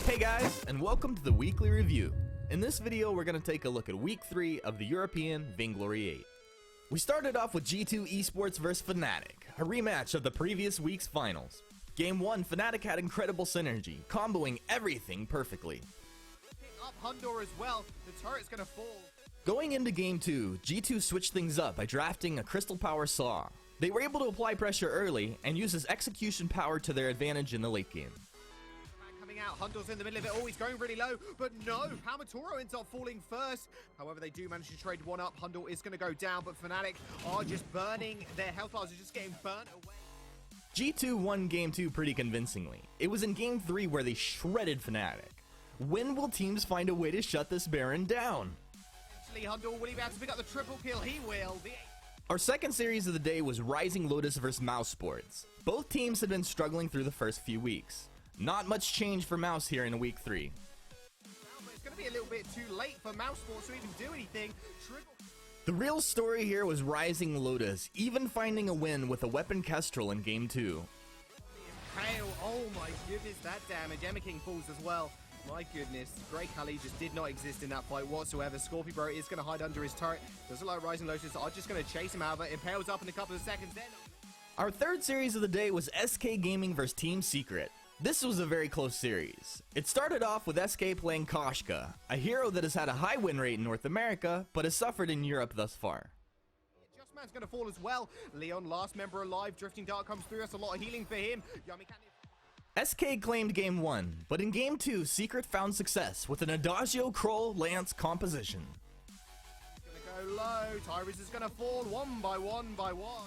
Hey guys, and welcome to the weekly review. In this video, we're going to take a look at week 3 of the European Vainglory 8. We started off with G2 Esports vs Fnatic, a rematch of the previous week's finals. Game 1, Fnatic had incredible synergy, comboing everything perfectly. Pick up Hundor as well, the turret's going to fall. Going into Game 2, G2 switched things up by drafting a Crystal Power Saw. They were able to apply pressure early and use his execution power to their advantage in the late game. Out. Hundor's in the middle of it. Oh, he's going really low, but no, Hamatoro ends up falling first. However, they do manage to trade one up. Hundor is going to go down, but Fnatic are just burning. Their health bars are just getting burnt away. G2 won Game 2 pretty convincingly. It was in Game 3 where they shredded Fnatic. When will teams find a way to shut this Baron down? Eventually, Hundor, will he be able to pick up the triple kill? He will. Our second series of the day was Rising Lotus vs Mouse Sports. Both teams had been struggling through the first few weeks. Not much change for Mouse here in week 3. But it's going to be a little bit too late for Mouse Sports to even do anything. The real story here was Rising Lotus, even finding a win with a weapon Kestrel in Game 2. Impale, oh my goodness, that damage. Emma King falls as well. My goodness, Grey Kali just did not exist in that fight whatsoever. Scorpio Bro is going to hide under his turret. Doesn't like Rising Lotus are just going to chase him out, but Impale's up in a couple of seconds then. Our third series of the day was SK Gaming vs Team Secret. This was a very close series. It started off with SK playing Koshka, a hero that has had a high win rate in North America, but has suffered in Europe thus far. Justman's going to fall as well. Leon, last member alive. Drifting Dart comes through. That's a lot of healing for him. SK claimed Game 1, but in Game 2, Secret found success with an Adagio Kroll Lance composition. He's going to go low. Tyrus is going to fall one by one by one.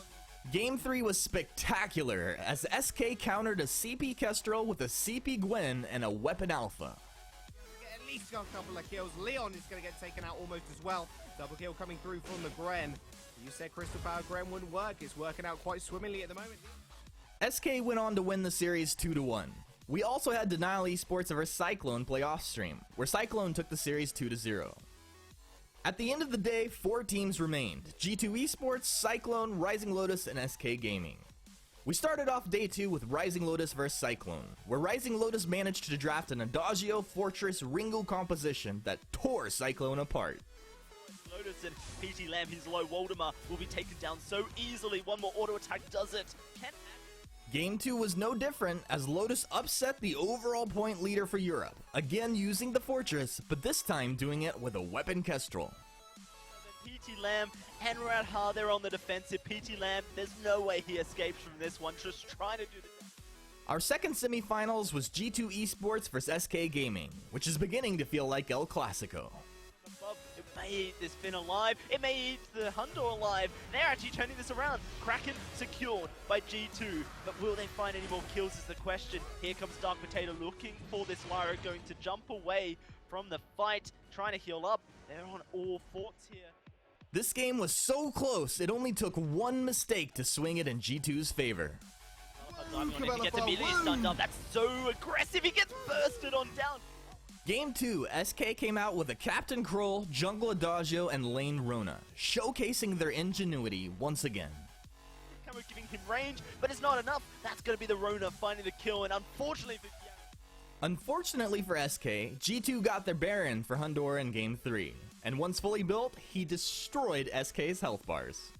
Game 3 was spectacular as SK countered a CP Kestrel with a CP Gwen and a Weapon Alpha. Get at least a couple of kills. Leon is going to get taken out almost as well. Double kill coming through from the Gren. You said Crystal Power Gren wouldn't work. It's working out quite swimmingly at the moment. SK went on to win the series 2-1. We also had Denial Esports vs Cyclone play off stream, where Cyclone took the series 2-0. At the end of the day, 4 teams remained: G2 Esports, Cyclone, Rising Lotus, and SK Gaming. We started off day 2 with Rising Lotus vs Cyclone, where Rising Lotus managed to draft an Adagio Fortress Ringo composition that tore Cyclone apart. Lotus and PT Lamb, his low Waldemar, will be taken down so easily. One more auto attack does it. Game 2 was no different as Lotus upset the overall point leader for Europe, again using the Fortress, but this time doing it with a Weapon Kestrel. PT Lamb and Radha, they're on the defensive. PT Lamb, there's no way he escapes from this one, just trying to do the... Our second semifinals was G2 Esports vs SK Gaming, which is beginning to feel like El Clasico. It may eat this Finn alive, it may eat the Hundor alive. They're actually turning this around. Kraken secured by G2, but will they find any more kills is the question. Here comes Dark Potato looking for this Lyra, going to jump away from the fight, trying to heal up. They're on all forts here. This game was so close, it only took one mistake to swing it in G2's favor. He gets immediately stunned up. That's so aggressive, he gets bursted on down. Game 2, SK came out with a Captain Kroll, Jungle Adagio, and Lane Rona, showcasing their ingenuity once again. Camo giving him range, but it's not enough. That's going to be the Rona finding the kill, and unfortunately for SK, G2 got their Baron for Hundor in Game 3, and once fully built, he destroyed SK's health bars.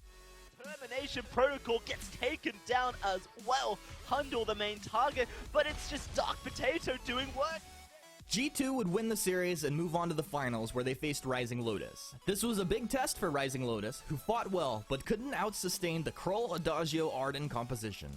Termination Protocol gets taken down as well. Hundor the main target, but it's just Dark Potato doing work. G2 would win the series and move on to the finals where they faced Rising Lotus. This was a big test for Rising Lotus, who fought well but couldn't out-sustain the Kroll Adagio Arden composition.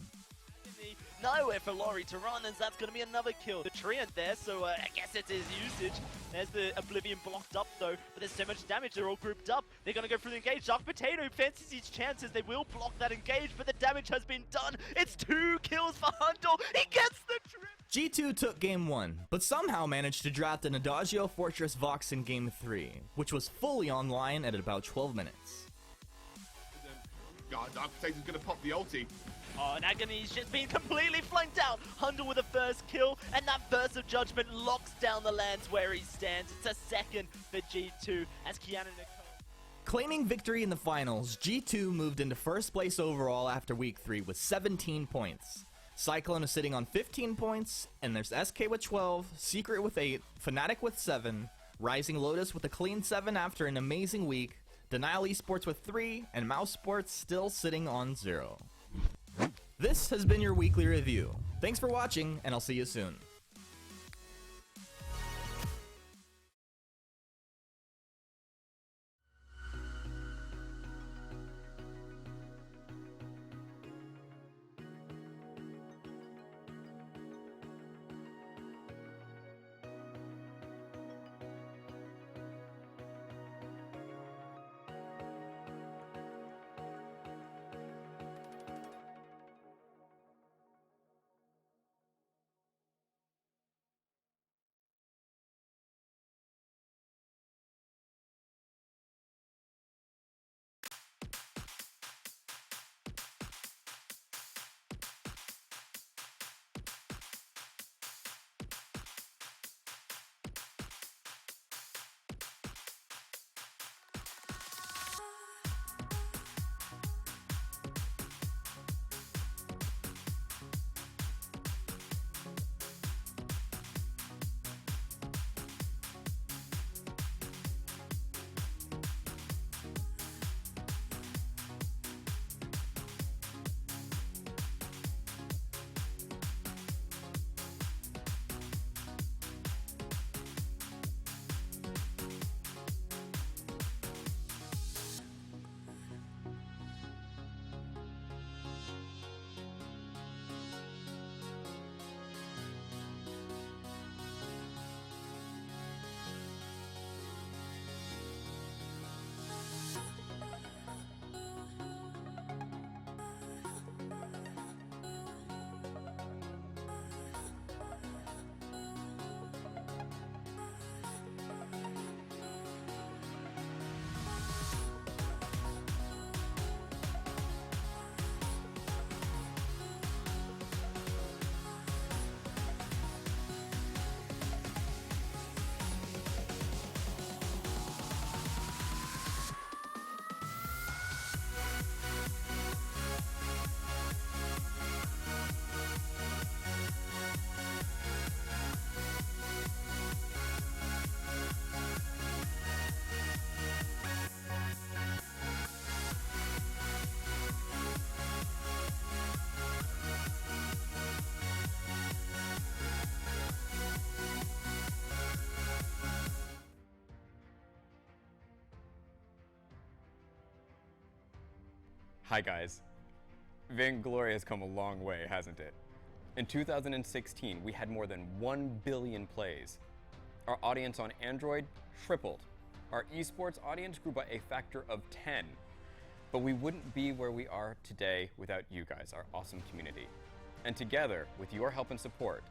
nowhere for Laurie to run, as that's going to be another kill. The Treant there, so I guess it's his usage. There's the Oblivion blocked up though, but there's so much damage, they're all grouped up. They're going to go for the engage. Dark Potato fancies his chances, they will block that engage, but the damage has been done. It's 2 kills for Hundle, he gets the trip! G2 took game 1, but somehow managed to draft an Adagio Fortress Vox in game 3, which was fully online at about 12 minutes. God, Dark Potato's gonna pop the ulti. Oh, and Agony's just been completely flanked out. Hundle with a first kill, and that burst of judgment locks down the lands where he stands. It's a second for G2 as Kiana Nicole. Claiming victory in the finals, G2 moved into first place overall after week 3 with 17 points. Cyclone is sitting on 15 points, and there's SK with 12, Secret with 8, Fnatic with 7, Rising Lotus with a clean 7 after an amazing week, Denial Esports with 3, and Mouse Sports still sitting on 0. This has been your weekly review. Thanks for watching, and I'll see you soon. Hi guys. Vainglory has come a long way, hasn't it? In 2016, we had more than 1 billion plays. Our audience on Android tripled. Our esports audience grew by a factor of 10. But we wouldn't be where we are today without you guys, our awesome community. And together, with your help and support,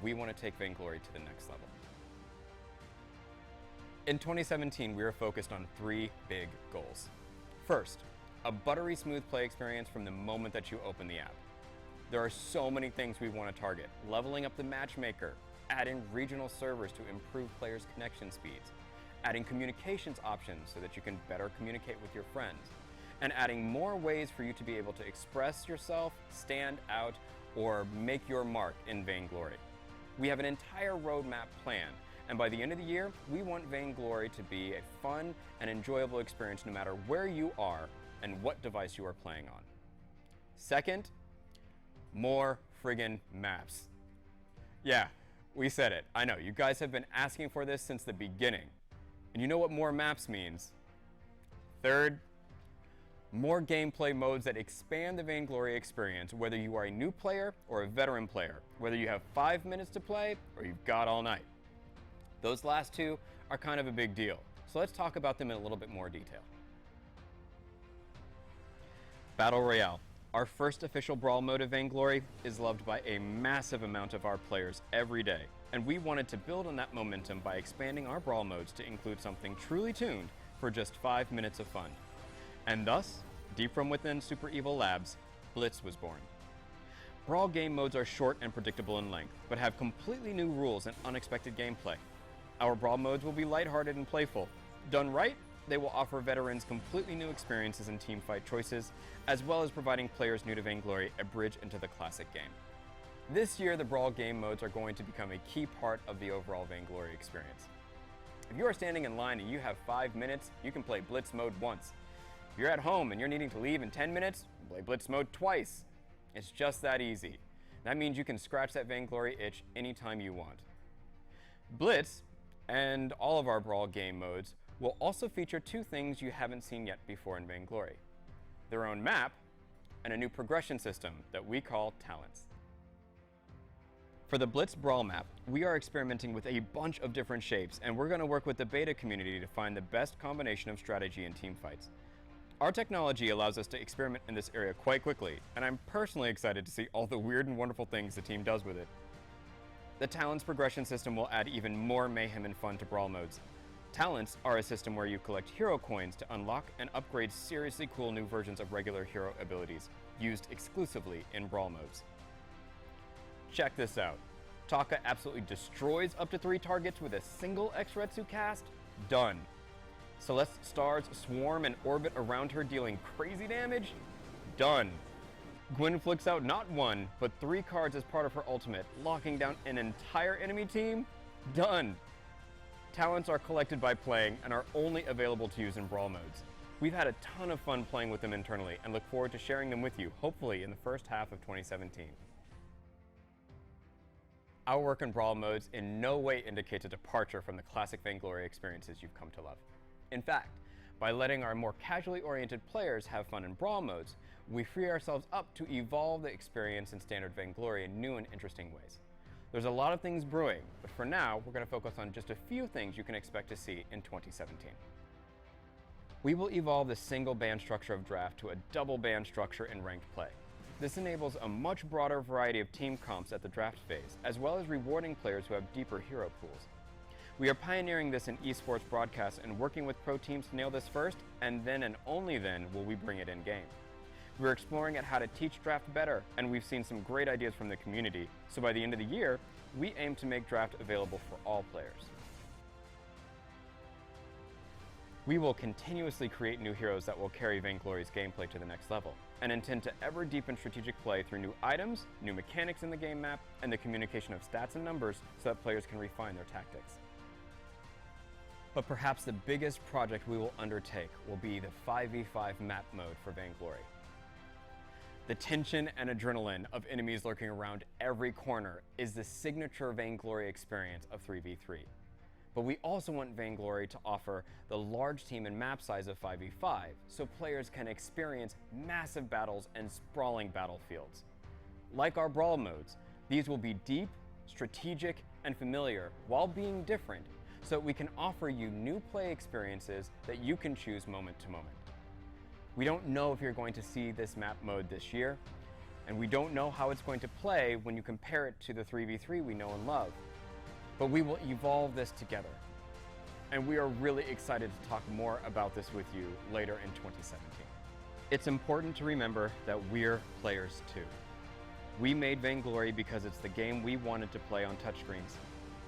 we want to take Vainglory to the next level. In 2017, we were focused on 3 big goals. First, a buttery smooth play experience from the moment that you open the app. There are so many things we want to target: leveling up the matchmaker, adding regional servers to improve players' connection speeds, adding communications options so that you can better communicate with your friends, and adding more ways for you to be able to express yourself, stand out, or make your mark in Vainglory. We have an entire roadmap planned, and by the end of the year, we want Vainglory to be a fun and enjoyable experience no matter where you are and what device you are playing on. Second, more friggin' maps. Yeah, we said it. I know, you guys have been asking for this since the beginning. And you know what more maps means. Third, More gameplay modes that expand the Vainglory experience, whether you are a new player or a veteran player, whether you have 5 minutes to play or you've got all night. Those last two are kind of a big deal, so let's talk about them in a little bit more detail. Battle Royale, our first official brawl mode of Vainglory, is loved by a massive amount of our players every day, and we wanted to build on that momentum by expanding our brawl modes to include something truly tuned for just 5 minutes of fun. And thus, deep from within Super Evil Labs, Blitz was born. Brawl game modes are short and predictable in length, but have completely new rules and unexpected gameplay. Our brawl modes will be lighthearted and playful. Done right, they will offer veterans completely new experiences and teamfight choices, as well as providing players new to Vainglory a bridge into the classic game. This year, the brawl game modes are going to become a key part of the overall Vainglory experience. If you are standing in line and you have 5 minutes, you can play Blitz mode once. If you're at home and you're needing to leave in 10 minutes, play Blitz mode twice. It's just that easy. That means you can scratch that Vainglory itch anytime you want. Blitz, and all of our brawl game modes, will also feature two things you haven't seen yet before in Vainglory: their own map and a new progression system that we call talents. For the Blitz Brawl map, we are experimenting with a bunch of different shapes, and we're going to work with the beta community to find the best combination of strategy and team fights. Our technology allows us to experiment in this area quite quickly, and I'm personally excited to see all the weird and wonderful things the team does with it. The Talents progression system will add even more mayhem and fun to Brawl modes. Talents are a system where you collect hero coins to unlock and upgrade seriously cool new versions of regular hero abilities, used exclusively in Brawl modes. Check this out. Taka absolutely destroys up to 3 targets with a single X-Retsu cast? Done. Celeste stars swarm and orbit around her, dealing crazy damage? Done. Gwen flicks out not 1, but 3 cards as part of her ultimate, locking down an entire enemy team? Done. Talents are collected by playing and are only available to use in Brawl modes. We've had a ton of fun playing with them internally and look forward to sharing them with you, hopefully in the first half of 2017. Our work in Brawl modes in no way indicates a departure from the classic Vainglory experiences you've come to love. In fact, by letting our more casually oriented players have fun in Brawl modes, we free ourselves up to evolve the experience in standard Vainglory in new and interesting ways. There's a lot of things brewing, but for now, we're going to focus on just a few things you can expect to see in 2017. We will evolve the single band structure of draft to a double band structure in ranked play. This enables a much broader variety of team comps at the draft phase, as well as rewarding players who have deeper hero pools. We are pioneering this in esports broadcasts and working with pro teams to nail this first, and then and only then will we bring it in game. We're exploring at how to teach draft better, and we've seen some great ideas from the community, so by the end of the year, we aim to make draft available for all players. We will continuously create new heroes that will carry Vainglory's gameplay to the next level, and intend to ever deepen strategic play through new items, new mechanics in the game map, and the communication of stats and numbers so that players can refine their tactics. But perhaps the biggest project we will undertake will be the 5v5 map mode for Vainglory. The tension and adrenaline of enemies lurking around every corner is the signature Vainglory experience of 3v3. But we also want Vainglory to offer the large team and map size of 5v5 so players can experience massive battles and sprawling battlefields. Like our Brawl modes, these will be deep, strategic, and familiar while being different, so we can offer you new play experiences that you can choose moment to moment. We don't know if you're going to see this map mode this year, and we don't know how it's going to play when you compare it to the 3v3 we know and love, but we will evolve this together. And we are really excited to talk more about this with you later in 2017. It's important to remember that we're players too. We made Vainglory because it's the game we wanted to play on touchscreens.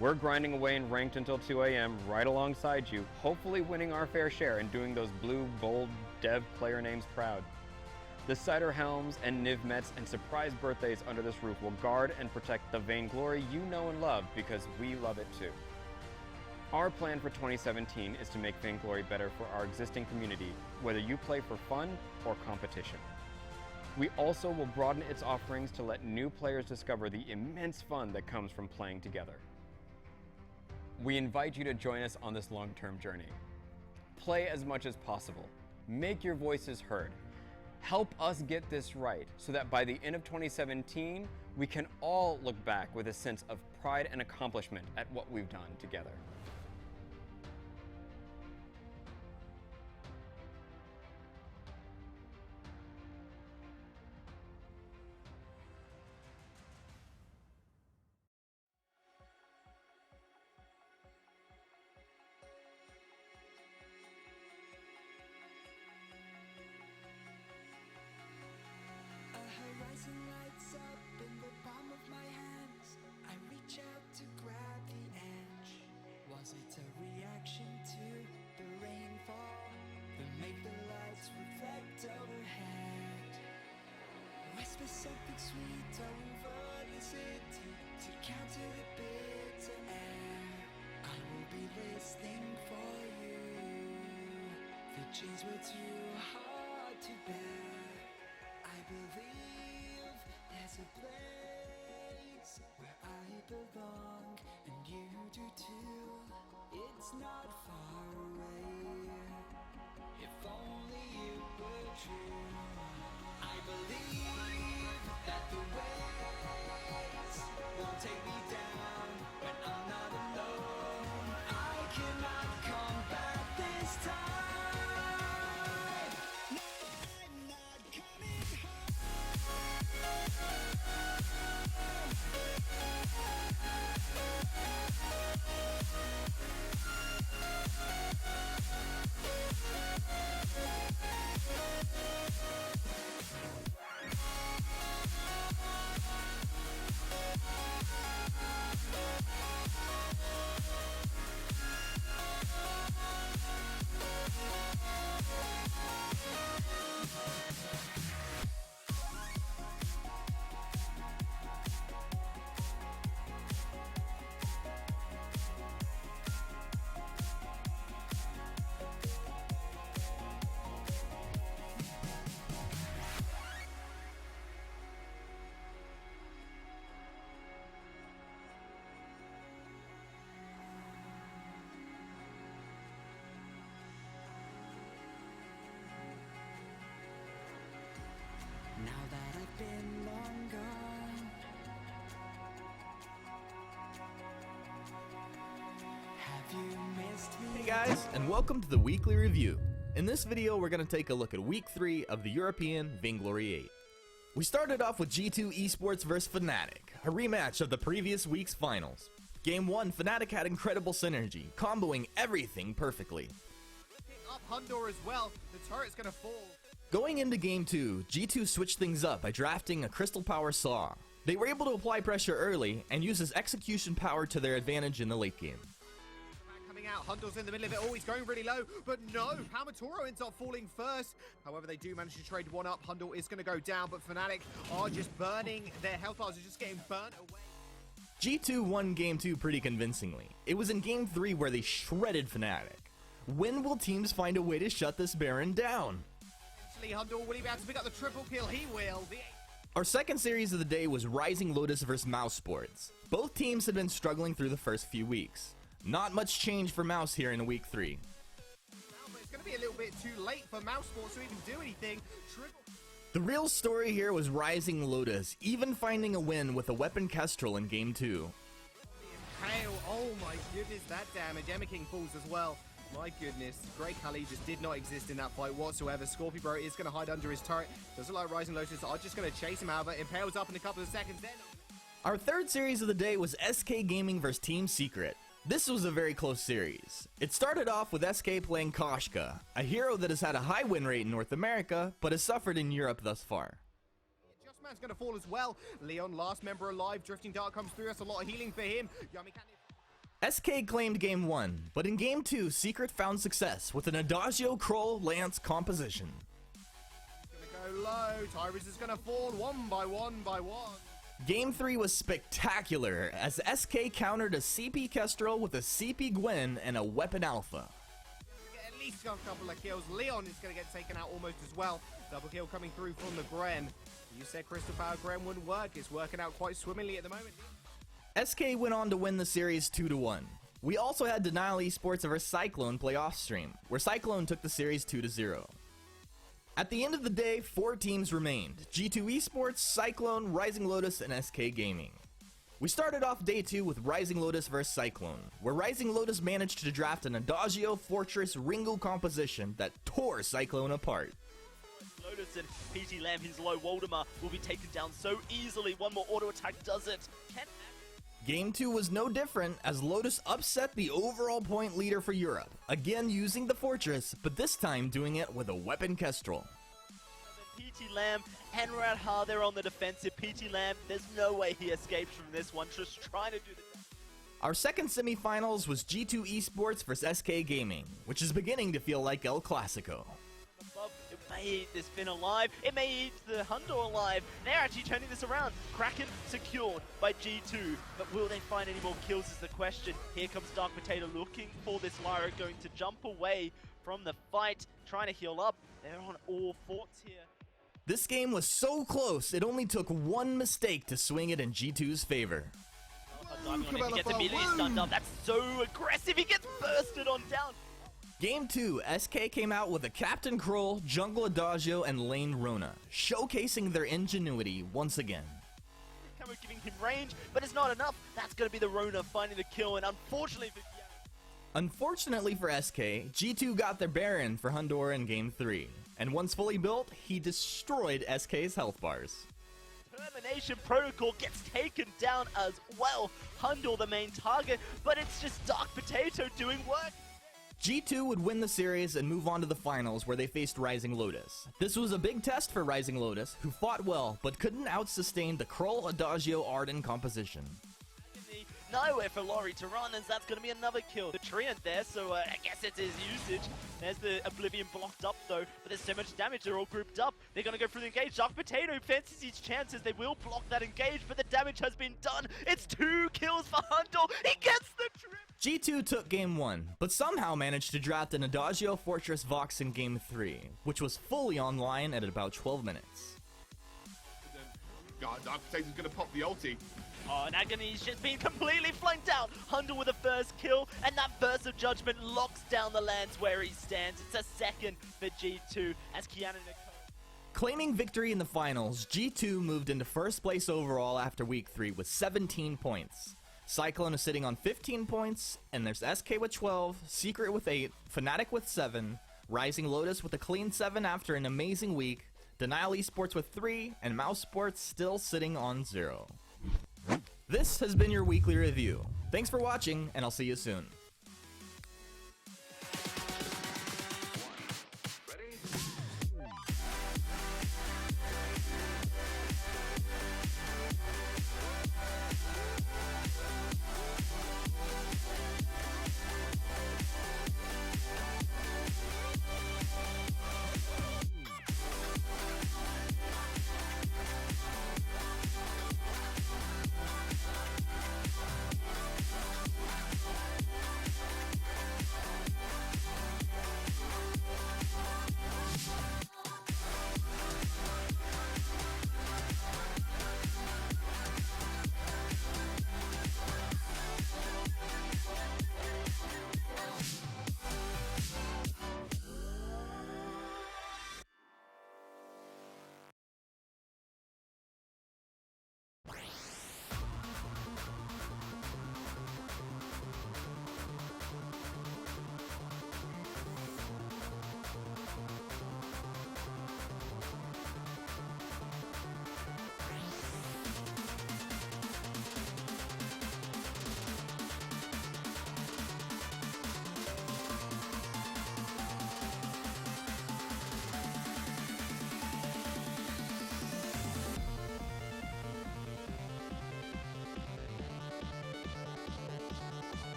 We're grinding away in ranked until 2 a.m. right alongside you, hopefully winning our fair share and doing those blue, bold dev player names proud. The Cider Helms and Niv Mets and surprise birthdays under this roof will guard and protect the Vainglory you know and love because we love it too. Our plan for 2017 is to make Vainglory better for our existing community, whether you play for fun or competition. We also will broaden its offerings to let new players discover the immense fun that comes from playing together. We invite you to join us on this long-term journey. Play as much as possible. Make your voices heard. Help us get this right so that by the end of 2017, we can all look back with a sense of pride and accomplishment at what we've done together. Horizon lights up in the palm of my hands. I reach out to grab the edge. Was it a reaction to the rainfall that made the lights reflect overhead? Whisper something sweet over the city to counter the bitter air. I will be listening for you. The chains were too hard to bear. I believe there's a place where I belong, and you do too. It's not far away, if only you were true. I believe that the waves will take me down when I'm not alone. I cannot come back this time. Now that I've been long gone, have you missed me? Hey guys, and welcome to the weekly review. In this video, we're going to take a look at week 3 of the European Vainglory 8. We started off with G2 Esports vs Fnatic, a rematch of the previous week's finals. Game 1, Fnatic had incredible synergy, comboing everything perfectly. Up Hundor as well. The turret's gonna fall. Going into Game 2, G2 switched things up by drafting a Crystal Power Saw. They were able to apply pressure early and use his execution power to their advantage in the late game. Coming out, Hundor's in the middle of it. Oh, he's going really low, but no, Palmatoro ends up falling first. However, they do manage to trade one up. Hundor is going to go down, but Fnatic are just burning. Their health bars are just getting burnt away. G2 won Game 2 pretty convincingly. It was in Game 3 where they shredded Fnatic. When will teams find a way to shut this Baron down? Hundor, will he be able to pick up the triple kill? He will. Our second series of the day was Rising Lotus vs Mouse Sports. Both teams had been struggling through the first few weeks. Not much change for Mouse here in week 3. But it's going to be a little bit too late for Mouse Sports to even do anything. The real story here was Rising Lotus, even finding a win with a weapon Kestrel in Game 2. Hail, oh my goodness, that damage. Emma King falls as well. My goodness, Great Kali just did not exist in that fight whatsoever. Scorpio is going to hide under his turret. Doesn't like Rising Lotus are just going to chase him out, but impales up in a couple of seconds then. Our third series of the day was SK Gaming vs Team Secret. This was a very close series. It started off with SK playing Koshka, a hero that has had a high win rate in North America, but has suffered in Europe thus far. Justman's going to fall as well. Leon, last member alive. Drifting Dart comes through. That's a lot of healing for him. Yummy can't... SK claimed Game 1, but in Game 2, Secret found success with an Adagio Kroll Lance composition. Gonna go low. Tyrus is gonna fall one by one by one. Game 3 was spectacular as SK countered a CP Kestrel with a CP Gwen and a Weapon Alpha. Get at least a couple of kills. Leon is gonna get taken out almost as well. Double kill coming through from the Gren. You said Crystal Power Gren wouldn't work. It's working out quite swimmingly at the moment. SK went on to win the series 2-1. We also had Denial Esports vs Cyclone play off stream, where Cyclone took the series 2-0. At the end of the day, 4 teams remained: G2 Esports, Cyclone, Rising Lotus, and SK Gaming. We started off day 2 with Rising Lotus vs Cyclone, where Rising Lotus managed to draft an Adagio Fortress Ringo composition that tore Cyclone apart. Lotus and PT Lamb, his low Waldemar, will be taken down so easily. One more auto attack does it. Game 2 was no different, as Lotus upset the overall point leader for Europe, again using the Fortress, but this time doing it with a weapon Kestrel. PT Lamb and Radha, they're on the defensive. PT Lamb, there's no way he escapes from this one, just trying to do the... Our second semifinals was G2 Esports vs SK Gaming, which is beginning to feel like El Clasico. It may eat this Finn alive, it may eat the Hundor alive. They're actually turning this around. Kraken secured by G2, but will they find any more kills is the question. Here comes Dark Potato looking for this Lyra, going to jump away from the fight, trying to heal up. They're on all forts here. This game was so close, it only took one mistake to swing it in G2's favor. Diving on it, he gets immediately stunned up. That's so aggressive, he gets bursted on down. Game 2, SK came out with a Captain Kroll, Jungle Adagio, and Lane Rona, showcasing their ingenuity once again. Camo giving him range, but it's not enough. That's going to be the Rona finding the kill, and unfortunately for SK, G2 got their Baron for Hundor in Game 3, and once fully built, he destroyed SK's health bars. Termination Protocol gets taken down as well. Hundor the main target, but it's just Dark Potato doing work. G2 would win the series and move on to the finals, where they faced Rising Lotus. This was a big test for Rising Lotus, who fought well but couldn't out-sustain the Kroll Adagio Arden composition. Nowhere for Laurie to run, and that's going to be another kill. The Treant there, so I guess it's his usage. There's the Oblivion blocked up though, but there's so much damage, they're all grouped up. They're going to go through the engage. Dark Potato fancies his chances, they will block that engage, but the damage has been done. It's 2 kills for Hundor, he gets the trip! G2 took Game 1, but somehow managed to draft an Adagio Fortress Vox in Game 3, which was fully online at about 12 minutes. God, Dark Potato's gonna pop the ulti. Oh, and Agony's just been completely flanked out. Hundor with the first kill, and that burst of judgment locks down the lands where he stands. It's a second for G2 as Kiana and Nicole. Claiming victory in the finals, G2 moved into first place overall after Week 3 with 17 points. Cyclone is sitting on 15 points, and there's SK with 12, Secret with 8, Fnatic with 7, Rising Lotus with a clean 7 after an amazing week, Denial Esports with 3, and Mouse Sports still sitting on 0. This has been your weekly review. Thanks for watching, and I'll see you soon.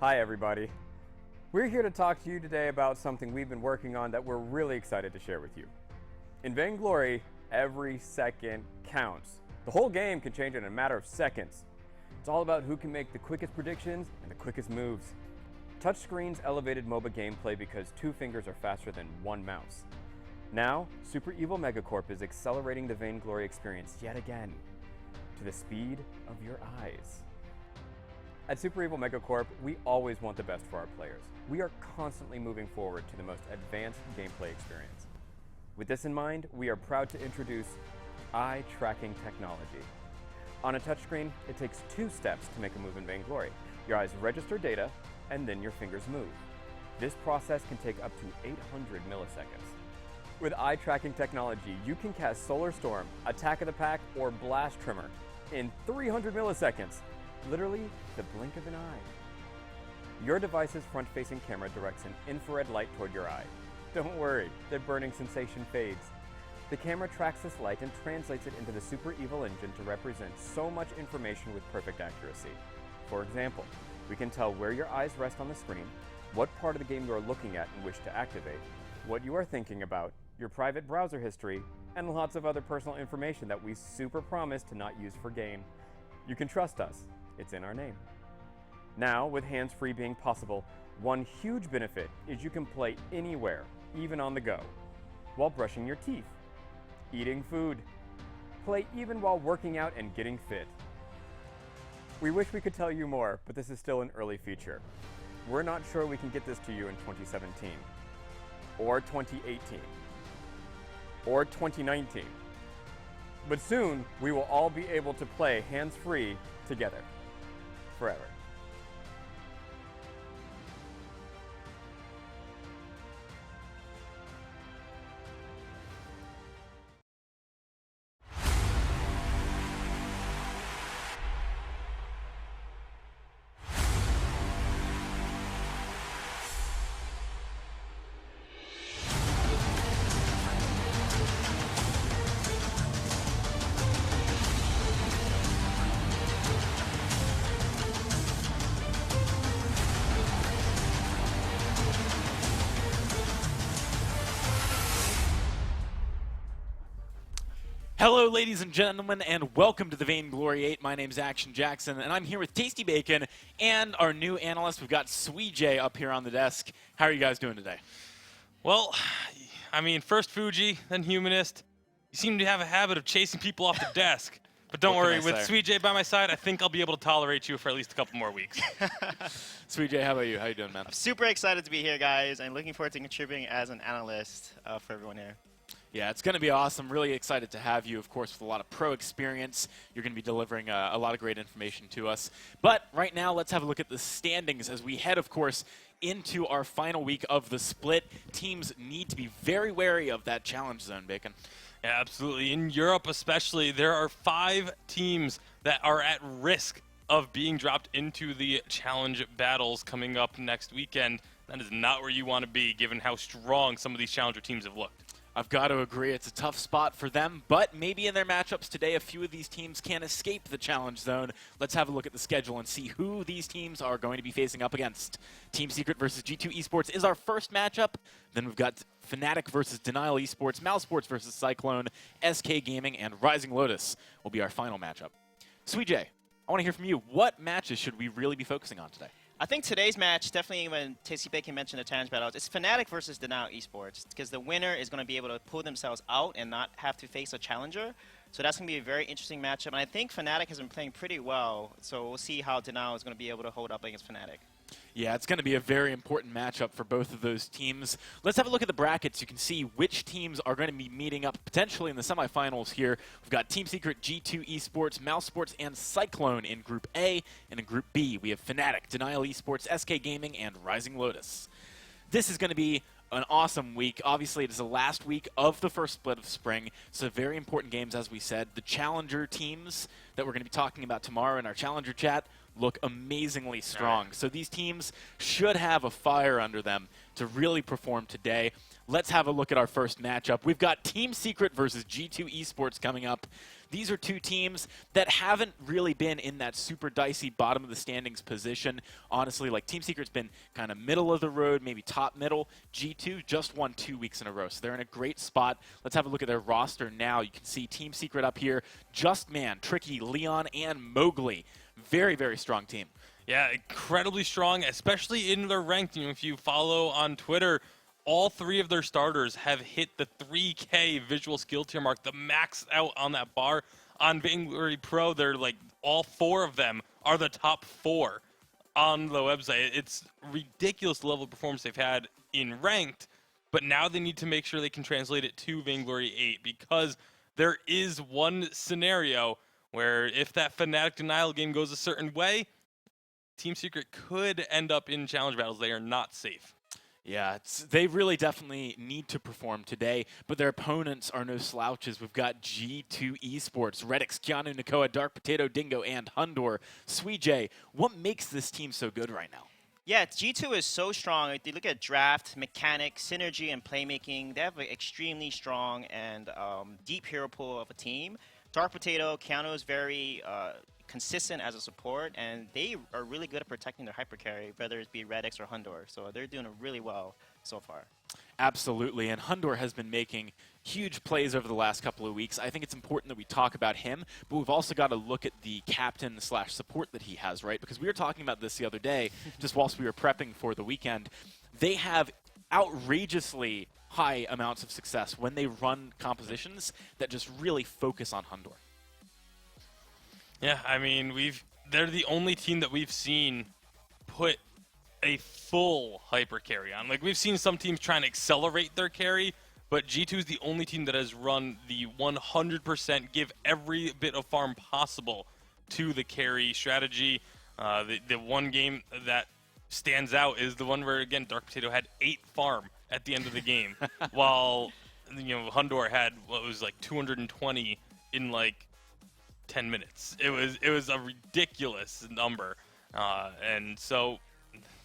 Hi, everybody. We're here to talk to you today about something we've been working on that we're really excited to share with you. In Vainglory, every second counts. The whole game can change in a matter of seconds. It's all about who can make the quickest predictions and the quickest moves. Touchscreens elevated MOBA gameplay because 2 fingers are faster than 1 mouse. Now, Super Evil Megacorp is accelerating the Vainglory experience yet again, to the speed of your eyes. At Super Evil Megacorp, we always want the best for our players. We are constantly moving forward to the most advanced gameplay experience. With this in mind, we are proud to introduce eye tracking technology. On a touchscreen, it takes 2 steps to make a move in Vainglory. Your eyes register data, and then your fingers move. This process can take up to 800 milliseconds. With eye tracking technology, you can cast Solar Storm, Attack of the Pack, or Blast Trimmer in 300 milliseconds. Literally the blink of an eye. Your device's front-facing camera directs an infrared light toward your eye. Don't worry, the burning sensation fades. The camera tracks this light and translates it into the Super Evil engine to represent so much information with perfect accuracy. For example, we can tell where your eyes rest on the screen, what part of the game you are looking at and wish to activate, what you are thinking about, your private browser history, and lots of other personal information that we super promise to not use for gain. You can trust us. It's in our name. Now, with hands-free being possible, one huge benefit is you can play anywhere, even on the go, while brushing your teeth, eating food, play even while working out and getting fit. We wish we could tell you more, but this is still an early feature. We're not sure we can get this to you in 2017, or 2018, or 2019. But soon, we will all be able to play hands-free together, forever. Hello, ladies and gentlemen, and welcome to the Vainglory 8. My name's Action Jackson, and I'm here with Tasty Bacon and our new analyst. We've got Sweej up here on the desk. How are you guys doing today? Well, I mean, first Fuji, then Humanist. You seem to have a habit of chasing people off the desk. But don't worry, with Sweej by my side, I think I'll be able to tolerate you for at least a couple more weeks. Sweej, how about you? How you doing, man? I'm super excited to be here, guys, and looking forward to contributing as an analyst for everyone here. Yeah, it's going to be awesome. Really excited to have you, of course, with a lot of pro experience. You're going to be delivering a lot of great information to us. But right now, let's have a look at the standings as we head, of course, into our final week of the split. Teams need to be very wary of that challenge zone, Bacon. Yeah, absolutely. In Europe especially, there are 5 teams that are at risk of being dropped into the challenge battles coming up next weekend. That is not where you want to be, given how strong some of these challenger teams have looked. I've got to agree, it's a tough spot for them, but maybe in their matchups today, a few of these teams can escape the challenge zone. Let's have a look at the schedule and see who these teams are going to be facing up against. Team Secret versus G2 Esports is our first matchup. Then we've got Fnatic versus Denial Esports, Mousesports versus Cyclone, SK Gaming, and Rising Lotus will be our final matchup. Sweej, I want to hear from you. What matches should we really be focusing on today? I think today's match, definitely when Tasty Bacon mentioned the challenge battles, it's Fnatic versus Denial Esports, because the winner is going to be able to pull themselves out and not have to face a challenger. So that's going to be a very interesting matchup. And I think Fnatic has been playing pretty well, so we'll see how Denial is going to be able to hold up against Fnatic. Yeah, it's going to be a very important matchup for both of those teams. Let's have a look at the brackets. You can see which teams are going to be meeting up potentially in the semifinals here. We've got Team Secret, G2 Esports, Mousesports, and Cyclone in Group A. And in Group B, we have Fnatic, Denial Esports, SK Gaming, and Rising Lotus. This is going to be an awesome week. Obviously, it is the last week of the first split of spring, so very important games, as we said. The challenger teams that we're going to be talking about tomorrow in our challenger chat look amazingly strong. So these teams should have a fire under them to really perform today. Let's have a look at our first matchup. We've got Team Secret versus G2 Esports coming up. These are two teams that haven't really been in that super dicey bottom of the standings position. Honestly, like Team Secret's been kind of middle of the road, maybe top middle. G2 just won 2 weeks in a row, so they're in a great spot. Let's have a look at their roster now. You can see Team Secret up here, Just Man, Tricky, Leon, and Mowgli. Very, very strong team. Yeah, incredibly strong, especially in their ranked. If you follow on Twitter, all 3 of their starters have hit the 3K visual skill tier mark, the max out on that bar. On Vainglory Pro, they're like all 4 of them are the top 4 on the website. It's ridiculous level of performance they've had in ranked, but now they need to make sure they can translate it to Vainglory 8, because there is one scenario where if that Fnatic denial game goes a certain way, Team Secret could end up in challenge battles. They are not safe. Yeah, they really definitely need to perform today, but their opponents are no slouches. We've got G2 Esports, Redix, Keanu, Nakoa, Dark Potato, Dingo, and Hundor. Suijay, what makes this team so good right now? Yeah, G2 is so strong. If you look at draft, mechanics, synergy, and playmaking, they have an extremely strong and deep hero pool of a team. Dark Potato, Keanu is very consistent as a support, and they are really good at protecting their hyper carry, whether it be Redix or Hundor. So they're doing really well so far. Absolutely, and Hundor has been making huge plays over the last couple of weeks. I think it's important that we talk about him, but we've also got to look at the captain/support that he has, right? Because we were talking about this the other day, just whilst we were prepping for the weekend. They have outrageously high amounts of success when they run compositions that just really focus on Hundor. Yeah, I mean, they're the only team that we've seen put a full hyper carry on. Like, we've seen some teams trying to accelerate their carry, but G2 is the only team that has run the 100% give every bit of farm possible to the carry strategy. The one game that stands out is the one where, again, Dark Potato had 8 farm at the end of the game, while Hundor had what was like 220 in like 10 minutes. It was a ridiculous number, and so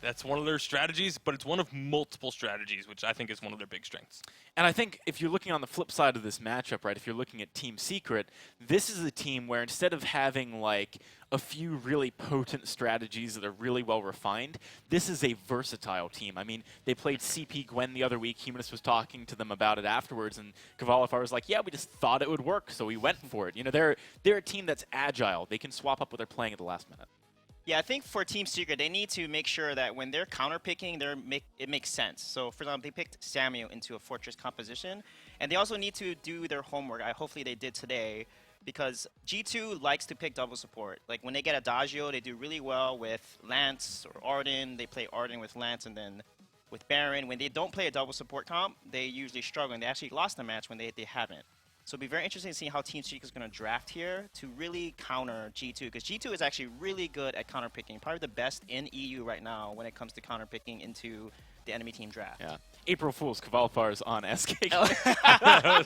that's one of their strategies, but it's one of multiple strategies, which I think is one of their big strengths. And I think if you're looking on the flip side of this matchup, right, if you're looking at Team Secret, this is a team where instead of having like a few really potent strategies that are really well refined, this is a versatile team. I mean, they played CP Gwen the other week. Humanist was talking to them about it afterwards, and Kavalifar was like, yeah, we just thought it would work, so we went for it. They're a team that's agile. They can swap up what they're playing at the last minute. Yeah, I think for Team Secret, they need to make sure that when they're counter-picking, it makes sense. So, for example, they picked Samuel into a Fortress composition, and they also need to do their homework. Hopefully they did today, because G2 likes to pick double support. Like, when they get Adagio, they do really well with Lance or Arden. They play Arden with Lance and then with Baron. When they don't play a double support comp, they usually struggle, and they actually lost the match when they haven't. So it'll be very interesting to see how Team Secret is going to draft here to really counter G2, because G2 is actually really good at counter-picking, probably the best in EU right now when it comes to counter-picking into the enemy team draft. Yeah. April Fool's Kavalifar is on SK. I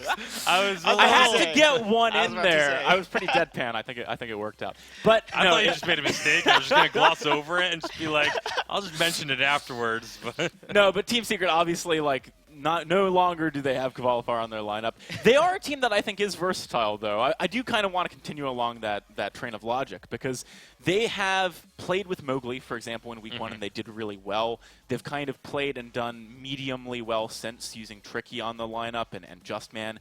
had to get one in there. I was pretty deadpan. I think it worked out. But I thought you just made a mistake. I was just going to gloss over it and just be like, I'll just mention it afterwards. But no, but Team Secret obviously no longer do they have Kavalifar on their lineup. They are a team that I think is versatile, though. I do kind of want to continue along that train of logic, because they have played with Mowgli, for example, in Week 1, and they did really well. They've kind of played and done mediumly well since, using Tricky on the lineup and Justman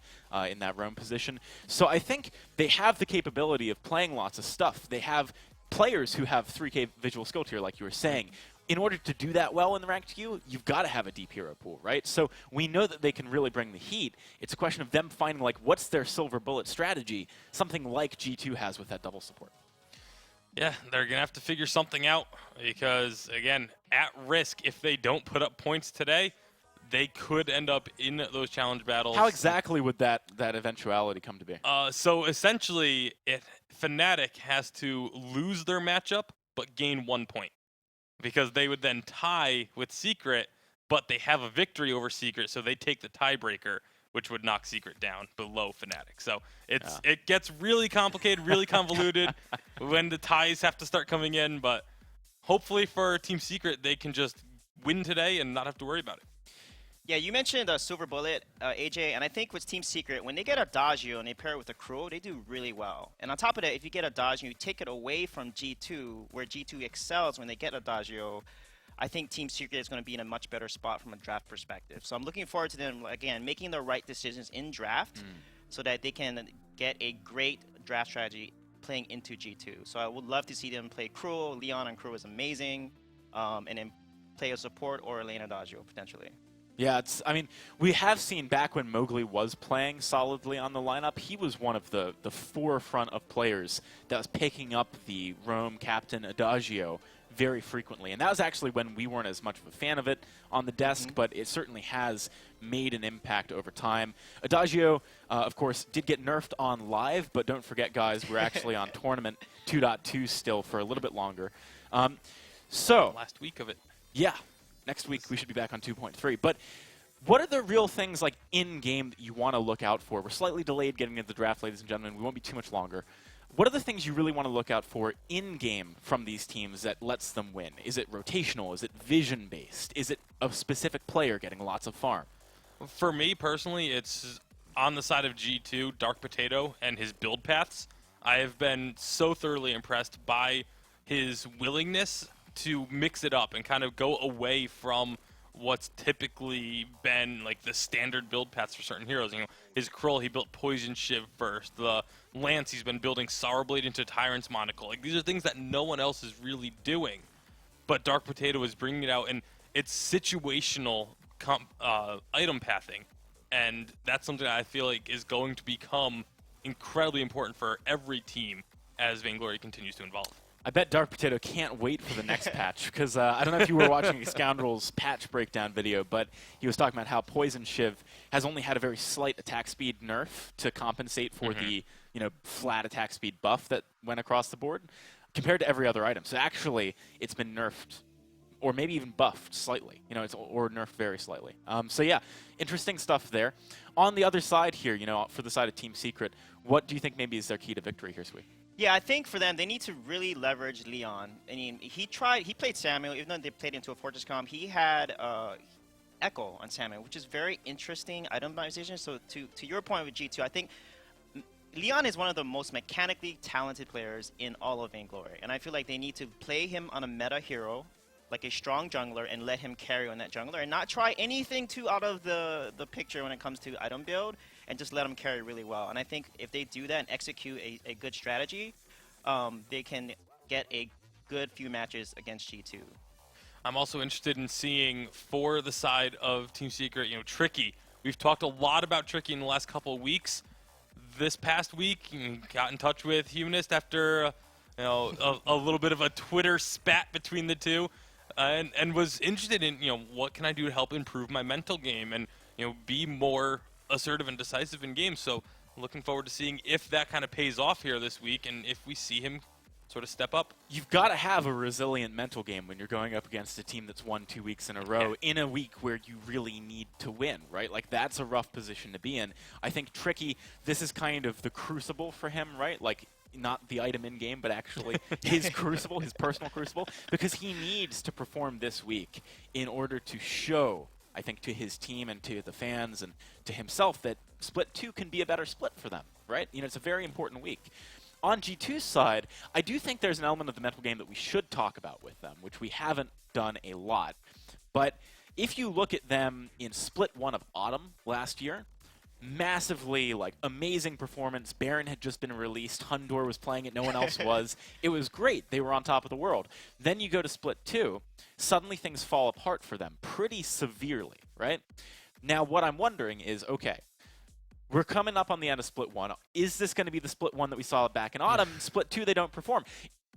in that roam position. So I think they have the capability of playing lots of stuff. They have players who have 3K visual skill tier, like you were saying. In order to do that well in the ranked queue, you've got to have a deep hero pool, right? So we know that they can really bring the heat. It's a question of them finding, like, what's their silver bullet strategy, something like G2 has with that double support. yeah, they're going to have to figure something out, because, again, at risk, if they don't put up points today, they could end up in those challenge battles. How exactly would that eventuality come to be? So essentially, Fnatic has to lose their matchup but gain 1 point, because they would then tie with Secret, but they have a victory over Secret, so they take the tiebreaker, which would knock Secret down below Fnatic. So it gets really complicated, really convoluted when the ties have to start coming in, but hopefully for Team Secret, they can just win today and not have to worry about it. Yeah, you mentioned Silver Bullet, AJ, and I think with Team Secret, when they get Adagio and they pair it with a Crow, they do really well. And on top of that, if you get Adagio, you take it away from G2, where G2 excels when they get Adagio, I think Team Secret is going to be in a much better spot from a draft perspective. So I'm looking forward to them, again, making the right decisions in draft so that they can get a great draft strategy playing into G2. So I would love to see them play Cruel. Leon on Cruel is amazing. And then play a support or a lane Adagio, potentially. Yeah, I mean, we have seen back when Mowgli was playing solidly on the lineup, he was one of the forefront of players that was picking up the Rome captain Adagio very frequently. And that was actually when we weren't as much of a fan of it on the desk, but it certainly has made an impact over time. Adagio, of course, did get nerfed on live, but don't forget, guys, we're actually on Tournament 2.2 still for a little bit longer. So Last week of it. yeah, next week we should be back on 2.3. But what are the real things like in-game that you want to look out for? We're slightly delayed getting into the draft, ladies and gentlemen. We won't be too much longer. What are the things you really want to look out for in-game from these teams that lets them win? Is it rotational? Is it vision-based? Is it a specific player getting lots of farm? For me personally, it's on the side of G2, Dark Potato, and his build paths. I have been so thoroughly impressed by his willingness to mix it up and kind of go away from what's typically been like the standard build paths for certain heroes. You know, his Krull, he built Poison Shiv first. The Lance, he's been building Sour Blade into Tyrant's Monocle. Like, these are things that no one else is really doing. But Dark Potato is bringing it out, and it's situational item pathing. And that's something that I feel like is going to become incredibly important for every team as Vainglory continues to evolve. I bet Dark Potato can't wait for the next patch, because I don't know if you were watching Scoundrel's patch breakdown video, but he was talking about how Poison Shiv has only had a very slight attack speed nerf to compensate for the flat attack speed buff that went across the board compared to every other item. So actually, it's been nerfed, or maybe even buffed slightly, or nerfed very slightly. So yeah, interesting stuff there. On the other side here, for the side of Team Secret, what do you think maybe is their key to victory here, Sweet? Yeah, I think for them, they need to really leverage Leon. I mean, he played Samuel, even though they played into a Fortress comp. He had Echo on Samuel, which is very interesting itemization. So to your point with G2, I think Leon is one of the most mechanically talented players in all of Vainglory. And I feel like they need to play him on a meta hero, like a strong jungler, and let him carry on that jungler, and not try anything too out of the picture when it comes to item build, and just let him carry really well. And I think if they do that and execute a good strategy, they can get a good few matches against G2. I'm also interested in seeing, for the side of Team Secret, Tricky. We've talked a lot about Tricky in the last couple of weeks. This past week, he got in touch with Humanist after a little bit of a Twitter spat between the two, and was interested in what can I do to help improve my mental game and be more assertive and decisive in games. So looking forward to seeing if that kind of pays off here this week, and if we see him sort of step up. You've got to have a resilient mental game when you're going up against a team that's won 2 weeks in a row in a week where you really need to win, right? Like, that's a rough position to be in. I think Tricky, this is kind of the crucible for him, right? Like, not the item in game, but actually his crucible, his personal crucible, because he needs to perform this week in order to show, I think, to his team and to the fans and to himself that Split 2 can be a better split for them, right? It's a very important week. On G2's side, I do think there's an element of the mental game that we should talk about with them, which we haven't done a lot. But if you look at them in Split 1 of Autumn last year, massively, amazing performance. Baron had just been released. Hundor was playing it. No one else was. It was great. They were on top of the world. Then you go to Split 2. Suddenly things fall apart for them pretty severely, right? Now, what I'm wondering is, okay, we're coming up on the end of Split 1. Is this going to be the Split 1 that we saw back in Autumn? Split 2, they don't perform.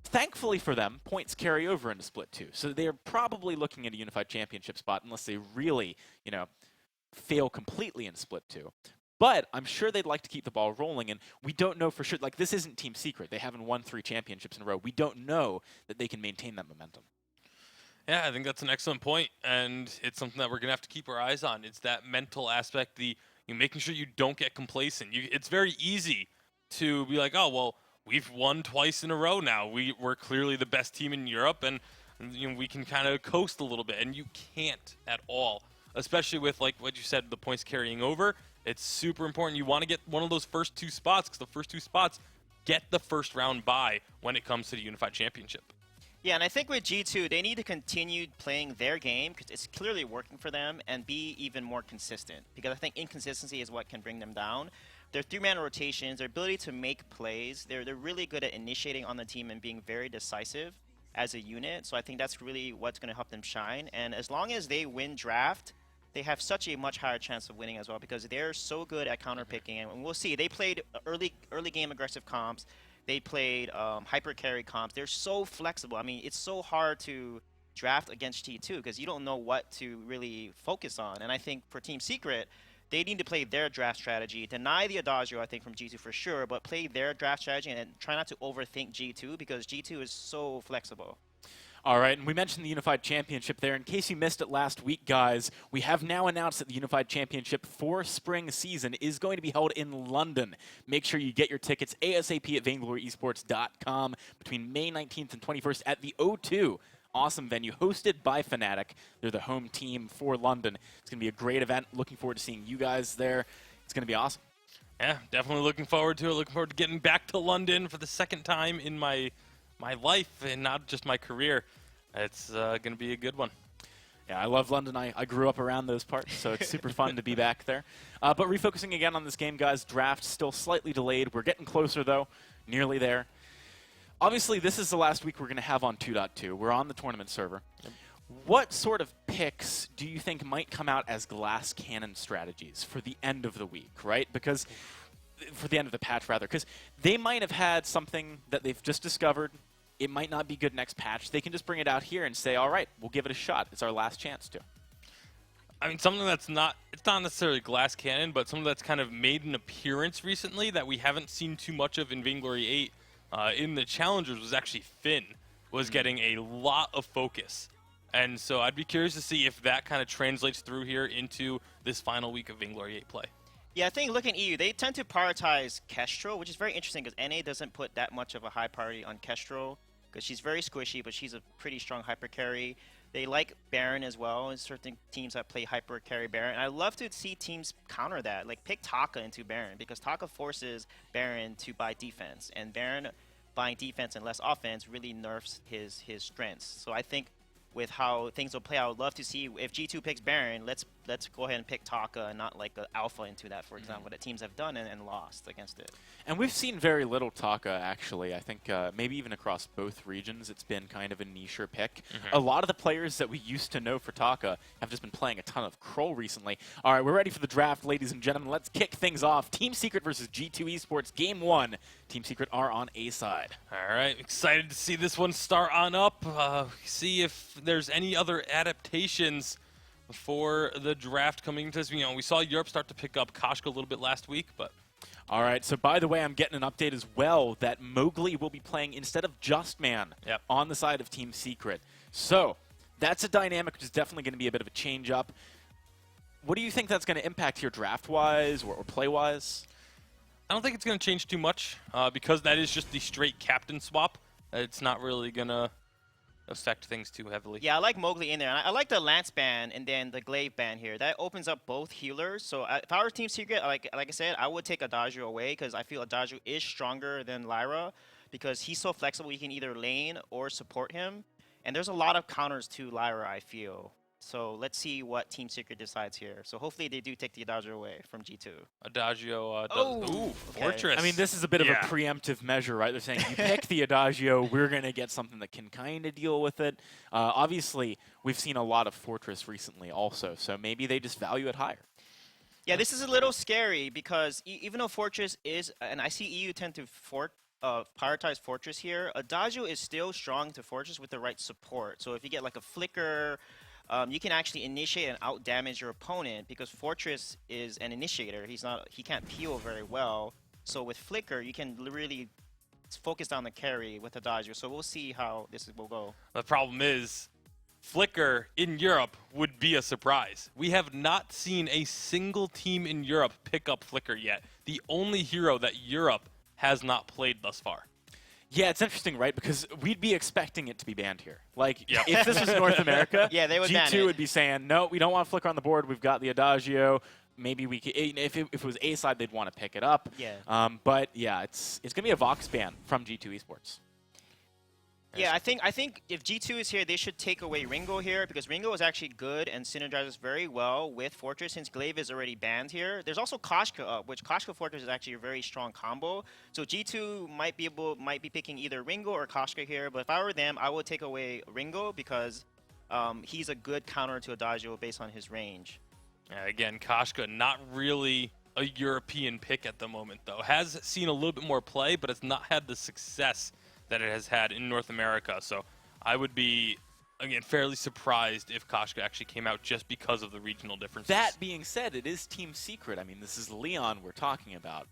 Thankfully for them, points carry over into Split 2. So they're probably looking at a unified championship spot unless they really, fail completely in Split 2. But I'm sure they'd like to keep the ball rolling, and we don't know for sure. This isn't Team Secret. They haven't won 3 championships in a row. We don't know that they can maintain that momentum. Yeah, I think that's an excellent point, and it's something that we're going to have to keep our eyes on. It's that mental aspect, making sure you don't get complacent. It's very easy to be like, oh, well, we've won twice in a row now. We're clearly the best team in Europe, and we can kind of coast a little bit, and you can't at all. especially with, like what you said, the points carrying over. It's super important. You want to get one of those first 2 spots, because the first 2 spots get the first round bye when it comes to the Unified Championship. Yeah, and I think with G2, they need to continue playing their game because it's clearly working for them and be even more consistent, because I think inconsistency is what can bring them down. Their 3-man rotations, their ability to make plays, they're really good at initiating on the team and being very decisive as a unit. So I think that's really what's going to help them shine. And as long as they win draft, they have such a much higher chance of winning as well, because they're so good at counterpicking. And we'll see. They played early game aggressive comps. They played hyper carry comps. They're so flexible. I mean, it's so hard to draft against G2 because you don't know what to really focus on. And I think for Team Secret, they need to play their draft strategy, deny the Adagio, I think, from G2 for sure, but play their draft strategy and try not to overthink G2 because G2 is so flexible. All right, and we mentioned the Unified Championship there. In case you missed it last week, guys, we have now announced that the Unified Championship for spring season is going to be held in London. Make sure you get your tickets ASAP at vaingloryesports.com between May 19th and 21st at the O2. Awesome venue, hosted by Fnatic. They're the home team for London. It's going to be a great event. Looking forward to seeing you guys there. It's going to be awesome. Yeah, definitely looking forward to it. Looking forward to getting back to London for the second time in my life and not just my career. It's going to be a good one. Yeah, I love London. I grew up around those parts, so it's super fun to be back there. But refocusing again on this game, guys, draft still slightly delayed. We're getting closer, though, nearly there. Obviously, this is the last week we're going to have on 2.2. We're on the tournament server. Yep. What sort of picks do you think might come out as glass cannon strategies for the end of the week, right? Because for the end of the patch, rather, because they might have had something that they've just discovered. It might not be good next patch. They can just bring it out here and say, all right, we'll give it a shot. It's our last chance to. I mean, something that's not, it's not necessarily glass cannon, but something that's kind of made an appearance recently that we haven't seen too much of in Vainglory 8 in the Challengers was actually Finn was getting a lot of focus. And so I'd be curious to see if that kind of translates through here into this final week of Vainglory 8 play. Yeah, I think looking at EU, they tend to prioritize Kestrel, which is very interesting because NA doesn't put that much of a high priority on Kestrel because she's very squishy, but she's a pretty strong hyper carry. They like Baron as well, and certain teams that play hyper carry Baron. And I love to see teams counter that, like pick Taka into Baron, because Taka forces Baron to buy defense, and Baron buying defense and less offense really nerfs his strengths. So I think with how things will play, I would love to see if G2 picks Baron, let's go ahead and pick Taka and not like an alpha into that, for example, that teams have done and lost against it. And we've seen very little Taka, actually. I think maybe even across both regions, it's been kind of a niche pick. A lot of the players that we used to know for Taka have just been playing a ton of Kroll recently. All right, we're ready for the draft, ladies and gentlemen. Let's kick things off. Team Secret versus G2 Esports, Game 1. Team Secret are on A side. All right, excited to see this one start on up. See if there's any other adaptations before the draft coming into this. You know, we saw Europe start to pick up Koshka a little bit last week, but... All right, so by the way, I'm getting an update as well that Mowgli will be playing instead of Just Man on the side of Team Secret. So that's a dynamic which is definitely going to be a bit of a change-up. What do you think that's going to impact here draft-wise or play-wise? I don't think it's going to change too much because that is just the straight captain swap. It's not really going to affect things too heavily. Yeah, I like Mowgli in there. I like the Lance ban and then the Glaive ban here. That opens up both healers. So if I were Team Secret, like I said, I would take Adagio away because I feel Adagio is stronger than Lyra because he's so flexible. You can either lane or support him. And there's a lot of counters to Lyra, I feel. So let's see what Team Secret decides here. So hopefully they do take the Adagio away from G2. Adagio does. Ooh, Fortress. I mean, this is a bit of a preemptive measure, right? They're saying, you pick the Adagio, we're going to get something that can kind of deal with it. Obviously, we've seen a lot of Fortress recently also, so maybe they just value it higher. Yeah, this is a little scary because even though Fortress is, and I see EU tend to prioritize Fortress here, Adagio is still strong to Fortress with the right support. So if you get like a Flicker, you can actually initiate and out-damage your opponent because Fortress is an initiator. He can't peel very well. So with Flicker, you can really focus on the carry with Adagio. So we'll see how this will go. The problem is, Flicker in Europe would be a surprise. We have not seen a single team in Europe pick up Flicker yet. The only hero that Europe has not played thus far. Yeah, it's interesting, right? Because we'd be expecting it to be banned here. Like, Yep. if this was North America, Yeah, they would ban G2 it. would be saying, no, we don't want Flicker on the board. We've got the Adagio. Maybe we could, if it was A side, they'd want to pick it up. Yeah. But yeah, it's going to be a Vox ban from G2 Esports. Yeah, I think if G2 is here, they should take away Ringo here because Ringo is actually good and synergizes very well with Fortress since Glaive is already banned here. There's also Koshka up, which Koshka Fortress is actually a very strong combo. So G2 might be picking either Ringo or Koshka here, but if I were them, I would take away Ringo because he's a good counter to Adagio based on his range. Again, Koshka not really a European pick at the moment, though. Has seen a little bit more play, but it's not had the success that it has had in North America. So I would be, again, fairly surprised if Koshka actually came out just because of the regional differences. That being said, it is Team Secret. I mean, this is Leon we're talking about.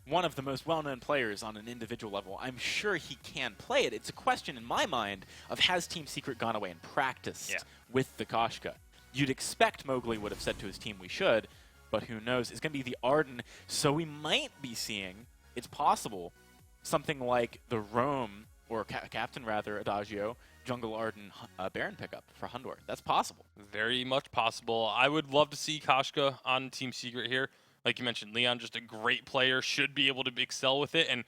One of the most well-known players on an individual level. I'm sure he can play it. It's a question in my mind of has Team Secret gone away and practiced with the Koshka. You'd expect Mowgli would have said to his team we should, but who knows? It's going to be the Arden, so we might be seeing, it's possible, something like the Rome, or Captain rather, Adagio, Jungle Arden Baron pickup for Hundor. That's possible. Very much possible. I would love to see Koshka on Team Secret here. Like you mentioned, Leon, just a great player, should be able to excel with it, and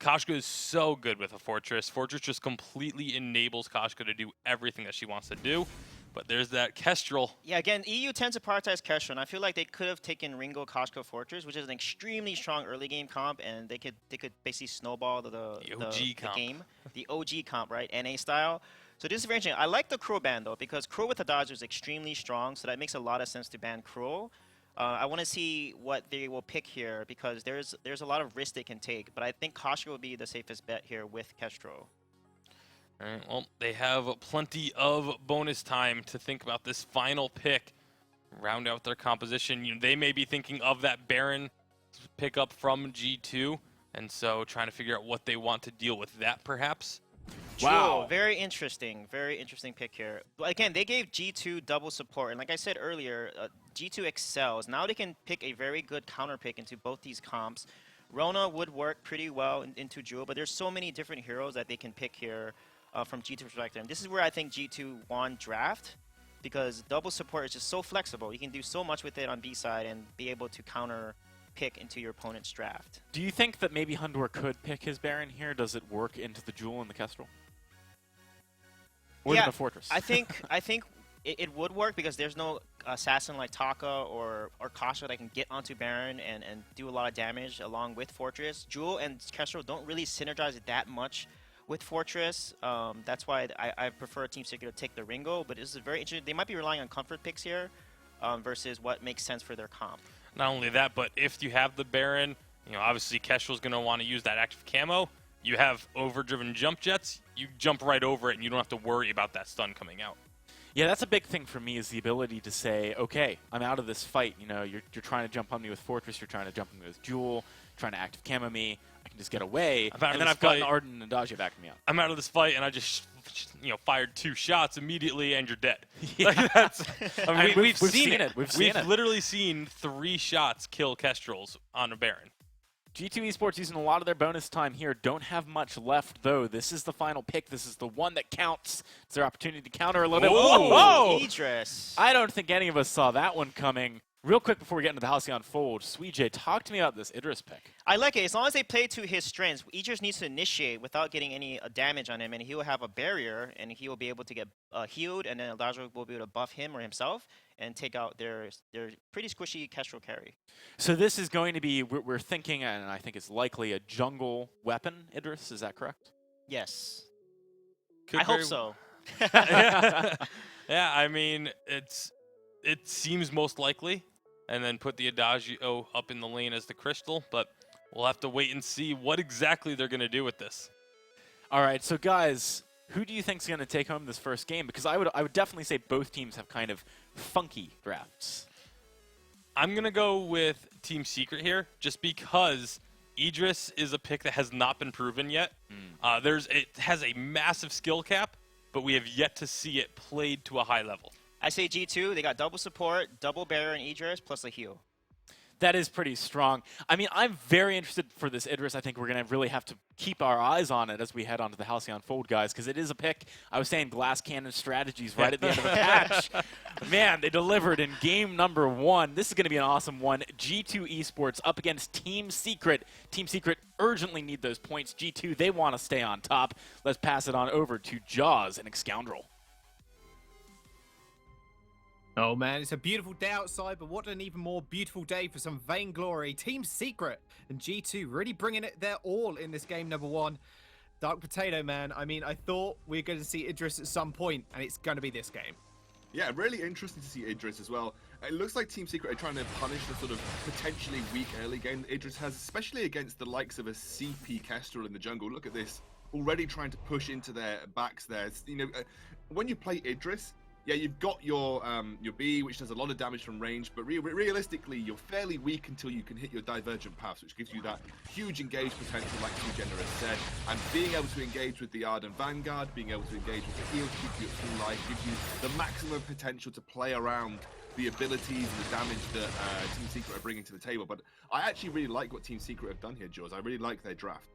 Koshka is so good with a Fortress. Fortress just completely enables Koshka to do everything that she wants to do. But there's that Kestrel. Yeah, again, EU tends to prioritize Kestrel, and I feel like they could have taken Ringo, Koshka, Fortress, which is an extremely strong early game comp, and they could basically snowball the game, the OG comp, right, NA style. So this is very interesting. I like the Crow ban though because Crow with Adagio is extremely strong, so that makes a lot of sense to ban Crow. I want to see what they will pick here because there's a lot of risk they can take, but I think Koshka will be the safest bet here with Kestrel. All right, well, they have plenty of bonus time to think about this final pick, round out their composition. You know, they may be thinking of that Baron pickup from G2, and so trying to figure out what they want to deal with that, perhaps. Wow, very interesting pick here. But again, they gave G2 double support, and like I said earlier, G2 excels. Now they can pick a very good counter pick into both these comps. Rona would work pretty well into Jewel, but there's so many different heroes that they can pick here. From G2 perspective. And this is where I think G2 won draft because double support is just so flexible. You can do so much with it on B side and be able to counter pick into your opponent's draft. Do you think that maybe Hundor could pick his Baron here? Does it work into the Jewel and the Kestrel? Or yeah, the Fortress? I think it would work because there's no assassin like Taka or Kasha that can get onto Baron and do a lot of damage along with Fortress. Jewel and Kestrel don't really synergize it that much with Fortress. That's why I prefer Team Secret to take the Ringo, but this is very interesting. They might be relying on comfort picks here versus what makes sense for their comp. Not only that, but if you have the Baron, you know, obviously Kestrel's going to want to use that active camo. You have overdriven jump jets, you jump right over it and you don't have to worry about that stun coming out. Yeah, that's a big thing for me is the ability to say, okay, I'm out of this fight. You know, you're trying to jump on me with Fortress, you're trying to jump on me with Jewel, trying to active camo me. I can just get away, and then I've got an Arden and Adagio backing me up. I'm out of this fight, and I just, fired 2 shots immediately, and you're dead. Yeah. Like that's, I mean, we've seen it. We've literally seen 3 shots kill Kestrels on a Baron. G2 Esports using a lot of their bonus time here. Don't have much left, though. This is the final pick. This is the one that counts. It's their opportunity to counter a little bit. Whoa! Idris. I don't think any of us saw that one coming. Real quick before we get into the Halcyon Fold, Sweej, talk to me about this Idris pick. I like it. As long as they play to his strengths, Idris needs to initiate without getting any damage on him, and he will have a barrier, and he will be able to get healed, and then Adagio will be able to buff him or himself and take out their pretty squishy Kestrel carry. So this is going to be, we're thinking, and I think it's likely, a jungle weapon, Idris. Is that correct? Yes. Could I hope so. Yeah, I mean, it seems most likely, and then put the Adagio up in the lane as the crystal, but we'll have to wait and see what exactly they're going to do with this. All right, so guys, who do you think is going to take home this first game? Because I would definitely say both teams have kind of funky drafts. I'm going to go with Team Secret here, just because Idris is a pick that has not been proven yet. It has a massive skill cap, but we have yet to see it played to a high level. I say G2, they got double support, double Baron Idris, plus a heal. That is pretty strong. I mean, I'm very interested for this Idris. I think we're going to really have to keep our eyes on it as we head on to the Halcyon Fold, guys, because it is a pick. I was saying glass cannon strategies right at the end of the patch. Man, they delivered in game number 1. This is going to be an awesome one. G2 Esports up against Team Secret. Team Secret urgently need those points. G2, they want to stay on top. Let's pass it on over to Jaws and Excoundrel. Oh man, it's a beautiful day outside, but what an even more beautiful day for some Vainglory. Team Secret and G2 really bringing it their all in this game number 1. Dark Potato, man. I mean, I thought we were going to see Idris at some point, and it's going to be this game. Yeah, really interesting to see Idris as well. It looks like Team Secret are trying to punish the sort of potentially weak early game that Idris has, especially against the likes of a CP Kestrel in the jungle. Look at this, already trying to push into their backs there. It's, you know, when you play Idris, yeah, you've got your B, which does a lot of damage from range, but realistically, you're fairly weak until you can hit your divergent paths, which gives you that huge engage potential, like Too Generous said. And being able to engage with the Ardent Vanguard, being able to engage with the heal to keep you at full life, gives you the maximum potential to play around the abilities and the damage that Team Secret are bringing to the table. But I actually really like what Team Secret have done here, Jaws. I really like their draft.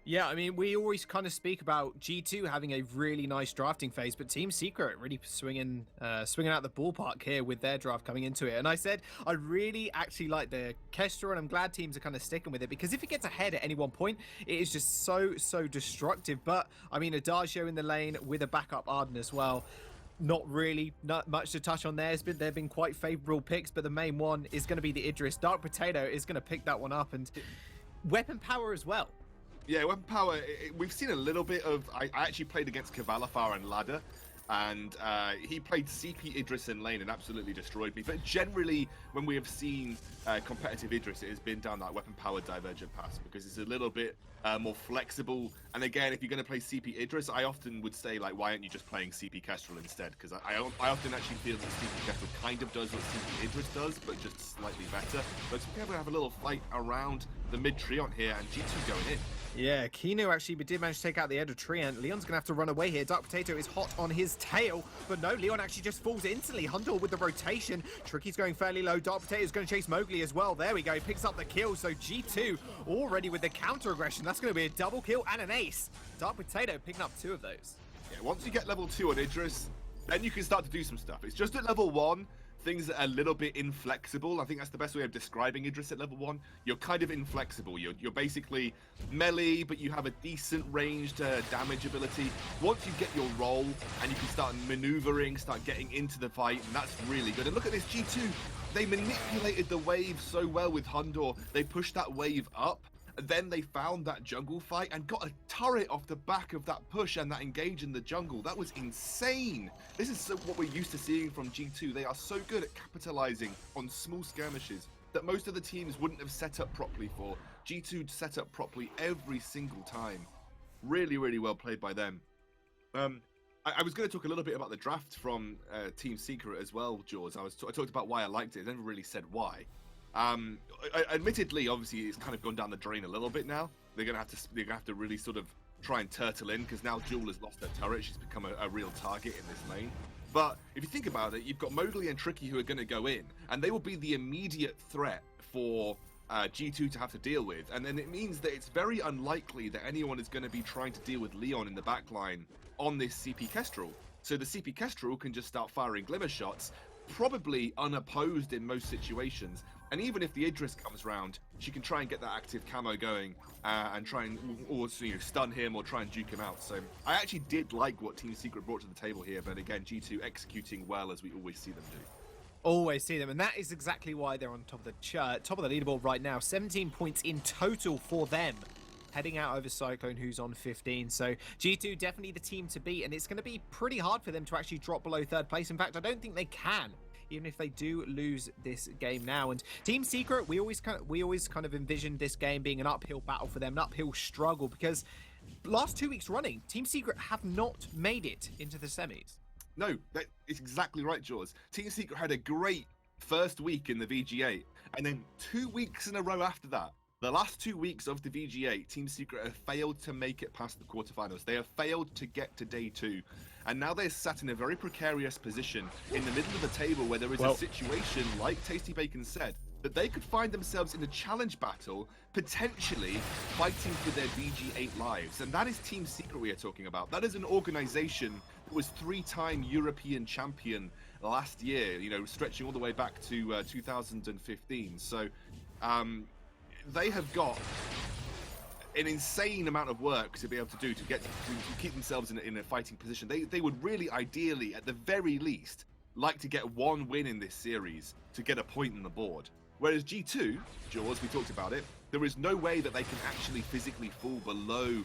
Yeah, I mean, we always kind of speak about G2 having a really nice drafting phase, but Team Secret really swinging out the ballpark here with their draft coming into it. And I said I really actually like the Kestra, and I'm glad teams are kind of sticking with it, because if it gets ahead at any one point, it is just so destructive. But I mean, Adagio in the lane with a backup Arden as well. Not much to touch on there. They've been quite favorable picks, but the main one is going to be the Idris. Dark Potato is going to pick that one up, and weapon power as well. Yeah, weapon power, we've seen a little bit of... I actually played against Kavalafar and Ladder, and he played CP Idris in lane and absolutely destroyed me. But generally, when we have seen competitive Idris, it has been down that weapon power divergent pass, because it's a little bit more flexible. And again, if you're going to play CP Idris, I often would say, like, why aren't you just playing CP Kestrel instead? Because I often actually feel that CP Kestrel kind of does what CP Idris does, but just slightly better. But we're going to have a little fight around the mid Treant here, and G2 going in. Yeah, Kino actually did manage to take out the Ed of Treant. Leon's going to have to run away here. Dark Potato is hot on his tail, but no, Leon actually just falls instantly. Hundor with the rotation. Tricky's going fairly low. Dark Potato is going to chase Mowgli as well. There we go. He picks up the kill. So G2 already with the counter aggression. That's going to be a double kill and an ace. Dark Potato picking up 2 of those. Yeah, once you get level 2 on Idris, then you can start to do some stuff. It's just at level 1. Things that are a little bit inflexible. I think that's the best way of describing Idris at level 1. You're kind of inflexible. You're basically melee, but you have a decent ranged damage ability. Once you get your role and you can start maneuvering, start getting into the fight, and that's really good. And look at this G2. They manipulated the wave so well with Hundor. They pushed that wave up. Then they found that jungle fight and got a turret off the back of that push and that engage in the jungle. That was insane. This is what we're used to seeing from G2. They are so good at capitalizing on small skirmishes that most of the teams wouldn't have set up properly for. G2 set up properly every single time. Really, really well played by them. I was going to talk a little bit about the draft from Team Secret as well, Jaws. I talked about why I liked it. I never really said why. Admittedly, obviously, it's kind of gone down the drain a little bit now. They're gonna have to really sort of try and turtle in, because now Jewel has lost her turret. She's become a real target in this lane. But if you think about it, you've got Mowgli and Tricky who are going to go in, and they will be the immediate threat for G2 to have to deal with. And then it means that it's very unlikely that anyone is going to be trying to deal with Leon in the backline on this CP Kestrel. So the CP Kestrel can just start firing glimmer shots, probably unopposed in most situations. And even if the Idris comes round, she can try and get that active camo going and try and also, stun him or try and juke him out. So I actually did like what Team Secret brought to the table here, but again, G2 executing well, as we always see them do. Always see them, and that is exactly why they're on top of the leaderboard right now. 17 points in total for them, heading out over Cyclone, who's on 15. So G2 definitely the team to beat, and it's going to be pretty hard for them to actually drop below 3rd place. In fact, I don't think they can, even if they do lose this game now. And Team Secret, we always kind of envisioned this game being an uphill battle for them, an uphill struggle, because last 2 weeks running, Team Secret have not made it into the semis. No, that is exactly right, Jaws. Team Secret had a great first week in the VG8, and then 2 weeks in a row after that, the last 2 weeks of the VG8, Team Secret have failed to make it past the quarterfinals. They have failed to get to day 2. And now they're sat in a very precarious position in the middle of the table, where there is a situation, like Tasty Bacon said, that they could find themselves in a challenge battle, potentially fighting for their VG8 lives. And that is Team Secret we are talking about. That is an organization that was 3-time European champion last year, you know, stretching all the way back to 2015. So they have got an insane amount of work to be able to do to keep themselves in a fighting position. They would really ideally, at the very least, like to get one win in this series to get a point on the board. Whereas G2, Jaws, we talked about it, there is no way that they can actually physically fall below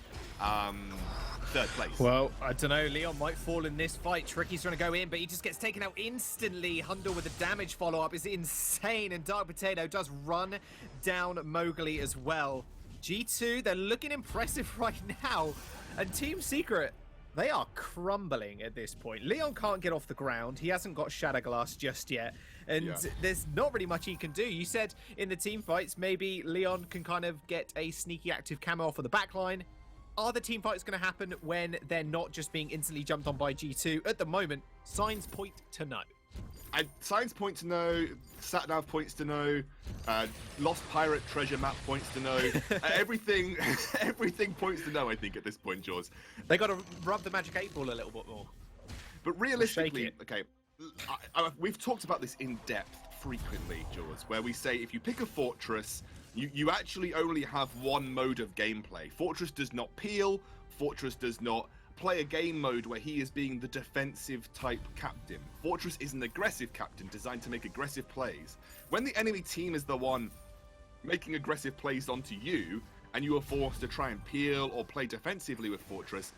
third place. Well, I don't know. Leon might fall in this fight. Tricky's trying to go in, but he just gets taken out instantly. Hundo with the damage follow-up is insane, and Dark Potato does run down Mowgli as well. G2, they're looking impressive right now. And Team Secret, they are crumbling at this point. Leon can't get off the ground. He hasn't got Shatterglass just yet. And there's not really much he can do. You said in the team fights, maybe Leon can kind of get a sneaky active camo off of the backline. Are the team fights going to happen when they're not just being instantly jumped on by G2? At the moment, signs point to no. Signs point to no, Satnav points to no, Lost Pirate treasure map points to no, everything points to no, I think, at this point, Jaws. They got to rub the Magic 8 Ball a little bit more. But realistically, okay, we've talked about this in depth frequently, Jaws, where we say if you pick a fortress, you actually only have one mode of gameplay. Fortress does not peel, Fortress does not play a game mode where he is being the defensive type captain. Fortress is an aggressive captain designed to make aggressive plays. When the enemy team is the one making aggressive plays onto you, and you are forced to try and peel or play defensively with Fortress,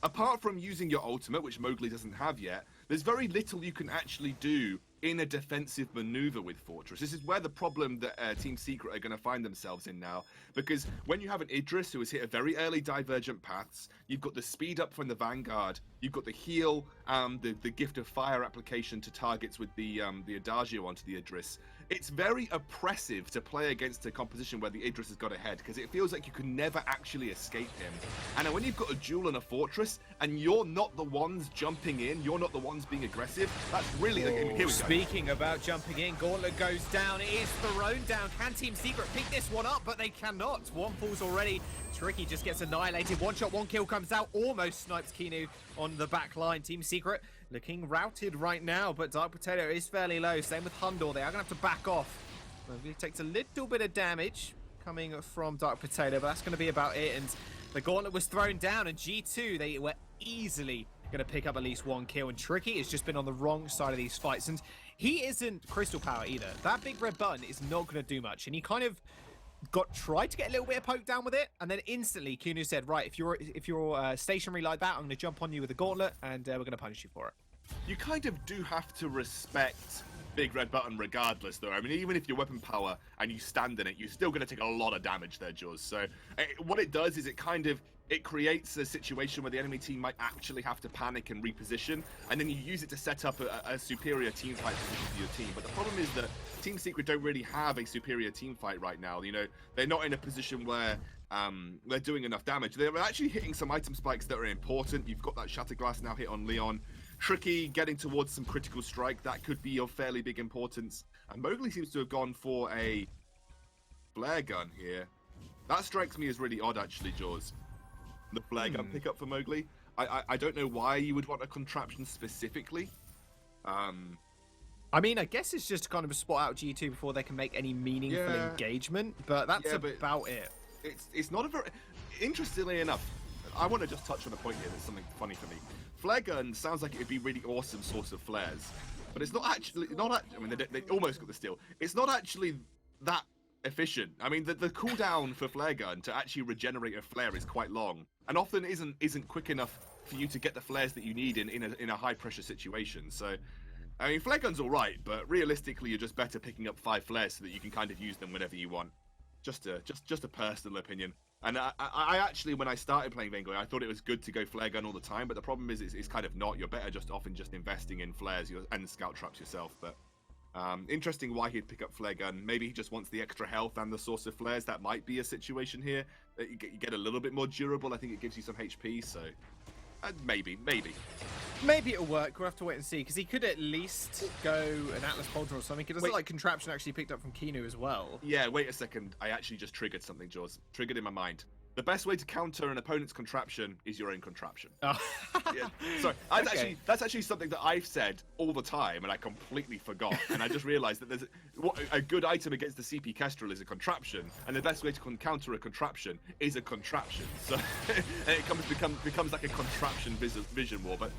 apart from using your ultimate, which Mowgli doesn't have yet, there's very little you can actually do in a defensive maneuver with Fortress. This is where the problem that Team Secret are going to find themselves in now, because when you have an Idris who has hit a very early divergent paths, you've got the speed up from the Vanguard, you've got the heal, the Gift of Fire application to targets with the Adagio onto the Idris. It's very oppressive to play against a composition where the Idris has got ahead, because it feels like you can never actually escape him. And when you've got a Jewel and a Fortress, and you're not the ones jumping in, you're not the ones being aggressive, that's really... here we go. Speaking about jumping in, Gauntlet goes down, it is thrown down. Can Team Secret pick this one up? But they cannot. One falls already. Tricky just gets annihilated. One shot, one kill comes out. Almost snipes Kinu on the back line. Team Secret looking routed right now, but Dark Potato is fairly low. Same with Hundor. They are going to have to back off. Mowgli takes a little bit of damage coming from Dark Potato, but that's going to be about it. And the Gauntlet was thrown down, and G2, they were easily going to pick up at least one kill. And Tricky has just been on the wrong side of these fights. And he isn't Crystal Power either. That big red button is not going to do much. And he kind of tried to get a little bit of poke down with it, and then instantly Kunu said, right, if you're stationary like that, I'm going to jump on you with a gauntlet, and we're going to punish you for it. You kind of do have to respect big red button regardless, though. I mean, even if your weapon power and you stand in it, you're still going to take a lot of damage there, Jaws. So what it does is it creates a situation where the enemy team might actually have to panic and reposition, and then you use it to set up a superior team fight position for your team. But the problem is that Team Secret don't really have a superior team fight right now. You know, they're not in a position where they're doing enough damage. They're actually hitting some item spikes that are important. You've got that Shatterglass now hit on Leon. Tricky getting towards some critical strike. That could be of fairly big importance. And Mowgli seems to have gone for a flare gun here. That strikes me as really odd, actually, Jaws. The flare gun pickup for Mowgli. I don't know why you would want a contraption specifically. I mean, I guess it's just to kind of spot out G2 before they can make any meaningful engagement, but that's about it. It's not a very... Interestingly enough, I want to just touch on a point here that's something funny for me. Flare gun sounds like it would be a really awesome source of flares, but it's not actually... I mean, they almost got the steal. It's not actually that efficient. I mean, the cooldown for flare gun to actually regenerate a flare is quite long, and often isn't quick enough for you to get the flares that you need in a high pressure situation. So, I mean, flare gun's all right, but realistically, you're just better picking up 5 flares so that you can kind of use them whenever you want. Just a personal opinion. And I actually, when I started playing Vainglory, I thought it was good to go flare gun all the time, but the problem is it's kind of not. You're better often just investing in flares and scout traps yourself. But interesting why he'd pick up flare gun. Maybe he just wants the extra health and the source of flares. That might be a situation here. You get a little bit more durable. I think it gives you some HP, so maybe. Maybe it'll work. We'll have to wait and see, because he could at least go an Atlas Pauldron or something. It doesn't Wait. look like Contraption actually picked up from Kinu as well. Yeah, wait a second. I actually just triggered something, Jaws. Triggered in my mind. The best way to counter an opponent's contraption is your own contraption. Oh. Yeah, sorry, that's actually something that I've said all the time, and I completely forgot. And I just realised that there's a good item against the CP Kestrel is a contraption, and the best way to counter a contraption is a contraption. So and it becomes like a contraption vision war, but.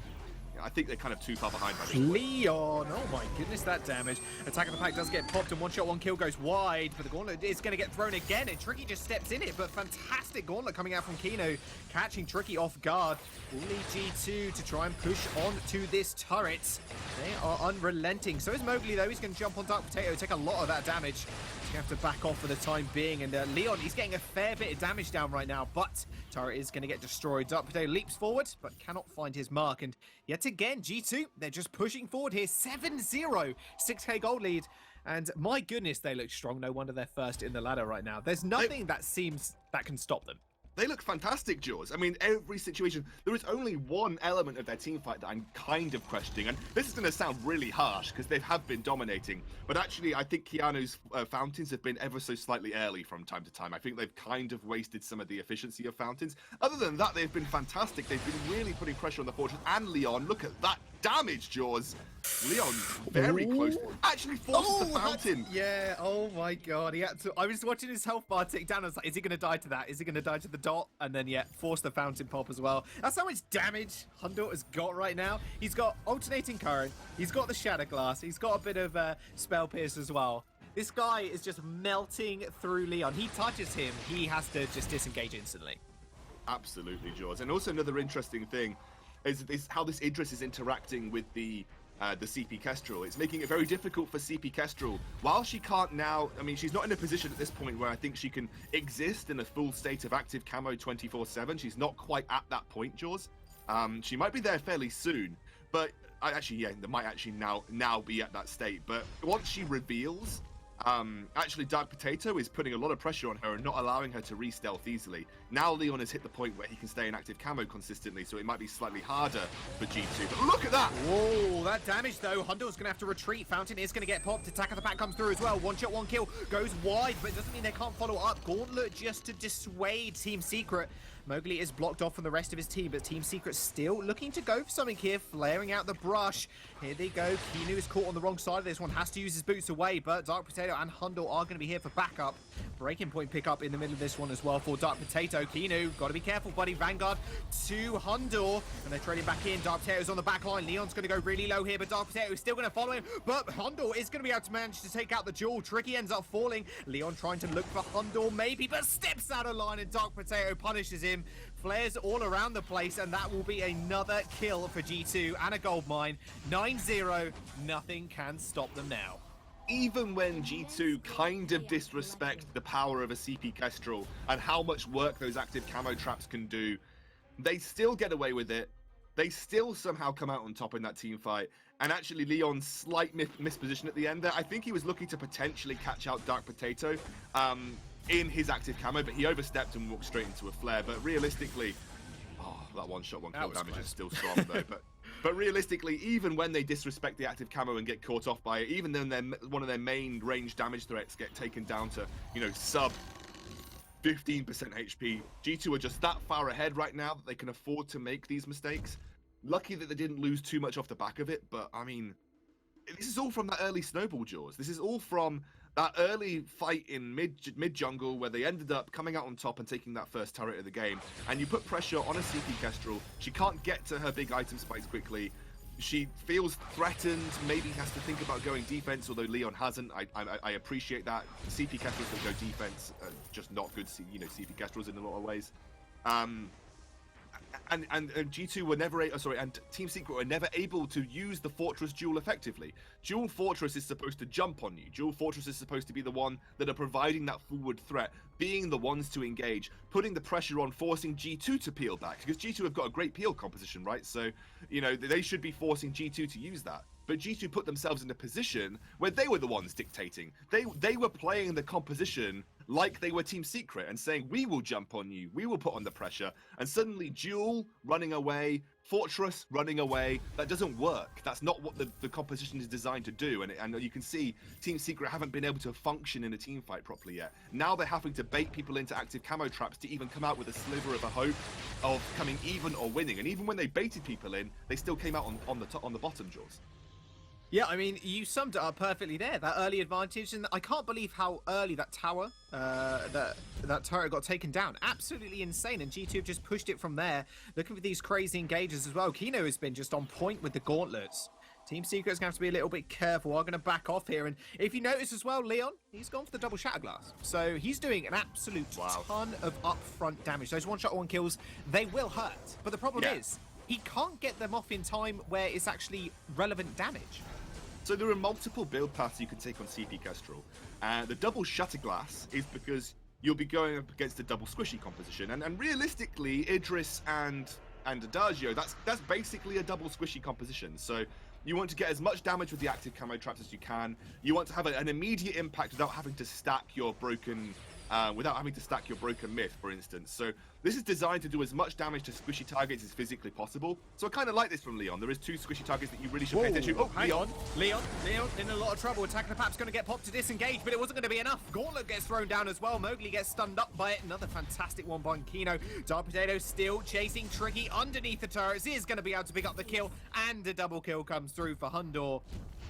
I think they're kind of too far behind. Leon, oh my goodness, that damage. Attack of the Pack does get popped, and one shot, one kill goes wide, but the Gauntlet is going to get thrown again, and Tricky just steps in it, but fantastic Gauntlet coming out from Kino, catching Tricky off guard. Will lead G2 to try and push on to this turret. They are unrelenting. So is Mowgli, though. He's going to jump on Dark Potato, take a lot of that damage. He's going to have to back off for the time being, and Leon, he's getting a fair bit of damage down right now, but turret is going to get destroyed. Dark Potato leaps forward, but cannot find his mark, and yet again, G2, they're just pushing forward here. 7-0, 6k gold lead. And my goodness, they look strong. No wonder they're first in the ladder right now. There's nothing that can stop them. They look fantastic, Jaws. I mean, every situation, there is only one element of their team fight that I'm kind of questioning. And this is going to sound really harsh because they have been dominating. But actually, I think Keanu's fountains have been ever so slightly early from time to time. I think they've kind of wasted some of the efficiency of fountains. Other than that, they've been fantastic. They've been really putting pressure on the fortress. And Leon, look at that damage, Jaws. Leon, very close. Actually forces the fountain. Yeah, oh my god. He had to. I was watching his health bar tick down. I was like, is he going to die to that? Is he going to die to the dot? And then, yeah, force the fountain pop as well. That's how much damage Hundo has got right now. He's got alternating current. He's got the shatter glass. He's got a bit of spell pierce as well. This guy is just melting through Leon. He touches him, he has to just disengage instantly. Absolutely, Jaws. And also another interesting thing is how this Idris is interacting with the CP Kestrel. It's making it very difficult for CP Kestrel. While she can't now, I mean, she's not in a position at this point where I think she can exist in a full state of active camo 24/7. She's not quite at that point, Jaws. She might be there fairly soon, but they might actually now be at that state. But once she reveals, actually Dark Potato is putting a lot of pressure on her and not allowing her to re-stealth easily. Now Leon has hit the point where he can stay in active camo consistently, so it might be slightly harder for G2. But look at that! Whoa, that damage though. Hundo's going to have to retreat. Fountain is going to get popped. Attack of the Pack comes through as well. One shot, one kill. Goes wide, but it doesn't mean they can't follow up. Gauntlet just to dissuade Team Secret. Mowgli is blocked off from the rest of his team, but Team Secret still looking to go for something here, flaring out the brush. Here they go. Kinu is caught on the wrong side of this one, has to use his boots away, but Dark Potato and Hundo are going to be here for backup. Breaking point pickup in the middle of this one as well for Dark Potato. Kinu, got to be careful, buddy. Vanguard to Hundo, and they're trading back in. Dark Potato's on the back line. Leon's going to go really low here, but Dark Potato is still going to follow him, but Hundo is going to be able to manage to take out the duel. Tricky ends up falling. Leon trying to look for Hundo maybe, but steps out of line, and Dark Potato punishes him. Flares all around the place, and that will be another kill for G2 and a gold mine. 9-0, nothing can stop them now. Even when G2 kind of disrespect the power of a CP Kestrel and how much work those active camo traps can do, they still get away with it. They still somehow come out on top in that team fight. And actually, Leon's slight misposition at the end there, I think he was looking to potentially catch out Dark Potato in his active camo, but he overstepped and walked straight into a flare. But realistically, that one shot, one kill damage is still strong though. But realistically, even when they disrespect the active camo and get caught off by it, even then one of their main range damage threats get taken down to, sub 15% HP, G2 are just that far ahead right now that they can afford to make these mistakes. Lucky that they didn't lose too much off the back of it, but I mean, this is all from that early snowball, Jaws. This is all from that early fight in mid jungle where they ended up coming out on top and taking that first turret of the game. And you put pressure on a CP Kestrel. She can't get to her big item spikes quickly. She feels threatened, maybe has to think about going defense, although Leon hasn't. I appreciate that. CP Kestrels that go defense are just not good, CP Kestrels in a lot of ways. And G2 were never and Team Secret were never able to use the Fortress Duel effectively. Dual Fortress is supposed to jump on you. Dual Fortress is supposed to be the one that are providing that forward threat, being the ones to engage, putting the pressure on, forcing G2 to peel back, because G2 have got a great peel composition, right? So, they should be forcing G2 to use that. But G2 put themselves in a position where they were the ones dictating. They were playing the composition like they were Team Secret and saying, we will jump on you, we will put on the pressure. And suddenly Duel running away, Fortress running away, that doesn't work. That's not what the composition is designed to do. And you can see Team Secret haven't been able to function in a team fight properly yet. Now they're having to bait people into active camo traps to even come out with a sliver of a hope of coming even or winning. And even when they baited people in, they still came out on the bottom, Jules. Yeah, I mean, you summed it up perfectly there. That early advantage, and I can't believe how early that tower, that turret got taken down. Absolutely insane, and G2 have just pushed it from there. Looking for these crazy engages as well. Kino has been just on point with the gauntlets. Team Secret's going to have to be a little bit careful. I'm going to back off here, and if you notice as well, Leon, he's gone for the double Shatterglass. So he's doing an absolute ton of upfront damage. Those one-shot one kills, they will hurt. But the problem is, he can't get them off in time where it's actually relevant damage. So there are multiple build paths you can take on CP Kestrel. The double Shatterglass is because you'll be going up against a double squishy composition. And realistically, Idris and Adagio, that's basically a double squishy composition. So you want to get as much damage with the active camo traps as you can. You want to have an immediate impact without having to stack your broken myth, for instance. So this is designed to do as much damage to squishy targets as physically possible. So I kind of like this from Leon. There is 2 squishy targets that you really should pay attention to. Oh, hang on. Leon in a lot of trouble. Attacking the Pap's going to get popped to disengage, but it wasn't going to be enough. Gauntlet gets thrown down as well. Mowgli gets stunned up by it. Another fantastic one by Kino. Dark Potato still chasing Tricky underneath the turrets. He is going to be able to pick up the kill, and a double kill comes through for Hundor.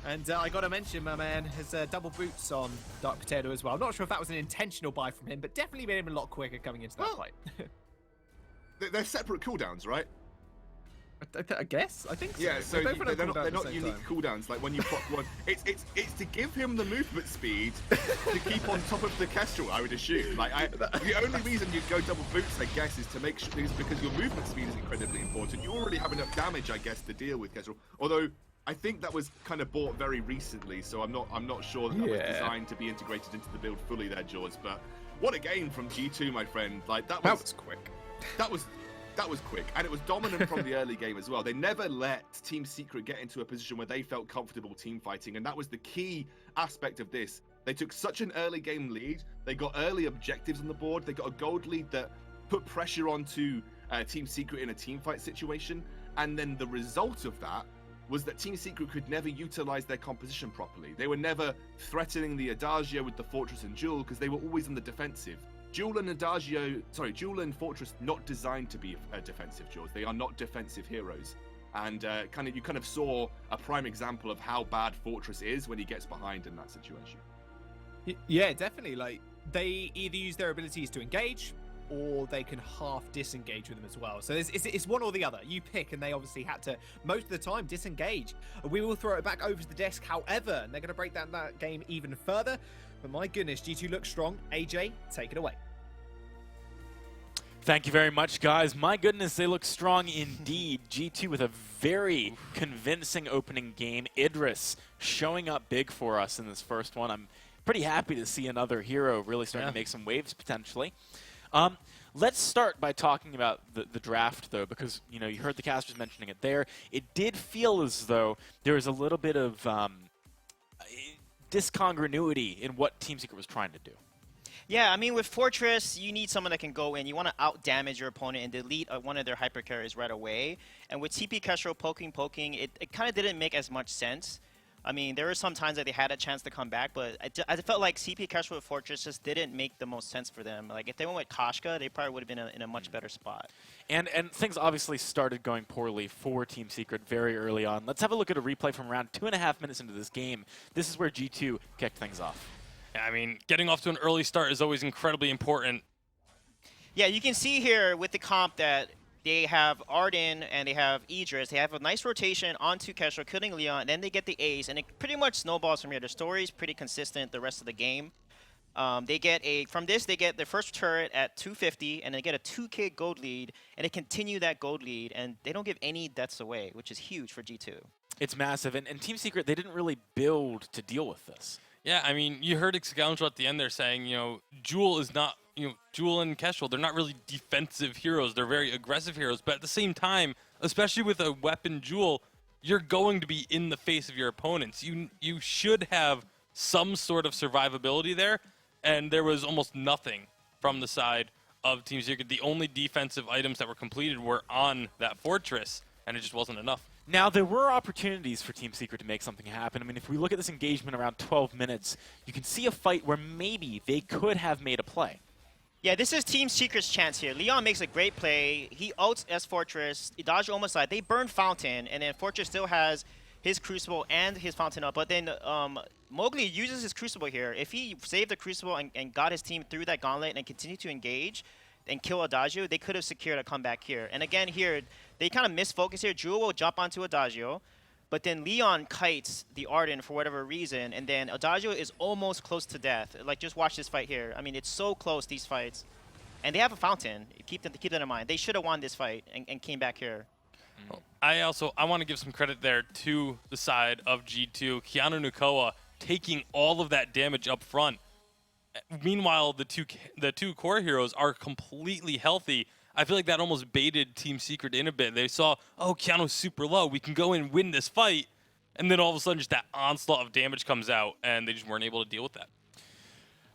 And I got to mention, my man has double boots on Dark Potato as well. I'm not sure if that was an intentional buy from him, but definitely made him a lot quicker coming into that fight. They're separate cooldowns, right? I guess. I think so. Yeah, so they're not unique cooldowns. Like when you pop one, it's to give him the movement speed to keep on top of the Kestrel, I would assume. Like the only reason you go double boots, I guess, is to make sure is because your movement speed is incredibly important. You already have enough damage, I guess, to deal with Kestrel. Although I think that was kind of bought very recently, so I'm not sure that was designed to be integrated into the build fully there, George. But what a game from G2, my friend. Like that was quick. That was quick, and it was dominant from the early game as well. They never let Team Secret get into a position where they felt comfortable team fighting, and that was the key aspect of this. They took such an early game lead. They got early objectives on the board. They got a gold lead that put pressure onto Team Secret in a team fight situation, and then the result of that was that Team Secret could never utilize their composition properly. They were never threatening the Adagio with the Fortress and Jewel because they were always on the defensive. Jewel and Fortress not designed to be defensive, George. They are not defensive heroes. And you kind of saw a prime example of how bad Fortress is when he gets behind in that situation. Yeah, definitely. Like, they either use their abilities to engage, or they can half disengage with them as well. So it's one or the other. You pick, and they obviously had to, most of the time, disengage. We will throw it back over to the desk, however, and they're going to break down that game even further. But my goodness, G2 looks strong. AJ, take it away. Thank you very much, guys. My goodness, they look strong indeed. G2 with a very convincing opening game. Idris showing up big for us in this first one. I'm pretty happy to see another hero really starting to make some waves potentially. Let's start by talking about the draft, though, because you heard the casters mentioning it there. It did feel as though there was a little bit of discongruity in what Team Secret was trying to do. Yeah, I mean, with Fortress, you need someone that can go in. You want to out-damage your opponent and delete one of their hyper carriers right away. And with TP Kestrel poking, it kind of didn't make as much sense. I mean, there were some times that they had a chance to come back, but I felt like CP Kestrel with Fortress just didn't make the most sense for them. Like, if they went with Koshka, they probably would have been in a much better spot. And things obviously started going poorly for Team Secret very early on. Let's have a look at a replay from around 2.5 minutes into this game. This is where G2 kicked things off. Yeah, I mean, getting off to an early start is always incredibly important. Yeah, you can see here with the comp that they have Arden and they have Idris. They have a nice rotation onto Kestrel, killing Leon, and then they get the ace, and it pretty much snowballs from here. The story is pretty consistent the rest of the game. They get their first turret at 250, and they get a 2k gold lead, and they continue that gold lead, and they don't give any deaths away, which is huge for G2. It's massive, and Team Secret, they didn't really build to deal with this. Yeah, I mean, you heard Scoundrel at the end there saying, Jewel is not, Jewel and Kestrel, they're not really defensive heroes. They're very aggressive heroes. But at the same time, especially with a weapon Jewel, you're going to be in the face of your opponents. You should have some sort of survivability there. and there was almost nothing from the side of Team Secret. The only defensive items that were completed were on that fortress, and it just wasn't enough. Now, there were opportunities for Team Secret to make something happen. I mean, if we look at this engagement around 12 minutes, you can see a fight where maybe they could have made a play. Yeah, this is Team Secret's chance here. Leon makes a great play. He ults S Fortress. Idage almost died. They burn Fountain, and then Fortress still has his Crucible and his Fountain up. But then Mowgli uses his Crucible here. If he saved the Crucible and got his team through that gauntlet and continued to engage and kill Adagio, they could have secured a comeback here. And again, here, they kind of misfocus here. Jewel will jump onto Adagio, but then Leon kites the Arden for whatever reason, and then Adagio is almost close to death. Like, just watch this fight here. I mean, it's so close, these fights. And they have a Fountain. Keep that in mind. They should have won this fight and came back here. I want to give some credit there to the side of G2. Keanu Nukoa taking all of that damage up front. Meanwhile, the two core heroes are completely healthy. I feel like that almost baited Team Secret in a bit. They saw, oh, Keanu's super low. We can go and win this fight. And then all of a sudden, just that onslaught of damage comes out, and they just weren't able to deal with that.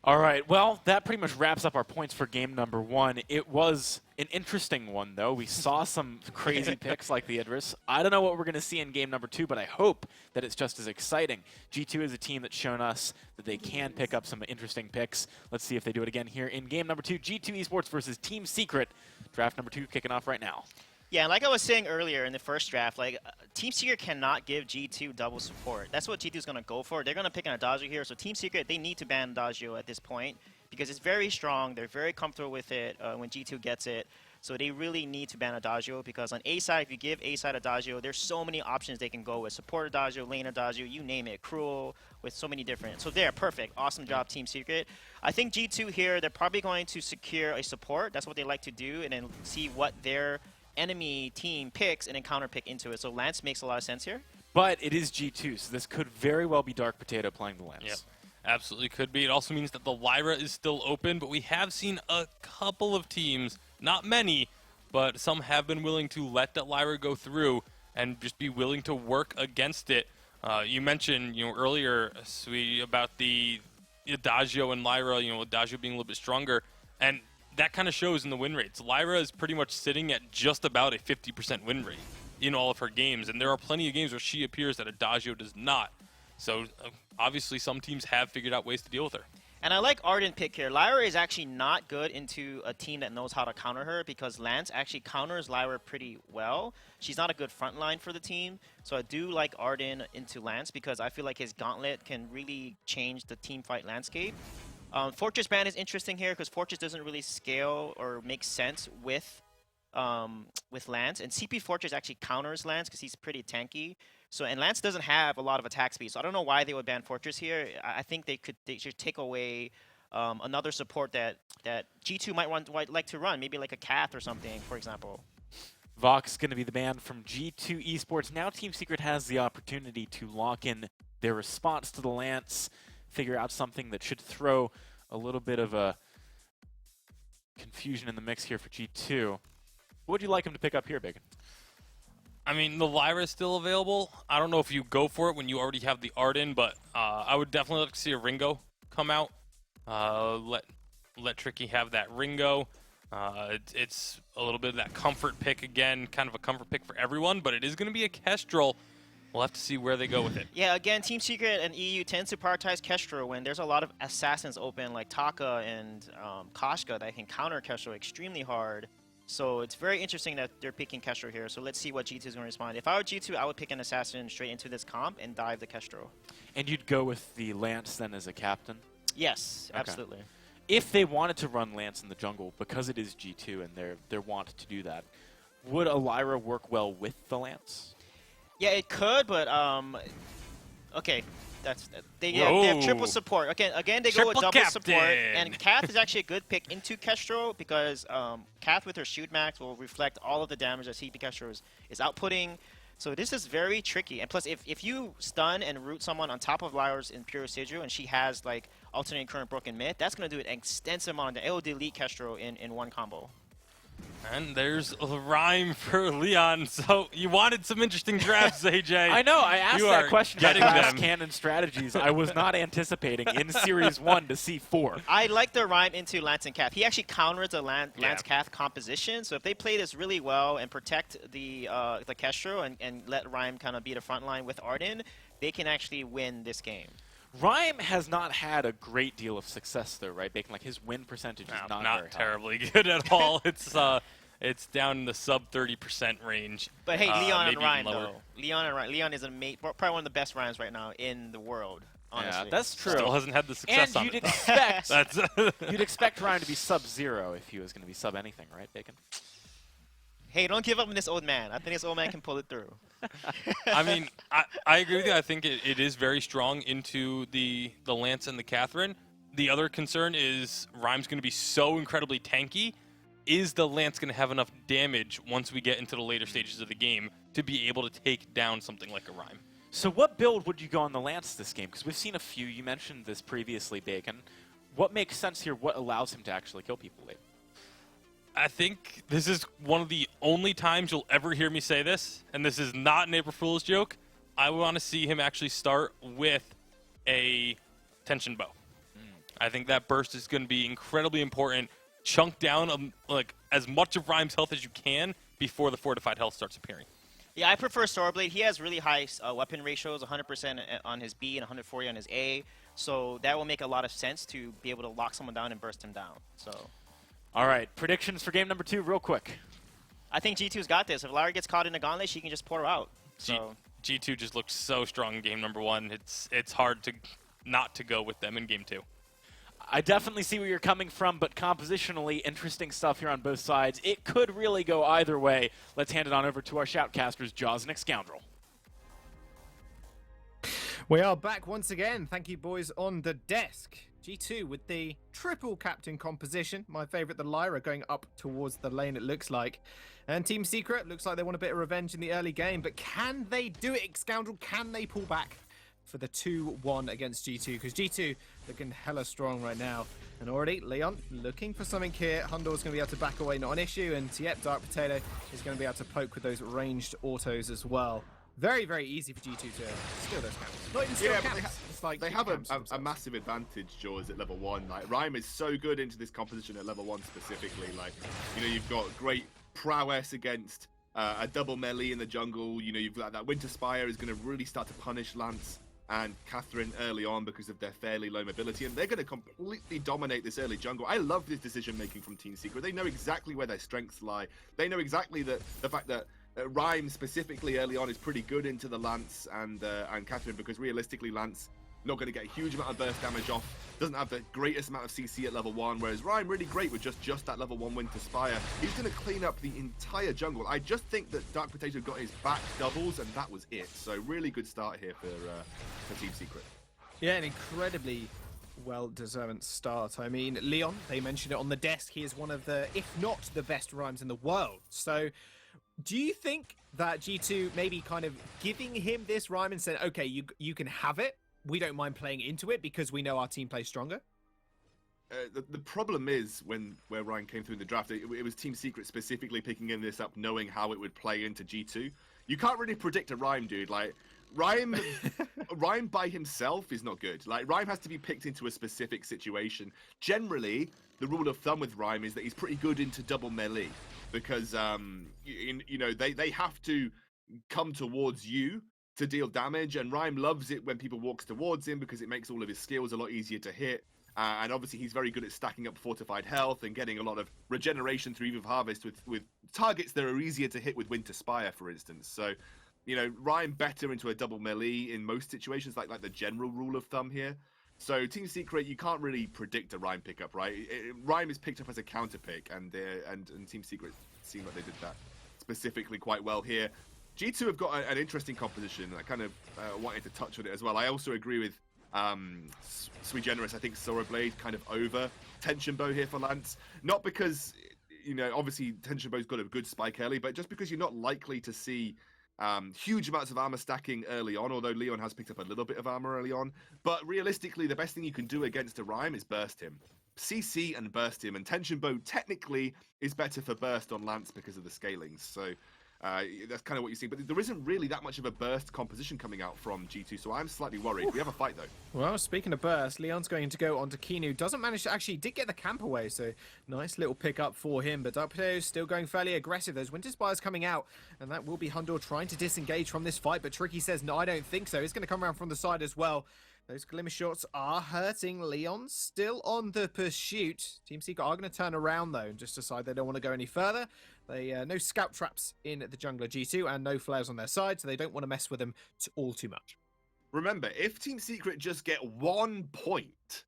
All right, well, that pretty much wraps up our points for game number 1. It was an interesting one, though. We saw some crazy picks like the Idris. I don't know what we're going to see in game number 2, but I hope that it's just as exciting. G2 is a team that's shown us that they can pick up some interesting picks. Let's see if they do it again here in game number 2. G2 Esports versus Team Secret. Draft number 2 kicking off right now. Yeah, like I was saying earlier in the first draft, like Team Secret cannot give G2 double support. That's what G2 is going to go for. They're going to pick an Adagio here. So Team Secret, they need to ban Adagio at this point because it's very strong. They're very comfortable with it when G2 gets it. So they really need to ban Adagio because on A side, if you give A side Adagio, there's so many options they can go with. Support Adagio, lane Adagio, you name it. Cruel, with so many different. So they're perfect. Awesome job, Team Secret. I think G2 here, they're probably going to secure a support. That's what they like to do, and then see what their enemy team picks and then counter pick into it. So Lance makes a lot of sense here. But it is G2, so this could very well be Dark Potato playing the Lance. Yep, absolutely could be. It also means that the Lyra is still open, but we have seen a couple of teams, not many, but some have been willing to let that Lyra go through and just be willing to work against it. You mentioned, earlier, Sui, about the Adagio and Lyra, Adagio being a little bit stronger, and that kind of shows in the win rates. Lyra is pretty much sitting at just about a 50% win rate in all of her games, and there are plenty of games where she appears that Adagio does not. So obviously some teams have figured out ways to deal with her. And I like Arden pick here. Lyra is actually not good into a team that knows how to counter her because Lance actually counters Lyra pretty well. She's not a good front line for the team. So I do like Arden into Lance because I feel like his gauntlet can really change the team fight landscape. Fortress ban is interesting here because Fortress doesn't really scale or make sense with Lance. And CP Fortress actually counters Lance because he's pretty tanky. So, and Lance doesn't have a lot of attack speed, so I don't know why they would ban Fortress here. I think they should take away another support that G2 might like to run, maybe like a Cath or something, for example. Vox going to be the ban from G2 Esports. Now Team Secret has the opportunity to lock in their response to the Lance, figure out something that should throw a little bit of a confusion in the mix here for G2. What would you like him to pick up here, Bacon? I mean, the Lyra is still available. I don't know if you go for it when you already have the Arden, but I would definitely like to see a Ringo come out. Let Tricky have that Ringo. It's a little bit of that comfort pick again, kind of a comfort pick for everyone, but it is going to be a Kestrel. We'll have to see where they go with it. Yeah, again, Team Secret and EU tends to prioritize Kestrel when there's a lot of assassins open like Taka and Koshka that can counter Kestrel extremely hard. So it's very interesting that they're picking Kestrel here. So let's see what G2 is going to respond. If I were G2, I would pick an assassin straight into this comp and dive the Kestrel. And you'd go with the Lance then as a captain? Yes, okay. Absolutely. If they wanted to run Lance in the jungle, because it is G2 and they're wanted to do that, would a Lyra work well with the Lance? Yeah, it could, but okay. They have triple support. Again, they go with double support, and Cath is actually a good pick into Kestrel because Cath with her shoot max will reflect all of the damage that CP Kestrel is outputting. So this is very tricky. And plus, if you stun and root someone on top of Lyra's Imperial Sigil and she has like alternating current broken mid, that's going to do an extensive amount. It will delete Kestrel in one combo. And there's a rhyme for Leon. So you wanted some interesting drafts, AJ. I know. I asked You that are question about getting glass them. cannon strategies. I was not anticipating in Series 1 to see 4. I like the rhyme into Lance and Cath. He actually counters the Lance Cath composition. So if they play this really well and protect the Kestrel and let Rhyme kind of be the front line with Arden, they can actually win this game. Rhyme has not had a great deal of success, though, right, Bacon? Like, his win percentage is not very high. terribly good at all. It's down in the sub 30% range. But hey, Leon and maybe Ryan, even lower. though. Leon is probably one of the best Ryans right now in the world, honestly. Yeah, that's true. Still hasn't had the success And on you'd it. expect, That's you'd expect Ryan to be sub-0 if he was going to be sub-anything, right, Bacon? Hey, don't give up on this old man. I think this old man can pull it through. I mean, I agree with you. I think it is very strong into the Lance and the Catherine. The other concern is Rhyme's going to be so incredibly tanky. Is the Lance going to have enough damage once we get into the later stages of the game to be able to take down something like a Rhyme? So what build would you go on the Lance this game? Because we've seen a few. You mentioned this previously, Bacon. What makes sense here? What allows him to actually kill people late? I think this is one of the only times you'll ever hear me say this, and this is not an April Fool's joke. I want to see him actually start with a tension bow. I think that burst is going to be incredibly important. Chunk down like as much of Rhyme's health as you can before the fortified health starts appearing. Yeah, I prefer Storeblade. He has really high weapon ratios, 100% on his B and 140 on his A. So that will make a lot of sense to be able to lock someone down and burst him down. So, all right, predictions for game number 2 real quick. I think G2's got this. If Lara gets caught in a gauntlet, she can just pour her out. So G2 just looked so strong in game number 1. It's hard to not to go with them in game 2. I definitely see where you're coming from, but compositionally, interesting stuff here on both sides. It could really go either way. Let's hand it on over to our shoutcasters, Jaws and Scoundrel. We are back once again. Thank you, boys, on the desk. G2 with the triple captain composition. My favorite, the Lyra, going up towards the lane, it looks like. And Team Secret, looks like they want a bit of revenge in the early game. But can they do it, Scoundrel? Can they pull back for the 2-1 against G2? Because G2 looking hella strong right now. And already, Leon looking for something here. Hundor's going to be able to back away, not an issue. And yep, Dark Potato is going to be able to poke with those ranged autos as well. Very, very easy for G2 to steal those camps. Not even steal camps. It's like they have a massive advantage, Jaws, at level 1. Like, Rhyme is so good into this composition at level 1 specifically. Like, you know, you've got great prowess against a double melee in the jungle. You know, you've got that Winter Spire is going to really start to punish Lance and Catherine early on because of their fairly low mobility, and they're going to completely dominate this early jungle. I love this decision making from Team Secret. They know exactly where their strengths lie. They know exactly that the fact that Rhyme specifically early on is pretty good into the Lance and Catherine, because realistically Lance not going to get a huge amount of burst damage off, doesn't have the greatest amount of CC at level 1, whereas Rhyme really great with just that level 1 Winter Spire. He's going to clean up the entire jungle. I just think that Dark Potato got his back doubles and that was it. So really good start here for Team Secret. Yeah, an incredibly well-deserved start. I mean, Leon, they mentioned it on the desk, he is one of the, if not the best Rhymes in the world. So do you think that G2 maybe kind of giving him this Rhyme and saying, okay, you can have it, we don't mind playing into it because we know our team plays stronger? The problem is where Ryan came through in the draft, it was Team Secret specifically picking this up, knowing how it would play into G2. You can't really predict a Rhyme, dude. Like, Rhyme by himself is not good. Like, Rhyme has to be picked into a specific situation. Generally, the rule of thumb with Rhyme is that he's pretty good into double melee because you know they have to come towards you to deal damage, and Rhyme loves it when people walks towards him because it makes all of his skills a lot easier to hit. And obviously he's very good at stacking up fortified health and getting a lot of regeneration through Eve of Harvest with targets that are easier to hit with Winter Spire, for instance. So, you know, Rhyme better into a double melee in most situations, like the general rule of thumb here. So Team Secret, you can't really predict a Rhyme pickup, right? Rhyme is picked up as a counter pick, and Team Secret seemed like they did that specifically quite well here. G2 have got an interesting composition. I kind of wanted to touch on it as well. I also agree with Sweet Generous. I think Sora Blade kind of over Tension Bow here for Lance. Not because, you know, obviously Tension Bow's got a good spike early, but just because you're not likely to see huge amounts of armor stacking early on, although Leon has picked up a little bit of armor early on. But realistically, the best thing you can do against a Rhyme is burst him. CC and burst him, and Tension Bow technically is better for burst on Lance because of the scalings. So that's kind of what you see. But there isn't really that much of a burst composition coming out from G2, so I'm slightly worried. We have a fight, though. Well, speaking of burst, Leon's going to go onto Kinu. Doesn't manage to actually did get the camp away, so nice little pick up for him. But Dark Potato's still going fairly aggressive. Those Winter Spires coming out, and that will be Hundor trying to disengage from this fight. But Tricky says, no, I don't think so. It's going to come around from the side as well. Those Glimmer shots are hurting. Leon still on the pursuit. Team Secret are going to turn around, though, and just decide they don't want to go any further. They no scout traps in the jungler G2 and no flares on their side, so they don't want to mess with them all too much. Remember, if Team Secret just get 1 point,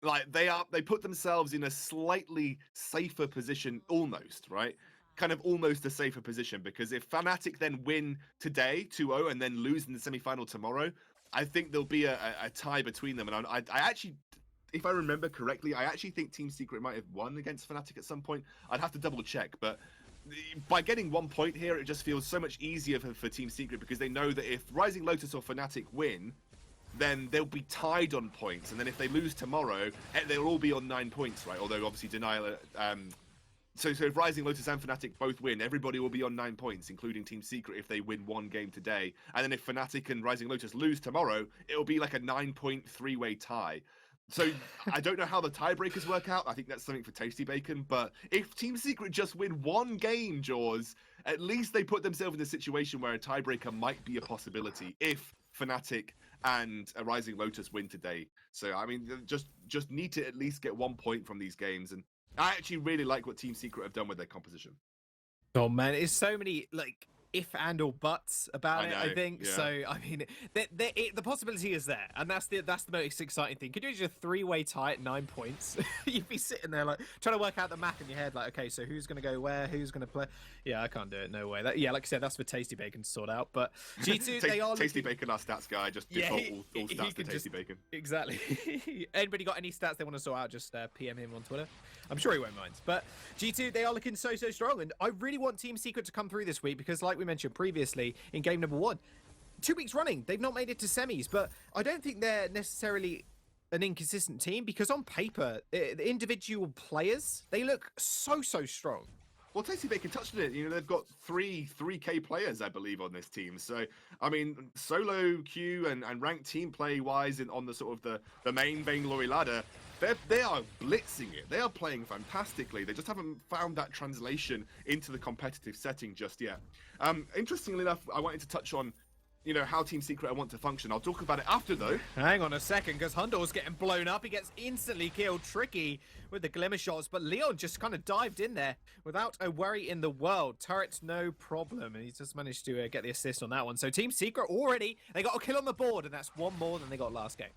like they put themselves in a slightly safer position, almost, right? Kind of almost a safer position, because if Fnatic then win today 2-0 and then lose in the semi-final tomorrow, I think there'll be a tie between them. And I actually, if I remember correctly, I actually think Team Secret might have won against Fnatic at some point. I'd have to double check, but by getting 1 point here, it just feels so much easier for Team Secret, because they know that if Rising Lotus or Fnatic win, then they'll be tied on points. And then if they lose tomorrow, they'll all be on 9 points, right? Although obviously Denial... So if Rising Lotus and Fnatic both win, everybody will be on 9 points, including Team Secret if they win 1 game today. And then if Fnatic and Rising Lotus lose tomorrow, it'll be like a 9-point 3-way tie. So I don't know how the tiebreakers work out. I think that's something for Tasty Bacon. But if Team Secret just win 1 game, Jaws, at least they put themselves in a situation where a tiebreaker might be a possibility if Fnatic and a Rising Lotus win today. So, I mean, just need to at least get 1 point from these games. And I actually really like what Team Secret have done with their composition. Oh man, it's so many like if and or buts about it. I think yeah. so. I mean, the possibility is there, and that's the most exciting thing. Could you do a 3-way tie at 9 points? You'd be sitting there like trying to work out the map in your head. Like, okay, so who's going to go where? Who's going to play? Yeah, I can't do it. No way. Like I said, that's for Tasty Bacon to sort out. But G2, they are Tasty Bacon, our stats guy, just default all stats to Tasty Bacon. Exactly. Anybody got any stats they want to sort out? Just PM him on Twitter. I'm sure he won't mind. But G2, they are looking so strong, and I really want Team Secret to come through this week, because like we mentioned previously in game number 1, 2 weeks running they've not made it to semis, but I don't think they're necessarily an inconsistent team, because on paper the individual players, they look so strong. Well, Tasty Bacon touched on it. You know, they've got 3K players, I believe, on this team. So, I mean, solo queue and ranked team play wise on the sort of the main Vainglory ladder, they are blitzing it. They are playing fantastically. They just haven't found that translation into the competitive setting just yet. Interestingly enough, I wanted to touch on, you know, how Team Secret want to function. I'll talk about it after, though. Hang on a second, because Hundor's getting blown up. He gets instantly killed. Tricky with the Glimmer shots, but Leon just kind of dived in there without a worry in the world. Turret's no problem, and he's just managed to get the assist on that one. So Team Secret already, they got a kill on the board, and that's 1 more than they got last game.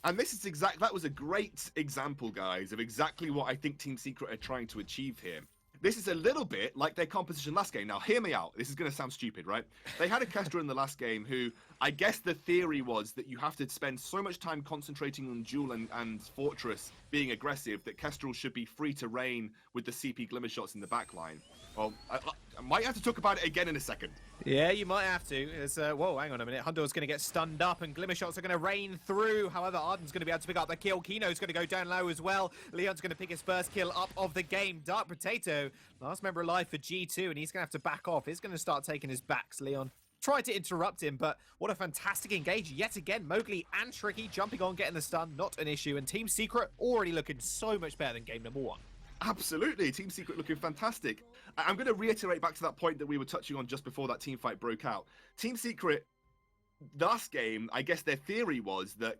And this is that was a great example, guys, of exactly what I think Team Secret are trying to achieve here. This is a little bit like their composition last game. Now, hear me out. This is going to sound stupid, right? They had a Kestra in the last game who, I guess the theory was that you have to spend so much time concentrating on Jewel and Fortress being aggressive that Kestrel should be free to reign with the CP Glimmer shots in the backline. Well, I might have to talk about it again in a second. Yeah, you might have to. Whoa, hang on a minute. Hundor's going to get stunned up, and Glimmer shots are going to rain through. However, Arden's going to be able to pick up the kill. Kino's going to go down low as well. Leon's going to pick his first kill up of the game. Dark Potato, last member alive for G2, and he's going to have to back off. He's going to start taking his backs. Leon tried to interrupt him, but what a fantastic engage yet again. Mowgli and Tricky jumping on, getting the stun, not an issue. And Team Secret already looking so much better than game number 1. Absolutely. Team Secret looking fantastic. I'm going to reiterate back to that point that we were touching on just before that team fight broke out. Team Secret, last game, I guess their theory was that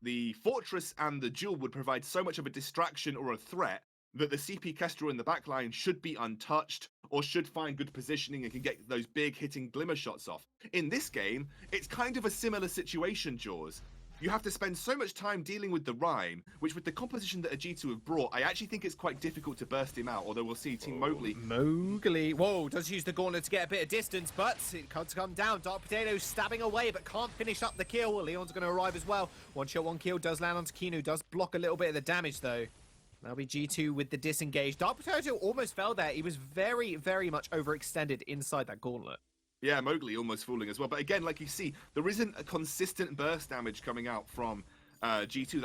the Fortress and the Jewel would provide so much of a distraction or a threat that the CP Kestrel in the backline should be untouched or should find good positioning and can get those big hitting Glimmer shots off. In this game, it's kind of a similar situation, Jaws. You have to spend so much time dealing with the Rhyme, which with the composition that a G2 have brought, I actually think it's quite difficult to burst him out, although we'll see Team Mowgli. Mowgli, whoa, does use the Gauntlet to get a bit of distance, but it can't come down. Dark Potato stabbing away, but can't finish up the kill. Leon's going to arrive as well. 1 shot, 1 kill, does land onto Kinu, does block a little bit of the damage, though. That'll be G2 with the disengage. Dark Potato almost fell there. He was very much overextended inside that Gauntlet. Yeah, Mowgli almost falling as well. But again, like you see, there isn't a consistent burst damage coming out from G2.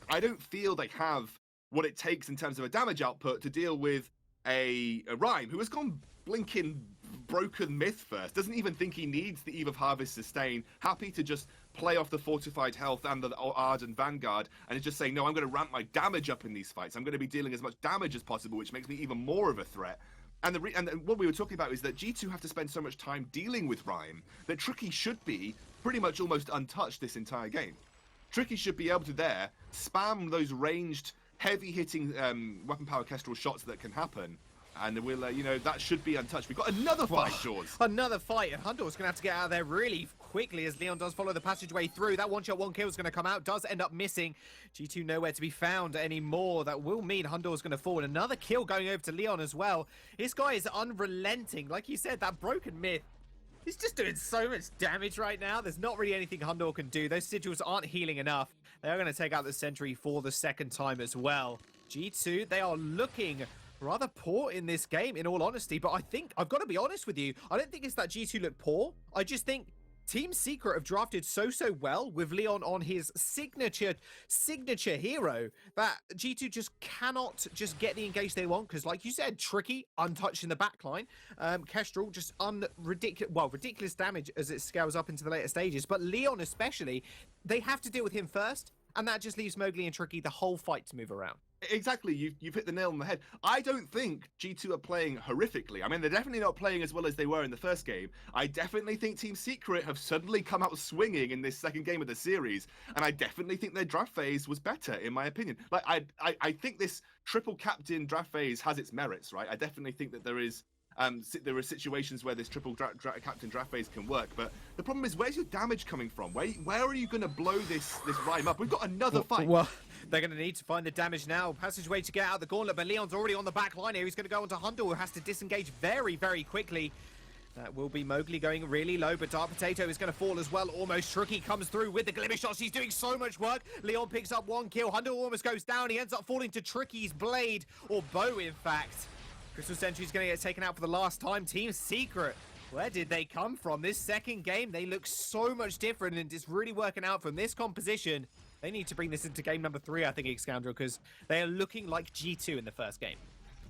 I don't feel they have what it takes in terms of a damage output to deal with a Rhyme who has gone blinking broken myth first, doesn't even think he needs the Eve of Harvest sustain, happy to just play off the fortified health and the Ardent Vanguard, and is just saying, no, I'm going to ramp my damage up in these fights. I'm going to be dealing as much damage as possible, which makes me even more of a threat. And what we were talking about is that G2 have to spend so much time dealing with Rhyme that Tricky should be pretty much almost untouched this entire game. Tricky should be able to spam those ranged, heavy-hitting weapon power Kestrel shots that can happen. And we'll, that should be untouched. We've got another fight, Jaws. Another fight, and Hundor's going to have to get out of there really quickly as Leon does follow the passageway through. That one-shot, one-kill is going to come out, does end up missing. G2 nowhere to be found anymore. That will mean Hundor's going to fall. And another kill going over to Leon as well. This guy is unrelenting. Like you said, that broken myth, he's just doing so much damage right now. There's not really anything Hundor can do. Those sigils aren't healing enough. They are going to take out the sentry for the second time as well. G2, they are looking rather poor in this game, in all honesty, but I think, I've got to be honest with you, I don't think it's that G2 look poor. I just think Team Secret have drafted so well with Leon on his signature hero that G2 just cannot just get the engage they want, because like you said, Tricky, untouched in the backline, Kestrel, just ridiculous damage as it scales up into the later stages, but Leon especially, they have to deal with him first, and that just leaves Mowgli and Tricky the whole fight to move around. Exactly, you've hit the nail on the head. I don't think G2 are playing horrifically. I mean, they're definitely not playing as well as they were in the first game. I definitely think Team Secret have suddenly come out swinging in this second game of the series, and I definitely think their draft phase was better, in my opinion. Like, I think this triple captain draft phase has its merits, right? I definitely think that there are situations where this triple captain draft phase can work, but the problem is, where's your damage coming from? Where are you going to blow this Rhyme up? We've got another fight. Well, they're going to need to find the damage now. Passageway to get out of the gauntlet, but Leon's already on the back line here. He's going to go onto Hundor, who has to disengage very quickly. That will be Mowgli going really low, but Dark Potato is going to fall as well. Almost Tricky comes through with the glimmer shots. He's doing so much work. Leon picks up one kill. Hundor almost goes down. He ends up falling to Tricky's blade, or bow, in fact. Crystal Sentry's going to get taken out for the last time. Team Secret, where did they come from? This second game, they look so much different, and it's really working out from this composition. They need to bring this into game number 3, I think, Xscoundrel, because they are looking like G2 in the first game.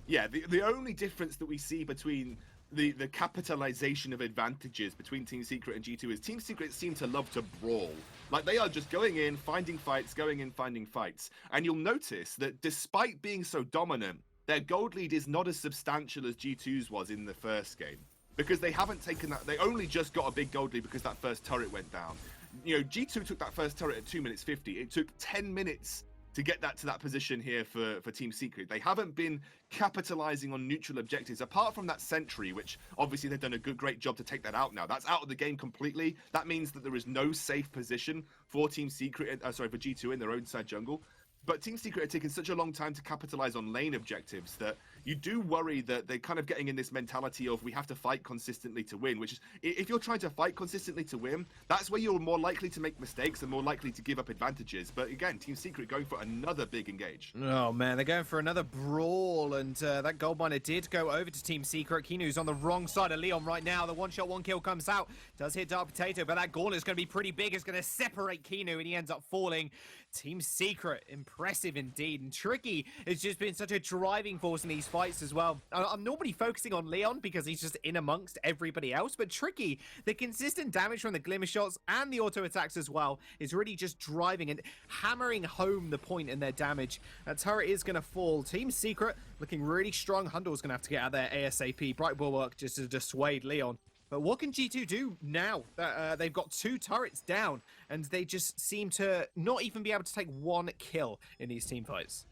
Yeah, the only difference that we see between the capitalization of advantages between Team Secret and G2 is Team Secret seem to love to brawl. Like, they are just going in, finding fights, going in, finding fights. And you'll notice that despite being so dominant, their gold lead is not as substantial as G2's was in the first game. Because they haven't taken that, they only just got a big gold lead because that first turret went down. You know, G2 took that first turret at 2 minutes 50. It took 10 minutes to get that to that position here for Team Secret. They haven't been capitalizing on neutral objectives, apart from that sentry, which obviously they've done a great job to take that out now. That's out of the game completely. That means that there is no safe position for Team Secret, for G2 in their own side jungle. But Team Secret are taking such a long time to capitalize on lane objectives that you do worry that they're kind of getting in this mentality of we have to fight consistently to win, which is, if you're trying to fight consistently to win, that's where you're more likely to make mistakes and more likely to give up advantages. But again, Team Secret going for another big engage. Oh man, they're going for another brawl, and that gold miner did go over to Team Secret. Kinu's on the wrong side of Leon right now. The one-shot, one-kill comes out. Does hit Dark Potato, but that gauntlet is going to be pretty big. It's going to separate Kinu, and he ends up falling. Team Secret, impressive indeed. And Tricky has just been such a driving force in these fights as well. I'm normally focusing on Leon because he's just in amongst everybody else, but Tricky, the consistent damage from the glimmer shots and the auto attacks as well is really just driving and hammering home the point in their damage. That turret is going to fall. Team Secret looking really strong. Hundor's going to have to get out there ASAP. Bright Bulwark just to dissuade Leon. But what can G2 do now that they've got 2 turrets down and they just seem to not even be able to take 1 kill in these team fights?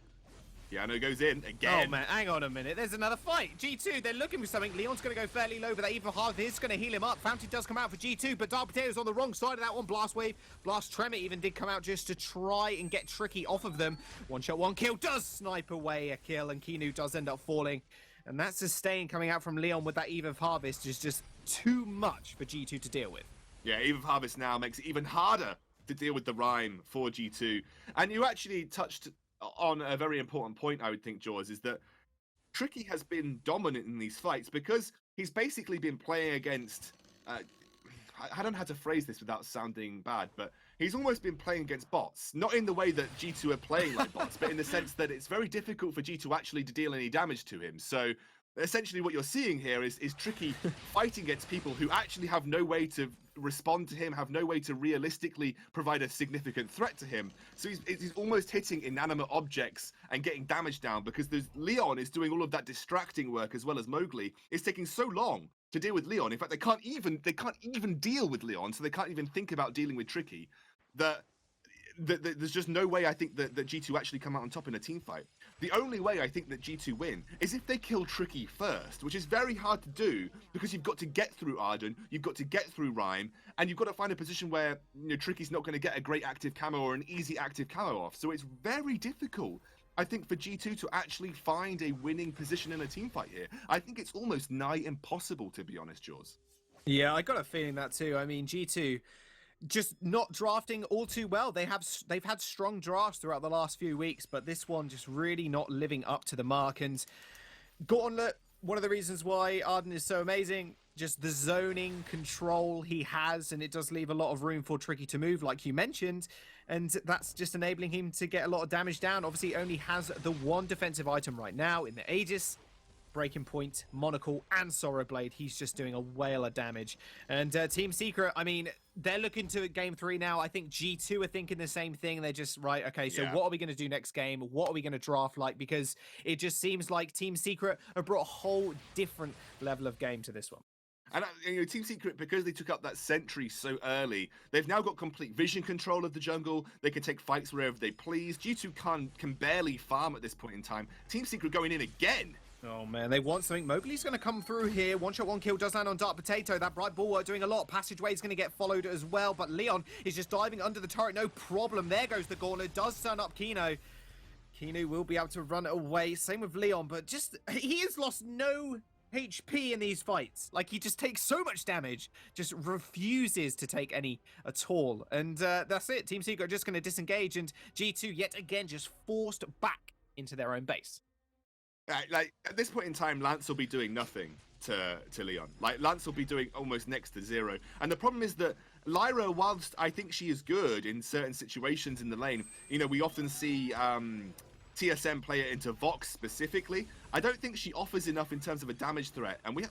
Yeah, no, it goes in again. Oh man, hang on a minute. There's another fight. G2, they're looking for something. Leon's going to go fairly low, but that Eve of Harvest is going to heal him up. Fountain does come out for G2, but Dark Potato's on the wrong side of that one. Blast Wave, Blast Tremor even did come out just to try and get Tricky off of them. One shot, one kill does snipe away a kill, and Kinu does end up falling. And that sustain coming out from Leon with that Eve of Harvest is just too much for G2 to deal with. Yeah, Eve of Harvest now makes it even harder to deal with the Rhyme for G2. And you actually touched on a very important point, I would think, Jaws, is that Tricky has been dominant in these fights because he's basically been playing against I don't know how to phrase this without sounding bad, but he's almost been playing against bots. Not in the way that G2 are playing like bots, but in the sense that it's very difficult for G2 actually to deal any damage to him. So essentially what you're seeing here is Tricky fighting against people who actually have no way to respond to him, have no way to realistically provide a significant threat to him. So he's almost hitting inanimate objects and getting damage down, because Leon is doing all of that distracting work as well as Mowgli. It's taking so long to deal with Leon. In fact, they can't even deal with Leon, so they can't even think about dealing with Tricky. That there's just no way I think that G2 actually come out on top in a team fight. The only way I think that G2 win is if they kill Tricky first, which is very hard to do because you've got to get through Arden, you've got to get through Rhyme, and you've got to find a position where Tricky's not going to get a great active camo or an easy active camo off. So it's very difficult, I think, for G2 to actually find a winning position in a team fight here. I think it's almost nigh impossible, to be honest, Jaws. Yeah, I got a feeling that too. I mean, G2 just not drafting all too well. They've had strong drafts throughout the last few weeks, but this one just really not living up to the mark. And Gauntlet, one of the reasons why Arden is so amazing, just the zoning control he has, and it does leave a lot of room for Tricky to move, like you mentioned, and that's just enabling him to get a lot of damage down. Obviously, he only has the one defensive item right now in the Aegis. Breaking Point, Monocle, and Sorrow Blade. He's just doing a whale of damage. And Team Secret, I mean, they're looking to Game 3 now. I think G2 are thinking the same thing. They're just, right, okay, so what are we going to do next game? What are we going to draft like? Because it just seems like Team Secret have brought a whole different level of game to this one. And Team Secret, because they took up that sentry so early, they've now got complete vision control of the jungle. They can take fights wherever they please. G2 can barely farm at this point in time. Team Secret going in again. Oh man, they want something. Mowgli's going to come through here. One shot, one kill does land on Dark Potato. That bright bulwark doing a lot. Passageway is going to get followed as well, but Leon is just diving under the turret. No problem. There goes the Gauntlet. Does turn up Kino. Kino will be able to run away. Same with Leon, but just he has lost no HP in these fights. Like, he just takes so much damage, just refuses to take any at all. And that's it. Team Secret are just going to disengage, and G2 yet again just forced back into their own base. Like, at this point in time, Lance will be doing nothing to Leon. Like, Lance will be doing almost next to zero. And the problem is that Lyra, whilst I think she is good in certain situations in the lane, we often see TSM play it into Vox specifically. I don't think she offers enough in terms of a damage threat. And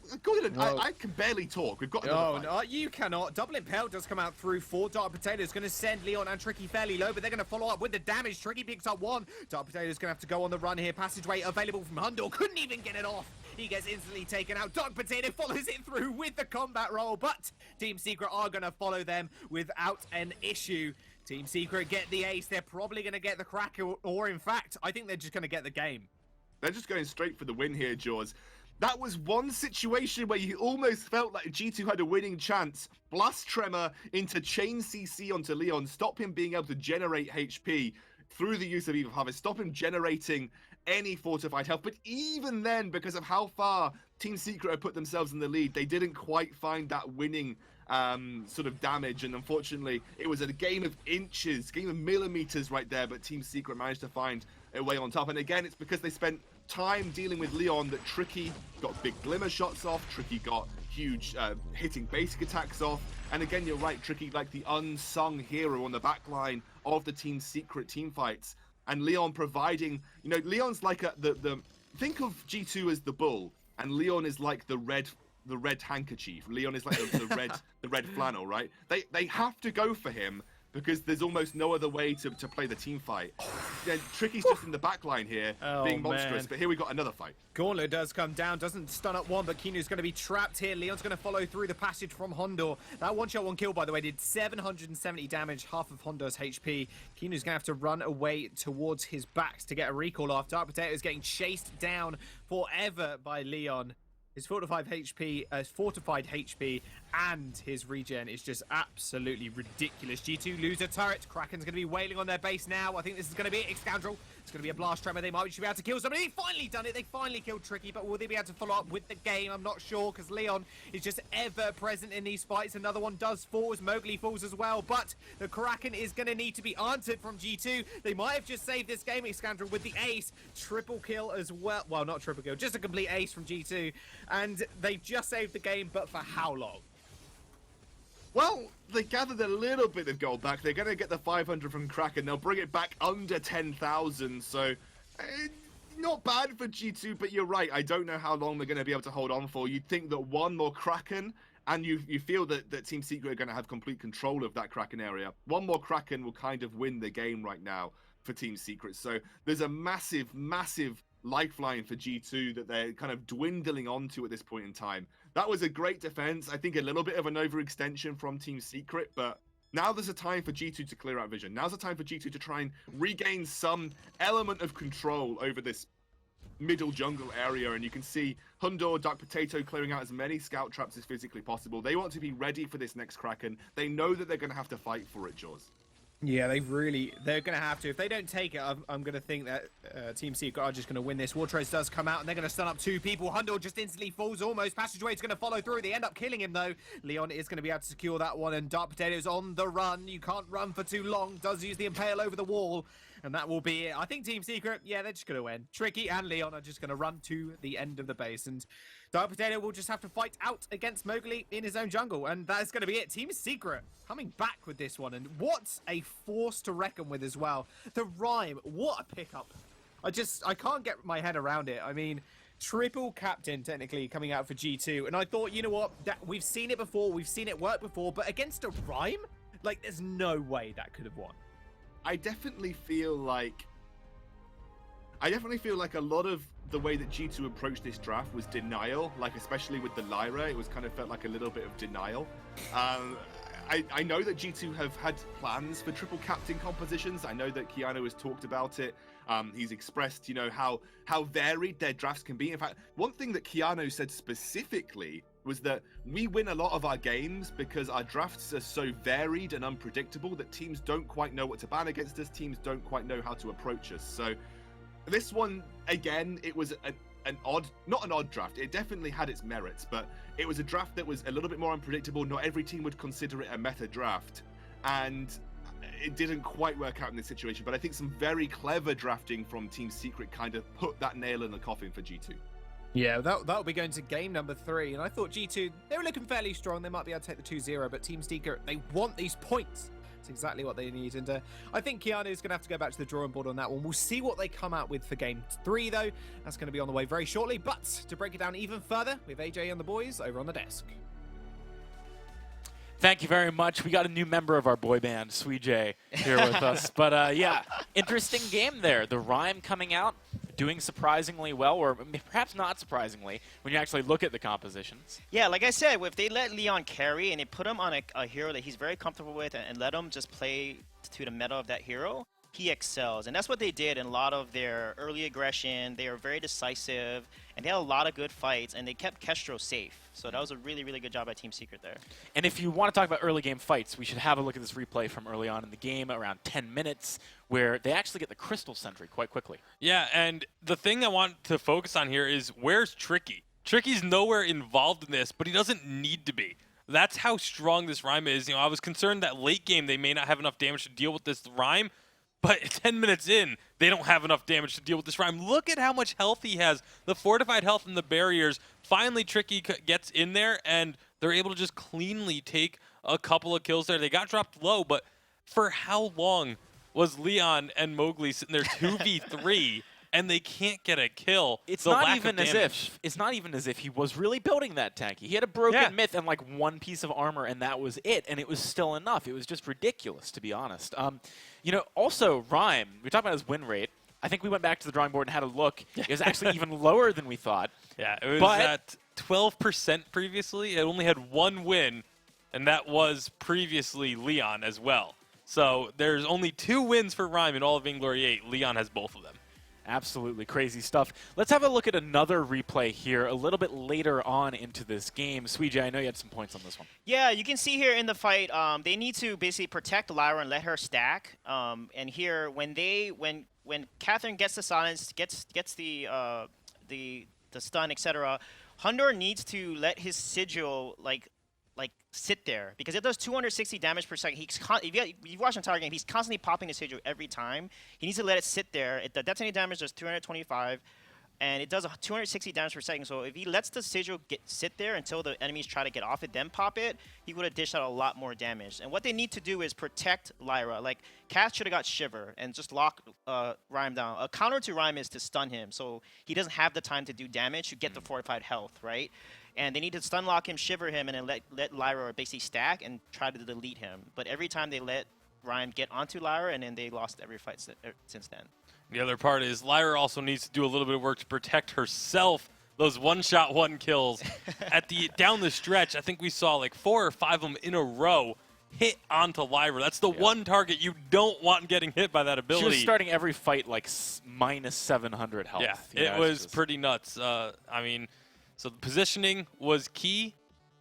I can barely talk. We've got another fight. No, you cannot. Double Impale does come out through 4. Dark Potato is going to send Leon and Tricky fairly low, but they're going to follow up with the damage. Tricky picks up 1. Dark Potato is going to have to go on the run here. Passageway available from Hundor. Couldn't even get it off. He gets instantly taken out. Dark Potato follows it through with the combat roll, but Team Secret are going to follow them without an issue. Team Secret get the ace. They're probably going to get the crack, or in fact, I think they're just going to get the game. They're just going straight for the win here, Jaws. That was one situation where you almost felt like G2 had a winning chance. Blast Tremor into Chain CC onto Leon. Stop him being able to generate HP through the use of Eve of Harvest. Stop him generating any fortified health. But even then, because of how far Team Secret had put themselves in the lead, they didn't quite find that winning sort of damage, and unfortunately it was a game of inches, game of millimeters right there, but Team Secret managed to find a way on top. And again, it's because they spent time dealing with Leon that Tricky got big glimmer shots off, Tricky got huge hitting basic attacks off, and again, you're right, Tricky like the unsung hero on the back line of the Team Secret team fights, and Leon providing, Leon's like the think of G2 as the bull, and Leon is like the red handkerchief. Leon is like the red flannel, right? They have to go for him because there's almost no other way to play the team fight. Tricky's just in the back line here, being monstrous, but here we got another fight. Gauntlet does come down, doesn't stun up 1, but Kinu's going to be trapped here. Leon's going to follow through the passage from Hondor. That one shot, one kill, by the way, did 770 damage, half of Hondor's HP. Kinu's going to have to run away towards his backs to get a recall off. Dark Potato is getting chased down forever by Leon. His fortified HP and his regen is just absolutely ridiculous. G2 lose a turret. Kraken's going to be wailing on their base now. I think this is going to be it, Scoundrel. It's going to be a blast tremor. They might be able to kill somebody. They finally done it. They finally killed Tricky, but will they be able to follow up with the game? I'm not sure, because Leon is just ever present in these fights. Another one does fall as Mowgli falls as well, but the Kraken is going to need to be answered from G2. They might have just saved this game, Scoundrel, with the ace. Triple kill as well. Well, not triple kill, just a complete ace from G2. And they've just saved the game, but for how long? Well, they gathered a little bit of gold back. They're going to get the 500 from Kraken. They'll bring it back under 10,000. So, not bad for G2, but you're right. I don't know how long they're going to be able to hold on for. You'd think that one more Kraken, and you feel that Team Secret are going to have complete control of that Kraken area. One more Kraken will kind of win the game right now for Team Secret. So there's a massive, massive lifeline for G2 that they're kind of dwindling onto at this point in time. That was a great defense. I think a little bit of an overextension from Team Secret, but now there's a time for G2 to clear out vision. Now's a time for G2 to try and regain some element of control over this middle jungle area, and you can see Hundor, Dark Potato clearing out as many scout traps as physically possible. They want to be ready for this next Kraken. They know that they're going to have to fight for it, Jaws. Yeah, they're going to have to. If they don't take it, I'm going to think that Team Secret are just going to win this. Wartrace does come out, and they're going to stun up 2 people. Hundor just instantly falls almost. Passageway's going to follow through. They end up killing him, though. Leon is going to be able to secure that one, and Dark Potato's on the run. You can't run for too long. Does use the Impale over the wall, and that will be it. I think Team Secret, yeah, they're just going to win. Tricky and Leon are just going to run to the end of the base, and Dark Potato will just have to fight out against Mowgli in his own jungle, and that is going to be it. Team Secret coming back with this one, and what a force to reckon with as well. The Rhyme, what a pickup. I can't get my head around it. I mean, triple captain technically coming out for G2, and I thought, you know what, we've seen it before, we've seen it work before, but against a Rhyme, like, there's no way that could have won. I definitely feel like a lot of the way that G2 approached this draft was denial, like especially with the Lyra, it was kind of felt like a little bit of denial. I know that G2 have had plans for triple captain compositions. I know that Keanu has talked about it. He's expressed, you know, how varied their drafts can be. In fact, one thing that Keanu said specifically was that we win a lot of our games because our drafts are so varied and unpredictable that teams don't quite know what to ban against us. Teams don't quite know how to approach us. So this one, again, it was not an odd draft. It definitely had its merits, but it was a draft that was a little bit more unpredictable. Not every team would consider it a meta draft, and it didn't quite work out in this situation. But I think some very clever drafting from Team Secret kind of put that nail in the coffin for G2. Yeah, that'll be going to game number 3, and I thought G2, they were looking fairly strong. They might be able to take the 2-0, but Team Secret, they want these points. It's exactly what they need, and I think Keanu is going to have to go back to the drawing board on that one. We'll see what they come out with for game 3, though. That's going to be on the way very shortly, but to break it down even further, we have AJ and the boys over on the desk. Thank you very much. We got a new member of our boy band, Sweet J, here with us. But yeah, interesting game there. The Rhyme coming out, doing surprisingly well, or perhaps not surprisingly, when you actually look at the compositions. Yeah, like I said, if they let Leon carry and they put him on a hero that he's very comfortable with and let him just play to the meta of that hero, he excels. And that's what they did in a lot of their early aggression. They were very decisive, and they had a lot of good fights, and they kept Kestro safe. So that was a really, really good job by Team Secret there. And if you want to talk about early game fights, we should have a look at this replay from early on in the game, around 10 minutes, where they actually get the Crystal Sentry quite quickly. Yeah, and the thing I want to focus on here is where's Tricky? Tricky's nowhere involved in this, but he doesn't need to be. That's how strong this Rhyme is. You know, I was concerned that late game they may not have enough damage to deal with this Rhyme, but 10 minutes in, they don't have enough damage to deal with this Rhyme. Look at how much health he has. The fortified health and the barriers. Finally, Tricky gets in there, and they're able to just cleanly take a couple of kills there. They got dropped low, but for how long was Leon and Mowgli sitting there 2v3, and they can't get a kill? It's not even as if he was really building that tanky. He had a broken myth and like one piece of armor, and that was it, and it was still enough. It was just ridiculous, to be honest. You know, also Rhyme, we talked about his win rate. I think we went back to the drawing board and had a look. It was actually even lower than we thought. Yeah, it was at 12% previously. It only had one win, and that was previously Leon as well. So there's only 2 wins for Rhyme in all of Vainglory 8. Leon has both of them. Absolutely crazy stuff. Let's have a look at another replay here a little bit later on into this game. Sweetie, I know you had some points on this one. Yeah, you can see here in the fight, they need to basically protect Lyra and let her stack. And here, when Catherine gets the silence, gets the stun, etc., Hundor needs to let his sigil like sit there, because it does 260 damage per second. If you watch the entire game, he's constantly popping the sigil every time. He needs to let it sit there. The detonating damage does 225. and it does 260 damage per second. So if he lets the sigil sit there until the enemies try to get off it, then pop it, he would have dished out a lot more damage. And what they need to do is protect Lyra. Like, Cath should have got Shiver and just lock Rhyme down. A counter to Rhyme is to stun him, so he doesn't have the time to do damage to get the fortified health, right? And they need to stun lock him, shiver him, and then let Lyra basically stack and try to delete him. But every time they let Rhyme get onto Lyra, and then they lost every fight since then. The other part is Lyra also needs to do a little bit of work to protect herself. Those one-shot, one kills. Down the stretch, I think we saw like 4 or 5 of them in a row hit onto Lyra. That's the one target you don't want getting hit by that ability. She was starting every fight like minus 700 health. Yeah, it was pretty nuts. I mean, so the positioning was key.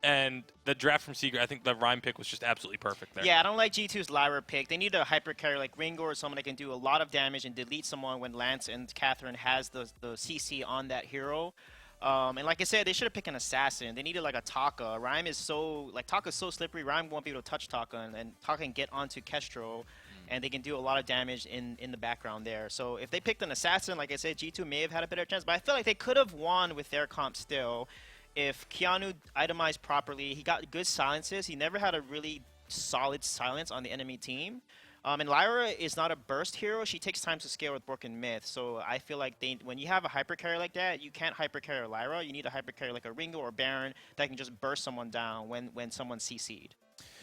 And the draft from Secret, I think the Rhyme pick was just absolutely perfect there. Yeah, I don't like G2's Lyra pick. They need a hyper carry like Ringo or someone that can do a lot of damage and delete someone when Lance and Catherine has the CC on that hero. And like I said, they should have picked an assassin. They needed like a Taka. Rhyme is so Taka's so slippery. Rhyme won't be able to touch Taka, and Taka can get onto Kestrel, and they can do a lot of damage in the background there. So if they picked an assassin, like I said, G2 may have had a better chance. But I feel like they could have won with their comp still. If Keanu itemized properly, he got good silences. He never had a really solid silence on the enemy team. And Lyra is not a burst hero. She takes time to scale with Broken Myth. So I feel like when you have a hyper carry like that, you can't hyper carry Lyra. You need a hyper carry like a Ringo or Baron that can just burst someone down when someone's CC'd.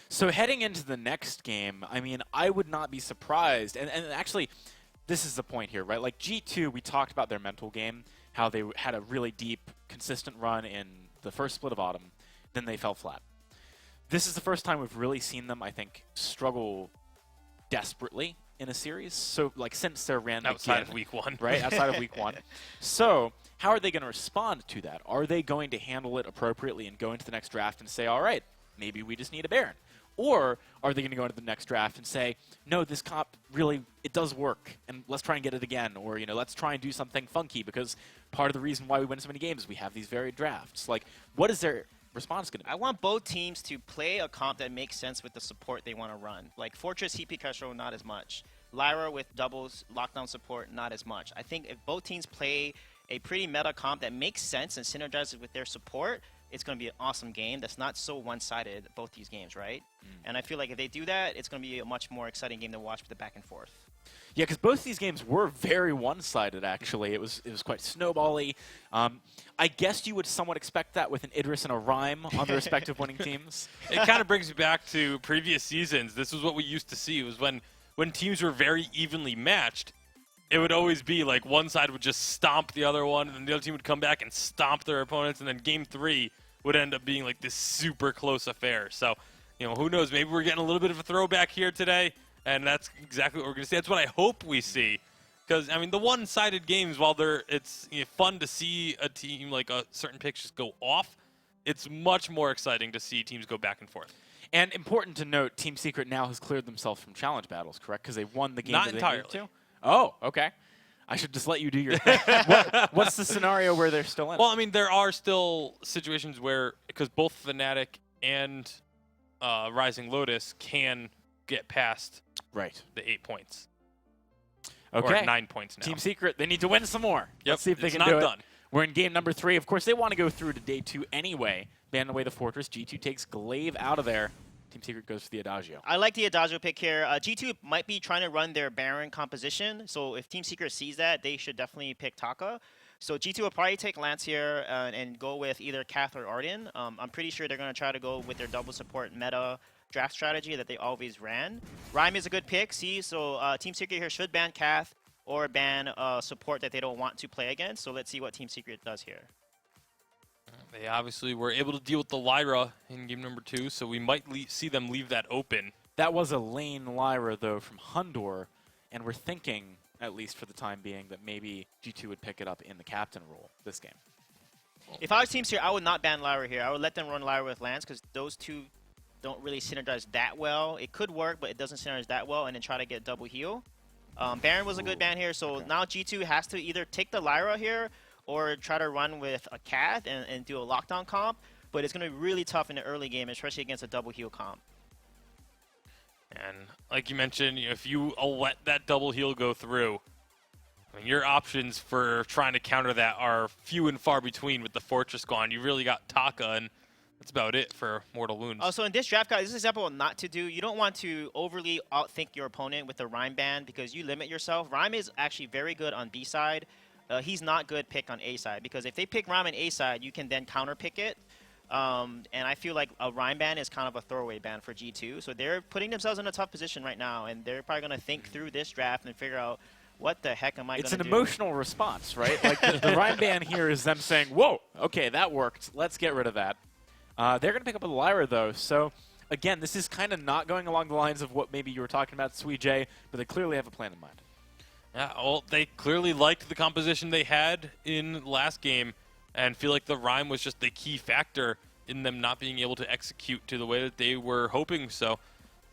So heading into the next game, I mean, I would not be surprised. And actually, this is the point here, right? Like G2, we talked about their mental game, how they had a really deep, consistent run in the first split of Autumn, then they fell flat. This is the first time we've really seen them, I think, struggle desperately in a series. So, like, since their run outside of week 1. Right, outside of week 1. So, how are they going to respond to that? Are they going to handle it appropriately and go into the next draft and say, all right, maybe we just need a Baron? Or are they going to go into the next draft and say, no, this comp really, it does work, and let's try and get it again, or, you know, let's try and do something funky, because part of the reason why we win so many games is we have these varied drafts. Like, what is their response going to be? I want both teams to play a comp that makes sense with the support they want to run. Like Fortress, CP Kestrel, not as much. Lyra with doubles, lockdown support, not as much. I think if both teams play a pretty meta comp that makes sense and synergizes with their support, it's going to be an awesome game that's not so one-sided, both these games, right? And I feel like if they do that, it's going to be a much more exciting game to watch with the back and forth. Yeah, because both these games were very one-sided, actually. It was quite snowbally. I guess you would somewhat expect that with an Idris and a Rhyme on the respective winning teams. It kind of brings me back to previous seasons. This was what we used to see. It was when teams were very evenly matched, it would always be like one side would just stomp the other one, and then the other team would come back and stomp their opponents, and then game 3 would end up being like this super close affair. So, you know, who knows? Maybe we're getting a little bit of a throwback here today, and that's exactly what we're going to see. That's what I hope we see. Because, I mean, the one-sided games, while it's fun to see a team, like a certain pick just go off, it's much more exciting to see teams go back and forth. And important to note, Team Secret now has cleared themselves from challenge battles, correct? Because they won the game Not that entirely. they needed to? Oh, okay. I should just let you do your thing. What's the scenario where they're still in? Well, I mean, there are still situations where, because both Fnatic and Rising Lotus can get past the 8 points. Okay. Or 9 points now. Team Secret, they need to win some more. Yep. Let's see if they It's can not do done. it. We're in game number 3. Of course, they want to go through to day 2 anyway. Ban away the Fortress. G2 takes Glaive out of there. Team Secret goes for the Adagio. I like the Adagio pick here. G2 might be trying to run their Baron composition, so if Team Secret sees that, they should definitely pick Taka. So G2 will probably take Lance here and go with either Cath or Arden. I'm pretty sure they're going to try to go with their double support meta draft strategy that they always ran. Rhyme is a good pick, so Team Secret here should ban Cath or ban support that they don't want to play against. So let's see what Team Secret does here. They obviously were able to deal with the Lyra in game number 2, so we might see them leave that open. That was a lane Lyra, though, from Hundor, and we're thinking, at least for the time being, that maybe G2 would pick it up in the captain role this game. If I was Team Secret, I would not ban Lyra here. I would let them run Lyra with Lance because those two don't really synergize that well. It could work, but it doesn't synergize that well, and then try to get double heal. Baron was a good ban here, so now G2 has to either take the Lyra here or try to run with a Cath and do a lockdown comp, but it's going to be really tough in the early game, especially against a double heal comp. And like you mentioned, if you let that double heal go through, I mean, your options for trying to counter that are few and far between with the Fortress gone. You really got Taka, and that's about it for Mortal Wounds. Also, in this draft guide, this is an example of not to do. You don't want to overly outthink your opponent with the Rhyme ban because you limit yourself. Rhyme is actually very good on B side. He's not good pick on A side because if they pick Rhyme on A side, you can then counter pick it. And I feel like a Rhyme ban is kind of a throwaway ban for G2. So they're putting themselves in a tough position right now, and they're probably going to think through this draft and figure out, what the heck am I going to do? It's an emotional response, right? Like the Rhyme ban here is them saying, whoa, okay, that worked. Let's get rid of that. They're going to pick up a Lyra, though. So, again, this is kind of not going along the lines of what maybe you were talking about, Suijay, but they clearly have a plan in mind. Yeah, well, they clearly liked the composition they had in last game and feel like the Rhyme was just the key factor in them not being able to execute to the way that they were hoping. So,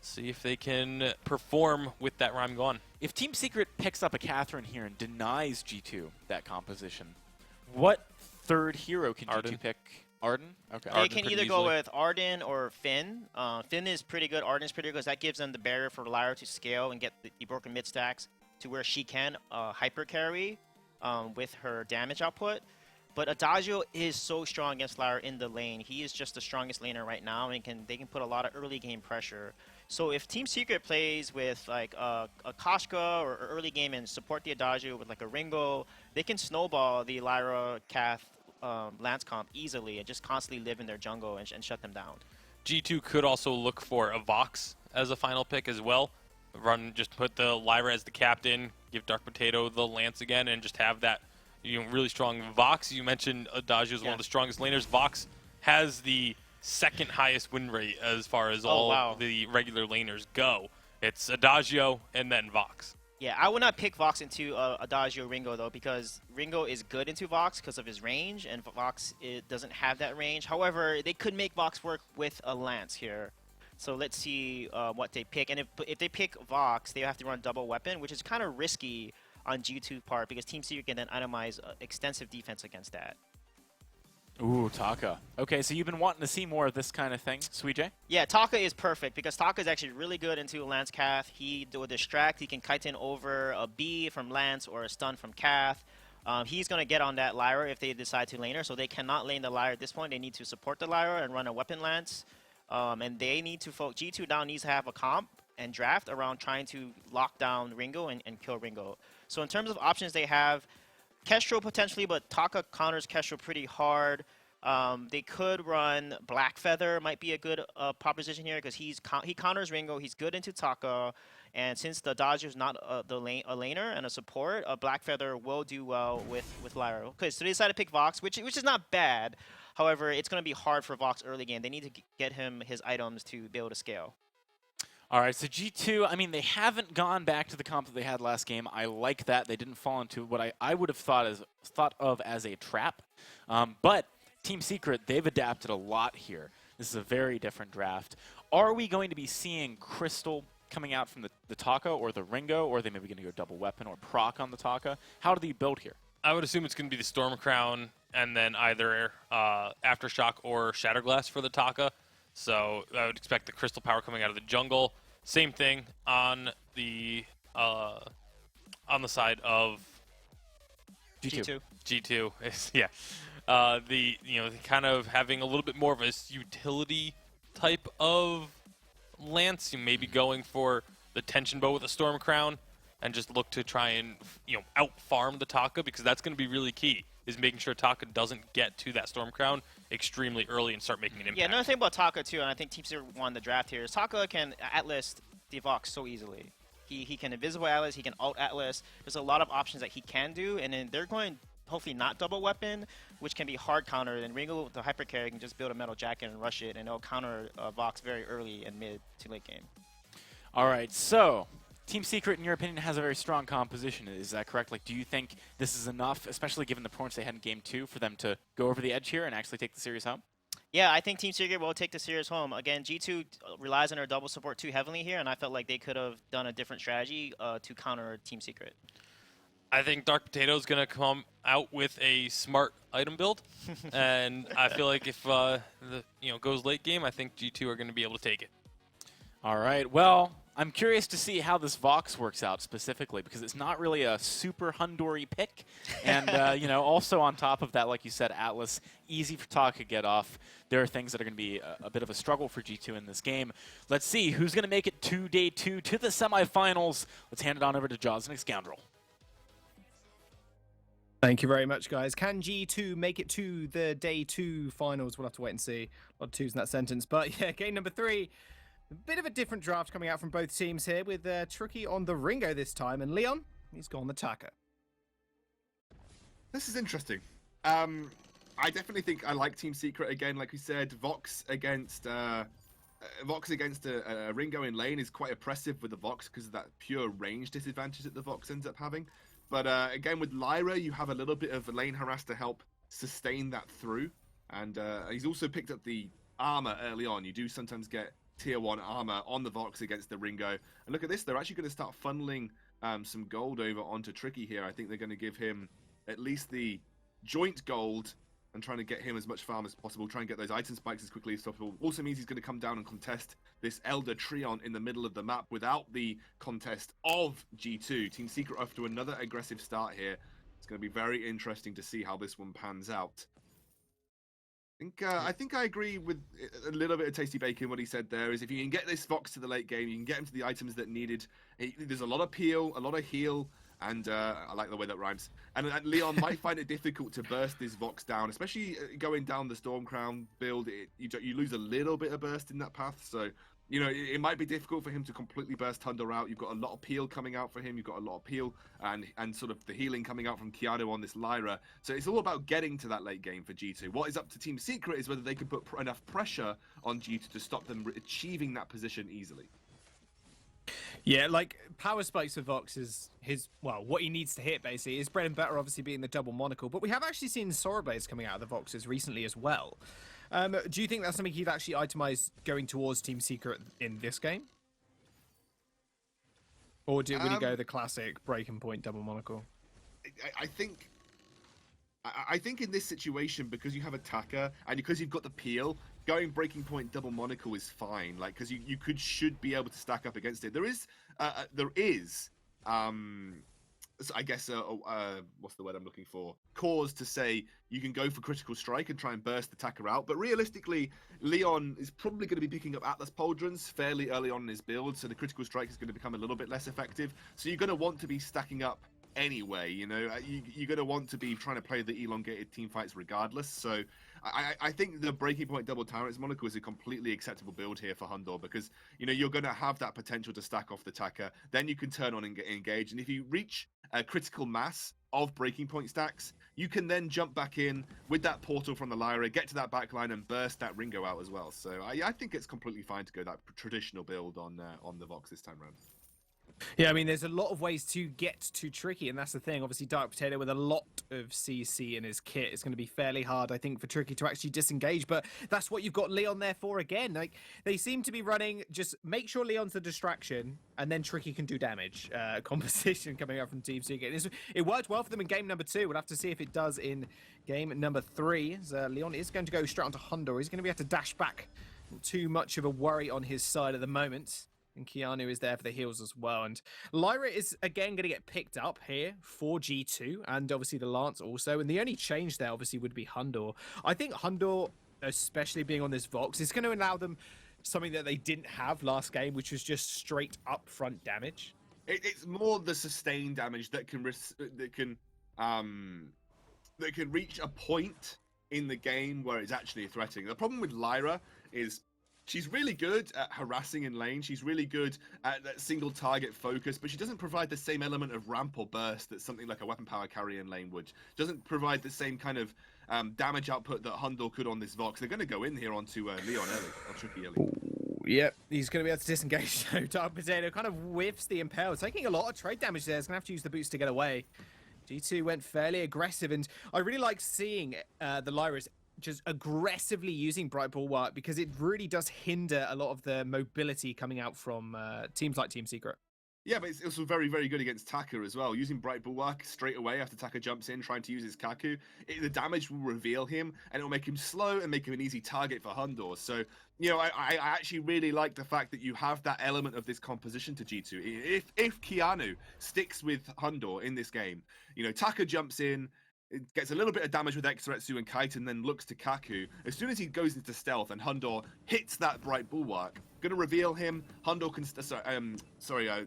see if they can perform with that Rhyme gone. If Team Secret picks up a Catherine here and denies G2 that composition, what third hero can Arden. G2 pick? Arden? Okay. They can pretty either go easily. with Arden or Finn. Finn is pretty good. Arden is pretty good because that gives them the barrier for Lyra to scale and get the broken mid stacks to where she can hyper carry with her damage output. But Adagio is so strong against Lyra in the lane. He is just the strongest laner right now, and they can put a lot of early game pressure. So if Team Secret plays with like a Koshka or early game and support the Adagio with like a Ringo, they can snowball the Lyra Cath Lance comp easily and just constantly live in their jungle and shut them down. G2 could also look for a Vox as a final pick as well. Just put the Lyra as the captain, give Dark Potato the Lance again, and just have that really strong Vox. You mentioned Adagio is one of the strongest laners. Vox has the second highest win rate as far as all the regular laners go. It's Adagio and then Vox. Yeah, I would not pick Vox into Adagio Ringo, though, because Ringo is good into Vox because of his range, and Vox doesn't have that range. However, they could make Vox work with a Lance here. So let's see what they pick. And if they pick Vox, they have to run double weapon, which is kind of risky on G2 part because Team Secret can then itemize extensive defense against that. Ooh, Taka. Okay, so you've been wanting to see more of this kind of thing, Suijay? Yeah, Taka is perfect because Taka is actually really good into Lance Cath. He will distract. He can kite in over a B from Lance or a stun from Cath. He's going to get on that Lyra if they decide to lane her, so they cannot lane the Lyra at this point. They need to support the Lyra and run a weapon Lance. And they need to G2 down needs to have a comp and draft around trying to lock down Ringo and kill Ringo. So in terms of options they have, Kestrel potentially, but Taka counters Kestrel pretty hard. They could run Black Feather, might be a good proposition here because he counters Ringo. He's good into Taka, and since the Dodger is not a laner and a support, a Black Feather will do well with Lyra. Okay, so they decided to pick Vox, which is not bad. However, it's going to be hard for Vox early game. They need to get him his items to be able to scale. All right, so G2, I mean, they haven't gone back to the comp that they had last game. I like that. They didn't fall into what I would have thought of as a trap. But Team Secret, they've adapted a lot here. This is a very different draft. Are we going to be seeing Crystal coming out from the Taka or the Ringo, or are they maybe going to go double weapon or proc on the Taka? How do they build here? I would assume it's going to be the Storm Crown and then either Aftershock or Shatterglass for the Taka. So I would expect the Crystal Power coming out of the jungle. Same thing on the side of G2. G2 is the kind of having a little bit more of a utility type of Lance. You may be going for the Tension Bow with a Storm Crown and just look to try and out farm the Taka because that's going to be really key. Is making sure Taka doesn't get to that Storm Crown extremely early and start making an impact. Yeah, another thing about Taka, too, and I think Team Secret won the draft here, is Taka can Atlas the Vox so easily. He can Invisible Atlas, he can Alt Atlas. There's a lot of options that he can do, and then they're going hopefully not double weapon, which can be hard countered, and Ringo, the hyper carry, can just build a metal jacket and rush it, and it'll counter Vox very early and mid to late game. All right, so Team Secret, in your opinion, has a very strong composition. Is that correct? Like, do you think this is enough, especially given the points they had in Game 2, for them to go over the edge here and actually take the series home? Yeah, I think Team Secret will take the series home. Again, G2 relies on their double support too heavily here, and I felt like they could have done a different strategy to counter Team Secret. I think Dark Potato is going to come out with a smart item build, and I feel like if goes late game, I think G2 are going to be able to take it. All right, well, I'm curious to see how this Vox works out specifically, because it's not really a super Hundory pick. And, also on top of that, like you said, Atlas, easy for Taka to get off. There are things that are going to be a bit of a struggle for G2 in this game. Let's see who's going to make it to day 2, to the semifinals. Let's hand it on over to Josnick Scoundrel. Thank you very much, guys. Can G2 make it to the day 2 finals? We'll have to wait and see. A lot of twos in that sentence. But yeah, game number 3. A bit of a different draft coming out from both teams here, with Tricky on the Ringo this time, and Leon, he's gone the Taka. This is interesting. I definitely think I like Team Secret again. Like we said, Vox against Ringo in lane is quite oppressive with the Vox because of that pure range disadvantage that the Vox ends up having. But again, with Lyra, you have a little bit of lane harass to help sustain that through. And he's also picked up the armor early on. You do sometimes get tier 1 armor on the Vox against the Ringo. And look at this, they're actually going to start funneling some gold over onto Tricky here. I think they're going to give him at least the joint gold and trying to get him as much farm as possible, try and get those item spikes as quickly as possible. Also means he's going to come down and contest this Elder Treant in the middle of the map without the contest of G2. Team Secret off to another aggressive start here. It's going to be very interesting to see how this one pans out. I think I agree with a little bit of Tasty Bacon. What he said there is if you can get this Vox to the late game, you can get him to the items that needed. There's a lot of peel, a lot of heal, and I like the way that rhymes. And Leon might find it difficult to burst this Vox down, especially going down the Stormcrown build. You lose a little bit of burst in that path, so it might be difficult for him to completely burst Thunder out. You've got a lot of peel coming out for him. You've got a lot of peel and sort of the healing coming out from Keanu on this Lyra. So it's all about getting to that late game for G2. What is up to Team Secret is whether they can put enough pressure on G2 to stop them achieving that position easily. Yeah, like power spikes for Vox is what he needs to hit basically. His bread and butter obviously being the double monocle, but we have actually seen Sora Blades coming out of the Voxes recently as well. Do you think that's something he'd actually itemize going towards Team Secret in this game? Or would he go the classic breaking point double monocle? I think in this situation, because you have Attacker and because you've got the peel, going breaking point double monocle is fine. Like, because you should be able to stack up against it. There is I guess what's the word I'm looking for? Cause to say you can go for critical strike and try and burst the attacker out, but realistically, Leon is probably going to be picking up Atlas Pauldrons fairly early on in his build, so the critical strike is going to become a little bit less effective. So you're going to want to be stacking up anyway. You're going to want to be trying to play the elongated team fights regardless. So I think the breaking point double Tyrant's monocle is a completely acceptable build here for Hundor, because you're going to have that potential to stack off the attacker. Then you can turn on and engage, and if you reach a critical mass of breaking point stacks, you can then jump back in with that portal from the Lyra, get to that backline, and burst that Ringo out as well. So I think it's completely fine to go that traditional build on the Vox this time around. Yeah, I mean, there's a lot of ways to get to Tricky, and that's the thing. Obviously, Dark Potato with a lot of CC in his kit is going to be fairly hard, I think, for Tricky to actually disengage, but that's what you've got Leon there for again. Like, they seem to be running, just make sure Leon's the distraction, and then Tricky can do damage. Composition coming up from Team Secret. It worked well for them in game number 2. We'll have to see if it does in game number 3. So Leon is going to go straight onto Hundor. He's going to be able to dash back. Not too much of a worry on his side at the moment. And Keanu is there for the heals as well. And Lyra is, again, going to get picked up here for G2. And obviously the Lance also. And the only change there, obviously, would be Hundor. I think Hundor, especially being on this Vox, is going to allow them something that they didn't have last game, which was just straight up front damage. It's more the sustained damage that can reach a point in the game where it's actually threatening. The problem with Lyra is she's really good at harassing in lane. She's really good at that single target focus, but she doesn't provide the same element of ramp or burst that something like a weapon power carrier in lane would. Doesn't provide the same kind of damage output that Hundor could on this Vox. They're going to go in here onto Leon early, or Tricky early. Yep, he's going to be able to disengage. So Dark Potato kind of whiffs the Impale, taking a lot of trade damage there. He's going to have to use the boots to get away. G2 went fairly aggressive, and I really like seeing the Lyras just aggressively using Bright Bulwark, because it really does hinder a lot of the mobility coming out from teams like Team Secret. Yeah, but it's also very, very good against Taka as well. Using Bright Bulwark straight away after Taka jumps in, trying to use his Kaku, the damage will reveal him, and it will make him slow and make him an easy target for Hundor. So, I actually really like the fact that you have that element of this composition to G2. If Keanu sticks with Hundor in this game, Taka jumps in, it gets a little bit of damage with Exeretsu and Kite, and then looks to Kaku. As soon as he goes into stealth and Hundor hits that Bright Bulwark, gonna reveal him. Hundor can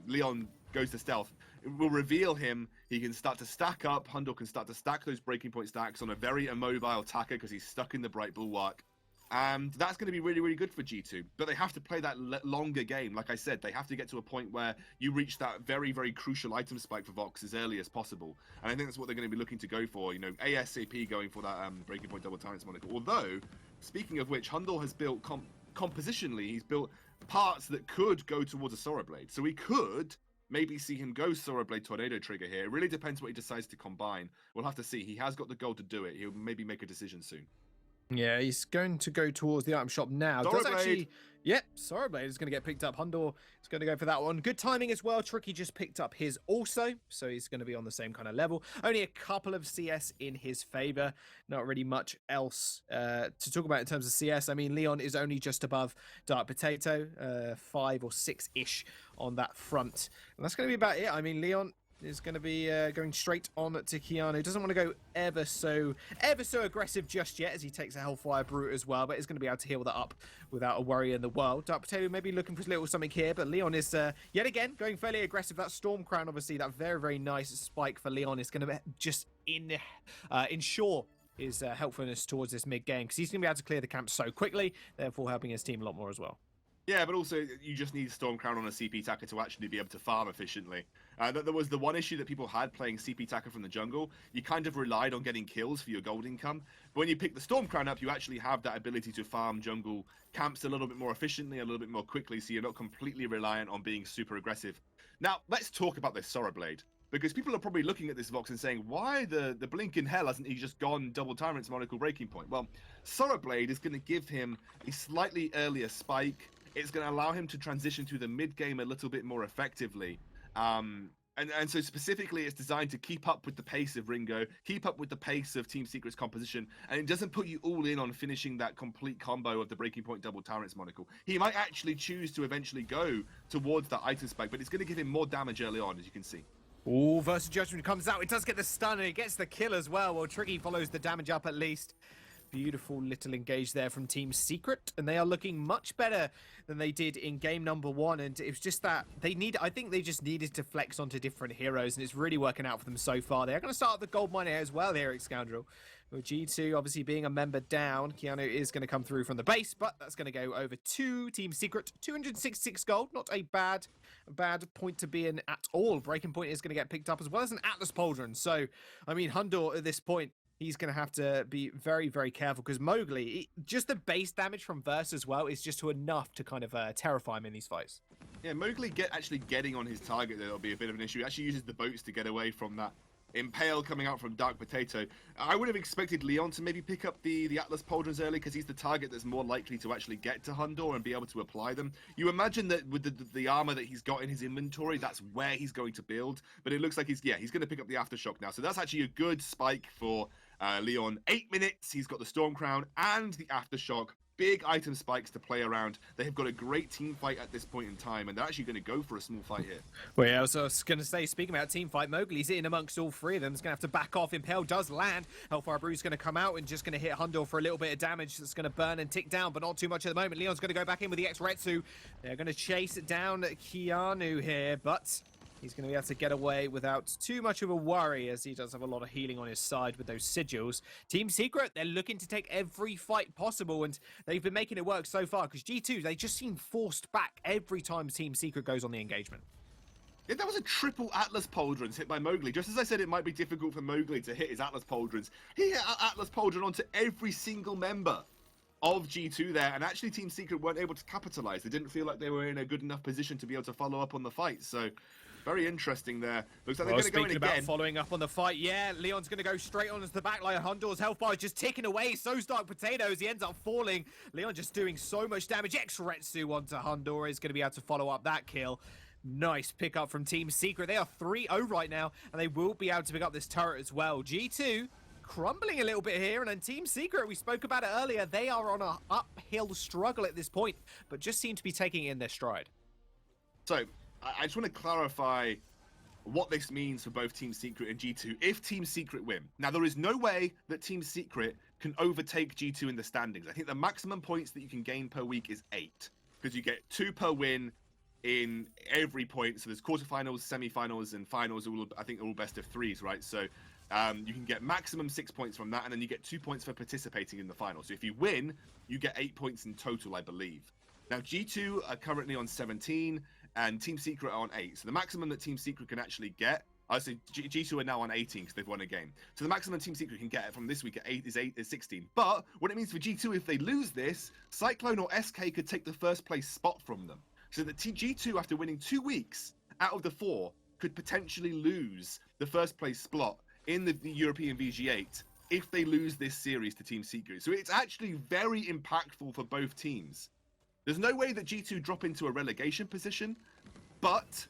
Leon goes to stealth. It will reveal him. He can start to stack up. Hundor can start to stack those breaking point stacks on a very immobile Taka because he's stuck in the Bright Bulwark. And that's going to be really, really good for G2. But they have to play that longer game. Like I said, they have to get to a point where you reach that very, very crucial item spike for Vox as early as possible. And I think that's what they're going to be looking to go for. ASAP going for that breaking point double Tyrant's Monocle. Although, speaking of which, Hundor has built compositionally, he's built parts that could go towards a Sora Blade. So we could maybe see him go Sora Blade Tornado Trigger here. It really depends what he decides to combine. We'll have to see. He has got the gold to do it. He'll maybe make a decision soon. Yeah, he's going to go towards the item shop now. Yep, Sora Blade is going to get picked up. Hundor is going to go for that one. Good timing as well. Tricky just picked up his also, so he's going to be on the same kind of level. Only a couple of CS in his favor. Not really much else to talk about in terms of CS. I mean, Leon is only just above Dark Potato, 5 or 6-ish on that front. And that's going to be about it. I mean, Leon is going to be going straight on to Keanu. Doesn't want to go ever so aggressive just yet as he takes a Hellfire Brute as well, but is going to be able to heal that up without a worry in the world. Dark Potato maybe looking for a little something here, but Leon is yet again going fairly aggressive. That Storm Crown, obviously, that very, very nice spike for Leon is going to just ensure his helpfulness towards this mid-game because he's going to be able to clear the camp so quickly, therefore helping his team a lot more as well. Yeah, but also you just need Storm Crown on a CP Taka to actually be able to farm efficiently. There was the one issue that people had playing CP Taka from the jungle. You kind of relied on getting kills for your gold income. But when you pick the Storm Crown up, you actually have that ability to farm jungle camps a little bit more efficiently, a little bit more quickly, so you're not completely reliant on being super aggressive. Now, let's talk about this Sora Blade. Because people are probably looking at this Vox and saying, why the blink in hell hasn't he just gone double Tyrant's Monocle Breaking Point? Well, Sora Blade is going to give him a slightly earlier spike. It's going to allow him to transition to the mid game a little bit more effectively. And so specifically, it's designed to keep up with the pace of Ringo, keep up with the pace of Team Secret's composition, and it doesn't put you all in on finishing that complete combo of the Breaking Point double Tyrant's Monocle. He might actually choose to eventually go towards that item spike, but it's going to give him more damage early on, as you can see. Oh, Versus Judgment comes out. It does get the stun, and it gets the kill as well. Well, Tricky follows the damage up at least. Beautiful little engage there from Team Secret, and they are looking much better than they did in game number 1. And it was just that I think they just needed to flex onto different heroes, and it's really working out for them so far. They're going to start the gold mine as well here at Scoundrel. With G2 obviously being a member down, Keanu is going to come through from the base, but that's going to go over to Team Secret. 266 gold, not a bad point to be in at all. Breaking Point is going to get picked up as well as an Atlas Pauldron. So, I mean, Hundor at this point, he's going to have to be very, very careful because Mowgli, just the base damage from Verse as well is just enough to kind of terrify him in these fights. Yeah, Mowgli actually getting on his target, that'll be a bit of an issue. He actually uses the boats to get away from that Impale coming out from Dark Potato. I would have expected Leon to maybe pick up the Atlas Pauldrons early because he's the target that's more likely to actually get to Hundor and be able to apply them. You imagine that with the armor that he's got in his inventory, that's where he's going to build. But it looks like he's going to pick up the Aftershock now. So that's actually a good spike for Leon. 8 minutes, he's got the Storm Crown and the Aftershock. Big item spikes to play around. They have got a great team fight at this point in time, and they're actually going to go for a small fight here. Well, yeah, I was going to say, speaking about team fight, Mowgli's in amongst all three of them. He's going to have to back off. Impale does land. Hellfire Brew's going to come out and just going to hit Hundor for a little bit of damage that's going to burn and tick down, but not too much at the moment. Leon's going to go back in with the X-Retsu. They're going to chase down Keanu here, but he's going to be able to get away without too much of a worry as he does have a lot of healing on his side with those sigils. Team Secret, they're looking to take every fight possible, and they've been making it work so far because G2, they just seem forced back every time Team Secret goes on the engagement. Yeah, that was a triple Atlas Pauldrons hit by Mowgli. Just as I said it might be difficult for Mowgli to hit his Atlas Pauldrons, he hit Atlas Pauldron onto every single member of G2 there, and actually Team Secret weren't able to capitalize. They didn't feel like they were in a good enough position to be able to follow up on the fight, so very interesting there. Looks like they're going to go in again. About following up on the fight, yeah, Leon's going to go straight on to the back line. Hundor's health bar is just ticking away. So's Dark Potatoes. He ends up falling. Leon just doing so much damage. X-Retsu onto Hundor is going to be able to follow up that kill. Nice pick up from Team Secret. They are 3-0 right now, and they will be able to pick up this turret as well. G2 crumbling a little bit here, and then Team Secret, we spoke about it earlier, they are on an uphill struggle at this point, but just seem to be taking it in their stride. So, I just want to clarify what this means for both Team Secret and G2 if Team Secret win. Now, there is no way that Team Secret can overtake G2 in the standings. I think the maximum points that you can gain per week is 8, because you get 2 per win in every point. So there's quarterfinals, semifinals, and finals. I think all best of 3s, right? So you can get maximum 6 points from that, and then you get 2 points for participating in the final. So if you win, you get 8 points in total, I believe. Now G2 are currently on 17, and Team Secret are on 8. So the maximum that Team Secret can actually get, I say G2 are now on 18 because they've won a game. So the maximum Team Secret can get from this week at 8 is 16. But what it means for G2, if they lose this, Cyclone or SK could take the first place spot from them. So that G2, after winning 2 weeks out of the 4, could potentially lose the first place spot in the European VG8 if they lose this series to Team Secret. So it's actually very impactful for both teams. There's no way that G2 drop into a relegation position, but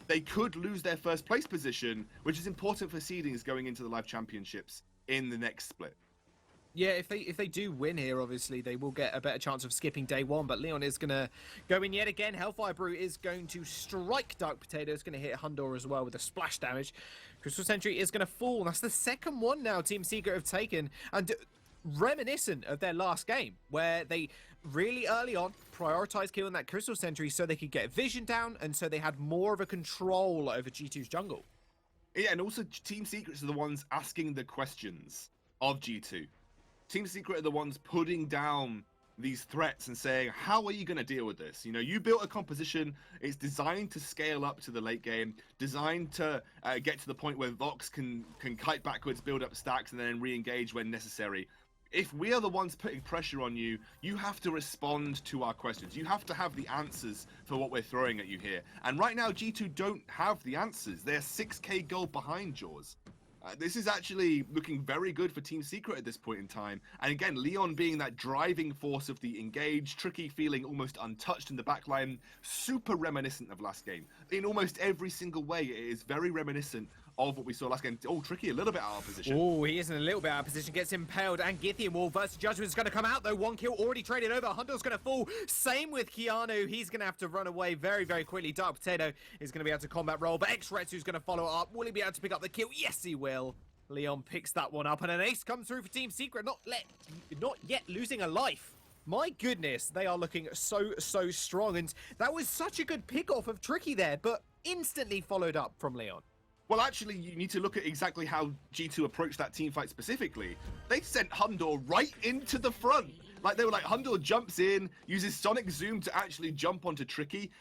they could lose their first place position, which is important for seedings going into the live championships in the next split. Yeah, if they do win here, obviously, they will get a better chance of skipping day 1, but Leon is going to go in yet again. Hellfire Brew is going to strike Dark Potato. It's going to hit Hundor as well with a splash damage. Crystal Sentry is going to fall. That's the second one now Team Secret have taken, and reminiscent of their last game, where they really early on prioritized killing that Crystal Sentry so they could get vision down, and so they had more of a control over G2's jungle. Yeah, and also Team Secrets are the ones asking the questions of G2. Team Secret are the ones putting down these threats and saying, how are you going to deal with this? You know, you built a composition, it's designed to scale up to the late game, designed to get to the point where Vox can kite backwards, build up stacks, and then re-engage when necessary. If we are the ones putting pressure on you, you have to respond to our questions. You have to have the answers for what we're throwing at you here. And right now, G2 don't have the answers. They're 6k gold behind Jaws. This is actually looking very good for Team Secret at this point in time. And again, Leon being that driving force of the engage, Tricky feeling almost untouched in the backline, super reminiscent of last game. In almost every single way, it is very reminiscent of what we saw last game. Oh, Tricky a little bit out of position. Oh, he is in a little bit out of position, gets impaled, and Githian Wall versus Judgment is going to come out, though. 1 kill already traded over. Hunter's going to fall. Same with Keanu. He's going to have to run away very, very quickly. Dark Potato is going to be able to combat roll, but X-Retsu's going to follow up. Will he be able to pick up the kill? Yes, he will. Leon picks that one up, and an ace comes through for Team Secret, not yet losing a life. My goodness, they are looking so strong, and that was such a good pick-off of Tricky there, but instantly followed up from Leon. Well, actually, you need to look at exactly how G2 approached that team fight specifically. They sent Hundor right into the front. Like, they were like, Hundor jumps in, uses Sonic Zoom to actually jump onto Tricky.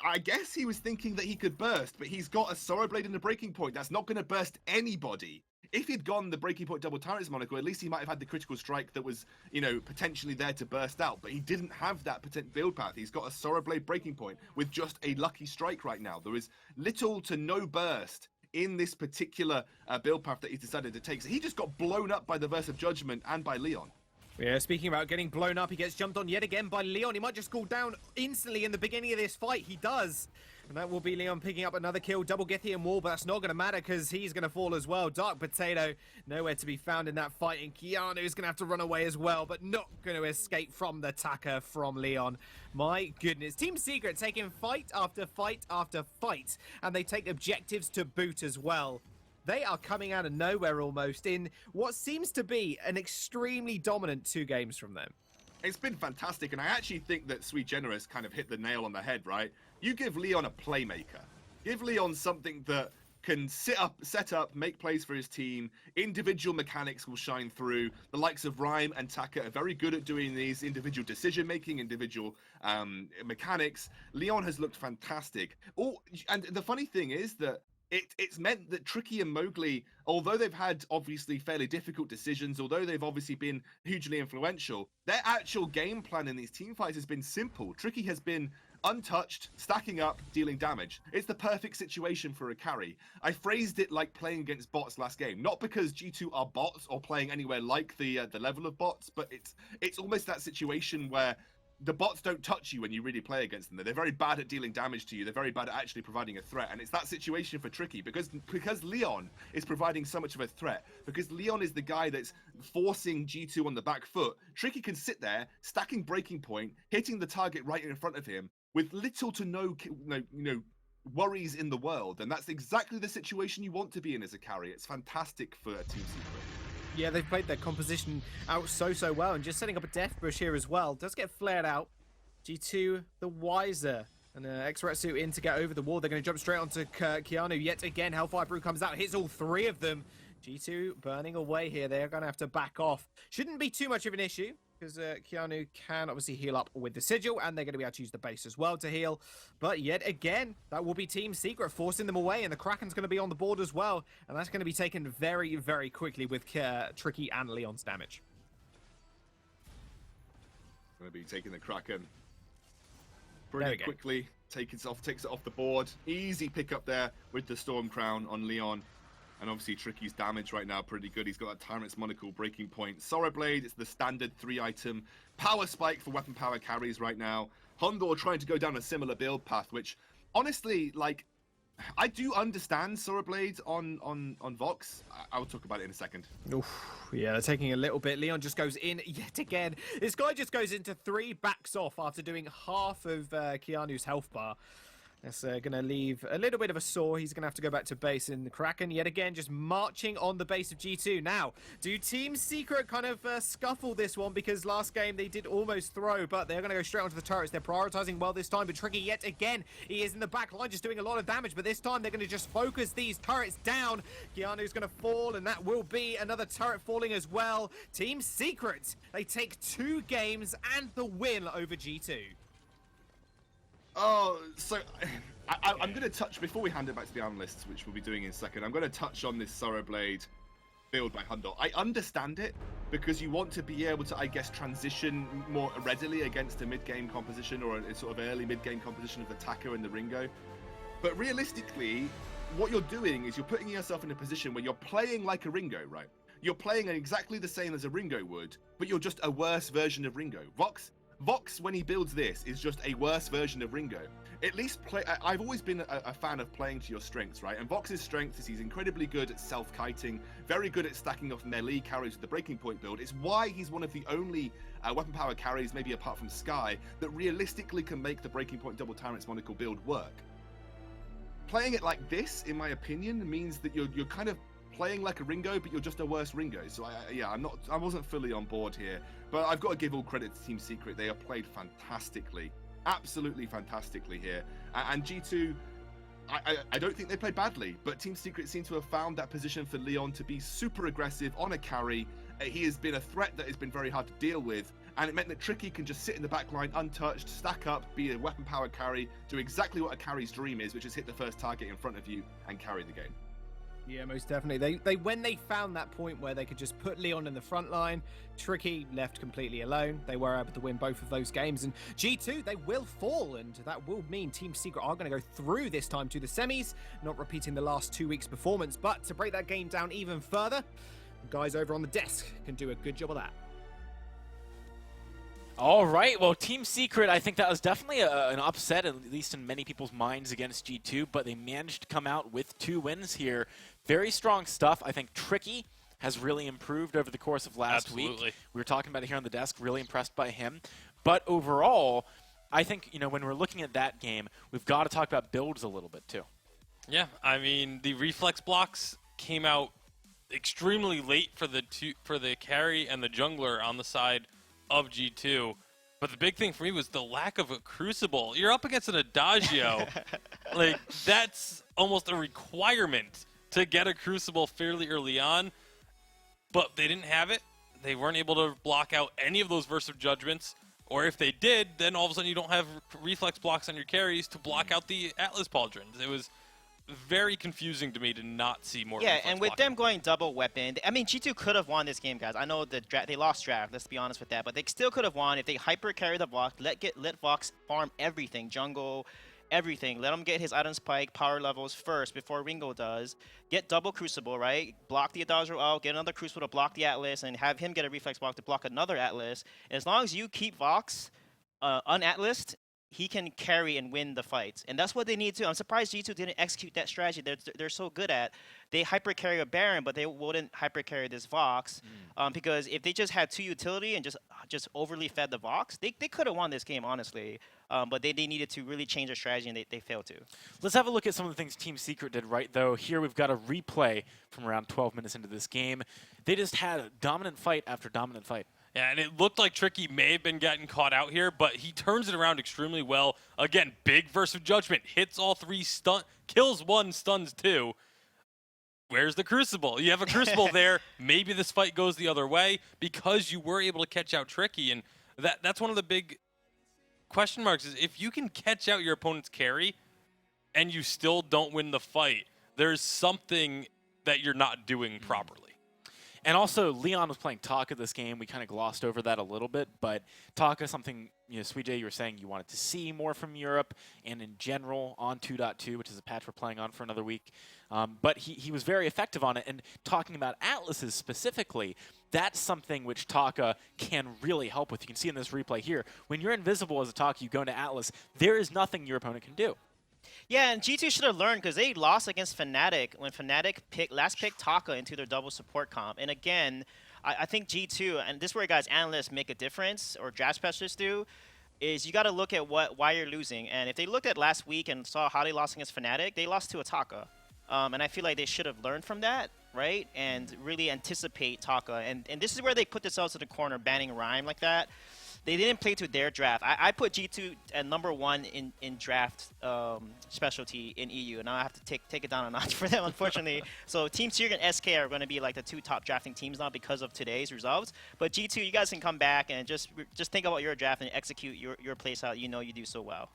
I guess he was thinking that he could burst, but he's got a Sorrow Blade in the breaking point. That's not going to burst anybody. If he'd gone the breaking point double turrets monocle, at least he might have had the critical strike that was, you know, potentially there to burst out. But he didn't have that build path. He's got a Sorrow Blade breaking point with just a lucky strike right now. There is little to no burst in this particular build path that he decided to take. So he just got blown up by the Verse of Judgment and by Leon. Yeah, speaking about getting blown up, he gets jumped on yet again by Leon. He might just cool down instantly in the beginning of this fight. He does. And that will be Leon picking up another kill. Double Githian Wall, but that's not going to matter because he's going to fall as well. Dark Potato, nowhere to be found in that fight. And Keanu is going to have to run away as well, but not going to escape from the attacker from Leon. My goodness. Team Secret taking fight after fight after fight. And they take objectives to boot as well. They are coming out of nowhere almost in what seems to be an extremely dominant 2 games from them. It's been fantastic, and I actually think that Sweet Generous kind of hit the nail on the head, right? You give Leon a playmaker. Give Leon something that can set up, make plays for his team. Individual mechanics will shine through. The likes of Rhyme and Taka are very good at doing these individual decision-making, individual mechanics. Leon has looked fantastic. Oh, and the funny thing is that it's meant that Tricky and Mowgli, although they've had obviously fairly difficult decisions, although they've obviously been hugely influential, their actual game plan in these team fights has been simple. Tricky has been untouched, stacking up, dealing damage. It's the perfect situation for a carry. I phrased it like playing against bots last game, not because G2 are bots or playing anywhere like the level of bots, but it's almost that situation where the bots don't touch you when you really play against them. They're very bad at dealing damage to you. They're very bad at actually providing a threat. And it's that situation for Tricky because Leon is providing so much of a threat. Because Leon is the guy that's forcing G2 on the back foot. Tricky can sit there, stacking breaking point, hitting the target right in front of him with little to no worries in the world. And that's exactly the situation you want to be in as a carry. It's fantastic for Team Secret. Yeah, they've played their composition out so well, and just setting up a death bush here as well. Does get flared out. G2 the wiser. And X-Retsu in to get over the wall. They're going to jump straight onto Keanu yet again. Hellfire Brew comes out, hits all three of them. G2 burning away here. They're going to have to back off. Shouldn't be too much of an issue, because Keanu can obviously heal up with the Sigil, and they're going to be able to use the base as well to heal. But yet again, that will be Team Secret forcing them away, and the Kraken's going to be on the board as well. And that's going to be taken very, very quickly with Tricky and Leon's damage. Going to be taking the Kraken pretty quickly. Takes it off the board. Easy pick up there with the Storm Crown on Leon. And obviously Tricky's damage right now pretty good. He's got that Tyrant's Monocle breaking point. Sorrow Blade, it's the standard 3-item. Power Spike for weapon power carries right now. Hondor trying to go down a similar build path, which honestly, like, I do understand Sorrow Blade on Vox. I will talk about it in a second. Oof, yeah, they're taking a little bit. Leon just goes in yet again. This guy just goes into 3, backs off after doing half of Keanu's health bar. That's going to leave a little bit of a sore. He's going to have to go back to base in the Kraken yet again, just marching on the base of G2. Now, do Team Secret kind of scuffle this one? Because last game they did almost throw, but they're going to go straight onto the turrets. They're prioritizing well this time, but Tricky yet again. He is in the back line just doing a lot of damage, but this time they're going to just focus these turrets down. Keanu's going to fall, and that will be another turret falling as well. Team Secret, they take 2 games and the win over G2. Oh, so I'm going to touch, before we hand it back to the analysts, which we'll be doing in a second, I'm going to touch on this Sorrow Blade build by Hondor. I understand it, because you want to be able to, I guess, transition more readily against a mid-game composition or a sort of early mid-game composition of the Taco and the Ringo. But realistically, what you're doing is you're putting yourself in a position where you're playing like a Ringo, right? You're playing exactly the same as a Ringo would, but you're just a worse version of Ringo. Vox, when he builds this, is just a worse version of Ringo. At least I've always been a fan of playing to your strengths, right? And Vox's strength is he's incredibly good at self-kiting, very good at stacking off melee carries with the breaking point build. It's why he's one of the only weapon power carries, maybe apart from Sky, that realistically can make the breaking point double Tyrant's Monocle build work. Playing it like this, in my opinion, means that you're kind of playing like a Ringo, but you're just a worse Ringo. So I wasn't fully on board here, but I've got to give all credit to Team Secret. They have played fantastically, absolutely fantastically here. And G2, I don't think they played badly, but Team Secret seem to have found that position for Leon to be super aggressive on a carry. He has been a threat that has been very hard to deal with, and it meant that Tricky can just sit in the back line untouched, stack up, be a weapon power carry, do exactly what a carry's dream is, which is hit the first target in front of you and carry the game. Yeah, most definitely. They when they found that point where they could just put Leon in the front line, Tricky left completely alone. They were able to win both of those games. And G2, they will fall, and that will mean Team Secret are going to go through this time to the semis, not repeating the last 2 weeks' performance. But to break that game down even further, the guys over on the desk can do a good job of that. All right, well, Team Secret, I think that was definitely an upset, at least in many people's minds, against G2, but they managed to come out with 2 wins here. Very strong stuff. I think Tricky has really improved over the course of last week. We were talking about it here on the desk, really impressed by him. But overall, I think, when we're looking at that game, we've got to talk about builds a little bit, too. Yeah, I mean, the reflex blocks came out extremely late for the carry and the jungler on the side of G2. But the big thing for me was the lack of a Crucible. You're up against an Adagio. Like, that's almost a requirement to get a Crucible fairly early on. But they didn't have it. They weren't able to block out any of those Verse of Judgments. Or if they did, then all of a sudden you don't have reflex blocks on your carries to block out the Atlas Pauldrons. It was very confusing to me to not see more. Yeah, and with them going double weapon, I mean, G2 could have won this game, guys. I know they lost draft, let's be honest with that, but they still could have won if they hyper carry the Vox, let Vox farm everything, jungle, everything. Let him get his item spike power levels first before Ringo does. Get double Crucible, right? Block the Adagio out, get another Crucible to block the Atlas, and have him get a reflex block to block another Atlas. And as long as you keep Vox unatlased, he can carry and win the fights, and that's what they need to. I'm surprised G2 didn't execute that strategy. They're so good at. They hyper carry a Baron, but they wouldn't hyper carry this Vox, because if they just had 2 utility and just overly fed the Vox, they could have won this game honestly. But they needed to really change their strategy, and they failed to. Let's have a look at some of the things Team Secret did right, though. Here we've got a replay from around 12 minutes into this game. They just had a dominant fight after dominant fight. Yeah, and it looked like Tricky may have been getting caught out here, but he turns it around extremely well. Again, big burst of judgment. Hits all 3, kills 1, stuns 2. Where's the Crucible? You have a Crucible there. Maybe this fight goes the other way because you were able to catch out Tricky. And that's one of the big question marks is if you can catch out your opponent's carry and you still don't win the fight, there's something that you're not doing properly. And also, Leon was playing Taka this game. We kind of glossed over that a little bit, but Taka, something, Sweet J, you were saying you wanted to see more from Europe and in general on 2.2, which is a patch we're playing on for another week. But he was very effective on it. And talking about Atlases specifically, that's something which Taka can really help with. You can see in this replay here, when you're invisible as a Taka, you go into Atlas, there is nothing your opponent can do. Yeah, and G2 should have learned because they lost against Fnatic when Fnatic last picked Taka into their double support comp. And again, I think G2, and this is where guys, analysts make a difference, or draft specialists do, is you got to look at why you're losing. And if they looked at last week and saw how they lost against Fnatic, they lost to a Taka. And I feel like they should have learned from that, right? And really anticipate Taka. And this is where they put themselves in the corner, banning Rhyme like that. They didn't play to their draft. I put G2 at #1 in draft specialty in EU, and now I have to take it down a notch for them, unfortunately. So Team Secret and SK are going to be like the 2 top drafting teams now because of today's results. But G2, you guys can come back and just think about your draft and execute your plays out. You do so well.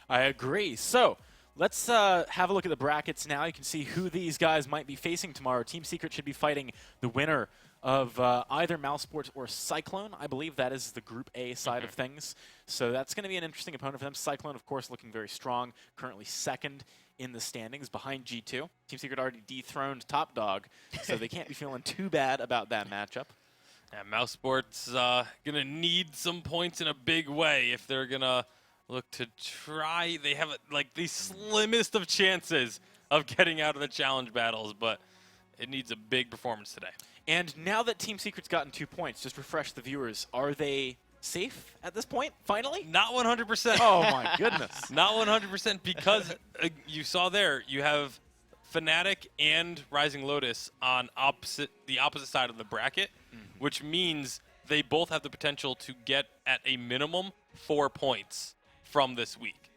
I agree. So let's have a look at the brackets now. You can see who these guys might be facing tomorrow. Team Secret should be fighting the winner of either Mousesports or Cyclone. I believe that is the Group A side of things. So that's going to be an interesting opponent for them. Cyclone, of course, looking very strong, currently 2nd in the standings behind G2. Team Secret already dethroned Top Dog, so they can't be feeling too bad about that matchup. Yeah, Mousesports going to need some points in a big way if they're going to look to try. They have like the slimmest of chances of getting out of the challenge battles, but it needs a big performance today. And now that Team Secret's gotten 2 points, just refresh the viewers, are they safe at this point, finally? Not 100%. Oh, my goodness. Not 100% because you saw there, you have Fnatic and Rising Lotus on the opposite side of the bracket, which means they both have the potential to get, at a minimum, 4 points from this week.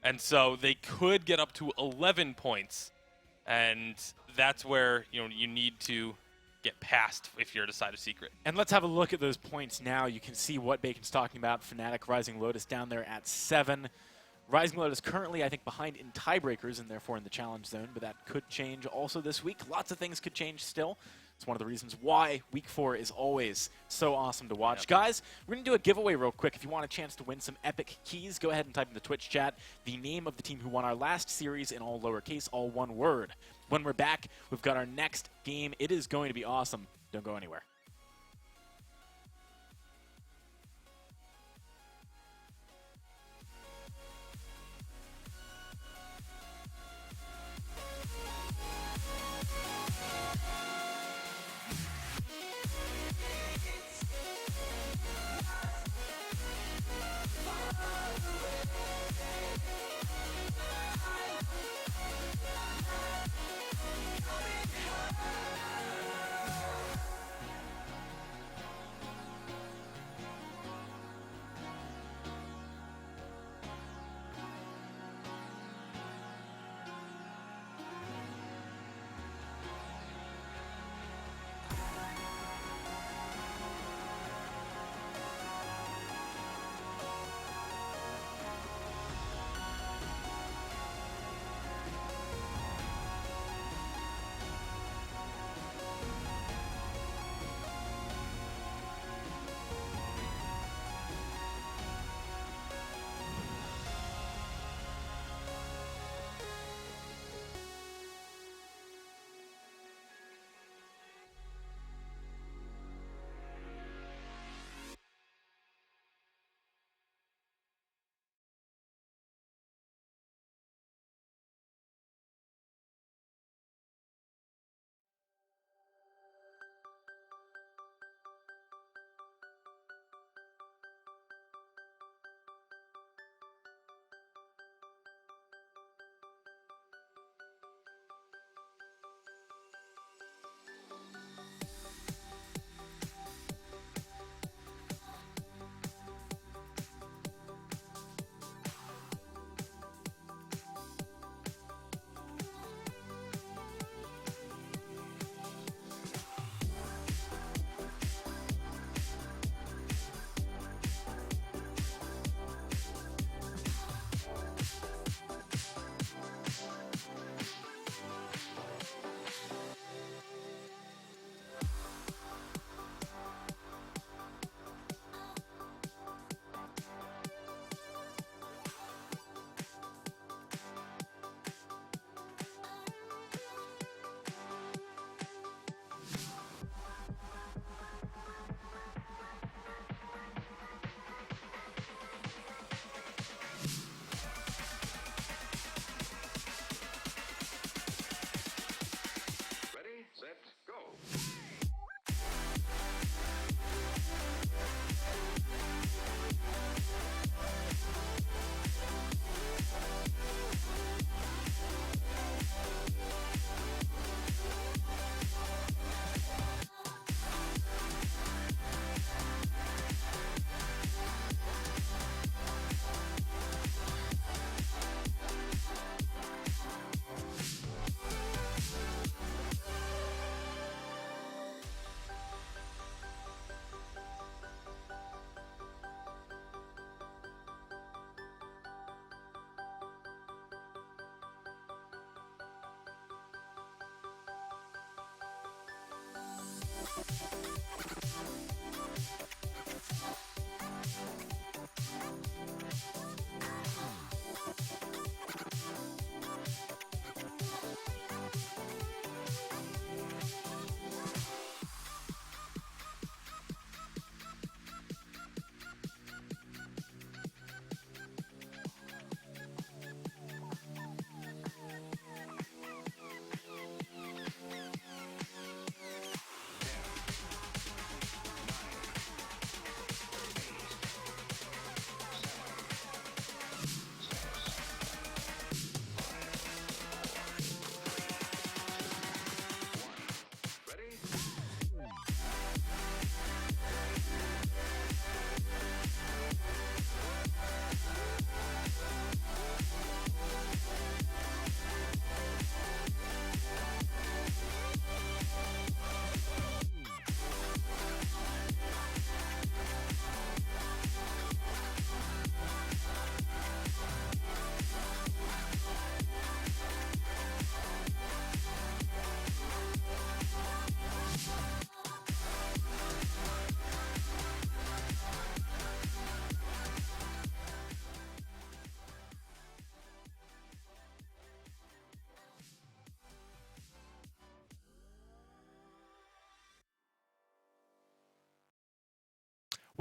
And so they could get up to 11 points, and that's where you need to get past if you're the side of Secret. And let's have a look at those points now. You can see what Bacon's talking about. Fnatic, Rising Lotus down there at 7. Rising Lotus currently, I think, behind in tiebreakers and therefore in the challenge zone, but that could change also this week. Lots of things could change still. It's one of the reasons why Week 4 is always so awesome to watch. Yep. Guys, we're going to do a giveaway real quick. If you want a chance to win some epic keys, go ahead and type in the Twitch chat the name of the team who won our last series in all lowercase, all one word. When we're back, we've got our next game. It is going to be awesome. Don't go anywhere.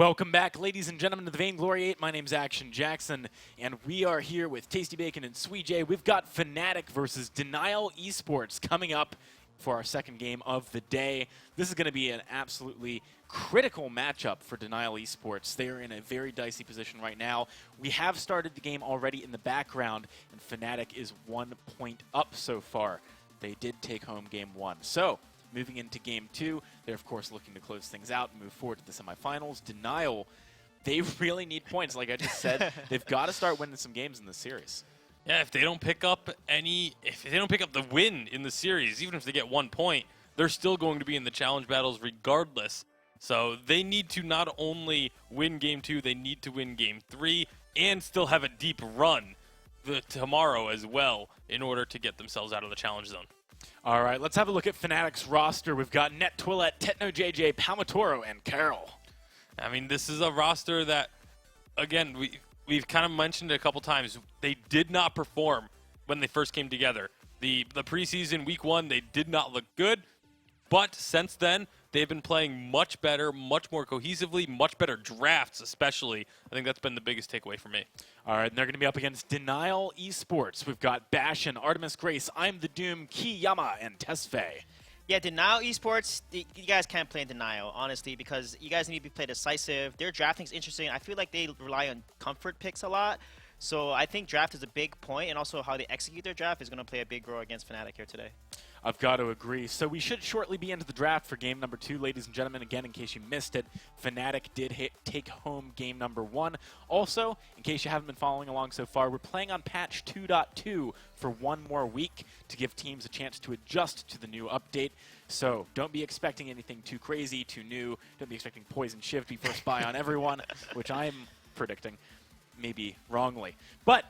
Welcome back, ladies and gentlemen, to the Vainglory 8. My name's Action Jackson, and we are here with Tasty Bacon and Sweet J. We've got Fnatic versus Denial Esports coming up for our second game of the day. This is going to be an absolutely critical matchup for Denial Esports. They are in a very dicey position right now. We have started the game already in the background, and Fnatic is 1 point up so far. They did take home game 1. So, moving into game 2, they're of course looking to close things out and move forward to the semifinals. Denial, they really need points. Like I just said, they've got to start winning some games in this series. Yeah, if they don't pick up the win in the series, even if they get 1 point, they're still going to be in the challenge battles regardless. So they need to not only win game 2, they need to win game 3 and still have a deep run tomorrow as well in order to get themselves out of the challenge zone. All right, let's have a look at Fnatic's roster. We've got Net Twillette, Tetno JJ, Palmatoro, and Carol. I mean, this is a roster that, again, we've kind of mentioned it a couple times. They did not perform when they first came together. The preseason week 1, they did not look good, but since then, they've been playing much better, much more cohesively, much better drafts especially. I think that's been the biggest takeaway for me. All right, and they're going to be up against Denial Esports. We've got Bastion, Artemis Grace, I'm the Doom, Kiyama, and Tesfaye. Yeah, Denial Esports, you guys can't play in Denial, honestly, because you guys need to play decisive. Their drafting's interesting. I feel like they rely on comfort picks a lot. So I think draft is a big point, and also how they execute their draft is going to play a big role against Fnatic here today. I've got to agree. So we should shortly be into the draft for game number 2, ladies and gentlemen. Again, in case you missed it, Fnatic did take home game number 1. Also, in case you haven't been following along so far, we're playing on patch 2.2 for 1 more week to give teams a chance to adjust to the new update. So don't be expecting anything too crazy, too new. Don't be expecting Poison Shiv to be first buy on everyone, which I'm predicting. Maybe wrongly. But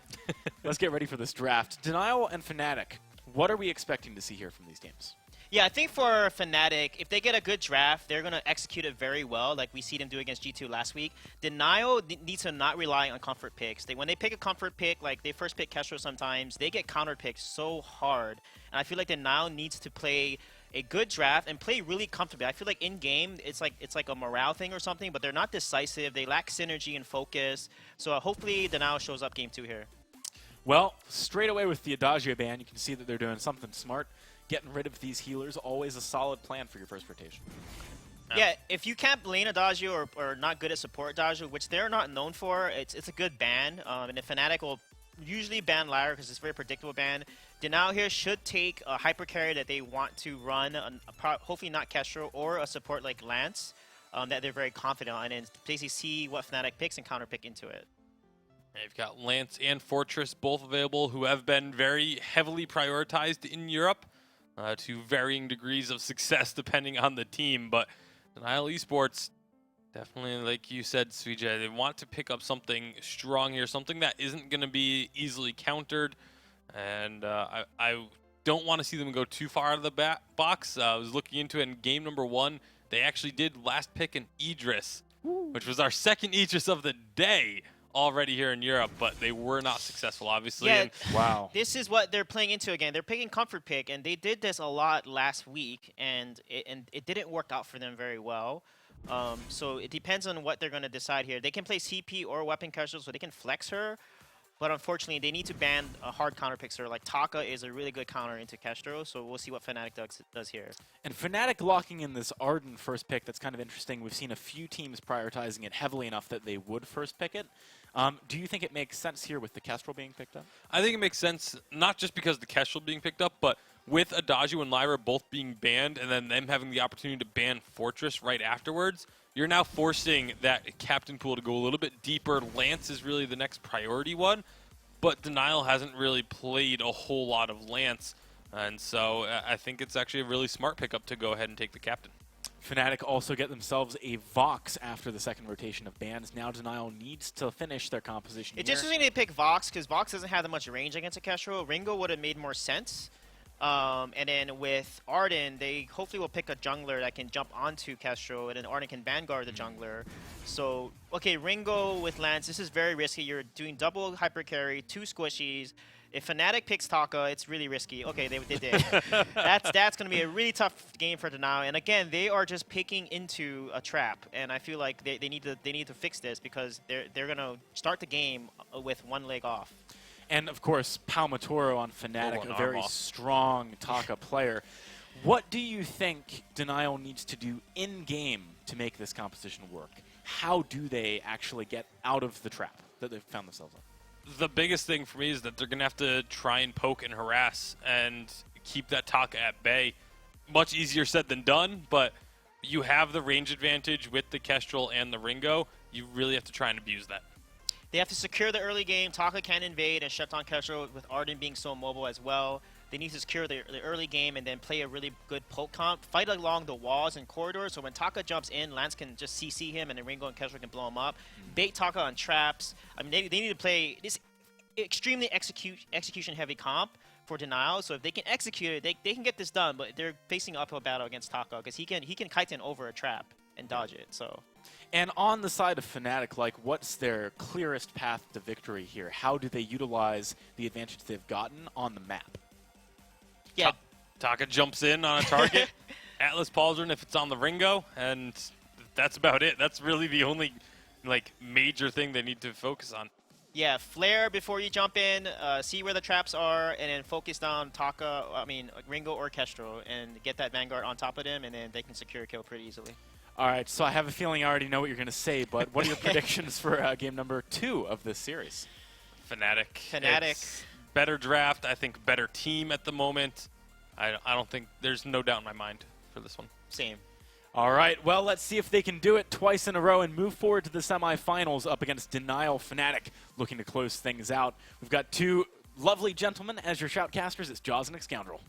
let's get ready for this draft. Denial and Fnatic, what are we expecting to see here from these teams? Yeah, I think for Fnatic, if they get a good draft, they're going to execute it very well, like we see them do against G2 last week. Denial needs to not rely on comfort picks. When they pick a comfort pick, like they first pick Kestrel sometimes, they get counter picked so hard. And I feel like Denial needs to play a good draft and play really comfortably. I feel like in game, it's like a morale thing or something, but they're not decisive. They lack synergy and focus. So hopefully Denial shows up game 2 here. Well, straight away with the Adagio ban, you can see that they're doing something smart. Getting rid of these healers, always a solid plan for your first rotation. Yeah, if you can't lane Adagio or not good at support Adagio, which they're not known for, it's a good ban. And if Fnatic will usually ban Lyra because it's a very predictable ban. Denial here should take a hyper carry that they want to run, hopefully not Kestrel, or a support like Lance that they're very confident on, and basically see what Fnatic picks and counter pick into it. You've got Lance and Fortress both available, who have been very heavily prioritized in Europe to varying degrees of success depending on the team. But Denial Esports, definitely, like you said, Suijay, they want to pick up something strong here, something that isn't going to be easily countered. And I don't want to see them go too far out of the box. I was looking into it in game number 1. They actually did last pick an Idris, which was our second Idris of the day already here in Europe, but they were not successful, obviously. Yeah, wow. This is what they're playing into again. They're picking comfort pick, and they did this a lot last week, and it didn't work out for them very well. So it depends on what they're going to decide here. They can play CP or Weapon Kestrel, so they can flex her. But unfortunately, they need to ban a hard counter picker. Like Taka is a really good counter into Kestrel, so we'll see what Fnatic does here. And Fnatic locking in this Arden first pick, that's kind of interesting. We've seen a few teams prioritizing it heavily enough that they would first pick it. Do you think it makes sense here with the Kestrel being picked up? I think it makes sense, not just because the Kestrel being picked up, but with Adagio and Lyra both being banned, and then them having the opportunity to ban Fortress right afterwards, you're now forcing that captain pool to go a little bit deeper. Lance is really the next priority one, but Denial hasn't really played a whole lot of Lance, and so I think it's actually a really smart pickup to go ahead and take the captain. Fnatic also get themselves a Vox after the second rotation of bans. Now Denial needs to finish their composition It's here. interesting to pick Vox, because Vox doesn't have that much range against a Kestrel. Ringo would have made more sense. And then with Arden, they hopefully will pick a jungler that can jump onto Kestrel, and then Arden can vanguard the jungler. So, okay, Ringo with Lance, this is very risky. You're doing double hyper carry, 2 squishies. If Fnatic picks Taka, it's really risky. Okay, they did. That's going to be a really tough game for Denial. And again, they are just picking into a trap. And I feel like they need to fix this because they're going to start the game with 1 leg off. And of course, Palmatoro on Fnatic, Oh, a very off. strong Taka player. What do you think Denial needs to do in-game to make this composition work? How do they actually get out of the trap that they've found themselves in? The biggest thing for me is that they're going to have to try and poke and harass and keep that Taka at bay. Much easier said than done, but you have the range advantage with the Kestrel and the Ringo. You really have to try and abuse that. They have to secure the early game. Taka can invade and shut down Kestrel with Arden being so mobile as well. They need to secure the early game and then play a really good poke comp. Fight along the walls and corridors, so when Taka jumps in, Lance can just CC him and then Ringo and Kestrel can blow him up. Bait Taka on traps. I mean, they need to play this extremely execution-heavy comp for Denial. So if they can execute it, they can get this done, but they're facing an uphill battle against Taka because he can kite in over a trap and dodge it. So. And on the side of Fnatic, like, what's their clearest path to victory here? How do they utilize the advantage they've gotten on the map? Yeah. Taka jumps in on a target. Atlas Pauldron if it's on the Ringo, and that's about it. That's really the only major thing they need to focus on. Yeah, flare before you jump in, see where the traps are, and then focus on Ringo or Kestrel, and get that Vanguard on top of them, and then they can secure a kill pretty easily. All right, so I have a feeling I already know what you're going to say, but what are your predictions for game number 2 of this series? Fnatic. It's better draft, I think better team at the moment. I don't think there's no doubt in my mind for this one. Same. All right, well, let's see if they can do it twice in a row and move forward to the semifinals up against Denial Fnatic, looking to close things out. We've got 2 lovely gentlemen as your shoutcasters. It's Jaws and Xcoundrel.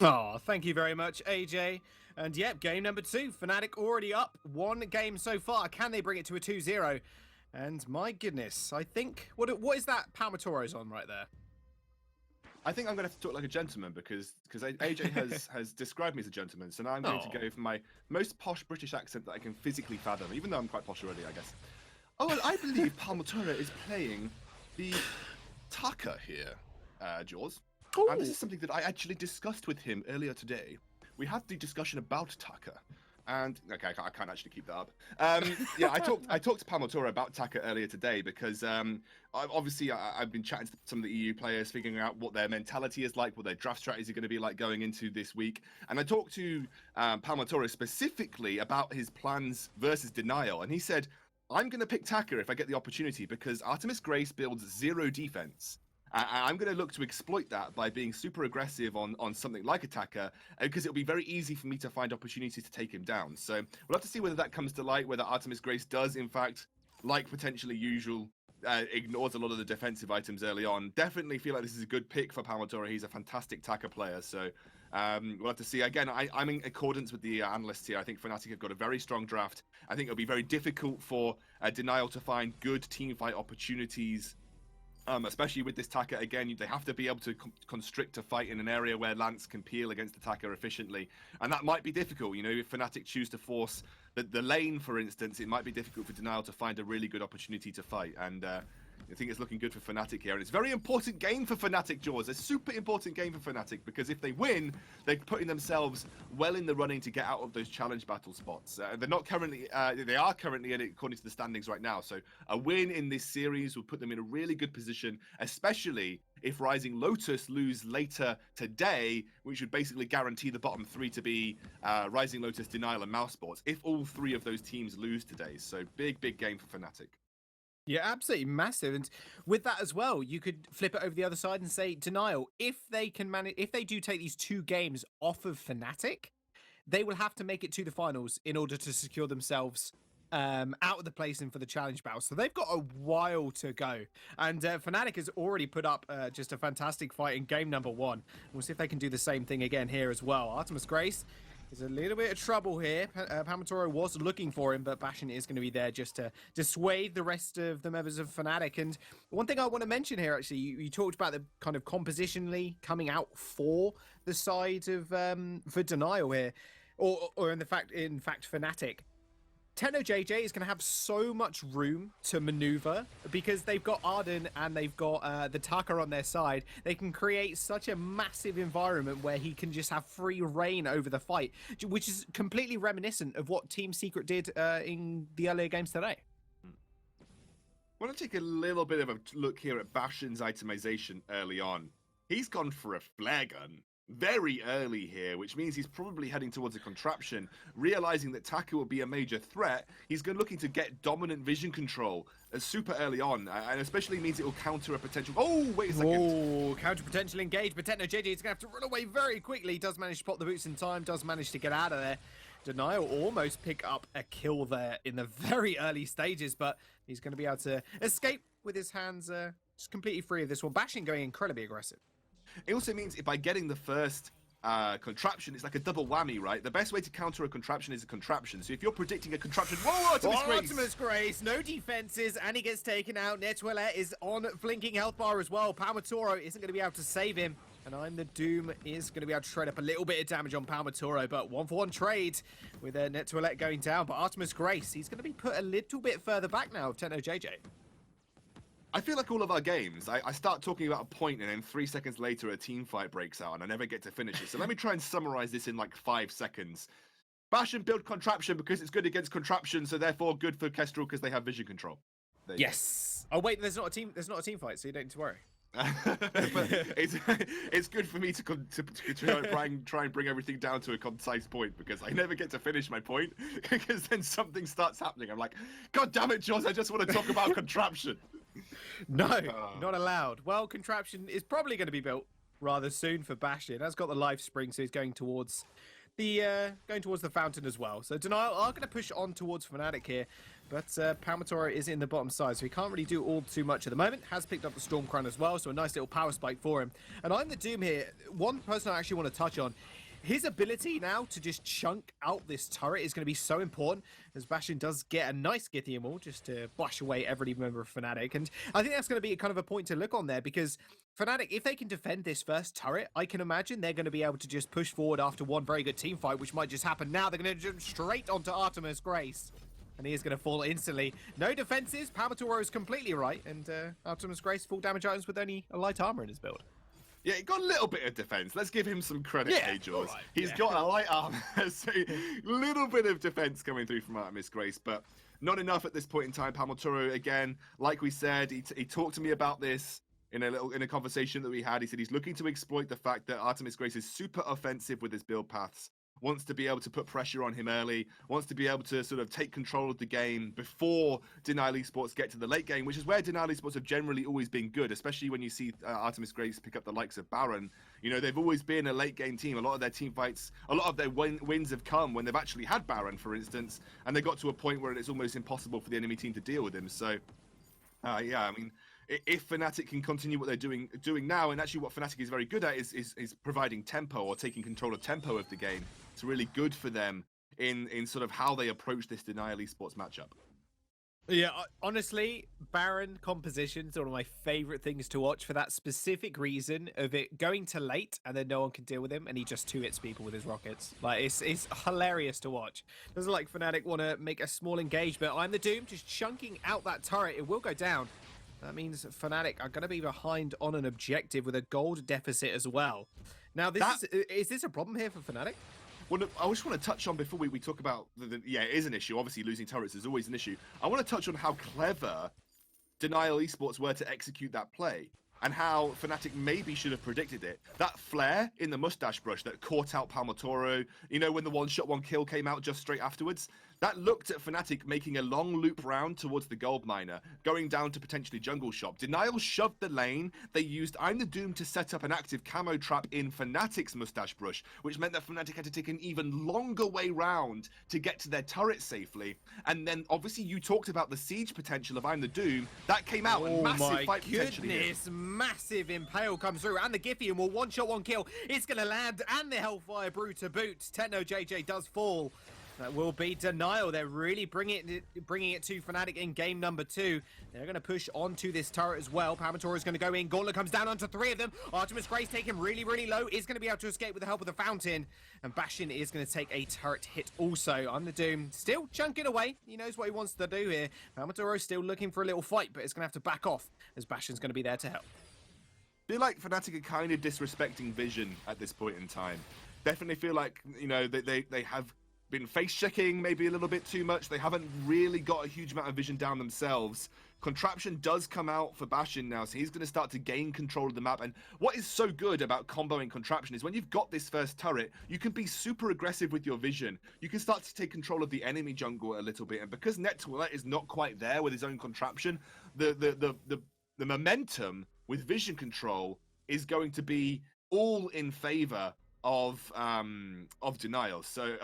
Oh, thank you very much, AJ. And yep, game number 2. Fnatic already up 1 game so far. Can they bring it to a 2-0? And my goodness, I think... What is that Palmatoro's on right there? I think I'm going to have to talk like a gentleman because AJ has described me as a gentleman. So now I'm going to go for my most posh British accent that I can physically fathom, even though I'm quite posh already, I guess. Oh, well, I believe Palmatoro is playing the Taka here, Jaws. And this is something that I actually discussed with him earlier today. We had the discussion about Taka. And okay, I can't actually keep that up. Yeah, I talked to Palmatoro about Taka earlier today because I've been chatting to some of the EU players, figuring out what their mentality is like, what their draft strategy is going to be like going into this week. And I talked to Palmatoro specifically about his plans versus Denial, and he said, "I'm going to pick Taka if I get the opportunity because Artemis Grace builds 0 defense." I'm going to look to exploit that by being super aggressive on something like Attacker, because it'll be very easy for me to find opportunities to take him down. So we'll have to see whether that comes to light, whether Artemis Grace does, in fact, like potentially usual, ignores a lot of the defensive items early on. Definitely feel like this is a good pick for Palmatoro. He's a fantastic Taka player, so we'll have to see. Again, I'm in accordance with the analysts here. I think Fnatic have got a very strong draft. I think it'll be very difficult for Denial to find good teamfight opportunities. Especially with this Taka, again, they have to be able to constrict a fight in an area where Lance can peel against the Taka efficiently. And that might be difficult, you know, if Fnatic choose to force the lane, for instance, it might be difficult for Denial to find a really good opportunity to fight. And I think it's looking good for Fnatic here. And it's a very important game for Fnatic, Jaws. A super important game for Fnatic, because if they win, they're putting themselves well in the running to get out of those challenge battle spots. They're not currently, they are currently in it according to the standings right now. So a win in this series will put them in a really good position, especially if Rising Lotus lose later today, which would basically guarantee the bottom 3 to be Rising Lotus, Denial, and Mouse Sports, if all 3 of those teams lose today. So big game for Fnatic. Yeah, absolutely massive. And with that as well, you could flip it over the other side and say Denial, if they can manage, if they do take these 2 games off of Fnatic, they will have to make it to the finals in order to secure themselves out of the placing for the challenge battle. So they've got a while to go. And Fnatic has already put up just a fantastic fight in game number 1. We'll see if they can do the same thing again here as well. Artemis Grace, There's a little bit of trouble here. Palmatoro was looking for him, but Bastion is going to be there just to dissuade the rest of the members of Fnatic. And one thing I want to mention here, actually, you talked about the kind of compositionally coming out for the side of for Denial here, or in fact, Fnatic. Techno JJ is going to have so much room to maneuver because they've got Arden and they've got the Taka on their side. They can create such a massive environment where he can just have free reign over the fight, which is completely reminiscent of what Team Secret did in the earlier games today. I want to take a little bit of a look here at Bastion's itemization early on. He's gone for a flare gun very early here, which means he's probably heading towards a contraption, realizing that Taka will be a major threat. He's looking to get dominant vision control super early on, and especially means it will counter a potential... Oh, wait a second. Oh, counter potential engage, but Techno JJ is going to have to run away very quickly. He does manage to pop the boots in time, does manage to get out of there. Denial almost pick up a kill there in the very early stages, but he's going to be able to escape with his hands just completely free of this one. Bastion going incredibly aggressive. It also means by getting the first contraption, it's like a double whammy, right? The best way to counter a contraption is a contraption. So if you're predicting a contraption, whoa, Artemis Grace, no defenses, and he gets taken out. Netwiller is on flinking health bar as well. Palmatoro isn't going to be able to save him. And I'm the Doom is going to be able to shred up a little bit of damage on Palmatoro, but 1-for-1 trade with Netwiller going down. But Artemis Grace, he's going to be put a little bit further back now of Techno JJ. I feel like all of our games, I start talking about a point and then 3 seconds later a team fight breaks out and I never get to finish it. So let me try and summarize this in like 5 seconds. Bastion build contraption because it's good against contraption, so therefore good for Kestrel because they have vision control. Yes. Oh wait, there's not a team fight, so you don't need to worry. But it's good for me to try and bring everything down to a concise point because I never get to finish my point because then something starts happening. I'm like, God damn it, Jaws, I just want to talk about contraption. No, not allowed. Well, contraption is probably going to be built rather soon for Bastion. That's got the life spring, so he's going towards the fountain as well. So Denial are going to push on towards Fnatic here, but Palmatoro is in the bottom side, so he can't really do all too much at the moment. Has picked up the Storm Crown as well, so a nice little power spike for him. And I'm the Doom here. One person I actually want to touch on. His ability now to just chunk out this turret is going to be so important, as Bastion does get a nice Githium wall just to bush away every member of Fnatic. And I think that's going to be kind of a point to look on there, because Fnatic, if they can defend this first turret, I can imagine they're going to be able to just push forward after one very good team fight, which might just happen now. They're going to jump straight onto Artemis Grace, and he is going to fall instantly. No defenses, Palmatoro is completely right, and Artemis Grace full damage items with only a light armor in his build. Yeah, he got a little bit of defense. Let's give him some credit, Jaws. Right, He's got a light armor, so little bit of defense coming through from Artemis Grace, but not enough at this point in time. Palmatoro, again, like we said, he talked to me about this in a conversation that we had. He said he's looking to exploit the fact that Artemis Grace is super offensive with his build paths, wants to be able to put pressure on him early, wants to be able to sort of take control of the game before Denial Esports get to the late game, which is where Denial Esports have generally always been good, especially when you see Artemis Grace pick up the likes of Baron. You know, they've always been a late game team. A lot of their team fights, a lot of their wins have come when they've actually had Baron, for instance, and they got to a point where it's almost impossible for the enemy team to deal with him. So, yeah, I mean, if Fnatic can continue what they're doing now, and actually what Fnatic is very good at is providing tempo or taking control of tempo of the game, it's really good for them in sort of how they approach this Denial Esports matchup. Yeah, honestly, Baron compositions are one of my favorite things to watch for that specific reason of it going to late and then no one can deal with him and he just 2-hits people with his rockets. Like, it's hilarious to watch. Doesn't like Fnatic want to make a small engage, but I'm the Doom just chunking out that turret. It will go down. That means Fnatic are going to be behind on an objective with a gold deficit as well. Now, is this a problem here for Fnatic? Well, I just want to touch on before we talk about yeah, it is an issue. Obviously, losing turrets is always an issue. I want to touch on how clever Denial Esports were to execute that play and how Fnatic maybe should have predicted it. That flare in the mustache brush that caught out Palmatoro, you know, when the one-shot, one-kill came out just straight afterwards, that looked at Fnatic making a long loop round towards the gold miner, going down to potentially jungle shop. Denial shoved the lane. They used I'm the Doom to set up an active camo trap in Fnatic's mustache brush, which meant that Fnatic had to take an even longer way round to get to their turret safely. And then obviously you talked about the siege potential of I'm the Doom. That came out, and massive fight potentially here. Goodness, massive impale comes through, and the Githian will one-shot, one kill. It's going to land, and the Hellfire Brew to boot. Techno JJ does fall. That will be Denial. They're really bringing it to Fnatic in game number 2. They're going to push onto this turret as well. Palmator is going to go in. Gauntlet comes down onto 3 of them. Artemis Grace taken really, really low. Is going to be able to escape with the help of the Fountain. And Bastion is going to take a turret hit also. I'm the Doom still chunking away. He knows what he wants to do here. Palmator is still looking for a little fight, but it's going to have to back off as Bastion's going to be there to help. Feel like Fnatic are kind of disrespecting Vision at this point in time. Definitely feel like, you know, they have been face checking maybe a little bit too much. They haven't really got a huge amount of vision down themselves. Contraption does come out for Bastion now, so he's going to start to gain control of the map. And what is so good about comboing Contraption is when you've got this first turret, you can be super aggressive with your vision. You can start to take control of the enemy jungle a little bit. And because Netwiller is not quite there with his own Contraption, the momentum with vision control is going to be all in favor of Denial. So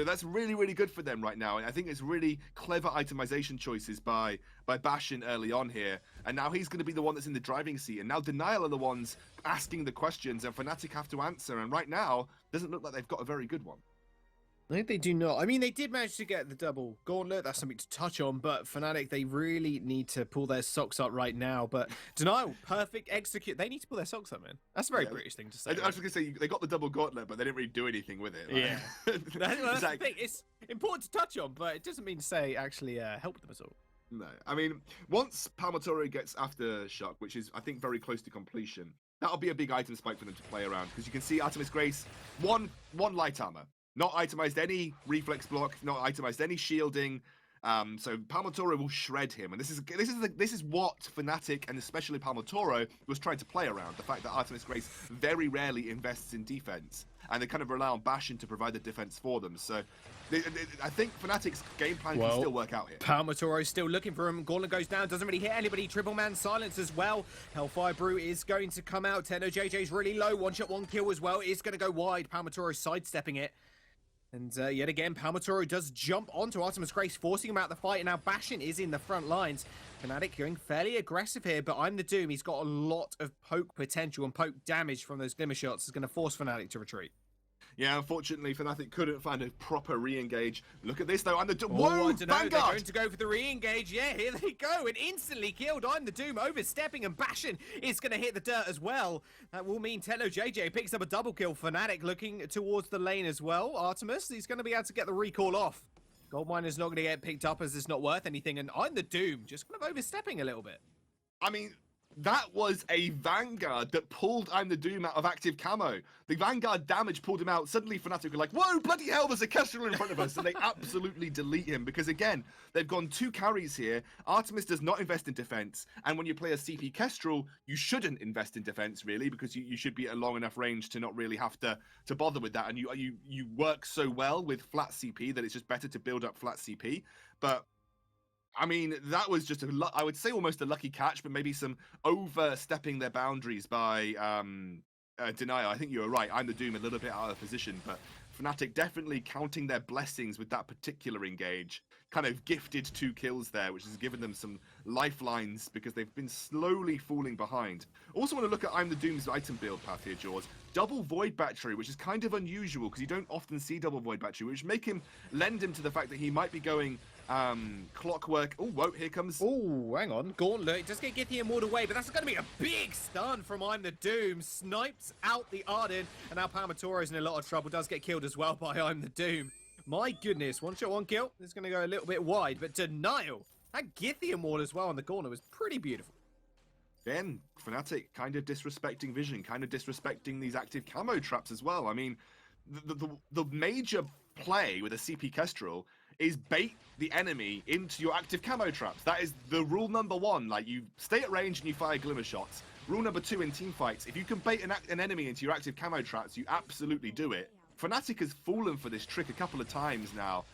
that's really, really good for them right now. And I think it's really clever itemization choices by Bastion early on here. And now he's going to be the one that's in the driving seat. And now Denial are the ones asking the questions, and Fnatic have to answer. And right now, doesn't look like they've got a very good one. I think they do not. I mean, they did manage to get the double gauntlet. That's something to touch on. But Fnatic, they really need to pull their socks up right now. But Denial, perfect execute. They need to pull their socks up, man. That's a very British thing to say. I was going to say, they got the double gauntlet, but they didn't really do anything with it. Yeah. That's the thing. It's important to touch on, but it doesn't mean to say actually help them at all. No. I mean, once Palmatori gets Aftershock, which is, I think, very close to completion, that'll be a big item spike for them to play around. Because you can see Artemis Grace, one light armor. Not itemized any reflex block, not itemized any shielding. So Palmatoro will shred him, and this is what Fnatic and especially Palmatoro was trying to play around. The fact that Artemis Grace very rarely invests in defense, and they kind of rely on Bastion to provide the defense for them. So I think Fnatic's game plan can still work out here. Palmatoro is still looking for him. Gauntlet goes down, doesn't really hit anybody. Triple man silence as well. Hellfire Brew is going to come out. Tenno JJ's really low. One shot, one kill as well. It's going to go wide. Palmatoro sidestepping it. And yet again, Palmatoro does jump onto Artemis Grace, forcing him out of the fight. And now Bastion is in the front lines. Fnatic going fairly aggressive here, but I'm the Doom. He's got a lot of poke potential and poke damage from those glimmer shots. It's going to force Fnatic to retreat. Yeah, unfortunately, Fnatic couldn't find a proper re-engage. Look at this, though. I'm the Doom. Whoa, Whoa, Vanguard! They're going to go for the re-engage. Yeah, here they go. And instantly killed. I'm the Doom, overstepping, and Bastion is going to hit the dirt as well. That will mean Tello JJ picks up a double kill. Fnatic looking towards the lane as well. Artemis, he's going to be able to get the recall off. Goldminer's not going to get picked up as it's not worth anything. And I'm the Doom, just kind of overstepping a little bit. I mean, that was a Vanguard that pulled I'm the Doom out of active camo. The Vanguard damage pulled him out. Suddenly Fnatic were like, whoa, bloody hell, there's a Kestrel in front of us. And they absolutely delete him because, again, they've gone 2 carries here. Artemis does not invest in defense. And when you play a CP Kestrel, you shouldn't invest in defense, really, because you should be at a long enough range to not really have to bother with that. And you work so well with flat CP that it's just better to build up flat CP. But I mean, that was just I would say almost a lucky catch, but maybe some overstepping their boundaries by Denial. I think you were right. I'm the Doom a little bit out of position, but Fnatic definitely counting their blessings with that particular engage. Kind of gifted 2 kills there, which has given them some lifelines because they've been slowly falling behind. Also want to look at I'm the Doom's item build path here, Jaws. Double Void Battery, which is kind of unusual because you don't often see Double Void Battery, which lend him to the fact that he might be going Clockwork. Oh, whoa, here comes. Oh, hang on. Gauntlet. It does get Githian ward away, but that's going to be a big stun from I'm the Doom. Snipes out the Arden, and now Palmatoro's in a lot of trouble. Does get killed as well by I'm the Doom. My goodness. 1 shot, 1 kill. It's going to go a little bit wide, but Denial. That Githian ward as well on the corner was pretty beautiful. Again, Fnatic kind of disrespecting Vision, kind of disrespecting these active camo traps as well. I mean, the major play with a CP Kestrel is bait the enemy into your active camo traps. That is the rule number 1. Like, you stay at range and you fire glimmer shots. Rule number 2 in team fights, if you can bait an enemy into your active camo traps, you absolutely do it. Fnatic has fallen for this trick a couple of times now.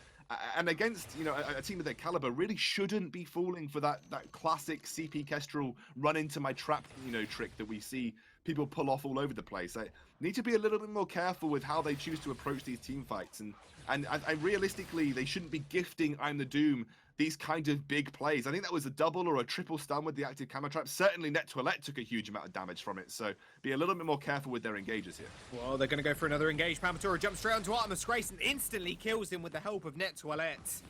And against, you know, a team of their caliber really shouldn't be falling for that classic CP Kestrel run into my trap, you know, trick that we see people pull off all over the place. I need to be a little bit more careful with how they choose to approach these team fights. And I realistically, they shouldn't be gifting I'm the Doom these kind of big plays. I think that was a double or a triple stun with the active camera trap. Certainly Net Toilette took a huge amount of damage from it, so be a little bit more careful with their engagers here. Well, they're going to go for another engage. Palmatora jumps straight onto Artemis Grace and instantly kills him with the help of Net Toilette.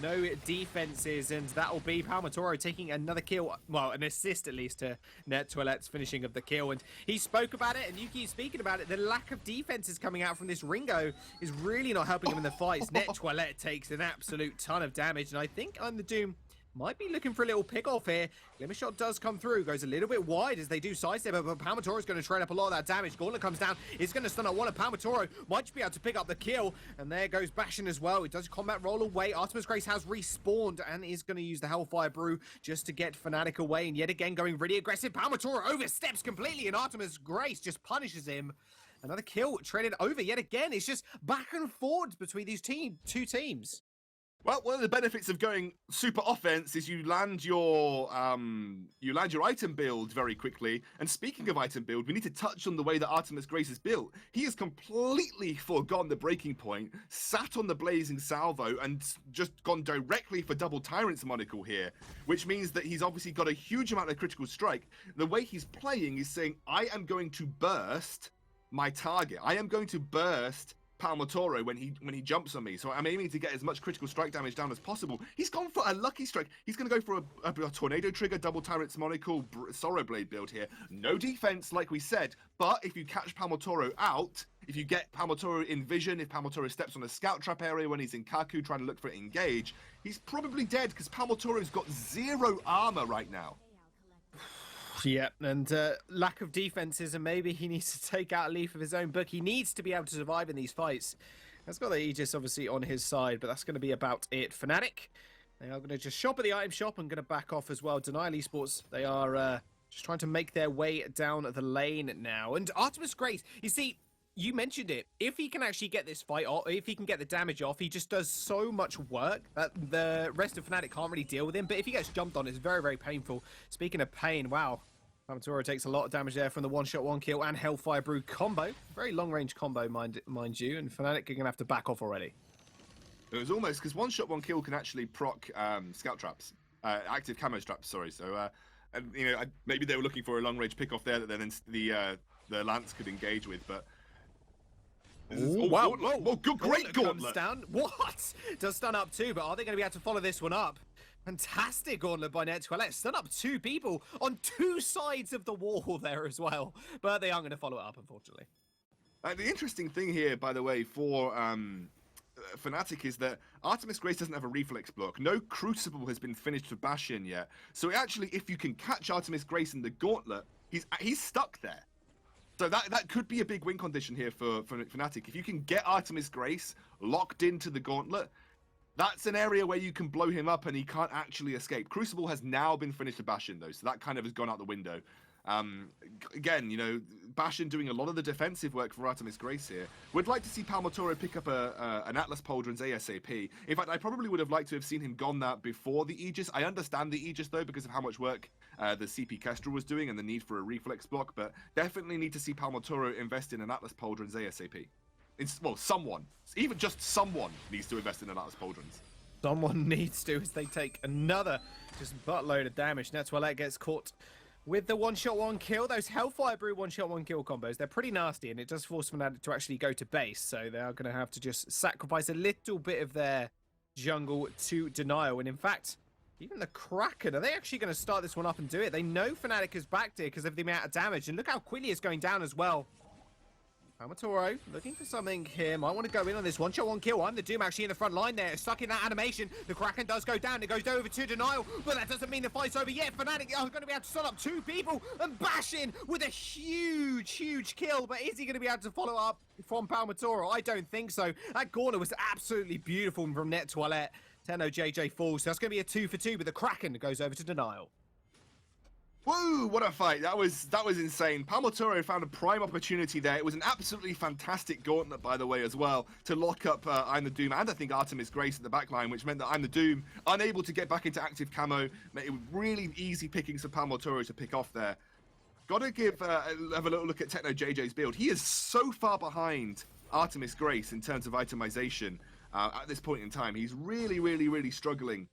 No defenses, and that'll be Palmatoro taking another kill. Well, an assist at least to Net Toilette's finishing of the kill. And he spoke about it, and you keep speaking about it. The lack of defenses coming out from this Ringo is really not helping him in the fights. Net Toilette takes an absolute ton of damage, and I think I'm the Doom might be looking for a little pick off here. Glimmer Shot does come through, goes a little bit wide as they do sidestep, but Palmatoro is going to trade up a lot of that damage. Gauntlet comes down, it's going to stun out one of Palmatoro, might just be able to pick up the kill, and there goes Bastion as well. He does combat roll away. Artemis Grace has respawned and is going to use the Hellfire Brew just to get Fnatic away, and yet again going really aggressive. Palmatoro oversteps completely, and Artemis Grace just punishes him. Another kill traded over yet again. It's just back and forth between these two teams. Well, one of the benefits of going super offense is you land your item build very quickly. And speaking of item build, we need to touch on the way that Artemis Grace is built. He has completely forgone the breaking point, sat on the blazing salvo, and just gone directly for double Tyrant's monocle here, which means that he's obviously got a huge amount of critical strike. The way he's playing is saying, I am going to burst my target. I am going to burst Palmatoro when he jumps on me, so I'm aiming to get as much critical strike damage down as possible. He's gone for a lucky strike. He's going to go for a tornado trigger, double Tyrant's monocle, Sorrow Blade build here. No defense, like we said, but if you catch Palmatoro out, if you get Palmatoro in vision, if Palmatoro steps on a scout trap area when he's in Kaku trying to look for engage, he's probably dead because Palmatoro's got 0 armor right now. Yeah, and lack of defenses, and maybe he needs to take out a leaf of his own book. He needs to be able to survive in these fights. That's got the Aegis obviously on his side, but that's going to be about it. Fnatic, they are going to just shop at the item shop and going to back off as well. Denial Esports, they are just trying to make their way down the lane now. And Artemis Grace, you see, you mentioned it. If he can actually get this fight off, if he can get the damage off, he just does so much work that the rest of Fnatic can't really deal with him. But if he gets jumped on, it's very, very painful. Speaking of pain, wow. Palmatoro takes a lot of damage there from the one-shot, one-kill and Hellfire Brew combo. Very long-range combo, mind you, and Fnatic are going to have to back off already. It was almost, because one-shot, one-kill can actually proc scout traps. Active camo traps, sorry. So, and, you know, maybe they were looking for a long-range pick-off there that then the Lance could engage with, but... Wow, great Gauntlet! Down. What? Does stun up too, but are they going to be able to follow this one up? Fantastic Gauntlet by Net Toilette. Stun up 2 people on 2 sides of the wall there as well. But they aren't going to follow it up, unfortunately. The interesting thing here, by the way, for Fnatic is that Artemis Grace doesn't have a reflex block. No Crucible has been finished for Bastion yet. So actually, if you can catch Artemis Grace in the Gauntlet, he's stuck there. So that could be a big win condition here for Fnatic. If you can get Artemis Grace locked into the Gauntlet, that's an area where you can blow him up and he can't actually escape. Crucible has now been finished to Bastion, though, so that kind of has gone out the window. Again, you know, Bastion doing a lot of the defensive work for Artemis Grace here. Would like to see Palmatoro pick up an Atlas Pauldrons ASAP. In fact, I probably would have liked to have seen him gone that before the Aegis. I understand the Aegis, though, because of how much work the CP Kestrel was doing and the need for a reflex block, but definitely need to see Palmatoro invest in an Atlas Pauldrons ASAP. Well, someone, even just someone, needs to invest in an Atlas Pauldrons. Someone needs to, as they take another just buttload of damage. Net Toilette gets caught with the one-shot, one-kill. Those Hellfire Brew one-shot, one-kill combos, they're pretty nasty, and it does force Fnatic to actually go to base, so they are going to have to just sacrifice a little bit of their jungle to Denial. And in fact, even the Kraken, are they actually going to start this one up and do it? They know Fnatic is backed here because of the amount of damage, and look how quickly it's going down as well. Palmatoro looking for something here. Might want to go in on this one-shot, one-kill. I'm the Doom actually in the front line there. Stuck in that animation. The Kraken does go down. It goes over to Denial, but that doesn't mean the fight's over yet. Fnatic are going to be able to stun up 2 people and bash in with a huge, huge kill. But is he going to be able to follow up from Palmatoro? I don't think so. That corner was absolutely beautiful from Net Toilette. Tenno JJ falls. So that's going to be a 2 for 2, but the Kraken goes over to Denial. Woo! What a fight! That was insane. Palmotoro found a prime opportunity there. It was an absolutely fantastic gauntlet, by the way, as well, to lock up I'm the Doom and I think Artemis Grace at the back line, which meant that I'm the Doom, unable to get back into active camo, made it really easy pickings for Palmotoro to pick off there. Gotta have a little look at Techno JJ's build. He is so far behind Artemis Grace in terms of itemization at this point in time. He's really struggling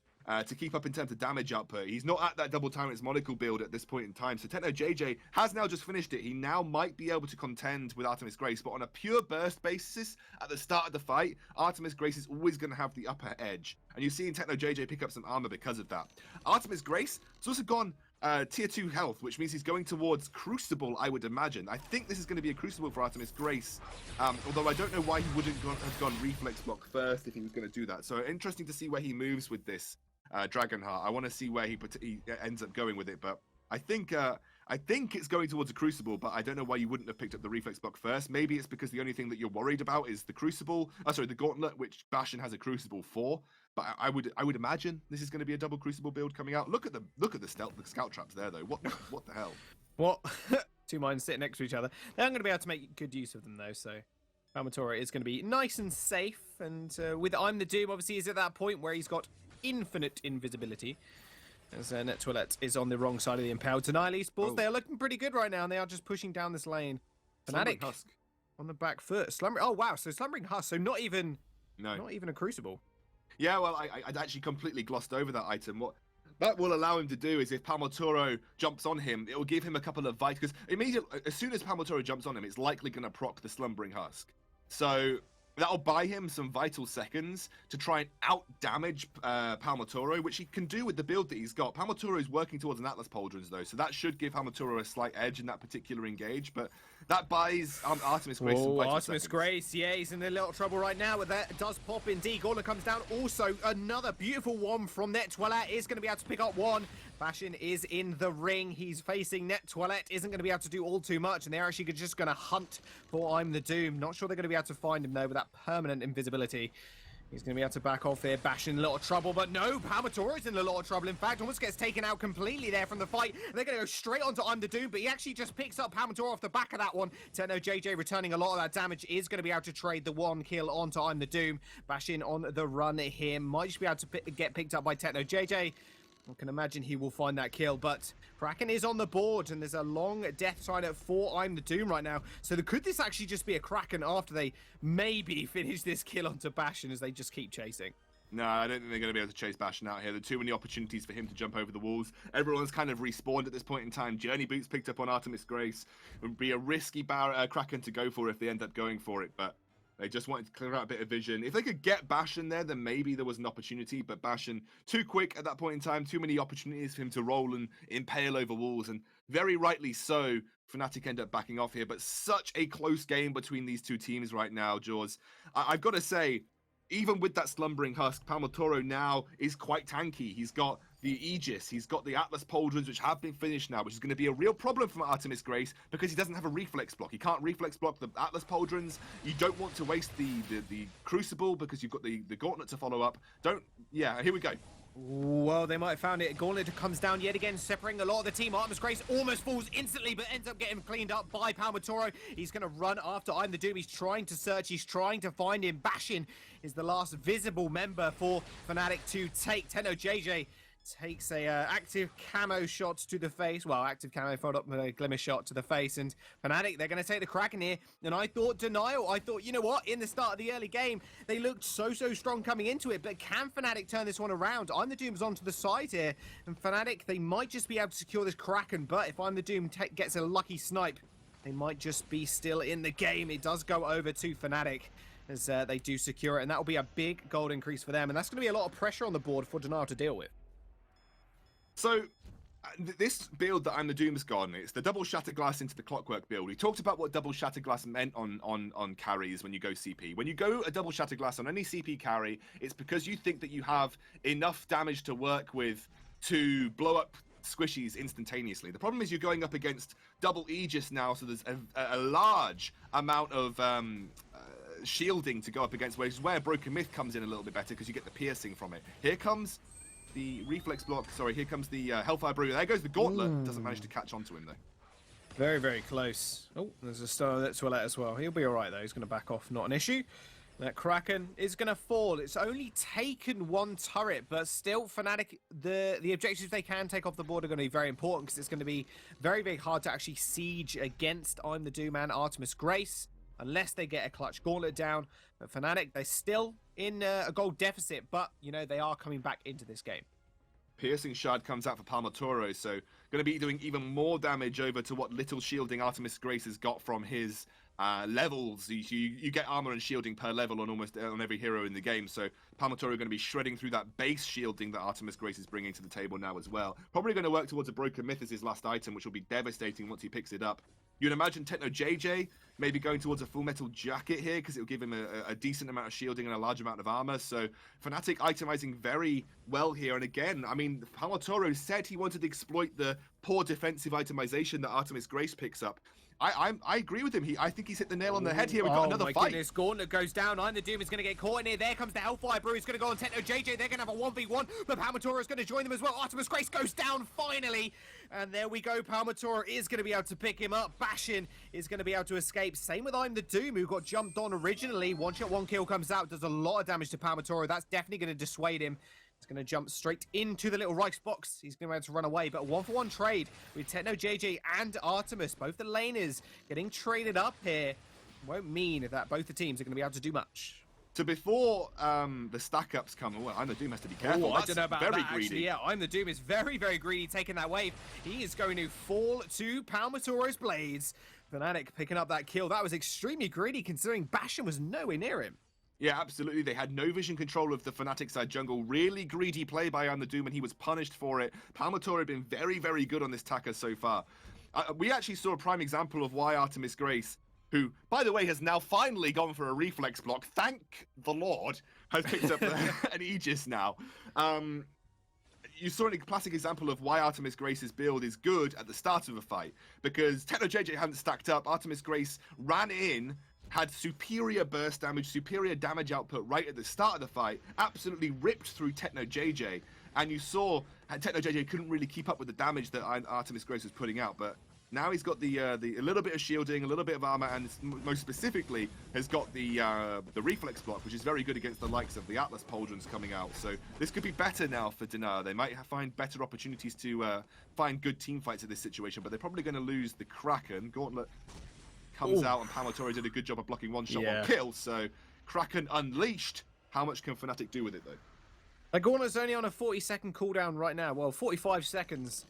to keep up in terms of damage output. He's not at that double Tyrant's Monocle build at this point in time. So Techno JJ has now just finished it. He now might be able to contend with Artemis Grace, but on a pure burst basis at the start of the fight, Artemis Grace is always going to have the upper edge. And you're seeing Techno JJ pick up some armor because of that. Artemis Grace has also gone tier 2 health, which means he's going towards Crucible, I would imagine. I think this is going to be a Crucible for Artemis Grace, although I don't know why he wouldn't have gone Reflex Block first if he was going to do that. So interesting to see where he moves with this Dragonheart. I want to see where he ends up going with it, but I think it's going towards a Crucible, but I don't know why you wouldn't have picked up the Reflex Block first. Maybe it's because the only thing that you're worried about is the Crucible, the Gauntlet, which Bastion has a Crucible for. But I would imagine this is going to be a double Crucible build coming out. Look at the scout traps there, though. What the hell? What? Two mines sitting next to each other. They aren't going to be able to make good use of them, though, so Palmotoro is going to be nice and safe. And with I'm the Doom, obviously, he's at that point where he's got infinite invisibility. As Net Toilette is on the wrong side of the Impaled. Denial Esports, they are looking pretty good right now, and they are just pushing down this lane. Fnatic Husk on the back foot. Oh, wow, so Slumbering Husk, so not even a Crucible. Yeah, well, I'd actually completely glossed over that item. What that will allow him to do is if Palmotoro jumps on him, it will give him a couple of vital, because immediately, as soon as Palmotoro jumps on him, it's likely going to proc the Slumbering Husk. So that'll buy him some vital seconds to try and out-damage Palmotoro, which he can do with the build that he's got. Palmotoro is working towards an Atlas Pauldrons, though, so that should give Palmotoro a slight edge in that particular engage, but that buys Artemis Grace some vital Artemis seconds. Grace, yeah, he's in a little trouble right now, but that does pop indeed. Gauntlet comes down. Also, another beautiful one from Net Toilette is going to be able to pick up one. Bastion is in the ring. He's facing Net Toilette. Isn't going to be able to do all too much, and they're actually just going to hunt for I'm the Doom. Not sure they're going to be able to find him, though, with that permanent invisibility. He's going to be able to back off there. Bastion in a lot of trouble, but no, Palmotoro's in a lot of trouble. In fact, almost gets taken out completely there from the fight. They're going to go straight onto I'm the Doom, but he actually just picks up Palmotoro off the back of that one. Techno JJ returning a lot of that damage, is going to be able to trade the one kill onto I'm the Doom. Bastion on the run here. Might just be able to get picked up by Techno JJ. I can imagine he will find that kill, but Kraken is on the board, and there's a long death sign for I'm the Doom right now. So could this actually just be a Kraken after they maybe finish this kill onto Bastion as they just keep chasing? No, I don't think they're going to be able to chase Bastion out here. There are too many opportunities for him to jump over the walls. Everyone's kind of respawned at this point in time. Journey Boots picked up on Artemis Grace. It would be a risky Kraken to go for if they end up going for it, but they just wanted to clear out a bit of vision. If they could get Bastion there, then maybe there was an opportunity, but Bastion, too quick at that point in time, too many opportunities for him to roll and impale over walls, and very rightly so, Fnatic end up backing off here, but such a close game between these two teams right now, Jaws. I've got to say, even with that Slumbering Husk, Palmotoro now is quite tanky. He's got the Aegis, he's got the Atlas Pauldrons, which have been finished now, which is going to be a real problem for Artemis Grace because he doesn't have a reflex block. He can't reflex block the Atlas Pauldrons. You don't want to waste the Crucible because you've got the Gauntlet to follow up. Yeah, here we go. Well, they might have found it. Gauntlet comes down yet again, separating a lot of the team. Artemis Grace almost falls instantly, but ends up getting cleaned up by Palmotoro. He's going to run after I'm the Doom. He's trying to search. He's trying to find him. Bastion is the last visible member for Fnatic to take. Techno JJ takes a active camo shot to the face. Well, active camo followed up with a glimmer shot to the face. And Fnatic, they're going to take the Kraken here. And I thought Denial. I thought, you know what? In the start of the early game, they looked so strong coming into it. But can Fnatic turn this one around? I'm the Doom's onto the side here. And Fnatic, they might just be able to secure this Kraken. But if I'm the Doom gets a lucky snipe, they might just be still in the game. It does go over to Fnatic as they do secure it. And that will be a big gold increase for them. And that's going to be a lot of pressure on the board for Denial to deal with. So, this build that I'm the Doom's gone, it's the double Shatterglass into the Clockwork build. We talked about what double Shatterglass meant on carries when you go CP. When you go a double Shatterglass on any CP carry, it's because you think that you have enough damage to work with to blow up squishies instantaneously. The problem is you're going up against double Aegis now, so there's a large amount of shielding to go up against, which is where Broken Myth comes in a little bit better because you get the piercing from it. Here comes the reflex block. Sorry, here comes the Hellfire Brew. There goes the Gauntlet. Doesn't manage to catch onto him, though. Very, very close. Oh, there's a Star Toilet as well. He'll be all right, though. He's going to back off. Not an issue. That Kraken is going to fall. It's only taken one turret, but still, Fnatic, the objectives they can take off the board are going to be very important because it's going to be very, very hard to actually siege against I'm the Doom and Artemis Grace unless they get a clutch Gauntlet down. But Fnatic, they're still in a gold deficit, but, you know, they are coming back into this game. Piercing Shard comes out for Palmatoro, so going to be doing even more damage over to what little shielding Artemis Grace has got from his levels. You get armor and shielding per level on every hero in the game, so Palmatoro going to be shredding through that base shielding that Artemis Grace is bringing to the table now as well. Probably going to work towards a Broken Myth as his last item, which will be devastating once he picks it up. You'd imagine Techno JJ maybe going towards a Full Metal Jacket here because it'll give him a decent amount of shielding and a large amount of armor. So Fnatic itemizing very well here. And again, I mean, Palmatoro said he wanted to exploit the poor defensive itemization that Artemis Grace picks up. I agree with him. I think he's hit the nail on the head here. We've got another fight. Goodness, Gauntlet goes down. I'm the Doom is going to get caught in here. There comes the Hellfire Brew. He's going to go on Techno JJ. They're going to have a 1v1, but Palmatoro is going to join them as well. Artemis Grace goes down finally. And there we go. Palmatoro is going to be able to pick him up. Bashin is going to be able to escape. Same with I'm the Doom, who got jumped on originally. One shot, one kill comes out. Does a lot of damage to Palmatoro. That's definitely going to dissuade him. He's going to jump straight into the little Reichs box. He's going to be able to run away. But a 1-for-1 trade with Techno JJ and Artemis. Both the laners getting traded up here. Won't mean that both the teams are going to be able to do much. So before the stack-ups come, well, I'm the Doom has to be careful. I don't know about very that, greedy. actually. Yeah, I'm the Doom is very, very greedy, taking that wave. He is going to fall to Palmatoro's blades. Fnatic picking up that kill. That was extremely greedy, considering Bastion was nowhere near him. Yeah, absolutely. They had no vision control of the Fnatic side jungle. Really greedy play by I'm the Doom, and he was punished for it. Palmatoro had been very, very good on this Taka so far. We actually saw a prime example of why Artemis Grace, who, by the way, has now finally gone for a reflex block, thank the Lord, has picked up an Aegis now. You saw a classic example of why Artemis Grace's build is good at the start of a fight, because Techno JJ hadn't stacked up. Artemis Grace ran in, had superior burst damage, superior damage output right at the start of the fight, absolutely ripped through Techno JJ, and you saw Techno JJ couldn't really keep up with the damage that Artemis Grace was putting out, but now he's got the a little bit of shielding, a little bit of armor, and most specifically has got the reflex block, which is very good against the likes of the Atlas Pauldrons coming out. So this could be better now for Dinar. They might find better opportunities to find good team fights in this situation, but they're probably going to lose the Kraken. Gauntlet comes out, and Palmatoro did a good job of blocking one shot, one kill. So Kraken unleashed. How much can Fnatic do with it, though? The Gauntlet's only on a 40-second cooldown right now. Well, 45 seconds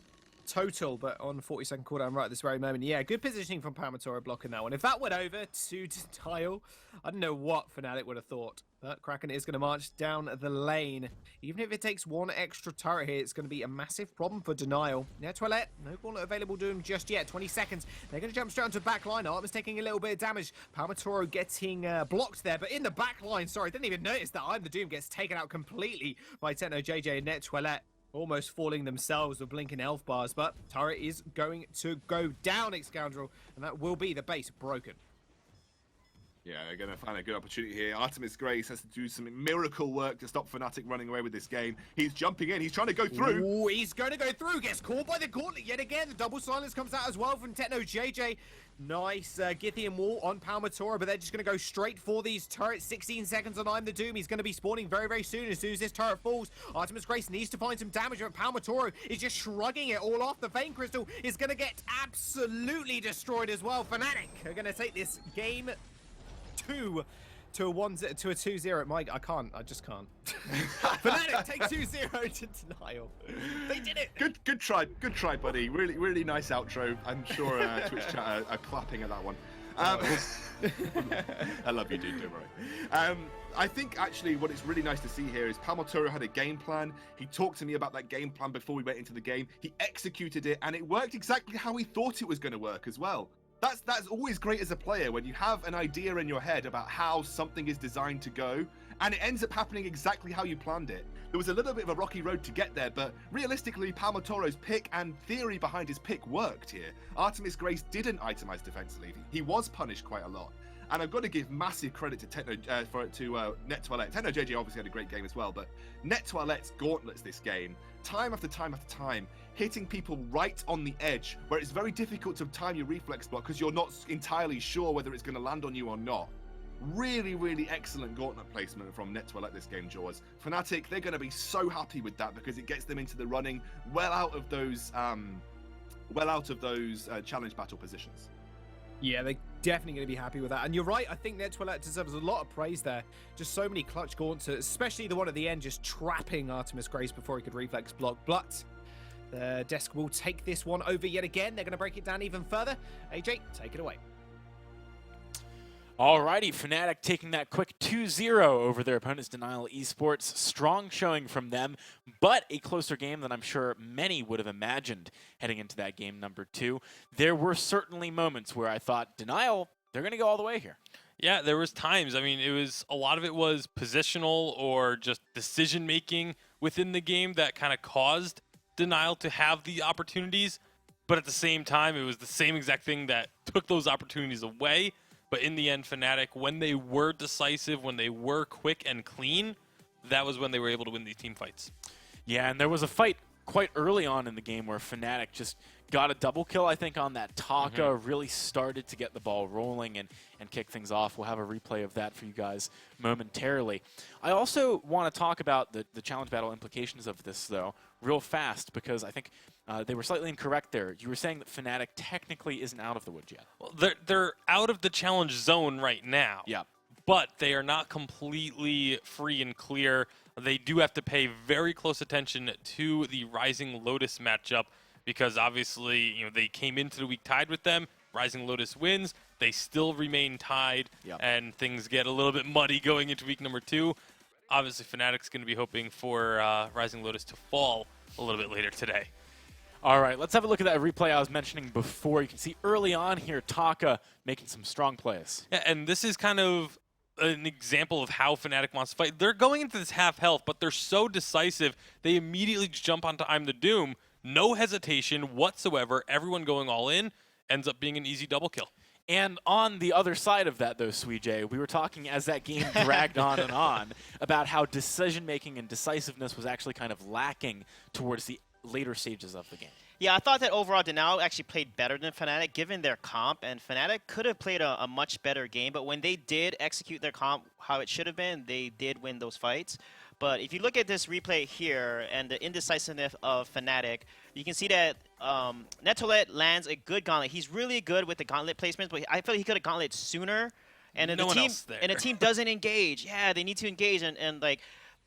total, but on 40-second cooldown right at this very moment. Yeah, good positioning from Palmatoro blocking that one. If that went over to Tile, I don't know what Fnatic would have thought. But Kraken is going to march down the lane. Even if it takes one extra turret here, it's going to be a massive problem for Denial. Yeah, Toilette, no Gauntlet available to him just yet. 20 seconds. They're going to jump straight onto the back line. Artemis taking a little bit of damage. Palmatoro getting blocked there, but in the back line, sorry, didn't even notice that I'm the Doom gets taken out completely by Techno JJ and Net Toilette. Almost falling themselves with blinking elf bars, but turret is going to go down, Scoundrel, and that will be the base broken. Yeah, they're going to find a good opportunity here. Artemis Grace has to do some miracle work to stop Fnatic running away with this game. He's jumping in. He's trying to go through. Ooh, he's going to go through. Gets caught by the Gauntlet yet again. The double silence comes out as well from Techno JJ. Nice Githian wall on Palmatoro, but they're just going to go straight for these turrets. 16 seconds on I'm the Doom. He's going to be spawning very, very soon as this turret falls. Artemis Grace needs to find some damage, but Palmatoro is just shrugging it all off. The Vayne Crystal is going to get absolutely destroyed as well. Fnatic are going to take this game to a 2-0. I just can't. Fnatic take 2-0 to Denial. They did it. Good try, buddy. Really nice outro. I'm sure Twitch chat are clapping at that one. I love you, dude. Don't worry. I think actually what it's really nice to see here is Palmatoro had a game plan. He talked to me about that game plan before we went into the game. He executed it, and it worked exactly how he thought it was going to work as well. That's always great as a player, when you have an idea in your head about how something is designed to go, and it ends up happening exactly how you planned it. There was a little bit of a rocky road to get there, but realistically, Palmatoro's pick and theory behind his pick worked here. Artemis Grace didn't itemize defensively. He was punished quite a lot. And I've got to give massive credit to Net Toilette. Techno JJ obviously had a great game as well, but Net Toilette's gauntlets this game, time after time after time, hitting people right on the edge, where it's very difficult to time your reflex block because you're not entirely sure whether it's going to land on you or not. Really, really excellent gauntlet placement from Net Toilette this game, Jaws. Fnatic, they're going to be so happy with that because it gets them into the running well out of those challenge battle positions. Yeah, they're definitely going to be happy with that. And you're right, I think Net Toilette deserves a lot of praise there. Just so many clutch gaunts, especially the one at the end, just trapping Artemis Grace before he could reflex block. But the desk will take this one over yet again. They're going to break it down even further. AJ, take it away. Alrighty, Fnatic taking that quick 2-0 over their opponents, Denial Esports. Strong showing from them, but a closer game than I'm sure many would have imagined heading into that game number 2. There were certainly moments where I thought, Denial, they're going to go all the way here. Yeah, there was times. I mean, a lot of it was positional or just decision-making within the game that kind of caused Denial to have the opportunities, but at the same time, it was the same exact thing that took those opportunities away. But in the end, Fnatic, when they were decisive, when they were quick and clean, that was when they were able to win these team fights. Yeah, and there was a fight quite early on in the game where Fnatic just got a double kill, I think, on that Taka, really started to get the ball rolling and kick things off. We'll have a replay of that for you guys momentarily. I also want to talk about the challenge battle implications of this, though, real fast, because I think they were slightly incorrect there. You were saying that Fnatic technically isn't out of the woods yet. Well, they're out of the challenge zone right now. Yeah. But they are not completely free and clear. They do have to pay very close attention to the Rising Lotus matchup because obviously, they came into the week tied with them. Rising Lotus wins. They still remain tied, and things get a little bit muddy going into week number 2. Obviously, Fnatic's going to be hoping for Rising Lotus to fall a little bit later today. All right, let's have a look at that replay I was mentioning before. You can see early on here, Taka making some strong plays. Yeah, and this is kind of an example of how Fnatic wants to fight. They're going into this half health, but they're so decisive, they immediately jump onto I'm the Doom. No hesitation whatsoever. Everyone going all in ends up being an easy double kill. And on the other side of that, though, Suijay, we were talking as that game dragged on and on about how decision-making and decisiveness was actually kind of lacking towards the later stages of the game. Yeah, I thought that overall Denial actually played better than Fnatic, given their comp, and Fnatic could have played a much better game, but when they did execute their comp how it should have been, they did win those fights. But if you look at this replay here and the indecisiveness of Fnatic, you can see that Net Toilette lands a good gauntlet. He's really good with the gauntlet placements, but I feel like he could have gauntlet sooner. And then the team doesn't engage. Yeah, they need to engage, and like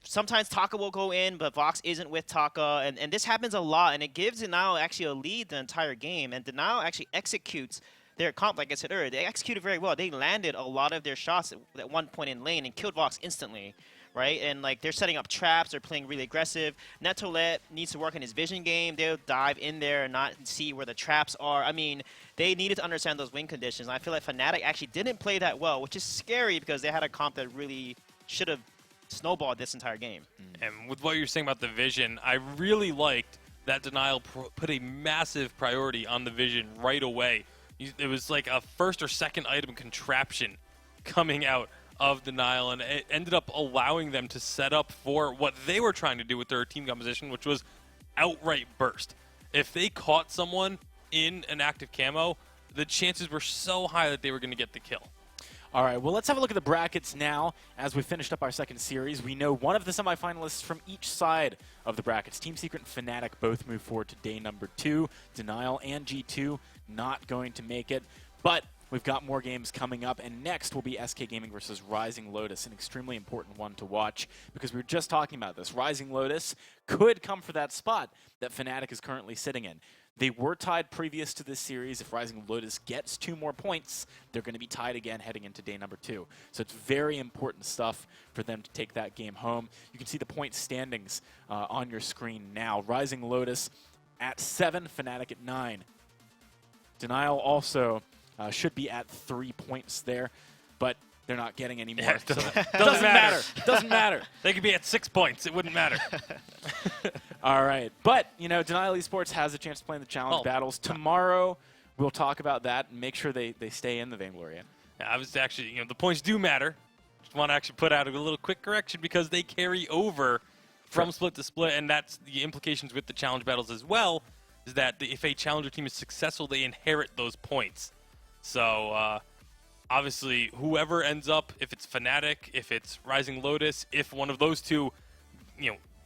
sometimes Taka will go in, but Vox isn't with Taka, and this happens a lot, and it gives Denial actually a lead the entire game, and Denial actually executes their comp, like I said earlier. They executed very well. They landed a lot of their shots at one point in lane and killed Vox instantly. Right, and like they're setting up traps, they're playing really aggressive. Net Toilette needs to work in his vision game. They'll dive in there and not see where the traps are. I mean, they needed to understand those win conditions. And I feel like Fnatic actually didn't play that well, which is scary because they had a comp that really should have snowballed this entire game. And with what you're saying about the vision, I really liked that Denial put a massive priority on the vision right away. It was like a first or second item contraption coming out of Denial, and it ended up allowing them to set up for what they were trying to do with their team composition, which was outright burst. If they caught someone in an active camo, the chances were so high that they were going to get the kill. All right, well, let's have a look at the brackets now. As we finished up our second series, we know one of the semifinalists from each side of the brackets. Team Secret and Fnatic both move forward to day number 2. Denial and G2 not going to make it, but we've got more games coming up, and next will be SK Gaming versus Rising Lotus, an extremely important one to watch because we were just talking about this. Rising Lotus could come for that spot that Fnatic is currently sitting in. They were tied previous to this series. If Rising Lotus gets 2 more points, they're going to be tied again heading into day number 2. So it's very important stuff for them to take that game home. You can see the point standings on your screen now. Rising Lotus at 7, Fnatic at 9. Denial also should be at 3 points there, but they're not getting any more. Yeah, doesn't matter. Doesn't matter. They could be at 6 points. It wouldn't matter. All right. But, Denial Esports has a chance to play in the challenge battles. Tomorrow, we'll talk about that and make sure they stay in the Vainglory. I was actually, the points do matter. Just want to actually put out a little quick correction because they carry over from split to split, and that's the implications with the challenge battles as well, is that if a challenger team is successful, they inherit those points. So, obviously, whoever ends up, if it's Fnatic, if it's Rising Lotus, if one of those two,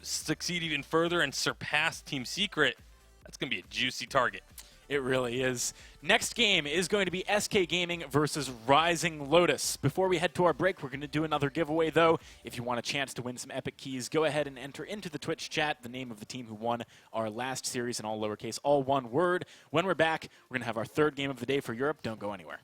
succeed even further and surpass Team Secret, that's going to be a juicy target. It really is. Next game is going to be SK Gaming versus Rising Lotus. Before we head to our break, we're going to do another giveaway, though. If you want a chance to win some epic keys, go ahead and enter into the Twitch chat the name of the team who won our last series in all lowercase, all one word. When we're back, we're going to have our third game of the day for Europe. Don't go anywhere.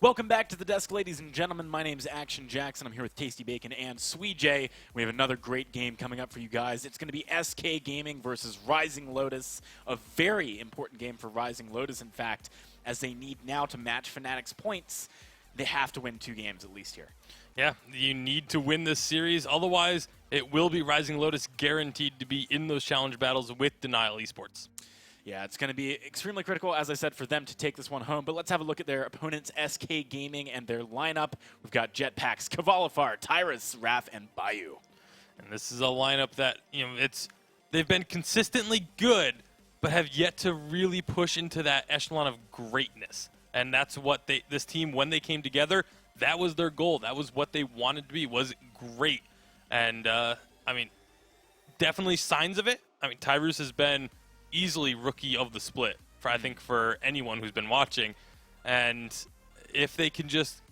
Welcome back to the desk, ladies and gentlemen. My name's Action Jackson. I'm here with Tasty Bacon and Sweet J. We have another great game coming up for you guys. It's going to be SK Gaming versus Rising Lotus. A very important game for Rising Lotus, in fact, as they need now to match Fnatic's points. They have to win 2 games at least here. Yeah, you need to win this series. Otherwise, it will be Rising Lotus guaranteed to be in those challenge battles with Denial Esports. Yeah, it's going to be extremely critical, as I said, for them to take this one home. But let's have a look at their opponents, SK Gaming, and their lineup. We've got Jetpacks, Kavalifar, Tyrus, Raph, and Bayou. And this is a lineup that, they've been consistently good, but have yet to really push into that echelon of greatness. And that's what this team, when they came together, that was their goal. That was what they wanted to be, was great. And, definitely signs of it. Tyrus has been easily rookie of the split, I think, for anyone who's been watching. And if they can just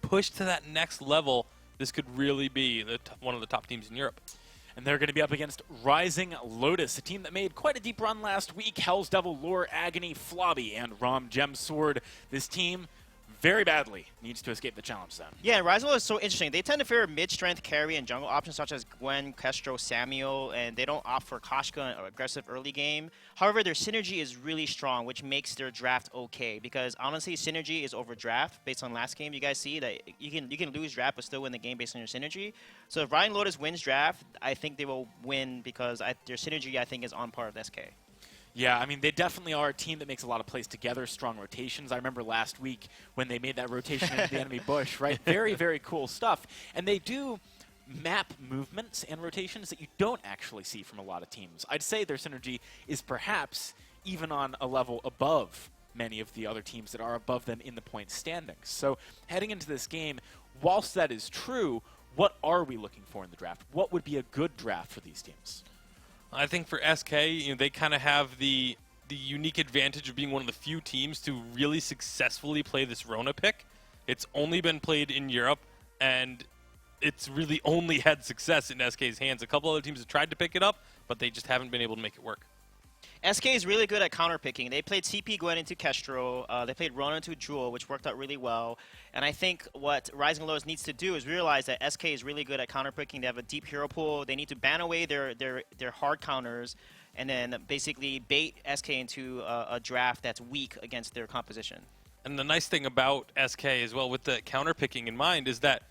push to that next level, this could really be one of the top teams in Europe. And they're going to be up against Rising Lotus, a team that made quite a deep run last week. Hell's Devil, Lure, Agony, Flobby, and Rom Gem Sword. This team very badly needs to escape the challenge zone. Yeah, and Rising Lotus is so interesting. They tend to favor mid-strength carry and jungle options such as Gwen, Kestro, Samuel, and they don't opt for Koshka or aggressive early game. However, their synergy is really strong, which makes their draft okay. Because honestly, synergy is over draft. Based on last game, you guys see that you can lose draft but still win the game based on your synergy. So if Rising Lotus wins draft, I think they will win because their synergy, I think, is on par with SK. Yeah, I mean, they definitely are a team that makes a lot of plays together, strong rotations. I remember last week when they made that rotation into the enemy bush, right? Very, very cool stuff. And they do map movements and rotations that you don't actually see from a lot of teams. I'd say their synergy is perhaps even on a level above many of the other teams that are above them in the point standings. So heading into this game, whilst that is true, what are we looking for in the draft? What would be a good draft for these teams? I think for SK, they kind of have the unique advantage of being one of the few teams to really successfully play this Rona pick. It's only been played in Europe, and it's really only had success in SK's hands. A couple other teams have tried to pick it up, but they just haven't been able to make it work. SK is really good at counterpicking. They played CP Gwen into Kestro. They played Rona into Jewel, which worked out really well. And I think what Rising Lotus needs to do is realize that SK is really good at counterpicking. They have a deep hero pool. They need to ban away their hard counters and then basically bait SK into a draft that's weak against their composition. And the nice thing about SK as well, with the counterpicking in mind, is that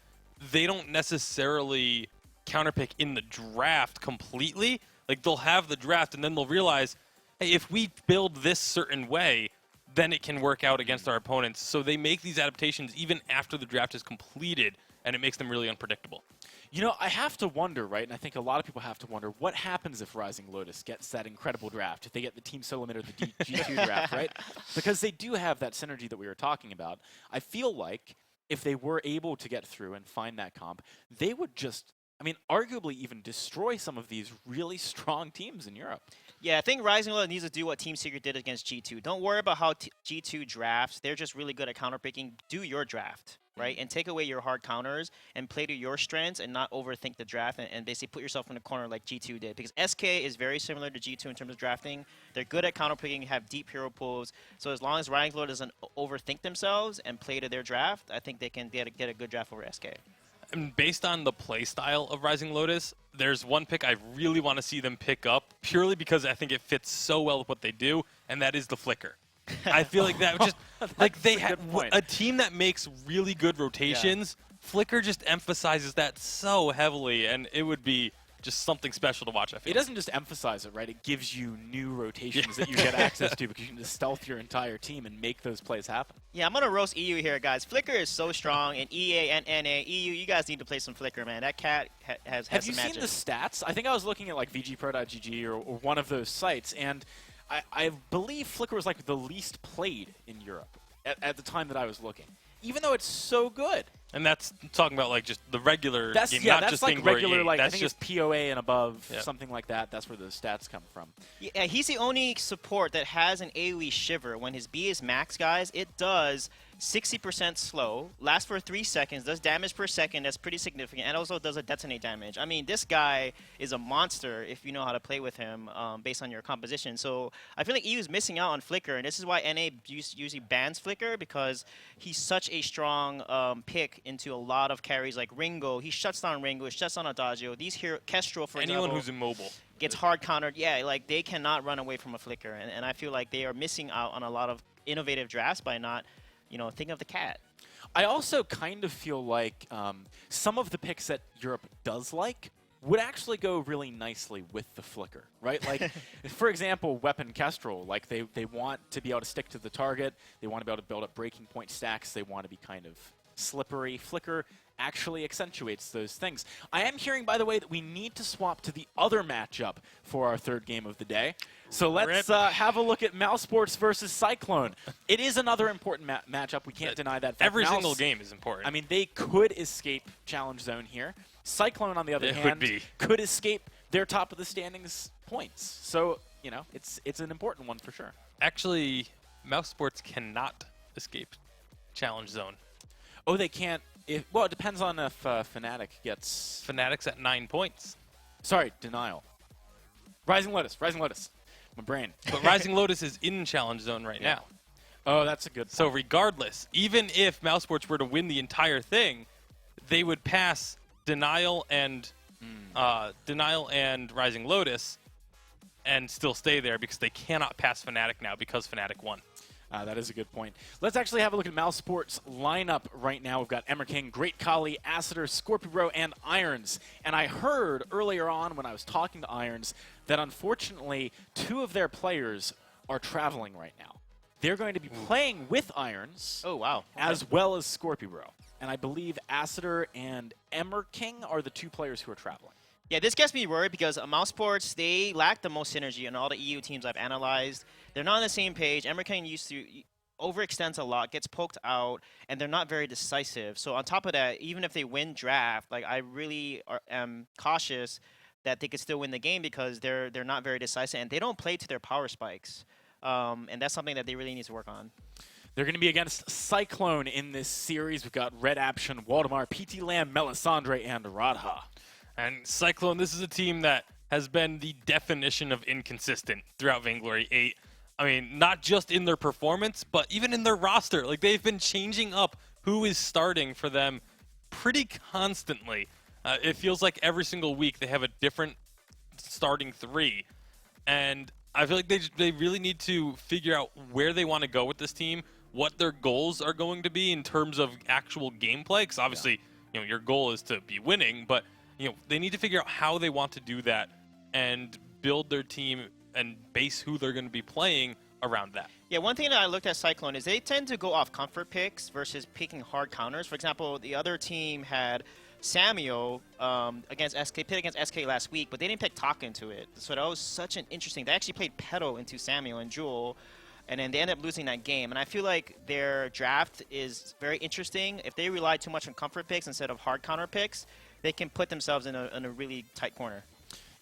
they don't necessarily counterpick in the draft completely. Like, they'll have the draft, and then they'll realize, hey, if we build this certain way, then it can work out against our opponents. So they make these adaptations even after the draft is completed, and it makes them really unpredictable. You know, I have to wonder, right, and I think a lot of people have to wonder, what happens if Rising Lotus gets that incredible draft, if they get the Team Limit or the G2 draft, right? Because they do have that synergy that we were talking about. I feel like if they were able to get through and find that comp, they would just, I mean, arguably even destroy some of these really strong teams in Europe. Yeah, I think Rising Lotus needs to do what Team Secret did against G2. Don't worry about how G2 drafts. They're just really good at counterpicking. Do your draft, right? And take away your hard counters and play to your strengths and not overthink the draft and basically put yourself in a corner like G2 did. Because SK is very similar to G2 in terms of drafting. They're good at counterpicking, have deep hero pools. So as long as Rising Lotus doesn't overthink themselves and play to their draft, I think they can get a good draft over SK. And based on the play style of Rising Lotus, there's one pick I really want to see them pick up, purely because I think it fits so well with what they do, and that is the Flicker. I feel like that just, like, they have a team that makes really good rotations. Yeah. Flicker just emphasizes that so heavily, and it would be just something special to watch, I feel. It doesn't just emphasize it, right? It gives you new rotations that you get access to because you can just stealth your entire team and make those plays happen. Yeah, I'm going to roast EU here, guys. Flicker is so strong, and EA and NA. EU, you guys need to play some Flicker, man. That cat has Have some you magic. seen the stats? I think I was looking at like VGPro.gg or one of those sites, and I believe Flicker was like the least played in Europe at the time that I was looking, even though it's so good. And that's talking about like just the regular game, yeah, not that's just like Vainglory regular, 8. like That's I think just it's POA and above, yeah. something like that. That's where those stats come from. Yeah, he's the only support that has an AoE Shiver. When his B is max, guys, it does 60% slow, lasts for 3 seconds, does damage per second, that's pretty significant, and also does a detonate damage. I mean, this guy is a monster if you know how to play with him based on your composition. So I feel like EU is missing out on Flicker, and this is why NA usually bans Flicker, because he's such a strong pick into a lot of carries like Ringo. He shuts down Ringo, shuts down Adagio. These here, Kestrel, for anyone example, who's immobile gets hard countered. Yeah, like they cannot run away from a Flicker, and I feel like they are missing out on a lot of innovative drafts by not, think of the cat. I also kind of feel like some of the picks that Europe does like would actually go really nicely with the Flicker, right? Like, for example, Weapon Kestrel, like they want to be able to stick to the target, they want to be able to build up breaking point stacks, they want to be kind of slippery. Flicker actually accentuates those things. I am hearing, by the way, that we need to swap to the other matchup for our third game of the day. So let's have a look at Mouse Sports versus Cyclone. It is another important matchup. We can't deny that. Every single game is important. I mean, they could escape Challenge Zone here. Cyclone, on the other hand, could escape their top of the standings points. So, it's an important one for sure. Actually, Mouse Sports cannot escape Challenge Zone. Oh, they can't? Well, it depends on if Fnatic gets... Fnatic's at 9 points. Sorry, Denial. Rising Lotus. My brain. But Rising Lotus is in Challenge Zone right now. Oh, that's a good point. So regardless, even if Mousesports were to win the entire thing, they would pass Denial and Rising Lotus and still stay there because they cannot pass Fnatic now because Fnatic won. That is a good point. Let's actually have a look at Mousesports' lineup right now. We've got Emmer King, Great Kali, Acitor, Scorpio and Irons. And I heard earlier on when I was talking to Irons that unfortunately 2 of their players are traveling right now. They're going to be playing with Irons. Oh, wow. Okay. As well as Scorpio. And I believe Acitor and Emmer King are the 2 players who are traveling. Yeah, this gets me worried because Mousesports, they lack the most synergy in all the EU teams I've analyzed. They're not on the same page. Emmer King used to overextends a lot, gets poked out, and they're not very decisive. So on top of that, even if they win draft, like I really am cautious that they could still win the game because they're not very decisive and they don't play to their power spikes. And that's something that they really need to work on. They're going to be against Cyclone in this series. We've got Red Action, Waldemar, PT Lamb, Melisandre, and Radha. And Cyclone, this is a team that has been the definition of inconsistent throughout Vainglory 8. I mean, not just in their performance, but even in their roster. Like, they've been changing up who is starting for them pretty constantly. It feels like every single week they have a different starting 3. And I feel like they really need to figure out where they want to go with this team, what their goals are going to be in terms of actual gameplay. Because obviously, you know, your goal is to be winning, but you know, they need to figure out how they want to do that and build their team and base who they're going to be playing around that. Yeah, one thing that I looked at Cyclone is they tend to go off comfort picks versus picking hard counters. For example, the other team had Samuel against SK, pit against SK last week, but they didn't pick Taka into it. So that was such an interesting. They actually played Petal into Samuel and Jewel, and then they ended up losing that game. And I feel like their draft is very interesting. If they rely too much on comfort picks instead of hard counter picks, they can put themselves in a really tight corner.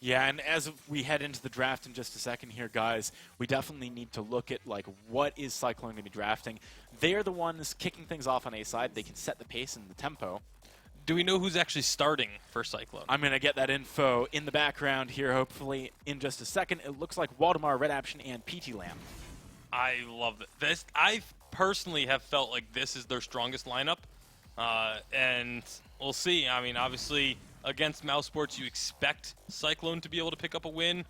Yeah, and as we head into the draft in just a second here, guys, we definitely need to look at, like, what is Cyclone going to be drafting? They're the ones kicking things off on A side. They can set the pace and the tempo. Do we know who's actually starting for Cyclone? I'm going to get that info in the background here, hopefully, in just a second. It looks like Waldemar, Red Action, and PT Lamb. I love this. I personally have felt like this is their strongest lineup, and we'll see. I mean, obviously, against Mousesports, you expect Cyclone to be able to pick up a win,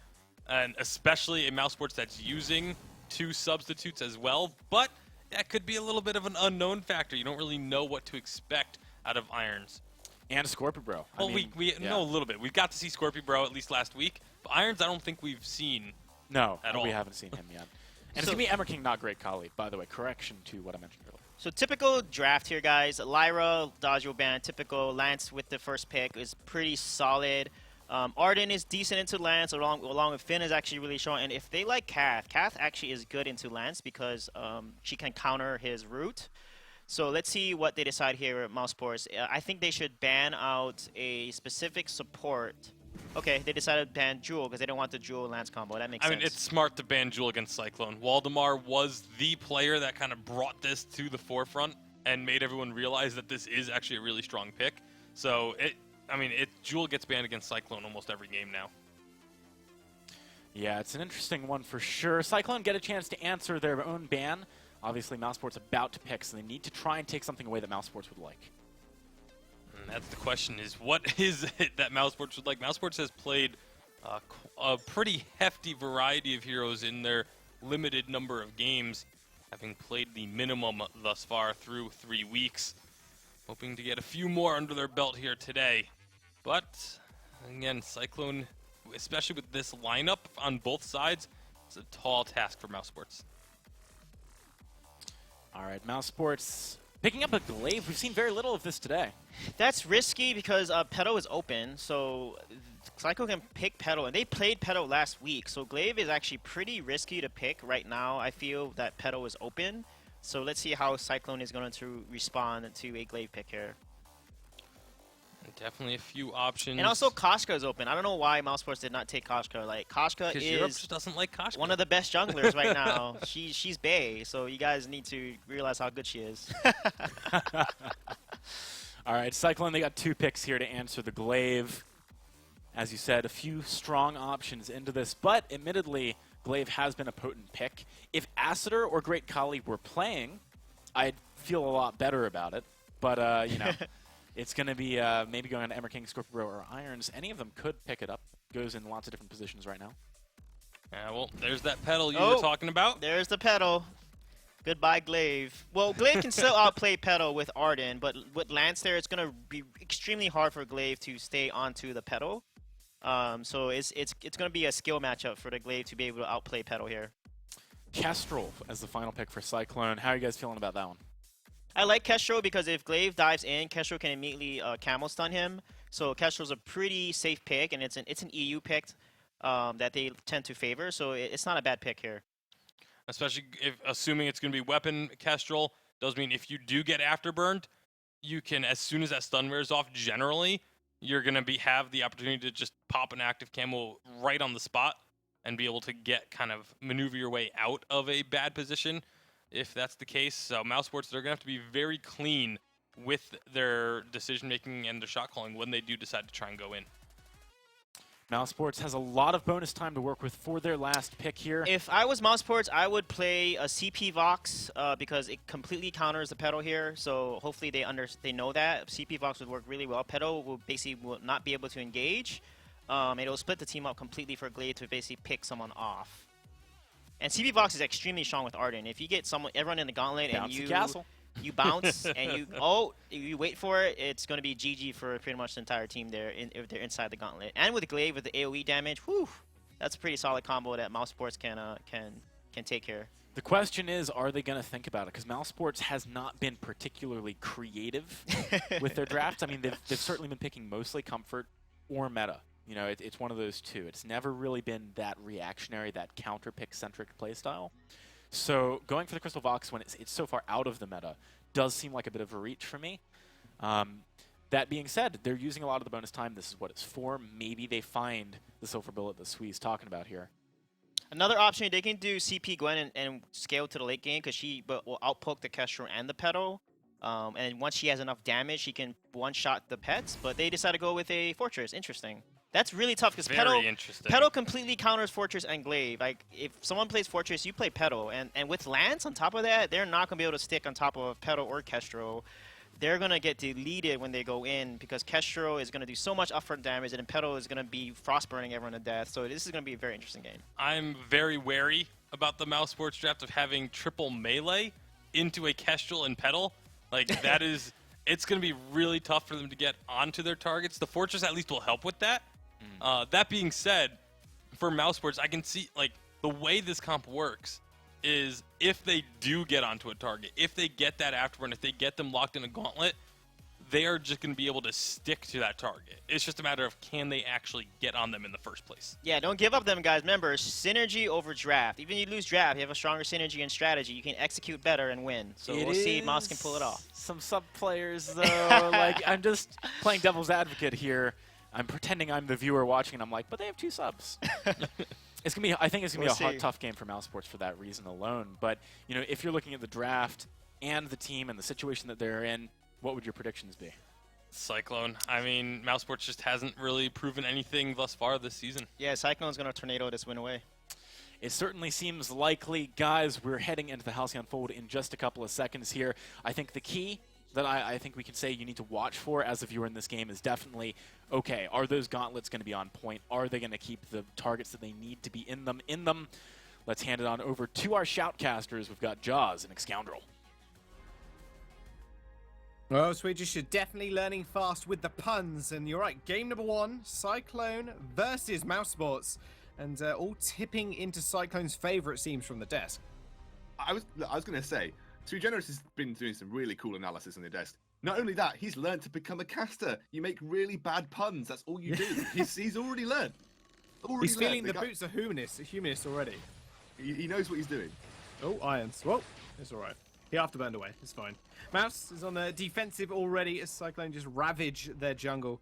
and especially in Mousesports that's using 2 substitutes as well, but that could be a little bit of an unknown factor. You don't really know what to expect out of Irons. And Scorpio. Well, we know a little bit. We got to see Scorpio at least last week, but Irons I don't think we've seen at all. We haven't seen him yet. And it's going to be Emmer King, not Great Kali, by the way. Correction to what I mentioned earlier. So typical draft here, guys. Lyra, Dodgeo Ban, typical. Lance with the first pick is pretty solid. Arden is decent into Lance, along with Finn is actually really strong. And if they like Kath actually is good into Lance because she can counter his root. So let's see what they decide here at Mousesports. I think they should ban out a specific support. Okay, they decided to ban Jewel because they don't want the Jewel Lance combo. That makes sense. I mean, it's smart to ban Jewel against Cyclone. Waldemar was the player that kind of brought this to the forefront and made everyone realize that this is actually a really strong pick. So, Jewel gets banned against Cyclone almost every game now. Yeah, it's an interesting one for sure. Cyclone get a chance to answer their own ban. Obviously, Mousesports about to pick, so they need to try and take something away that Mousesports would like. And that's the question, is what is it that Mousesports would like? Mousesports has played a pretty hefty variety of heroes in their limited number of games, having played the minimum thus far through 3 weeks. Hoping to get a few more under their belt here today. But, again, Cyclone, especially with this lineup on both sides, it's a tall task for Mousesports. All right, Mousesports picking up a glaive. We've seen very little of this today. That's risky because Petal is open, so Cyclone can pick Petal, and they played Petal last week, so glaive is actually pretty risky to pick right now. I feel that Petal is open, so let's see how Cyclone is going to respond to a glaive pick here. Definitely a few options. And also Koshka is open. I don't know why Mousesports did not take Koshka. Like, Koshka is Europe just doesn't like Koshka. One of the best junglers right now. She's bae, so you guys need to realize how good she is. All right, Cyclone, they got 2 picks here to answer the glaive. As you said, a few strong options into this, but admittedly, Glaive has been a potent pick. If Acitor or Great Kali were playing, I'd feel a lot better about it. But, you know, it's going to be maybe going on to Emmer King, Scorpio, or Irons. Any of them could pick it up. Goes in lots of different positions right now. Yeah, well, there's that pedal you were talking about. There's the pedal. Goodbye, Glaive. Well, Glaive can still outplay pedal with Arden, but with Lance there, it's going to be extremely hard for Glaive to stay onto the pedal. So it's going to be a skill matchup for the Glaive to be able to outplay pedal here. Kestrel as the final pick for Cyclone. How are you guys feeling about that one? I like Kestrel because if Glaive dives in, Kestrel can immediately camel stun him. So Kestrel's a pretty safe pick, and it's an EU pick that they tend to favor. So it's not a bad pick here. Especially if assuming it's going to be weapon Kestrel, does mean if you do get afterburned, you can, as soon as that stun wears off, generally, you're going to have the opportunity to just pop an active camo right on the spot and be able to kind of maneuver your way out of a bad position if that's the case. So Mousesports, they're going to have to be very clean with their decision-making and their shot calling when they do decide to try and go in. Mousesports has a lot of bonus time to work with for their last pick here. If I was Mousesports, I would play a CP Vox because it completely counters the pedal here. So hopefully they know that CP Vox would work really well. Pedal will not be able to engage. It'll split the team up completely for Glaive to basically pick someone off. And CP Vox is extremely strong with Arden. If you get everyone in the gauntlet and you bounce and you wait for it, it's going to be GG for pretty much the entire team there if they're inside the gauntlet. And with Glaive with the AoE damage, whew, that's a pretty solid combo that Mousesports can take here. The question is, are they going to think about it? Because Mousesports has not been particularly creative with their drafts. I mean, they've certainly been picking mostly comfort or meta. You know, it's one of those two. It's never really been that reactionary, that counter-pick-centric playstyle. So going for the Crystal Vox when it's so far out of the meta does seem like a bit of a reach for me. That being said, they're using a lot of the bonus time. This is what it's for. Maybe they find the silver bullet that Swee's talking about here. Another option, they can do CP Gwen and scale to the late game because she will outpoke the Kestrel and the pedal. And once she has enough damage, she can one-shot the pets. But they decide to go with a Fortress. Interesting. That's really tough because Pedal completely counters Fortress and Glaive. Like, if someone plays Fortress, you play Pedal. And with Lance on top of that, they're not going to be able to stick on top of Pedal or Kestrel. They're going to get deleted when they go in because Kestrel is going to do so much upfront damage and then Pedal is going to be frostburning everyone to death. So this is going to be a very interesting game. I'm very wary about the Mousesports draft of having triple melee into a Kestrel and Pedal. Like, that is... It's going to be really tough for them to get onto their targets. The Fortress at least will help with that. That being said, for Mousesports, I can see, like, the way this comp works is if they do get onto a target, if they get that afterburn, if they get them locked in a gauntlet, they are just going to be able to stick to that target. It's just a matter of can they actually get on them in the first place. Yeah, don't give up them, guys. Remember, synergy over draft. Even if you lose draft, you have a stronger synergy and strategy. You can execute better and win. So we'll see if Mouse can pull it off. Some sub players, though. Like, I'm just playing devil's advocate here. I'm pretending I'm the viewer watching, and I'm like, but they have 2 subs. It's gonna be. I think it's gonna be a tough game for Mousesports for that reason alone. But you know, if you're looking at the draft and the team and the situation that they're in, what would your predictions be? Cyclone. I mean, Mousesports just hasn't really proven anything thus far this season. Yeah, Cyclone's gonna tornado this win away. It certainly seems likely. Guys, we're heading into the Halcyon Fold in just a couple of seconds here. I think the key that I think we can say you need to watch for as a viewer in this game is definitely, okay, are those gauntlets going to be on point? Are they going to keep the targets that they need to be in them? Let's hand it on over to our shoutcasters. We've got Jaws and Excoundrel. Well, Swedish, you're definitely learning fast with the puns. And you're right, game number 1, Cyclone versus Mousesports. And all tipping into Cyclone's favour, it seems, from the desk. I was going to say, Sui Generous has been doing some really cool analysis on the desk. Not only that, he's learned to become a caster. You make really bad puns. That's all you do. he's already learned. He's feeling the boots of humanist already. He knows what he's doing. Oh, Irons. Well, it's all right. He afterburned away. It's fine. Mouse is on the defensive already as Cyclone just ravage their jungle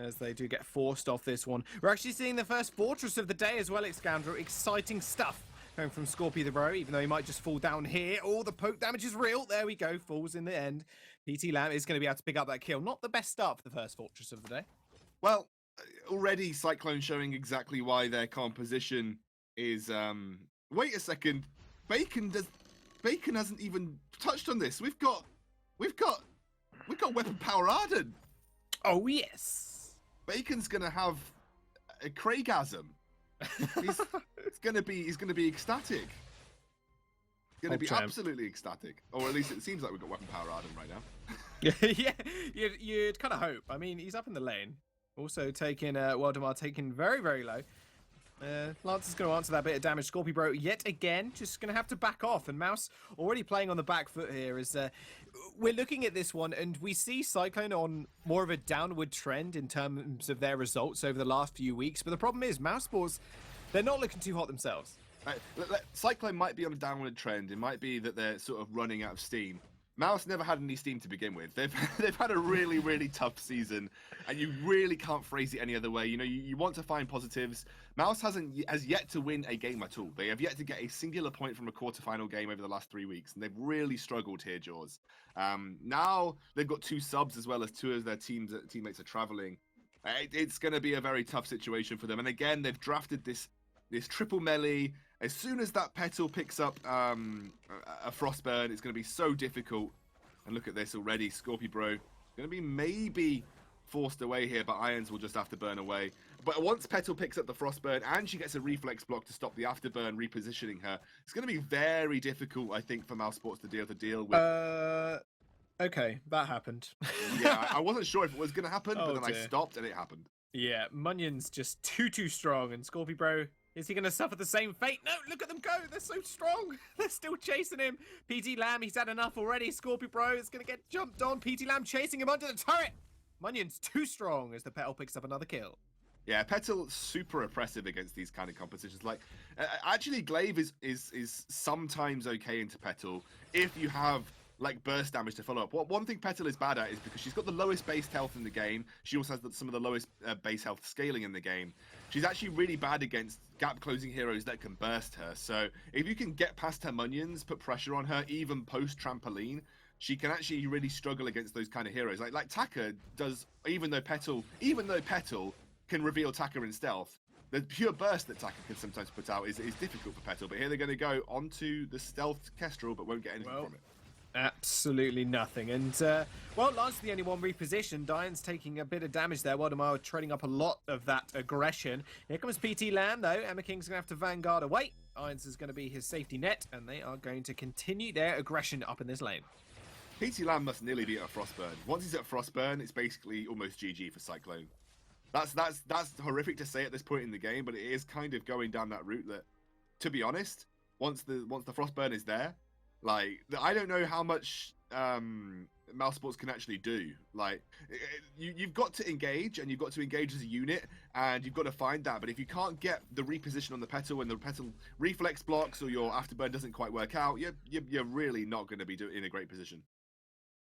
as they do get forced off this one. We're actually seeing the first Fortress of the day as well, Excoundrel. Exciting stuff going from Scorpio the Bro, even though he might just fall down here. Oh, the poke damage is real. There we go. Falls in the end. PT Lamb is going to be able to pick up that kill. Not the best start for the first Fortress of the day. Well, already Cyclone showing exactly why their composition is. Wait a second, Bacon hasn't even touched on this. We've got weapon power Arden. Oh yes. Bacon's gonna have a Craigasm. He's gonna be ecstatic. Gonna be absolutely ecstatic, or at least it seems like we've got weapon power Arden right now. Yeah, you'd kind of hope. I mean, he's up in the lane. Also taking Waldemar taken very, very low. Lance is going to answer that bit of damage. Scorpio Bro yet again just going to have to back off. And Mouse already playing on the back foot here as we're looking at this one and we see Cyclone on more of a downward trend in terms of their results over the last few weeks. But the problem is Mouse Sports, they're not looking too hot themselves. Cyclone might be on a downward trend. It might be that they're sort of running out of steam. Mouse never had any steam to begin with. They've had a really, really tough season, and you really can't phrase it any other way. You know, you want to find positives. Mouse has yet to win a game at all. They have yet to get a singular point from a quarterfinal game over the last 3 weeks, and they've really struggled here, Jaws. Now they've got 2 subs as well as 2 of their teammates are traveling. It's going to be a very tough situation for them. And again, they've drafted this triple melee. As soon as that Petal picks up a Frostburn, it's going to be so difficult. And look at this already. Scorpio Bro going to be maybe forced away here, but Irons will just have to burn away. But once Petal picks up the Frostburn and she gets a reflex block to stop the Afterburn repositioning her, it's going to be very difficult, I think, for Mouse Sports to deal with. Okay, that happened. Yeah, I wasn't sure if it was going to happen, but then dear. I stopped and it happened. Yeah, Munyon's just too strong, and Scorpio Bro, is he going to suffer the same fate? No, look at them go. They're so strong. They're still chasing him. PT Lamb, he's had enough already. Scorpio Bro is going to get jumped on. PT Lamb chasing him under the turret. Munyon's too strong as the Petal picks up another kill. Yeah, Petal super oppressive against these kind of compositions. Like, actually, Glaive is sometimes okay into Petal if you have like burst damage to follow up. One thing Petal is bad at is because she's got the lowest base health in the game. She also has some of the lowest base health scaling in the game. She's actually really bad against gap closing heroes that can burst her. So if you can get past her Munions, put pressure on her, even post trampoline, she can actually really struggle against those kind of heroes. Like Taka does, even though Petal can reveal Taka in stealth. The pure burst that Taka can sometimes put out is difficult for Petal. But here they're going to go onto the stealth Kestrel, but won't get anything from it. Absolutely nothing. And, well, Lance the only one repositioned. Dian's taking a bit of damage there. Waldemar trading up a lot of that aggression. Here comes PT Lamb, though. Emma King's going to have to Vanguard away. Irons is going to be his safety net, and they are going to continue their aggression up in this lane. PT Lamb must nearly be at a Frostburn. Once he's at Frostburn, it's basically almost GG for Cyclone. That's horrific to say at this point in the game, but it is kind of going down that route that, to be honest, once the Frostburn is there, like, I don't know how much Mouse Sports can actually do. Like, you've got to engage, and you've got to engage as a unit, and you've got to find that. But if you can't get the reposition on the Petal and the Petal reflex blocks, or your Afterburn doesn't quite work out, you're really not going to be in a great position.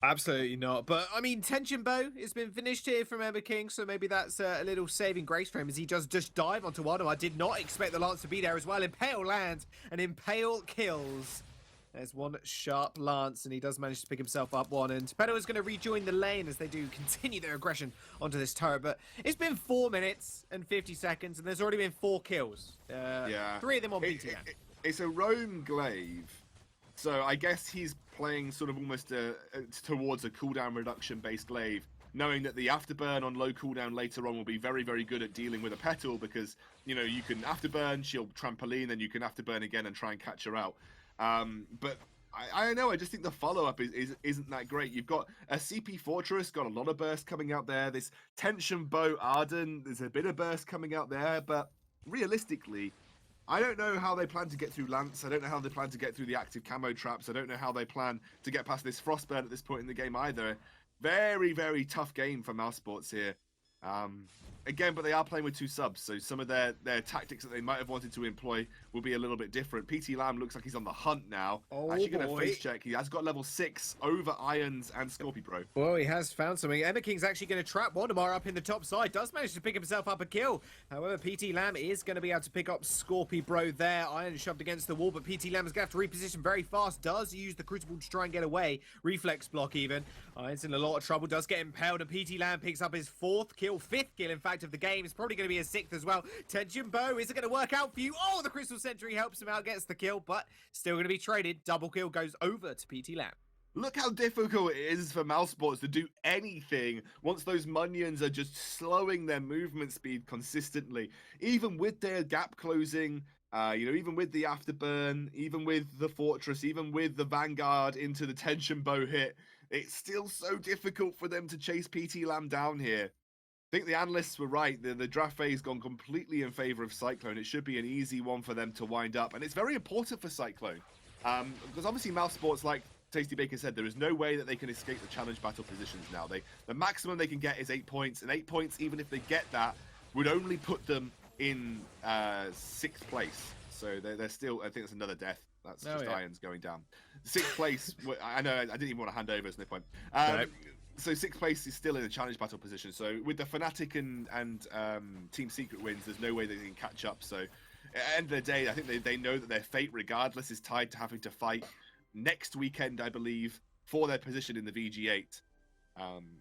Absolutely not. But, I mean, Tension Bow has been finished here from Emma King, so maybe that's a little saving grace for him as he does just dive onto Wado. I did not expect the Lance to be there as well. Impale lands, and Impale kills. There's one sharp Lance, and he does manage to pick himself up one. And Petal is going to rejoin the lane as they do continue their aggression onto this turret. But it's been 4 minutes and 50 seconds, and there's already been 4 kills. 3 of them on BTN. It's a roam Glaive, so I guess he's playing sort of almost towards a cooldown reduction based Glaive, knowing that the Afterburn on low cooldown later on will be very, very good at dealing with a Petal because, you know, you can Afterburn, she'll trampoline, then you can Afterburn again and try and catch her out. But I don't know, I just think the follow-up isn't that great. You've got a CP Fortress, got a lot of burst coming out there. This Tension Bow Arden, there's a bit of burst coming out there, but realistically, I don't know how they plan to get through Lance. I don't know how they plan to get through the active camo traps. I don't know how they plan to get past this Frostburn at this point in the game either. Very, very tough game for Mouse Sports here. Again, but they are playing with 2 subs, so some of their tactics that they might have wanted to employ will be a little bit different. PT Lamb looks like he's on the hunt now. Oh, actually going to boy. face check. He has got level 6 over Irons and Scorpio Bro. Well, he has found something. Emma King's actually going to trap Waldemar up in the top side. Does manage to pick himself up a kill. However, PT Lamb is going to be able to pick up Scorpio Bro there. Iron shoved against the wall, but PT Lamb is going to have to reposition very fast. Does use the Crucible to try and get away. Reflex block even. Iron's in a lot of trouble. Does get impaled, and PT Lamb picks up his 4th kill kill, 5th kill, in fact, of the game. It's probably going to be a 6th as well. Tension Bow, is it going to work out for you? Oh, the Crystal Sentry helps him out, gets the kill, but still going to be traded. Double kill goes over to PT Lamb. Look how difficult it is for Mousesports to do anything once those Munions are just slowing their movement speed consistently. Even with their gap closing, even with the Afterburn, even with the Fortress, even with the Vanguard into the Tension Bow hit, it's still so difficult for them to chase PT Lamb down here. I think the analysts were right. The draft phase gone completely in favor of Cyclone. It should be an easy one for them to wind up. And it's very important for Cyclone. Because obviously Mousesports, like Tasty Bacon said, there is no way that they can escape the challenge battle positions now. The maximum they can get is 8 points, and 8 points, even if they get that, would only put them in 6th place. So they're still, I think it's another death. That's just Irons going down. 6th place, I know, I didn't even want to hand over, there's no point. So 6th place is still in a challenge battle position. So with the Fnatic and Team Secret wins, there's no way they can catch up. So at the end of the day, I think they know that their fate, regardless, is tied to having to fight next weekend, I believe, for their position in the VG8.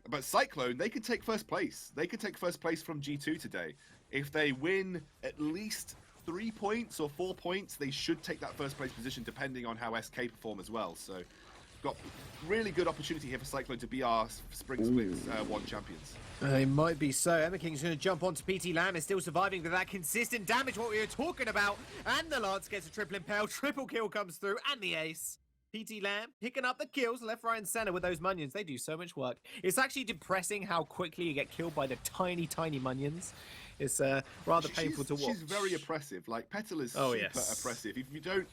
But Cyclone, they could take 1st place. They could take 1st place from G2 today. If they win at least 3 points or 4 points, they should take that 1st place position, depending on how SK perform as well. So, got really good opportunity here for Cyclone to be our Spring Splits 1 champions. It might be so. Emma King's going to jump onto PT Lamb, is still surviving with that consistent damage, what we were talking about. And the Lance gets a triple impale, triple kill comes through, and the ace. PT Lamb picking up the kills left, right, and center with those Munions. They do so much work. It's actually depressing how quickly you get killed by the tiny, tiny Munions. It's rather painful to watch. She's very oppressive. Like, Petal is super oppressive. If you don't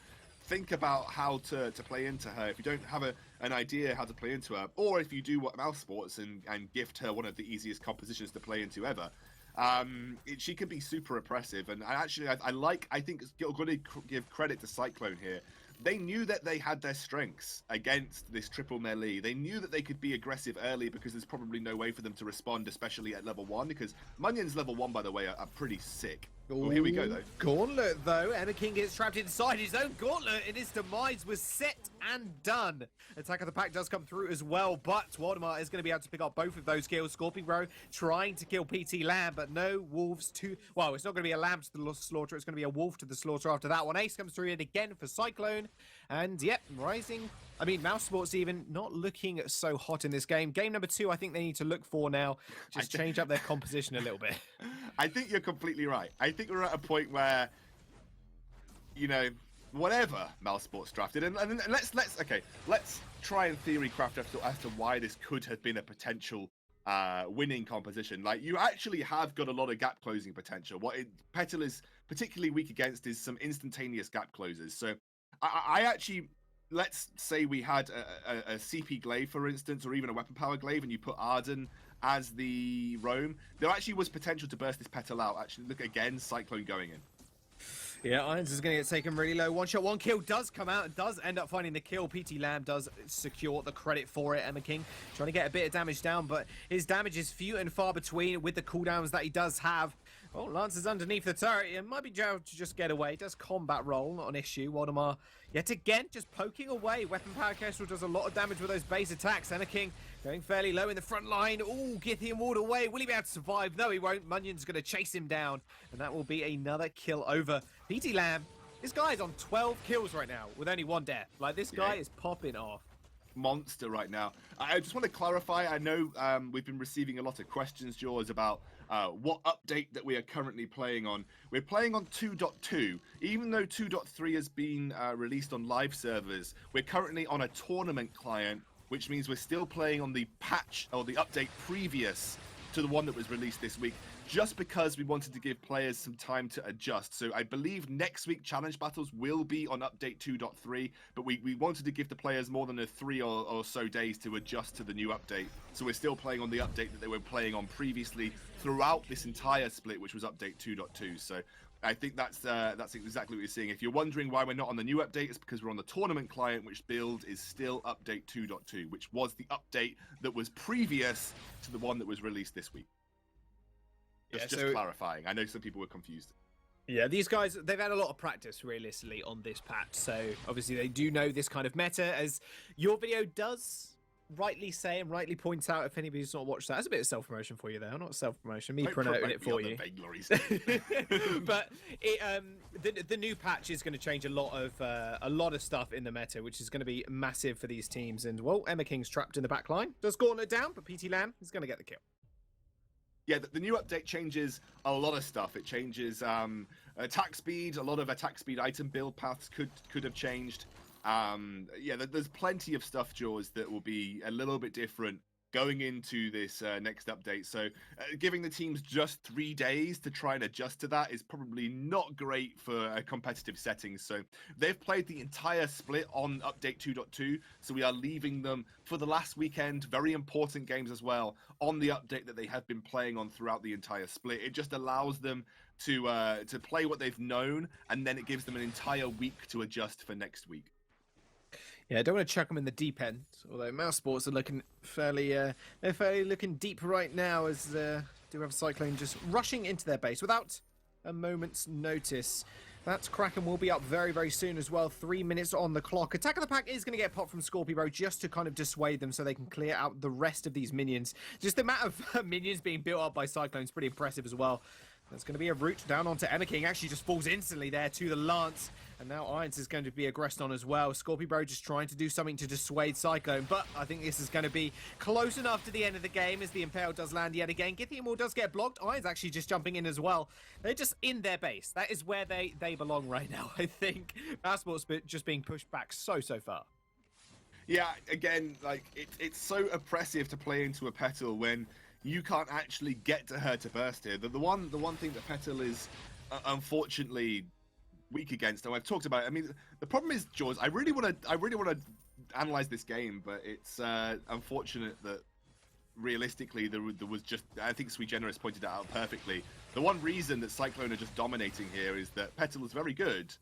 think about how to play into her, if you don't have an idea how to play into her, or if you do what Mousesports and gift her one of the easiest compositions to play into ever, she can be super oppressive. And actually, I think you're going to give credit to Cyclone here. They knew that they had their strengths against this triple melee. They knew that they could be aggressive early because there's probably no way for them to respond, especially at level 1, because Munion's level 1, by the way, are pretty sick. Oh, here we go, though. Gauntlet, though. Emma King gets trapped inside his own gauntlet, and his demise was set and done. Attack of the Pack does come through as well, but Waldemar is going to be able to pick up both of those kills. Scorpion Bro trying to kill PT Lamb, but no wolves to... Well, it's not going to be a lamb to the slaughter. It's going to be a wolf to the slaughter after that one. Ace comes through it again for Cyclone. And, yep, Rising... I mean, Mousesports even not looking so hot in this game. Game number 2, I think they need to look for now. Just change up their composition a little bit. I think you're completely right. I think we're at a point where, whatever Mousesports drafted, and let's try and theory craft as to why this could have been a potential winning composition. Like, you actually have got a lot of gap closing potential. What Petal is particularly weak against is some instantaneous gap closers. So I actually... Let's say we had a CP glaive, for instance, or even a weapon power glaive, and you put Arden as the roam. There actually was potential to burst this Petal out. Actually, look again, Cyclone going in. Yeah, Irons is going to get taken really low. One shot, one kill does come out and does end up finding the kill. PT Lamb does secure the credit for it. Emma King trying to get a bit of damage down, but his damage is few and far between with the cooldowns that he does have. Oh, Lance is underneath the turret. It might be able to just get away. Does combat roll, not an issue. Waldemar, yet again, just poking away. Weapon Power Kestrel does a lot of damage with those base attacks. Emma King going fairly low in the front line. Oh, Githian walled away. Will he be able to survive? No, he won't. Munion's going to chase him down, and that will be another kill over. PT Lamb, this guy is on 12 kills right now with only 1 death. Like, this guy is popping off. Monster right now. I just want to clarify, I know we've been receiving a lot of questions, Jaws, about what update that we are currently playing on. We're playing on 2.2. Even though 2.3 has been released on live servers, we're currently on a tournament client, which means we're still playing on the patch or the update previous to the one that was released this week, just because we wanted to give players some time to adjust. So I believe next week challenge battles will be on update 2.3, but we wanted to give the players more than 3 or so days to adjust to the new update. So we're still playing on the update that they were playing on previously throughout this entire split, which was update 2.2. So I think that's exactly what you're seeing. If you're wondering why we're not on the new update, it's because we're on the tournament client, which build is still update 2.2, which was the update that was previous to the one that was released this week. Just clarifying. I know some people were confused. Yeah, these guys, they've had a lot of practice, realistically, on this patch. So, obviously, they do know this kind of meta, as your video does rightly say and rightly point out, if anybody's not watched that, that's a bit of self-promotion for you there. Not self-promotion, me Don't promoting promote it me for on the you. Vainglory. But the new patch is going to change a lot of stuff in the meta, which is going to be massive for these teams. And well, Emma King's trapped in the back line. Does Gauntlet down, but PT Lamb is going to get the kill. Yeah, the new update changes a lot of stuff. It changes attack speed. A lot of attack speed item build paths could have changed. Yeah, there's plenty of stuff, Jaws, that will be a little bit different going into this next update. So giving the teams just 3 days to try and adjust to that is probably not great for competitive settings. So they've played the entire split on update 2.2. So we are leaving them for the last weekend. Very important games as well on the update that they have been playing on throughout the entire split. It just allows them to play what they've known, and then it gives them an entire week to adjust for next week. Yeah, I don't want to chuck them in the deep end. Although Mouse Sports are looking they're fairly looking deep right now, as do have Cyclone just rushing into their base without a moment's notice. That Kraken will be up very, very soon as well. 3 minutes on the clock. Attack of the Pack is going to get popped from Scorpio just to kind of dissuade them so they can clear out the rest of these minions. Just the amount of minions being built up by Cyclone is pretty impressive as well. There's going to be a route down onto Emma King. Actually just falls instantly there to the Lance. And now Irons is going to be aggressed on as well. Scorpio just trying to do something to dissuade Cyclone. But I think this is going to be close enough to the end of the game as the Impale does land yet again. Githiamore does get blocked. Irons actually just jumping in as well. They're just in their base. That is where they belong right now, I think. Passport's just being pushed back so far. Yeah, again, like it's so oppressive to play into a Petal when you can't actually get to her to burst here. The one thing that Petal is unfortunately weak against, and I've talked about it. I mean, the problem is, Jaws, I really want to analyze this game, but it's unfortunate that realistically there was just, I think Sweet Generous pointed it out perfectly. The one reason that Cyclone are just dominating here is that Petal is very good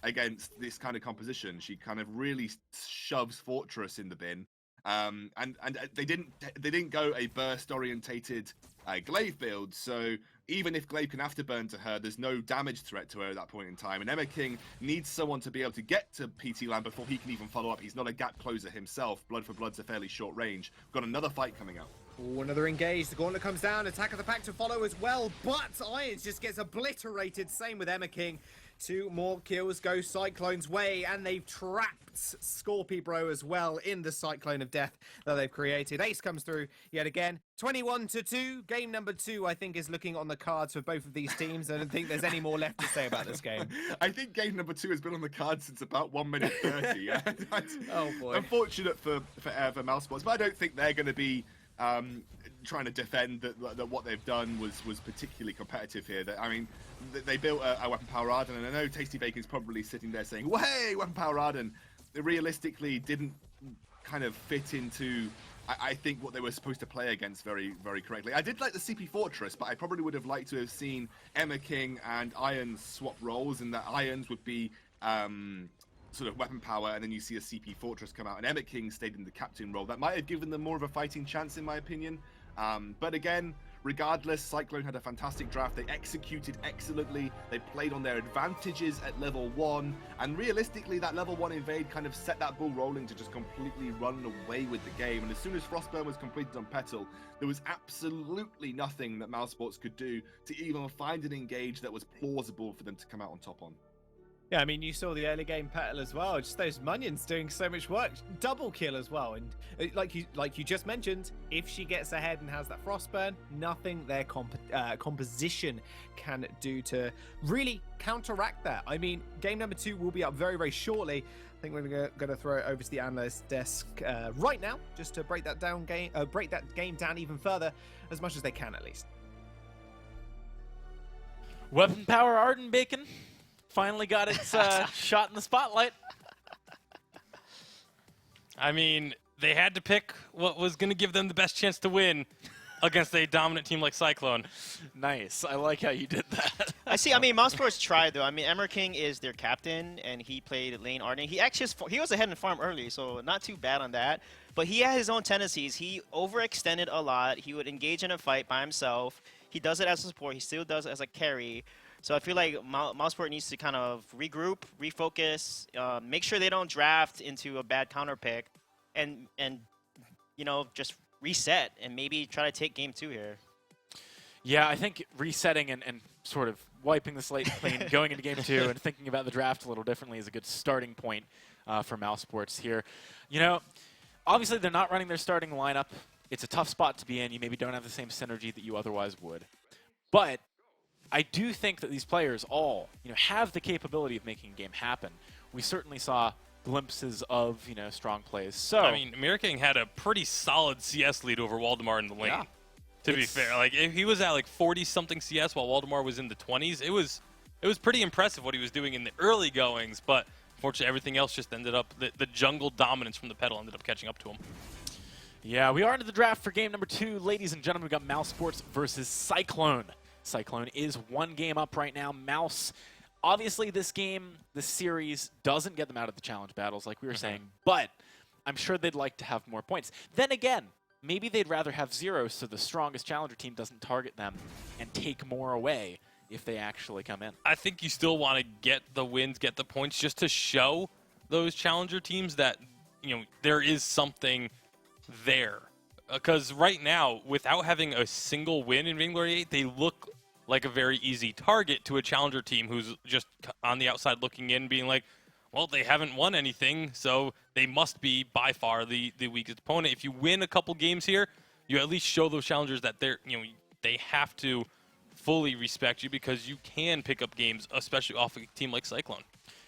against this kind of composition. She kind of really shoves Fortress in the bin. And they didn't go a burst orientated glaive build, so even if glaive can afterburn to her, there's no damage threat to her at that point in time. And Emma King needs someone to be able to get to PT Land before he can even follow up. He's not a gap closer himself. Blood for Blood's a fairly short range. We've got another fight coming up. Oh, another engage. The Gauntlet comes down. Attack of the Pack to follow as well, but Irons just gets obliterated. Same with Emma King. 2 more kills go Cyclone's way, and they've trapped Scorpio as well in the Cyclone of Death that they've created. Ace comes through yet again. 21-2. Game number 2, I think, is looking on the cards for both of these teams. I don't think there's any more left to say about this game. I think game number 2 has been on the cards since about 1 minute 30. Oh, boy. Unfortunate for Mouse Sports, but I don't think they're going to be trying to defend that what they've done was particularly competitive here. I mean, they built a Weapon Power Arden, and I know Tasty Bacon's probably sitting there saying, "Well, hey, Weapon Power Arden," they realistically didn't kind of fit into, I think, what they were supposed to play against very, very correctly. I did like the CP Fortress, but I probably would have liked to have seen Emma King and Irons swap roles, and that Irons would be sort of weapon power, and then you see a CP Fortress come out, and Emmet King stayed in the captain role. That might have given them more of a fighting chance, in my opinion. But again, regardless, Cyclone had a fantastic draft. They executed excellently. They played on their advantages at level 1, and realistically, that level 1 invade kind of set that bull rolling to just completely run away with the game. And as soon as Frostburn was completed on Petal, there was absolutely nothing that Mouse Sports could do to even find an engage that was plausible for them to come out on top on. Yeah, I mean, you saw the early game Petal as well. Just those Munions doing so much work. Double kill as well. And like you just mentioned, if she gets ahead and has that Frostburn, nothing their composition can do to really counteract that. I mean, game number 2 will be up very, very shortly. I think we're going to throw it over to the analyst desk right now, just to break that game down even further, as much as they can at least. Weapon Power Arden Bacon finally got its shot in the spotlight. I mean, they had to pick what was going to give them the best chance to win against a dominant team like Cyclone. Nice. I like how you did that. I mean, Mouse Sports tried, though. I mean, Emmer King is their captain, and he played lane Arden. He actually he was ahead in farm early, so not too bad on that. But he had his own tendencies. He overextended a lot. He would engage in a fight by himself. He does it as a support. He still does it as a carry. So I feel like Mouseport needs to kind of regroup, refocus, make sure they don't draft into a bad counter pick, and just reset and maybe try to take game 2 here. Yeah, I think resetting and sort of wiping the slate clean, going into game 2 and thinking about the draft a little differently is a good starting point for Mouse Sports here. Obviously they're not running their starting lineup. It's a tough spot to be in. You maybe don't have the same synergy that you otherwise would. But I do think that these players all, have the capability of making a game happen. We certainly saw glimpses of, strong plays. So I mean, Mirking had a pretty solid CS lead over Waldemar in the lane. Yeah. To be fair, like if he was at like 40-something CS while Waldemar was in the 20s, it was pretty impressive what he was doing in the early goings. But unfortunately, everything else just ended up the jungle dominance from the pedal ended up catching up to him. Yeah, we are into the draft for game number 2. Ladies and gentlemen, we got Mouse Sports versus Cyclone. Cyclone is 1 game up right now. Mouse, obviously this series doesn't get them out of the challenge battles like we were saying, but I'm sure they'd like to have more points. Then again, maybe they'd rather have 0 so the strongest challenger team doesn't target them and take more away if they actually come in. I think you still want to get the wins, get the points, just to show those challenger teams that, there is something there. Because right now, without having a single win in Vainglory 8, they look like a very easy target to a challenger team who's just on the outside looking in, being like, well, they haven't won anything, so they must be by far the weakest opponent. If you win a couple games here, you at least show those challengers that they have to fully respect you because you can pick up games, especially off a team like Cyclone.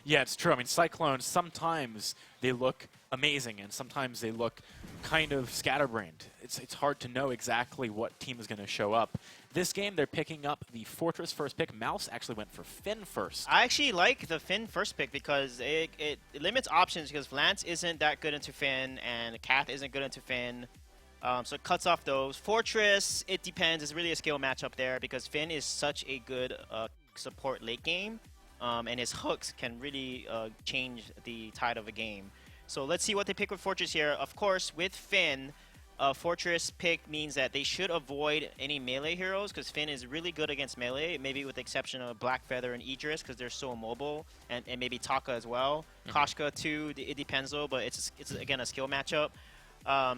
Yeah, it's true. I mean, Cyclone, sometimes they look amazing, and sometimes they look kind of scatterbrained. It's hard to know exactly what team is going to show up. This game, they're picking up the Fortress first pick. Mouse actually went for Finn first. I actually like the Finn first pick because it limits options because Lance isn't that good into Finn, and Kath isn't good into Finn. So it cuts off those. Fortress, it depends. It's really a skill matchup there because Finn is such a good support late game. And his hooks can really change the tide of a game. So let's see what they pick with Fortress here. Of course, with Finn, Fortress pick means that they should avoid any melee heroes because Finn is really good against melee, maybe with the exception of Black Feather and Idris because they're so mobile, and maybe Taka as well. Koshka too, it depends though, but it's again a skill matchup.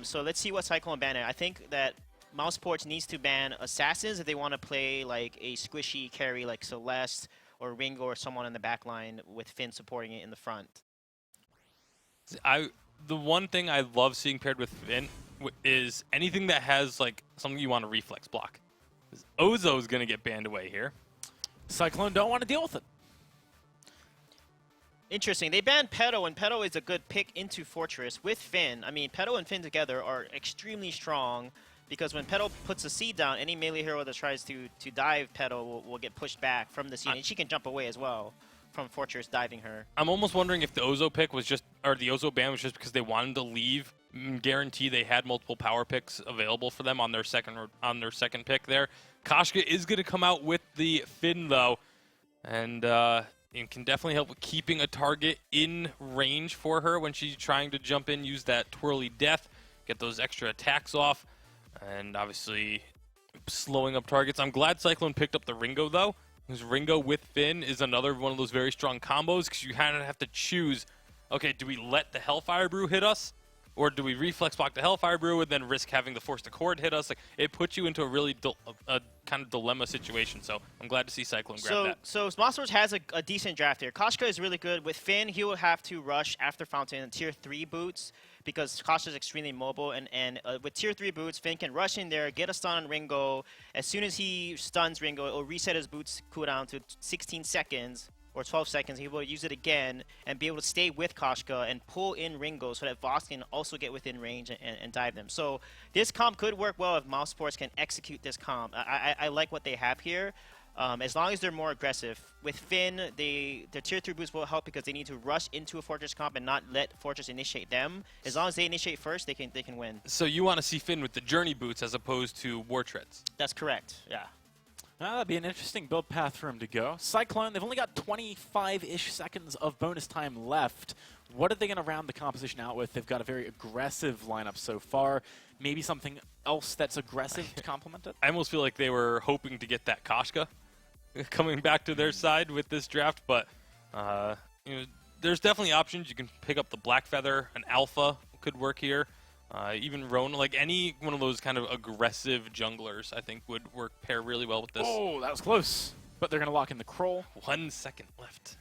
So let's see what Cyclone ban. I think that Mouse Sports needs to ban Assassins if they want to play like a squishy carry like Celeste or Ringo or someone in the back line with Finn supporting it in the front. The one thing I love seeing paired with Finn is anything that has like something you want to reflex block. Ozo is going to get banned away here. Cyclone don't want to deal with it. Interesting. They banned Pedo, and Pedo is a good pick into Fortress with Finn. I mean, Pedo and Finn together are extremely strong because when Pedo puts a seed down, any melee hero that tries to dive Pedo will get pushed back from the seed, and she can jump away as well from Fortress diving her. I'm almost wondering if the Ozo pick was just, or the Ozo ban was just because they wanted to leave, guarantee they had multiple power picks available for them on their second pick there. Koshka is going to come out with the Finn though, and it can definitely help with keeping a target in range for her when she's trying to jump in, use that twirly death, get those extra attacks off, and obviously slowing up targets. I'm glad Cyclone picked up the Ringo though, because Ringo with Finn is another one of those very strong combos because you kind of have to choose, okay, do we let the Hellfire Brew hit us? Or do we reflex block the Hellfire Brew and then risk having the Forced Accord hit us? Like, it puts you into a really kind of dilemma situation. So I'm glad to see Cyclone grab that. So Monsters has a decent draft here. Koshka is really good. With Finn, he will have to rush after Fountain and Tier 3 boots because Koshka is extremely mobile. And with Tier 3 boots, Finn can rush in there, get a stun on Ringo. As soon as he stuns Ringo, it will reset his boots cooldown to 16 seconds. Or 12 seconds, he will use it again and be able to stay with Koshka and pull in Ringo so that Vox can also get within range and dive them. So this comp could work well if Mouse Sports can execute this comp. I like what they have here, as long as they're more aggressive. With Finn, their Tier 3 boots will help because they need to rush into a Fortress comp and not let Fortress initiate them. As long as they initiate first, they can win. So you want to see Finn with the Journey boots as opposed to War Treads? That's correct, yeah. That'd be an interesting build path for him to go. Cyclone, they've only got 25-ish seconds of bonus time left. What are they going to round the composition out with? They've got a very aggressive lineup so far. Maybe something else that's aggressive to complement it? I almost feel like they were hoping to get that Koshka coming back to their side with this draft, but there's definitely options. You can pick up the Black Feather, an Alpha could work here. Even Rona, like any one of those kind of aggressive junglers, I think would pair really well with this. Oh, that was close. But they're going to lock in the Kroll. 1 second left.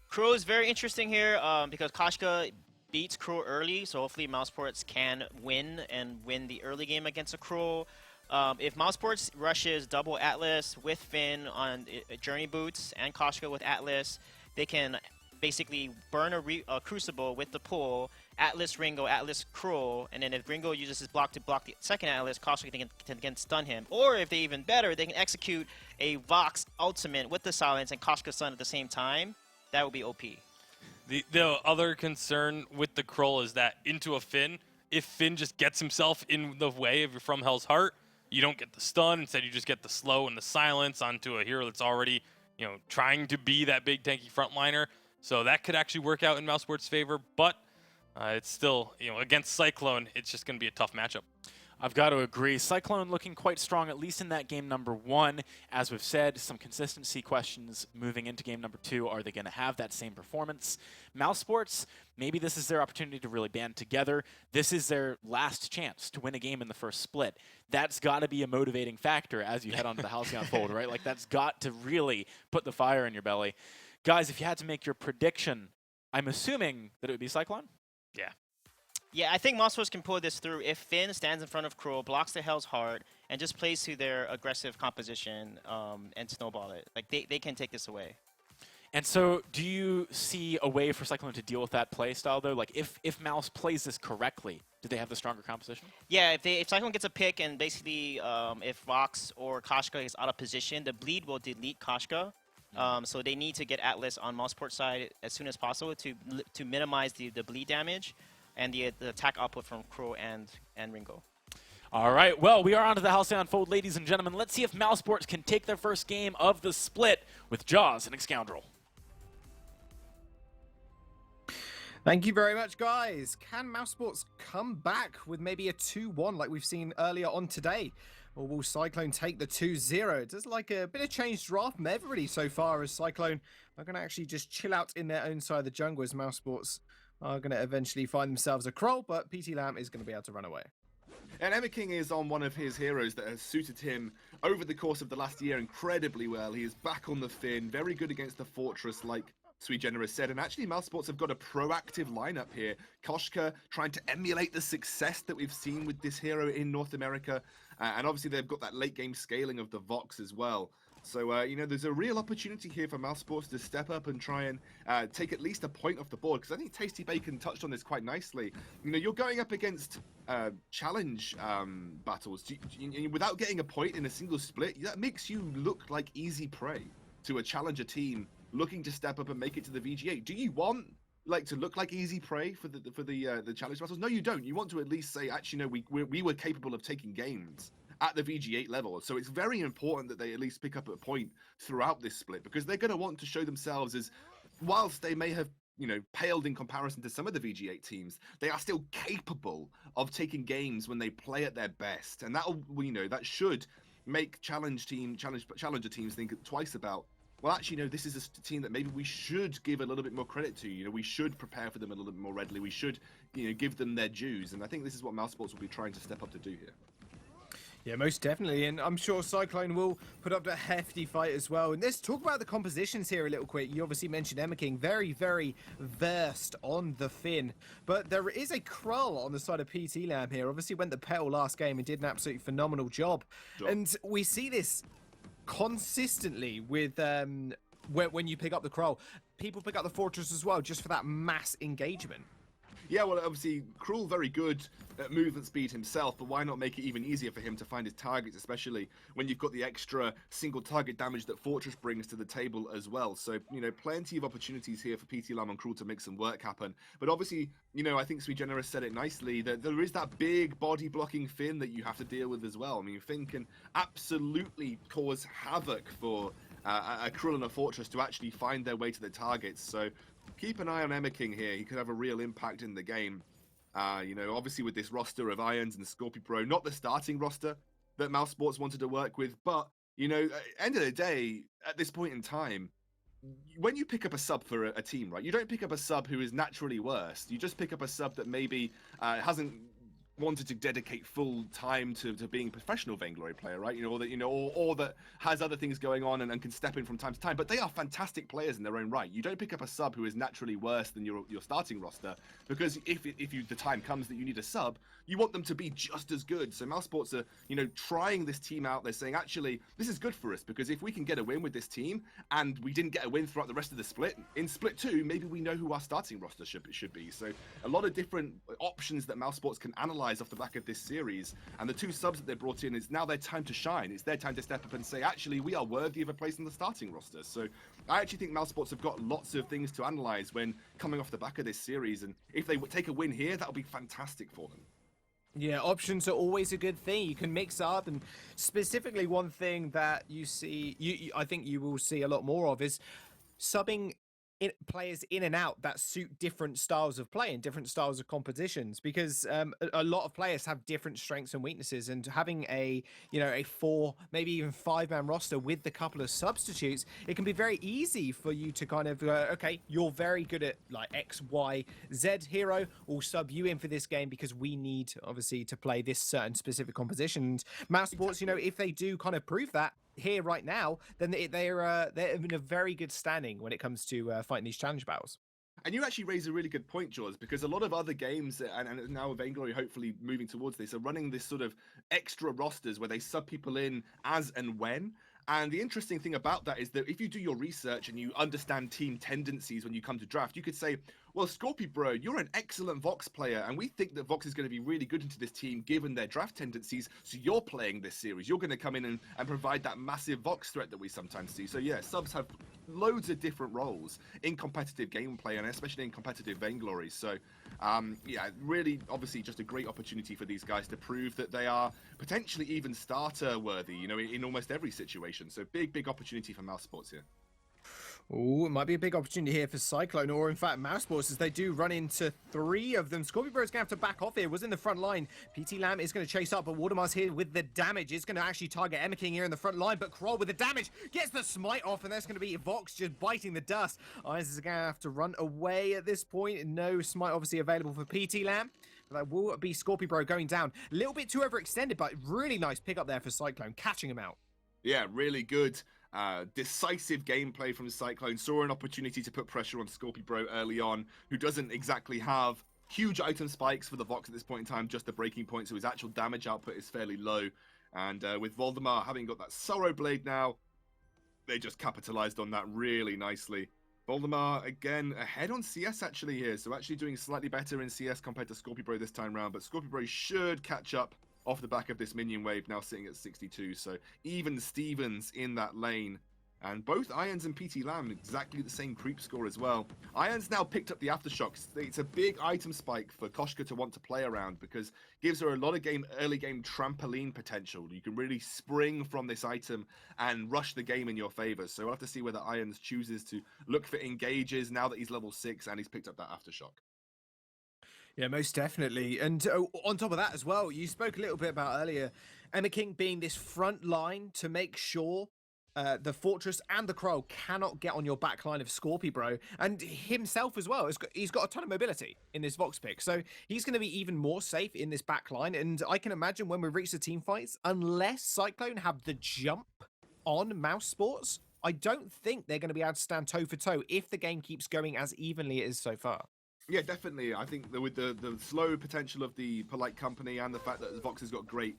Crow is very interesting here because Koshka beats Crow early, so hopefully Mousesports can win the early game against a Crow. If Mousesports rushes double Atlas with Finn on Journey Boots and Koshka with Atlas, they can basically burn a Crucible with the pull, Atlas Ringo, Atlas Crow, and then if Ringo uses his block to block the second Atlas, Koshka can stun him. Or if they even better, they can execute a Vox ultimate with the silence and Koshka stun at the same time. That would be OP. The other concern with the Kroll is that into a Finn, if Finn just gets himself in the way of your From Hell's Heart, you don't get the stun. Instead, you just get the slow and the silence onto a hero that's already, trying to be that big tanky frontliner. So that could actually work out in Mousesport's favor, but it's still, against Cyclone, it's just going to be a tough matchup. I've got to agree. Cyclone looking quite strong, at least in that game number 1. As we've said, some consistency questions moving into game number 2. Are they going to have that same performance? Mousesports, maybe this is their opportunity to really band together. This is their last chance to win a game in the first split. That's got to be a motivating factor as you head onto the Halcyon Fold, right? Like, that's got to really put the fire in your belly. Guys, if you had to make your prediction, I'm assuming that it would be Cyclone? Yeah. Yeah, I think Mousesports can pull this through if Finn stands in front of Crow, blocks the Hell's Heart, and just plays to their aggressive composition and snowball it. Like, they can take this away. And so do you see a way for Cyclone to deal with that play style, though? Like, if Mouse plays this correctly, do they have the stronger composition? Yeah, if Cyclone gets a pick and basically if Vox or Koshka is out of position, the bleed will delete Koshka. So they need to get Atlas on Mouseport side as soon as possible to minimize the bleed damage and the attack output from Crow and Ringo. All right, well, we are on to the Halcyon Fold, ladies and gentlemen. Let's see if Mousesports can take their first game of the split with Jaws and Excoundrel. Thank you very much, guys. Can Mousesports come back with maybe a 2-1 like we've seen earlier on today? Or will Cyclone take the 2-0? It does like a bit of changed draft from everybody so far as Cyclone are going to actually just chill out in their own side of the jungle as Mousesports are going to eventually find themselves a Kroll, but PT Lamb is going to be able to run away. And Emma King is on one of his heroes that has suited him over the course of the last year incredibly well. He is back on the Finn, very good against the Fortress, like Sweet Generous said. And actually, Mousesports have got a proactive lineup here. Koshka trying to emulate the success that we've seen with this hero in North America. And obviously, they've got that late game scaling of the Vox as well. So, there's a real opportunity here for Mousesports to step up and try and take at least a point off the board. Because I think Tasty Bacon touched on this quite nicely. You're going up against challenge battles. Without getting a point in a single split, that makes you look like easy prey to a challenger team looking to step up and make it to the VG8. Do you want to look like easy prey for the challenge battles? No, you don't. You want to at least say, actually, no, we were capable of taking games at the VG8 level. So it's very important that they at least pick up a point throughout this split, because they're going to want to show themselves as, whilst they may have, paled in comparison to some of the VG8 teams, they are still capable of taking games when they play at their best. And that'll, that should make challenger teams think twice about, well, actually, no, this is a team that maybe we should give a little bit more credit to. We should prepare for them a little bit more readily. We should, give them their dues. And I think this is what Mousesports will be trying to step up to do here. Yeah, most definitely, and I'm sure Cyclone will put up a hefty fight as well. And let's talk about the compositions here a little quick. You obviously mentioned Emma King, very, very versed on the Finn. But there is a Krull on the side of PT Lamb here. Obviously went the Petal last game and did an absolutely phenomenal job. And we see this consistently with when you pick up the Krull. People pick up the Fortress as well, just for that mass engagement. Yeah, well, obviously, Krull very good at movement speed himself, but why not make it even easier for him to find his targets, especially when you've got the extra single target damage that Fortress brings to the table as well. So, plenty of opportunities here for PT Lam and Krull to make some work happen. But obviously, I think Sweet Generous said it nicely, that there is that big body blocking Finn that you have to deal with as well. I mean, Finn can absolutely cause havoc for a Krull and a Fortress to actually find their way to the targets. So keep an eye on Emma King here. He could have a real impact in the game. Obviously with this roster of Irons and Scorpio Pro, not the starting roster that Mousesports wanted to work with, but, end of the day, at this point in time, when you pick up a sub for a team, right, you don't pick up a sub who is naturally worse. You just pick up a sub that maybe hasn't wanted to dedicate full time to being a professional Vainglory player, right? Or that has other things going on and can step in from time to time. But they are fantastic players in their own right. You don't pick up a sub who is naturally worse than your starting roster, because if the time comes that you need a sub, you want them to be just as good. So Mousesports are, trying this team out. They're saying, actually, this is good for us, because if we can get a win with this team, and we didn't get a win throughout the rest of the split, in split 2, maybe we know who our starting roster should be. So a lot of different options that Mousesports can analyze off the back of this series, and the 2 subs that they brought in, is now their time to shine. It's their time to step up and say, actually, we are worthy of a place in the starting roster. So I actually think Mousesports have got lots of things to analyze when coming off the back of this series, and if they take a win here, that'll be fantastic for them. Yeah, options are always a good thing. You can mix up, and specifically one thing that you see, I think you will see a lot more of is subbing players in and out that suit different styles of play and different styles of competitions, because a lot of players have different strengths and weaknesses, and having a 4, maybe even 5-man roster with the couple of substitutes, it can be very easy for you to kind of go, okay, you're very good at like X, Y, Z hero, we'll sub you in for this game because we need obviously to play this certain specific composition. And Mousesports, if they do kind of prove that here right now, then they're in a very good standing when it comes to fighting these challenge battles. And you actually raise a really good point, Jaws, because a lot of other games, and now Vainglory hopefully moving towards this, are running this sort of extra rosters where they sub people in as and when. And the interesting thing about that is that if you do your research and you understand team tendencies when you come to draft, you could say, well, Scorpy Bro, you're an excellent Vox player, and we think that Vox is going to be really good into this team given their draft tendencies, so you're playing this series. You're going to come in and provide that massive Vox threat that we sometimes see. So yeah, subs have loads of different roles in competitive gameplay, and especially in competitive Vainglory. So yeah, really, obviously, just a great opportunity for these guys to prove that they are potentially even starter worthy, in almost every situation. So big opportunity for Mousesports here. Oh, it might be a big opportunity here for Cyclone, or in fact Mousesports, as they do run into 3 of them. Scorpio Bro's going to have to back off here. Was in the front line. PT Lamb is going to chase up, but Waldemar's here with the damage. It's going to actually target Emma King here in the front line, but Kroll with the damage gets the smite off, and that's going to be Vox just biting the dust. Irons is going to have to run away at this point. No smite obviously available for PT Lamb. That will be Scorpio Bro going down. A little bit too overextended, but really nice pick up there for Cyclone, catching him out. Yeah, really good. Decisive gameplay from Cyclone. Saw an opportunity to put pressure on Scorpy Bro early on, who doesn't exactly have huge item spikes for the Vox at this point in time, just the breaking point, so his actual damage output is fairly low. And with Voldemar having got that Sorrow Blade now, they just capitalized on that really nicely. Voldemar, again, ahead on CS actually here, so actually doing slightly better in CS compared to Scorpy Bro this time round, but Scorpy Bro should catch up off the back of this minion wave, now sitting at 62, so even Stevens in that lane. And both Irons and PT Lamb exactly the same creep score as well. Irons now picked up the Aftershocks. It's a big item spike for Koshka to want to play around, because gives her a lot of early game trampoline potential. You can really spring from this item and rush the game in your favor. So we'll have to see whether Irons chooses to look for engages now that he's level 6 and he's picked up that Aftershock. Yeah, most definitely. And on top of that as well, you spoke a little bit about earlier, Emma King being this front line to make sure the Fortress and the Crow cannot get on your back line of Scorpy Bro, and himself as well. He's got a ton of mobility in this Vox pick, so he's going to be even more safe in this back line. And I can imagine when we reach the team fights, unless Cyclone have the jump on Mousesports, I don't think they're going to be able to stand toe for toe if the game keeps going as evenly it is so far. Yeah, definitely. I think that with the slow potential of the Polite Company and the fact that Vox has got great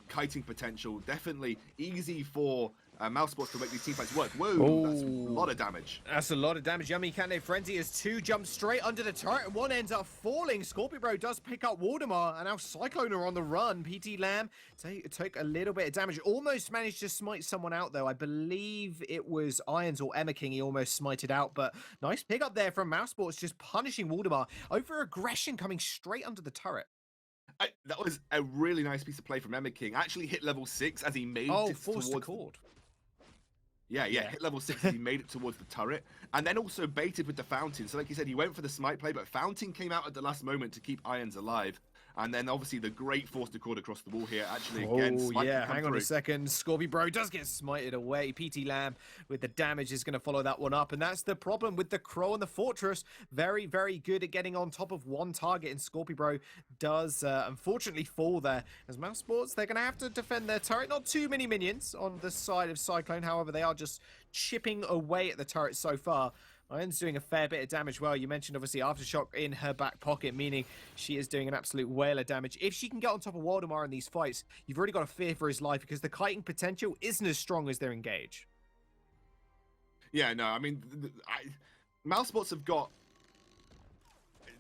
kiting potential, definitely easy for Mousesports to make these teamfights work. Whoa, that's a lot of damage. That's a lot of damage. Yummy Candidate Frenzy has 2 jumps straight under the turret, and 1 ends up falling. Scorpio Bro does pick up Waldemar, and now Cyclone are on the run. PT Lamb took a little bit of damage. Almost managed to smite someone out, though. I believe it was Irons or Emma King he almost smited out, but nice pick up there from Mousesports, just punishing Waldemar. Over aggression coming straight under the turret. That was a really nice piece of play from Emma King. Actually hit level 6 as he made it forced towards the cord. Yeah, hit level 6 as he made it towards the turret. And then also baited with the Fountain. So like you said, he went for the smite play, but Fountain came out at the last moment to keep Irons alive. And then obviously the great force to chord across the wall here. Actually, again, Oh, Smite yeah, can come hang on a through. second. Scorby Bro does get smited away. PT Lamb with the damage is going to follow that one up. And that's the problem with the Crow and the Fortress. Very, very good at getting on top of one target. And Scorby Bro does, unfortunately, fall there. As Mouse Sports, they're going to have to defend their turret. Not too many minions on the side of Cyclone. However, they are just chipping away at the turret so far. Iron's doing a fair bit of damage. Well, you mentioned obviously Aftershock in her back pocket, meaning she is doing an absolute whale of damage. If she can get on top of Waldemar in these fights, you've already got to fear for his life because the kiting potential isn't as strong as their engage. Yeah, no, I mean, Mousebots have got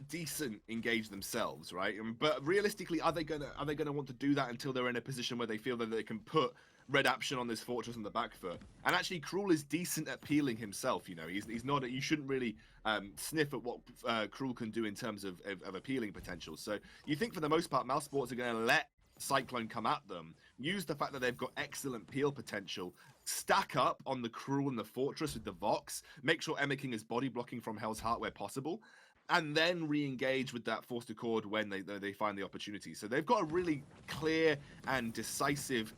decent engage themselves, right? But realistically, are they gonna want to do that until they're in a position where they feel that they can put Red Action on this Fortress on the back foot? And actually, Cruel is decent at peeling himself. You know, he's not. You shouldn't really sniff at what Cruel can do in terms of appealing potential. So you think for the most part, Mousesports are going to let Cyclone come at them, use the fact that they've got excellent peel potential, stack up on the Cruel and the Fortress with the Vox, make sure Emma King is body blocking from Hell's Heart where possible, and then re-engage with that Force to Chord when they find the opportunity. So they've got a really clear and decisive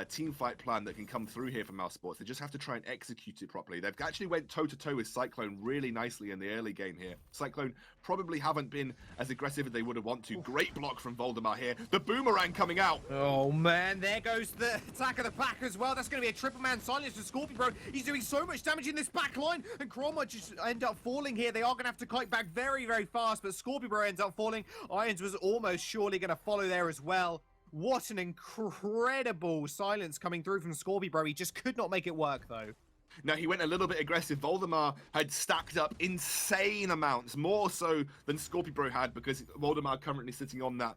team fight plan that can come through here for Mousesports. They just have to try and execute it properly. They've actually went toe-to-toe with Cyclone really nicely in the early game here. Cyclone probably haven't been as aggressive as they would have wanted to. Great block from Voldemar here. The boomerang coming out. Oh, man, there goes the attack of the back as well. That's going to be a triple man silence to Scorpion Bro. He's doing so much damage in this back line, and Chroma just end up falling here. They are going to have to kite back very, very fast, but Scorpion Bro ends up falling. Irons was almost surely going to follow there as well. What an incredible silence coming through from Scorby Bro. He just could not make it work, though. No, he went a little bit aggressive. Voldemar had stacked up insane amounts, more so than Scorpio had, because Voldemar currently sitting on that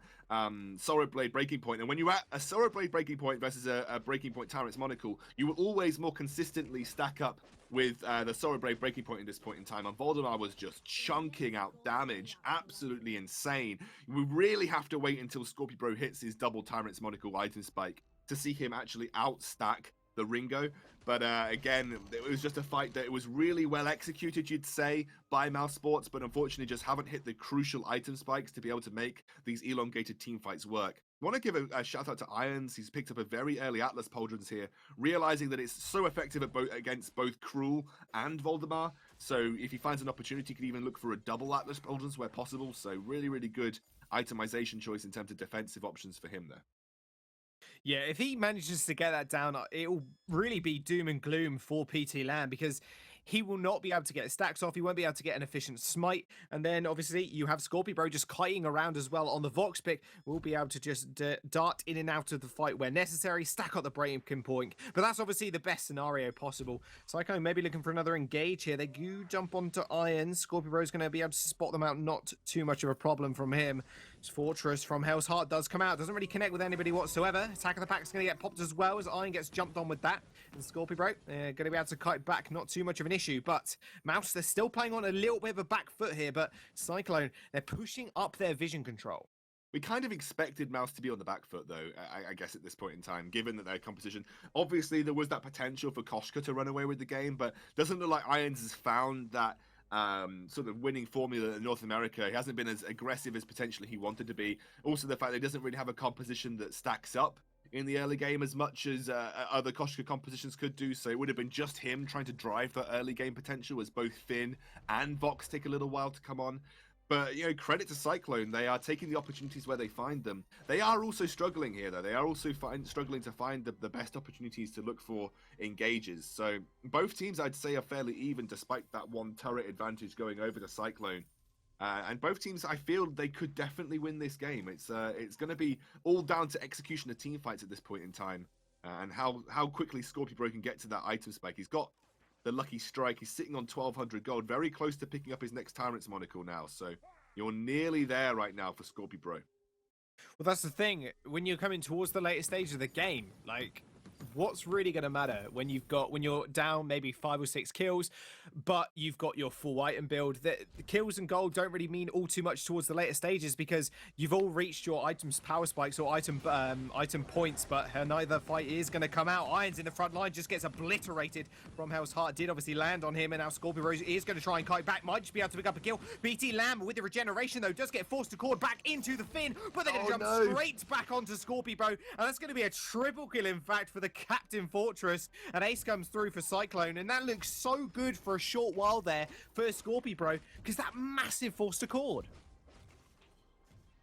Sorrow Blade breaking point. And when you're at a Sorrow Blade breaking point versus a breaking point Tyrant's Monocle, you will always more consistently stack up with the Sorrow Blade breaking point at this point in time. And Voldemar was just chunking out damage. Absolutely insane. We really have to wait until Scorpio hits his double Tyrant's Monocle item spike to see him actually outstack the Ringo. But again, it was just a fight that it was really well executed, you'd say, by Mousesports, but unfortunately just haven't hit the crucial item spikes to be able to make these elongated team fights work. I want to give a shout out to Irons. He's picked up a very early Atlas Pauldrons here, realizing that it's so effective against both Cruel and Voldemar. So if he finds an opportunity, he could even look for a double Atlas Pauldrons where possible. So really, really good itemization choice in terms of defensive options for him there. Yeah, if he manages to get that down, it'll really be doom and gloom for PT Lamb, because he will not be able to get stacks off. He won't be able to get an efficient smite. And then, obviously, you have Scorpio Bro just kiting around as well on the Vox pick. We'll be able to just dart in and out of the fight where necessary, stack up the breaking point. But that's obviously the best scenario possible. Cyclone maybe looking for another engage here. They do jump onto Iron. Scorpio Bro's going to be able to spot them out. Not too much of a problem from him. Fortress from Hell's Heart does come out. Doesn't really connect with anybody whatsoever. Attack of the Pack is going to get popped as well as Iron gets jumped on with that. And Scorpio Bro going to be able to kite back. Not too much of an issue. But Mouse, they're still playing on a little bit of a back foot here. But Cyclone, they're pushing up their vision control. We kind of expected Mouse to be on the back foot, though, I guess, at this point in time, given that their composition. Obviously, there was that potential for Koshka to run away with the game, but doesn't look like Irons has found that sort of winning formula in North America. He hasn't been as aggressive as potentially he wanted to be. Also, the fact that he doesn't really have a composition that stacks up in the early game as much as other Koshka compositions could do. So it would have been just him trying to drive that early game potential, as both Finn and Vox take a little while to come on. But, you know, credit to Cyclone. They are taking the opportunities where they find them. They are also struggling here, though. They are also struggling to find the best opportunities to look for engages. So both teams, I'd say, are fairly even, despite that one turret advantage going over to Cyclone. And both teams, I feel they could definitely win this game. It's going to be all down to execution of team fights at this point in time. And how quickly Scorpio Bro can get to that item spike. He's got the lucky strike. He's sitting on 1,200 gold, very close to picking up his next Tyrant's Monocle now. So you're nearly there right now for Scorpio Bro. Well, that's the thing. When you're coming towards the later stage of the game, like, what's really going to matter when you're down maybe 5 or 6 kills, but you've got your full item build. The kills and gold don't really mean all too much towards the later stages because you've all reached your items power spikes or item points, but neither fight is going to come out. Irons in the front line just gets obliterated from Hell's Heart. Did obviously land on him, and now Scorpio Rose is going to try and kite back. Might just be able to pick up a kill. BT Lamb with the regeneration though does get forced to cord back into the Finn, but they're going to jump straight back onto Scorpio Bro, and that's going to be a triple kill in fact for the Captain Fortress. And Ace comes through for Cyclone, and that looks so good for a short while there for Scorpio Bro because that massive force to cord.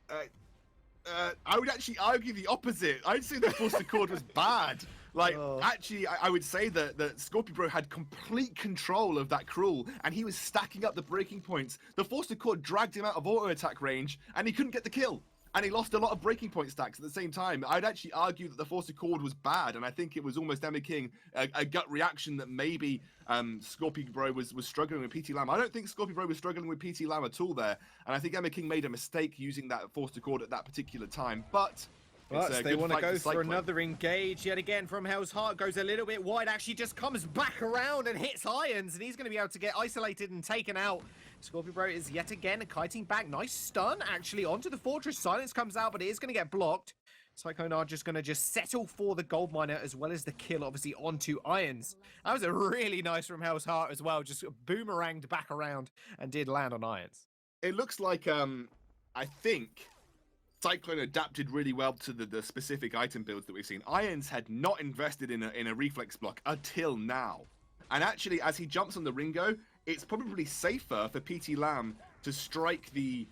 I would actually argue the opposite. I'd say the force to cord was bad. Like, actually, I would say that Scorpio Bro had complete control of that Cruel, and he was stacking up the breaking points. The force to cord dragged him out of auto attack range, and he couldn't get the kill. And he lost a lot of breaking point stacks at the same time. I'd actually argue that the force to cord was bad, and I think it was almost Emma King a gut reaction that maybe Scorpio Bro was struggling with PT Lamb. I don't think Scorpio Bro was struggling with PT Lamb at all there, and I think Emma King made a mistake using that force to cord at that particular time. But they want to go for another engage yet again from Hell's Heart. Goes a little bit wide, actually just comes back around and hits Irons, and he's going to be able to get isolated and taken out. Scorpio Bro is yet again kiting back. Nice stun actually onto the Fortress. Silence comes out, but it is going to get blocked. Cyclone are just going to settle for the gold miner as well as the kill obviously onto Irons. That was a really nice from Hell's Heart as well. Just boomeranged back around and did land on Irons. It looks like I think Cyclone adapted really well to the specific item builds that we've seen. Irons had not invested in a reflex block until now. And actually, as he jumps on the Ringo, it's probably safer for PT Lamb to strike the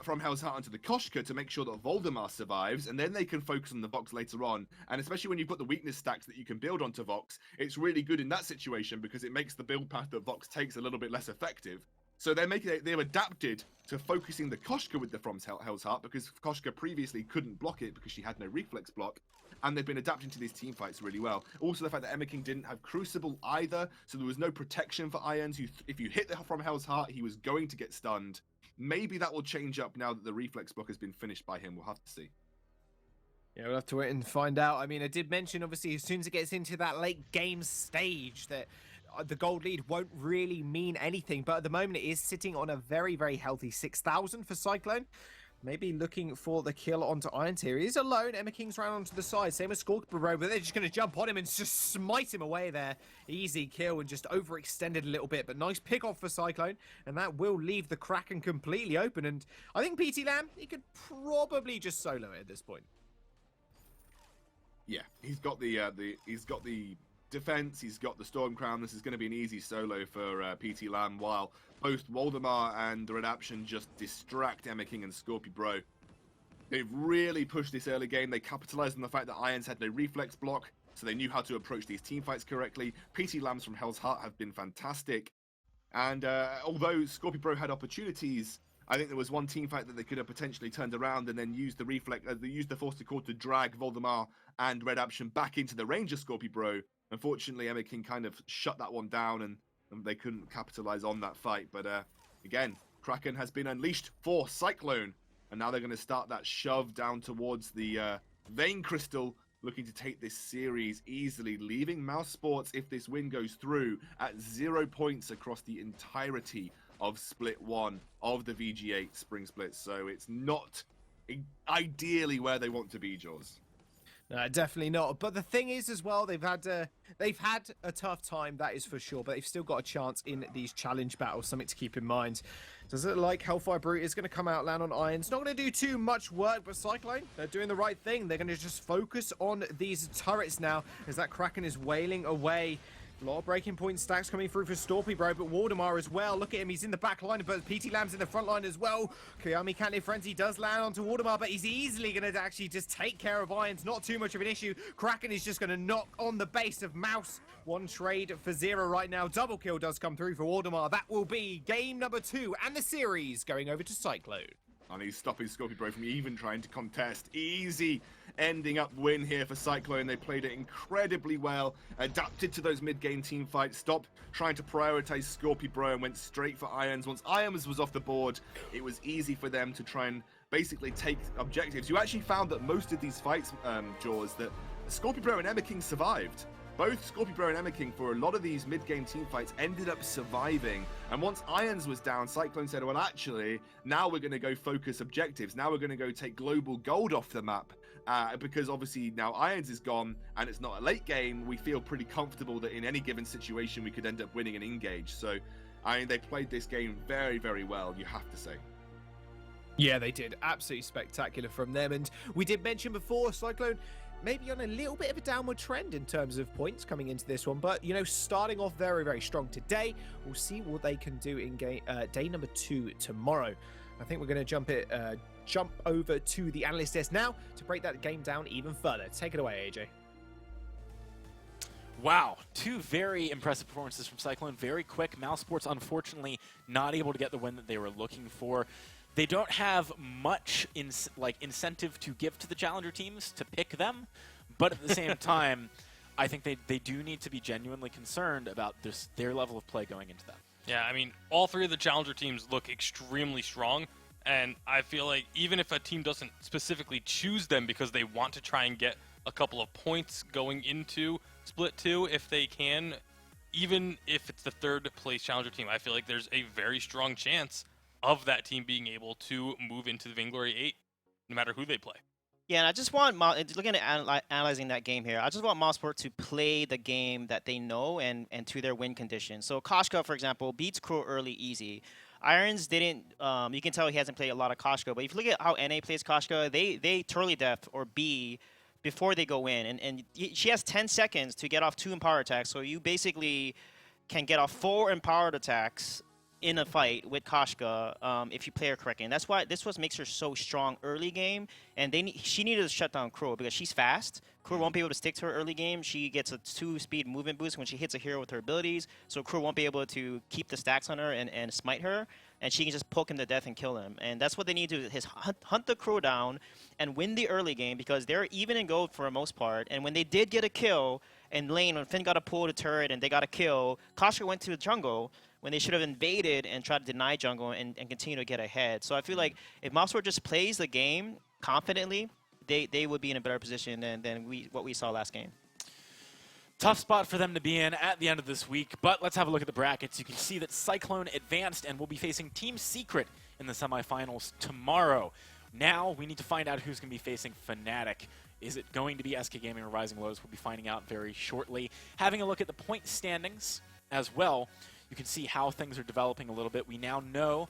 from Hell's Heart onto the Koshka to make sure that Voldemar survives, and then they can focus on the Vox later on. And especially when you put the weakness stacks that you can build onto Vox, it's really good in that situation because it makes the build path that Vox takes a little bit less effective. So they've adapted to focusing the Koshka with the from Hell's Heart because Koshka previously couldn't block it because she had no reflex block. And they've been adapting to these team fights really well. Also, the fact that Emma King didn't have Crucible either, so there was no protection for Irons. If you hit from Hell's Heart, he was going to get stunned. Maybe that will change up now that the reflex block has been finished by him. We'll have to see. Yeah, we'll have to wait and find out. I mean, I did mention, obviously, as soon as it gets into that late game stage, that the gold lead won't really mean anything. But at the moment, it is sitting on a very, very healthy 6,000 for Cyclone. Maybe looking for the kill onto Irons here. He's alone. Emma King's round onto the side. Same as Scorpio Bro, but they're just going to jump on him and just smite him away there. Easy kill and just overextended a little bit. But nice pick off for Cyclone. And that will leave the Kraken completely open. And I think PT Lamb, he could probably just solo it at this point. Yeah, he's got the defense, he's got the Storm Crown. This is going to be an easy solo for PT Lamb, while both Waldemar and the Redemption just distract Emma King and Scorpio Bro. They've really pushed this early game. They capitalized on the fact that Irons had no reflex block, so they knew how to approach these team fights correctly. PT Lambs from Hell's Heart have been fantastic. And although Scorpio Bro had opportunities, I think there was one team fight that they could have potentially turned around and then used the force to cord to drag Voldemar and Redemption back into the range of Scorpio Bro. Unfortunately, Emma King kind of shut that one down and they couldn't capitalize on that fight. But again, Kraken has been unleashed for Cyclone. And now they're going to start that shove down towards the Vein Crystal, looking to take this series easily, leaving Mouse Sports, if this win goes through, at 0 points across the entirety of Split 1 of the VG8 Spring Split. So it's not ideally where they want to be, Jaws. No, definitely not. But the thing is as well, they've had a tough time, that is for sure. But they've still got a chance in these challenge battles, something to keep in mind. Does it look like Hellfire Brute is going to come out, land on Irons? Not going to do too much work, but Cyclone, they're doing the right thing. They're going to just focus on these turrets now as that Kraken is wailing away. A lot of breaking point stacks coming through for Scorpio Bro, but Waldemar as well. Look at him, he's in the back line, but PT Lamb's in the front line as well. Kiyomi Can't Live Frenzy does land onto Waldemar, but he's easily going to actually just take care of Irons. Not too much of an issue. Kraken is just going to knock on the base of Mouse. One trade for 0 right now. Double kill does come through for Waldemar. That will be game number 2 and the series going over to Cyclone. And he's stopping Scorpio Bro from even trying to contest. Easy ending up win here for Cyclone. They played it incredibly well, adapted to those mid-game team fights, stopped trying to prioritize Scorpio Bro and went straight for Irons. Once Irons was off the board, it was easy for them to try and basically take objectives. You actually found that most of these fights, Jaws, that Scorpio Bro and Emma King survived. Both Scorpio Bro and Emma King, for a lot of these mid-game team fights, ended up surviving. And once Irons was down, Cyclone said, well, actually, now we're going to go focus objectives. Now we're going to go take global gold off the map. Because obviously now Irons is gone and it's not a late game, we feel pretty comfortable that in any given situation we could end up winning an engage. So, I mean, they played this game very, very well, you have to say. Yeah, they did. Absolutely spectacular from them. And we did mention before, Cyclone maybe on a little bit of a downward trend in terms of points coming into this one. But, you know, starting off very, very strong today. We'll see what they can do in day number 2 tomorrow. I think we're going to jump over to the analyst desk now to break that game down even further. Take it away, AJ. Wow, 2 very impressive performances from Cyclone. Very quick. Mousesports, unfortunately, not able to get the win that they were looking for. They don't have much incentive to give to the challenger teams to pick them, but at the same time, I think they do need to be genuinely concerned about their level of play going into that. Yeah, I mean, all 3 of the challenger teams look extremely strong, and I feel like even if a team doesn't specifically choose them because they want to try and get a couple of points going into Split 2, if they can, even if it's the 3rd place challenger team, I feel like there's a very strong chance of that team being able to move into the Vainglory 8, no matter who they play. Yeah, and I just want, looking at analyzing that game here, I just want Mousesports to play the game that they know and to their win conditions. So Koshka, for example, beats Crow early easy. Irons didn't, you can tell he hasn't played a lot of Koshka, but if you look at how NA plays Koshka, they Turley Death or B before they go in. And she has 10 seconds to get off 2 empowered attacks, so you basically can get off 4 empowered attacks in a fight with Koshka if you play her correctly. And that's why this makes her so strong early game. And she needed to shut down Crow because she's fast. Crow won't be able to stick to her early game. She gets a 2-speed movement boost when she hits a hero with her abilities. So Crow won't be able to keep the stacks on her and smite her. And she can just poke him to death and kill him. And that's what they need to do, is hunt the Crow down and win the early game because they're even in gold for the most part. And when they did get a kill in lane, when Finn got to pull the turret and they got a kill, Koshka went to the jungle when they should have invaded and tried to deny jungle and continue to get ahead. So I feel like if Mousesports just plays the game confidently, they would be in a better position than what we saw last game. Tough spot for them to be in at the end of this week, but let's have a look at the brackets. You can see that Cyclone advanced and will be facing Team Secret in the semifinals tomorrow. Now we need to find out who's going to be facing Fnatic. Is it going to be SK Gaming or Rising Lotus? We'll be finding out very shortly. Having a look at the point standings as well, you can see how things are developing a little bit. We now know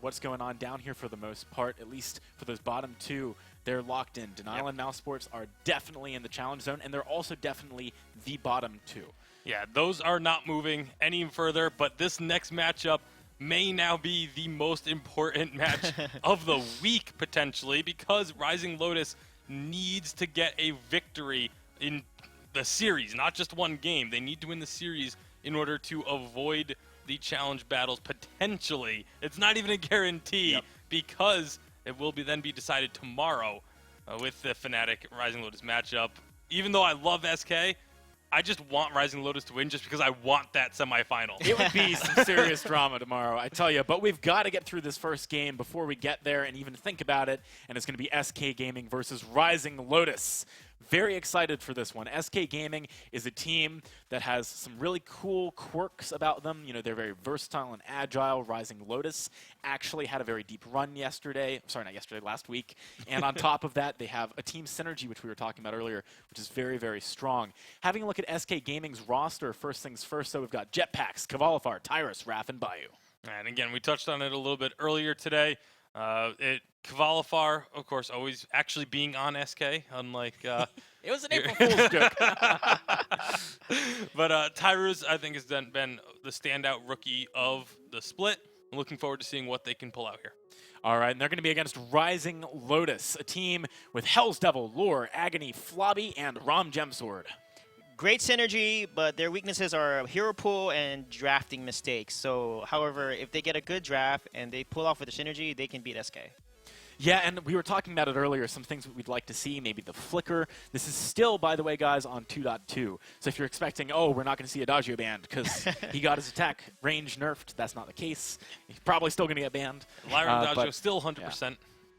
what's going on down here for the most part, at least for those bottom 2. They're locked in. Denial and Mousesports are definitely in the challenge zone, and they're also definitely the bottom 2. Yeah, those are not moving any further, but this next matchup may now be the most important match of the week, potentially, because Rising Lotus needs to get a victory in the series, not just one game. They need to win the series in order to avoid the challenge battles, potentially. It's not even a guarantee, because it will then be decided tomorrow with the Fnatic Rising Lotus matchup. Even though I love SK, I just want Rising Lotus to win just because I want that semifinal. It would be some serious drama tomorrow, I tell you. But we've got to get through this first game before we get there and even think about it. And it's going to be SK Gaming versus Rising Lotus. Very excited for this one. SK Gaming is a team that has some really cool quirks about them. You know, they're very versatile and agile. Rising Lotus actually had a very deep run yesterday. Sorry, not yesterday, last week. And on top of that, they have a team synergy, which we were talking about earlier, which is very, very strong. Having a look at SK Gaming's roster, first things first, so we've got Jetpacks, Kavalifar, Tyrus, Raph, and Bayou. And again, we touched on it a little bit earlier today. Kavalifar, of course, always actually being on SK, unlike... It was an April Fool's joke. But Tyrus, I think, has been the standout rookie of the split. I'm looking forward to seeing what they can pull out here. All right, and they're going to be against Rising Lotus, a team with Hell's Devil, Lure, Agony, Flobby, and Rom Gemsword. Great synergy, but their weaknesses are hero pool and drafting mistakes. So, however, if they get a good draft and they pull off with the synergy, they can beat SK. Yeah, and we were talking about it earlier, some things we'd like to see, maybe the flicker. This is still, by the way, guys, on 2.2. So if you're expecting, oh, we're not going to see Adagio banned because he got his attack range nerfed, that's not the case. He's probably still going to get banned. Lyra Adagio still 100%. Yeah.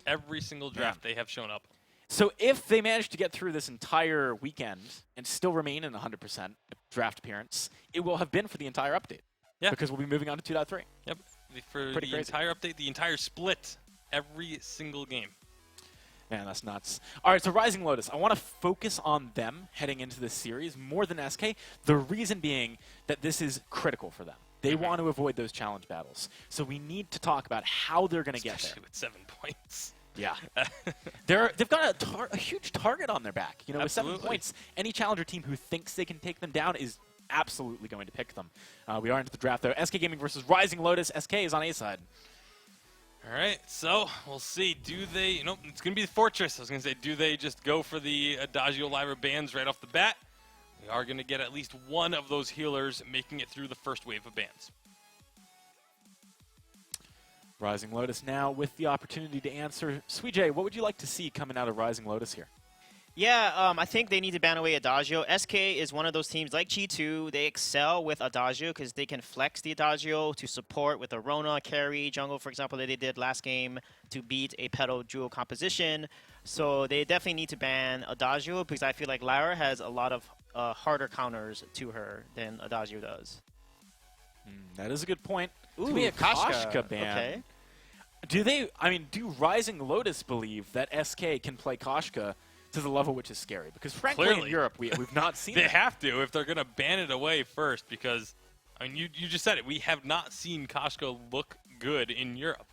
Every single draft they have shown up. So if they manage to get through this entire weekend and still remain in 100% draft appearance, it will have been for the entire update. Yeah. Because we'll be moving on to 2.3. Yep. For Pretty the crazy. entire update, the entire split, every single game. Man, that's nuts. All right, so Rising Lotus, I want to focus on them heading into this series more than SK. The reason being that this is critical for them. They want to avoid those challenge battles. So we need to talk about how they're going to get there. Especially with 7 points. Yeah. They've got a huge target on their back. You know, with 7 points, any challenger team who thinks they can take them down is absolutely going to pick them. We are into the draft, though. SK Gaming versus Rising Lotus. SK is on A side. All right, so we'll see. Do they, it's going to be the Fortress. I was going to say, do they just go for the Adagio Lyra bans right off the bat? We are going to get at least one of those healers making it through the first wave of bans. Rising Lotus now with the opportunity to answer. Suijay, what would you like to see coming out of Rising Lotus here? Yeah, I think they need to ban away Adagio. SK is one of those teams like G2. They excel with Adagio because they can flex the Adagio to support with a Rona carry jungle, for example, that they did last game to beat a Petal duo composition. So they definitely need to ban Adagio because I feel like Lyra has a lot of harder counters to her than Adagio does. That is a good point. Ooh, To be a Kashka. Kashka ban. Okay. Do Rising Lotus believe that SK can play Kashka to the level which is scary? Because frankly, Clearly. in Europe, we've not seen They that. have to if they're going to ban it away first because, you just said it. We have not seen Kashka look good in Europe.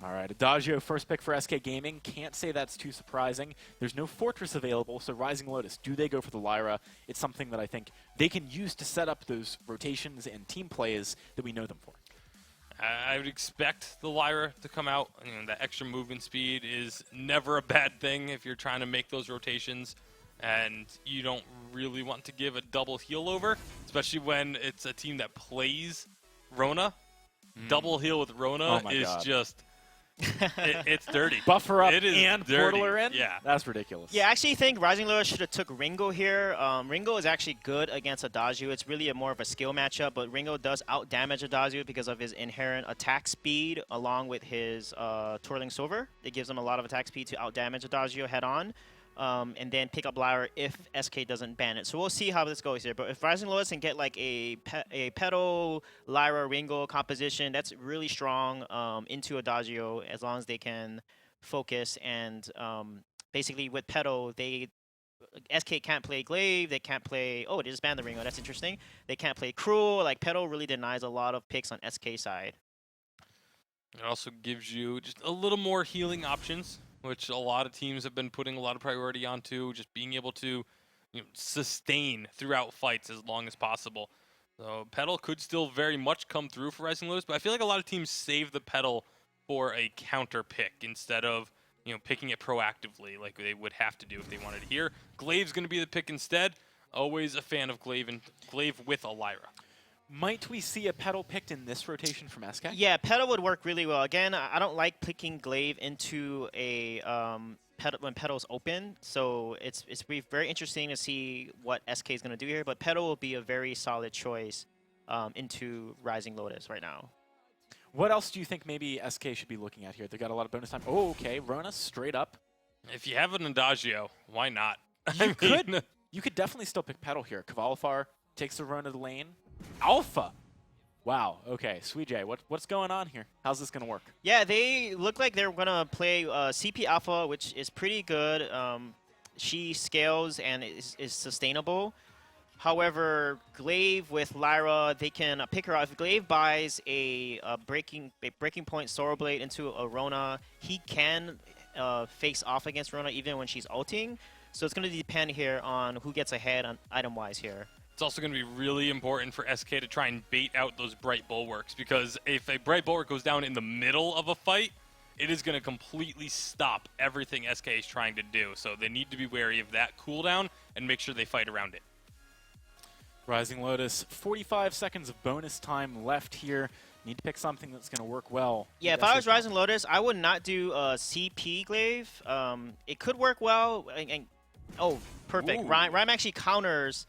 All right, Adagio, first pick for SK Gaming. Can't say that's too surprising. There's no Fortress available, so Rising Lotus, do they go for the Lyra? It's something that I think they can use to set up those rotations and team plays that we know them for. I would expect the Lyra to come out. That extra movement speed is never a bad thing if you're trying to make those rotations, and you don't really want to give a double heal over, especially when it's a team that plays Rona. Double heal with Rona is God. just... it's dirty. Buffer up It is and dirty. Portaler in? Yeah. That's ridiculous. Yeah, I actually think Rising Lotus should have took Ringo here. Ringo is actually good against Adagio. It's really more of a skill matchup, but Ringo does out-damage Adagio because of his inherent attack speed along with his Twirling Silver. It gives him a lot of attack speed to out-damage Adagio head-on. And then pick up Lyra if SK doesn't ban it. So we'll see how this goes here. But if Rising Lotus can get like a Petal, Lyra, Ringo composition, that's really strong into Adagio as long as they can focus. And basically with Petal, SK can't play Glaive, they can't play... Oh, they just banned the Ringo, that's interesting. They can't play Cruel. Like, Petal really denies a lot of picks on SK side. It also gives you just a little more healing options, which a lot of teams have been putting a lot of priority onto, just being able to sustain throughout fights as long as possible. So Petal could still very much come through for Rising Lotus, but I feel like a lot of teams save the Petal for a counter pick instead of picking it proactively like they would have to do if they wanted to here. Glaive's going to be the pick instead. Always a fan of Glaive and Glaive with a Lyra. Might we see a Petal picked in this rotation from SK? Yeah, Petal would work really well. Again, I don't like picking Glaive into a when Petal's open, so it's very interesting to see what SK is going to do here. But Petal will be a very solid choice into Rising Lotus right now. What else do you think maybe SK should be looking at here? They got a lot of bonus time. Oh, okay, Rona straight up. If you have an Adagio, why not? You could definitely still pick Petal here. Kavalifar takes the Rona to the lane. Alpha. Wow. Okay, Suijay, what's going on here? How's this going to work? Yeah, they look like they're going to play CP Alpha, which is pretty good. She scales and is sustainable. However, Glaive with Lyra, they can pick her out. If Glaive buys a breaking point Sorrow Blade into a Rona, he can face off against Rona even when she's ulting. So it's going to depend here on who gets ahead on item-wise here. It's also going to be really important for SK to try and bait out those Bright Bulwarks, because if a Bright Bulwark goes down in the middle of a fight, it is going to completely stop everything SK is trying to do. So they need to be wary of that cooldown and make sure they fight around it. Rising Lotus, 45 seconds of bonus time left here. Need to pick something that's going to work well. Yeah, if I was Rising Lotus, I would not do CP Glaive. It could work well. Oh, perfect. Rhyme actually counters...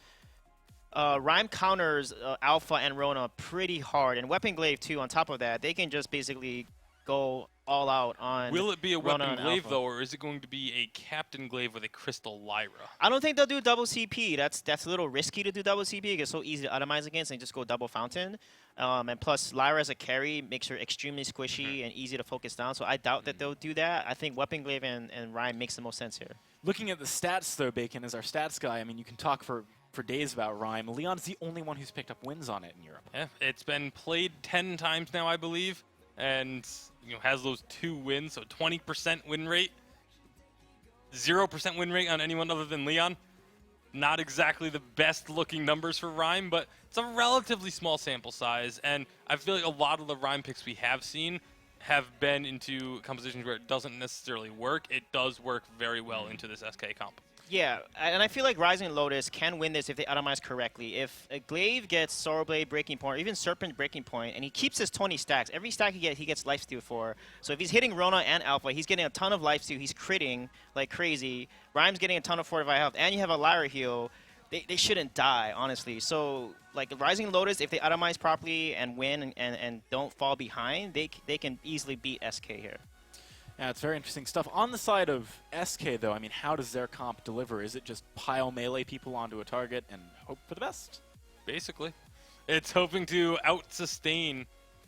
Rhyme counters Alpha and Rona pretty hard, and Weapon Glaive too. On top of that, they can just basically go all out on. Will it be a Rona weapon and glaive Alpha. though, or is it going to be a captain glaive with a crystal lyra? I don't think they'll do double CP. That's a little risky to do double CP. It's so easy to itemize against and just go double fountain. And plus, Lyra as a carry makes her extremely squishy and easy to focus down. So I doubt that they'll do that. I think weapon glaive and Ryan makes the most sense here. Looking at the stats, though, Bacon, as our stats guy, I mean, you can talk for days about Rhyme. Leon's the only one who's picked up wins on it in Europe. Yeah, it's been played 10 times now, I believe, and has those 2 wins, so 20% win rate. 0% win rate on anyone other than Leon. Not exactly the best looking numbers for Rhyme, but it's a relatively small sample size, and I feel like a lot of the Rhyme picks we have seen have been into compositions where it doesn't necessarily work. It does work very well into this SK comp. Yeah, and I feel like Rising Lotus can win this if they itemize correctly. If a Glaive gets Sorrow Blade Breaking Point, or even Serpent Breaking Point, and he keeps his 20 stacks, every stack he gets lifesteal for. So if he's hitting Rona and Alpha, he's getting a ton of lifesteal, he's critting like crazy. Rhyme's getting a ton of fortified health, and you have a Lyra heal. They shouldn't die, honestly. So, like, Rising Lotus, if they itemize properly and win and don't fall behind, they can easily beat SK here. Yeah, it's very interesting stuff. On the side of SK, though, I mean, how does their comp deliver? Is it just pile melee people onto a target and hope for the best? Basically. It's hoping to out-sustain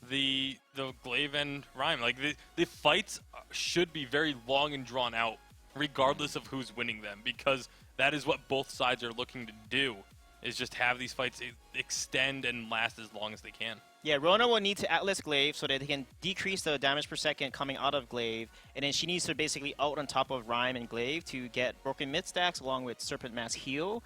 the Glaive and Rhyme. Like, the fights should be very long and drawn out, regardless of who's winning them, because that is what both sides are looking to do, is just have these fights extend and last as long as they can. Yeah, Rona will need to Atlas Glaive so that they can decrease the damage per second coming out of Glaive, and then she needs to basically out on top of Rhyme and Glaive to get broken mid stacks along with Serpent Mass heal.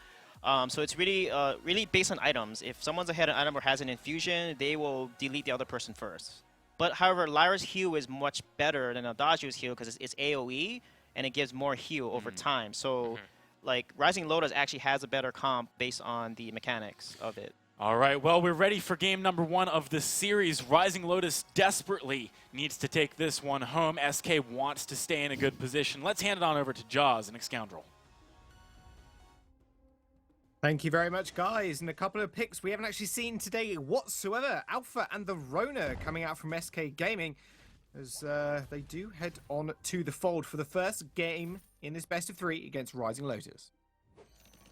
So it's really really based on items. If someone's ahead an item or has an infusion, they will delete the other person first. But however, Lyra's heal is much better than Adagio's heal because it's AoE, and it gives more heal over time. So, like, Rising Lotus actually has a better comp based on the mechanics of it. All right, well, we're ready for game number 1 of the series. Rising Lotus desperately needs to take this one home. SK wants to stay in a good position. Let's hand it on over to Jaws and Excoundrel. Thank you very much, guys. And a couple of picks we haven't actually seen today whatsoever. Alpha and the Rona coming out from SK Gaming as they do head on to the fold for the first game in this best of 3 against Rising Lotus.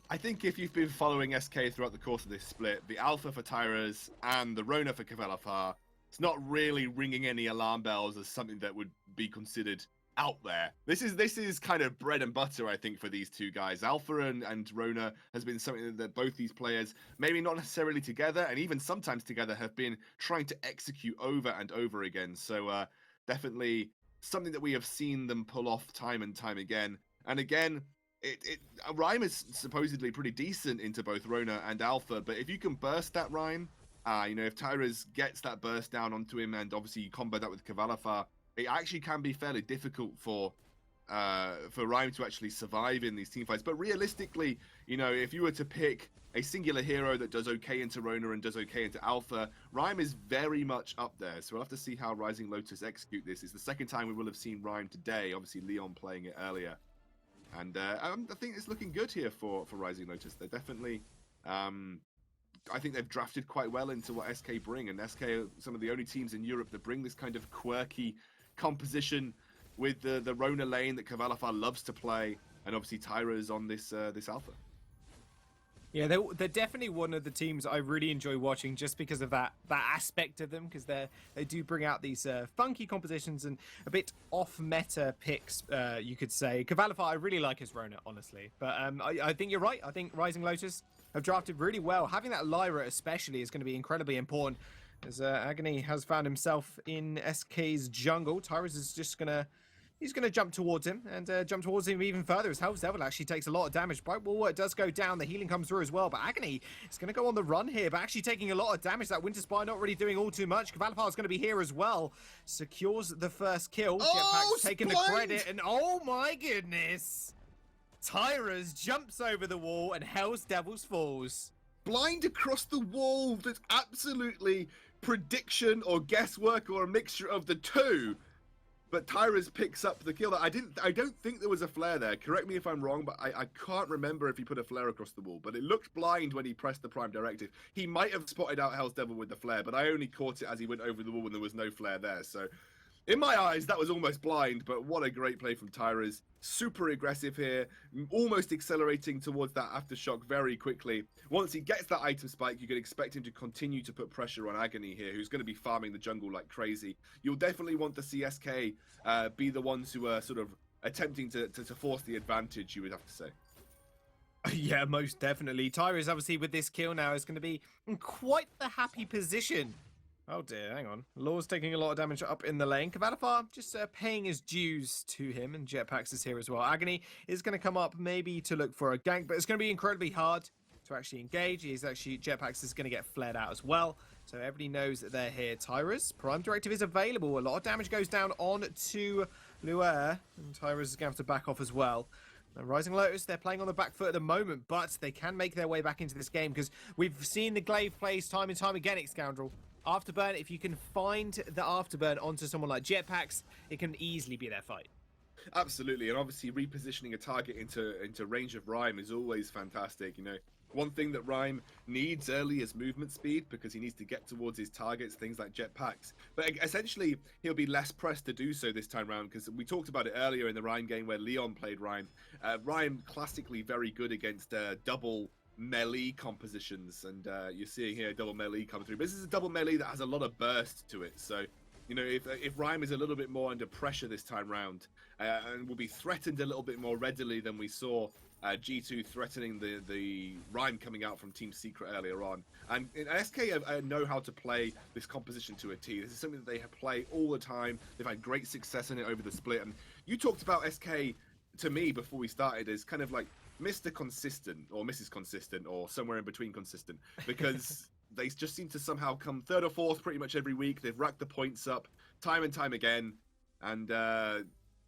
I think if you've been following SK throughout the course of this split, the Alpha for Tyras and the Rona for Kvelafar, it's not really ringing any alarm bells as something that would be considered out there. This is kind of bread and butter, I think, for these two guys. Alpha and Rona has been something that both these players, maybe not necessarily together, and even sometimes together, have been trying to execute over and over again. So definitely something that we have seen them pull off time and time again. And again, Rhyme is supposedly pretty decent into both Rona and Alpha, but if you can burst that Rhyme, if Tyras gets that burst down onto him, and obviously you combo that with Kvelafar, it actually can be fairly difficult for Rhyme to actually survive in these team fights. But realistically, if you were to pick a singular hero that does okay into Rona and does okay into Alpha, Rhyme is very much up there. So we'll have to see how Rising Lotus execute this. It's the second time we will have seen Rhyme today, obviously Leon playing it earlier. And I think it's looking good here for Rising Lotus. They're definitely, I think they've drafted quite well into what SK bring. And SK are some of the only teams in Europe that bring this kind of quirky composition with the Rona lane that Kvelafar loves to play. And obviously Tyra is on this Alpha. Yeah, they're definitely one of the teams I really enjoy watching just because of that aspect of them, because they do bring out these funky compositions and a bit off-meta picks, you could say. Kvelafar, I really like his Rona, honestly. But I think you're right. I think Rising Lotus have drafted really well. Having that Lyra especially is going to be incredibly important, as Agony has found himself in SK's jungle. Tyrus is just going to... He's going to jump towards him and jump towards him even further as Hell's Devil actually takes a lot of damage. Bright Wall does go down. The healing comes through as well. But Agony is going to go on the run here, but actually taking a lot of damage. That Winter Spire not really doing all too much. Kvelafar is going to be here as well. Secures the first kill. Jetpack's taking the credit. And oh my goodness. Tyras jumps over the wall and Hell's Devils falls. Blind across the wall. That's absolutely prediction or guesswork or a mixture of the two. But Tyras picks up the kill. I don't think there was a flare there. Correct me if I'm wrong, but I can't remember if he put a flare across the wall. But it looked blind when he pressed the Prime Directive. He might have spotted out Hell's Devil with the flare, but I only caught it as he went over the wall when there was no flare there. So In my eyes, that was almost blind, but what a great play from Tyrus. Super aggressive here, almost accelerating towards that aftershock very quickly. Once he gets that item spike, you can expect him to continue to put pressure on Agony here, who's going to be farming the jungle like crazy. You'll definitely want to see SK be the ones who are sort of attempting to force the advantage, you would have to say. Yeah, most definitely. Tyrus, obviously, with this kill now, is going to be in quite the happy position. Oh dear, hang on. Law's taking a lot of damage up in the lane. Kavalifar just paying his dues to him, and Jetpacks is here as well. Agony is going to come up maybe to look for a gank, but it's going to be incredibly hard to actually engage. Jetpacks is going to get flared out as well. So everybody knows that they're here. Tyrus, Prime Directive is available. A lot of damage goes down on to Luer, and Tyrus is going to have to back off as well. And Rising Lotus, they're playing on the back foot at the moment, but they can make their way back into this game because we've seen the glaive plays time and time again, Scoundrel. Afterburn, if you can find the afterburn onto someone like Jetpacks, it can easily be their fight. Absolutely, and obviously repositioning a target into range of Rhyme is always fantastic. You know, one thing that Rhyme needs early is movement speed because he needs to get towards his targets, things like Jetpacks. But essentially, he'll be less pressed to do so this time around because we talked about it earlier in the Rhyme game where Leon played Rhyme. Rhyme classically very good against double melee compositions, and you're seeing here double melee coming through. But this is a double melee that has a lot of burst to it, so you know if Rhyme is a little bit more under pressure this time round and will be threatened a little bit more readily than we saw G2 threatening the Rhyme coming out from Team Secret earlier on. And SK know how to play this composition to a T. This is something that they play all the time. They've had great success in it over the split, and you talked about SK to me before we started as kind of like Mr. Consistent or Mrs. Consistent or somewhere in between consistent, because they just seem to somehow come third or fourth pretty much every week. They've racked the points up time and time again, and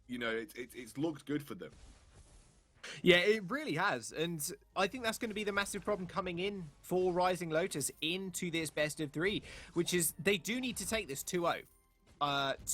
you know it's looked good for them. Yeah, it really has, and I think that's going to be the massive problem coming in for Rising Lotus into this best of 3, which is they do need to take this 2-0.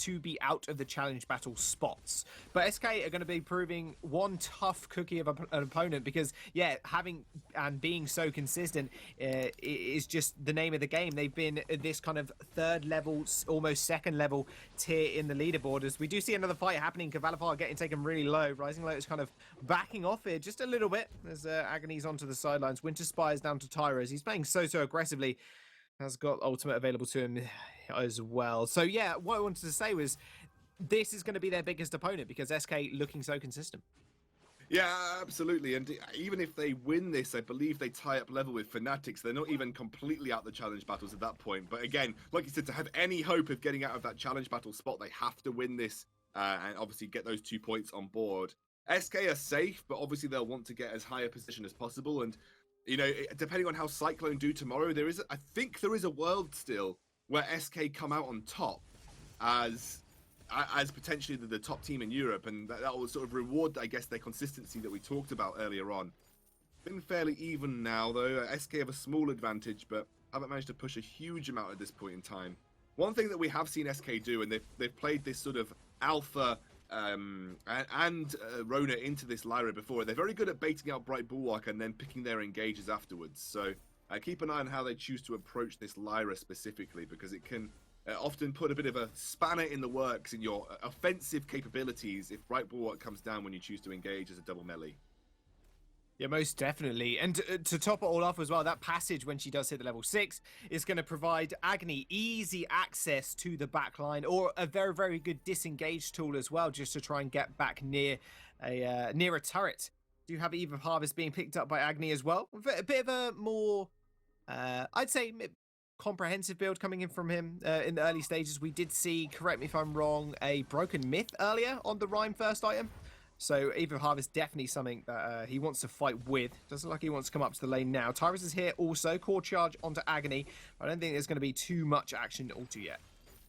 To be out of the challenge battle spots. But SK are going to be proving one tough cookie of an opponent because, yeah, having and being so consistent is just the name of the game. They've been this kind of third level, almost second level tier in the leaderboard. As we do see another fight happening, Kavalifar getting taken really low. Rising Lotus kind of backing off here just a little bit as Agony's onto the sidelines. Winter Spire's down to Tyrus. He's playing so aggressively. Has got ultimate available to him as well. So yeah, what I wanted to say was this is going to be their biggest opponent because SK looking so consistent. Yeah, absolutely. And even if they win this, I believe they tie up level with Fnatic. They're not even completely out the challenge battles at that point. But again, like you said, to have any hope of getting out of that challenge battle spot, they have to win this and obviously get those 2 points on board. SK are safe, but obviously they'll want to get as high a position as possible. And you know, depending on how Cyclone do tomorrow, I think there is a world still where SK come out on top as potentially the top team in Europe, and that will sort of reward, I guess, their consistency that we talked about earlier on. Been fairly even now, though. SK have a small advantage, but haven't managed to push a huge amount at this point in time. One thing that we have seen SK do, and they've played this sort of alpha and Rona into this Lyra before. They're very good at baiting out Bright Bulwark and then picking their engages afterwards. So keep an eye on how they choose to approach this Lyra specifically, because it can often put a bit of a spanner in the works in your offensive capabilities if Bright Bulwark comes down when you choose to engage as a double melee. Yeah, most definitely. And to top it all off as well, that passage when she does hit the level 6 is going to provide Agony easy access to the back line, or a very good disengage tool as well, just to try and get back near a turret. Do you have Eve of Harvest being picked up by Agony as well? A bit of a more, I'd say, comprehensive build coming in from him in the early stages. We did see, correct me if I'm wrong, a Broken Myth earlier on the Rhyme first item. So Eve of Harvest definitely something that he wants to fight with. Doesn't look like he wants to come up to the lane now. Tyrus is here also. Core charge onto Agony. I don't think there's going to be too much action alto yet.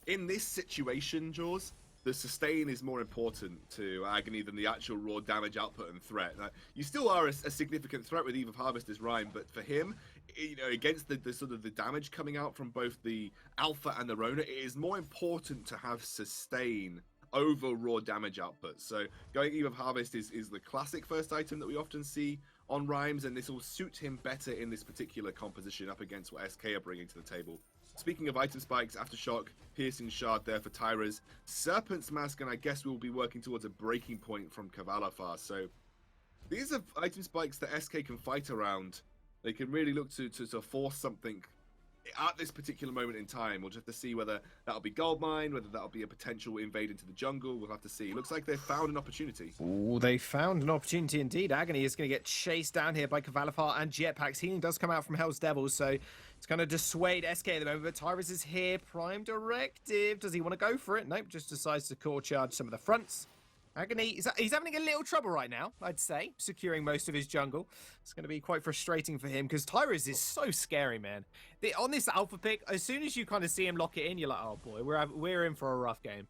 In this situation, Jaws, the sustain is more important to Agony than the actual raw damage output and threat. You still are a significant threat with Eve of Harvest as Rhyme, but for him, you know, against the sort of the damage coming out from both the Alpha and the Rona, it is more important to have sustain over raw damage output. So going Eve of Harvest is the classic first item that we often see on Rhymes, and this will suit him better in this particular composition up against what SK are bringing to the table. Speaking of item spikes, Aftershock, Piercing Shard there for Tyra's. Serpent's Mask, and I guess we'll be working towards a breaking point from Kavalafar. So these are item spikes that SK can fight around. They can really look to force something at this particular moment in time. We'll just have to see whether that'll be Goldmine, whether that'll be a potential invade into the jungle. We'll have to see. Looks like they've found an opportunity. Oh, they found an opportunity indeed. Agony is going to get chased down here by Kavalafar and Jetpacks. Healing does come out from Hell's Devils, so it's going to dissuade SK at the moment. But Tyrus is here. Prime Directive. Does he want to go for it? Nope, just decides to core charge some of the fronts. Agony, he's having a little trouble right now, I'd say, securing most of his jungle. It's going to be quite frustrating for him because Tyrus is so scary, man. On this alpha pick, as soon as you kind of see him lock it in, you're like, oh boy, we're in for a rough game.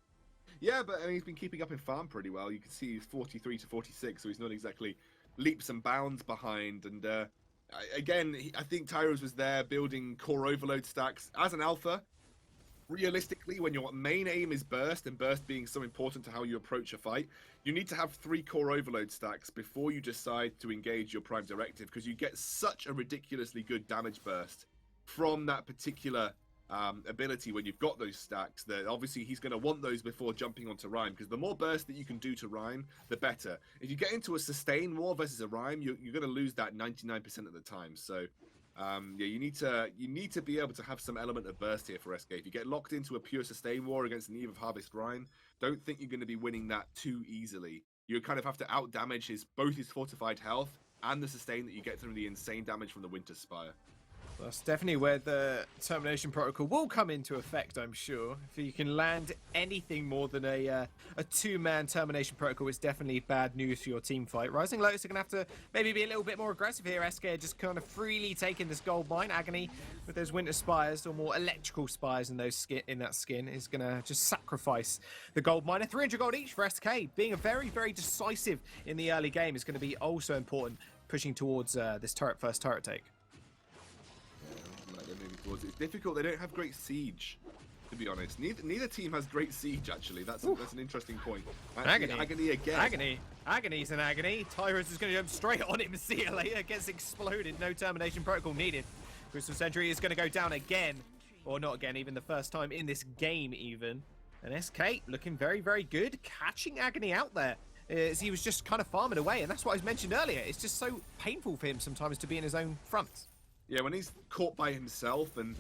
Yeah, but I mean, he's been keeping up in farm pretty well. You can see he's 43 to 46, so he's not exactly leaps and bounds behind. And again, I think Tyrus was there building core overload stacks as an alpha. Realistically, when your main aim is burst, and burst being so important to how you approach a fight, you need to have 3 core overload stacks before you decide to engage your prime directive, because you get such a ridiculously good damage burst from that particular ability when you've got those stacks. That obviously he's going to want those before jumping onto Rhyme, because the more burst that you can do to Rhyme, the better. If you get into a sustain war versus a Rhyme, you're going to lose that 99% of the time. So yeah, you need to be able to have some element of burst here for SK. If you get locked into a pure sustain war against an Eve of Harvest Rhyme, don't think you're going to be winning that too easily. You kind of have to out damage both his fortified health and the sustain that you get through the insane damage from the Winter Spire. That's definitely where the termination protocol will come into effect, I'm sure. If you can land anything more than a 2-man termination protocol, it's definitely bad news for your team fight. Rising Lotus are going to have to maybe be a little bit more aggressive here. SK are just kind of freely taking this gold mine. Agony with those Winter Spires, or more electrical spires in that skin, is going to just sacrifice the gold mine. 300 gold each for SK. Being a very, very decisive in the early game is going to be also important, pushing towards this first turret take. It's difficult. They don't have great siege, to be honest. Neither team has great siege, actually. That's an interesting point. Agony again. Agony's an agony. Tyrus is going to jump straight on him. See you later. Gets exploded. No termination protocol needed. Crystal Sentry is going to go down again. Or not again, even the first time in this game, even. And SK looking very, very good. Catching Agony out there. As he was just kind of farming away. And that's what I mentioned earlier. It's just so painful for him sometimes to be in his own front. Yeah, when he's caught by himself and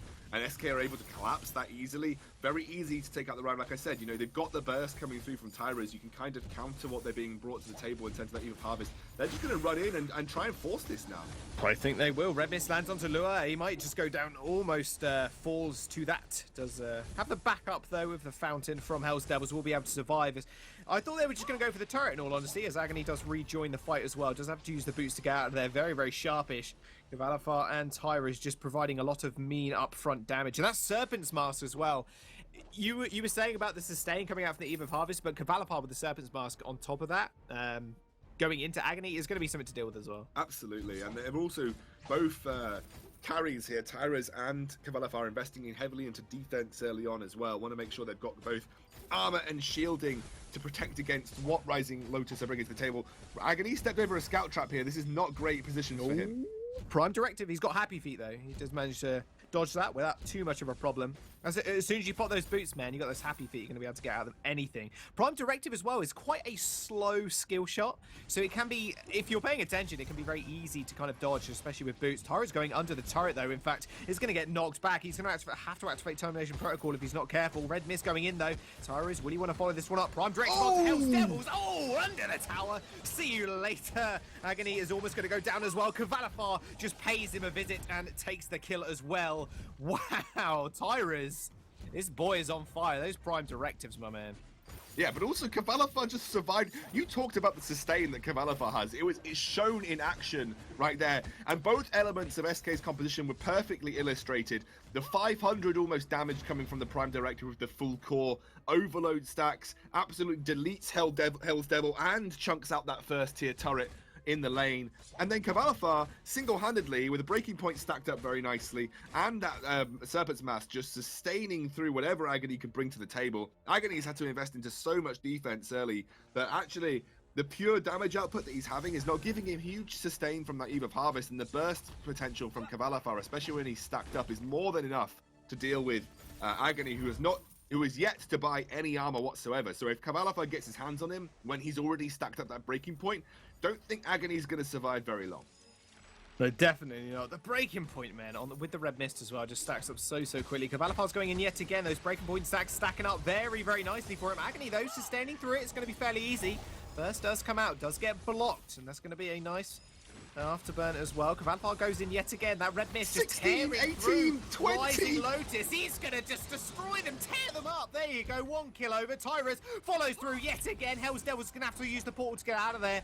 SK are able to collapse that easily, very easy to take out the round. Like I said, you know, they've got the burst coming through from Tyrus. You can kind of counter what they're being brought to the table in terms of that Eve of Harvest. They're just going to run in and try and force this now. I think they will. Red Mist lands onto Lua. He might just go down, almost falls to that. Does have the backup, though, with the fountain from Hell's Devils. Will be able to survive. I thought they were just going to go for the turret, in all honesty, as Agony does rejoin the fight as well. Does have to use the boots to get out of there. Very, very sharpish. Kavalafar and Tyrus just providing a lot of mean upfront damage. And that's Serpent's Mask as well. You were saying about the sustain coming out from the Eve of Harvest, but Kavalafar with the Serpent's Mask on top of that, going into Agony, is going to be something to deal with as well. Absolutely. And they're also both carries here. Tyrus and Kavalafar investing in heavily into defense early on as well. Want to make sure they've got both armor and shielding to protect against what Rising Lotus are bringing to the table. Agony stepped over a scout trap here. This is not great position for him. Prime Directive, he's got happy feet though. He does manage to dodge that without too much of a problem. As soon as you pop those boots, man, you got those happy feet, you're going to be able to get out of them anything. Prime Directive as well is quite a slow skill shot, so it can be, if you're paying attention, it can be very easy to kind of dodge, especially with boots. Tyrus going under the turret though, in fact, is going to get knocked back. He's going to have to activate Termination Protocol if he's not careful. Red Mist going in though. Tyrus, will he want to follow this one up? Prime Directive onto Hell's Devils. Oh, under the tower. See you later. Agony is almost going to go down as well. Kavalafar just pays him a visit and takes the kill as well. Wow, Tyrus. This boy is on fire. Those Prime Directives, my man. Yeah, but also Kavalafar just survived. You talked about the sustain that Kavalafar has. It's shown in action right there. And both elements of SK's composition were perfectly illustrated. The 500 almost damage coming from the Prime Directive with the full core, overload stacks, absolutely deletes Hell's Devil and chunks out that first tier turret in the lane. And then Kavalafar single-handedly with a breaking point stacked up very nicely and that Serpent's Mask just sustaining through whatever Agony could bring to the table. Agony's had to invest into so much defense early that actually the pure damage output that he's having is not giving him huge sustain from that Eve of Harvest, and the burst potential from Kavalafar, especially when he's stacked up, is more than enough to deal with Agony, who is yet to buy any armor whatsoever. So if Cavalify gets his hands on him when he's already stacked up that breaking point, don't think Agony's going to survive very long. No, definitely not. The breaking point, man, with the red mist as well, just stacks up so quickly. Cavalifar's going in yet again. Those breaking point stacks stacking up very nicely for him. Agony, though, sustaining through it. It's going to be fairly easy. Burst does come out, does get blocked, and that's going to be a nice afterburn as well. Cavalifar goes in yet again. That red mist just 16, tearing 18, through 20. Rising Lotus. He's going to just destroy them, tear them up. There you go, 1 kill over. Tyrus follows through yet again. Hell's Devil's going to have to use the portal to get out of there.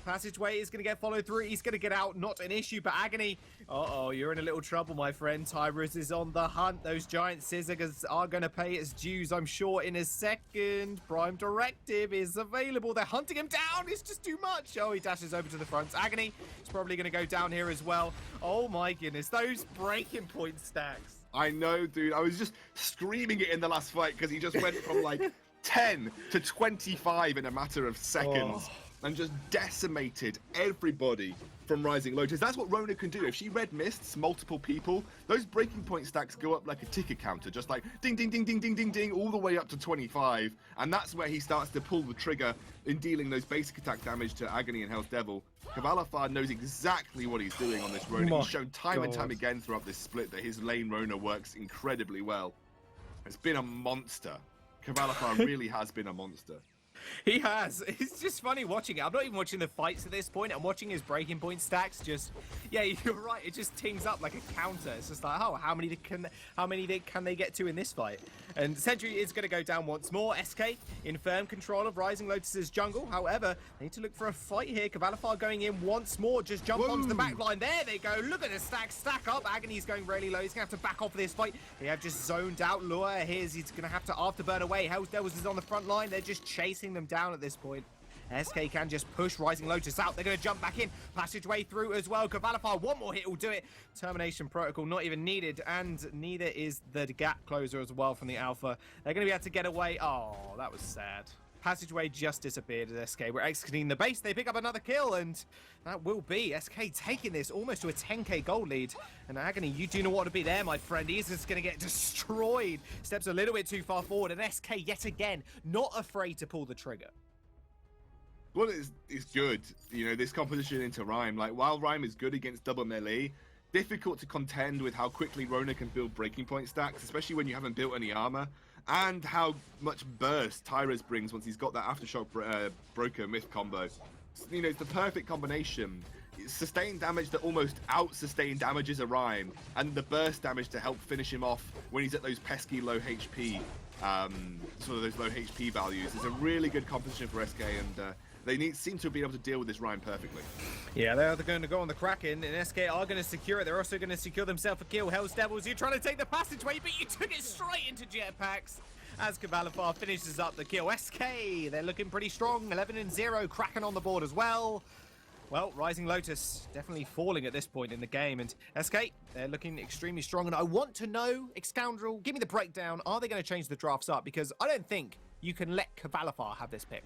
Passageway is going to get followed through. He's going to get out. Not an issue, but Agony. Uh-oh, you're in a little trouble, my friend. Tyrus is on the hunt. Those giant scissors are going to pay its dues, I'm sure, in a second. Prime Directive is available. They're hunting him down. It's just too much. Oh, he dashes over to the front. Agony is probably going to go down here as well. Oh, my goodness. Those breaking point stacks. I know, dude. I was just screaming it in the last fight because he just went from like 10 to 25 in a matter of seconds. Oh. And just decimated everybody from Rising Lotus. That's what Rona can do. If she red mists multiple people, those breaking point stacks go up like a ticker counter, just like ding, ding, ding, ding, ding, ding, ding, all the way up to 25. And that's where he starts to pull the trigger in dealing those basic attack damage to Agony and Hell's Devil. Cavalifar knows exactly what he's doing on this Rona. He's shown time and time again throughout this split that his lane Rona works incredibly well. It's been a monster. Cavalifar really has been a monster. He has. It's just funny watching it. I'm not even watching the fights at this point. I'm watching his breaking point stacks. Just, yeah, you're right. It just tings up like a counter. It's just like, oh, how many can they get to in this fight? And Sentry is going to go down once more. SK in firm control of Rising Lotus's jungle. However, they need to look for a fight here. Cavalifar going in once more. Just jump onto the back line. There they go. Look at the stack up. Agony's going really low. He's going to have to back off of this fight. They have just zoned out Lure. He's going to have to afterburn away. Hell's Devils is on the front line. They're just chasing them down at this point. SK can just push Rising Lotus out. They're going to jump back in. Passageway through as well. Cavalifar, one more hit will do it. Termination protocol not even needed, and neither is the gap closer as well from the Alpha. They're going to be able to get away. Oh, that was sad. Passageway just disappeared as SK. We're exiting the base. They pick up another kill, and that will be SK taking this almost to a 10k gold lead. And Agony, you do not want to be there, my friend. He's just going to get destroyed. Steps a little bit too far forward, and SK yet again not afraid to pull the trigger. Well, it's good, you know, this composition into Rhyme. Like, while Rhyme is good against double melee, difficult to contend with how quickly Rona can build breaking point stacks, especially when you haven't built any armor, and how much burst Tyrus brings once he's got that Aftershock Broker Myth combo. You know, it's the perfect combination. It's sustained damage that almost out-sustain damages a Rhyme, and the burst damage to help finish him off when he's at those pesky low HP, sort of those low HP values. It's a really good composition for SK, and they seem to be able to deal with this Rhyme perfectly. Yeah, they're going to go on the Kraken, and SK are going to secure it. They're also going to secure themselves a kill. Hell's Devils, you're trying to take the passageway, but you took it straight into jetpacks. As Cavalifar finishes up the kill. SK, they're looking pretty strong. 11-0, Kraken on the board as well. Well, Rising Lotus definitely falling at this point in the game, and SK, they're looking extremely strong. And I want to know, Excoundrel, give me the breakdown. Are they going to change the drafts up? Because I don't think you can let Cavalifar have this pick.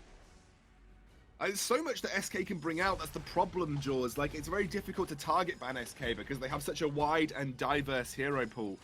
There's so much that SK can bring out. That's the problem, Jaws. Like, it's very difficult to target ban SK because they have such a wide and diverse hero pool.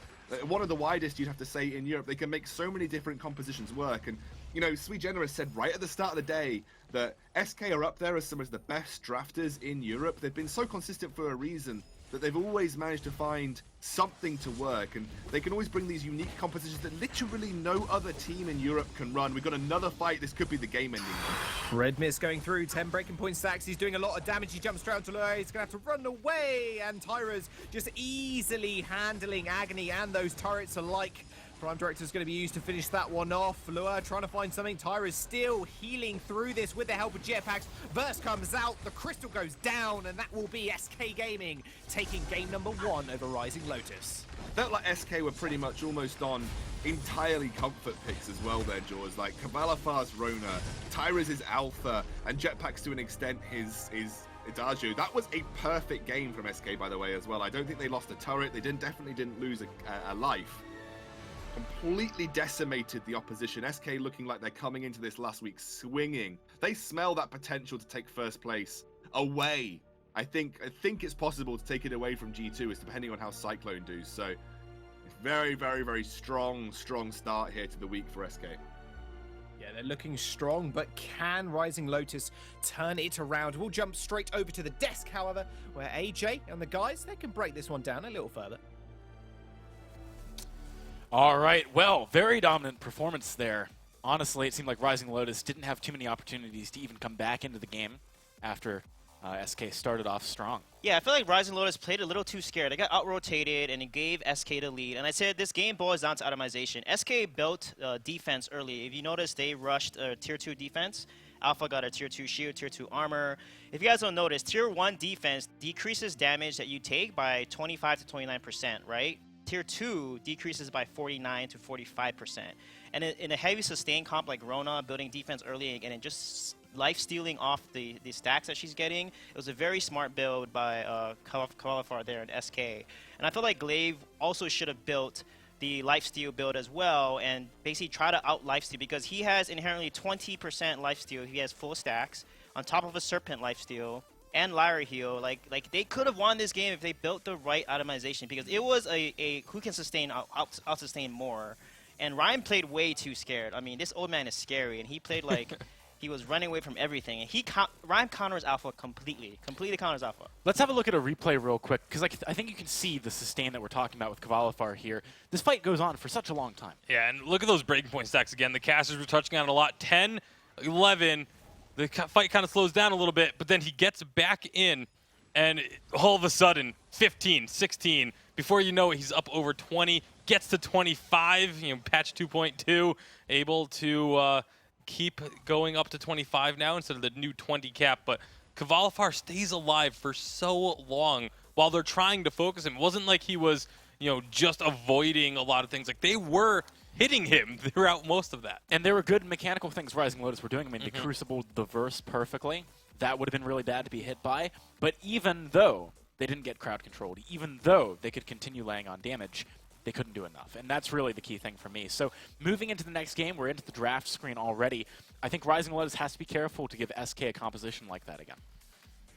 One of the widest, you'd have to say, in Europe. They can make so many different compositions work. And, you know, Sweet Generous said right at the start of the day that SK are up there as some of the best drafters in Europe. They've been so consistent for a reason that they've always managed to find something to work, and they can always bring these unique compositions that literally no other team in Europe can run. We've got another fight. This could be the game-ending one. Red Mist going through, 10 breaking point stacks. He's doing a lot of damage. He jumps straight onto Lure. He's going to have to run away, and Tyra's just easily handling Agony and those turrets alike. Prime Director is going to be used to finish that one off. Lure trying to find something. Tyra's still healing through this with the help of jetpacks. Burst comes out, the crystal goes down, and that will be SK Gaming taking game number 1 over Rising Lotus. Felt like SK were pretty much almost on entirely comfort picks as well there, Jaws. Like Cavalifar's Rona, Tyra's Alpha, and jetpacks to an extent his Adagio. That was a perfect game from SK, by the way, as well. I don't think they lost a turret. They definitely didn't lose a life. Completely decimated the opposition. SK looking like they're coming into this last week swinging. They smell that potential to take first place away. I think it's possible to take it away from G2. It's depending on how Cyclone do. So Very, very, very strong start here to the week for SK. Yeah, they're looking strong, but can Rising Lotus turn it around? We'll jump straight over to the desk, however, where AJ and the guys, they can break this one down a little further. All right, well, very dominant performance there. Honestly, it seemed like Rising Lotus didn't have too many opportunities to even come back into the game after SK started off strong. Yeah, I feel like Rising Lotus played a little too scared. They got out-rotated, and it gave SK the lead. And I said this game boils down to itemization. SK built defense early. If you notice, they rushed Tier 2 defense. Alpha got a Tier 2 shield, Tier 2 armor. If you guys don't notice, Tier 1 defense decreases damage that you take by 25 to 29%, right? Tier 2 decreases by 49 to 45%. And in a heavy sustain comp like Rona, building defense early and just life-stealing off the stacks that she's getting, it was a very smart build by Qualifier there in SK. And I feel like Glaive also should have built the lifesteal build as well and basically try to out-lifesteal because he has inherently 20% lifesteal. He has full stacks on top of a Serpent lifesteal and Lyra heal. Like they could have won this game if they built the right itemization because it was a who can sustain out-sustain more. And Ryan played way too scared. I mean, this old man is scary, and he played like he was running away from everything. And Ryan counters Alpha completely counters Alpha. Let's have a look at a replay real quick, because I think you can see the sustain that we're talking about with Kvalifar here. This fight goes on for such a long time. Yeah, and look at those breaking point stacks again. The casters were touching on it a lot. 10, 11, the fight kind of slows down a little bit, but then he gets back in, and all of a sudden, 15, 16, before you know it, he's up over 20, gets to 25, patch 2.2, able to keep going up to 25 now instead of the new 20 cap, but Kvalifar stays alive for so long while they're trying to focus him. It wasn't like he was, just avoiding a lot of things. Like, they were hitting him throughout most of that. And there were good mechanical things Rising Lotus were doing. I mean, they crucibled the verse perfectly. That would have been really bad to be hit by. But even though they didn't get crowd controlled, even though they could continue laying on damage, they couldn't do enough. And that's really the key thing for me. So moving into the next game, we're into the draft screen already. I think Rising Lotus has to be careful to give SK a composition like that again.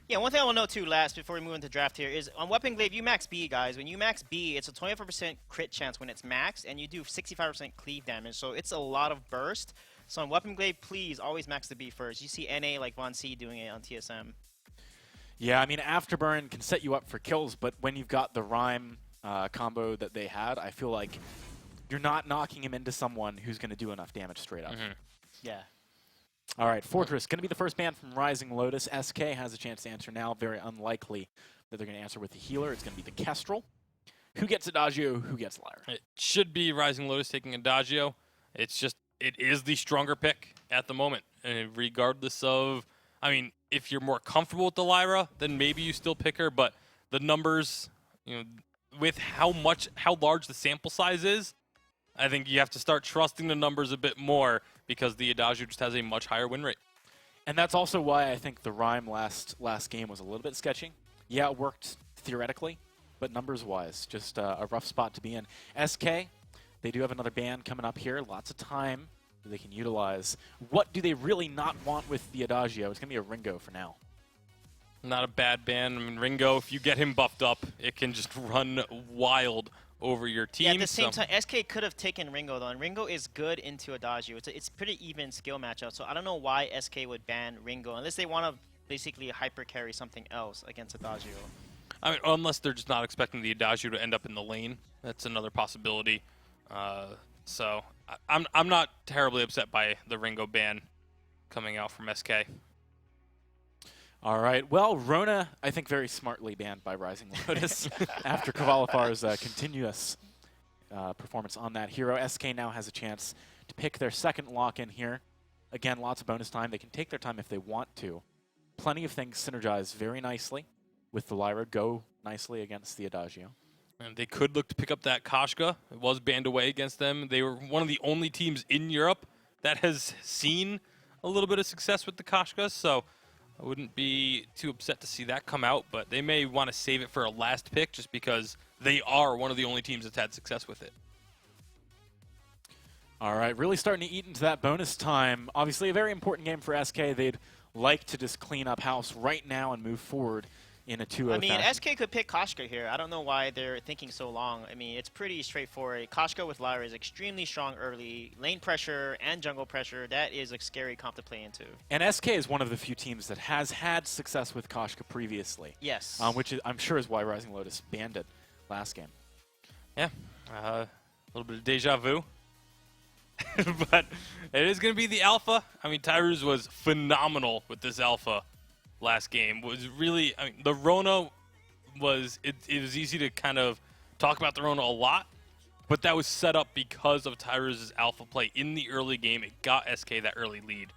Yeah, one thing I want to note too last before we move into draft here is on Weapon Glaive, you max B, guys. When you max B, it's a 24% crit chance when it's maxed, and you do 65% cleave damage. So it's a lot of burst. So on Weapon Glaive, please always max the B first. You see NA like Von C doing it on TSM. Yeah, I mean, Afterburn can set you up for kills, but when you've got the Rhyme combo that they had, I feel like you're not knocking him into someone who's going to do enough damage straight up. Yeah. All right, Fortress, going to be the first ban from Rising Lotus. SK has a chance to answer now. Very unlikely that they're going to answer with the healer. It's going to be the Kestrel. Who gets Adagio? Who gets Lyra? It should be Rising Lotus taking Adagio. It's just, it is the stronger pick at the moment. And regardless of, I mean, if you're more comfortable with the Lyra, then maybe you still pick her. But the numbers, with how large the sample size is, I think you have to start trusting the numbers a bit more because the Adagio just has a much higher win rate. And that's also why I think the Rhyme last game was a little bit sketchy. Yeah, it worked theoretically, but numbers-wise, just a rough spot to be in. SK, they do have another ban coming up here. Lots of time that they can utilize. What do they really not want with the Adagio? It's going to be a Ringo for now. Not a bad ban. I mean, Ringo, if you get him buffed up, it can just run wild over your team. Yeah, at the same time, SK could have taken Ringo, though, and Ringo is good into Adagio. It's pretty even skill matchup, so I don't know why SK would ban Ringo, unless they want to basically hyper carry something else against Adagio. I mean, unless they're just not expecting the Adagio to end up in the lane. That's another possibility. So I'm not terribly upset by the Ringo ban coming out from SK. All right. Well, Rona, I think, very smartly banned by Rising Lotus after Kvalifar's continuous performance on that hero. SK now has a chance to pick their second lock-in here. Again, lots of bonus time. They can take their time if they want to. Plenty of things synergize very nicely with the Lyra, go nicely against the Adagio. And they could look to pick up that Koshka. It was banned away against them. They were one of the only teams in Europe that has seen a little bit of success with the Koshkas, so I wouldn't be too upset to see that come out, but they may want to save it for a last pick just because they are one of the only teams that's had success with it. All right, really starting to eat into that bonus time. Obviously a very important game for SK. They'd like to just clean up house right now and move forward in a 2-0 I mean, fashion. SK could pick Koshka here. I don't know why they're thinking so long. I mean, it's pretty straightforward. Koshka with Lyra is extremely strong early. Lane pressure and jungle pressure, that is a scary comp to play into. And SK is one of the few teams that has had success with Koshka previously. Yes. Which I'm sure is why Rising Lotus banned it last game. Yeah, a little bit of deja vu. But it is going to be the alpha. I mean, Tyrus was phenomenal with this alpha last game. Was really, I mean, the Rona was, it was easy to kind of talk about the Rona a lot, but that was set up because of Tyrus' alpha play in the early game. It got SK that early lead.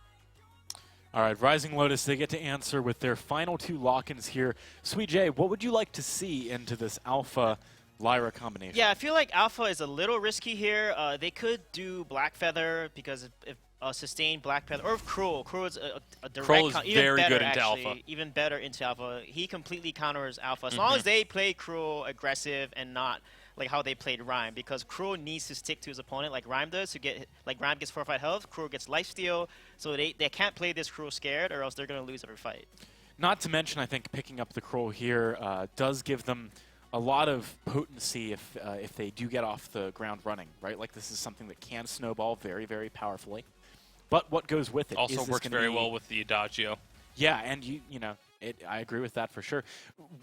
All right, Rising Lotus, they get to answer with their final 2 lock-ins here. Sweet J, what would you like to see into this alpha Lyra combination? Yeah, I feel like Alpha is a little risky here. They could do Black Feather because if sustained Black Feather, or Cruel. Cruel is a direct Cruel is even very better, good into actually, Alpha. even better into Alpha. He completely counters Alpha as long as they play Cruel aggressive and not like how they played Rhyme, because Cruel needs to stick to his opponent like Rhyme does to get, like Rhyme gets 4-5 health, Cruel gets lifesteal, so they can't play this Cruel scared or else they're going to lose every fight. Not to mention, I think picking up the Kroll here does give them a lot of potency if they do get off the ground running, right? Like, this is something that can snowball very, very powerfully. But what goes with it Also is works very well with the Adagio. Yeah, and I agree with that for sure.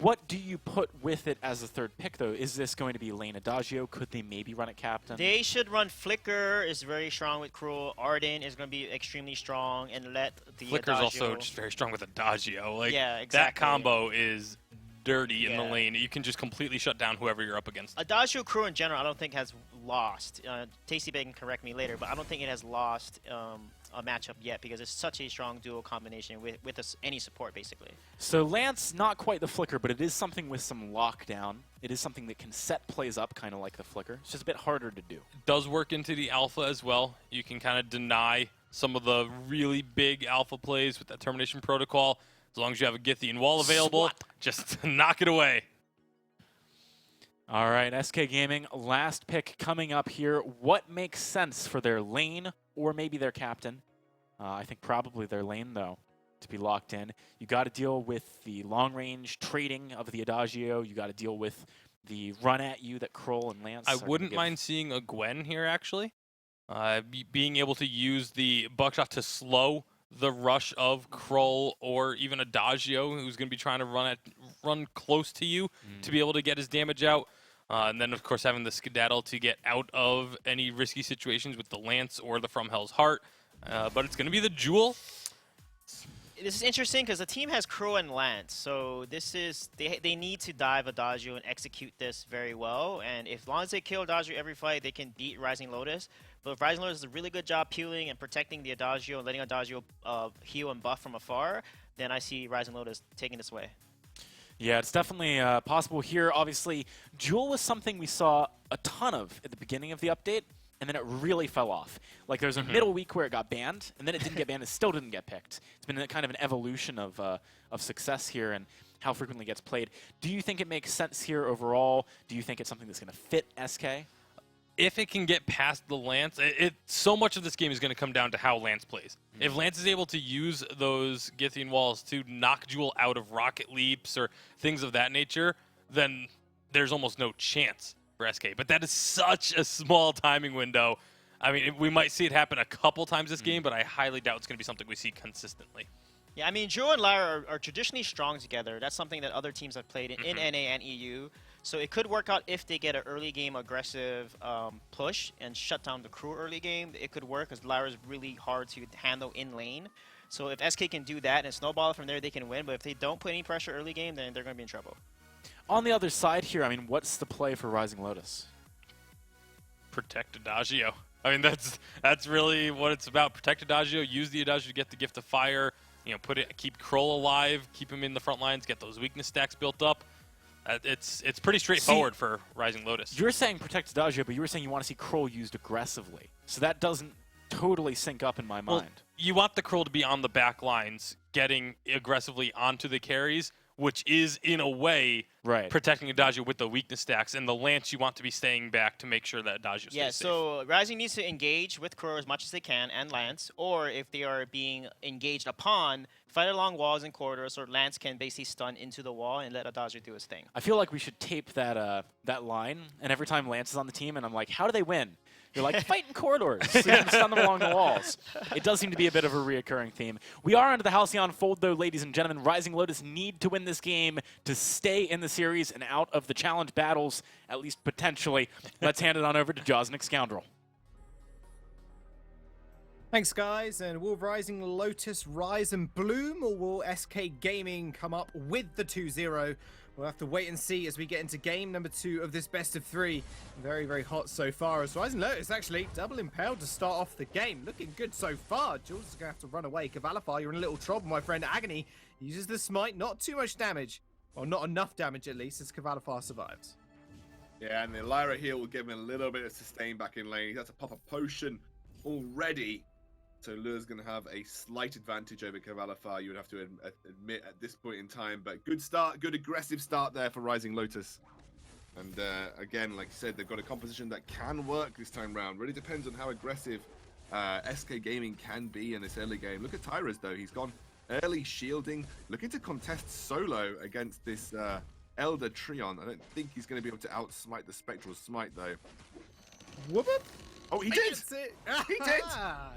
What do you put with it as a third pick, though? Is this going to be lane Adagio? Could they maybe run it captain? They should run Flicker, is very strong with Cruel. Arden is going to be extremely strong, and let the Flicker's Adagio. also just very strong with Adagio. Like, Yeah, that exactly. combo is dirty in the Yeah. lane. You can just completely shut down whoever you're up against. Adagio Cruel in general, I don't think has lost. Tasty Bag can correct me later, but I don't think it has lost a matchup yet because it's such a strong duo combination with any support, basically. So Lance, not quite the Flicker, but it is something with some lockdown. It is something that can set plays up kind of like the Flicker. It's just a bit harder to do. Does work into the alpha as well. You can kind of deny some of the really big alpha plays with that termination protocol. As long as you have a Githian wall available, just knock it away. All right, SK Gaming, last pick coming up here. What makes sense for their lane or maybe their captain? I think probably their lane, though, to be locked in. You got to deal with the long-range trading of the Adagio. You got to deal with the run at you that Kroll and Lance. I wouldn't mind seeing a Gwen here, actually. Being able to use the buckshot to slow the rush of Kroll or even Adagio, who's going to be trying to run close to you to be able to get his damage out. And then, of course, having the Skedaddle to get out of any risky situations with the Lance or the From Hell's Heart. But it's going to be the Jewel. This is interesting because the team has Crow and Lance, so this is they need to dive Adagio and execute this very well. And as long as they kill Adagio every fight, they can beat Rising Lotus. But if Rising Lotus does a really good job peeling and protecting the Adagio and letting Adagio heal and buff from afar, then I see Rising Lotus taking this way. Yeah, it's definitely possible here. Obviously, Jewel was something we saw a ton of at the beginning of the update, and then it really fell off. Like, there was a middle week where it got banned, and then it didn't get banned, it still didn't get picked. It's been kind of an evolution of success here and how frequently it gets played. Do you think it makes sense here overall? Do you think it's something that's going to fit SK? If it can get past the Lance, so much of this game is going to come down to how Lance plays. If Lance is able to use those Githian walls to knock Jewel out of rocket leaps or things of that nature, then there's almost no chance for SK. But that is such a small timing window. I mean, we might see it happen a couple times this game, but I highly doubt it's going to be something we see consistently. Yeah, I mean, Jewel and Lyra are traditionally strong together. That's something that other teams have played in NA and EU. So it could work out if they get an early game aggressive push and shut down the crew early game. It could work because Lyra is really hard to handle in lane. So if SK can do that and snowball it from there, they can win. But if they don't put any pressure early game, then they're going to be in trouble. On the other side here, I mean, what's the play for Rising Lotus? Protect Adagio. I mean, that's really what it's about. Protect Adagio, use the Adagio to get the Gift of Fire, keep Kroll alive, keep him in the front lines, get those weakness stacks built up. It's pretty straightforward for Rising Lotus. You're saying protect Adagio, but you were saying you want to see Kroll used aggressively. So that doesn't totally sync up in my mind. You want the Kroll to be on the back lines, getting aggressively onto the carries, which is, in a way, Right. protecting Adagio with the weakness stacks, and the Lance you want to be staying back to make sure that Adagio stays Yeah, safe. so Rising needs to engage with Kuro as much as they can, and Lance, or if they are being engaged upon, fight along walls and corridors, or Lance can basically stun into the wall and let Adagio do his thing. I feel like we should tape that that line, and every time Lance is on the team, and I'm like, how do they win? You're like, fight in corridors, so you can stun them along the walls. It does seem to be a bit of a reoccurring theme. We are under the Halcyon Fold, though, ladies and gentlemen. Rising Lotus need to win this game to stay in the series and out of the challenge battles, at least potentially. Let's hand it on over to Josnick Scoundrel. Thanks, guys. And will Rising Lotus rise and bloom, or will SK Gaming come up with the 2-0? We'll have to wait and see as we get into game number 2 of this best of 3. Very, very hot so far. As Rising Lotus actually double impaled to start off the game. Looking good so far. Jules is going to have to run away. Cavalifar, you're in a little trouble, my friend. Agony uses the smite. Not too much damage. Well, not enough damage, at least, as Cavalifar survives. Yeah, and the Lyra here will give him a little bit of sustain back in lane. He has to pop a potion already. So Lure's going to have a slight advantage over Cavalifar, you would have to admit at this point in time. But good start, good aggressive start there for Rising Lotus. And again, like I said, they've got a composition that can work this time round. Really depends on how aggressive SK Gaming can be in this early game. Look at Tyrus, though. He's gone early shielding, looking to contest solo against this Elder Trion. I don't think he's going to be able to outsmite the Spectral Smite, though. Whoop it! Oh, he did! He did!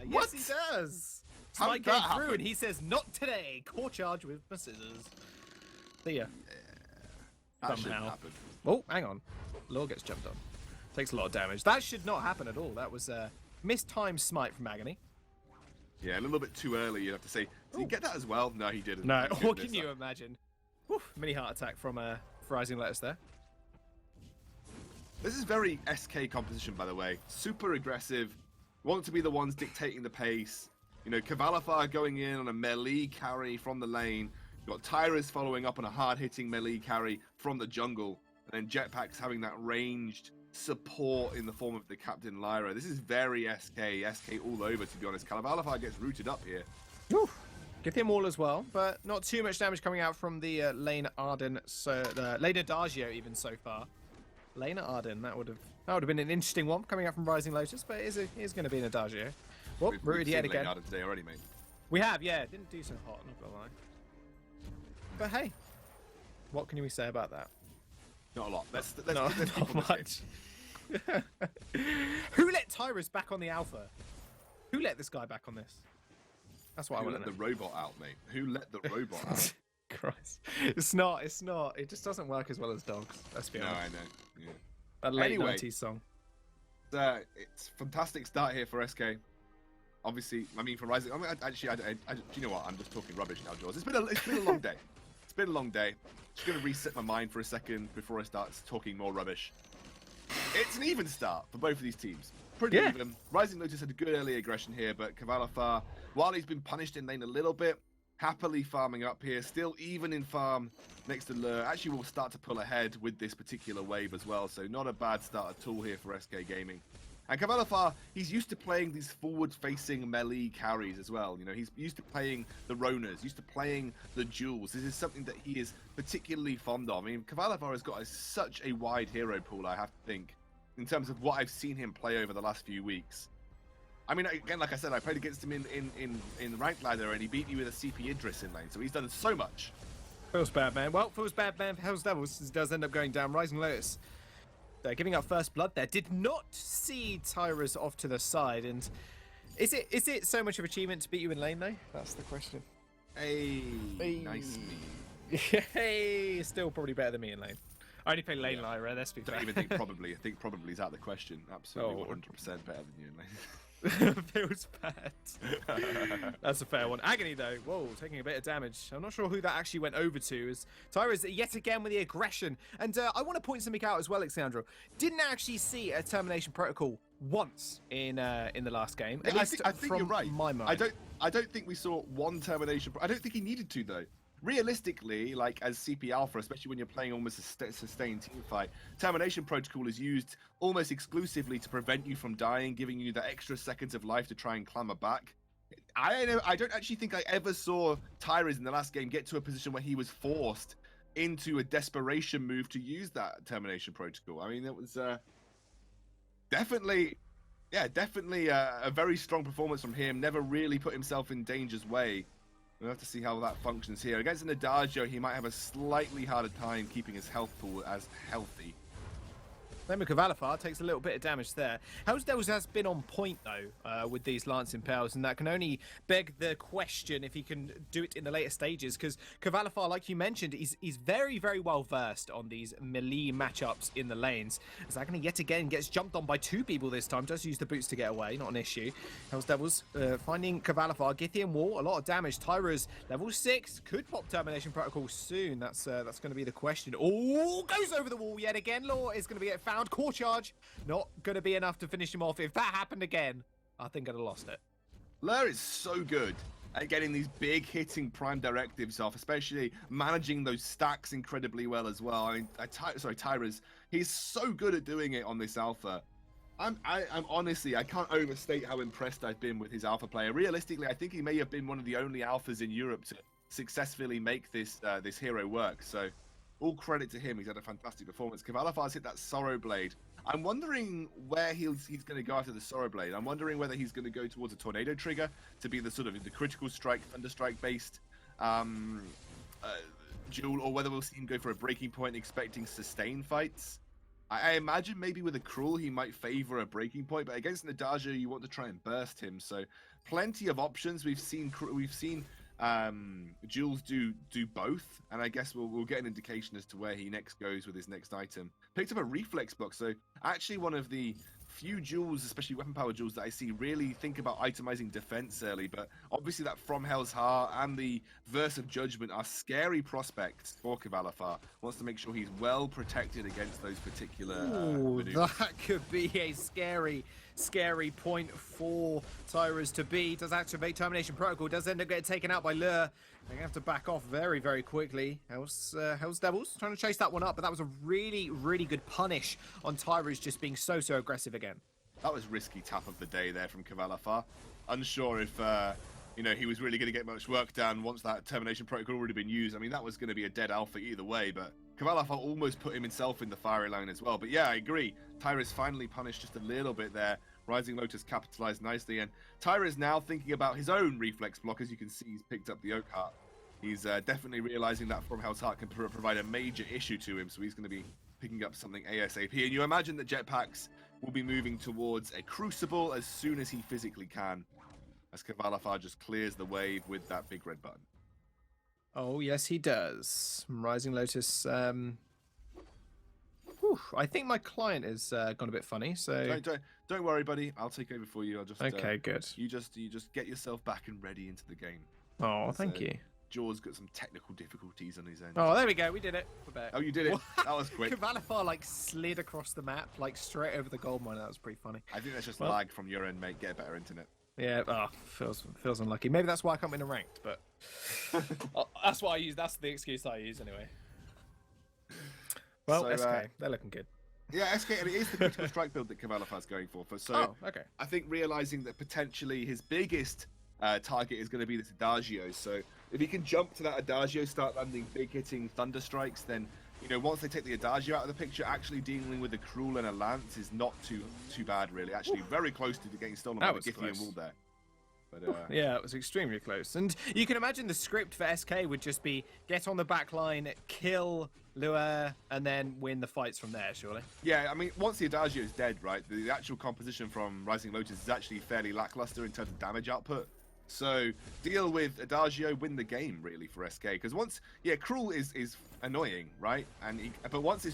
Yes, he does! How Smite did came that through, happen? and he says, not today! Core charge with my scissors. See ya. That shouldn't Somehow. happen. Oh, hang on. Lore gets jumped on. Takes a lot of damage. That should not happen at all. That was a mistimed smite from Agony. Yeah, a little bit too early, you'd have to say. Did he get that as well? No, he didn't. No, Thank what goodness. can you imagine? Whew, mini heart attack from Rising Lotus there. This is very SK composition, by the way. Super aggressive. Want to be the ones dictating the pace. You know, Cavalifar going in on a melee carry from the lane. You've got Tyrus following up on a hard-hitting melee carry from the jungle. And then Jetpack's having that ranged support in the form of the Captain Lyra. This is very SK all over, to be honest. Cavalifar gets rooted up here. Whew. Give him all as well, but not too much damage coming out from the Lane Arden, so Lane Adagio even so far. Lane Arden, that would have been an interesting one coming out from Rising Lotus, but it is going to be an Adagio. Well, We've rooted seen yet Lane again. Arden today already, mate. We have, yeah. Didn't do so hot, not gonna lie. But hey, what can we say about that? Not a lot. Let's Not keep on this game. much. Who let Tyrus back on the alpha? Who let this guy back on this? That's what I Who want let to the know. robot out, mate? Who let the robot out? Christ. It's not. It just doesn't work as well as dogs. Let's be No, honest. I know. Yeah. A late Anyway. 90s song. It's a fantastic start here for SK. Obviously, I mean, for Rising. I mean, actually, do you know what? I'm just talking rubbish now, Jaws. It's been a long day. It's been a long day. Just gonna reset my mind for a second before I start talking more rubbish. It's an even start for both of these teams. Pretty Yeah. even. Rising Lotus had a good early aggression here, but Cavalifar, while he's been punished in lane a little bit, happily farming up here, still even in farm next to Lure. Actually, will start to pull ahead with this particular wave as well, so not a bad start at all here for SK Gaming. And Cavalifar, he's used to playing these forward-facing melee carries as well. You know, he's used to playing the Ronas, used to playing the Jules. This is something that he is particularly fond of. I mean, Cavalifar has got such a wide hero pool, I have to think, in terms of what I've seen him play over the last few weeks. I mean, again, like I said, I played against him in Ranked Ladder, and he beat me with a CP Idris in lane, so he's done so much. Feels bad, man. Well, feels bad, man. For Hell's Devils it does end up going down. Rising Lotus. They're giving up first blood there. Did not see Tyrus off to the side. And is it so much of an achievement to beat you in lane, though? That's the question. Hey, Hey. nice me. Hey, still probably better than me in lane. I only play lane Lyra, let's be I don't fair. even think probably. I think probably is out of the question. Absolutely, Oh. 100% better than you in lane. Feels bad. That's a fair one. Agony, though. Whoa, taking a bit of damage. I'm not sure who that actually went over to. As Tyrus yet again with the aggression. And I want to point something out as well, Alexandro. Didn't actually see a termination protocol once in the last game. At I least think from you're right. my mind. I don't think we saw one termination. I don't think he needed to though. Realistically, like as CP Alpha, especially when you're playing almost a sustained team fight, termination protocol is used almost exclusively to prevent you from dying, giving you the extra seconds of life to try and clamber back. I don't actually think I ever saw Tyrus in the last game get to a position where he was forced into a desperation move to use that termination protocol. I mean, it was definitely a very strong performance from him. Never really put himself in danger's way. We'll have to see how that functions here. Against an Adagio, he might have a slightly harder time keeping his health pool as healthy. Then Cavalifar takes a little bit of damage there. Hellsdales has been on point, though, with these Lance Impels, and that can only beg the question if he can do it in the later stages, because Cavalifar, like you mentioned, he's very, very well versed on these melee matchups in the lanes. Zagany yet again gets jumped on by 2 people this time, does use the boots to get away, not an issue. Hellsdevils finding Cavalifar, Githian Wall, a lot of damage. Tyra's level 6, could pop Termination Protocol soon. That's going to be the question. Oh, goes over the wall yet again. Law is going to be found. Core charge, not going to be enough to finish him off. If that happened again, I think I'd have lost it. Lur is so good at getting these big hitting prime directives off, especially managing those stacks incredibly well as well. I mean, Tyra's, he's so good at doing it on this alpha. I'm honestly, I can't overstate how impressed I've been with his alpha player. Realistically, I think he may have been one of the only alphas in Europe to successfully make this this hero work. So all credit to him. He's had a fantastic performance. Cavalifar's hit that Sorrow Blade. I'm wondering where he's going to go after the Sorrow Blade. I'm wondering whether he's going to go towards a Tornado Trigger to be the sort of the critical strike, Thunderstrike based duel, or whether we'll see him go for a breaking point expecting sustain fights. I imagine maybe with a Cruel he might favor a breaking point, but against an Adagio you want to try and burst him. So plenty of options. We've seen Jules do both, and I guess we'll get an indication as to where he next goes with his next item. Picked up a reflex block, so actually one of the few Jules, especially weapon power Jules, that I see really think about itemizing defense early. But obviously that From Hell's Heart and the Verse of Judgment are scary prospects for Cavalifar. Wants to make sure he's well protected against those particular maneuvers. That could be a scary point for Tyrus to be. Does activate Termination Protocol, does end up getting taken out by Lure. They're going to have to back off very, very quickly. Hell's Devils trying to chase that one up, but that was a really, really good punish on Tyrus just being so aggressive again. That was risky tap of the day there from Cavalifar. Unsure if he was really going to get much work done once that Termination Protocol had already been used. I mean, that was going to be a dead alpha either way, but Cavalifar almost put himself in the firing line as well. But yeah, I agree. Tyrus finally punished just a little bit there. Rising Lotus capitalized nicely, and Tyra is now thinking about his own reflex block. As you can see, he's picked up the Oak Heart. He's definitely realizing that From Hell's Heart can provide a major issue to him, so he's going to be picking up something ASAP. And you imagine that Jetpacks will be moving towards a Crucible as soon as he physically can, as Cavalifar just clears the wave with that big red button. Oh, yes, he does. Rising Lotus. I think my client has gone a bit funny, so don't worry, buddy. I'll take over for you. I'll just okay, good. You just get yourself back and ready into the game. Oh, thank you. Jaws got some technical difficulties on his end. Oh, there we go. We did it. Oh, you did it. That was quick. Cavalifar slid across the map, straight over the gold mine. That was pretty funny. I think that's just lag from your end, mate. Get a better internet. Yeah. Oh, feels unlucky. Maybe that's why I can't win a ranked, but that's what I use. That's the excuse I use anyway. Well, so, SK, they're looking good. Yeah, SK, and it is the critical strike build that Cavalifar's going for. So okay. I think realizing that potentially his biggest target is going to be this Adagio. So if he can jump to that Adagio, start landing big hitting Thunder Strikes, then once they take the Adagio out of the picture, actually dealing with a Cruel and a Lance is not too bad, really. Actually, very close to getting stolen by the Githian Wall there. But, yeah, it was extremely close. And you can imagine the script for SK would just be get on the back line, kill Lure, and then win the fights from there, surely. Yeah, I mean, once the Adagio is dead, right, the actual composition from Rising Lotus is actually fairly lackluster in terms of damage output. So deal with Adagio, win the game, really, for SK. Because once, Cruel is annoying, right? But once it's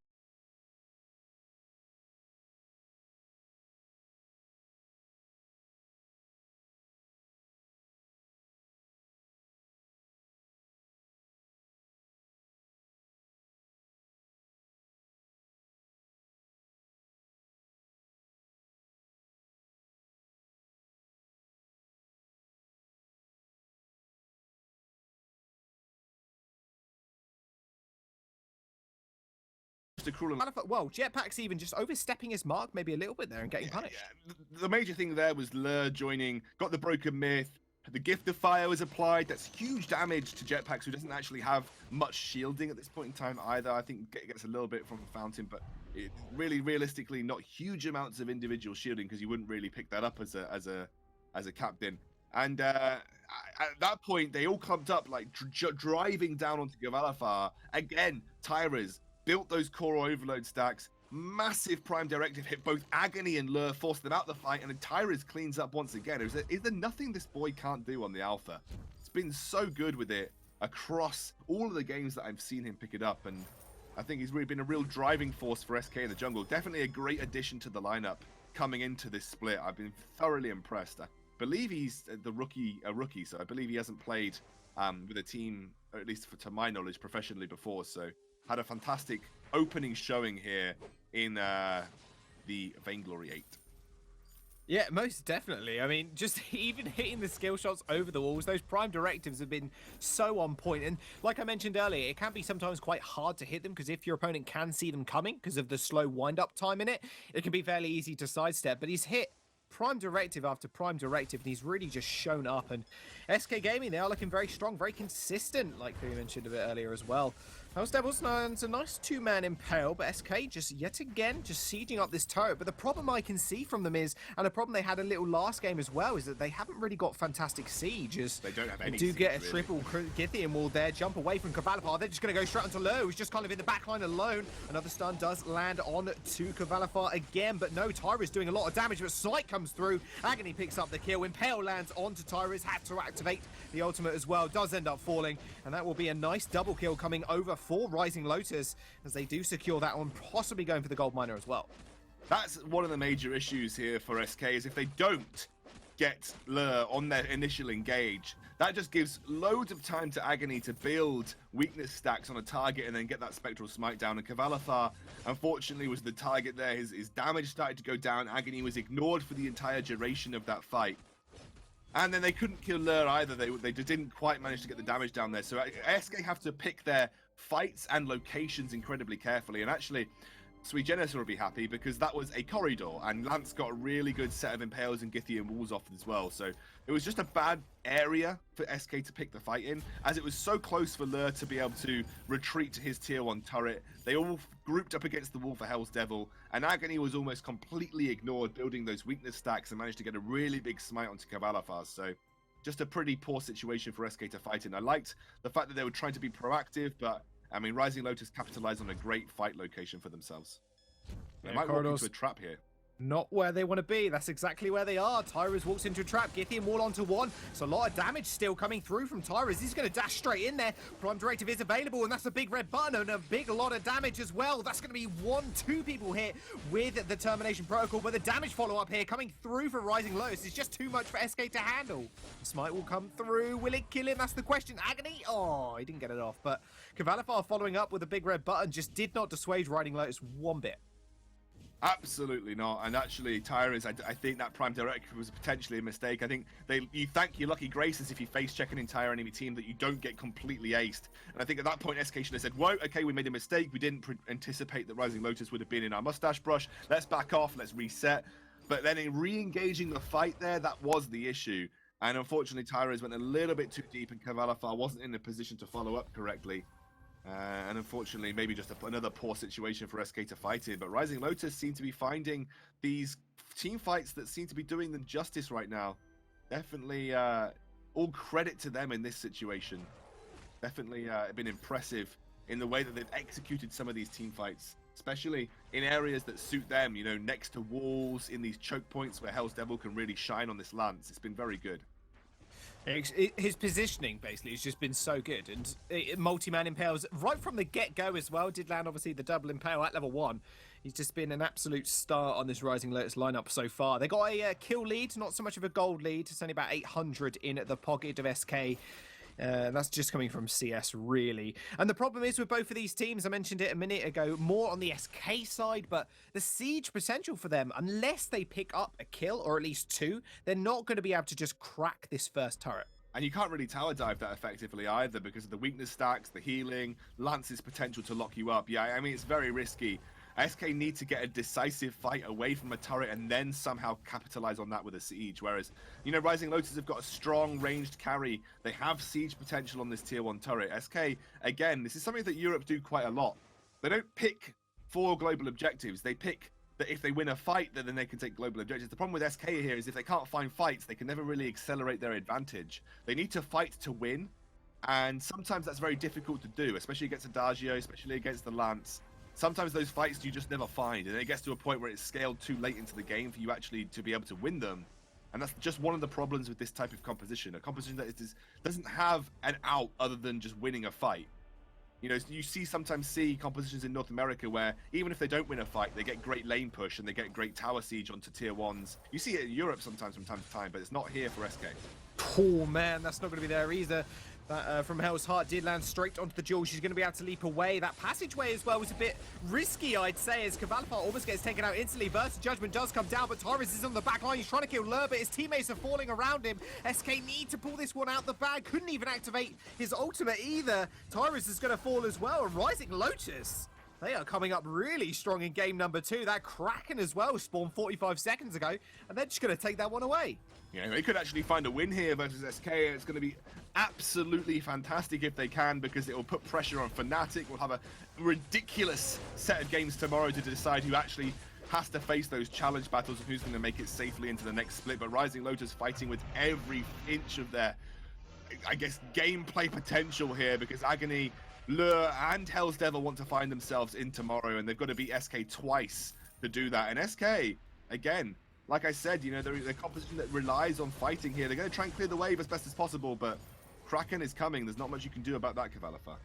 well, Jetpack's even just overstepping his mark maybe a little bit there and getting punished. Yeah. The major thing there was Lure joining, got the Broken Myth, The Gift of Fire was applied. That's huge damage to Jetpacks, who doesn't actually have much shielding at this point in time either. I think it gets a little bit from the Fountain, but it really, realistically, not huge amounts of individual shielding, because you wouldn't really pick that up as a captain. And at that point, they all clumped up, like driving down onto Gavalafar. Again, Tyras built those core overload stacks. Massive Prime Directive hit both Agony and Lure, forced them out the fight, and then Tyras cleans up once again. Is there nothing this boy can't do on the Alpha? It's been so good with it across all of the games that I've seen him pick it up, and I think he's really been a real driving force for SK in the jungle. Definitely a great addition to the lineup coming into this split. I've been thoroughly impressed. I believe he's a rookie, so I believe he hasn't played with a team, or at least to my knowledge, professionally before. So had a fantastic opening showing here in the Vainglory 8. Yeah, most definitely. I mean, just even hitting the skill shots over the walls, those prime directives have been so on point. And like I mentioned earlier, it can be sometimes quite hard to hit them, because if your opponent can see them coming because of the slow wind-up time in it, it can be fairly easy to sidestep. But he's hit prime directive after prime directive, and he's really just shown up. And SK Gaming, they are looking very strong, very consistent, like we mentioned a bit earlier as well. House Devils lands a nice two-man impale, but SK just yet again just sieging up this turret. But the problem I can see from them is, and a problem they had a little last game as well, is that they haven't really got fantastic siege. As they don't have any. They do siege, get a really. triple Githian wall there, jump away from Cavalifar. They're just going to go straight onto Low, who's just kind of in the backline alone. Another stun does land on to Cavalifar again, but no, Tyra's doing a lot of damage, but Sight comes through. Agony picks up the kill. Impale lands onto Tyra's, had to activate the ultimate as well, does end up falling, and that will be a nice double kill coming over for Rising Lotus, as they do secure that one, possibly going for the gold miner as well. That's one of the major issues here for SK, is if they don't get Lure on their initial engage, that just gives loads of time to Agony to build weakness stacks on a target and then get that Spectral Smite down. And Cavalifar, unfortunately, was the target there. His damage started to go down. Agony was ignored for the entire duration of that fight. And then they couldn't kill Lure either. They didn't quite manage to get the damage down there. So SK have to pick their fights and locations incredibly carefully. And actually, Sweet Genesis will be happy, because that was a corridor, and Lance got a really good set of impales and Githian walls off as well. So it was just a bad area for SK to pick the fight in, as it was so close for Lure to be able to retreat to his tier 1 turret. They all grouped up against the wall for Hell's Devil, and Agony was almost completely ignored, building those weakness stacks, and managed to get a really big smite onto Cavalifar. So just a pretty poor situation for SK to fight in. I liked the fact that they were trying to be proactive, but I mean, Rising Lotus capitalized on a great fight location for themselves. They might walk into a trap here. Not where they want to be. That's exactly where they are. Tyras walks into a trap. Githian wall onto one. So a lot of damage still coming through from Tyras. He's going to dash straight in there. Prime Directive is available, and that's a big red button and a big lot of damage as well. That's going to be 1-2 people hit with the Termination Protocol, but the damage follow-up here coming through for Rising Lotus is just too much for SK to handle. The Smite will come through. Will it kill him? That's the question. Agony? Oh, he didn't get it off. But Cavalifar following up with a big red button just did not dissuade Rising Lotus one bit. Absolutely not. And actually, Tyrants, I think that Prime Directive was potentially a mistake. I think you thank your lucky graces if you face check an entire enemy team that you don't get completely aced. And I think at that point, SK should have said, whoa, okay, we made a mistake. We didn't anticipate that Rising Lotus would have been in our mustache brush. Let's back off. Let's reset. But then in re-engaging the fight there, that was the issue. And unfortunately, Tyrants went a little bit too deep, and Cavalifar wasn't in a position to follow up correctly. And unfortunately, maybe just another poor situation for SK to fight in. But Rising Lotus seem to be finding these team fights that seem to be doing them justice right now. Definitely all credit to them in this situation. Definitely been impressive in the way that they've executed some of these team fights, especially in areas that suit them, you know, next to walls, in these choke points where Hell's Devil can really shine on this lance. It's been very good. His positioning basically has just been so good, and multi-man impales right from the get-go as well. Did land obviously the double impale at level 1. He's just been an absolute star on this Rising Lotus lineup so far. They got a kill lead, not so much of a gold lead. It's only about 800 in the pocket of SK. That's just coming from CS, really. And the problem is with both of these teams, I mentioned it a minute ago, more on the SK side, but the siege potential for them, unless they pick up a kill, or at least 2, they're not going to be able to just crack this first turret. And you can't really tower dive that effectively either, because of the weakness stacks, the healing, Lance's potential to lock you up. Yeah, I mean, it's very risky. SK need to get a decisive fight away from a turret and then somehow capitalize on that with a siege. Whereas, you know, Rising Lotus have got a strong ranged carry. They have siege potential on this tier 1 turret. SK, again, this is something that Europe do quite a lot. They don't pick 4 global objectives. They pick that if they win a fight, then they can take global objectives. The problem with SK here is if they can't find fights, they can never really accelerate their advantage. They need to fight to win, and sometimes that's very difficult to do, especially against Adagio, especially against the Lance. Sometimes those fights you just never find, and it gets to a point where it's scaled too late into the game for you actually to be able to win them. And that's just one of the problems with this type of composition. A composition that doesn't have an out other than just winning a fight. You know, you sometimes see compositions in North America where even if they don't win a fight, they get great lane push and they get great tower siege onto tier 1s. You see it in Europe sometimes from time to time, but it's not here for SK. Oh man, that's not going to be there either. That from Hell's Heart did land straight onto the jewel. She's going to be able to leap away. That passageway as well was a bit risky, I'd say, as Cavalifar almost gets taken out instantly. Burst of Judgment does come down, but Torres is on the back line. He's trying to kill Lur, but his teammates are falling around him. SK need to pull this one out the bag. Couldn't even activate his ultimate either. Torres is going to fall as well. And Rising Lotus, they are coming up really strong in game number 2. That Kraken as well spawned 45 seconds ago, and they're just going to take that one away. You know, they could actually find a win here versus SK. It's going to be absolutely fantastic if they can, because it will put pressure on Fnatic. We'll have a ridiculous set of games tomorrow to decide who actually has to face those challenge battles and who's going to make it safely into the next split. But Rising Lotus fighting with every inch of their, I guess, gameplay potential here, because Agony, Lure, and Hell's Devil want to find themselves in tomorrow, and they've got to beat SK twice to do that. And SK, again, like I said, you know, they're a composition that relies on fighting here. They're going to try and clear the wave as best as possible, but Kraken is coming. There's not much you can do about that, Cavalifar.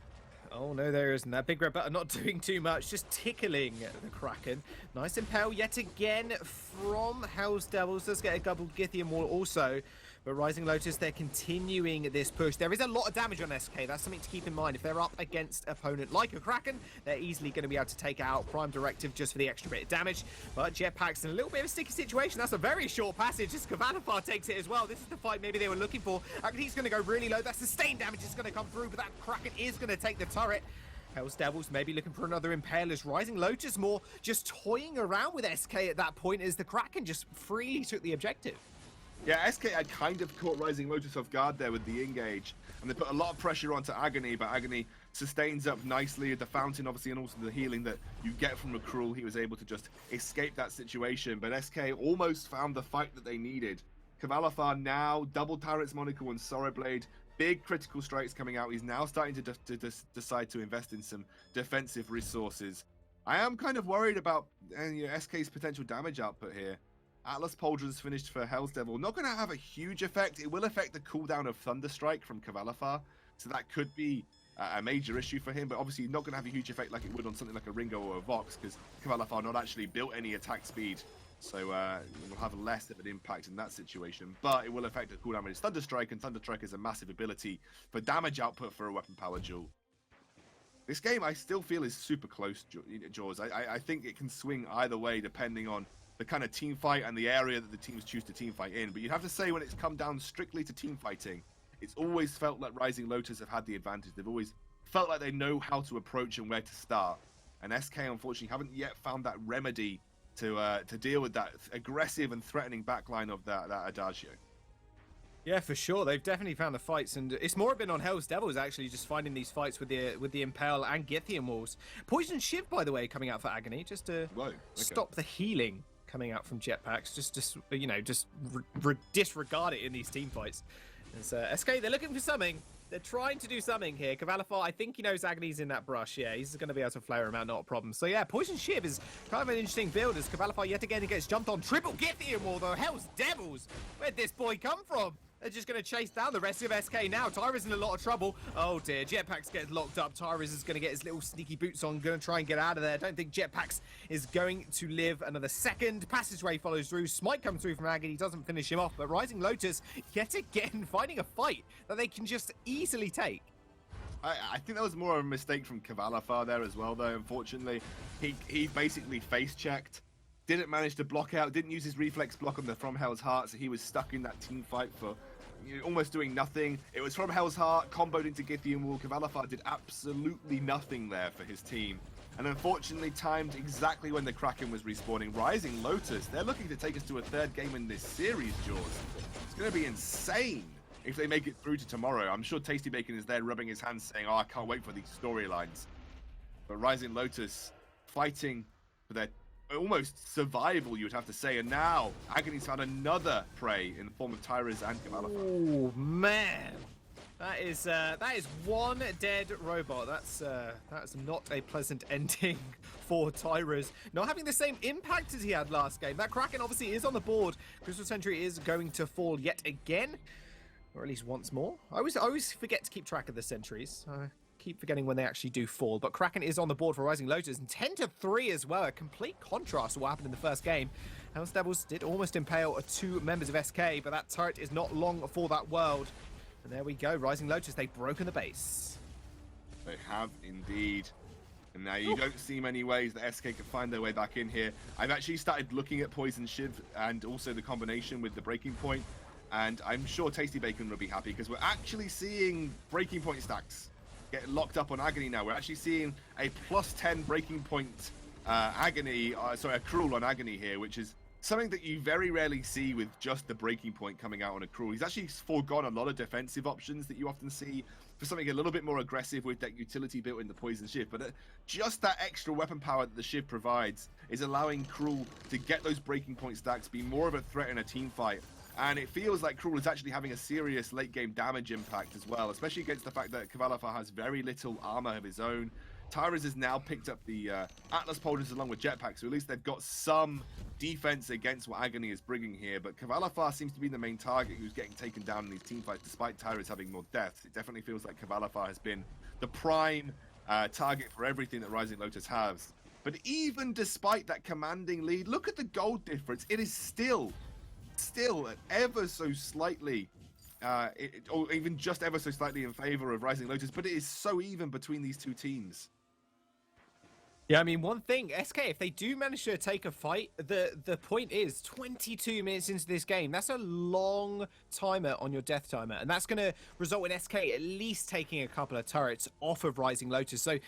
Oh no, there isn't. That big red button not doing too much, just tickling the Kraken. Nice impale yet again from Hell's Devils. Does get a double Githian wall also. But Rising Lotus, they're continuing this push. There is a lot of damage on SK. That's something to keep in mind. If they're up against an opponent like a Kraken, they're easily going to be able to take out Prime Directive just for the extra bit of damage. But Jetpack's in a little bit of a sticky situation. That's a very short passage. Just Cavalifar takes it as well. This is the fight maybe they were looking for. He's going to go really low. That sustained damage is going to come through, but that Kraken is going to take the turret. Hell's Devils maybe looking for another impale as Rising Lotus more just toying around with SK at that point as the Kraken just freely took the objective. Yeah, SK had kind of caught Rising Lotus off guard there with the engage, and they put a lot of pressure onto Agony, but Agony sustains up nicely. The fountain, obviously, and also the healing that you get from a Cruel, he was able to just escape that situation, but SK almost found the fight that they needed. Cavalifar now, double Tyrant's Monocle and Sorrowblade, big critical strikes coming out. He's now starting to decide to invest in some defensive resources. I am kind of worried about SK's potential damage output here. Atlas Pauldron's finished for Hell's Devil. Not going to have a huge effect. It will affect the cooldown of Thunderstrike from Cavalifar, so that could be a major issue for him, but obviously not going to have a huge effect like it would on something like a Ringo or a Vox, because Cavalifar not actually built any attack speed, so it will have less of an impact in that situation, but it will affect the cooldown of his Thunderstrike, and Thunderstrike is a massive ability for damage output for a weapon power duel. This game I still feel is super close, Jaws. I think it can swing either way depending on the kind of team fight and the area that the teams choose to team fight in. But you'd have to say when it's come down strictly to team fighting, it's always felt like Rising Lotus have had the advantage. They've always felt like they know how to approach and where to start. And SK, unfortunately, haven't yet found that remedy to deal with that aggressive and threatening backline of that Adagio. Yeah, for sure. They've definitely found the fights, and it's more been on Hell's Devils actually, just finding these fights with the Impale and Githian walls. Poison Shiv, by the way, coming out for Agony, just to stop the healing coming out from Jetpacks, just disregard it in these team fights. And SK, they're looking for something. They're trying to do something here. Cavalifar, I think he knows Agony's in that brush. Yeah, he's going to be able to flare him out, not a problem. So yeah, Poison Shiv is kind of an interesting build as Cavalifar yet again gets jumped on. Triple Githian wall though. Hell's Devils. Where'd this boy come from? They're just going to chase down the rest of SK now. Tyra's in a lot of trouble. Oh dear, Jetpacks gets locked up. Tyra's is going to get his little sneaky boots on, going to try and get out of there. I don't think Jetpacks is going to live another second. Passageway follows through. Smite comes through from Agony, doesn't finish him off. But Rising Lotus, yet again, finding a fight that they can just easily take. I think that was more of a mistake from Cavalifar there as well, though. Unfortunately, he basically face-checked. Didn't manage to block out, didn't use his reflex block on the From Hell's Heart, so he was stuck in that team fight for almost doing nothing. It was from Hell's Heart, comboed into Githian Wall. Kavalifar did absolutely nothing there for his team. And unfortunately timed exactly when the Kraken was respawning. Rising Lotus, they're looking to take us to a third game in this series, Jaws. It's going to be insane if they make it through to tomorrow. I'm sure Tasty Bacon is there rubbing his hands saying, oh, I can't wait for these storylines. But Rising Lotus fighting for their almost survival, you would have to say. And now Agony's found another prey in the form of Tyrus and Kavalifar. Oh, man. That is one dead robot. That's not a pleasant ending for Tyrus. Not having the same impact as he had last game. That Kraken obviously is on the board. Crystal Sentry is going to fall yet again, or at least once more. I always forget to keep track of the sentries. I keep forgetting when they actually do fall. But Kraken is on the board for Rising Lotus, and 10-3 as well. A complete contrast to what happened in the first game. Hells Devils did almost impale 2 members of SK, but that turret is not long for that world. And there we go, Rising Lotus, they've broken the base. They have indeed. And now you don't see many ways that SK can find their way back in here. I've actually started looking at Poison Shiv and also the combination with the Breaking Point. And I'm sure Tasty Bacon will be happy because we're actually seeing Breaking Point stacks get locked up on Agony now. We're actually seeing a +10 Breaking Point accrual on Agony here, which is something that you very rarely see with just the Breaking Point coming out on accrual. He's actually foregone a lot of defensive options that you often see for something a little bit more aggressive with that utility built in the Poison Shiv. But just that extra weapon power that the Shiv provides is allowing Cruel to get those Breaking Point stacks, be more of a threat in a team fight. And it feels like Cruel is actually having a serious late game damage impact as well, especially against the fact that Kavalifar has very little armor of his own. Tyrus has now picked up the Atlas Polders along with Jetpack, so at least they've got some defense against what Agony is bringing here. But Kavalifar seems to be the main target who's getting taken down in these teamfights, despite Tyrus having more deaths. It definitely feels like Kavalifar has been the prime target for everything that Rising Lotus has. But even despite that commanding lead, look at the gold difference. It is still ever so slightly or even just ever so slightly in favor of Rising Lotus, but it is so even between these two teams. Yeah, I mean, one thing, SK, if they do manage to take a fight, the point is 22 minutes into this game. That's a long timer on your death timer, and that's going to result in SK at least taking a couple of turrets off of Rising Lotus. So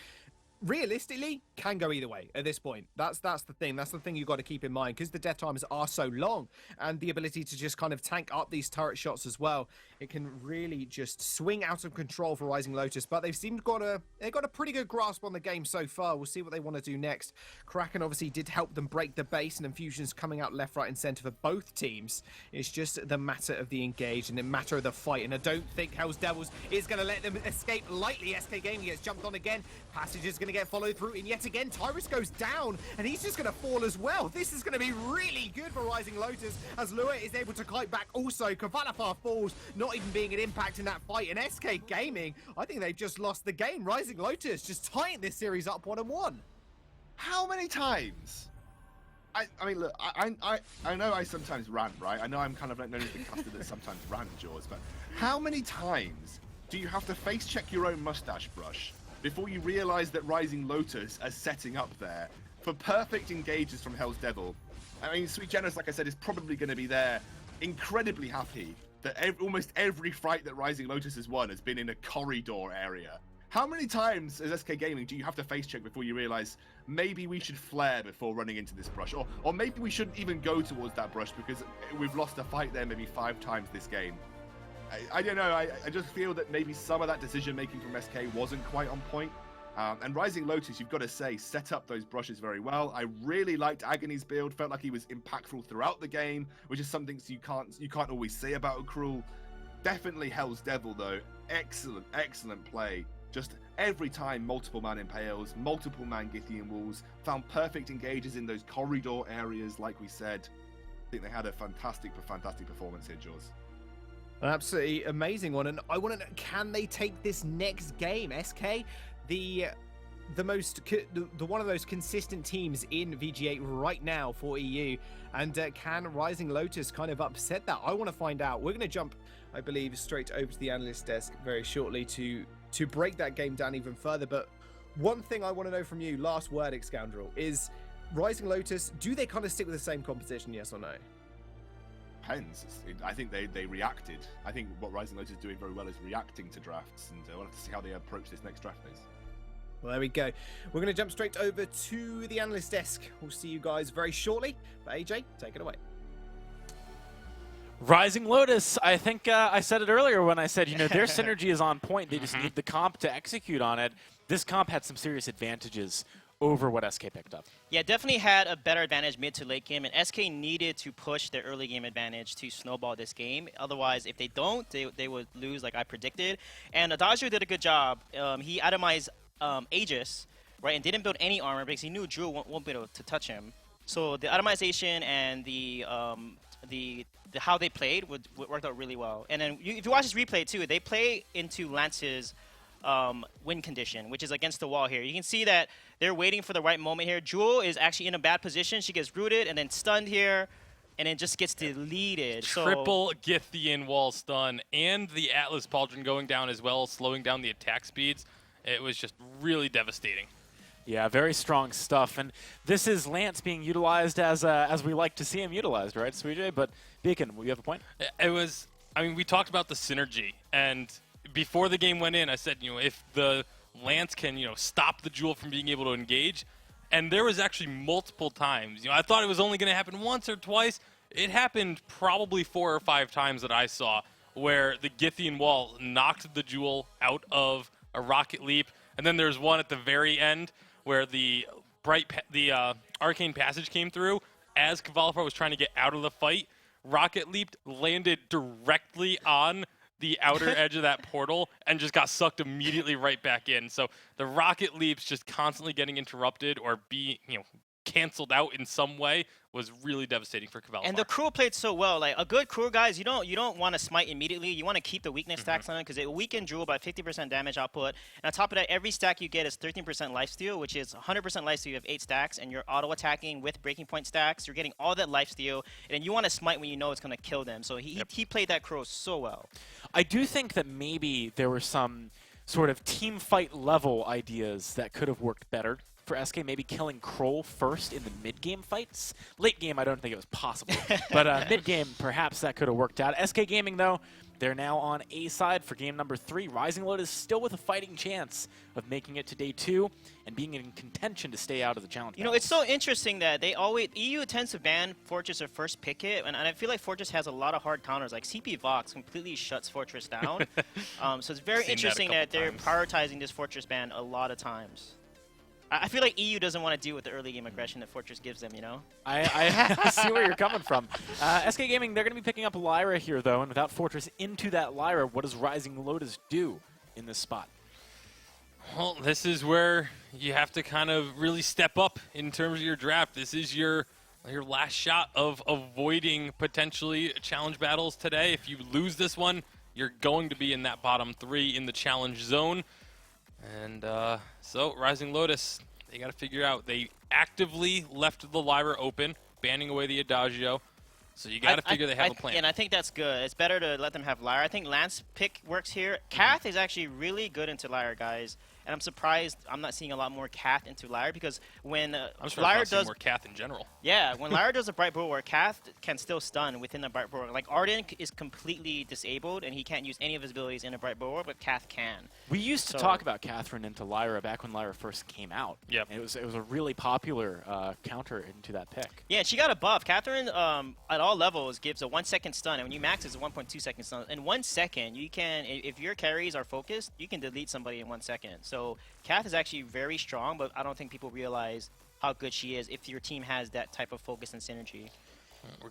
realistically, can go either way at this point. That's the thing. That's the thing you've got to keep in mind, because the death timers are so long, and the ability to just kind of tank up these turret shots as well. It can really just swing out of control for Rising Lotus, but they've got a pretty good grasp on the game so far. We'll see what they want to do next. Kraken obviously did help them break the base, and Infusion's coming out left, right, and center for both teams. It's just the matter of the engage and the matter of the fight, and I don't think Hells Devils is going to let them escape lightly. SK Gaming gets jumped on again. Passage is going to get followed through, and yet again Tyrus goes down, and he's just going to fall as well. This is going to be really good for Rising Lotus, as Lua is able to kite back also. Kavalifar falls, not even being an impact in that fight, and SK Gaming, I think they've just lost the game. Rising Lotus just tying this series up 1-1. How many times? I mean, look, I know I sometimes rant, right? I know I'm kind of like known as the caster that sometimes rant, Jaws, but how many times do you have to face check your own mustache brush before you realize that Rising Lotus are setting up there for perfect engages from Hell's Devil? I mean, Sweet Genos, like I said, is probably going to be there, incredibly happy that almost every fight that Rising Lotus has won has been in a corridor area. How many times as SK Gaming do you have to face check before you realize maybe we should flare before running into this brush? Or maybe we shouldn't even go towards that brush because we've lost a fight there maybe 5 times this game. I don't know, I just feel that maybe some of that decision making from SK wasn't quite on point. And Rising Lotus, you've got to say, set up those brushes very well. I really liked Agony's build, felt like he was impactful throughout the game, which is something you can't always say about a Cruel. Definitely Hell's Devil though, excellent play. Just every time multiple man impales, multiple man Githian walls, found perfect engages in those corridor areas like we said. I think they had a fantastic performance here, Jaws. An absolutely amazing one, and I want to know, can they take this next game? SK, the one of those consistent teams in VG8 right now for EU, and can Rising Lotus kind of upset that? I want to find out. We're going to jump, I believe, straight over to the analyst desk very shortly to break that game down even further. But one thing I want to know from you, last word, Scoundrel, is Rising Lotus, do they kind of stick with the same composition, yes or no? depends. I think they reacted. I think what Rising Lotus is doing very well is reacting to drafts, and we'll have to see how they approach this next draft phase. Well, there we go. We're going to jump straight over to the analyst desk. We'll see you guys very shortly. But AJ, take it away. Rising Lotus, I think I said it earlier when I said, their synergy is on point. They just need the comp to execute on it. This comp had some serious advantages over what SK picked up. Yeah, definitely had a better advantage mid to late game, and SK needed to push their early game advantage to snowball this game. Otherwise, if they don't, they would lose like I predicted. And Adagio did a good job. He itemized Aegis, right, and didn't build any armor because he knew Drew won't be able to touch him. So the itemization and the how they played worked out really well. And then if you watch this replay too, they play into Lance's win condition, which is against the wall here. You can see that they're waiting for the right moment here. Jewel is actually in a bad position. She gets rooted and then stunned here, and then just gets deleted. Triple Githian wall stun, and the Atlas Pauldron going down as well, slowing down the attack speeds. It was just really devastating. Yeah, very strong stuff. And this is Lance being utilized as we like to see him utilized, right, Sweetjay? But Beacon, will you have a point? It was, we talked about the synergy, and before the game went in, I said, if the Lance can, stop the Jewel from being able to engage, and there was actually multiple times. I thought it was only going to happen once or twice. It happened probably 4 or 5 times that I saw where the Githian wall knocked the Jewel out of a rocket leap, and then there's one at the very end where the arcane passage came through as Kvalifar was trying to get out of the fight. Rocket leaped, landed directly on the outer edge of that portal, and just got sucked immediately right back in. So the rocket leaps just constantly getting interrupted or being, canceled out in some way was really devastating for Kvalifar. And the crew played so well. Like a good crew, guys, you don't want to smite immediately. You want to keep the weakness stacks on it because it will weaken Jewel by 50% damage output. And on top of that, every stack you get is 13% lifesteal, which is 100% lifesteal. You have 8 stacks, and you're auto attacking with breaking point stacks. You're getting all that lifesteal, and you want to smite when you know it's going to kill them. So he played that crew so well. I do think that maybe there were some sort of team fight level ideas that could have worked better for SK, maybe killing Kroll first in the mid-game fights. Late game, I don't think it was possible. But mid-game, perhaps that could have worked out. SK Gaming, though, they're now on A side for game number 3. Rising Lotus still with a fighting chance of making it to day 2 and being in contention to stay out of the challenge. It's so interesting that EU tends to ban Fortress or first pick it, and I feel like Fortress has a lot of hard counters. Like CP Vox completely shuts Fortress down. So it's very interesting that they're prioritizing this Fortress ban a lot of times. I feel like EU doesn't want to deal with the early game aggression that Fortress gives them, I see where you're coming from. SK Gaming, they're going to be picking up Lyra here, though, and without Fortress into that Lyra, what does Rising Lotus do in this spot? Well, this is where you have to kind of really step up in terms of your draft. This is your last shot of avoiding potentially challenge battles today. If you lose this one, you're going to be in that bottom 3 in the challenge zone. And so Rising Lotus, they got to figure out. They actively left the Lyra open, banning away the Adagio. So you got to figure they have a plan. And I think that's good. It's better to let them have Lyra. I think Lance pick works here. Kath is actually really good into Lyra, guys. And I'm surprised I'm not seeing a lot more Kath into Lyra because when Lyra does more Kath in general. Yeah, when Lyra does a Bright Bulwark, Kath can still stun within the Bright Bulwark. Like Arden is completely disabled and he can't use any of his abilities in a Bright Bulwark, but Kath can. We used to talk about Catherine into Lyra back when Lyra first came out. Yep. It was a really popular counter into that pick. Yeah, and she got a buff. Catherine at all levels gives a 1-second stun, and when you max it's a 1.2-second stun. In 1 second, you can, if your carries are focused, you can delete somebody in 1 second. So Kath is actually very strong, but I don't think people realize how good she is if your team has that type of focus and synergy.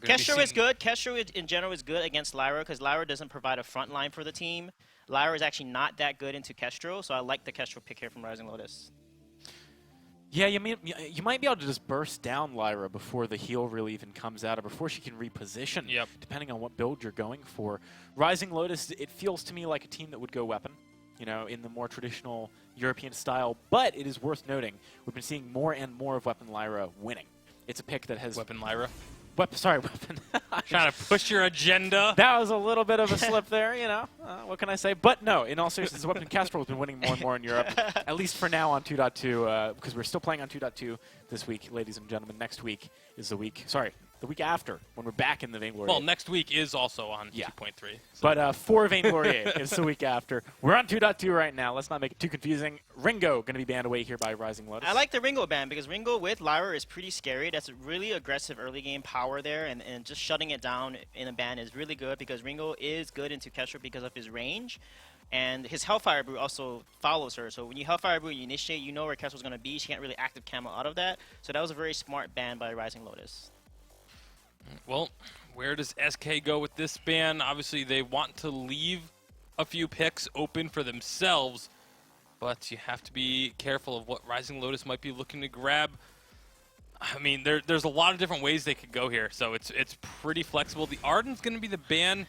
Kestro is good. Kestro in general is good against Lyra because Lyra doesn't provide a front line for the team. Lyra is actually not that good into Kestro, so I like the Kestro pick here from Rising Lotus. Yeah, you might be able to just burst down Lyra before the heal really even comes out or before she can reposition, depending on what build you're going for. Rising Lotus, it feels to me like a team that would go weapon, in the more traditional European style, but it is worth noting we've been seeing more and more of Weapon Lyra winning. It's a pick that has... Weapon Lyra? Weapon. Trying to push your agenda. That was a little bit of a slip there, what can I say? But no, in all seriousness, Weapon Kestrel has been winning more and more in Europe, at least for now on 2.2, because we're still playing on 2.2 this week, ladies and gentlemen. Next week is the week. Sorry, the week after, when we're back in the Vainglory. Well, next week is also on Yeah. 2.3. So. But for Vainglory, it's the week after. We're on 2.2 right now. Let's not make it too confusing. Ringo going to be banned away here by Rising Lotus. I like the Ringo ban because Ringo with Lyra is pretty scary. That's a really aggressive early game power there, and just shutting it down in a ban is really good because Ringo is good into Kestra because of his range. And his Hellfire Brew also follows her. So when you Hellfire Brew, you initiate, you know where Kestra's going to be. She can't really active camo out of that. So that was a very smart ban by Rising Lotus. Well, where does SK go with this ban? Obviously, they want to leave a few picks open for themselves, but you have to be careful of what Rising Lotus might be looking to grab. I mean, there's a lot of different ways they could go here, so it's pretty flexible. The Arden's going to be the ban.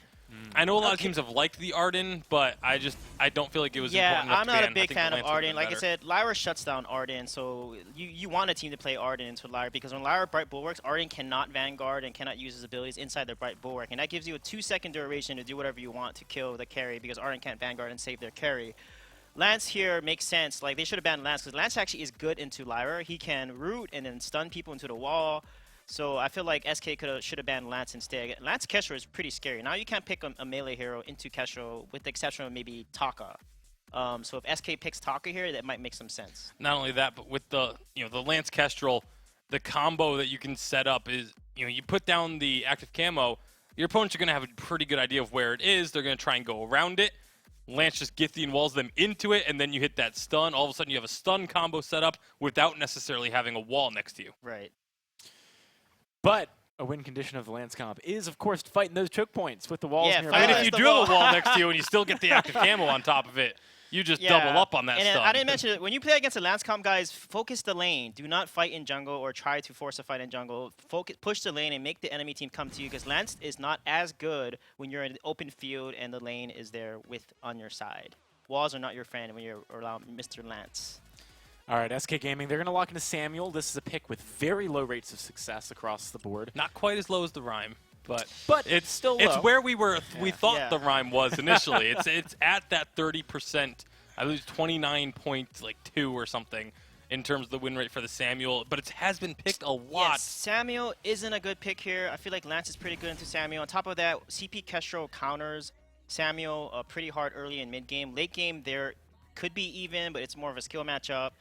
I know a lot of teams have liked the Arden, but I don't feel like it was important enough I'm to not ban. a big fan of Arden. Like I better. said, Lyra shuts down Arden, so you want a team to play Arden into Lyra because when Lyra Bright Bulwarks, Arden cannot Vanguard and cannot use his abilities inside the Bright Bulwark, and that gives you a 2-second duration to do whatever you want to kill the carry because Arden can't Vanguard and save their carry. Lance here makes sense. Like, they should have banned Lance because Lance actually is good into Lyra. He can root and then stun people into the wall. So I feel like SK should have banned Lance instead. Lance Kestra is pretty scary. Now you can't pick a melee hero into Kestra with the exception of maybe Taka. So if SK picks Taka here, that might make some sense. Not only that, but with the the Lance Kestrel, the combo that you can set up is you put down the active camo, your opponents are going to have a pretty good idea of where it is. They're going to try and go around it. Lance just Githian walls them into it, and then you hit that stun. All of a sudden, you have a stun combo set up without necessarily having a wall next to you. Right. But a win condition of the Lance comp is, of course, fighting those choke points with the walls Yeah, nearby. I mean, if Fire you the do have a wall. wall next to you and you still get the active camo on top of it, you just double up on that and stun. I didn't mention it. When you play against the Lance comp guys, focus the lane. Do not fight in jungle or try to force a fight in jungle. Push the lane and make the enemy team come to you because Lance is not as good when you're in the open field and the lane is there on your side. Walls are not your friend when you're around Mr. Lance. All right, SK Gaming, they're going to lock into Samuel. This is a pick with very low rates of success across the board. Not quite as low as the Rhyme, but it's still low. It's where we thought Yeah. the Rhyme was initially. it's at that 30%. I believe 29.2 or something in terms of the win rate for the Samuel, but it has been picked a lot. Yes, Samuel isn't a good pick here. I feel like Lance is pretty good into Samuel. On top of that, CP Kestrel counters Samuel pretty hard early and mid game. Late game, there could be even, but it's more of a skill matchup.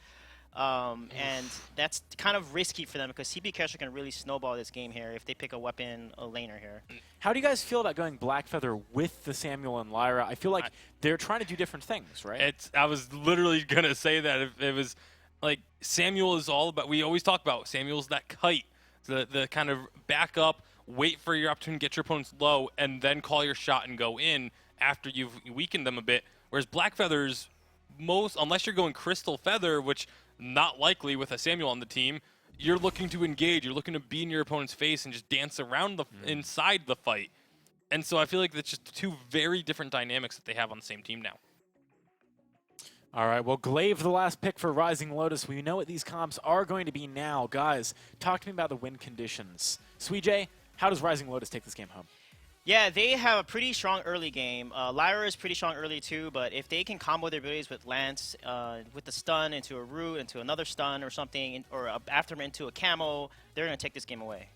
And that's kind of risky for them because CP Kestrel can really snowball this game here if they pick a laner here. How do you guys feel about going Blackfeather with the Samuel and Lyra? I feel like they're trying to do different things, right? I was literally going to say that. If it was like Samuel is all about, we always talk about Samuel's that kite, the kind of back up, wait for your opportunity, get your opponents low, and then call your shot and go in after you've weakened them a bit. Whereas Blackfeather's unless you're going Crystal Feather, which not likely with a Samuel on the team, you're looking to engage. You're looking to be in your opponent's face and just dance around inside the fight. And so I feel like that's just two very different dynamics that they have on the same team now. All right, well, Glaive, the last pick for Rising Lotus. We know what these comps are going to be now. Guys, talk to me about the win conditions. Suijay, how does Rising Lotus take this game home? Yeah, they have a pretty strong early game. Lyra is pretty strong early too, but if they can combo their abilities with Lance, with the stun into a root, into another stun or something, or after them into a camo, they're going to take this game away.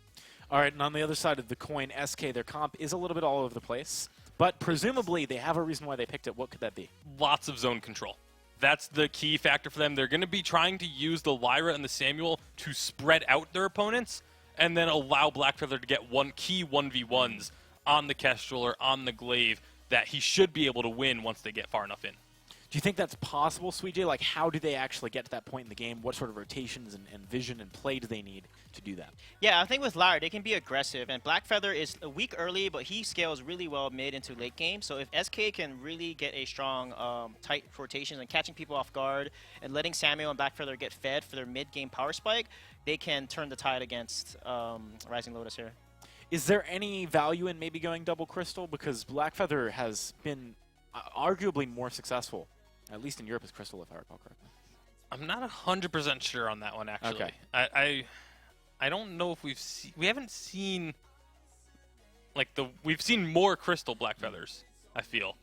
All right, and on the other side of the coin, SK, their comp is a little bit all over the place, but presumably they have a reason why they picked it. What could that be? Lots of zone control. That's the key factor for them. They're going to be trying to use the Lyra and the Samuel to spread out their opponents and then allow Blackfeather to get key 1v1s on the Kestrel or on the Glaive that he should be able to win once they get far enough in. Do you think that's possible, Suijay? Like, how do they actually get to that point in the game? What sort of rotations and vision and play do they need to do that? Yeah, I think with Lyra, they can be aggressive, and Blackfeather is a weak early, but he scales really well mid into late game. So if SK can really get a strong, tight rotations and catching people off guard and letting Samuel and Blackfeather get fed for their mid-game power spike, they can turn the tide against Rising Lotus here. Is there any value in maybe going double Crystal? Because Blackfeather has been arguably more successful, at least in Europe, as Crystal, if I recall correctly. I'm not 100% sure on that one, actually. Okay. I don't know if we haven't seen, we've seen more Crystal Blackfeathers, I feel.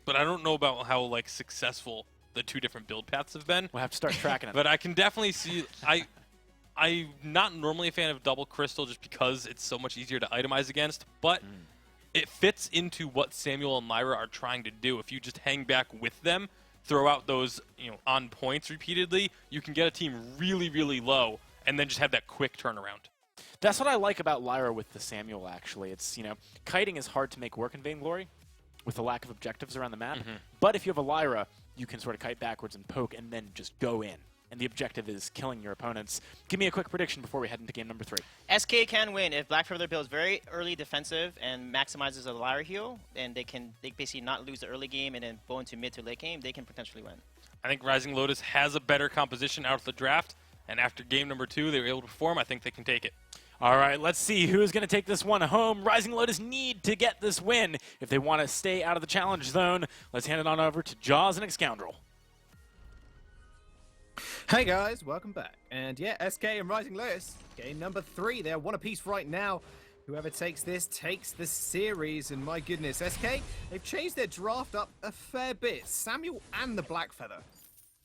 But I don't know about how, successful the two different build paths have been. We'll have to start tracking it. But I can definitely see, I'm not normally a fan of double crystal just because it's so much easier to itemize against, but it fits into what Samuel and Lyra are trying to do. If you just hang back with them, throw out those on points repeatedly, you can get a team really, really low and then just have that quick turnaround. That's what I like about Lyra with the Samuel, actually. It's, kiting is hard to make work in Vainglory with the lack of objectives around the map. But if you have a Lyra, you can sort of kite backwards and poke and then just go in. And the objective is killing your opponents. Give me a quick prediction before we head into game number 3. SK can win if Black Feather builds very early defensive and maximizes the Lyra heal, and they basically not lose the early game and then go into mid to late game, they can potentially win. I think Rising Lotus has a better composition out of the draft, and after game number 2 they were able to perform. I think they can take it. All right, let's see who's going to take this one home. Rising Lotus need to get this win if they want to stay out of the challenge zone. Let's hand it on over to Jaws and Scoundrel. Hey guys, welcome back. And yeah, SK and Rising Lotus, game number 3. They're one apiece right now. Whoever takes this takes the series. And my goodness, SK, they've changed their draft up a fair bit. Samuel and the Black Feather.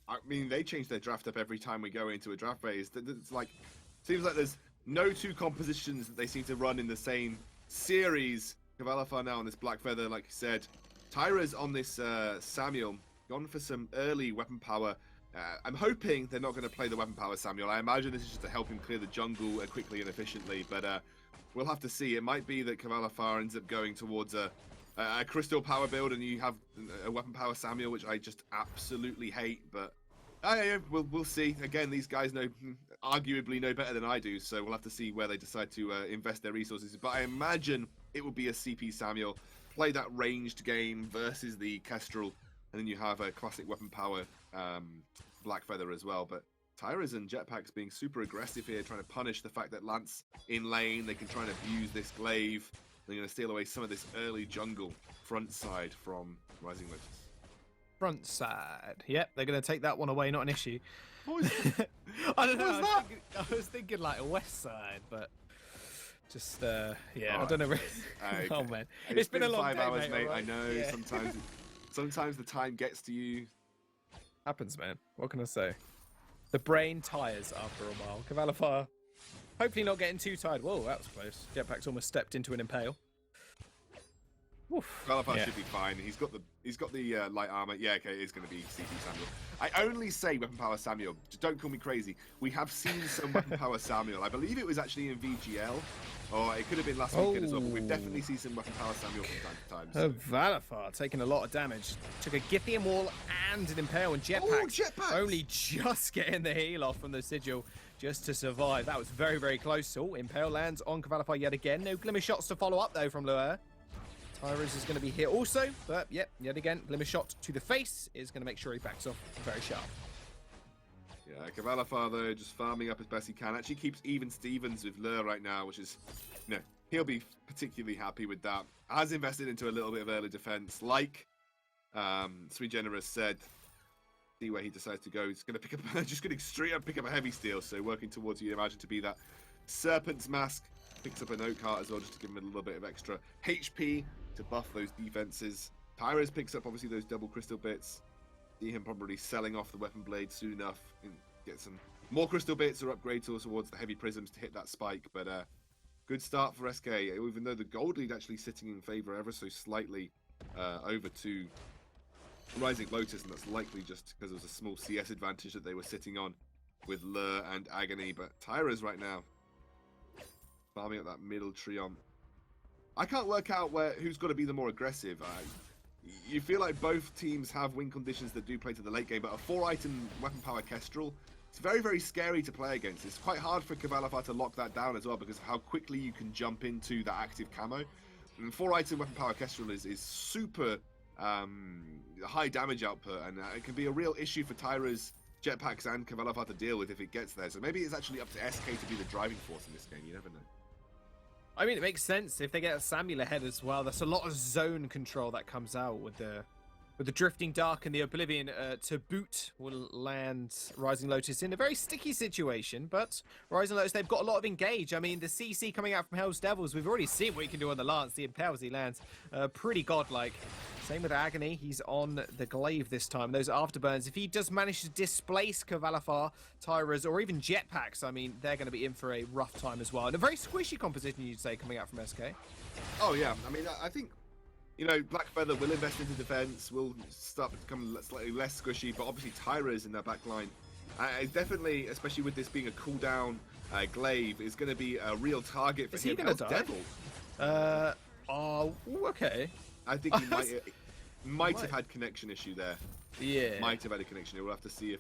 I mean, they change their draft up every time we go into a draft phase. It's like, seems like there's no two compositions that they seem to run in the same series. Cavalifar now on this Black Feather, like you said. Tyra's on this Samuel, gone for some early weapon power. I'm hoping they're not going to play the weapon power Samuel. I imagine this is just to help him clear the jungle quickly and efficiently, but we'll have to see. It might be that Cavalifar ends up going towards a crystal power build and you have a weapon power Samuel, which I just absolutely hate, but we'll see. Again, these guys arguably know better than I do, so we'll have to see where they decide to invest their resources. But I imagine it will be a CP Samuel, play that ranged game versus the Kestrel, and then you have a classic weapon power Black Feather as well. But Tyra's and Jetpack's being super aggressive here, trying to punish the fact that Lance in lane. They can try and abuse this glaive. They're going to steal away some of this early jungle front side from Rising Lotus. Front side. Yep, they're going to take that one away, not an issue. What was I don't know. What was that? I was thinking like a west side, but just I don't know. Okay. Oh man, It's been a long 5 day, hours, mate. all right? I know. Yeah. Sometimes the time gets to you. Happens, man. What can I say? The brain tires after a while. Cavalifar, hopefully not getting too tired. Whoa, that was close. Jetpack's almost stepped into an impale. Cavalifar Yeah. should be fine. He's got the light armor. Yeah, okay, it is going to be CP Samuel. I only say weapon power Samuel. Just don't call me crazy. We have seen some weapon power Samuel. I believe it was actually in VGL, or it could have been last weekend as well. But we've definitely seen some weapon power Samuel from time to time. So. Cavalifar taking a lot of damage. Took a Githian wall and an impale, and Jetpacks! only just getting the heal off from the sigil just to survive. That was very, very close. Oh, impale lands on Cavalifar yet again. No glimmer shots to follow up though from Luer. Tyrus is going to be hit also, but yet again, glimmer shot to the face is going to make sure he backs off very sharp. Yeah, Cavalifar though, just farming up as best he can. Actually keeps even Stevens with Lure right now, which is, he'll be particularly happy with that. Has invested into a little bit of early defense, like Sweet Generous said. See where he decides to go. He's going to pick up, just going to straight up pick up a heavy steel. So working towards you, imagine to be that Serpent's Mask. Picks up an Oak Heart as well, just to give him a little bit of extra HP to buff those defenses. Tyrus picks up obviously those double crystal bits. See him probably selling off the weapon blade soon enough and get some more crystal bits or upgrade towards the heavy prisms to hit that spike. But good start for SK, even though the gold lead actually sitting in favor ever so slightly over to Rising Lotus, and that's likely just because it was a small CS advantage that they were sitting on with Lure and Agony. But Tyra's right now farming up that middle Trion. I can't work out who's got to be the more aggressive. You feel like both teams have win conditions that do play to the late game, but a 4-item weapon power Kestrel, it's very, very scary to play against. It's quite hard for Cavalifar to lock that down as well because of how quickly you can jump into that active camo. And 4-item weapon power Kestrel is super high damage output, and it can be a real issue for Tyra's Jetpacks and Cavalifar to deal with if it gets there. So maybe it's actually up to SK to be the driving force in this game. You never know. I mean, it makes sense if they get Samuel ahead as well. There's a lot of zone control that comes out with the With the Drifting Dark and the Oblivion to boot will land Rising Lotus in a very sticky situation, but Rising Lotus, they've got a lot of engage. I mean, the CC coming out from Hell's Devils, we've already seen what he can do on the Lance. The Impales he lands, pretty godlike. Same with Agony, he's on the glaive this time. Those afterburns, if he does manage to displace Kavalifar, Tyras, or even Jetpacks, I mean, they're going to be in for a rough time as well. And a very squishy composition, you'd say, coming out from SK. Oh, yeah. I mean, I think, you know, Black Feather will invest into defense, will start to become slightly less squishy, but obviously Tyra's in their back line. It's definitely, especially with this being a cooldown glaive, is going to be a real target for him. Is he going to die? Devil. Okay. I think he might have had connection issue there. Yeah. Might have had a connection. We'll have to see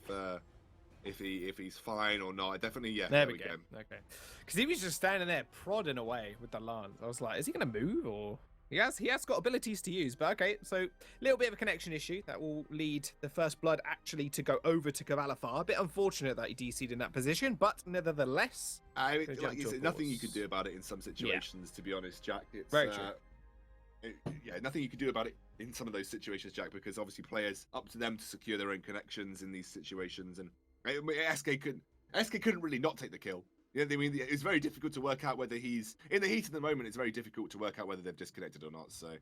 if he's fine or not. Definitely, yeah. There we go. Okay. Because he was just standing there prodding away with the lance. I was like, is he going to move or? He has got abilities to use, but okay, so a little bit of a connection issue that will lead the First Blood actually to go over to Kavalifar. A bit unfortunate that he DC'd in that position, but nevertheless, I mean, there's nothing you could do about it in some situations, to be honest, Jack. It's very true. Nothing you could do about it in some of those situations, Jack, because obviously players, up to them to secure their own connections in these situations, and SK couldn't really not take the kill. Yeah, I mean, it's very difficult to work out whether he's in the heat of the moment. It's very difficult to work out whether they've disconnected or not. So,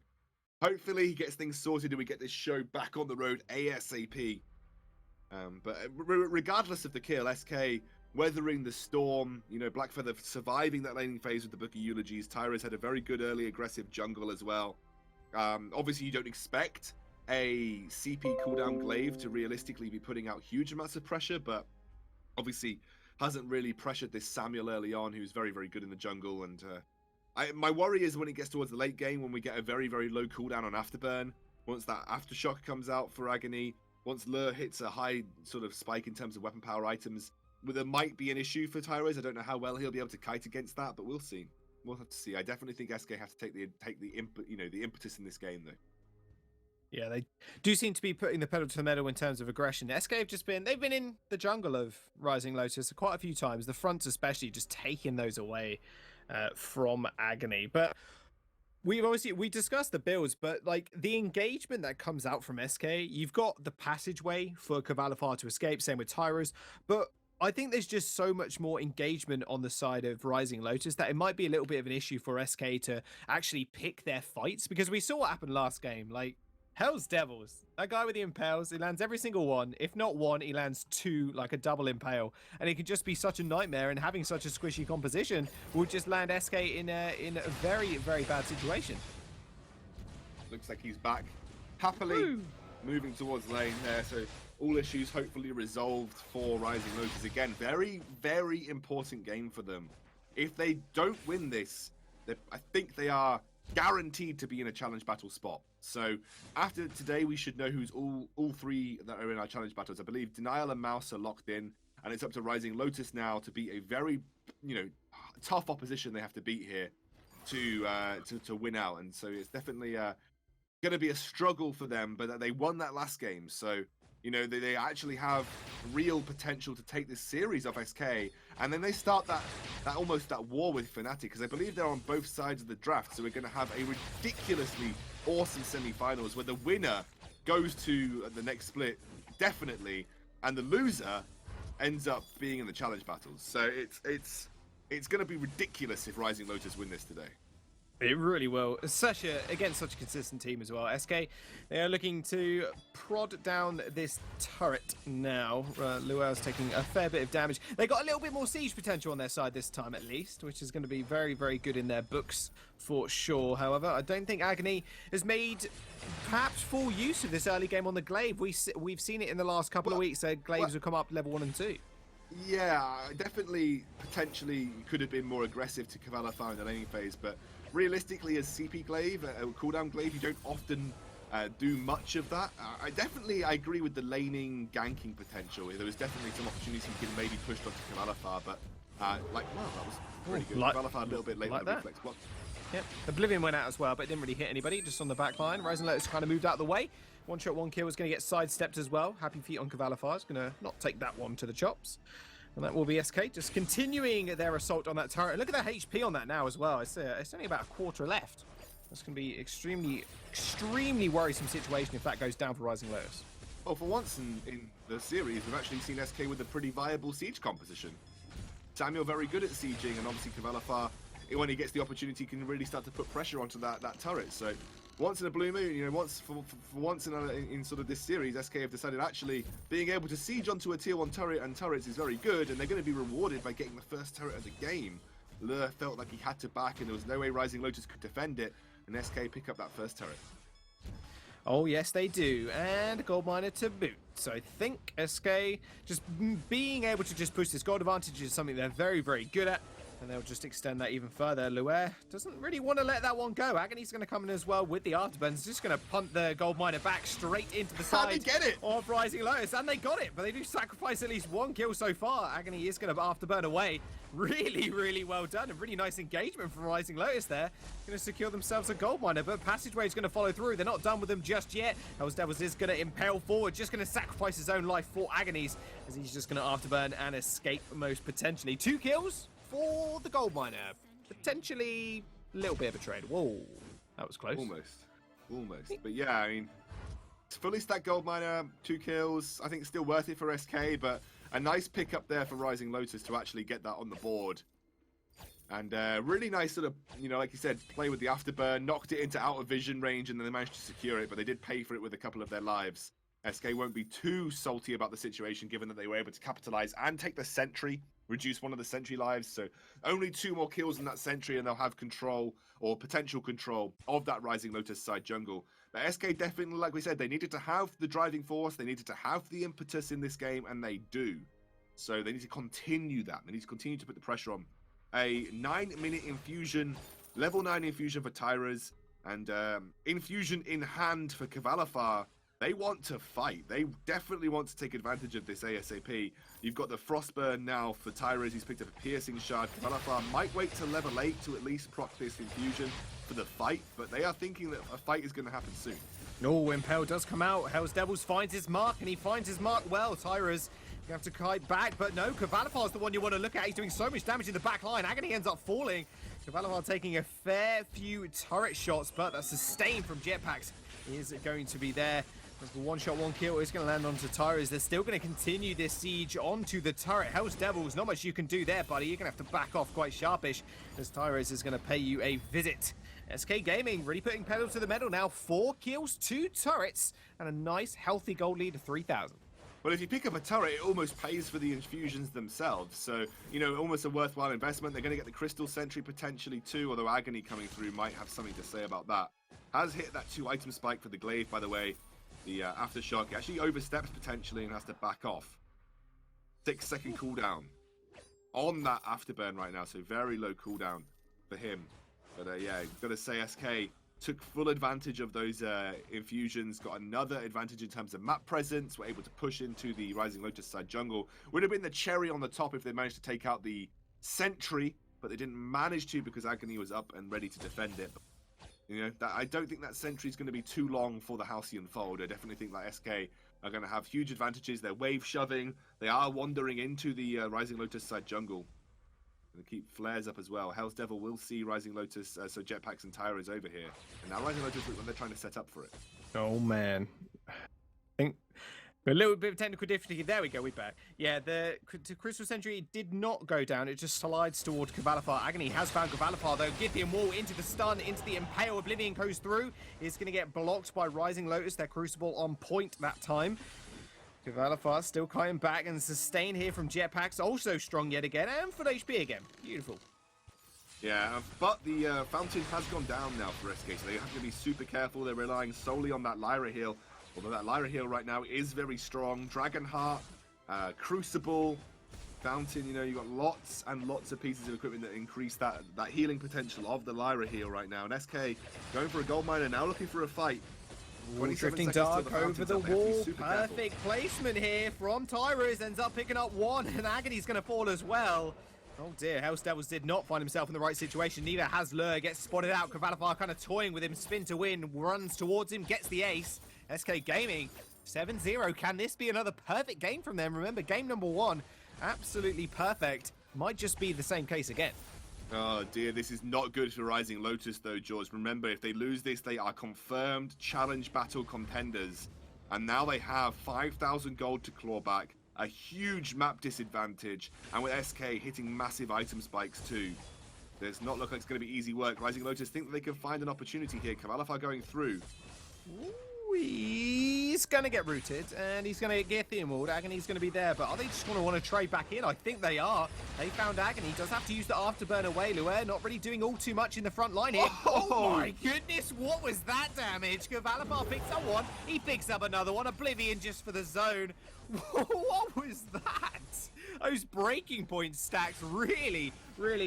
hopefully, he gets things sorted and we get this show back on the road ASAP. But regardless of the kill, SK weathering the storm. You know, Blackfeather surviving that laning phase with the Book of Eulogies. Tyra's had a very good early aggressive jungle as well. Obviously, you don't expect a CP cooldown glaive to realistically be putting out huge amounts of pressure, but obviously hasn't really pressured this Samuel early on, who's very, very good in the jungle. And my worry is when it gets towards the late game, when we get a very, very low cooldown on Afterburn, once that Aftershock comes out for Agony, once Lure hits a high sort of spike in terms of weapon power items, well, there might be an issue for Tyros. I don't know how well he'll be able to kite against that, but we'll see. We'll have to see. I definitely think SK have to take the impetus in this game, though. Yeah, they do seem to be putting the pedal to the metal in terms of aggression. SK have they've been in the jungle of Rising Lotus quite a few times. The fronts especially just taking those away from Agony. But we discussed the builds, but like the engagement that comes out from SK, you've got the passageway for Kavalifar to escape, same with Tyros, but I think there's just so much more engagement on the side of Rising Lotus that it might be a little bit of an issue for SK to actually pick their fights, because we saw what happened last game. Like, Hell's Devils, that guy with the impales, he lands every single one. If not one, he lands two, like a double impale. And it can just be such a nightmare, and having such a squishy composition will just land SK in a very, very bad situation. Looks like he's back happily moving towards lane there. So all issues hopefully resolved for Rising Lotus. Again, very, very important game for them. If they don't win this, I think they are guaranteed to be in a challenge battle spot. So after today, we should know who's all three that are in our challenge battles. I believe Denial and Mouse are locked in, and it's up to Rising Lotus now to beat a very, tough opposition they have to beat here to win out. And so it's definitely going to be a struggle for them, but they won that last game. So, they actually have real potential to take this series off SK, and then they start that almost that war with Fnatic, because I believe they're on both sides of the draft. So we're going to have a ridiculously awesome semi-finals where the winner goes to the next split, definitely, and the loser ends up being in the challenge battles. So it's going to be ridiculous if Rising Lotus win this today. It really will. Such a consistent team as well. SK, they are looking to prod down this turret now. Luel's taking a fair bit of damage. They got a little bit more siege potential on their side this time at least, which is going to be very, very good in their books for sure. However, I don't think Agony has made perhaps full use of this early game on the glaive. We've seen it in the last couple of weeks. Glaives have come up level 1 and 2. Yeah, definitely, potentially could have been more aggressive to Kavalifar in the laning phase, but realistically, as CP glaive, a cooldown glaive, you don't often do much of that. I agree with the laning ganking potential. There was definitely some opportunities he could maybe pushed onto Kavalifar, but that was pretty good. Kavalifar a little bit late on the reflex block. Yep, Oblivion went out as well, but it didn't really hit anybody, just on the back line. Rising Lotus kind of moved out of the way. One shot, one kill was going to get sidestepped as well. Happy Feet on Kavalifar is going to not take that one to the chops. And that will be SK just continuing their assault on that turret. And look at that HP on that now as well. It's only about a quarter left. That's going to be extremely worrisome situation if that goes down for Rising Lotus. Well, for once in the series, we've actually seen SK with a pretty viable siege composition. Samuel very good at sieging, and obviously Kavalafar, when he gets the opportunity, can really start to put pressure onto that turret. So once in a blue moon, you know, for once in sort of this series, SK have decided actually being able to siege onto a tier 1 turret and turrets is very good, and they're going to be rewarded by getting the first turret of the game. Lure felt like he had to back, and there was no way Rising Lotus could defend it, and SK pick up that first turret. Oh, yes, they do. And a gold miner to boot. So I think SK just being able to just push this gold advantage is something they're very, very good at. And they'll just extend that even further. Luer doesn't really want to let that one go. Agony's going to come in as well with the afterburns. Just going to punt the gold miner back straight into the side of Rising Lotus. And they got it, but they do sacrifice at least one kill so far. Agony is going to afterburn away. Really, really well done. A really nice engagement from Rising Lotus there. Going to secure themselves a gold miner, but Passageway is going to follow through. They're not done with them just yet. Hell's Devils is going to impale forward, just going to sacrifice his own life for Agonies, as he's just going to afterburn and escape most potentially. 2 kills for the gold miner. Potentially a little bit of a trade. Whoa, that was close. Almost. But yeah, I mean, it's fully stacked gold miner, 2 kills. I think it's still worth it for SK, but a nice pick up there for Rising Lotus to actually get that on the board. And really nice sort of, you know, like you said, play with the afterburn, knocked it into out of vision range, and then they managed to secure it, but they did pay for it with a couple of their lives. SK won't be too salty about the situation, given that they were able to capitalize and take the sentry, reduce one of the sentry lives. So only 2 more kills in that sentry, and they'll have control, or potential control, of that Rising Lotus side jungle. But SK definitely, like we said, they needed to have the driving force, they needed to have the impetus in this game, and they do. So they need to continue that. They need to continue to put the pressure on. A 9-minute infusion, level 9 infusion for Tyras, and infusion in hand for Kavalafar. They want to fight. They definitely want to take advantage of this ASAP. You've got the Frostburn now for Tyras. He's picked up a Piercing Shard. Kavalafar might wait to level 8 to at least proc this infusion for the fight, but they are thinking that a fight is going to happen soon. No, Impel does come out. Hell's Devils finds his mark, and he finds his mark well. Tyras you have to kite back, but no, Kavalafar's the one you want to look at. He's doing so much damage in the back line. Agony ends up falling. Kavalafar taking a fair few turret shots, but that sustain from Jetpacks is going to be there. There's the 1-shot, 1 kill. It's going to land onto Tyras. They're still going to continue this siege onto the turret. Hell's Devils, not much you can do there, buddy. You're going to have to back off quite sharpish, as Tyras is going to pay you a visit. SK Gaming really putting pedal to the metal now. 4 kills, 2 turrets, and a nice, healthy gold lead of 3,000. Well, if you pick up a turret, it almost pays for the infusions themselves. So, you know, almost a worthwhile investment. They're going to get the Crystal Sentry potentially too, although Agony coming through might have something to say about that. Has hit that 2-item spike for the Glaive, by the way. The Aftershock actually oversteps potentially and has to back off. 6-second cooldown on that Afterburn right now, so very low cooldown for him. But yeah, got to say SK took full advantage of those infusions, got another advantage in terms of map presence, were able to push into the Rising Lotus side jungle. Would have been the cherry on the top if they managed to take out the Sentry, but they didn't manage to because Agony was up and ready to defend it. You know, I don't think that Sentry is going to be too long for the Halcyon Fold. I definitely think that SK are going to have huge advantages. They're wave shoving. They are wandering into the Rising Lotus side jungle. They keep flares up as well. Hell's Devil will see Rising Lotus, so Jetpacks and Tyra is over here. And now Rising Lotus, when they're trying to set up for it. Oh, man. I think a little bit of technical difficulty. There we go, we're back. Yeah, the Crystal Sentry did not go down. It just slides toward Kavalafar. Agony has found Kavalafar, though. Githian Wall into the stun, into the Impale. Oblivion goes through. It's going to get blocked by Rising Lotus. Their Crucible on point that time. Kavalafar still climbing back, and sustain here from Jetpacks. Also strong yet again, and full HP again. Beautiful. Yeah, but the Fountain has gone down now for SK, so they have to be super careful. They're relying solely on that Lyra heal. Although that Lyra heal right now is very strong. Dragonheart, Crucible, Fountain, you know, you've got lots and lots of pieces of equipment that increase that healing potential of the Lyra heal right now. And SK going for a gold miner, now looking for a fight. Drifting Dark over the wall. Perfect placement here from Tyras. Ends up picking up one, and Agony's going to fall as well. Oh dear, Hell's Devils did not find himself in the right situation. Neither has Lure. Gets spotted out. Kavalafar kind of toying with him. Spin to win. Runs towards him. Gets the ace. SK Gaming 7-0. Can this be another perfect game from them? Remember, game number 1, absolutely perfect. Might just be the same case again. Oh dear, this is not good for Rising Lotus though, George. Remember, if they lose this, they are confirmed challenge battle contenders. And now they have 5,000 gold to claw back, a huge map disadvantage, and with SK hitting massive item spikes too. Does not look like it's going to be easy work. Rising Lotus think that they can find an opportunity here. Kavalifar going through. Ooh, he's going to get rooted, and he's going to get the Emerald. Agony's going to be there, but are they just going to want to trade back in? I think they are. They found Agony. Does have to use the afterburn away. Luer not really doing all too much in the front line here. Oh my goodness, what was that damage? Kavalifar picks up one. He picks up another one. Oblivion just for the zone. What was that? Those breaking point stacks really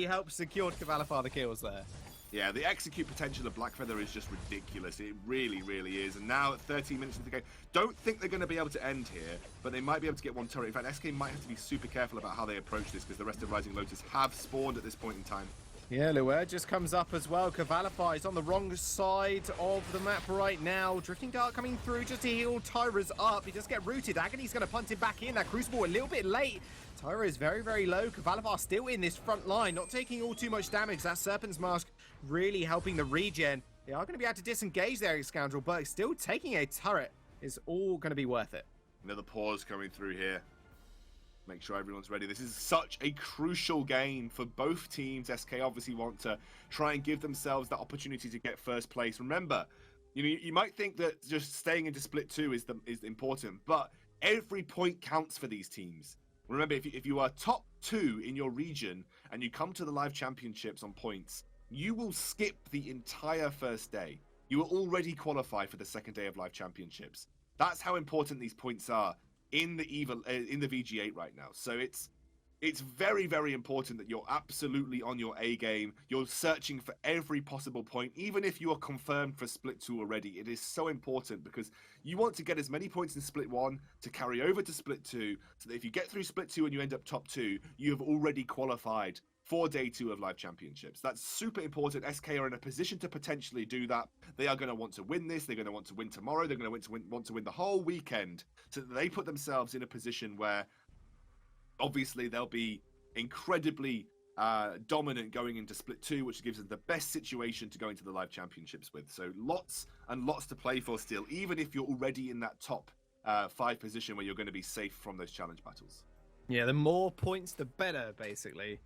helped secure Kavalifar the kills there. Yeah, the execute potential of Blackfeather is just ridiculous. It really is. And now at 13 minutes into the game, don't think they're going to be able to end here, but they might be able to get one turret. In fact, SK might have to be super careful about how they approach this because the rest of Rising Lotus have spawned at this point in time. Yeah, Luer just comes up as well. Kavalifar is on the wrong side of the map right now. Drifting Dart coming through just to heal Tyra's up. He does get rooted. Agony's going to punt him back in. That Crucible a little bit late. Tyra is very low. Kavalifar still in this front line, not taking all too much damage. That Serpent's Mask really helping the regen. They are going to be able to disengage there, Scoundrel, but still taking a turret is all going to be worth it. Another pause coming through here. Make sure everyone's ready. This is such a crucial game for both teams. SK obviously want to try and give themselves that opportunity to get first place. Remember, you might think that just staying into split 2 is important, but every point counts for these teams. Remember, if you are top 2 in your region and you come to the live championships on points, you will skip the entire first day. You will already qualify for the second day of live championships. That's how important these points are in the VG8 right now. So it's very important that you're absolutely on your A game. You're searching for every possible point, even if you are confirmed for split 2 already. It is so important because you want to get as many points in split 1 to carry over to split 2, so that if you get through split 2 and you end up top 2, you have already qualified for day 2 of live championships. That's super important. SK are in a position to potentially do that. They are going to want to win this. They're going to want to win tomorrow. They're going to want to win the whole weekend, so that they put themselves in a position where obviously they'll be incredibly dominant going into split 2, which gives them the best situation to go into the live championships with. So lots and lots to play for still, even if you're already in that top 5 position where you're going to be safe from those challenge battles. Yeah, the more points, the better, basically.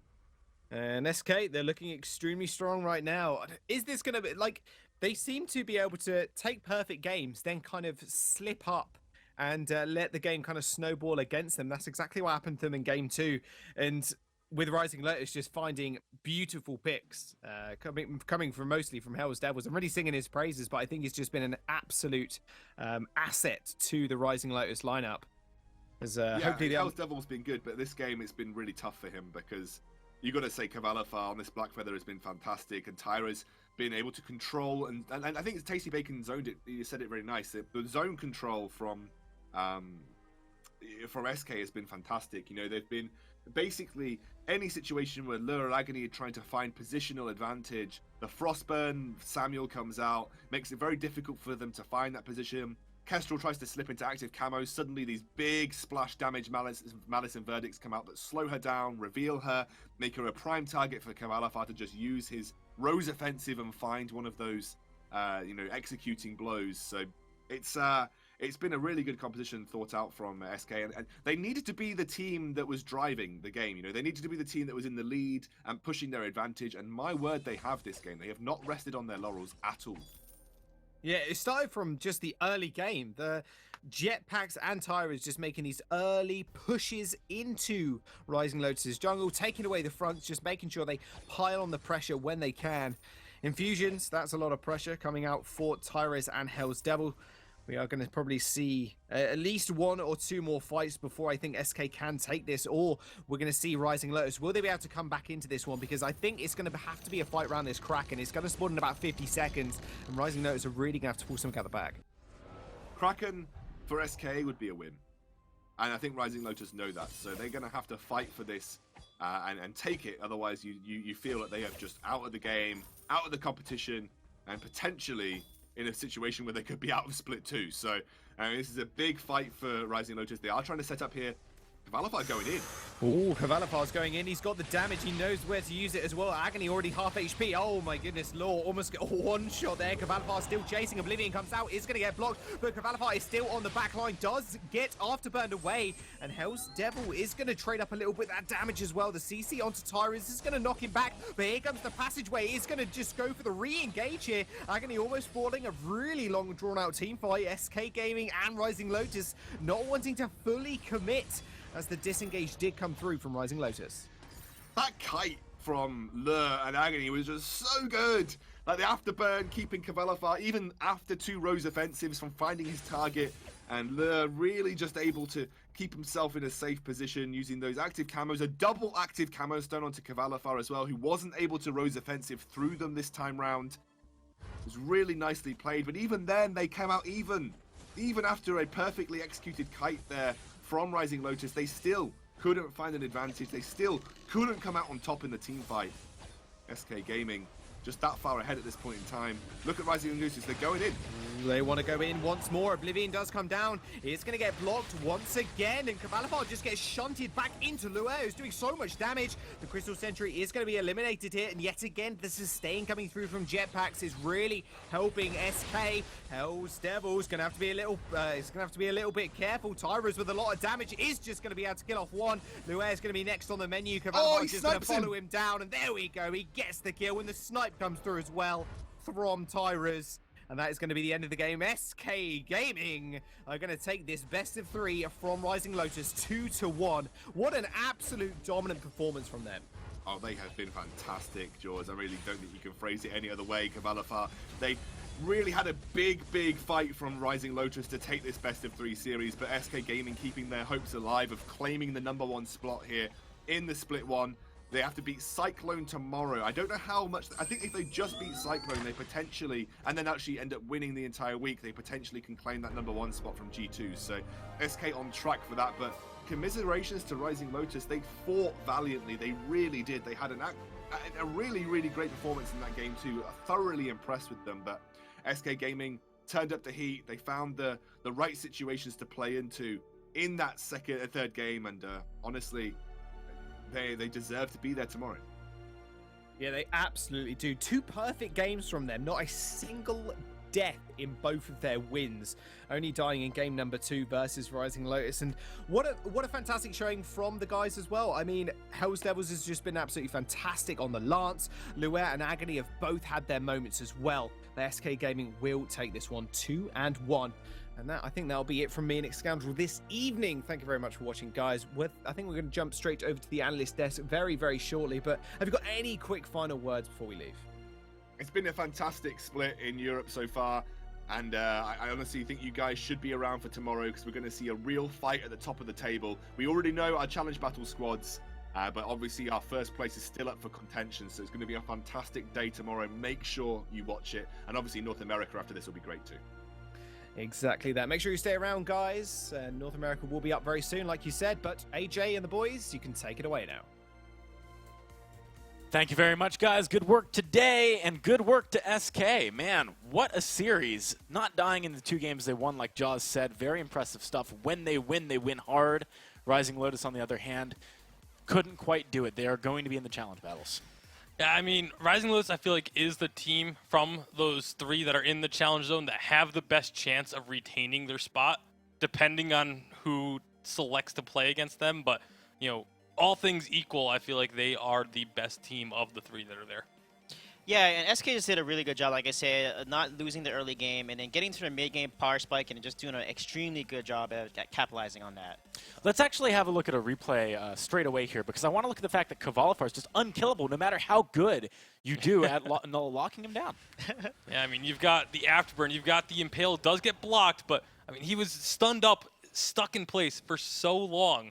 And SK, they're looking extremely strong right now. Is this going to be, like, they seem to be able to take perfect games, then kind of slip up and let the game kind of snowball against them. That's exactly what happened to them in game 2. And with Rising Lotus just finding beautiful picks, coming from mostly from Hell's Devils. I'm really singing his praises, but I think he's just been an absolute asset to the Rising Lotus lineup. As, hopefully Hell's Devil's been good, but this game it's been really tough for him because you got to say Kavalifar on this Blackfeather has been fantastic, and Tyra's been able to control, and I think it's Tasty Bacon zoned it. You said it very nice. The zone control from SK has been fantastic. You know, they've been basically any situation where Lure Agony are trying to find positional advantage. The Frostburn Samuel comes out, makes it very difficult for them to find that position. Kestrel tries to slip into active camo. Suddenly, these big splash damage Malice and Verdicts come out that slow her down, reveal her, make her a prime target for Kavalifar to just use his Rose Offensive and find one of those, executing blows. So it's been a really good composition thought out from SK, and they needed to be the team that was driving the game. You know, they needed to be the team that was in the lead and pushing their advantage. And my word, they have this game. They have not rested on their laurels at all. Yeah, it started from just the early game. The Jetpacks and Tyras just making these early pushes into Rising Lotus's jungle, taking away the fronts, just making sure they pile on the pressure when they can. Infusions, that's a lot of pressure coming out for Tyras and Hell's Devil. We are going to probably see at least 1 or 2 more fights before I think SK can take this, or we're going to see Rising Lotus. Will they be able to come back into this one? Because I think it's going to have to be a fight around this Kraken. It's going to spawn in about 50 seconds, and Rising Lotus are really going to have to pull something out the bag. Kraken for SK would be a win. And I think Rising Lotus know that, so they're going to have to fight for this and take it. Otherwise, you feel that they are just out of the game, out of the competition, and potentially in a situation where they could be out of split 2. So this is a big fight for Rising Lotus. They are trying to set up here. Kavalifar going in. Ooh, Kavalafar's going in. He's got the damage. He knows where to use it as well. Agony already half HP. Oh my goodness, Law almost got one shot there. Kavalafar still chasing. Oblivion comes out. Is going to get blocked, but Kavalafar is still on the back line. Does get afterburned away, and Hell's Devil is going to trade up a little bit that damage as well. The CC onto Tyrus is going to knock him back, but here comes the passageway. He's going to just go for the re-engage here. Agony almost falling. A really long drawn-out team fight. SK Gaming and Rising Lotus not wanting to fully commit, as the disengage did come through from Rising Lotus. That kite from Lure and Agony was just so good. Like the afterburn, keeping Kavalafar, even after 2 Rose offensives, from finding his target. And Lure really just able to keep himself in a safe position using those active camos. A double active camo stone onto Kavalafar as well, who wasn't able to Rose offensive through them this time round. It was really nicely played, but even then they came out even. Even after a perfectly executed kite there from Rising Lotus, they still couldn't find an advantage. They still couldn't come out on top in the team fight. SK Gaming just that far ahead at this point in time. Look at Rising Lotus, they're going in. They want to go in once more. Oblivion does come down. It's going to get blocked once again, and Kavalafar just gets shunted back into Lua, who's doing so much damage. The Crystal Sentry is going to be eliminated here, and yet again, the sustain coming through from Jetpacks is really helping SK. Hell's Devil's going to have to be a little, bit careful. Tyra's with a lot of damage is just going to be able to kill off one. Lua is going to be next on the menu. Kavalafar's just going to follow him down, and there we go. He gets the kill, and the snipe comes through as well from Tyra's. And that is going to be the end of the game. SK Gaming are going to take this best of 3 from Rising Lotus 2-1. What an absolute dominant performance from them. Oh, they have been fantastic, Jaws. I really don't think you can phrase it any other way. Kavalafar, they really had a big fight from Rising Lotus to take this best of 3 series, but SK Gaming keeping their hopes alive of claiming the #1 spot here in the split 1. They have to beat Cyclone tomorrow. I don't know how much. I think if they just beat Cyclone, they potentially, and then actually end up winning the entire week, they potentially can claim that #1 spot from G2. So SK on track for that. But commiserations to Rising Lotus. They fought valiantly. They really did. They had a really great performance in that game too. Thoroughly impressed with them. But SK Gaming turned up the heat. They found the right situations to play into in that second and third game. And honestly, they deserve to be there tomorrow. Yeah, they absolutely do. 2 perfect games from them. Not a single death in both of their wins. Only dying in game number 2 versus Rising Lotus. And what a fantastic showing from the guys as well. I mean, Hell's Devils has just been absolutely fantastic on the Lance. Lua and Agony have both had their moments as well. The SK Gaming will take this one 2-1. And I think that'll be it from me and Xscoundrel this evening. Thank you very much for watching, guys. I think we're going to jump straight over to the analyst desk very shortly. But have you got any quick final words before we leave? It's been a fantastic split in Europe so far. And I honestly think you guys should be around for tomorrow, because we're going to see a real fight at the top of the table. We already know our challenge battle squads. But obviously our first place is still up for contention. So it's going to be a fantastic day tomorrow. Make sure you watch it. And obviously North America after this will be great too. Exactly that. Make sure you stay around, guys. North America will be up very soon, like you said. But AJ and the boys, you can take it away now. Thank you very much, guys. Good work today, and good work to SK. Man, what a series. Not dying in the 2 games they won, like Jaws said. Very impressive stuff. When they win hard. Rising Lotus, on the other hand, couldn't quite do it. They are going to be in the challenge battles. Yeah, I mean, Rising Lotus, I feel like, is the team from those 3 that are in the challenge zone that have the best chance of retaining their spot, depending on who selects to play against them. But, you know, all things equal, I feel like they are the best team of the 3 that are there. Yeah, and SK just did a really good job, like I said, not losing the early game and then getting to the mid-game power spike and just doing an extremely good job at capitalizing on that. Let's actually have a look at a replay straight away here, because I want to look at the fact that Kavalafar is just unkillable no matter how good you do at locking him down. Yeah, I mean, you've got the afterburn, you've got the impale, does get blocked, but, I mean, he was stunned up, stuck in place for so long,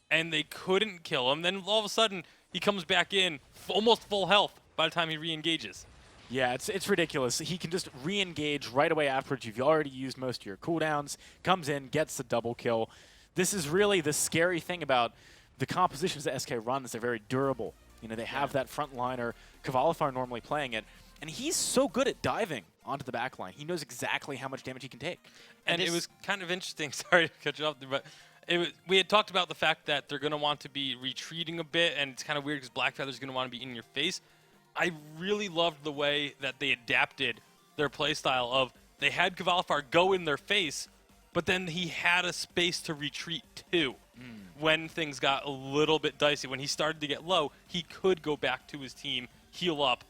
and they couldn't kill him. Then all of a sudden, he comes back in, almost full health by the time he re-engages. Yeah, it's ridiculous. He can just re-engage right away afterwards. You've already used most of your cooldowns, comes in, gets the double kill. This is really the scary thing about the compositions that SK runs. They're very durable. You know, they have that front liner, Kavalafar normally playing it, and he's so good at diving onto the back line. He knows exactly how much damage he can take. And it was kind of interesting, sorry to cut you off there, but we had talked about the fact that they're going to want to be retreating a bit, and it's kind of weird because Blackfeather's going to want to be in your face. I really loved the way that they adapted their playstyle of they had Kvalifar go in their face, but then he had a space to retreat too. When things got a little bit dicey, when he started to get low, he could go back to his team, heal up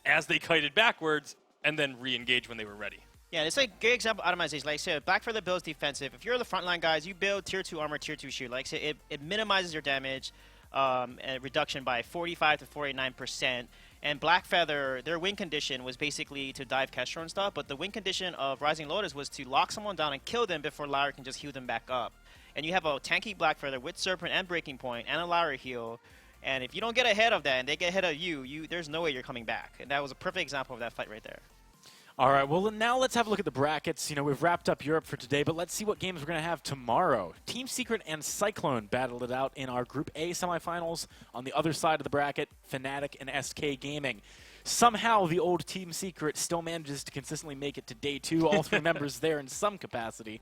as they kited backwards, and then re-engage when they were ready. Yeah, it's a good example of automation. Like I said, Blackfeather builds defensive. If you're the frontline guys, you build tier 2 armor, tier 2 shield. Like I said, it minimizes your damage and reduction by 45 to 49%. And Blackfeather, their win condition was basically to dive Kestrel and stuff, but the win condition of Rising Lotus was to lock someone down and kill them before Lyra can just heal them back up. And you have a tanky Blackfeather with Serpent and Breaking Point and a Lyra heal. And if you don't get ahead of that and they get ahead of you, there's no way you're coming back. And that was a perfect example of that fight right there. All right, well, now let's have a look at the brackets. You know, we've wrapped up Europe for today, but let's see what games we're going to have tomorrow. Team Secret and Cyclone battled it out in our Group A semifinals. On the other side of the bracket, Fnatic and SK Gaming. Somehow, the old Team Secret still manages to consistently make it to Day 2. All three members there in some capacity,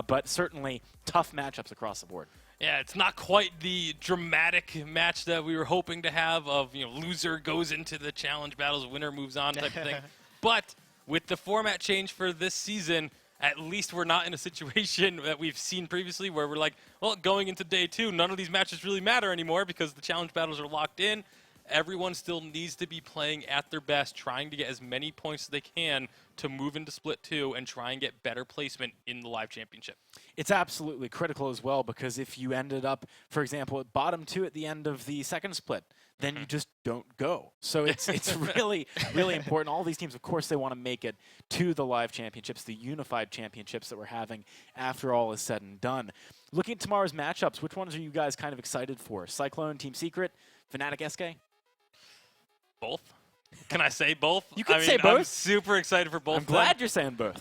but certainly tough matchups across the board. Yeah, it's not quite the dramatic match that we were hoping to have of, loser goes into the challenge battles, winner moves on type of thing. But with the format change for this season, at least we're not in a situation that we've seen previously where we're like, well, going into Day 2, none of these matches really matter anymore because the challenge battles are locked in. Everyone still needs to be playing at their best, trying to get as many points as they can to move into Split 2 and try and get better placement in the Live Championship. It's absolutely critical as well because if you ended up, for example, at bottom 2 at the end of the second split, then you just don't go. So it's really, really important. All these teams, of course, they want to make it to the Live Championships, the unified championships that we're having after all is said and done. Looking at tomorrow's matchups, which ones are you guys kind of excited for? Cyclone, Team Secret, Fnatic, SK? Both. Can I say both? You can say both. I'm super excited for both. I'm glad you're saying both.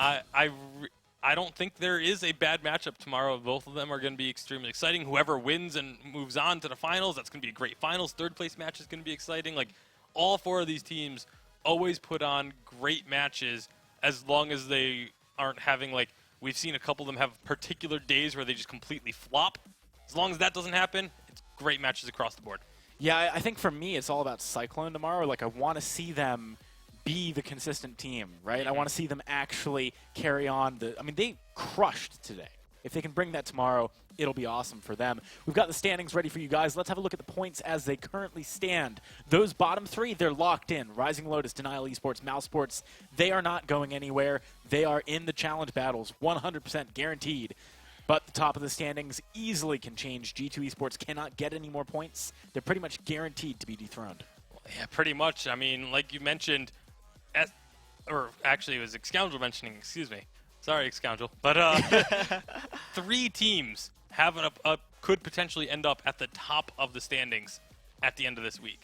I don't think there is a bad matchup tomorrow. Both of them are going to be extremely exciting. Whoever wins and moves on to the finals, that's going to be a great finals. Third place match is going to be exciting. Like, all four of these teams always put on great matches as long as they aren't having, like, we've seen a couple of them have particular days where they just completely flop. As long as that doesn't happen, it's great matches across the board. Yeah, I think for me, it's all about Cyclone tomorrow. Like, I want to see them be the consistent team, right? I want to see them actually carry on the... I mean, they crushed today. If they can bring that tomorrow, it'll be awesome for them. We've got the standings ready for you guys. Let's have a look at the points as they currently stand. Those bottom 3, they're locked in. Rising Lotus, Denial Esports, Mouse Sports, they are not going anywhere. They are in the challenge battles, 100% guaranteed. But the top of the standings easily can change. G2 Esports cannot get any more points. They're pretty much guaranteed to be dethroned. Yeah, pretty much. I mean, like you mentioned, or actually it was Excoundrel mentioning, excuse me. Sorry, Excoundrel. But 3 teams have could potentially end up at the top of the standings at the end of this week.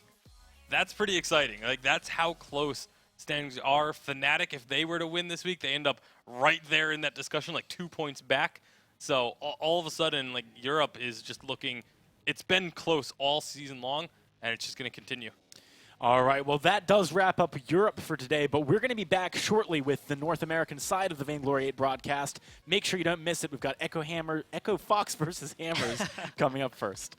That's pretty exciting. Like, that's how close standings are. Fnatic, if they were to win this week, they end up right there in that discussion, like 2 points back. So all of a sudden, like, Europe is just looking, it's been close all season long, and it's just going to continue. All right, well, that does wrap up Europe for today, but we're going to be back shortly with the North American side of the Vainglory 8 broadcast. Make sure you don't miss it. We've got Echo Fox versus Hammers coming up first.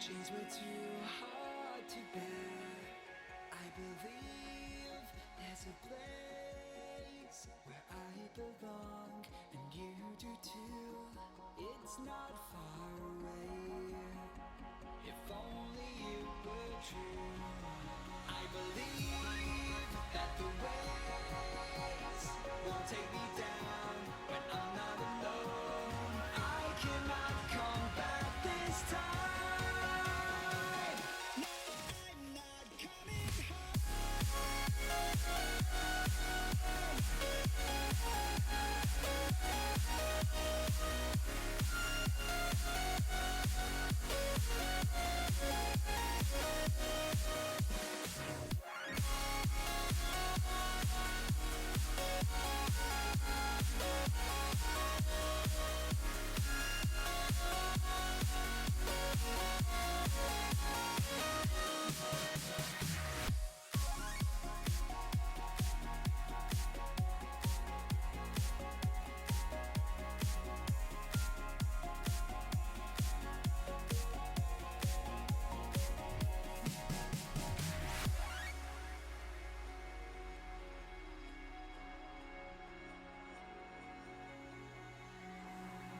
chains were too hard to bear. I believe there's a place where I belong, and you do too. It's not far away. If only it were true. I believe that the waves won't take me down when I'm not alone. I cannot come back this time. No, I'm not coming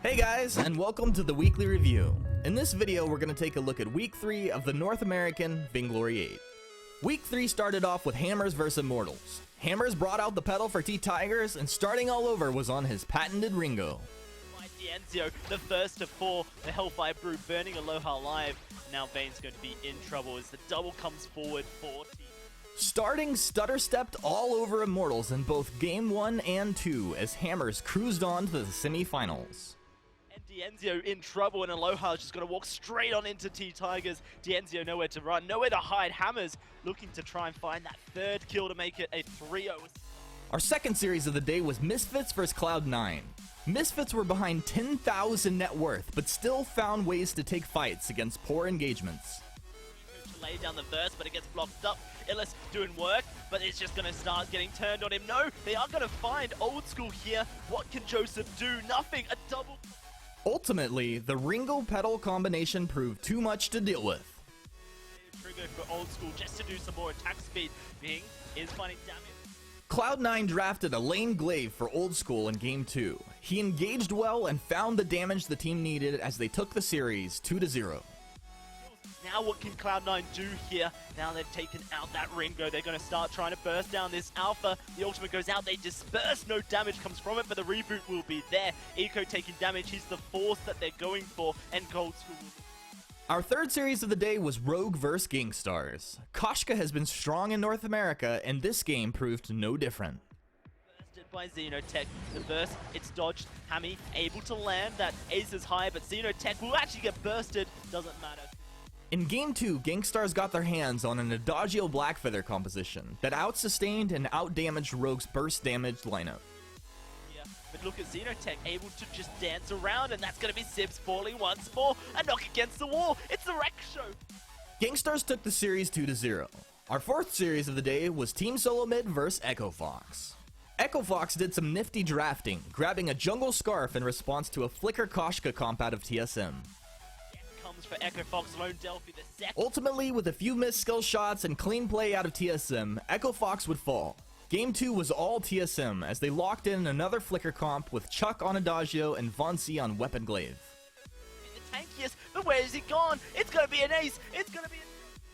Hey guys, and welcome to the weekly review. In this video, we're going to take a look at Week 3 of the North American Vainglory 8. Week 3 started off with Hammers vs Immortals. Hammers brought out the pedal for T-Tigers, and starting all over was on his patented Ringo. Dienzio, the first of 4, the Hellfire Brew burning Aloha Live. Now Vane's going to be in trouble as the double comes forward for T. Starting stutter-stepped all over Immortals in both Game 1 and 2 as Hammers cruised on to the semi-finals. Dienzio in trouble, and Aloha is just going to walk straight on into T-Tigers. Dienzio nowhere to run, nowhere to hide. Hammers looking to try and find that third kill to make it a 3-0. Our second series of the day was Misfits vs Cloud9. Misfits were behind 10,000 net worth, but still found ways to take fights against poor engagements. To lay down the verse, but it gets blocked up. Illis doing work, but it's just going to start getting turned on him. No, they are going to find Old School here. What can Joseph do? Nothing. A double. Ultimately, the Ringo pedal combination proved too much to deal with. Trigger for Old School just to do some more attack speed. Bing is finding damage. Cloud9 drafted a lane glaive for Old School in Game 2. He engaged well and found the damage the team needed as they took the series 2-0. Now what can Cloud9 do here? Now they've taken out that Ringo. They're going to start trying to burst down this Alpha. The ultimate goes out. They disperse. No damage comes from it, but the reboot will be there. Eco taking damage. He's the force that they're going for, and Gold School will be. Our third series of the day was Rogue vs Gangstars. Koshka has been strong in North America, and this game proved no different. Bursted by Xenotech. The burst, it's dodged. Hammy able to land. That ace is high, but Xenotech will actually get bursted. Doesn't matter. In Game 2, Gangstars got their hands on an Adagio Blackfeather composition that out-sustained and out-damaged Rogue's burst damage lineup. Yeah, but look at Xenotech able to just dance around, and that's going to be Sibs falling once more. A knock against the wall. It's the wreck show. Gangstars took the series 2-0. Our fourth series of the day was Team Solo Mid vs Echo Fox. Echo Fox did some nifty drafting, grabbing a Jungle Scarf in response to a Flicker Koshka comp out of TSM. For Echo Fox, Lone Delphi, the second. Ultimately, with a few missed skill shots and clean play out of TSM, Echo Fox would fall. Game 2 was all TSM as they locked in another Flicker comp with Chuck on Adagio and Vonsi on Weapon Glaive. The tankiest, but where is he gone? It's gonna be an ace. It's gonna be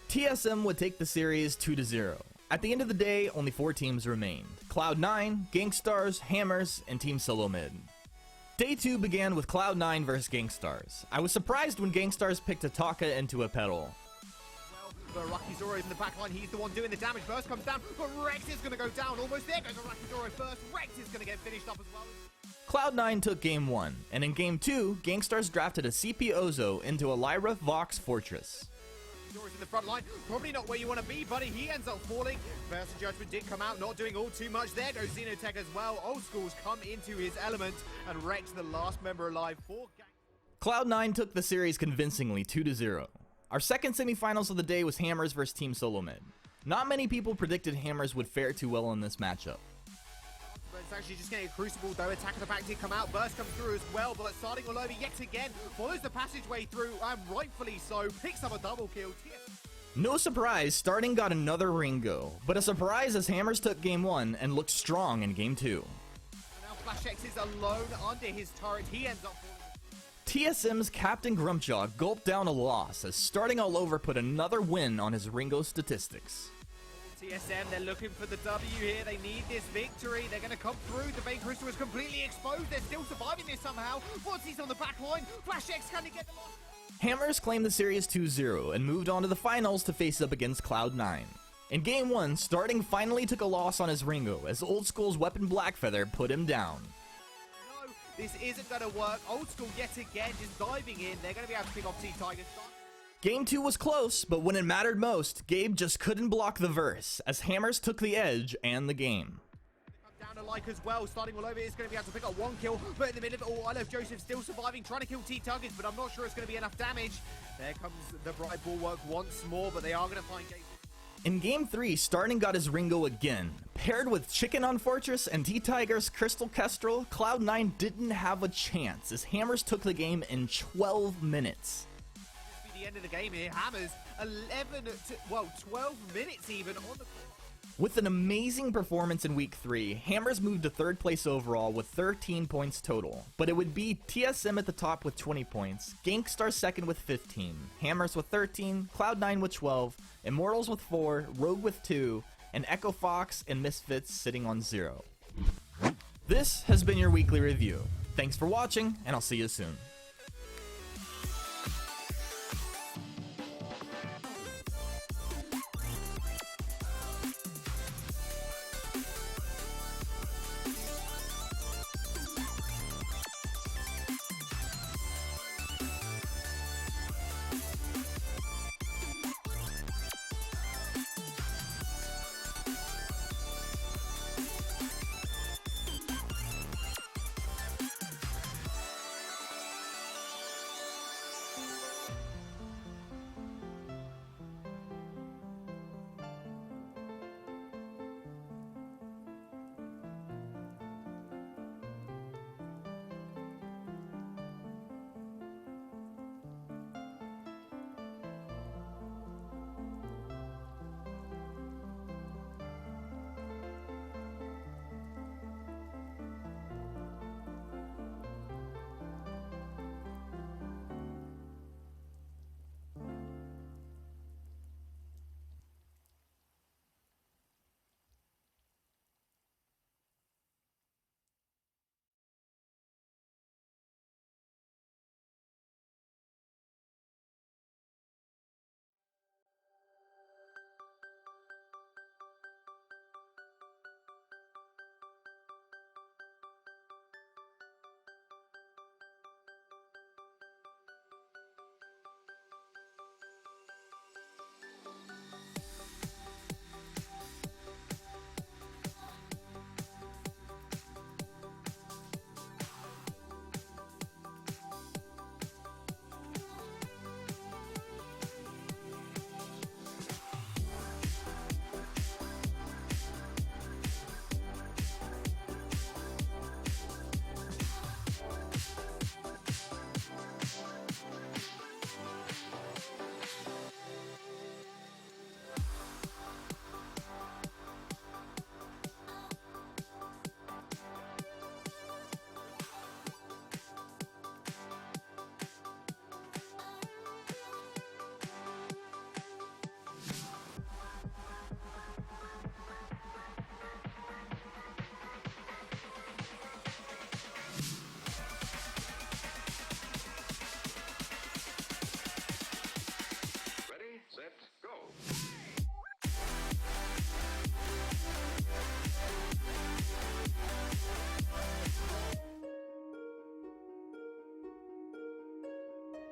TSM would take the series 2-0. At the end of the day, only 4 teams remained: Cloud9, Gangstars, Hammers, and Team Solo Mid. Day 2 began with Cloud9 vs Gangstars. I was surprised when Gangstars picked Ataka into a pedal. Well, but Rocky Zoro in the backline, he's the one doing the damage. Burst comes down, but Rex is going to go down. Almost there goes Rocky Zoro first. Rex is going to get finished up as well. Cloud9 took Game 1, and in Game 2, Gangstars drafted a CP Ozo into a Lyra Vox Fortress. Zoro's in the front line, probably not where you want to be, buddy. He ends up falling. Burst of Judgment did come out, not doing all too much. There goes Xenotech as well. Old School's come into his element, and Rex, the last member alive for Cloud9 took the series convincingly 2-0. Our second semifinals of the day was Hammers vs Team Solo Mid. Not many people predicted Hammers would fare too well in this matchup. It's actually just getting a Crucible though. Attack of the back did come out. Burst comes through as well, but starting all over yet again. Follows the passageway through, and rightfully so. Picks up a double kill. No surprise, Starting got another Ringo, but a surprise as Hammers took game 1 and looked strong in game 2. Now FlashX is alone under his turret. He ends up falling. TSM's Captain Grumpjaw gulped down a loss as Starting All Over put another win on his Ringo statistics. TSM, they're looking for the W here. They need this victory. They're going to come through. The Vainglory was completely exposed. They're still surviving this somehow. Whatsy's on the back line. FlashX, can he get the loss? Hammers claimed the series 2-0 and moved on to the finals to face up against Cloud9. In game 1, Starting finally took a loss on his Ringo as Old School's Weapon Blackfeather put him down. No, this isn't going to work. Old School yet again just diving in. They're going to be able to pick off T-Tiger. Game 2 was close, but when it mattered most, Gabe just couldn't block the verse as Hammers took the edge and the game. Down to like as well, Starting all over is going to be able to pick up 1 kill, but in the middle of it all, I love Joseph still surviving, trying to kill T-Tuggers, but I'm not sure it's going to be enough damage. There comes the Bright Bulwark once more, but they are going to find Gabe. In game 3, Starting got his Ringo again. Paired with Chicken on Fortress and T-Tiger's Crystal Kestrel, Cloud9 didn't have a chance as Hammers took the game in 12 minutes. This will be the end of the game here. Hammers 12 minutes even on the clock. With an amazing performance in week 3, Hammers moved to 3rd place overall with 13 points total, but it would be TSM at the top with 20 points, Gankstar 2nd with 15, Hammers with 13, Cloud9 with 12, Immortals with 4, Rogue with 2, and Echo Fox and Misfits sitting on 0. This has been your weekly review. Thanks for watching, and I'll see you soon.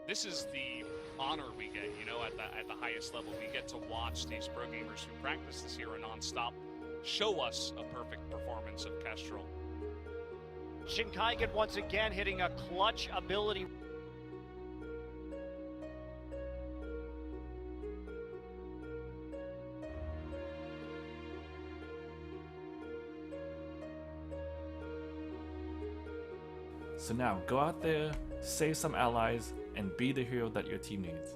This is the honor we get, you know, at the highest level. We get to watch these pro gamers who practice this hero nonstop show us a perfect performance of Kestrel. Shinkaigen once again hitting a clutch ability. So now, go out there, save some allies, and be the hero that your team needs.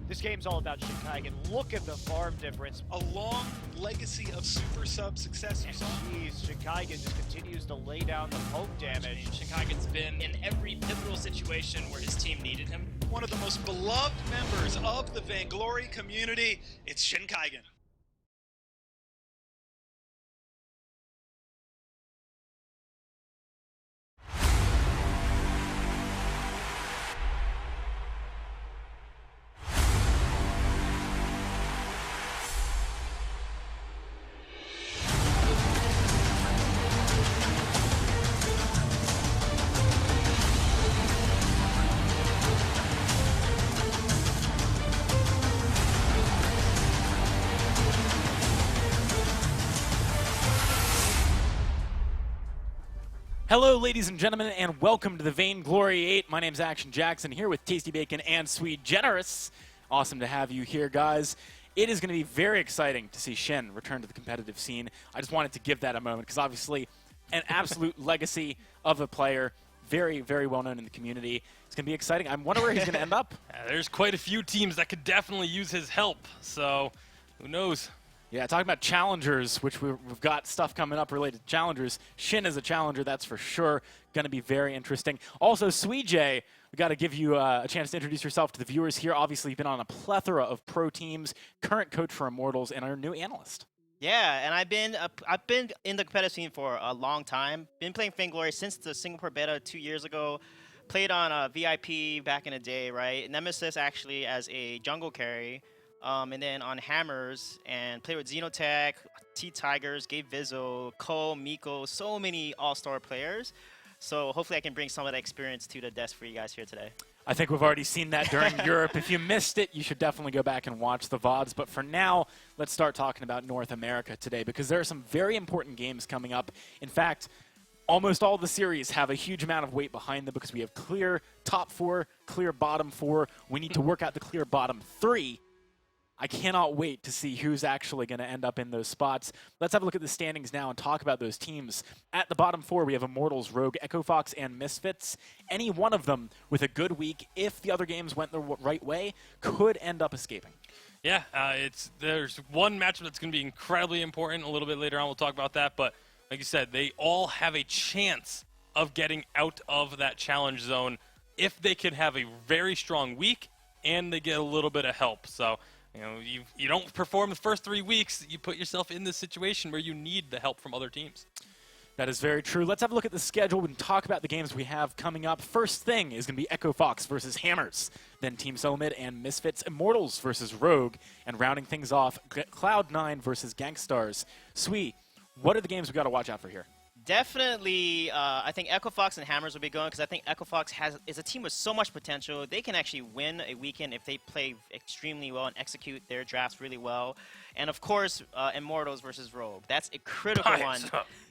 This game's all about Shinkai, look at the farm difference. A long legacy of super sub success. Jeez, Shinkai just continues to lay down the poke damage. Shinkaigen's been in every pivotal situation where his team needed him. One of the most beloved members of the Vainglory community, it's Shinkaigen. Hello, ladies and gentlemen, and welcome to the Vainglory 8. My name's Action Jackson, here with Tasty Bacon and Sweet Generous. Awesome to have you here, guys. It is going to be very exciting to see Shen return to the competitive scene. I just wanted to give that a moment, because obviously an absolute legacy of a player, very, very well known in the community. It's going to be exciting. I wonder where he's going to end up. There's quite a few teams that could definitely use his help, so who knows? Yeah, talking about challengers, which we've got stuff coming up related to challengers. Shin is a challenger, that's for sure. Going to be very interesting. Also, Sweet J, we got to give you a chance to introduce yourself to the viewers here. Obviously, you've been on a plethora of pro teams, current coach for Immortals, and our new analyst. Yeah, and I've been in the competitive scene for a long time. Been playing Vainglory since the Singapore beta 2 years ago. Played on VIP back in the day, right? Nemesis actually as a jungle carry. And then on Hammers, and played with Xenotech, T-Tigers, Gabe Vizzo, Cole, Miko, so many all-star players. So hopefully I can bring some of that experience to the desk for you guys here today. I think we've already seen that during Europe. If you missed it, you should definitely go back and watch the VODs. But for now, let's start talking about North America today, because there are some very important games coming up. In fact, almost all the series have a huge amount of weight behind them, because we have clear top 4, clear bottom 4. We need to work out the clear bottom 3. I cannot wait to see who's actually going to end up in those spots. Let's have a look at the standings now and talk about those teams. At the bottom 4, we have Immortals, Rogue, Echo Fox, and Misfits. Any one of them with a good week, if the other games went the right way, could end up escaping. Yeah, there's one matchup that's going to be incredibly important. A little bit later on, we'll talk about that. But like you said, they all have a chance of getting out of that challenge zone if they can have a very strong week and they get a little bit of help. So, you know, you don't perform the first 3 weeks, you put yourself in this situation where you need the help from other teams. That is very true. Let's have a look at the schedule and talk about the games we have coming up. First thing is going to be Echo Fox versus Hammers, then Team Solomid and Misfits, Immortals versus Rogue, and rounding things off, Cloud9 versus Gangstars. Sweet, what are the games we got to watch out for here? Definitely, I think Echo Fox and Hammers will be going, because I think Echo Fox is a team with so much potential. They can actually win a weekend if they play extremely well and execute their drafts really well. And of course, Immortals versus Rogue. That's a critical one.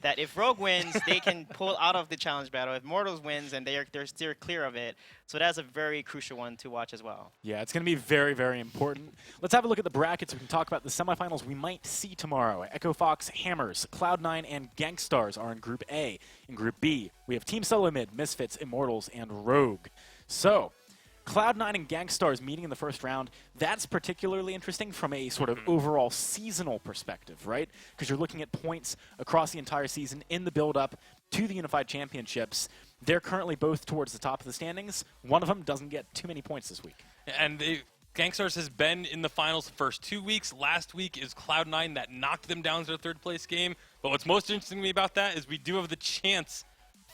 That if Rogue wins, they can pull out of the challenge battle. If Immortals wins, and they're still clear of it. So that's a very crucial one to watch as well. Yeah, it's going to be very, very important. Let's have a look at the brackets. We can talk about the semifinals we might see tomorrow. Echo Fox, Hammers, Cloud9, and Gangstars are in Group A. In Group B, we have Team Solomid, Misfits, Immortals, and Rogue. So, Cloud9 and Gangstars meeting in the first round, that's particularly interesting from a sort of overall seasonal perspective, right? Because you're looking at points across the entire season in the build-up to the Unified Championships. They're currently both towards the top of the standings. One of them doesn't get too many points this week. And Gangstars has been in the finals the first 2 weeks. Last week is Cloud9 that knocked them down to their third-place game. But what's most interesting to me about that is we do have the chance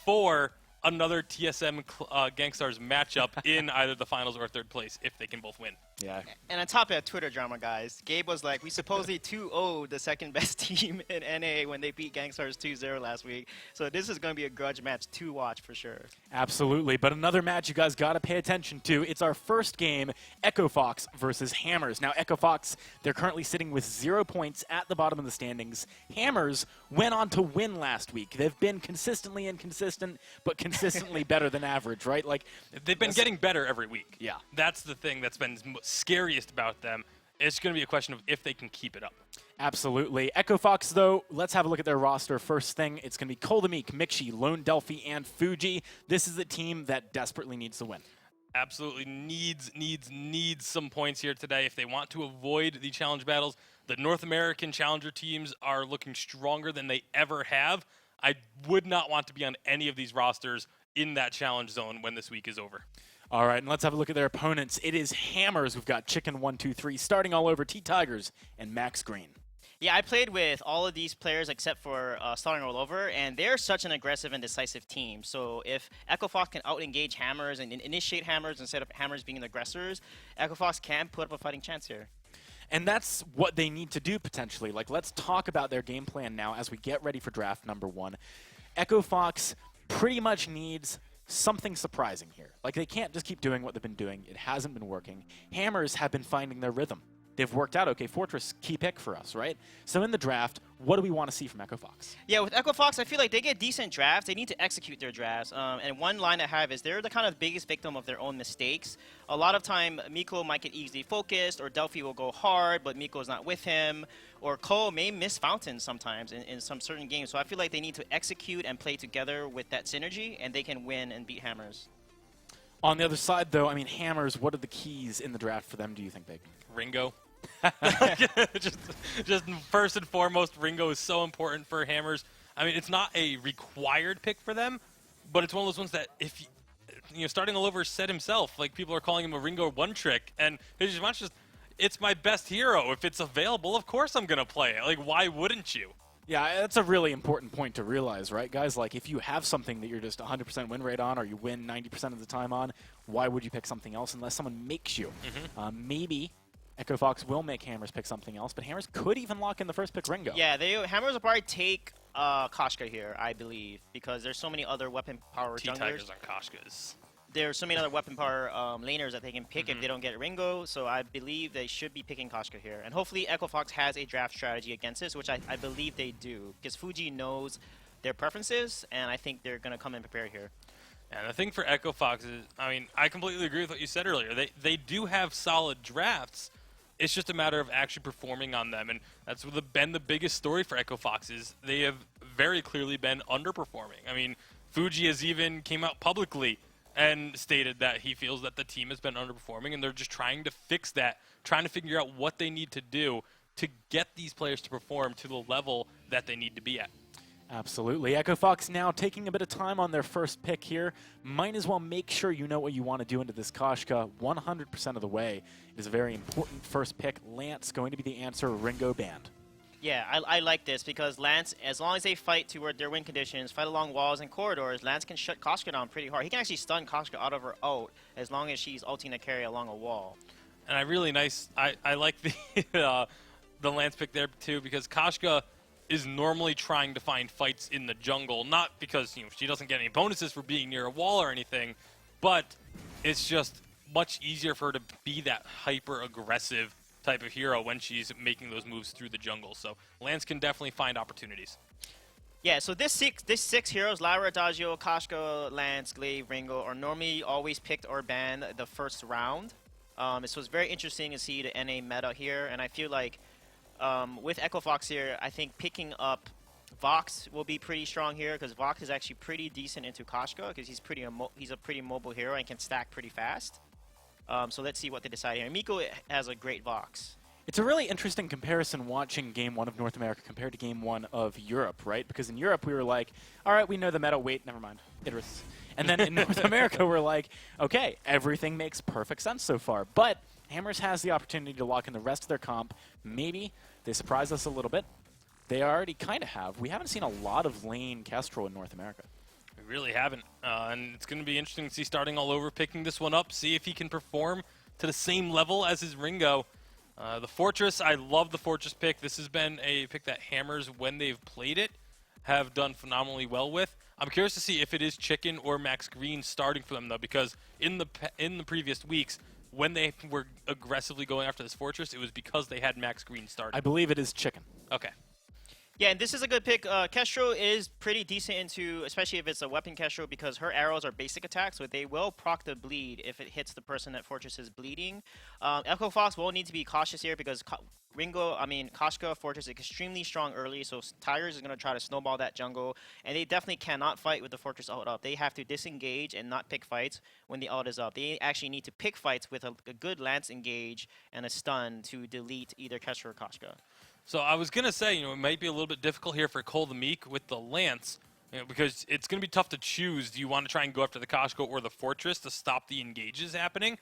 for another TSM Gangstars matchup in either the finals or third place if they can both win. Yeah. And on top of that Twitter drama, guys, Gabe was like, we supposedly 2-0'd the second best team in NA when they beat Gangstars 2-0 last week. So this is going to be a grudge match to watch for sure. Absolutely. But another match you guys got to pay attention to. It's our first game, Echo Fox versus Hammers. Now, Echo Fox, they're currently sitting with 0 points at the bottom of the standings. Hammers went on to win last week. They've been consistently inconsistent, but consistently better than average, right? Like they've been getting better every week. Yeah. That's the thing that's been scariest about them. It's going to be a question of if they can keep it up. Absolutely. Echo Fox, though, let's have a look at their roster. First thing, it's going to be Koldamik, Mixi, Lone Delphi, and Fuji. This is a team that desperately needs to win. Absolutely needs some points here today if they want to avoid the challenge battles. The North American challenger teams are looking stronger than they ever have. I would not want to be on any of these rosters in that challenge zone when this week is over. All right, and let's have a look at their opponents. It is Hammers. We've got Chicken123 starting all over T-Tigers and Max Green. Yeah, I played with all of these players except for starting all over, and they're such an aggressive and decisive team. So if Echo Fox can out-engage Hammers and initiate Hammers instead of Hammers being the aggressors, Echo Fox can put up a fighting chance here. And that's what they need to do potentially. Like, let's talk about their game plan now as we get ready for draft number 1. Echo Fox pretty much needs something surprising here. Like, they can't just keep doing what they've been doing. It hasn't been working. Hammers have been finding their rhythm. They've worked out. Okay, Fortress, key pick for us, right? So in the draft, what do we want to see from Echo Fox? Yeah, with Echo Fox, I feel like they get decent drafts. They need to execute their drafts. And one line I have is they're the kind of biggest victim of their own mistakes. A lot of time, Miko might get easily focused, or Delphi will go hard, but Miko's not with him. Or Cole may miss Fountain sometimes in some certain games. So I feel like they need to execute and play together with that synergy, and they can win and beat Hammers. On the other side, though, I mean, Hammers, what are the keys in the draft for them, do you think, Big? Ringo. just first and foremost, Ringo is so important for Hammers. I mean, it's not a required pick for them, but it's one of those ones that if starting all over said himself, like people are calling him a Ringo one trick, and his response just, it's my best hero. If it's available, of course I'm gonna play it. Like, why wouldn't you? Yeah, that's a really important point to realize, right, guys? Like, if you have something that you're just 100% win rate on, or you win 90% of the time on, why would you pick something else unless someone makes you? Maybe Echo Fox will make Hammers pick something else, but Hammers could even lock in the first pick Ringo. Yeah, Hammers will probably take Koshka here, I believe, because there's so many other weapon power junglers. T-Tigers on Koshkas. There's so many other weapon power laners that they can pick if they don't get Ringo, so I believe they should be picking Koshka here. And hopefully Echo Fox has a draft strategy against this, which I believe they do, because Fuji knows their preferences, and I think they're going to come in prepared here. And the thing for Echo Fox is, I mean, I completely agree with what you said earlier. They do have solid drafts. It's just a matter of actually performing on them, and that's been the biggest story for Echo Fox is they have very clearly been underperforming. I mean, Fuji has even came out publicly and stated that he feels that the team has been underperforming, and they're just trying to fix that, trying to figure out what they need to do to get these players to perform to the level that they need to be at. Absolutely. Echo Fox now taking a bit of time on their first pick here. Might as well make sure you know what you want to do into this Koshka 100% of the way. It is a very important first pick. Lance going to be the answer, Ringo banned. Yeah, I like this because Lance, as long as they fight toward their win conditions, fight along walls and corridors, Lance can shut Koshka down pretty hard. He can actually stun Koshka out of her ult as long as she's ulting a carry along a wall. And I like the the Lance pick there too, because Koshka is normally trying to find fights in the jungle, not because she doesn't get any bonuses for being near a wall or anything, but it's just much easier for her to be that hyper aggressive type of hero when she's making those moves through the jungle. So Lance can definitely find opportunities. Yeah, so this six heroes, Lyra, Adagio, Koshka, Lance, Glaive, Ringo, are normally always picked or banned the first round. So it's very interesting to see the NA meta here, and I feel like with Echo Fox here, I think picking up Vox will be pretty strong here because Vox is actually pretty decent into Koshka because he's a pretty mobile hero and can stack pretty fast. So let's see what they decide here. Miko has a great Vox. It's a really interesting comparison watching Game 1 of North America compared to Game 1 of Europe, right? Because in Europe we were like, all right, we know the meta, wait, never mind, Idris. And then in North America we're like, okay, everything makes perfect sense so far. But Hammers has the opportunity to lock in the rest of their comp. Maybe they surprise us a little bit. They already kind of have. We haven't seen a lot of lane Kestrel in North America. We really haven't. And it's going to be interesting to see starting all over, picking this one up, see if he can perform to the same level as his Ringo. The Fortress, I love the Fortress pick. This has been a pick that Hammers, when they've played it, have done phenomenally well with. I'm curious to see if it is Chicken or Max Green starting for them, though, because in the previous weeks, when they were aggressively going after this Fortress, it was because they had Max Green starting. I believe it is Chicken. Okay. Yeah, and this is a good pick. Kestrel is pretty decent into, especially if it's a weapon Kestrel, because her arrows are basic attacks, so they will proc the bleed if it hits the person that Fortress is bleeding. Echo Fox will need to be cautious here because Koshka Fortress is extremely strong early, so Tigers is going to try to snowball that jungle, and they definitely cannot fight with the Fortress ult up. They have to disengage and not pick fights when the ult is up. They actually need to pick fights with a good Lance engage and a stun to delete either Kestrel or Koshka. So I was going to say, it might be a little bit difficult here for Cole the Meek with the Lance, because it's going to be tough to choose. Do you want to try and go after the Koshka or the Fortress to stop the engages happening?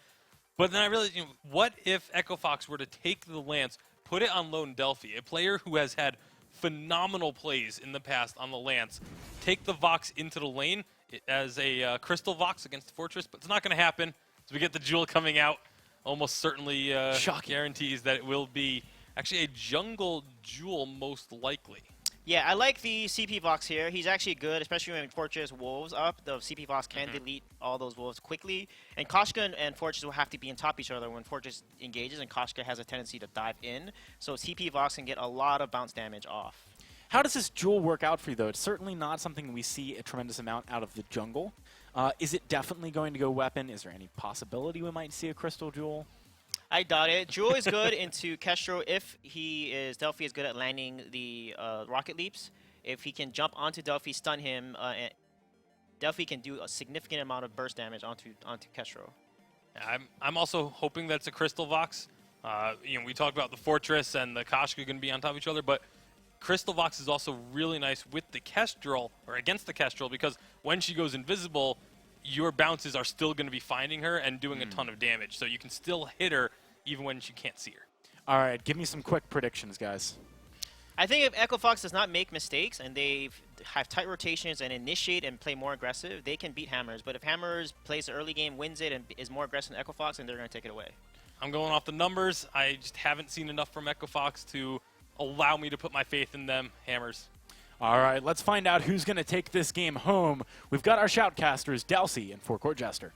But then I realized, what if Echo Fox were to take the Lance, put it on Lone Delphi, a player who has had phenomenal plays in the past on the Lance, take the Vox into the lane as a Crystal Vox against the Fortress, but it's not going to happen. So we get the Jewel coming out, almost certainly guarantees that it will be actually a jungle Jewel most likely. Yeah, I like the CP Vox here. He's actually good, especially when Fortress Wolves up. The CP Vox can delete all those Wolves quickly. And Koshka and Fortress will have to be on top of each other when Fortress engages, and Koshka has a tendency to dive in. So CP Vox can get a lot of bounce damage off. How does this Jewel work out for you, though? It's certainly not something we see a tremendous amount out of the jungle. Is it definitely going to go weapon? Is there any possibility we might see a Crystal Jewel? I doubt it. Jewel is good into Kestrel if Delphi is good at landing the rocket leaps. If he can jump onto Delphi, stun him, Delphi can do a significant amount of burst damage onto Kestrel. I'm also hoping that's a Crystal Vox. We talked about the Fortress and the Koshka going to be on top of each other, but Crystal Vox is also really nice with the Kestrel, or against the Kestrel, because when she goes invisible, your bounces are still going to be finding her and doing a ton of damage. So you can still hit her even when you can't see her. All right, give me some quick predictions, guys. I think if Echo Fox does not make mistakes and they have tight rotations and initiate and play more aggressive, they can beat Hammers. But if Hammers plays the early game, wins it, and is more aggressive than Echo Fox, then they're going to take it away. I'm going off the numbers. I just haven't seen enough from Echo Fox to allow me to put my faith in them. Hammers. All right, let's find out who's going to take this game home. We've got our shoutcasters, Dalsy and Forecourt Jester.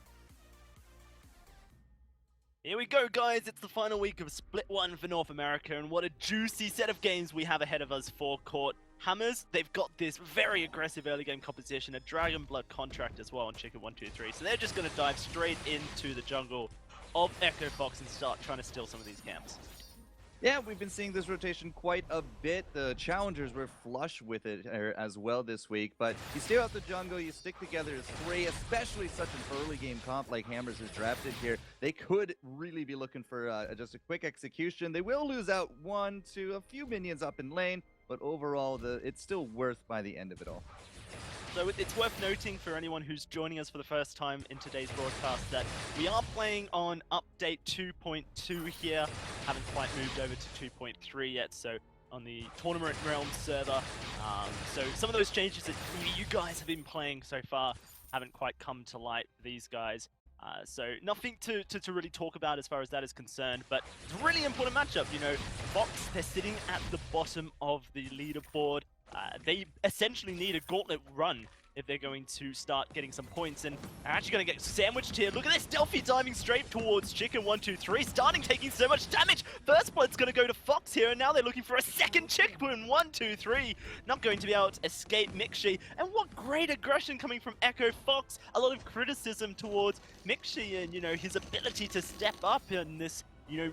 Here we go, guys. It's the final week of Split 1 for North America, and what a juicy set of games we have ahead of us for Court. Hammers, they've got this very aggressive early game composition, a Dragon Blood contract as well on Chicken 123, so they're just going to dive straight into the jungle of Echo Fox and start trying to steal some of these camps. Yeah, we've been seeing this rotation quite a bit. The challengers were flush with it as well this week, but you stay out the jungle, you stick together as three, especially such an early game comp like Hammers is drafted here. They could really be looking for just a quick execution. They will lose out one to a few minions up in lane, but overall, it's still worth by the end of it all. So it's worth noting for anyone who's joining us for the first time in today's broadcast that we are playing on update 2.2 here. Haven't quite moved over to 2.3 yet, so on the Tournament Realm server. So some of those changes that you guys have been playing so far haven't quite come to light for these guys. So nothing to really talk about as far as that is concerned, but it's a really important matchup. Fox, they're sitting at the bottom of the leaderboard. They essentially need a gauntlet run if they're going to start getting some points, and are actually going to get sandwiched here. Look at this, Delphi diving straight towards Chicken 123, starting taking so much damage. First blood's going to go to Fox here, and now they're looking for a second Chicken 123. Not going to be able to escape Mixi, and what great aggression coming from Echo Fox. A lot of criticism towards Mixi and, his ability to step up in this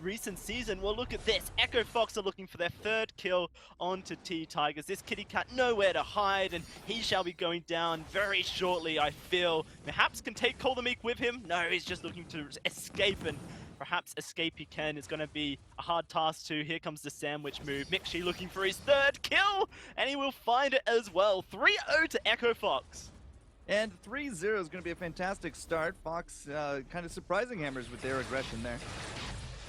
recent season. Well, look at this. Echo Fox are looking for their third kill onto T-Tigers. This kitty cat nowhere to hide, and he shall be going down very shortly, I feel. Perhaps can take Cole the Meek with him. No, he's just looking to escape, and perhaps escape he can. Is going to be a hard task too. Here comes the sandwich move. Mixi looking for his third kill, and he will find it as well. 3-0 to Echo Fox. And 3-0 is going to be a fantastic start. Fox kind of surprising Hammers with their aggression there.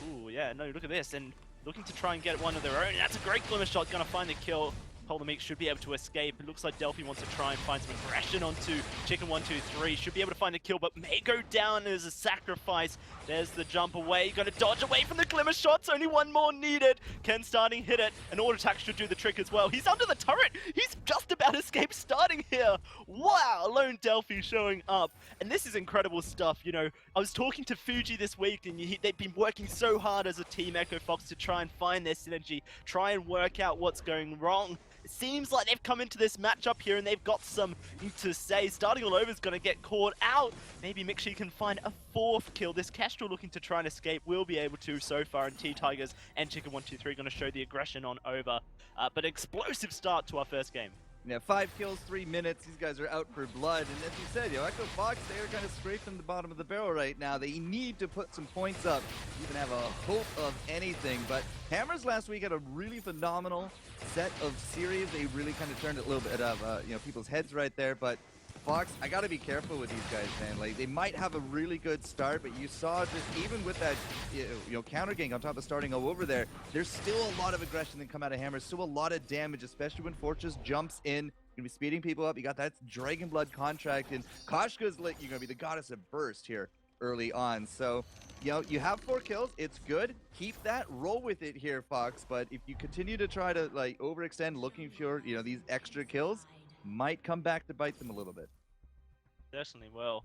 Ooh, yeah, no, look at this, and looking to try and get one of their own. That's a great glimmer shot, gonna find the kill. Cole the Meek should be able to escape. It looks like Delphi wants to try and find some aggression onto Chicken 123. Should be able to find a kill, but may go down as a sacrifice. There's the jump away. Gonna dodge away from the glimmer shots. Only one more needed. Ken starting hit it. An auto attack should do the trick as well. He's under the turret. He's just about escaped starting here. Wow, Lone Delphi showing up. And this is incredible stuff. I was talking to Fuji this week, and they've been working so hard as a team, Echo Fox, to try and find their synergy, try and work out what's going wrong. It seems like they've come into this matchup here and they've got something to say. Starting all over is going to get caught out. Maybe Mixi can find a 4th kill. This Kestrel looking to try and escape will be able to so far, and T-Tigers and Chicken123 going to show the aggression on over. But explosive start to our first game. Yeah, 5 kills, 3 minutes. These guys are out for blood. And as you said, Echo Fox, they are kind of scraping the bottom of the barrel right now. They need to put some points up, even have a hope of anything. But Hammers last week had a really phenomenal set of series. They really kind of turned a little bit of people's heads right there. But Fox, I got to be careful with these guys, man. Like, they might have a really good start, but you saw just even with that, counter gank on top of starting all over there, there's still a lot of aggression that come out of Hammers, still a lot of damage, especially when Fortress jumps in. You're gonna be speeding people up. You got that Dragon Blood contract, and Koshka's like, you're gonna be the goddess of burst here early on. So, you have 4 kills. It's good. Keep that. Roll with it here, Fox. But if you continue to try to like overextend, looking for these extra kills, might come back to bite them a little bit. Certainly will.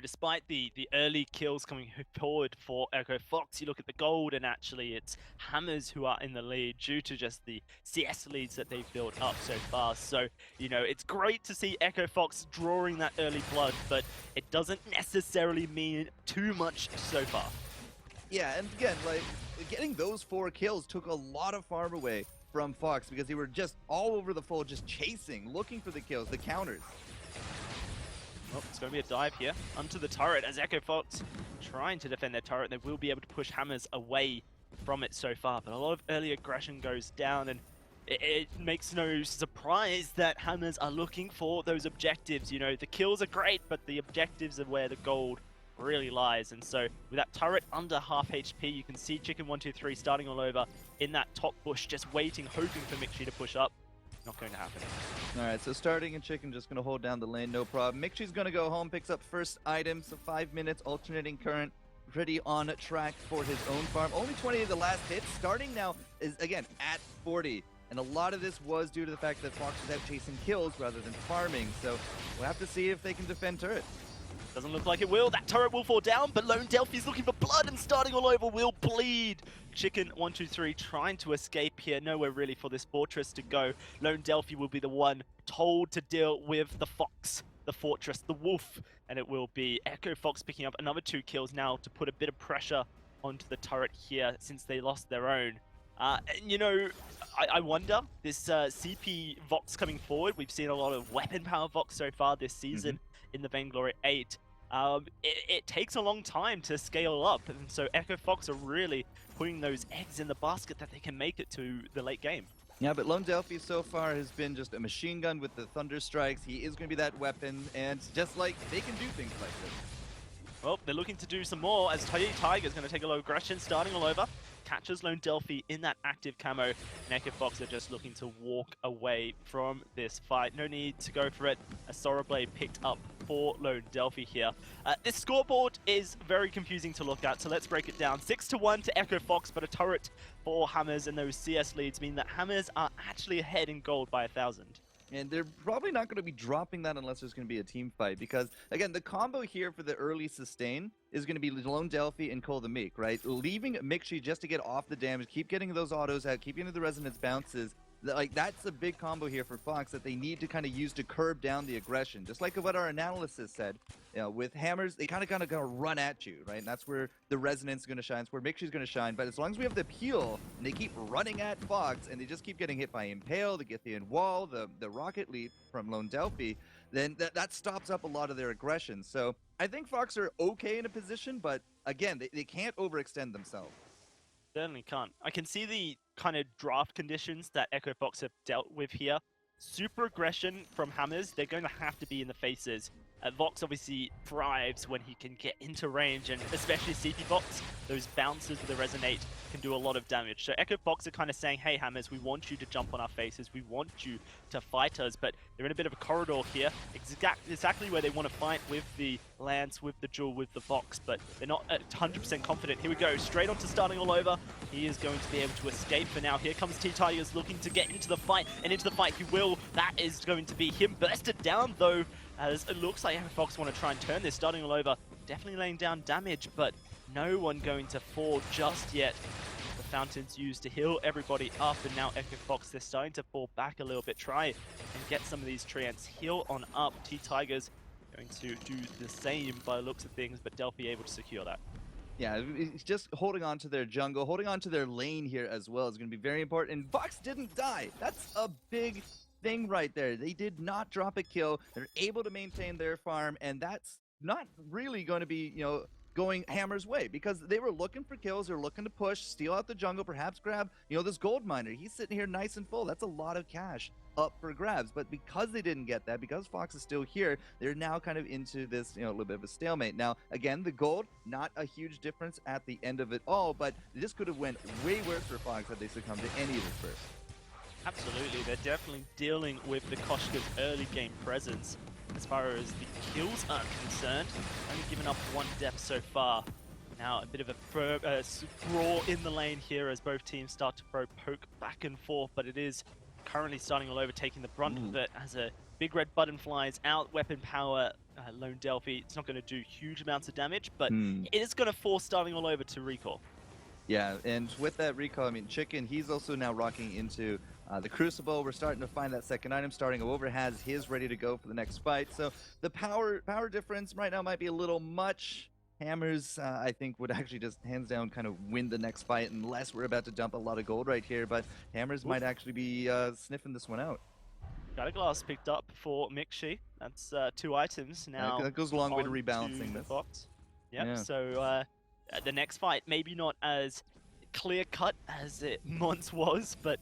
Despite the early kills coming forward for Echo Fox, you look at the gold and actually it's Hammers who are in the lead due to just the CS leads that they've built up so far. So, it's great to see Echo Fox drawing that early blood, but it doesn't necessarily mean too much so far. Yeah, and again, like, getting those 4 kills took a lot of farm away from Fox because they were just all over the full, just chasing, looking for the kills, the counters. Well, it's going to be a dive here onto the turret as Echo Fox trying to defend their turret. They will be able to push Hammers away from it so far, but a lot of early aggression goes down, and it makes no surprise that Hammers are looking for those objectives. The kills are great, but the objectives are where the gold really lies. And so with that turret under half HP, you can see Chicken123 starting all over in that top bush, just waiting, hoping for Mixi to push up. Not going to happen. All right, so starting and Chicken just going to hold down the lane, no problem. Mixi's going to go home, picks up first item, so 5 minutes, alternating current, pretty on track for his own farm. Only 20 of the last hits. Starting now is, again, at 40. And a lot of this was due to the fact that Fox was out chasing kills rather than farming, so we'll have to see if they can defend turret. Doesn't look like it will. That turret will fall down, but Lone Delphi's looking for blood and starting all over will bleed. Chicken123 trying to escape here. Nowhere really for this Fortress to go. Lone Delphi will be the one told to deal with the Fox, the Fortress, the Wolf, and it will be Echo Fox picking up another 2 kills now to put a bit of pressure onto the turret here since they lost their own. I wonder, this CP Vox coming forward, we've seen a lot of weapon power Vox so far this season in the Vainglory 8. It takes a long time to scale up, and so Echo Fox are really putting those eggs in the basket that they can make it to the late game. Yeah, but Lone Delphi so far has been just a machine gun with the Thunder Strikes. He is going to be that weapon, and just like, they can do things like this. Well, they're looking to do some more as Tiger is going to take a low aggression, starting all over. Catches Lone Delphi in that active camo, and Echo Fox are just looking to walk away from this fight. No need to go for it. A Sora Blade picked up for Lone Delphi here. This scoreboard is very confusing to look at, so let's break it down. 6-1 to Echo Fox, but a turret for Hammers, and those CS leads mean that Hammers are actually ahead in gold by 1,000. And they're probably not going to be dropping that unless there's going to be a team fight. Because, again, the combo here for the early sustain is going to be Lone Delphi and Cole the Meek, right? Leaving Mixi just to get off the damage, keep getting those autos out, keep getting the resonance bounces. Like, that's a big combo here for Fox that they need to kind of use to curb down the aggression. Just like what our analysis said, with Hammers, they kind of gonna run at you, right? And that's where the resonance is going to shine. It's where Mixi's going to shine. But as long as we have the peel, and they keep running at Fox, and they just keep getting hit by Impale, the Githian Wall, the Rocket Leap from Lone Delphi, then that stops up a lot of their aggression. So I think Fox are okay in a position, but again, they can't overextend themselves. Certainly can't. I can see the kind of draft conditions that Echo Fox have dealt with here. Super aggression from Hammers, they're going to have to be in the faces. Vox obviously thrives when he can get into range, and especially CP Vox, those bounces with the Resonate can do a lot of damage. So Echo Fox are kind of saying, hey Hammers, we want you to jump on our faces, we want you to fight us, but they're in a bit of a corridor here, exactly where they want to fight with the Lance, with the Jewel, with the Vox, but they're not 100% confident. Here we go, straight on to starting all over. He is going to be able to escape for now. Here comes T-Tigers looking to get into the fight, and into the fight he will. That is going to be him bursted down though, as it looks like Echo Fox want to try and turn this, starting all over. Definitely laying down damage, but no one going to fall just yet. The fountains used to heal everybody up, and now Echo Fox, they're starting to fall back a little bit, try and get some of these treants heal on up. T-Tigers going to do the same by the looks of things, but Delphi able to secure that. Yeah, it's just holding on to their jungle, holding on to their lane here as well is going to be very important. And Fox didn't die. That's a big thing right there. They did not drop a kill. They're able to maintain their farm, and that's not really going to be, going Hammer's way, because they were looking for kills. They're looking to push, steal out the jungle, perhaps grab, this gold miner. He's sitting here nice and full. That's a lot of cash up for grabs. But because they didn't get that, because Fox is still here, they're now kind of into this, a little bit of a stalemate. Now, again, the gold, not a huge difference at the end of it all, but this could have went way worse for Fox had they succumbed to any of this first. Absolutely, they're definitely dealing with the Koshka's early game presence. As far as the kills are concerned, only given up 1 death so far. Now a bit of a brawl in the lane here as both teams start to throw poke back and forth, but it is currently starting all over, taking the brunt of it as a big red button flies out. Weapon power, Lone Delphi, it's not going to do huge amounts of damage, but it is going to force starting all over to recall. Yeah, and with that recall, Chicken, he's also now rocking into the Crucible. We're starting to find that second item. Starting over has his ready to go for the next fight. So the power difference right now might be a little much. Hammers, I think, would actually just hands down kind of win the next fight unless we're about to dump a lot of gold right here. But Hammers might actually be sniffing this one out. Got a glass picked up for Mixi. That's 2 items now. That goes a long way to rebalancing this. Fox. Yep, so the next fight, maybe not as clear-cut as it once was, but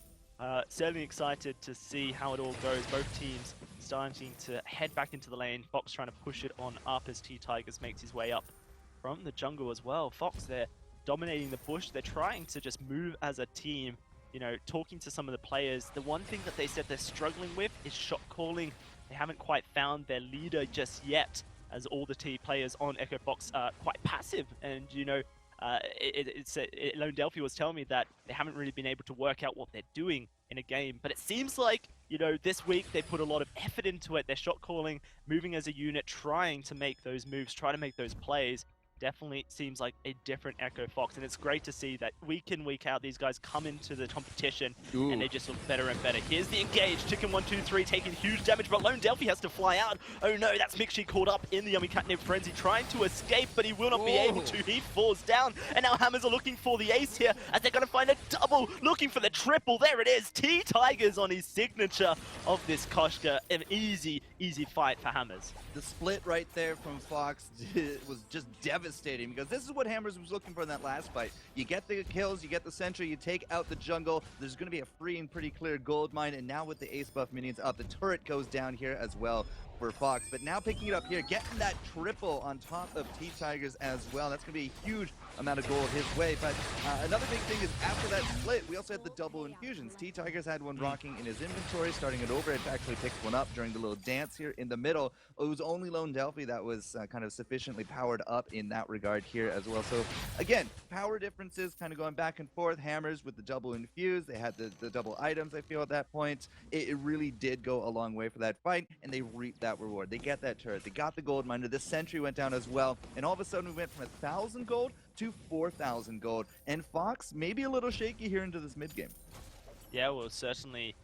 certainly excited to see how it all goes. Both teams starting to head back into the lane. Fox trying to push it on up as T-Tigers makes his way up from the jungle as well. Fox, they're dominating the bush. They're trying to just move as a team, talking to some of the players. The one thing that they said they're struggling with is shot calling. They haven't quite found their leader just yet, as all the team players on Echo Fox are quite passive. And, Lone Delphi was telling me that they haven't really been able to work out what they're doing in a game. But it seems like, this week they put a lot of effort into it. They're shot calling, moving as a unit, trying to make those moves, trying to make those plays. Definitely seems like a different Echo Fox, and it's great to see that week in, week out, these guys come into the competition and they just look better and better. Here's the engage. Chicken 1, 2, 3 taking huge damage, but Lone Delphi has to fly out. Oh no, that's Mixi caught up in the Yummy Catnip Frenzy, trying to escape, but he will not be able to. He falls down, and now Hammers are looking for the ace here, as they're going to find a double, looking for the triple. There it is. T-Tigers on his signature of this Koshka. An easy fight for Hammers. The split right there from Fox was just devastating, because this is what Hammers was looking for in that last fight. You get the kills, you get the sentry, you take out the jungle. There's going to be a free and pretty clear gold mine, and now with the ace buff minions up, the turret goes down here as well for Fox. But now picking it up here, getting that triple on top of T-Tigers as well. That's going to be a huge amount of gold his way. But another big thing is after that split, we also had the double infusions. T-Tigers had one rocking in his inventory, starting it over. It actually picked one up during the little dance here in the middle. It was only Lone Delphi that was kind of sufficiently powered up in that regard here as well. So again, power differences kind of going back and forth. Hammers with the double infuse. They had the double items, I feel, at that point. It really did go a long way for that fight, and they reaped that reward. They get that turret. They got the gold miner. The sentry went down as well. And all of a sudden, we went from 1,000 gold to 4,000 gold. And Fox maybe a little shaky here into this mid game. Yeah, well, certainly,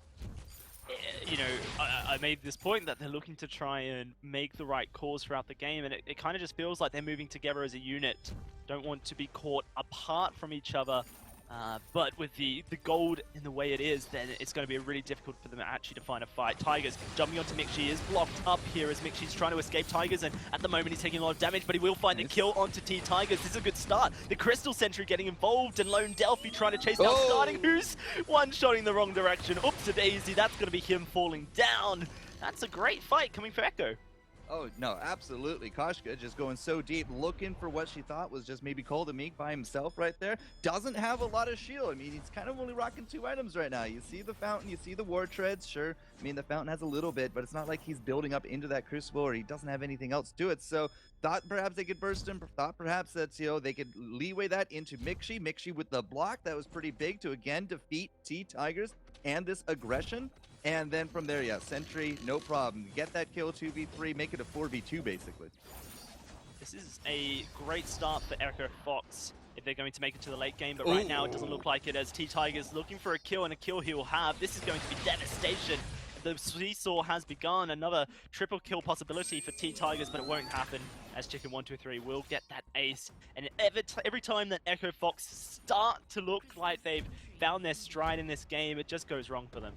I made this point that they're looking to try and make the right calls throughout the game, and it kind of just feels like they're moving together as a unit. Don't want to be caught apart from each other. But with the gold in the way it is, then it's going to be really difficult for them actually to find a fight. Tigers jumping onto Mixi is blocked up here as Mixi's trying to escape Tigers, and at the moment he's taking a lot of damage, but he will find a kill onto T-Tigers. This is a good start. The Crystal Sentry getting involved, and Lone Delphi trying to chase down Starting, who's one-shotting the wrong direction. Oops-a-daisy, that's going to be him falling down. That's a great fight coming for Echo. Oh, no, absolutely. Koshka just going so deep, looking for what she thought was just maybe Cold and Meek by himself right there. Doesn't have a lot of shield. I mean, he's kind of only rocking 2 items right now. You see the fountain, you see the war treads. Sure, I mean, the fountain has a little bit, but it's not like he's building up into that crucible or he doesn't have anything else to it. So thought perhaps they could burst him, thought perhaps that, they could leeway that into Mixi. Mixi with the block, that was pretty big to again defeat T-Tigers and this aggression. And then from there, yeah, Sentry, no problem. Get that kill 2v3, make it a 4v2 basically. This is a great start for Echo Fox. if they're going to make it to the late game, but right now it doesn't look like it, as T-Tigers looking for a kill, and a kill he will have. This is going to be devastation. The seesaw has begun. Another triple kill possibility for T-Tigers, but it won't happen, as Chicken123 will get that ace. And every time that Echo Fox start to look like they've found their stride in this game, it just goes wrong for them.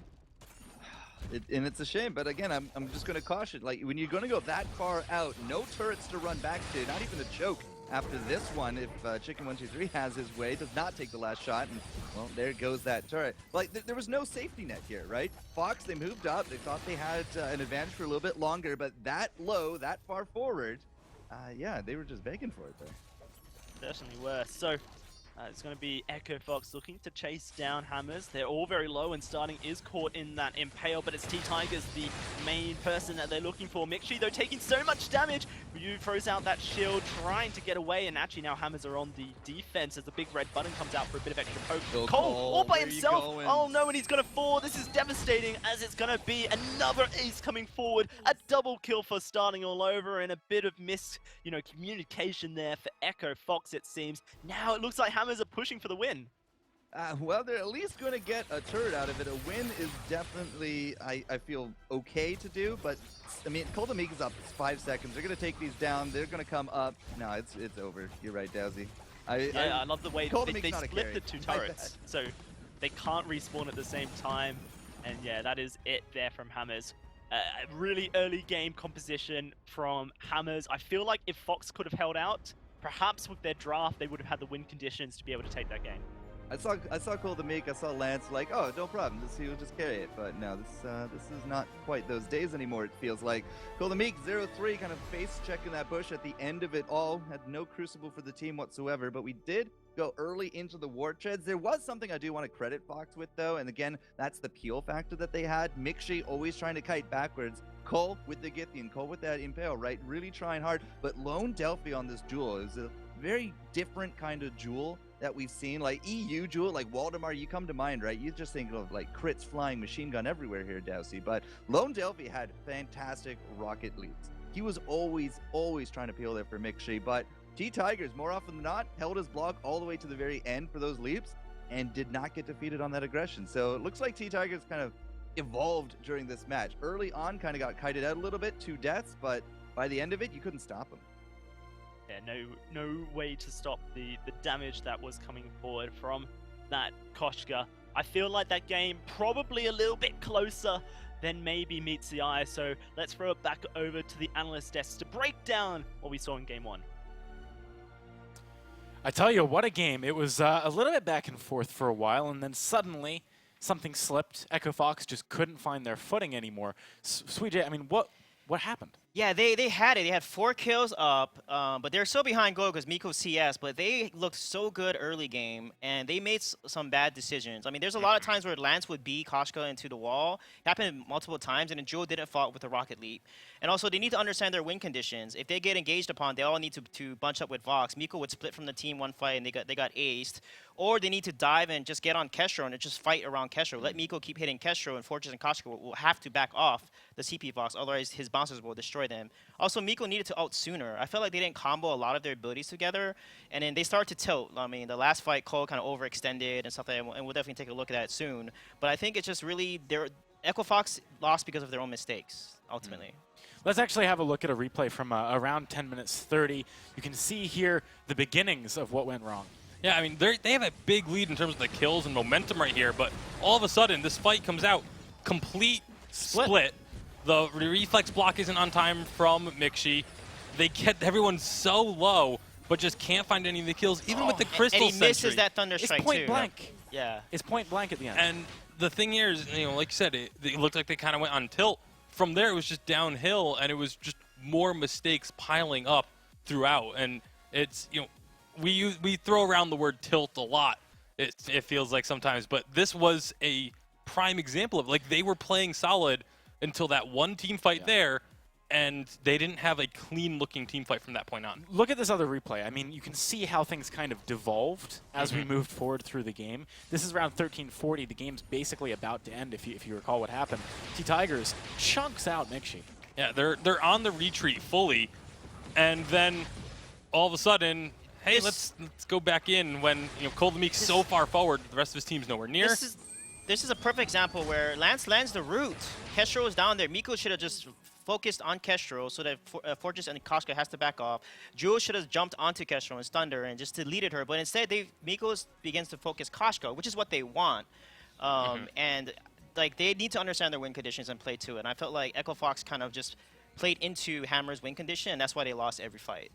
And it's a shame, but again, I'm just going to caution. Like, when you're going to go that far out, no turrets to run back to, not even a choke after this one. If Chicken123 has his way, does not take the last shot, and, well, there goes that turret. Like, there was no safety net here, right? Fox, they moved up. They thought they had an advantage for a little bit longer, but that low, that far forward, yeah, they were just begging for it there. Certainly were. So, it's going to be Echo Fox looking to chase down Hammers. They're all very low, and starting is caught in that Impale, but it's T-Tigers, the main person that they're looking for. Mixi, though, taking so much damage. Ryu throws out that shield, trying to get away, and actually now Hammers are on the defense as the big red button comes out for a bit of extra poke. Cole all by himself. Oh no, and he's going to fall. This is devastating, as it's going to be another ace coming forward. A double kill for starting all over, and a bit of communication there for Echo Fox, it seems. Now it looks like Hammers are pushing for the win. Well, they're at least going to get a turret out of it. A win is definitely, I feel, okay to do, but, I mean, Coldamik is up. It's 5 seconds. They're going to take these down. They're going to come up. No, it's over. You're right, Dowsy. I love the way they split the two turrets, so they can't respawn at the same time. And yeah, that is it there from Hammers. A really early game composition from Hammers. I feel like if Fox could have held out, perhaps with their draft, they would have had the win conditions to be able to take that game. I saw Coldamik, I saw Lance, like, oh, no problem, he'll just carry it. But no, this is not quite those days anymore, it feels like. Coldamik, 0-3, kind of face checking that bush at the end of it all. Had no crucible for the team whatsoever, but we did go early into the war treads. There was something I do want to credit Fox with, though, and again, that's the peel factor that they had. Mixi always trying to kite backwards. Cole with the Githian, Cole with that Impale, right? Really trying hard. But Lone Delphi on this duel is a very different kind of duel that we've seen. Like EU duel, like Waldemar, you come to mind, right? You just think of like crits flying, machine gun everywhere here, Dowsy. But Lone Delphi had fantastic rocket leaps. He was always trying to peel there for Mixi, but T-Tigers, more often than not, held his block all the way to the very end for those leaps and did not get defeated on that aggression. So it looks like T-Tigers kind of evolved during this match. Early on, kind of got kited out a little bit, 2 deaths, but by the end of it, you couldn't stop them. Yeah, no way to stop the damage that was coming forward from that Koshka. I feel like that game probably a little bit closer than maybe meets the eye, so let's throw it back over to the analyst desk to break down what we saw in game 1. I tell you, what a game. It was a little bit back and forth for a while, and then suddenly something slipped. Echo Fox just couldn't find their footing anymore. Sweet J, I mean, what happened? Yeah, they had it. They had 4 kills up, but they're still behind goal because Miko CS, but they looked so good early game, and they made some bad decisions. I mean, there's a lot of times where Lance would beat Koshka into the wall. It happened multiple times, and then Jewel didn't fall with a rocket leap. And also, they need to understand their win conditions. If they get engaged upon, they all need to bunch up with Vox. Miko would split from the team one fight, and they got aced. Or they need to dive and just get on Kestro and just fight around Kestro. Let Miko keep hitting Kestro, and Fortress and Koshka will have to back off the CP Vox, otherwise his bouncers will destroy them. Also, Miko needed to ult sooner. I felt like they didn't combo a lot of their abilities together, and then they started to tilt. I mean, the last fight, Cole kind of overextended and stuff like that, and we'll definitely take a look at that soon. But I think it's just really, Echo Fox lost because of their own mistakes, ultimately. Let's actually have a look at a replay from around 10 minutes 30. You can see here the beginnings of what went wrong. Yeah, I mean, they have a big lead in terms of the kills and momentum right here, but all of a sudden, this fight comes out, complete split. The reflex block isn't on time from Mixi. They get everyone so low, but just can't find any of the kills, even with the Crystal Sentry. And he misses that Thunder Strike, it's point blank. Yeah. It's point blank at the end. And the thing here is, like you said, it looked like they kind of went on tilt. From there, it was just downhill, and it was just more mistakes piling up throughout. And it's, we throw around the word tilt a lot, it feels like sometimes, but this was a prime example of, like, they were playing solid until that one team fight there, and they didn't have a clean-looking team fight from that point on. Look at this other replay. I mean, you can see how things kind of devolved as we moved forward through the game. This is around 13:40. The game's basically about to end, if you recall what happened. T-Tigers chunks out Mixi. Yeah, they're on the retreat fully, and then all of a sudden, hey, let's go back in when Cold Meek's so far forward, the rest of his team's nowhere near. This is a perfect example where Lance lands the root. Kestrel is down there. Miko should have just focused on Kestrel so that Fortress and Koshka has to back off. Jewel should have jumped onto Kestrel and stunned her and just deleted her. But instead, Miko begins to focus Koshka, which is what they want. And like they need to understand their win conditions and play to it. And I felt like Echo Fox kind of just played into Hammer's win condition, and that's why they lost every fight.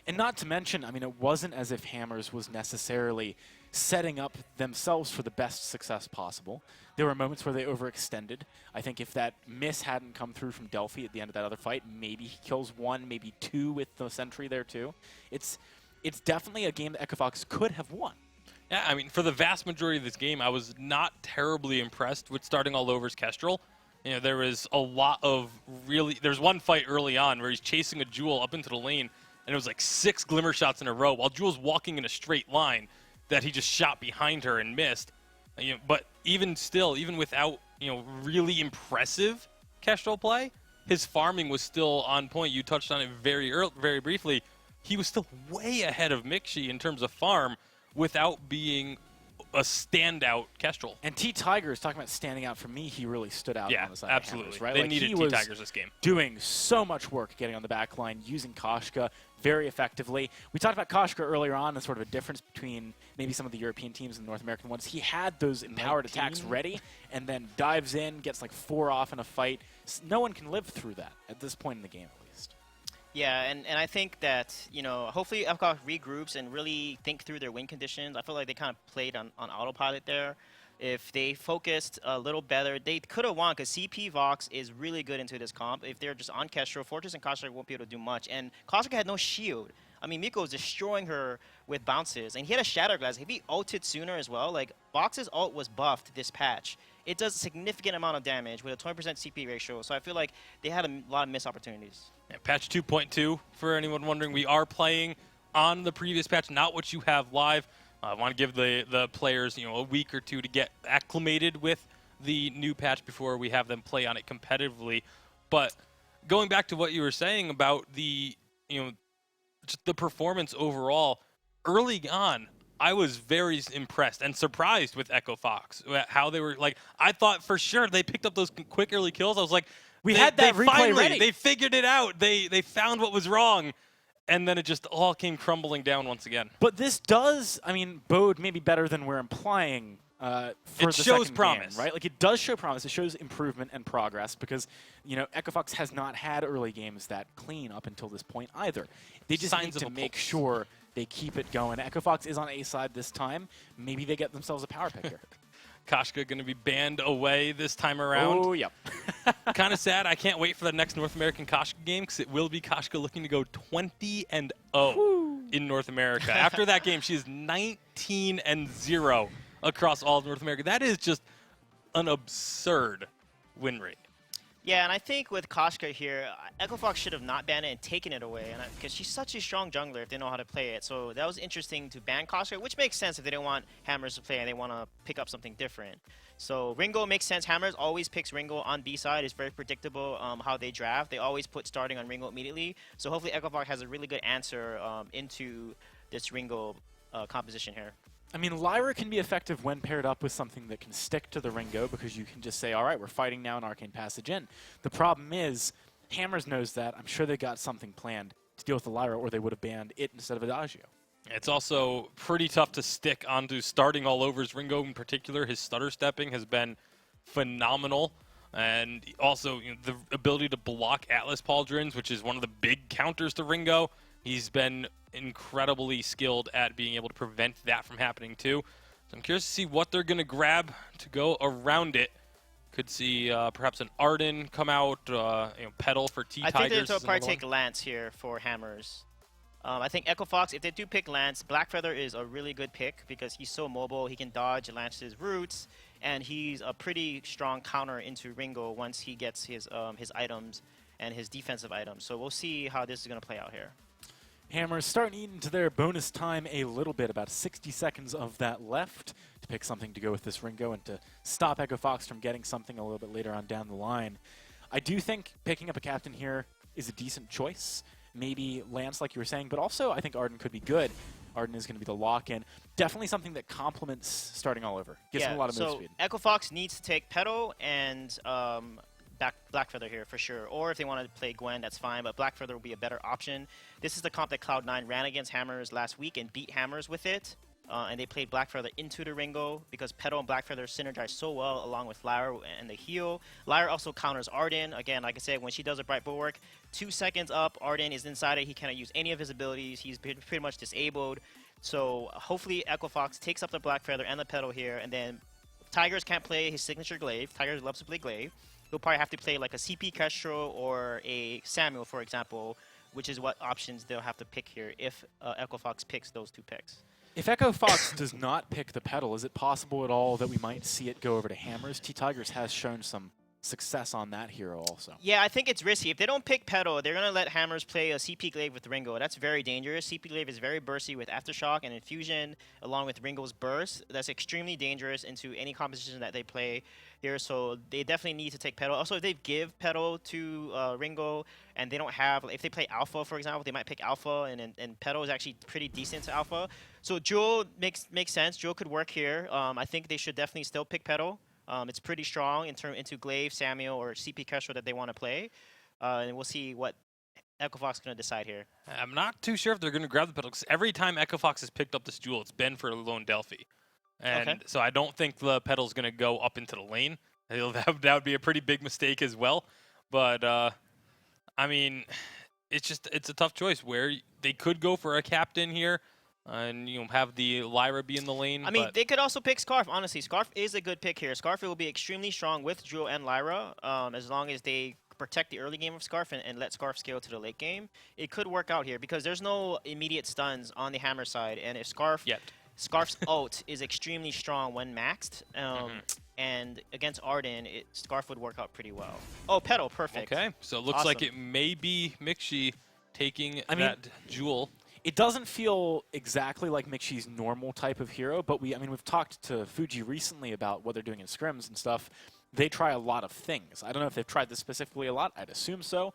And not to mention, I mean, it wasn't as if Hammers was necessarily setting up themselves for the best success possible. There were moments where they overextended. I think if that miss hadn't come through from Delphi at the end of that other fight, maybe he kills 1, maybe 2 with the sentry there too. It's definitely a game that Echo Fox could have won. Yeah, I mean, for the vast majority of this game, I was not terribly impressed with starting all over's Kestrel. There was a lot of there's one fight early on where he's chasing a Jewel up into the lane, and it was like 6 glimmer shots in a row while Jewel's walking in a straight line that he just shot behind her and missed. But even still, even without really impressive Kestrel play, his farming was still on point. You touched on it very briefly. He was still way ahead of Mixi in terms of farm without being a standout Kestrel. And T-Tiger is talking about standing out. For me, he really stood out on the side absolutely. of Hammers, right? They like needed T-Tigers this game. Doing so much work getting on the back line, using Koshka very effectively. We talked about Koshka earlier on and sort of a difference between maybe some of the European teams and the North American ones. He had those empowered attacks ready and then dives in, gets like 4 off in a fight. No one can live through that at this point in the game, at least. Yeah, and I think that, hopefully FCOG regroups and really think through their win conditions. I feel like they kind of played on autopilot there. If they focused a little better, they could have won because CP Vox is really good into this comp. If they're just on Kestrel, Fortress and Koshka won't be able to do much. And Koshka had no shield. I mean, Miko was destroying her with bounces. And he had a Shatter Glass. If he ulted sooner as well, like, Vox's ult was buffed this patch. It does a significant amount of damage with a 20% CP ratio. So I feel like they had a lot of missed opportunities. Yeah, patch 2.2, for anyone wondering, we are playing on the previous patch, not what you have live. I want to give the players a week or 2 to get acclimated with the new patch before we have them play on it competitively. But going back to what you were saying about the just the performance overall, early on, I was very impressed and surprised with Echo Fox. How they were, like, I thought for sure they picked up those quick early kills. I was like, we had that replay ready. They figured it out. They found what was wrong. And then it just all came crumbling down once again. But this does, I mean, bode maybe better than we're implying for the shows second promise, game, right? Like, it does show promise. It shows improvement and progress because, Echo Fox has not had early games that clean up until this point either. They just need to make sure they keep it going. Echo Fox is on A side this time. Maybe they get themselves a power pick here. Koshka going to be banned away this time around. Oh, yep. Kind of sad. I can't wait for the next North American Koshka game because it will be Koshka looking to go 20-0 in North America. After that game, she is 19-0 across all of North America. That is just an absurd win rate. Yeah, and I think with Koshka here, Echo Fox should have not banned it and taken it away, because she's such a strong jungler if they know how to play it. So that was interesting to ban Koshka, which makes sense if they don't want Hammers to play and they want to pick up something different. So Ringo makes sense. Hammers always picks Ringo on B side. It's very predictable how they draft. They always put starting on Ringo immediately. So hopefully Echo Fox has a really good answer into this Ringo composition here. I mean, Lyra can be effective when paired up with something that can stick to the Ringo because you can just say, all right, we're fighting now an Arcane Passage in. The problem is, Hammers knows that. I'm sure they got something planned to deal with the Lyra or they would have banned it instead of Adagio. It's also pretty tough to stick onto starting all over's Ringo in particular. His stutter stepping has been phenomenal. And also the ability to block Atlas Pauldrons, which is one of the big counters to Ringo. He's been incredibly skilled at being able to prevent that from happening too. So I'm curious to see what they're going to grab to go around it. Could see perhaps an Arden come out, Petal for T-Tigers. I think they'll probably take Lance here for Hammers. I think Echo Fox, if they do pick Lance, Blackfeather is a really good pick because he's so mobile. He can dodge Lance's roots, and he's a pretty strong counter into Ringo once he gets his items and his defensive items. So we'll see how this is going to play out here. Hammers starting to eat into their bonus time a little bit, about 60 seconds of that left to pick something to go with this Ringo and to stop Echo Fox from getting something a little bit later on down the line. I do think picking up a captain here is a decent choice. Maybe Lance, like you were saying, but also I think Arden could be good. Arden is going to be the lock-in. Definitely something that complements starting all over. Gives him a lot of move speed. Echo Fox needs to take Petal and Blackfeather here for sure. Or if they want to play Gwen, that's fine, but Blackfeather will be a better option. This is the comp that Cloud9 ran against Hammers last week and beat Hammers with it. And they played Blackfeather into the Ringo because Petal and Blackfeather synergize so well along with Lyra and the heal. Lyra also counters Arden. Again, like I said, when she does a Bright Bulwark, 2 seconds up, Arden is inside it. He cannot use any of his abilities. He's pretty much disabled. So hopefully Echo Fox takes up the Blackfeather and the Petal here, and then Tigers can't play his signature Glaive. Tigers loves to play Glaive. He'll probably have to play like a CP Kestrel or a Samuel, for example, which is what options they'll have to pick here if Echo Fox picks those 2 picks. If Echo Fox does not pick the Petal, is it possible at all that we might see it go over to Hammers? T-Tigers has shown some success on that hero also. Yeah, I think it's risky. If they don't pick Petal, they're going to let Hammers play a CP Glaive with Ringo. That's very dangerous. CP Glaive is very bursty with Aftershock and Infusion, along with Ringo's Burst. That's extremely dangerous into any composition that they play here, so they definitely need to take Petal. Also, if they give Petal to Ringo and they don't have, if they play Alpha, for example, they might pick Alpha, and Petal is actually pretty decent to Alpha. So Jewel makes sense. Jewel could work here. I think they should definitely still pick Petal. It's pretty strong into Glaive, Samuel, or CP Kestrel that they want to play. And we'll see what Echo Fox is going to decide here. I'm not too sure if they're going to grab the Petal, because every time Echo Fox has picked up this Jewel, it's been for Lone Delphi. And so I don't think the Petal's going to go up into the lane. That would be a pretty big mistake as well. But, I mean, it's a tough choice where they could go for a captain here. And have the Lyra be in the lane. I mean, they could also pick Scarf. Honestly, Scarf is a good pick here. Scarf will be extremely strong with Jewel and Lyra, as long as they protect the early game of Scarf and let Scarf scale to the late game. It could work out here because there's no immediate stuns on the Hammer side, and if Scarf's ult is extremely strong when maxed, and against Arden, Scarf would work out pretty well. Oh, Petal, perfect. Okay, so it looks like it may be Mixi taking that Jewel. It doesn't feel exactly like Mixi's normal type of hero, but we've talked to Fuji recently about what they're doing in scrims and stuff. They try a lot of things. I don't know if they've tried this specifically a lot. I'd assume so.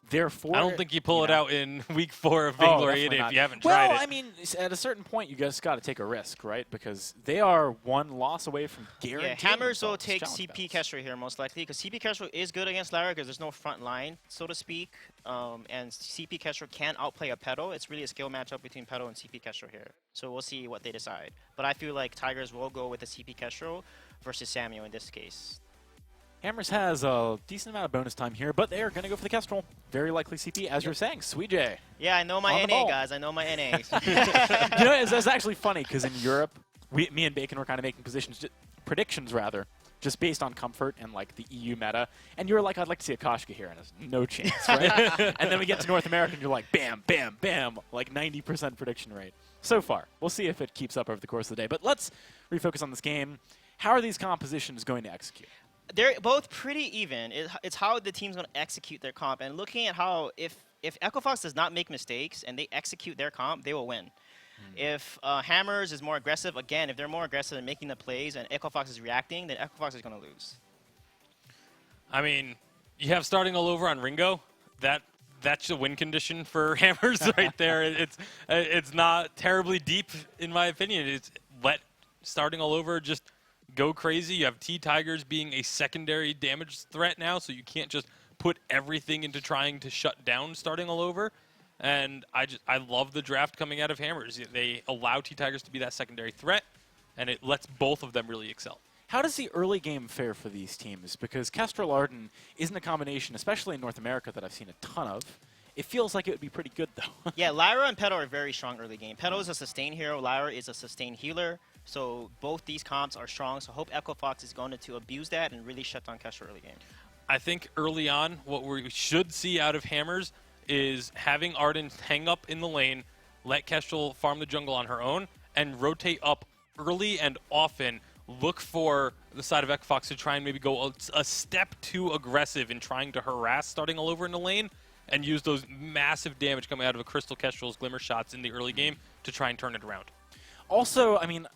Therefore, I don't think you pull it out in week 4 of Vainglory if you haven't tried it. Well, I mean, at a certain point, you just got to take a risk, right? Because they are 1 loss away from guaranteeing. Yeah, Hammers will take CP Kestrel here most likely, because CP Kestrel is good against Lyra because there's no front line, so to speak. And CP Kestrel can outplay a Petal. It's really a skill matchup between Petal and CP Kestrel here. So we'll see what they decide. But I feel like Tigers will go with the CP Kestrel versus Samuel in this case. Hammers has a decent amount of bonus time here, but they're going to go for the Kestrel. Very likely CP, as you're saying. Sweet J. Yeah, I know my NA, guys. I know my NA. It's actually funny, because in Europe, me and Bacon were kind of making predictions, just based on comfort and like the EU meta. And you were like, I'd like to see a Koshka here, and there's no chance, right? And then we get to North America, and you're like, bam, bam, bam, like 90% prediction rate. So far. We'll see if it keeps up over the course of the day. But let's refocus on this game. How are these compositions going to execute? They're both pretty even. It's how the team's going to execute their comp. And looking at how, if Echo Fox does not make mistakes and they execute their comp, they will win. If Hammers is more aggressive, again, if they're more aggressive in making the plays and Echo Fox is reacting, then Echo Fox is going to lose. I mean, you have starting all over on Ringo. That's a win condition for Hammers right there. It's not terribly deep, in my opinion. It's let starting all over just go crazy. You have T-Tigers being a secondary damage threat now, so you can't just put everything into trying to shut down starting all over. And I love the draft coming out of Hammers. They allow T-Tigers to be that secondary threat, and it lets both of them really excel. How does the early game fare for these teams? Because Kestrel Arden isn't a combination, especially in North America, that I've seen a ton of. It feels like it would be pretty good, though. Yeah, Lyra and Petal are very strong early game. Petal is a sustain hero. Lyra is a sustain healer. So both these comps are strong. So I hope Echo Fox is going to abuse that and really shut down Kestrel early game. I think early on, what we should see out of Hammers is having Arden hang up in the lane, let Kestrel farm the jungle on her own, and rotate up early and often. Look for the side of Echo Fox to try and maybe go a step too aggressive in trying to harass starting all over in the lane, and use those massive damage coming out of a Crystal Kestrel's Glimmer shots in the early game to try and turn it around. Also, I mean,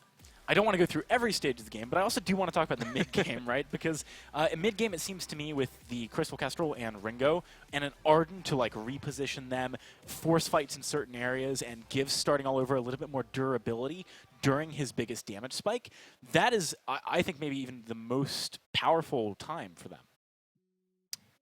I don't want to go through every stage of the game, but I also do want to talk about the mid-game, right? Because in mid-game, it seems to me with the Crystal Kestrel and Ringo, and an Arden to like reposition them, force fights in certain areas, and give Starting All Over a little bit more durability during his biggest damage spike. That is, I think, maybe even the most powerful time for them.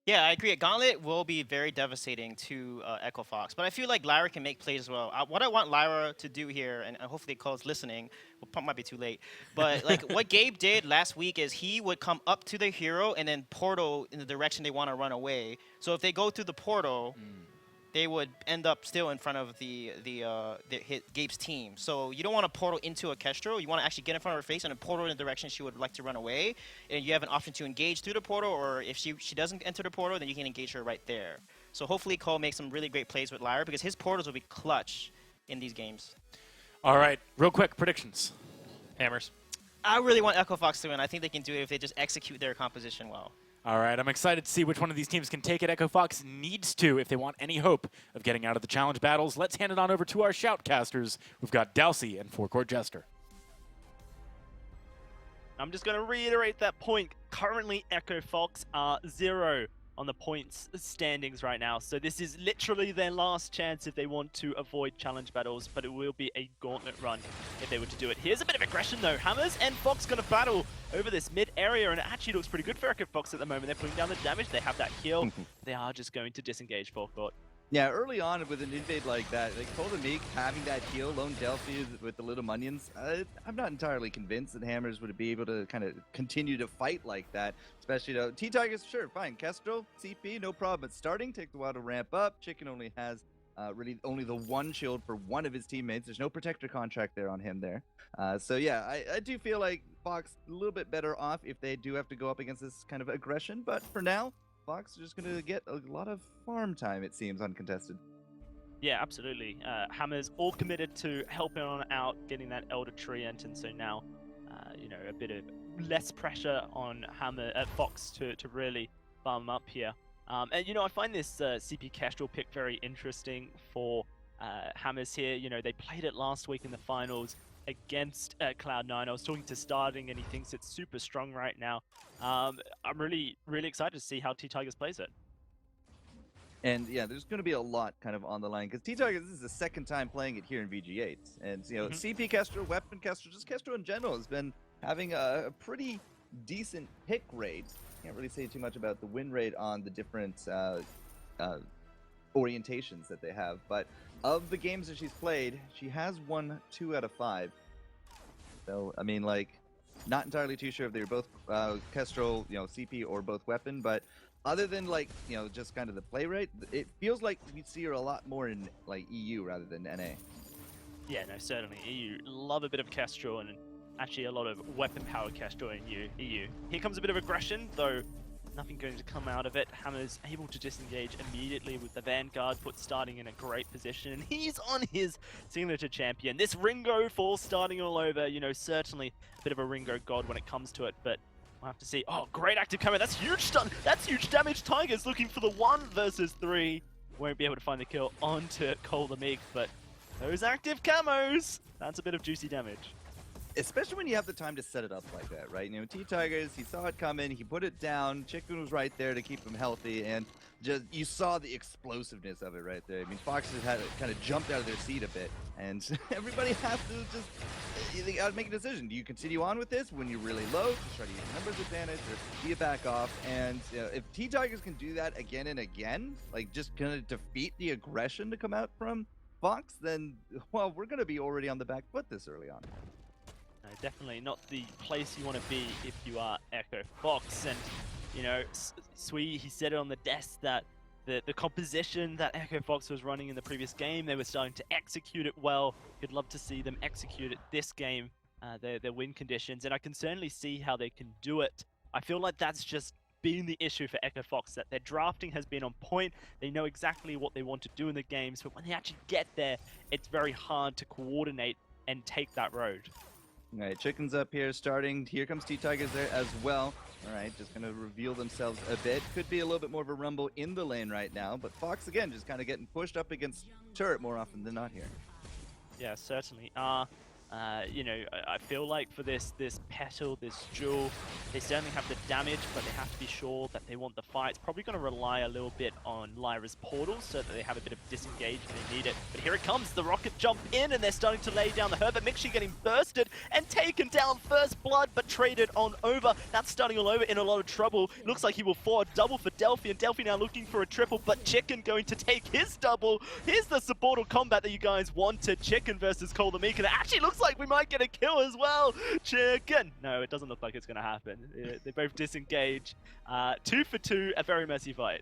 Yeah, I agree. Gauntlet will be very devastating to Echo Fox, but I feel like Lyra can make plays as well. What I want Lyra to do here, and hopefully Cole's listening, well, might be too late, but like what Gabe did last week is he would come up to the hero and then portal in the direction they want to run away. So if they go through the portal, they would end up still in front of the Gabe's team. So you don't want to portal into a Kestrel. You want to actually get in front of her face and then portal in the direction she would like to run away. And you have an option to engage through the portal, or if she doesn't enter the portal, then you can engage her right there. So hopefully Cole makes some really great plays with Lyra because his portals will be clutch in these games. All right, real quick, predictions. Hammers. I really want Echo Fox to win. I think they can do it if they just execute their composition well. All right, I'm excited to see which one of these teams can take it. Echo Fox needs to if they want any hope of getting out of the challenge battles. Let's hand it on over to our shoutcasters. We've got Dalsey and Forecourt Jester. I'm just going to reiterate that point. Currently, Echo Fox are 0 on the points standings right now. So this is literally their last chance if they want to avoid challenge battles, but it will be a gauntlet run if they were to do it. Here's a bit of aggression though. Hammers and Fox going to battle over this mid area, and it actually looks pretty good for Echo Fox at the moment. They're putting down the damage. They have that heal. They are just going to disengage Forecourt. Yeah, early on with an invade like that, like Cold Meek having that heal, Lone Delphi with the little minions, I'm not entirely convinced that Hammers would be able to kind of continue to fight like that. Especially, though, T-Tigers, sure, fine. Kestrel, CP, no problem. But starting takes a while to ramp up. Chicken only has really only the one shield for one of his teammates. There's no protector contract there on him there. So yeah, I do feel like Fox a little bit better off if they do have to go up against this kind of aggression. But for now, Fox are just going to get a lot of farm time, it seems, uncontested. Yeah, absolutely. Hammers all committed to helping on out, getting that Elder Tree Ent, so now, a bit of less pressure on Fox to really farm up here. And, I find this CP Kestrel pick very interesting for Hammers here. They played it last week in the finals against Cloud9. I was talking to Starting, and he thinks it's super strong right now. I'm really, really excited to see how T-Tigers plays it. And yeah, there's going to be a lot kind of on the line because T-Tigers, this is the second time playing it here in VG8. And, CP Kestrel, Weapon Kestrel, just Kestrel in general has been having a pretty decent pick rate. Can't really say too much about the win rate on the different orientations that they have. But of the games that she's played, she has won 2 out of 5. So, I mean, not entirely too sure if they were both Kestrel, CP, or both Weapon, but other than just kind of the play rate, it feels like we see her a lot more in EU rather than NA. Yeah, no, certainly. EU love a bit of Kestrel, and actually a lot of weapon-powered Kestrel in EU. Here comes a bit of aggression, though nothing going to come out of it. Hammer's able to disengage immediately with the Vanguard, put Starting in a great position, and he's on his signature champion. This Ringo for Starting All Over, certainly a bit of a Ringo god when it comes to it, but we'll have to see. Oh, great active camo. That's huge stun. That's huge damage. Tigers looking for the 1 versus 3. Won't be able to find the kill onto Cole the Meek, but those active camos, that's a bit of juicy damage. Especially when you have the time to set it up like that, right? T-Tigers, he saw it coming, he put it down, Chicken was right there to keep him healthy, and just you saw the explosiveness of it right there. I mean, Fox has had kind of jumped out of their seat a bit, and everybody has to they gotta make a decision. Do you continue on with this when you're really low, just try to use numbers advantage, or do you back off? And if T-Tigers can do that again and again, just gonna defeat the aggression to come out from Fox, then, well, we're gonna be already on the back foot this early on. No, definitely not the place you want to be if you are Echo Fox. And, Sui, he said it on the desk that the composition that Echo Fox was running in the previous game, they were starting to execute it well. You'd love to see them execute it this game, their win conditions, and I can certainly see how they can do it. I feel like that's just been the issue for Echo Fox, that their drafting has been on point. They know exactly what they want to do in the games, but when they actually get there, it's very hard to coordinate and take that road. All right, Chicken's up here starting. Here comes T-Tigers there as well. All right, just going to reveal themselves a bit. Could be a little bit more of a rumble in the lane right now, but Fox, again, just kind of getting pushed up against turret more often than not here. Yeah, certainly. You know, I feel like for this Petal, this Jewel, they certainly have the damage, but they have to be sure that they want the fight. It's probably going to rely a little bit on Lyra's portal so that they have a bit of disengage when they need it. But here it comes, the rocket jump in, and they're starting to lay down the Herbert. Mixie getting bursted and taken down first blood, but traded on over. That's starting all over in a lot of trouble. Looks like he will forward double for Delphi, and Delphi now looking for a triple, but Chicken going to take his double. Here's the subordinate combat that you guys wanted. Chicken versus Cole the Meek, and it actually looks like we might get a kill as well. Chicken. No, it doesn't look like it's going to happen. They both disengage. 2 for 2, a very messy fight.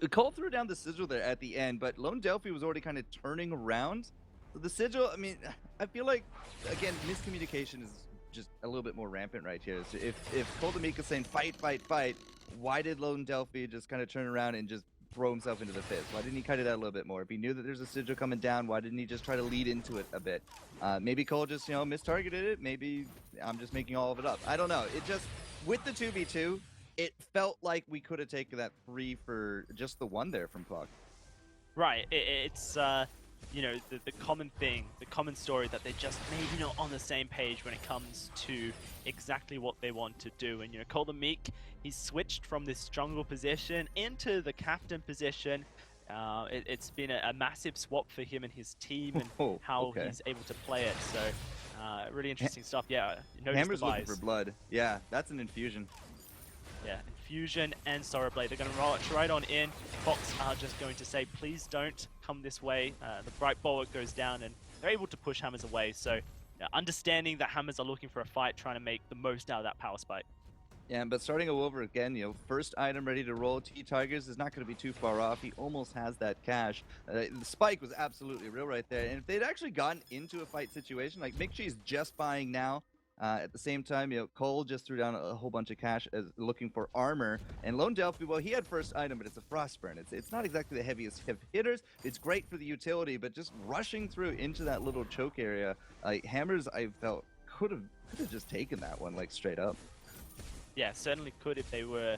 Cole threw down the Sigil there at the end, but Lone Delphi was already kind of turning around. So the Sigil, I mean, I feel like, again, miscommunication is just a little bit more rampant right here. So if Cole the Meek is saying fight, fight, fight, why did Lone Delphi just kind of turn around and just throw himself into the fist? Why didn't he cut it out a little bit more? If he knew that there's a Sigil coming down, why didn't he just try to lead into it a bit? Maybe Cole just, you know, mistargeted it. Maybe I'm just making all of it up. I don't know. It just, with the 2v2, it felt like we could have taken that 3 for just the 1 there from Clock. Right. It's, you know, the common thing, the common story that they're just maybe not on the same page when it comes to exactly what they want to do. And, you know, Cole the Meek, he's switched from this jungle position into the captain position. It's been a massive swap for him and his team, and how he's able to play it. So, really interesting stuff. Yeah, Hammer's looking for blood. Yeah, that's an infusion. Yeah, Infusion and Sorrow Blade. They're going to roll it right on in. Fox are just going to say, please don't come this way. The Bright Bulwark goes down, and they're able to push Hammers away. So, understanding that Hammers are looking for a fight, trying to make the most out of that power spike. Yeah, but starting over again, you know, first item ready to roll. T-Tigers is not going to be too far off. He almost has that cash. The spike was absolutely real right there. And if they'd actually gotten into a fight situation, like Mikchi's just buying now. At the same time, you know, Cole just threw down a whole bunch of cash looking for armor. And Lone Delphi, well, he had first item, but it's a Frostburn. It's not exactly the heaviest of hitters. It's great for the utility, but just rushing through into that little choke area, Hammers, I felt, could have just taken that one, like, straight up. Yeah, certainly could if they were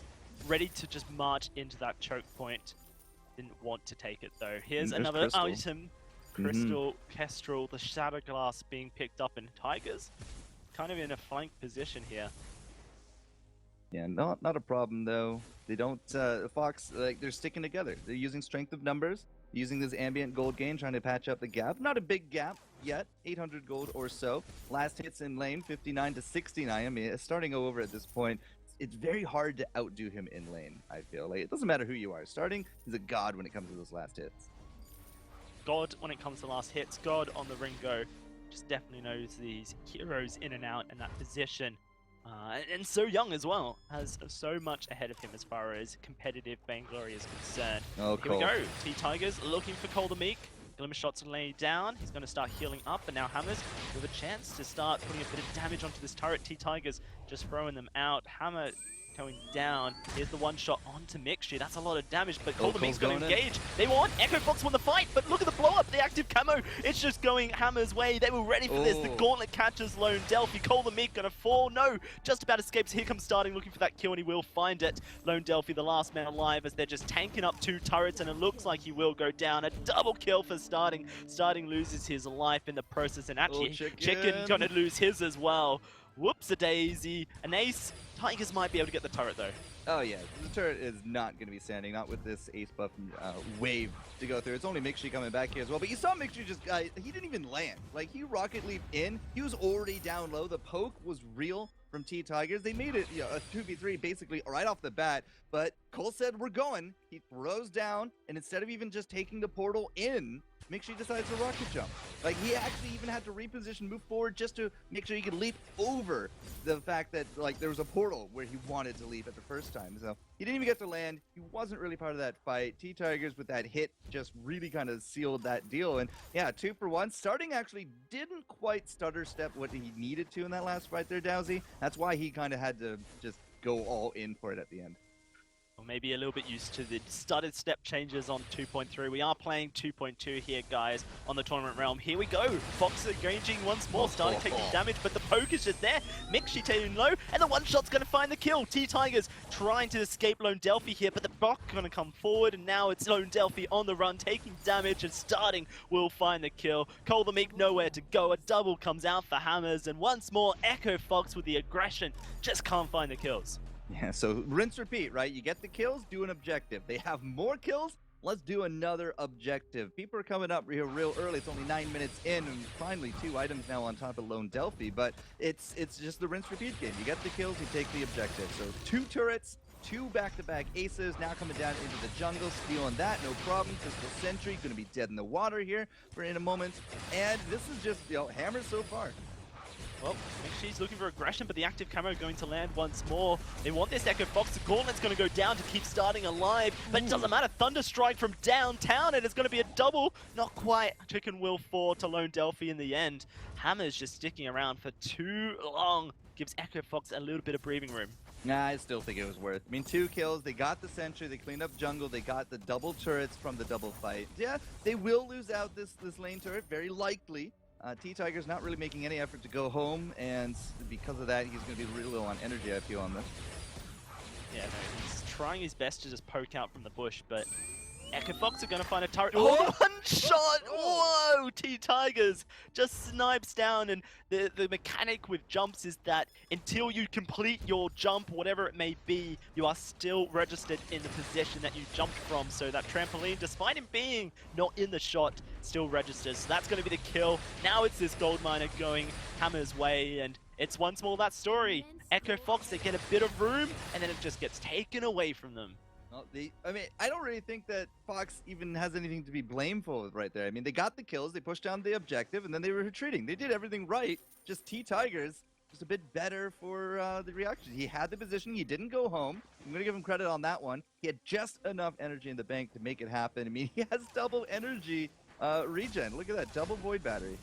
ready to just march into that choke point. Didn't want to take it, though. Here's another Crystal. item. Crystal, Kestrel, the Shadow Glass being picked up in Tigers. Kind of in a flank position here. Yeah, not a problem though. They don't Fox, like, they're sticking together. They're using strength of numbers, using this ambient gold gain, trying to patch up the gap. Not a big gap yet, 800 gold or so. Last hits in lane, 59 to 69. I mean, starting over at this point, it's very hard to outdo him in lane. I feel like it doesn't matter who you are. Starting, he's a god when it comes to those last hits. God when it comes to last hits. God on the ring go. Just definitely knows these heroes in and out in that position. And so young as well. Has so much ahead of him as far as competitive Vainglory is concerned. Oh, Here we go. T-Tigers looking for Cole the Meek. Glimmer shots lay down. He's going to start healing up. And now Hammers with a chance to start putting a bit of damage onto this turret. T-Tigers just throwing them out. Hammer going down. Here's the one shot onto Mixture. That's a lot of damage, but Cole the Meek's going to engage. They want Echo Fox won the fight, but look at the blow up, the active camo. It's just going Hammer's way. They were ready for this. The gauntlet catches Lone Delphi. Cole the Meek going to fall. No, just about escapes. Here comes Starting looking for that kill, and he will find it. Lone Delphi, the last man alive, as they're just tanking up 2 turrets, and it looks like he will go down. A double kill for Starting. Starting loses his life in the process, and actually Chicken going to lose his as well. Whoops-a-daisy. An ace. Tigers might be able to get the turret, though. Oh, yeah. The turret is not going to be standing, not with this ace buff wave to go through. It's only Mixie coming back here as well. But you saw Mixie just, he didn't even land. Like, he rocket leaped in. He was already down low. The poke was real from T-Tigers. They made it, you know, a 2v3 basically right off the bat. But Cole said, we're going. He throws down, and instead of even just taking the portal in, Mixie decides to rocket jump. Like, he actually even had to reposition, move forward just to make sure he could leap over the fact that, like, there was a portal where he wanted to leap at the first time. So he didn't even get to land. He wasn't really part of that fight. T-Tigers with that hit just really kind of sealed that deal. And yeah, 2 for 1. Starting actually didn't quite stutter step what he needed to in that last fight there, Dowsy. That's why he kind of had to just go all in for it at the end. Or maybe a little bit used to the studded step changes on 2.3. We are playing 2.2 here, guys, on the tournament realm. Here we go. Fox engaging once more, starting taking damage, but the poke is just there. Mixi taking low, and the one shot's going to find the kill. T-Tigers trying to escape Lone Delphi here, but the Bok going to come forward, and now it's Lone Delphi on the run, taking damage, and starting will find the kill. Cole the Meek nowhere to go. A double comes out for Hammers, and once more, Echo Fox with the aggression just can't find the kills. Yeah, so rinse repeat, right? You get the kills, do an objective. They have more kills, let's do another objective. People are coming up here real early. It's only 9 minutes in, and finally 2 items now on top of Lone Delphi, but it's just the rinse repeat game. You get the kills, you take the objective. So 2 turrets, 2 back-to-back aces now coming down into the jungle, stealing that, no problem. Crystal Sentry gonna be dead in the water here for in a moment, and this is just, you know, Hammers so far. Well, Mixi's looking for aggression, but the active camo going to land once more. They want this Echo Fox. The Gauntlet's going to go down to keep starting alive, but it doesn't matter. Thunderstrike from downtown, and it's going to be a double. Not quite. Chicken will fall to Lone Delphi in the end. Hammer's just sticking around for too long. Gives Echo Fox a little bit of breathing room. Nah, I still think it was worth. I mean, 2 kills, they got the Sentry, they cleaned up jungle, they got the double turrets from the double fight. Yeah, they will lose out this lane turret, very likely. T-Tiger's not really making any effort to go home, and because of that, he's going to be really low on energy, I feel, on this. Yeah, no, he's trying his best to just poke out from the bush, but Echo Fox are going to find a turret. Oh, one shot! Whoa! T-Tigers just snipes down, and the mechanic with jumps is that until you complete your jump, whatever it may be, you are still registered in the position that you jumped from. So that trampoline, despite him being not in the shot, still registers. So that's going to be the kill. Now it's this gold miner going Hammer's way, and it's once more that story. Echo Fox, they get a bit of room, and then it just gets taken away from them. Well, I mean, I don't really think that Fox even has anything to be blamed for right there. I mean, they got the kills, they pushed down the objective, and then they were retreating. They did everything right. Just T-Tigers, just a bit better for the reaction. He had the position, he didn't go home. I'm going to give him credit on that one. He had just enough energy in the bank to make it happen. I mean, he has double energy regen. Look at that, double void battery.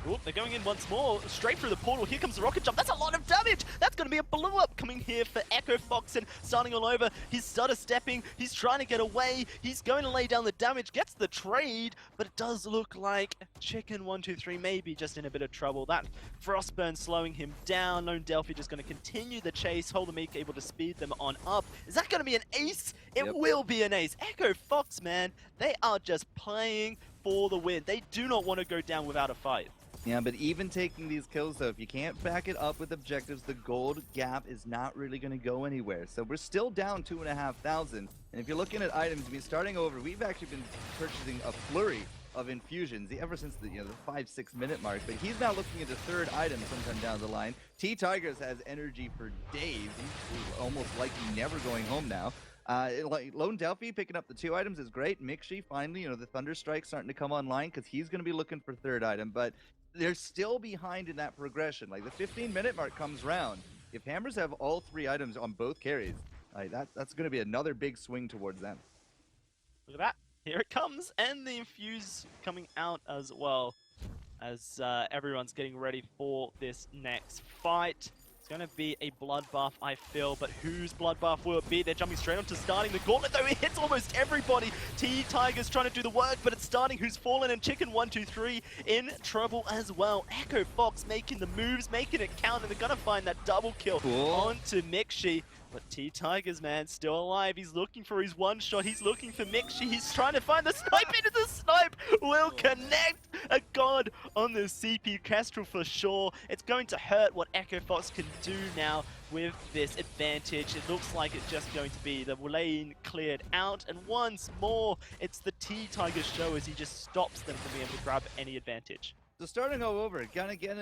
Oop, they're going in once more, straight through the portal. Here comes the rocket jump. That's a lot of damage. That's going to be a blow up coming here for Echo Fox, and starting all over. He's stutter stepping. He's trying to get away. He's going to lay down the damage, gets the trade, but it does look like Chicken 123 may be just in a bit of trouble. That Frostburn slowing him down. Lone Delphi just going to continue the chase. Hold the Meek able to speed them on up. Is that going to be an ace? It will be an ace. Echo Fox, man, they are just playing for the win. They do not want to go down without a fight. Yeah, but even taking these kills, though, if you can't back it up with objectives, the gold gap is not really going to go anywhere. So we're still down 2,500. And if you're looking at items, I mean, starting over, we've actually been purchasing a flurry of infusions ever since the 5-6 minute mark. But he's now looking at the 3rd item sometime down the line. T-Tigers has energy for days. He's almost likely never going home now. Lone Delphi picking up the 2 items is great. Mixi finally, the Thunderstrike starting to come online because he's going to be looking for 3rd item. But they're still behind in that progression. Like, the 15-minute mark comes round. If Hammers have all 3 items on both carries, that's going to be another big swing towards them. Look at that. Here it comes. And the infuse coming out as well, as everyone's getting ready for this next fight. It's going to be a bloodbath, I feel, but whose bloodbath will it be? They're jumping straight onto starting. The gauntlet, though, it hits almost everybody. T-Tiger's trying to do the work, but it's starting who's fallen, and Chicken 123 in trouble as well. Echo Fox making the moves, making it count, and they're going to find that double kill onto Mixi. But T-Tigers, man, still alive. He's looking for his one shot. He's looking for Mixi. He's trying to find the snipe into the snipe. Will connect. A god on the CP Kestrel for sure. It's going to hurt what Echo Fox can do now with this advantage. It looks like it's just going to be the lane cleared out. And once more, it's the T-Tiger show as he just stops them from being able to grab any advantage. So starting all over, gonna get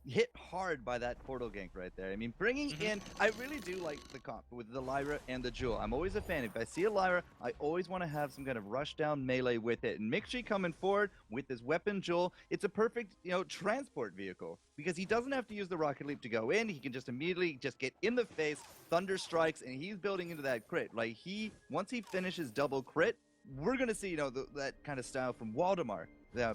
hit hard by that portal gank right there. I mean, bringing in, I really do like the comp with the Lyra and the Jewel. I'm always a fan. If I see a Lyra, I always want to have some kind of rush down melee with it. And Mixi coming forward with his weapon Jewel, it's a perfect, transport vehicle because he doesn't have to use the rocket leap to go in. He can just immediately just get in the face, thunder strikes, and he's building into that crit. Like once he finishes double crit, we're gonna see, that kind of style from Waldemar.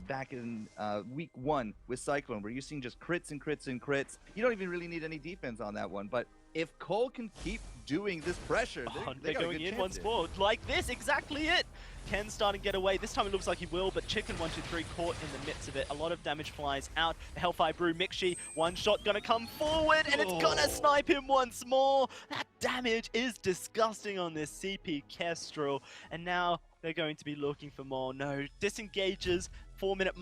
Back in week 1 with Cyclone, where you're seeing just crits and crits and crits. You don't even really need any defense on that one, but if Cole can keep doing this pressure, they they're got a going good in chance once here. more. Like this, exactly it. Ken starting to get away. This time it looks like he will, but Chicken 1-2-3 caught in the midst of it. A lot of damage flies out. The Hellfire Brew Mixi, one shot gonna come forward, and it's gonna snipe him once more. That damage is disgusting on this CP Kestrel, and now they're going to be looking for more. No, disengages. 14-minute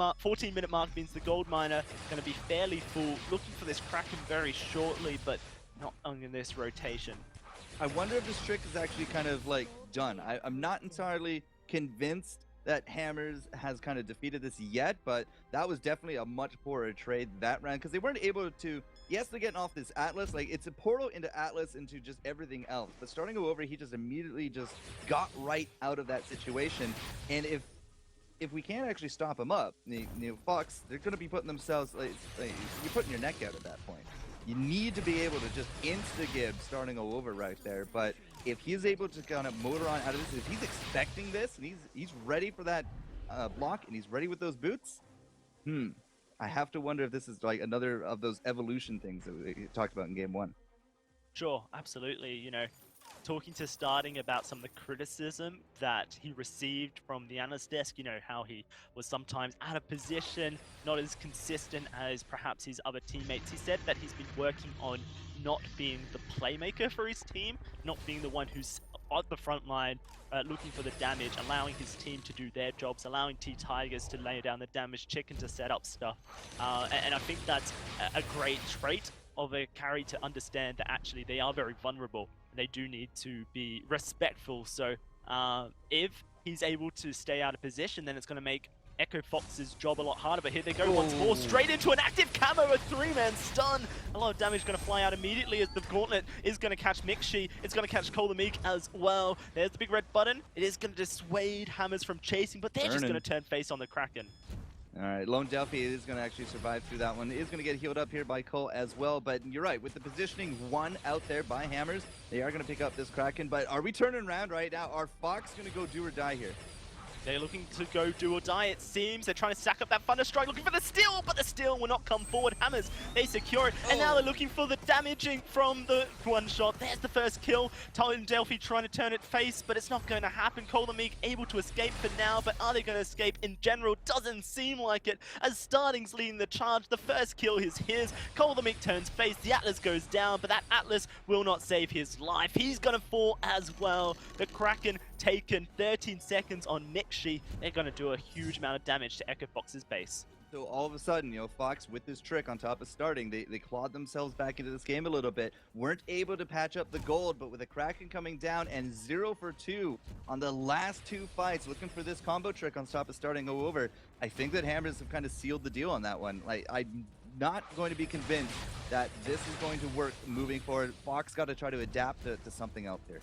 mark means the gold miner going to be fairly full. Looking for this Kraken very shortly, but not on this rotation. I wonder if this trick is actually kind of like done. I'm not entirely convinced that Hammers has kind of defeated this yet, but that was definitely a much poorer trade that round because they weren't able to. Yes, they're getting off this Atlas. Like, it's a portal into Atlas into just everything else. But starting to go over, he just immediately just got right out of that situation. And if we can't actually stop him up, Fox, they're going to be putting themselves, like, you're putting your neck out at that point. You need to be able to just insta-gib starting over right there. But if he's able to kind of motor on out of this, if he's expecting this and he's ready for that block and he's ready with those boots, I have to wonder if this is like another of those evolution things that we talked about in game 1. Sure, absolutely. You know, talking to Starting about some of the criticism that he received from the analyst desk, you know, how he was sometimes out of position, not as consistent as perhaps his other teammates. He said that he's been working on not being the playmaker for his team, not being the one who's on the front line, looking for the damage, allowing his team to do their jobs, allowing T-Tigers to lay down the damage, Chicken to set up stuff. And I think that's a great trait of a carry to understand that actually they are very vulnerable. They do need to be respectful. So if he's able to stay out of position, then it's going to make Echo Fox's job a lot harder. But here they go once more, straight into an active camo, a 3-man stun. A lot of damage going to fly out immediately as the gauntlet is going to catch Mixi. It's going to catch Cole the Meek as well. There's the big red button. It is going to dissuade Hammers from chasing, but they're just going to turn face on the Kraken. All right, Lone Delphi is going to actually survive through that one. Is going to get healed up here by Cole as well, but you're right. With the positioning one out there by Hammers, they are going to pick up this Kraken, but are we turning around right now? Are Fox going to go do or die here? They're looking to go do or die, it seems. They're trying to stack up that Thunder Strike, looking for the steal, but the steal will not come forward. Hammers, they secure it, and now they're looking for the damaging from the one shot. There's the first kill. Lone Delphi trying to turn it face, but it's not going to happen. Cole the Meek able to escape for now, but are they going to escape in general? Doesn't seem like it, as Starting's leading the charge. The first kill is his. Cole the Meek turns face, the Atlas goes down, but that Atlas will not save his life. He's going to fall as well. The Kraken taken 13 seconds on Mixi. They're going to do a huge amount of damage to Echo Fox's base. So all of a sudden, Fox with this trick on top of Starting, they clawed themselves back into this game a little bit. Weren't able to patch up the gold, but with the Kraken coming down and 0 for 2 on the last 2 fights, looking for this combo trick on top of Starting go over, I think that Hammers have kind of sealed the deal on that one. Like, I'm not going to be convinced that this is going to work moving forward. Fox got to try to adapt to something else here.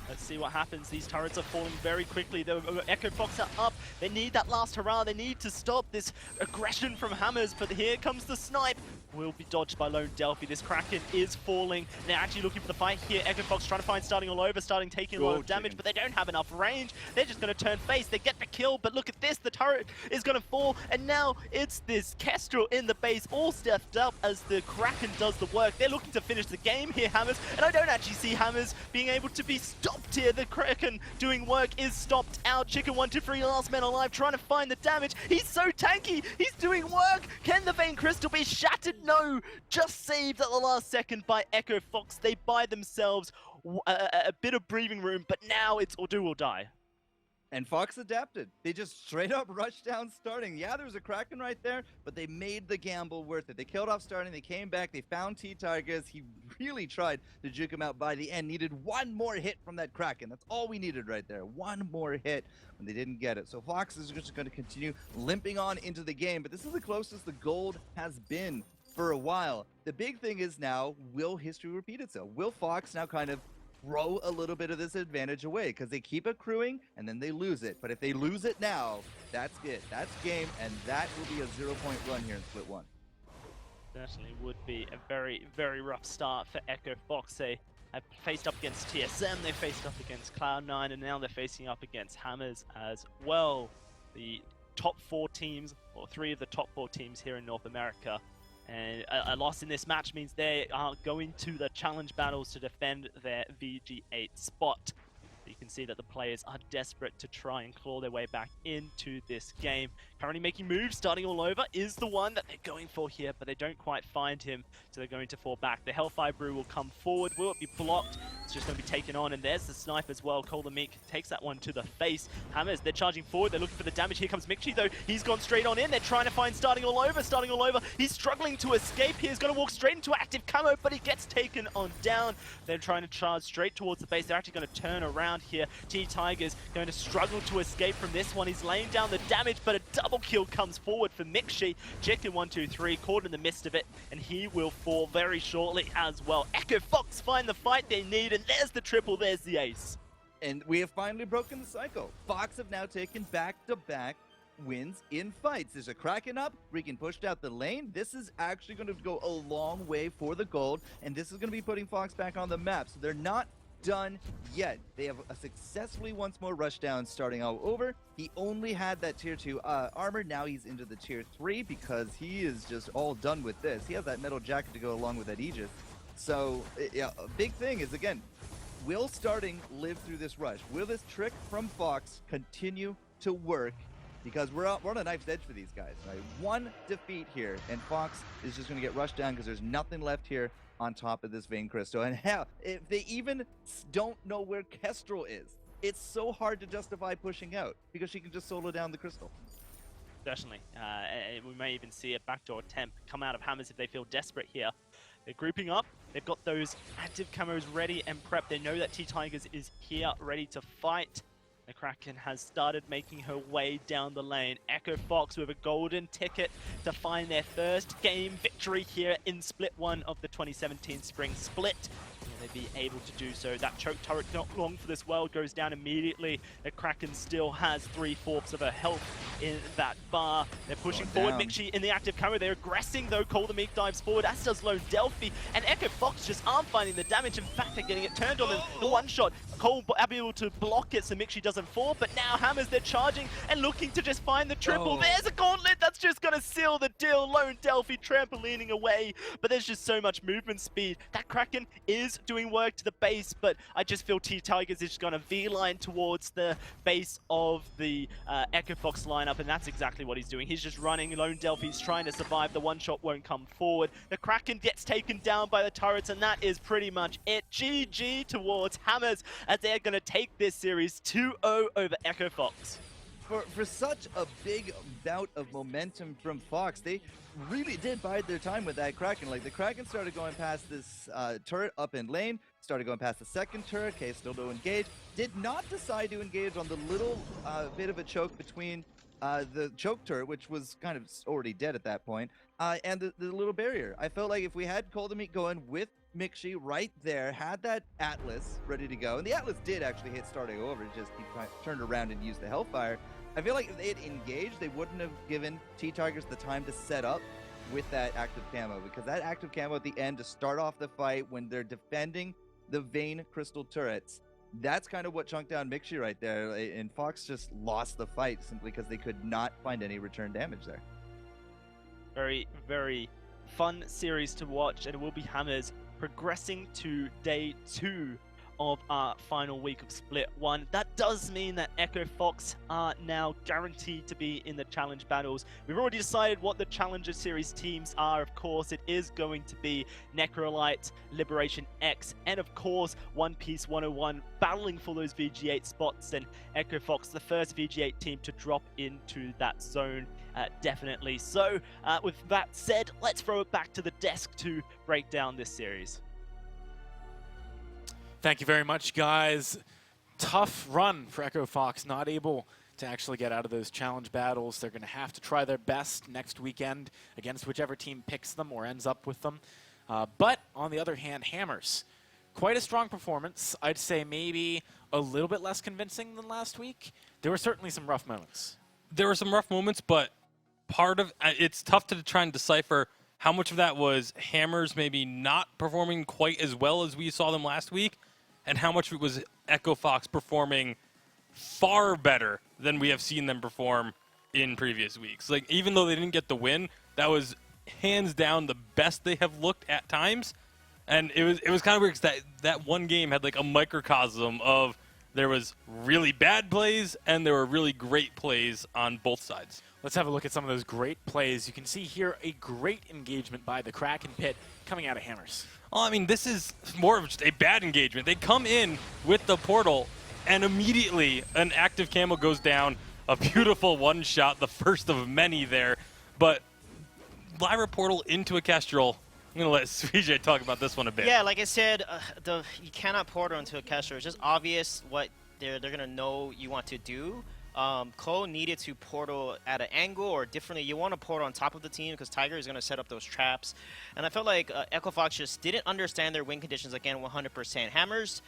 Let's see what happens. These turrets are falling very quickly. The Echo Fox are up. They need that last hurrah. They need to stop this aggression from Hammers. But here comes the snipe. Will be dodged by Lone Delphi. This Kraken is falling. They're actually looking for the fight here. Echo Fox trying to find Starting all over. Starting taking a lot of damage, but they don't have enough range. They're just going to turn face. They get the kill, but look at this. The turret is going to fall, and now it's this Kestrel in the base, all stepped up as the Kraken does the work. They're looking to finish the game here, Hammers, and I don't actually see Hammers being able to be stopped here. The Kraken doing work is stopped out. Chicken 1-2-3, last man alive, trying to find the damage. He's so tanky. He's doing work. Can the Vein Crystal be shattered? No, just saved at the last second by Echo Fox. They buy themselves a bit of breathing room, but now it's or do or die. And Fox adapted. They just straight up rushed down Starting. Yeah, there was a Kraken right there, but they made the gamble worth it. They killed off Starting, they came back, they found T-Tigers. He really tried to juke him out by the end. Needed one more hit from that Kraken. That's all we needed right there. One more hit, and they didn't get it. So Fox is just going to continue limping on into the game, but this is the closest the gold has been for a while. The big thing is now, will history repeat itself? Will Fox now kind of throw a little bit of this advantage away? Because they keep accruing and then they lose it. But if they lose it now, that's it. That's game, and that will be a 0-point run here in split 1. Certainly would be a very, very rough start for Echo Fox. They have faced up against TSM, they faced up against Cloud9, and now they're facing up against Hammers as well. The top 4 teams, or 3 of the top 4 teams here in North America. And a loss in this match means they are going to the challenge battles to defend their VG8 spot. You can see that the players are desperate to try and claw their way back into this game. Currently making moves, starting all over, is the one that they're going for here, but they don't quite find him, so they're going to fall back. The Hellfire Brew will come forward. Will it be blocked? It's just going to be taken on, and there's the snipe as well. Cole the Meek takes that one to the face. Hammers, they're charging forward. They're looking for the damage. Here comes Mikchi, though. He's gone straight on in. They're trying to find starting all over. Starting all over. He's struggling to escape. He's going to walk straight into active camo, but he gets taken on down. They're trying to charge straight towards the base. They're actually going to turn around here. T-Tiger's going to struggle to escape from this one. He's laying down the damage, but a double kill comes forward for Mikshi. Chicken 1, 2, 3, caught in the midst of it, and he will fall very shortly as well. Echo Fox find the fight they need, and there's the triple, there's the ace. And we have finally broken the cycle. Fox have now taken back-to-back wins in fights. There's a Kraken up, Regan pushed out the lane. This is actually going to go a long way for the gold, and this is going to be putting Fox back on the map. So they're not done yet. They have successfully once more rushed down, starting all over. He only had that tier 2 armor. Now he's into the tier 3 because he is just all done with this. He has that metal jacket to go along with that Aegis. So yeah, a big thing is, again, will starting live through this rush? Will this trick from Fox continue to work? Because we're on a knife's edge for these guys, right? One defeat here, and Fox is just going to get rushed down because there's nothing left here on top of this Vein Crystal. And hell, if they even don't know where Kestrel is, it's so hard to justify pushing out because she can just solo down the crystal. Definitely. We may even see a backdoor attempt come out of Hammers if they feel desperate here. They're grouping up. They've got those active camos ready and prepped. They know that T-Tigers is here, ready to fight. The Kraken has started making her way down the lane. Echo Fox with a golden ticket to find their first game victory here in Split 1 of the 2017 Spring Split. Will they be able to do so? That choke turret, not long for this world, goes down immediately. The Kraken still has 3/4 of her health in that bar. They're pushing forward. Mikchi in the active camo. They're aggressing though. Cole the Meek dives forward, as does Lone Delphi. And Echo Fox just aren't finding the damage. In fact, they're getting it turned on the one shot. Cole able to block it so Mikchi doesn't fall. But now Hammers, they're charging and looking to just find the triple. There's a gauntlet that's just going to seal the deal. Lone Delphi trampolining away. But there's just so much movement speed. That Kraken is doing work to the base, but I just feel T-Tigers is just going to V-line towards the base of the Echo Fox lineup, and that's exactly what he's doing. He's just running. Lone Delphi's trying to survive. The one shot won't come forward. The Kraken gets taken down by the turrets, and that is pretty much it. GG towards Hammers, as they're going to take this series 2-0 over Echo Fox. For such a big bout of momentum from Fox, they really did bide their time with that Kraken. Like, the Kraken started going past this turret up in lane, started going past the second turret, okay, still no engage, did not decide to engage on the little bit of a choke between the choke turret, which was kind of already dead at that point, and the little barrier. I felt like if we had Cold Meat going with Mikshi right there, had that Atlas ready to go, and the Atlas did actually hit starting over, just he turned around and used the Hellfire. I feel like if they had engaged, they wouldn't have given T-Tigers the time to set up with that active camo, because that active camo at the end to start off the fight when they're defending the Vein Crystal turrets, that's kind of what chunked down Mikshi right there, and Fox just lost the fight simply because they could not find any return damage there. Very, very fun series to watch, and it will be Hammers progressing to day 2 of our final week of Split 1. That does mean that Echo Fox are now guaranteed to be in the challenge battles. We've already decided what the Challenger Series teams are. Of course, it is going to be Necrolite, Liberation X, and of course, One Piece 101 battling for those VG8 spots, and Echo Fox, the first VG8 team to drop into that zone, definitely. So, with that said, let's throw it back to the desk to break down this series. Thank you very much, guys. Tough run for Echo Fox, not able to actually get out of those challenge battles. They're going to have to try their best next weekend against whichever team picks them or ends up with them. But on the other hand, Hammers, quite a strong performance. I'd say maybe a little bit less convincing than last week. There were certainly some rough moments. There were some rough moments, but part of it's tough to try and decipher how much of that was Hammers maybe not performing quite as well as we saw them last week, and how much of it was Echo Fox performing far better than we have seen them perform in previous weeks. Like, even though they didn't get the win, that was hands down the best they have looked at times. And it was kind of weird because that one game had like a microcosm of there was really bad plays and there were really great plays on both sides. Let's have a look at some of those great plays. You can see here a great engagement by the Kraken Pit coming out of Hammers. Well, I mean, this is more of just a bad engagement. They come in with the portal, and immediately an active camo goes down. A beautiful one shot, the first of many there. But Lyra portal into a Kestrel. I'm going to let Sweej talk about this one a bit. Yeah, like I said, you cannot portal into a Kestrel. It's just obvious what they're going to know you want to do. Cole needed to portal at an angle or differently. You want to portal on top of the team because Tiger is going to set up those traps. And I felt like Echo Fox just didn't understand their win conditions again 100%. Hammers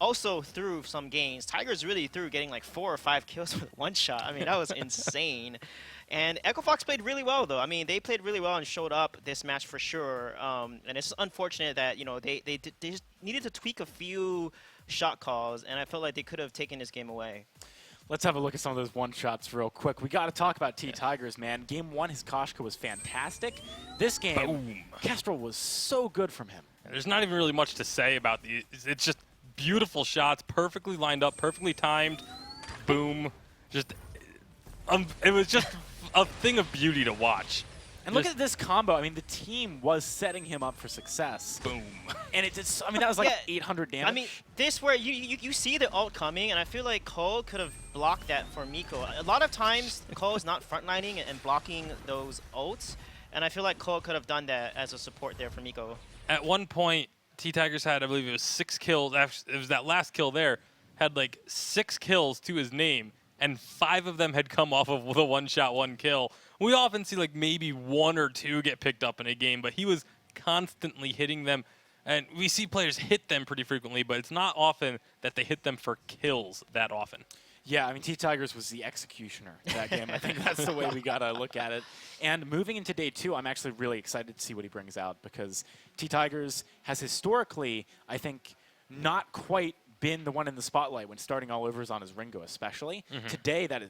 also threw some games. Tigers really threw, getting like 4 or 5 kills with one shot. I mean, that was insane. And Echo Fox played really well, though. I mean, they played really well and showed up this match for sure. And it's unfortunate that, you know, they just needed to tweak a few shot calls, and I felt like they could have taken this game away. Let's have a look at some of those one-shots real quick. We got to talk about T-Tigers, man. Game 1, his Koshka was fantastic. This game, Kestrel was so good from him. And there's not even really much to say about these. It's just beautiful shots, perfectly lined up, perfectly timed. Boom. Just, it was just a thing of beauty to watch. And look at this combo. I mean, the team was setting him up for success. Boom. And it's I mean, that was like 800 damage. I mean, this where you see the ult coming, and I feel like Cole could have blocked that for Miko. A lot of times, Cole is not frontlining and blocking those ults, and I feel like Cole could have done that as a support there for Miko. At one point, T-Tigers had, I believe it was 6 kills. It was that last kill there. Had like 6 kills to his name, and 5 of them had come off of the one-shot, 1 kill. We often see like maybe 1 or 2 get picked up in a game, but he was constantly hitting them. And we see players hit them pretty frequently, but it's not often that they hit them for kills that often. Yeah, I mean, T-Tigers was the executioner in that game. I think that's the way we got to look at it. And moving into day 2, I'm actually really excited to see what he brings out, because T-Tigers has historically, I think, not quite been the one in the spotlight when starting all overs on his Ringo, especially. Today, that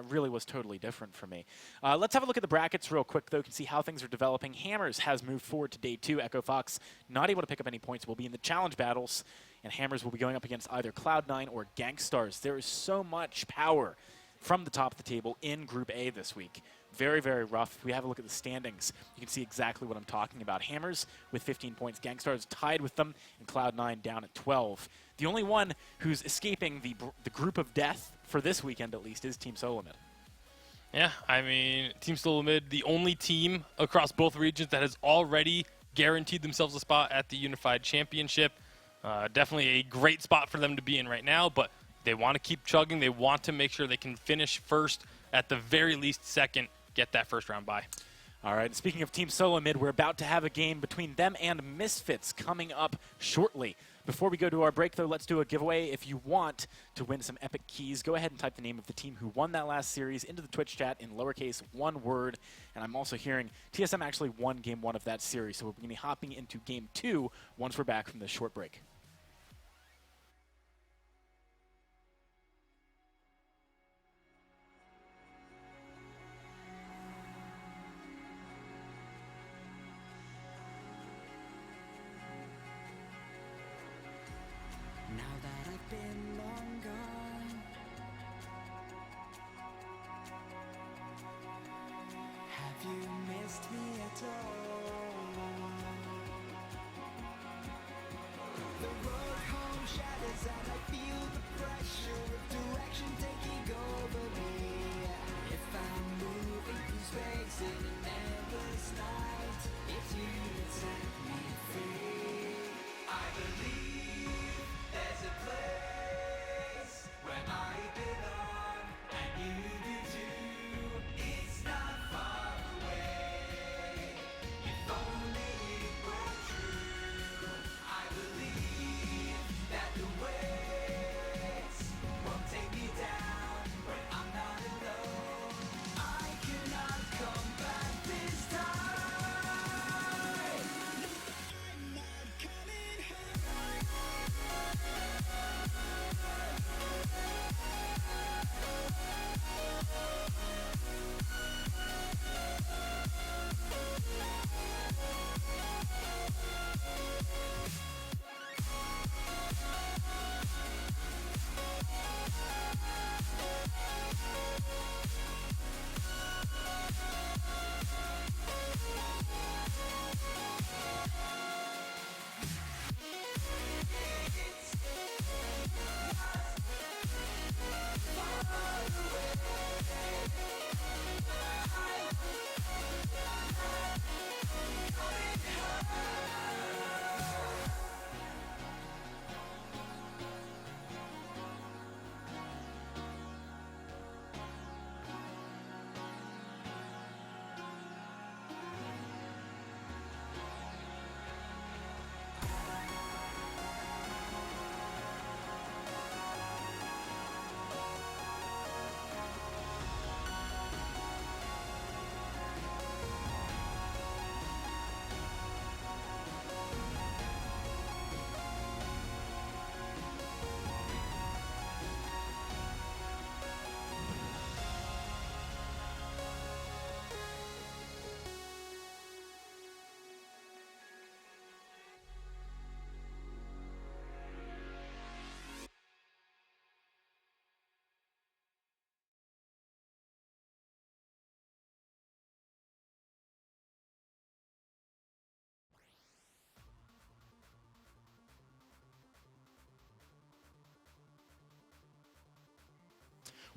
really was totally different for me. Let's have a look at the brackets real quick, though, and see how things are developing. Hammers has moved forward to day 2. Echo Fox not able to pick up any points, will be in the challenge battles, and Hammers will be going up against either Cloud9 or Gangstars. There is so much power from the top of the table in Group A this week. Very, very rough. If we have a look at the standings, you can see exactly what I'm talking about. Hammers with 15 points. Gangstars tied with them, and Cloud9 down at 12. The only one who's escaping the group of death, for this weekend at least, is Team Solomid. Yeah, I mean, Team Solomid, the only team across both regions that has already guaranteed themselves a spot at the Unified Championship. Definitely a great spot for them to be in right now, but they want to keep chugging. They want to make sure they can finish first, at the very least second, get that first round bye. All right, speaking of Team Solomid, we're about to have a game between them and Misfits coming up shortly. Before we go to our break, though, let's do a giveaway. If you want to win some epic keys, go ahead and type the name of the team who won that last series into the Twitch chat in lowercase, 1 word. And I'm also hearing TSM actually won Game 1 of that series, so we're going to be hopping into Game 2 once we're back from this short break. Now that I've been long gone, have you missed me at all? The road home shatters and I feel the pressure of direction taking over me. If I'm moving through space in an endless night, it's you that set me free. I believe there's a place where I belong, and you do too. It's not far away. If only it were true. I believe that the waves won't take me down when I'm not alone. I cannot come back this time.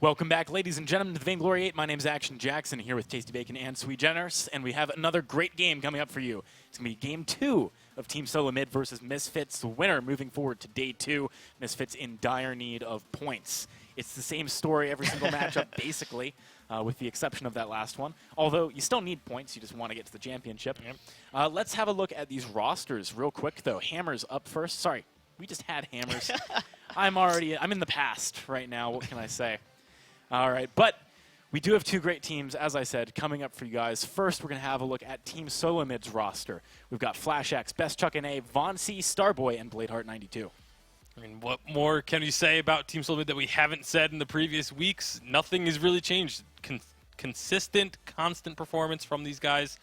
Welcome back, ladies and gentlemen, to the Vainglory 8. My name is Action Jackson, here with Tasty Bacon and Sweet Generous, and we have another great game coming up for you. It's going to be Game 2 of Team Solo Mid versus Misfits. The winner moving forward to Day 2. Misfits in dire need of points. It's the same story every single matchup, basically, with the exception of that last one. Although you still need points, you just want to get to the championship. Yep. Let's have a look at these rosters real quick, though. Hammers up first. Sorry, we just had Hammers. I'm in the past right now. What can I say? All right, but we do have two great teams, as I said, coming up for you guys. First, we're going to have a look at Team Solo Mid's roster. We've got Flash X, Best Chuck and A, Von C, Starboy, and Bladeheart 92. I mean, what more can we say about Team Solo Mid that we haven't said in the previous weeks? Nothing has really changed. Consistent, constant performance from these guys.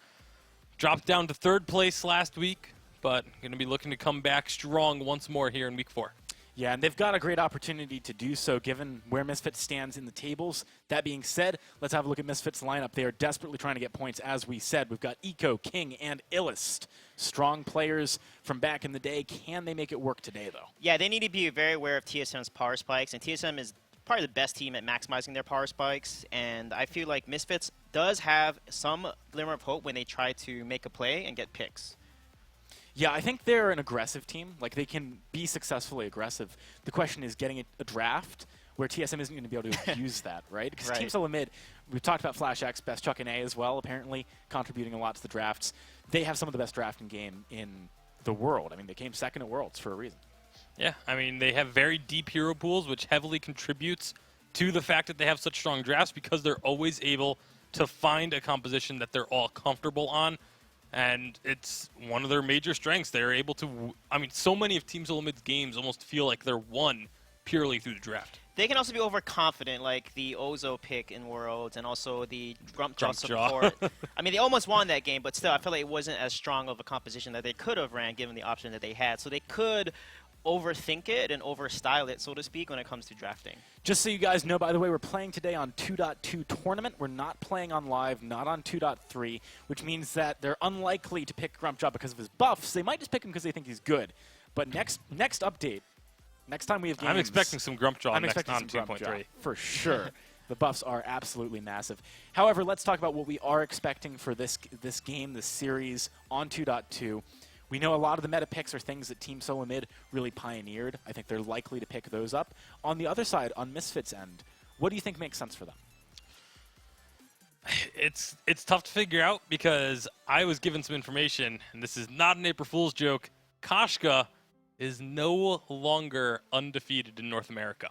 Dropped down to 3rd place last week, but going to be looking to come back strong once more here in Week 4. Yeah, and they've got a great opportunity to do so given where Misfits stands in the tables. That being said, let's have a look at Misfits' lineup. They are desperately trying to get points, as we said. We've got Eco, King, and Illist. Strong players from back in the day. Can they make it work today, though? Yeah, they need to be very aware of TSM's power spikes, and TSM is probably the best team at maximizing their power spikes, and I feel like Misfits does have some glimmer of hope when they try to make a play and get picks. Yeah, I think they're an aggressive team. Like, they can be successfully aggressive. The question is getting a draft where TSM isn't going to be able to use that, right? Because Team Solo Mid, we've talked about Flash X, Best Chuck and A as well, apparently contributing a lot to the drafts. They have some of the best drafting game in the world. I mean, they came second at Worlds for a reason. Yeah, I mean, they have very deep hero pools, which heavily contributes to the fact that they have such strong drafts because they're always able to find a composition that they're all comfortable on. And it's one of their major strengths. They're able to, I mean, so many of Team Solo Mid's games almost feel like they're won purely through the draft. They can also be overconfident, like the Ozo pick in Worlds and also the Grumpjaw support. I mean, they almost won that game, but still, I feel like it wasn't as strong of a composition that they could have ran given the option that they had. So they could overthink it and overstyle it, so to speak, when it comes to drafting. Just so you guys know, by the way, we're playing today on 2.2 tournament. We're not playing on live, not on 2.3, which means that they're unlikely to pick Grumpjaw because of his buffs. They might just pick him because they think he's good. But next update, next time we have games, I'm expecting some Grumpjaw next on 2.3. For sure. The buffs are absolutely massive. However, let's talk about what we are expecting for this game, this series on 2.2. We know a lot of the meta picks are things that Team Solo Mid really pioneered. I think they're likely to pick those up. On the other side, on Misfits' end, what do you think makes sense for them? It's tough to figure out because I was given some information, and this is not an April Fool's joke. Koshka is no longer undefeated in North America.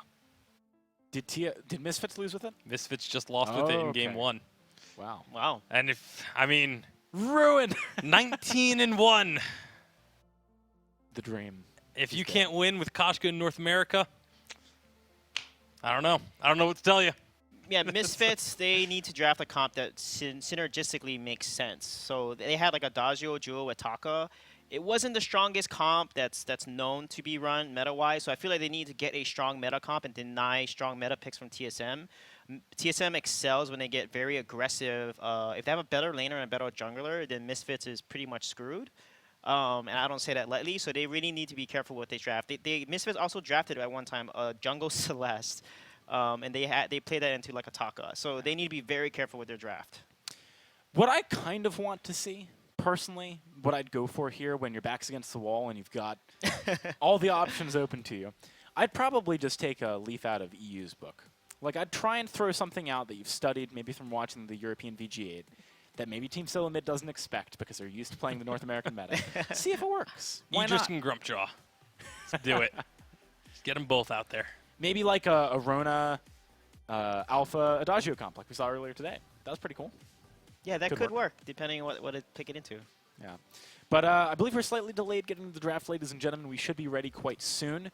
Did Misfits lose with it? Misfits just lost with it in Game 1. Wow. And ruined. 19-1. The dream. If you can't win with Koshka in North America, I don't know. I don't know what to tell you. Yeah, Misfits, they need to draft a comp that synergistically makes sense. So they had like a Dajio duo with Taka. It wasn't the strongest comp that's known to be run meta-wise, so I feel like they need to get a strong meta comp and deny strong meta picks from TSM. TSM excels when they get very aggressive. If they have a better laner and a better jungler, then Misfits is pretty much screwed. And I don't say that lightly, so they really need to be careful what they draft. Misfits also drafted at one time a Jungle Celeste, and they played that into like a Taka. So they need to be very careful with their draft. What I kind of want to see, personally, what I'd go for here when your back's against the wall and you've got all the options open to you, I'd probably just take a leaf out of EU's book. Like, I'd try and throw something out that you've studied, maybe from watching the European VG8, that maybe Team Solo Mid doesn't expect because they're used to playing the North American meta. See if it works. Why Idris not? and Grumpjaw. Let's do it. Just get them both out there. Maybe like a Rona Alpha Adagio comp like we saw earlier today. That was pretty cool. Yeah, that could work, depending on what it pick it into. Yeah. But I believe we're slightly delayed getting to the draft, ladies and gentlemen. We should be ready quite soon.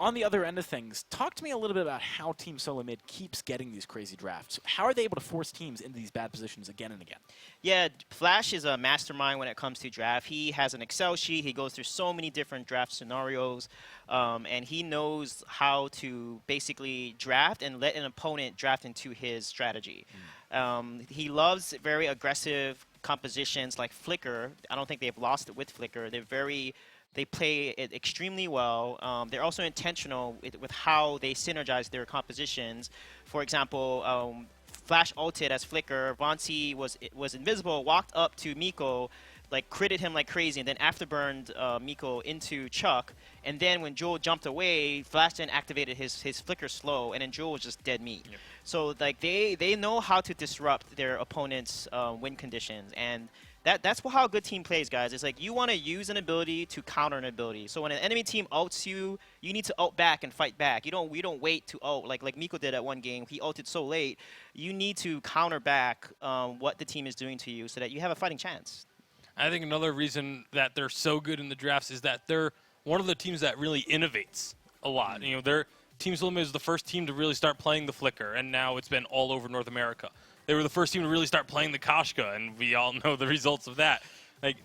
On the other end of things, talk to me a little bit about how Team Solo Mid keeps getting these crazy drafts. How are they able to force teams into these bad positions again and again? Yeah, Flash is a mastermind when it comes to draft. He has an Excel sheet. He goes through so many different draft scenarios, and he knows how to basically draft and let an opponent draft into his strategy. He loves very aggressive compositions like Flicker. I don't think they've lost it with Flicker. They play it extremely well. They're also intentional with how they synergize their compositions. For example, Flash ulted as Flicker. Vonsi was invisible, walked up to Miko, like critted him like crazy, and then afterburned Miko into Chuck. And then when Jewel jumped away, Flash then activated his Flicker slow, and then Jewel was just dead meat. Yep. So like they know how to disrupt their opponent's win conditions, and that's how a good team plays, guys. It's like you want to use an ability to counter an ability. So when an enemy team ults you, you need to ult back and fight back. We don't wait to ult like Miko did at one game. He ulted so late. You need to counter back what the team is doing to you so that you have a fighting chance. I think another reason that they're so good in the drafts is that they're one of the teams that really innovates a lot. You know, their Team Solomid is the first team to really start playing the Flicker, and now it's been all over North America. They were the first team to really start playing the Koshka, and we all know the results of that. Like,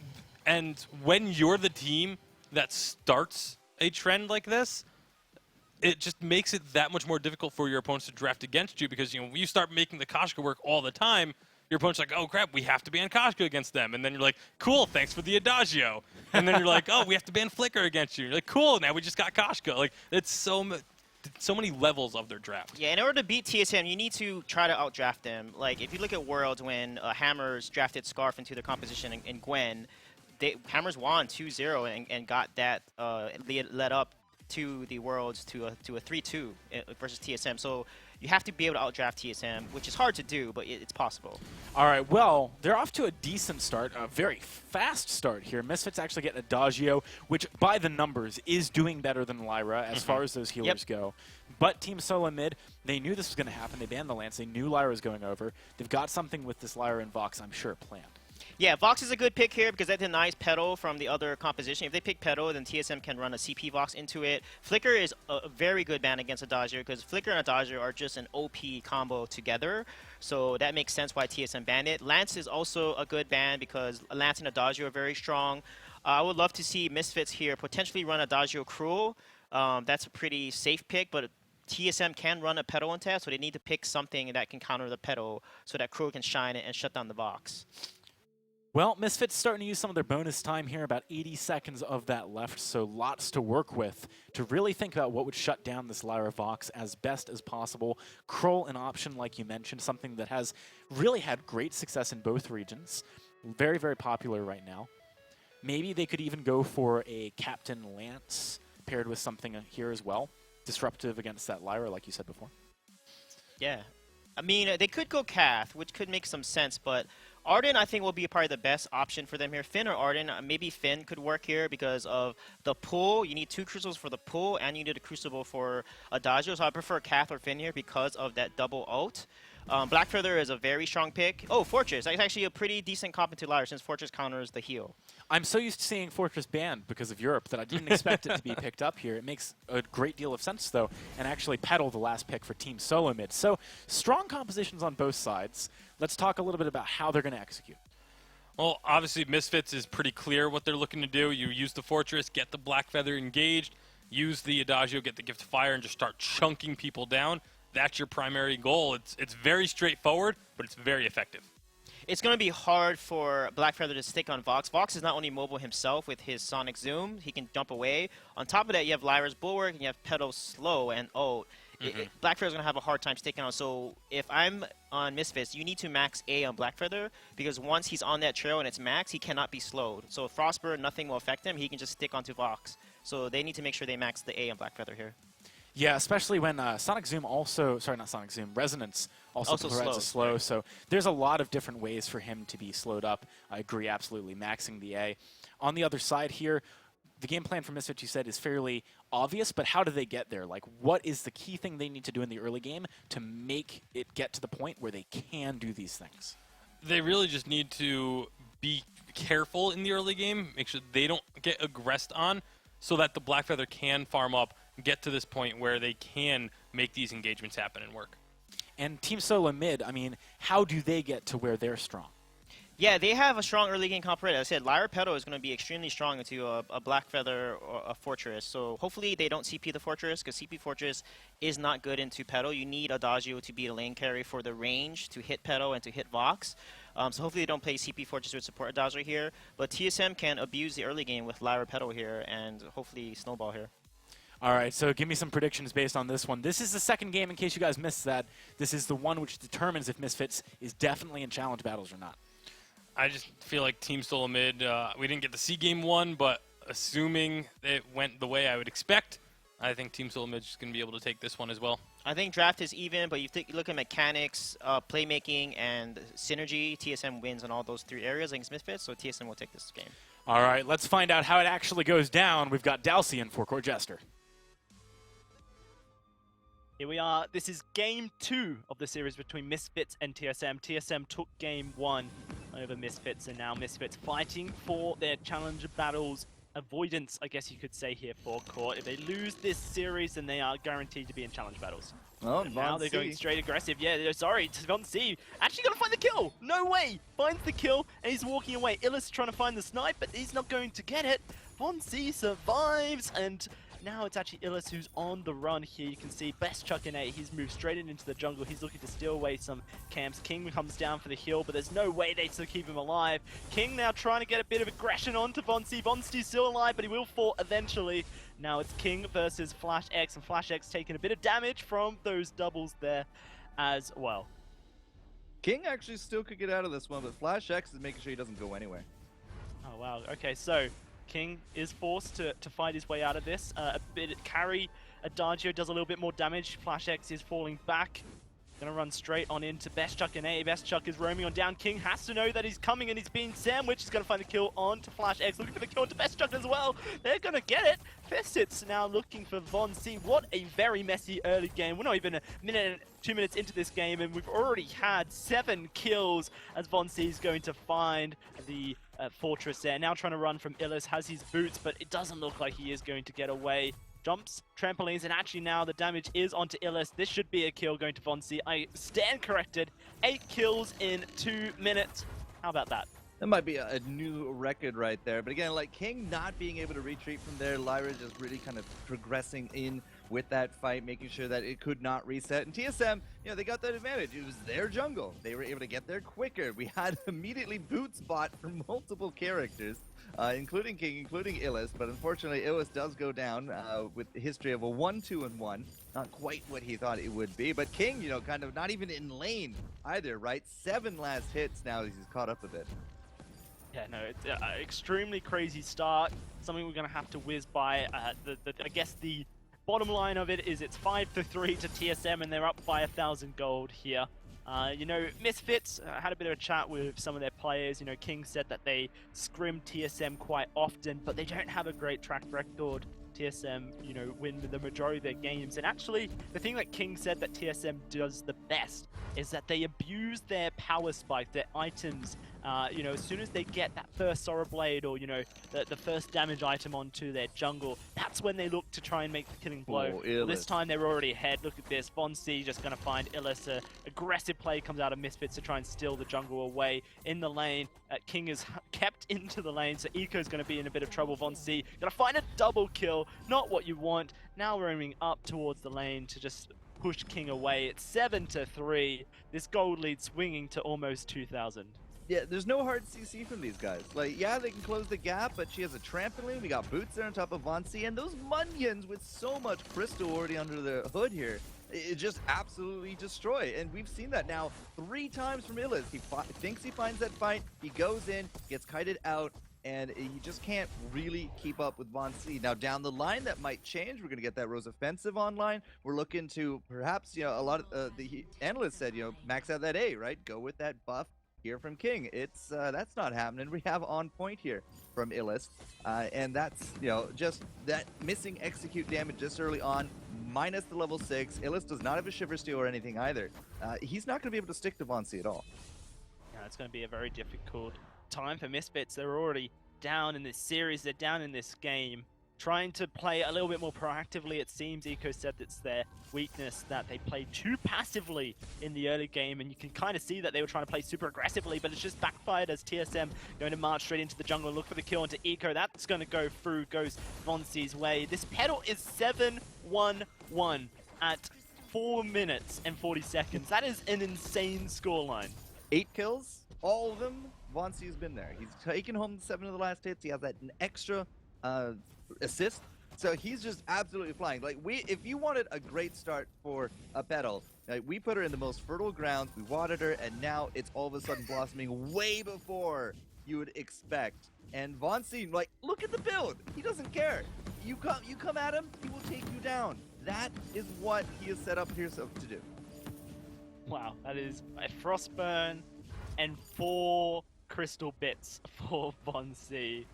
and when you're the team that starts a trend like this, it just makes it that much more difficult for your opponents to draft against you, because when you start making the Koshka work all the time, your opponent's like, oh crap, we have to ban Koshka against them. And then you're like, cool, thanks for the Adagio. And then you're like, oh, we have to ban Flicker against you. You're like, cool, now we just got Koshka. Like, it's so many levels of their draft. Yeah, in order to beat TSM, you need to try to outdraft them. Like, if you look at Worlds, when Hammers drafted Scarf into their composition in Gwen, Hammers won 2-0 and got that led up to the Worlds to a 3-2 versus TSM. So you have to be able to outdraft TSM, which is hard to do, but it's possible. All right, well, they're off to a decent start, a very fast start here. Misfits actually get Adagio, which by the numbers is doing better than Lyra as far as those healers go. But Team Solo Mid, they knew this was going to happen. They banned the Lance. They knew Lyra was going over. They've got something with this Lyra and Vox, I'm sure, planned. Yeah, Vox is a good pick here because that denies Petal from the other composition. If they pick Petal, then TSM can run a CP Vox into it. Flicker is a very good ban against Adagio because Flicker and Adagio are just an OP combo together. So that makes sense why TSM banned it. Lance is also a good ban because Lance and Adagio are very strong. I would love to see Misfits here potentially run Adagio Cruel. That's a pretty safe pick, but TSM can run a Petal on test, so they need to pick something that can counter the Petal so that Cruel can shine and shut down the Vox. Well, Misfits starting to use some of their bonus time here, about 80 seconds of that left, so lots to work with to really think about what would shut down this Lyra Vox as best as possible. Kroll an option, like you mentioned, something that has really had great success in both regions. Very, very popular right now. Maybe they could even go for a Captain Lance paired with something here as well. Disruptive against that Lyra, like you said before. Yeah. I mean, they could go Cath, which could make some sense, but Arden, I think, will be probably the best option for them here. Finn or Arden, maybe Finn could work here because of the pull. You need 2 Crucibles for the pull, and you need a Crucible for Adagio, so I prefer Cath or Finn here because of that double ult. Black Feather is a very strong pick. Oh, Fortress. That's actually a pretty decent comp into Lyra since Fortress counters the heal. I'm so used to seeing Fortress banned because of Europe that I didn't expect it to be picked up here. It makes a great deal of sense, though, and actually Petal the last pick for Team Solo Mid. So strong compositions on both sides. Let's talk a little bit about how they're going to execute. Well, obviously Misfits is pretty clear what they're looking to do. You use the Fortress, get the Black Feather engaged, use the Adagio, get the Gift of Fire, and just start chunking people down. That's your primary goal. It's very straightforward, but it's very effective. It's going to be hard for Black Feather to stick on Vox. Vox is not only mobile himself with his Sonic Zoom, he can jump away. On top of that, you have Lyra's Bulwark, and you have Petal's Slow and ult. Black Feather's going to have a hard time sticking on. So if I'm on Misfits, you need to max A on Black Feather, because once he's on that trail and it's max, he cannot be slowed. So Frostburn, nothing will affect him. He can just stick onto Vox. So they need to make sure they max the A on Black Feather here. Yeah, especially when Sonic Zoom also, sorry, not Sonic Zoom, Resonance also provides a slow. So there's a lot of different ways for him to be slowed up. I agree, absolutely, maxing the A. On the other side here, the game plan for Misfits, you said, is fairly obvious, but how do they get there? Like, what is the key thing they need to do in the early game to make it get to the point where they can do these things? They really just need to be careful in the early game, make sure they don't get aggressed on, so that the Black Feather can farm up, get to this point where they can make these engagements happen and work. And Team Solo Mid, I mean, how do they get to where they're strong? Yeah, they have a strong early game comp already. As I said, Lyra Petal is going to be extremely strong into a Black Feather or a Fortress. So hopefully they don't CP the Fortress, because CP Fortress is not good into Petal. You need Adagio to be a lane carry for the range to hit Petal and to hit Vox. So hopefully they don't play CP4 just with support dodger here. But TSM can abuse the early game with Lyra Petal here and hopefully snowball here. All right, so give me some predictions based on this one. This is the second game, in case you guys missed that. This is the one which determines if Misfits is definitely in challenge battles or not. I just feel like Team Solamid, we didn't get to see game 1, but assuming it went the way I would expect, I think Team Solamid is going to be able to take this one as well. I think draft is even, but you look at mechanics, playmaking, and synergy. TSM wins on all those 3 areas against Misfits, so TSM will take this game. All right, let's find out how it actually goes down. We've got Dalsy and Four-Court Jester. Here we are. This is game 2 of the series between Misfits and TSM. TSM took game 1 over Misfits, and now Misfits fighting for their challenger battles avoidance, I guess you could say here for Court. If they lose this series, then they are guaranteed to be in challenge battles. Oh, now they're going straight aggressive. Yeah, sorry, Von C actually gonna find the kill. No way! Finds the kill, and he's walking away. Illis trying to find the snipe, but he's not going to get it. Von C survives, and now it's actually Illis who's on the run here. You can see Best Chuck and A. He's moved straight into the jungle. He's looking to steal away some camps. King comes down for the heal, but there's no way they still keep him alive. King now trying to get a bit of aggression onto Von C. Von C's still alive, but he will fall eventually. Now it's King versus Flash X, and Flash X taking a bit of damage from those doubles there as well. King actually still could get out of this one, but Flash X is making sure he doesn't go anywhere. Oh, wow. Okay, so King is forced to fight his way out of this. A bit carry. Adagio does a little bit more damage. Flash X is falling back. Gonna run straight on into Best Chuck and A. Best Chuck is roaming on down. King has to know that he's coming and he's being sandwiched. He's gonna find the kill onto Flash X. Looking for the kill onto Best Chuck as well. They're gonna get it. Fessit's now looking for Von C. What a very messy early game. We're not even a minute and 2 minutes into this game, and we've already had 7 kills as Von C is going to find the fortress there. Now trying to run from Illis, has his boots, but it doesn't look like he is going to get away. Jumps, trampolines, and actually now the damage is onto Illis. This should be a kill going to Von C. I stand corrected. 8 kills in 2 minutes. How about that? That might be a new record right there. But again, like King not being able to retreat from there, Lyra just really kind of progressing in with that fight, making sure that it could not reset. And TSM, you know, they got that advantage. It was their jungle. They were able to get there quicker. We had immediately boot spot for multiple characters, including King, including Illis. But unfortunately, Illis does go down with the history of a 1-2-1. Not quite what he thought it would be. But King, you know, kind of not even in lane either, right? 7 last hits now. He's caught up a bit. Yeah, no, it's an extremely crazy start. Something we're going to have to whiz by. I guess the bottom line of it is it's 5-3 to TSM, and they're up by 1,000 gold here. You know, Misfits had a bit of a chat with some of their players. You know, King said that they scrim TSM quite often, but they don't have a great track record. TSM, you know, win the majority of their games. And actually, the thing that King said that TSM does the best is that they abuse their power spike, their items. You know, as soon as they get that first Sora Blade or, you know, the first damage item onto their jungle, that's when they look to try and make the killing blow. Well, this time they're already ahead. Look at this. Von C just going to find Illis. Aggressive play comes out of Misfits to try and steal the jungle away in the lane. King is kept into the lane, so Eco's going to be in a bit of trouble. Von C going to find a double kill. Not what you want. Now roaming up towards the lane to just push King away. It's 7-3. This gold lead swinging to almost 2,000. Yeah, there's no hard CC from these guys. Like, yeah, they can close the gap, but she has a trampoline. We got boots there on top of Von C, and those Munions with so much crystal already under the hood here, it just absolutely destroy. And we've seen that now 3 times from Illis. He thinks he finds that fight, he goes in, gets kited out, and he just can't really keep up with Von C. Now, down the line, that might change. We're going to get that Rose Offensive online. We're looking to perhaps, you know, a lot of the analysts said, you know, max out that A, right? Go with that buff here from King. It's that's not happening. We have on point here from Illis, and that's, you know, just that missing execute damage just early on, minus the level 6. Illis does not have a Shiver Steel or anything either. He's not going to be able to stick to Von C at all. Yeah, it's going to be a very difficult time for Misfits. They're already down in this series. They're down in this game. Trying to play a little bit more proactively, it seems. Eco said that's their weakness, that they played too passively in the early game, and you can kind of see that they were trying to play super aggressively, but it's just backfired as TSM going to march straight into the jungle and look for the kill into Eco. That's going to go through, goes Von C's way. This pedal is 7-1-1 at 4 minutes and 40 seconds. That is an insane scoreline. 8 kills all of them, Vonsi's been there. He's taken home 7 of the last hits. He has that an extra assist. So he's just absolutely flying. Like, if you wanted a great start for a Petal, like, we put her in the most fertile grounds, we watered her, and now it's all of a sudden blossoming way before you would expect. And Vonsi, like, look at the build. He doesn't care. You come at him, he will take you down. That is what he has set up himself to do. Wow, that is a Frostburn and 4 crystal bits for Vonsi.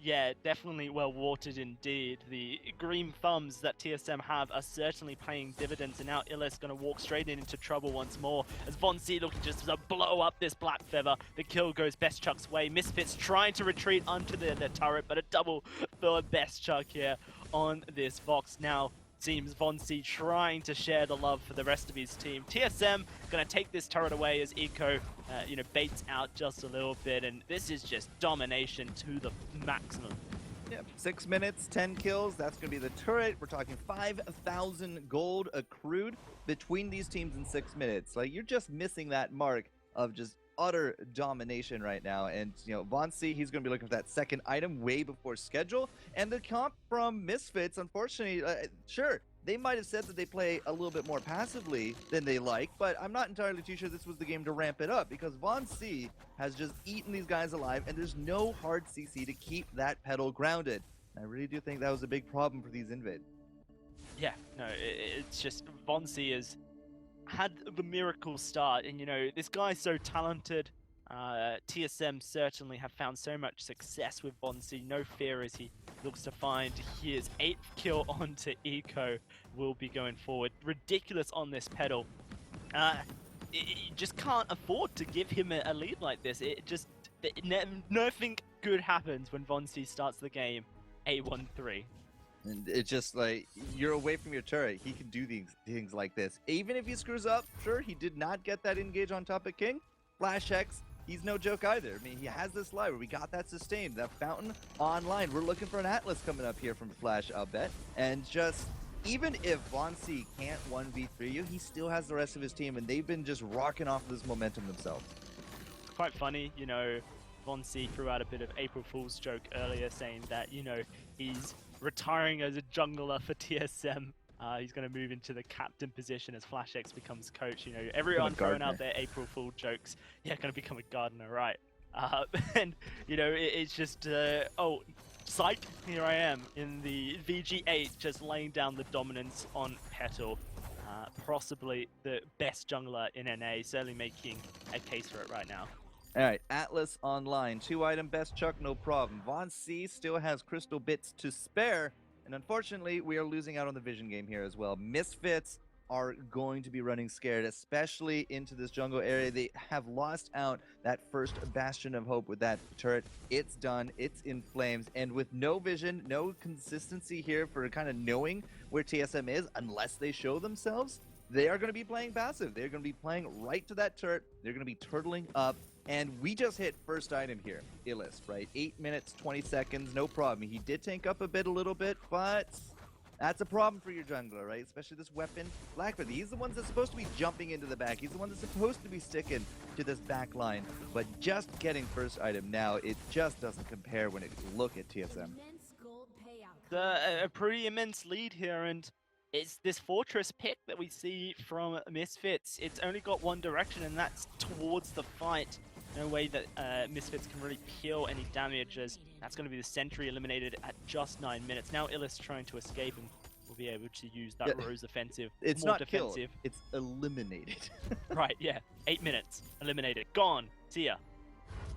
Yeah, definitely well watered indeed. The green thumbs that TSM have are certainly paying dividends, and now Illis going to walk straight into trouble once more as Vonsi looking just to blow up this Black Feather. The kill goes Best Chuck's way. Misfits trying to retreat onto the turret, but a double for Best Chuck here on this Vox. Now seems Vonsi trying to share the love for the rest of his team. TSM going to take this turret away as Eco, baits out just a little bit, and this is just domination to the maximum. Yep, 6 minutes, 10 kills. That's going to be the turret. We're talking 5,000 gold accrued between these teams in 6 minutes. Like, you're just missing that mark of just utter domination right now. And, Vonsi, he's going to be looking for that second item way before schedule. And the comp from Misfits, unfortunately, sure, they might have said that they play a little bit more passively than they like, but I'm not entirely too sure this was the game to ramp it up, because Vonsi has just eaten these guys alive, and there's no hard CC to keep that Petal grounded. I really do think that was a big problem for these Invid. Yeah, no, it's just Vonsi has had the miracle start, and this guy's so talented. TSM certainly have found so much success with Vonsi. No fear as he looks to find his 8th kill onto Eco. Will be going forward. Ridiculous on this Petal. You just can't afford to give him a lead like this. Nothing good happens when Vonsi starts the game 8-1-3. And it's just like, you're away from your turret. He can do things like this. Even if he screws up, sure, he did not get that engage on top of King. Flash X, he's no joke either. I mean, he has this live where we got that sustained. That Fountain online. We're looking for an Atlas coming up here from Flash, I'll bet. And just, even if Vonsi can't 1v3 you, he still has the rest of his team, and they've been just rocking off this momentum themselves. Quite funny, Vonsi threw out a bit of April Fool's joke earlier saying that, he's retiring as a jungler for TSM. He's going to move into the captain position as Flash X becomes coach. Everyone throwing out their April Fool jokes. Yeah, going to become a gardener, right? And, it's just, oh, psych, here I am in the VG8, just laying down the dominance on Petal. Possibly the best jungler in NA, certainly making a case for it right now. All right, Atlas online. 2-item Best Chuck, no problem. Vonsi still has crystal bits to spare. And unfortunately, we are losing out on the vision game here as well. Misfits are going to be running scared, especially into this jungle area. They have lost out that first bastion of hope with that turret. It's done. It's in flames. And with no vision, no consistency here for kind of knowing where TSM is, unless they show themselves, they are going to be playing passive. They're going to be playing right to that turret. They're going to be turtling up. And we just hit first item here, Illis, right? 8 minutes, 20 seconds, no problem. He did tank up a little bit, but that's a problem for your jungler, right? Especially this weapon. Blackbeard, he's the one that's supposed to be jumping into the back. He's the one that's supposed to be sticking to this back line. But just getting first item now, it just doesn't compare when you look at TSM. A pretty immense lead here, and it's this fortress pick that we see from Misfits. It's only got one direction, and that's towards the fight. No way that Misfits can really peel any damage, as that's going to be the sentry eliminated at just 9 minutes. Now Illis trying to escape, and will be able to use that Rose offensive. It's more not defensive. killed, it's eliminated. Right, yeah. 8 minutes. Eliminated. Gone. See ya.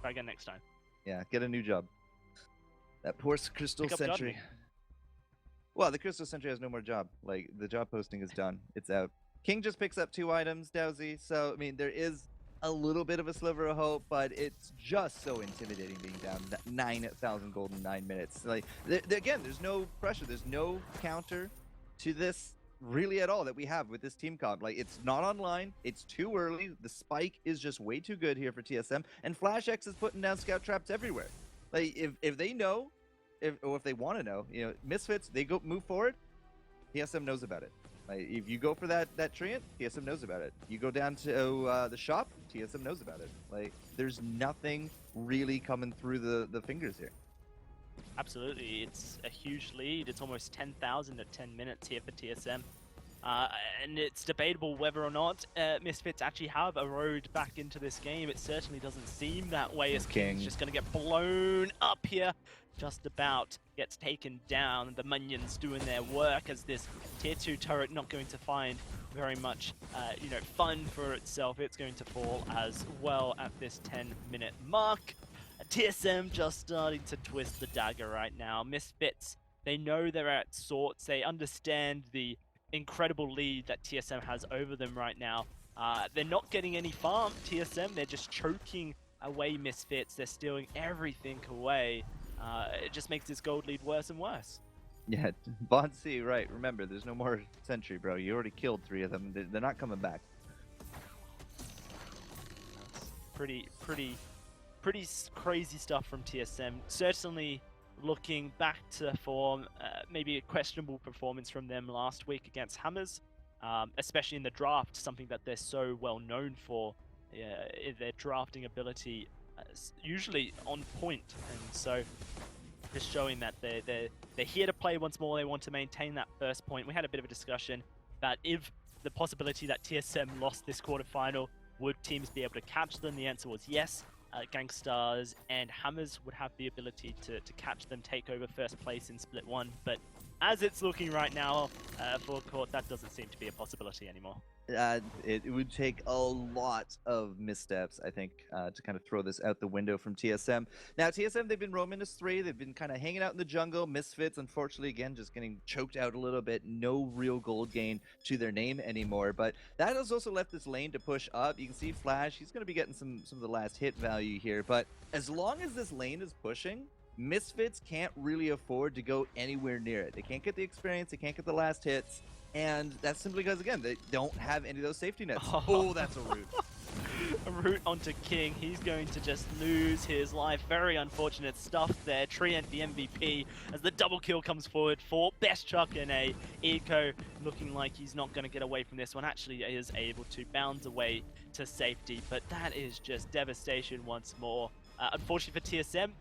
Try again next time. Yeah, get a new job. That poor Crystal Pick up Sentry. gardening. Well, the Crystal Sentry has no more job. Like, the job posting is done. It's out. King just picks up 2 items, Dowsy. So, I mean, there is a little bit of a sliver of hope, but it's just so intimidating being down 9,000 gold in 9 minutes. Like, again, there's no pressure. There's no counter to this really at all that we have with this team comp. Like, it's not online. It's too early. The spike is just way too good here for TSM. And Flash X is putting down scout traps everywhere. Like, if they know, or if they want to know, Misfits, they go move forward, TSM knows about it. Like, if you go for that Treant, TSM knows about it. You go down to the shop, TSM knows about it. Like, there's nothing really coming through the fingers here. Absolutely, it's a huge lead. It's almost 10,000 at 10 minutes here for TSM. And it's debatable whether or not Misfits actually have a road back into this game. It certainly doesn't seem that way, as King's just going to get blown up here. Just about gets taken down. The minions doing their work as this tier 2 turret not going to find very much fun for itself. It's going to fall as well at this 10-minute mark. TSM just starting to twist the dagger right now. Misfits, they know they're at sorts. They understand the incredible lead that TSM has over them right now. They're not getting any farm, TSM. They're just choking away Misfits. They're stealing everything away. It just makes this gold lead worse and worse. Yeah, Bonsey, right. Remember, there's no more Sentry, bro. You already killed 3 of them. They're not coming back. Pretty crazy stuff from TSM. Certainly looking back to form, maybe a questionable performance from them last week against Hammers, especially in the draft, something that they're so well known for. Their drafting ability usually on point, and so just showing that they're here to play once more. They want to maintain that first point. We had a bit of a discussion that if the possibility that TSM lost this quarterfinal, would teams be able to catch them? The answer was yes. Gangstars and Hammers would have the ability to catch them, take over first place in Split 1, but as it's looking right now for Court, that doesn't seem to be a possibility anymore. It would take a lot of missteps, I think, to kind of throw this out the window from TSM. Now, TSM, they've been roaming as 3. They've been kind of hanging out in the jungle. Misfits, unfortunately, again, just getting choked out a little bit. No real gold gain to their name anymore. But that has also left this lane to push up. You can see Flash. He's going to be getting some of the last hit value here. But as long as this lane is pushing, Misfits can't really afford to go anywhere near it. They can't get the experience. They can't get the last hits. And that's simply because, again, they don't have any of those safety nets. Oh, that's a root. A root onto King. He's going to just lose his life. Very unfortunate stuff there. Treant, the MVP, as the double kill comes forward for Best Chuck and a Eco, looking like he's not going to get away from this one. Actually is able to bounce away to safety, but that is just devastation once more. Unfortunately for TSM,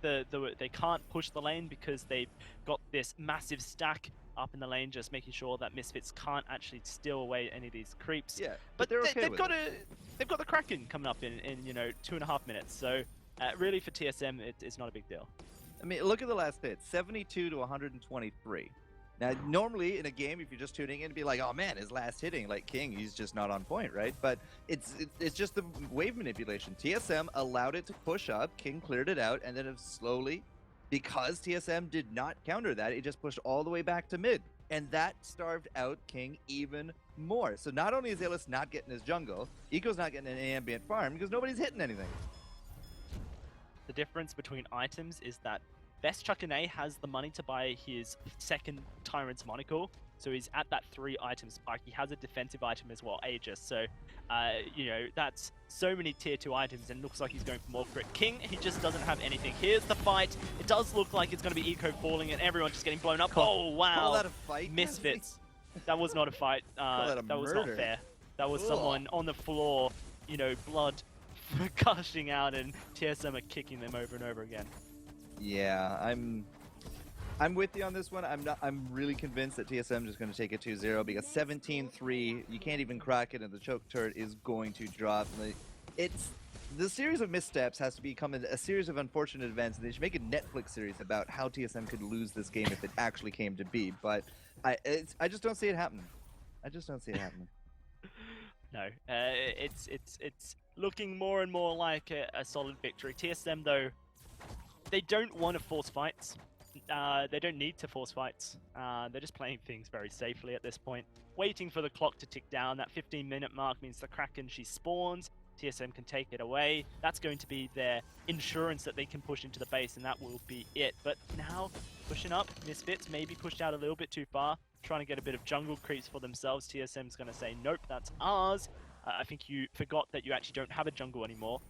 they can't push the lane because they've got this massive stack up in the lane, just making sure that Misfits can't actually steal away any of these creeps. Yeah, but they've got the Kraken coming up in 2.5 minutes. So really for TSM, it's not a big deal. I mean, look at the last hit, 72 to 123. Now, normally in a game, if you're just tuning in, it'd be like, oh man, his last hitting, like King, he's just not on point, right? But it's just the wave manipulation. TSM allowed it to push up, King cleared it out, and then it slowly, because TSM did not counter that, it just pushed all the way back to mid. And that starved out King even more. So not only is Illis not getting his jungle, Eco's not getting an ambient farm because nobody's hitting anything. The difference between items is that Best Chuckane has the money to buy his second Tyrant's Monocle, so he's at that 3 item spike. He has a defensive item as well, Aegis, so that's so many tier 2 items, and looks like he's going for more crit. King, he just doesn't have anything. Here's the fight. It does look like it's going to be Eco falling and everyone just getting blown up. Oh wow! Call that a fight? Misfits. That was not a fight. That was not fair. That was someone on the floor, blood gushing out, and TSM are kicking them over and over again. Yeah, I'm with you on this one. I'm really convinced that TSM is going to take it 2-0 because 17-3, you can't even crack it, and the choke turret is going to drop. The series of missteps has to become a series of unfortunate events, and they should make a Netflix series about how TSM could lose this game if it actually came to be. But I just don't see it happening. I just don't see it happening. No, it's looking more and more like a solid victory. TSM though, they don't want to force fights. They don't need to force fights. They're just playing things very safely at this point, waiting for the clock to tick down. That 15-minute mark means the Kraken, she spawns. TSM can take it away. That's going to be their insurance that they can push into the base, and that will be it. But now, pushing up, Misfits maybe pushed out a little bit too far, trying to get a bit of jungle creeps for themselves. TSM's going to say, nope, that's ours. I think you forgot that you actually don't have a jungle anymore.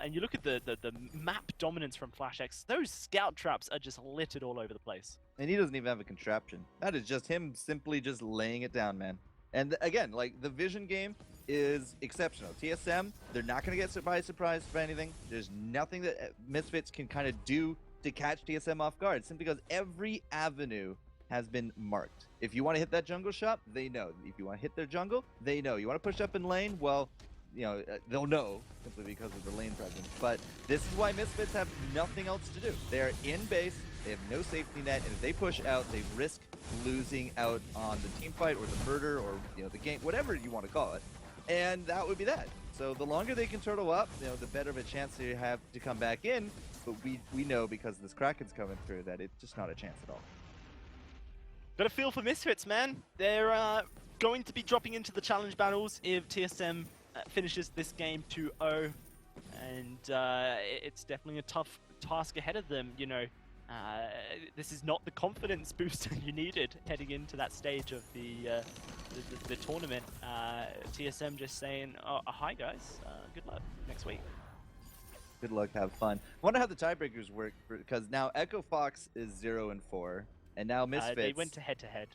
And you look at the map dominance from FlashX, those scout traps are just littered all over the place. And he doesn't even have a contraption. That is just him simply just laying it down, man. And again, like the vision game is exceptional. TSM, they're not going to get surprised by anything. There's nothing that Misfits can kind of do to catch TSM off guard, simply because every avenue has been marked. If you want to hit that jungle shop, they know. If you want to hit their jungle, they know. You want to push up in lane, well, they'll know simply because of the lane presence. But this is why Misfits have nothing else to do. They're in base, they have no safety net, and if they push out, they risk losing out on the team fight or the murder or the game, whatever you want to call it. And that would be that. So the longer they can turtle up, the better of a chance they have to come back in. But we know because this Kraken's coming through that it's just not a chance at all. Got a feel for Misfits, man. They're going to be dropping into the challenge battles if TSM finishes this game 2-0. And it's definitely a tough task ahead of them, this is not the confidence booster you needed heading into that stage of the tournament. TSM just saying, oh, hi guys, good luck next week. Good luck, have fun. I wonder how the tiebreakers work, because now Echo Fox is 0-4, and now Misfits. They went to head-to-head.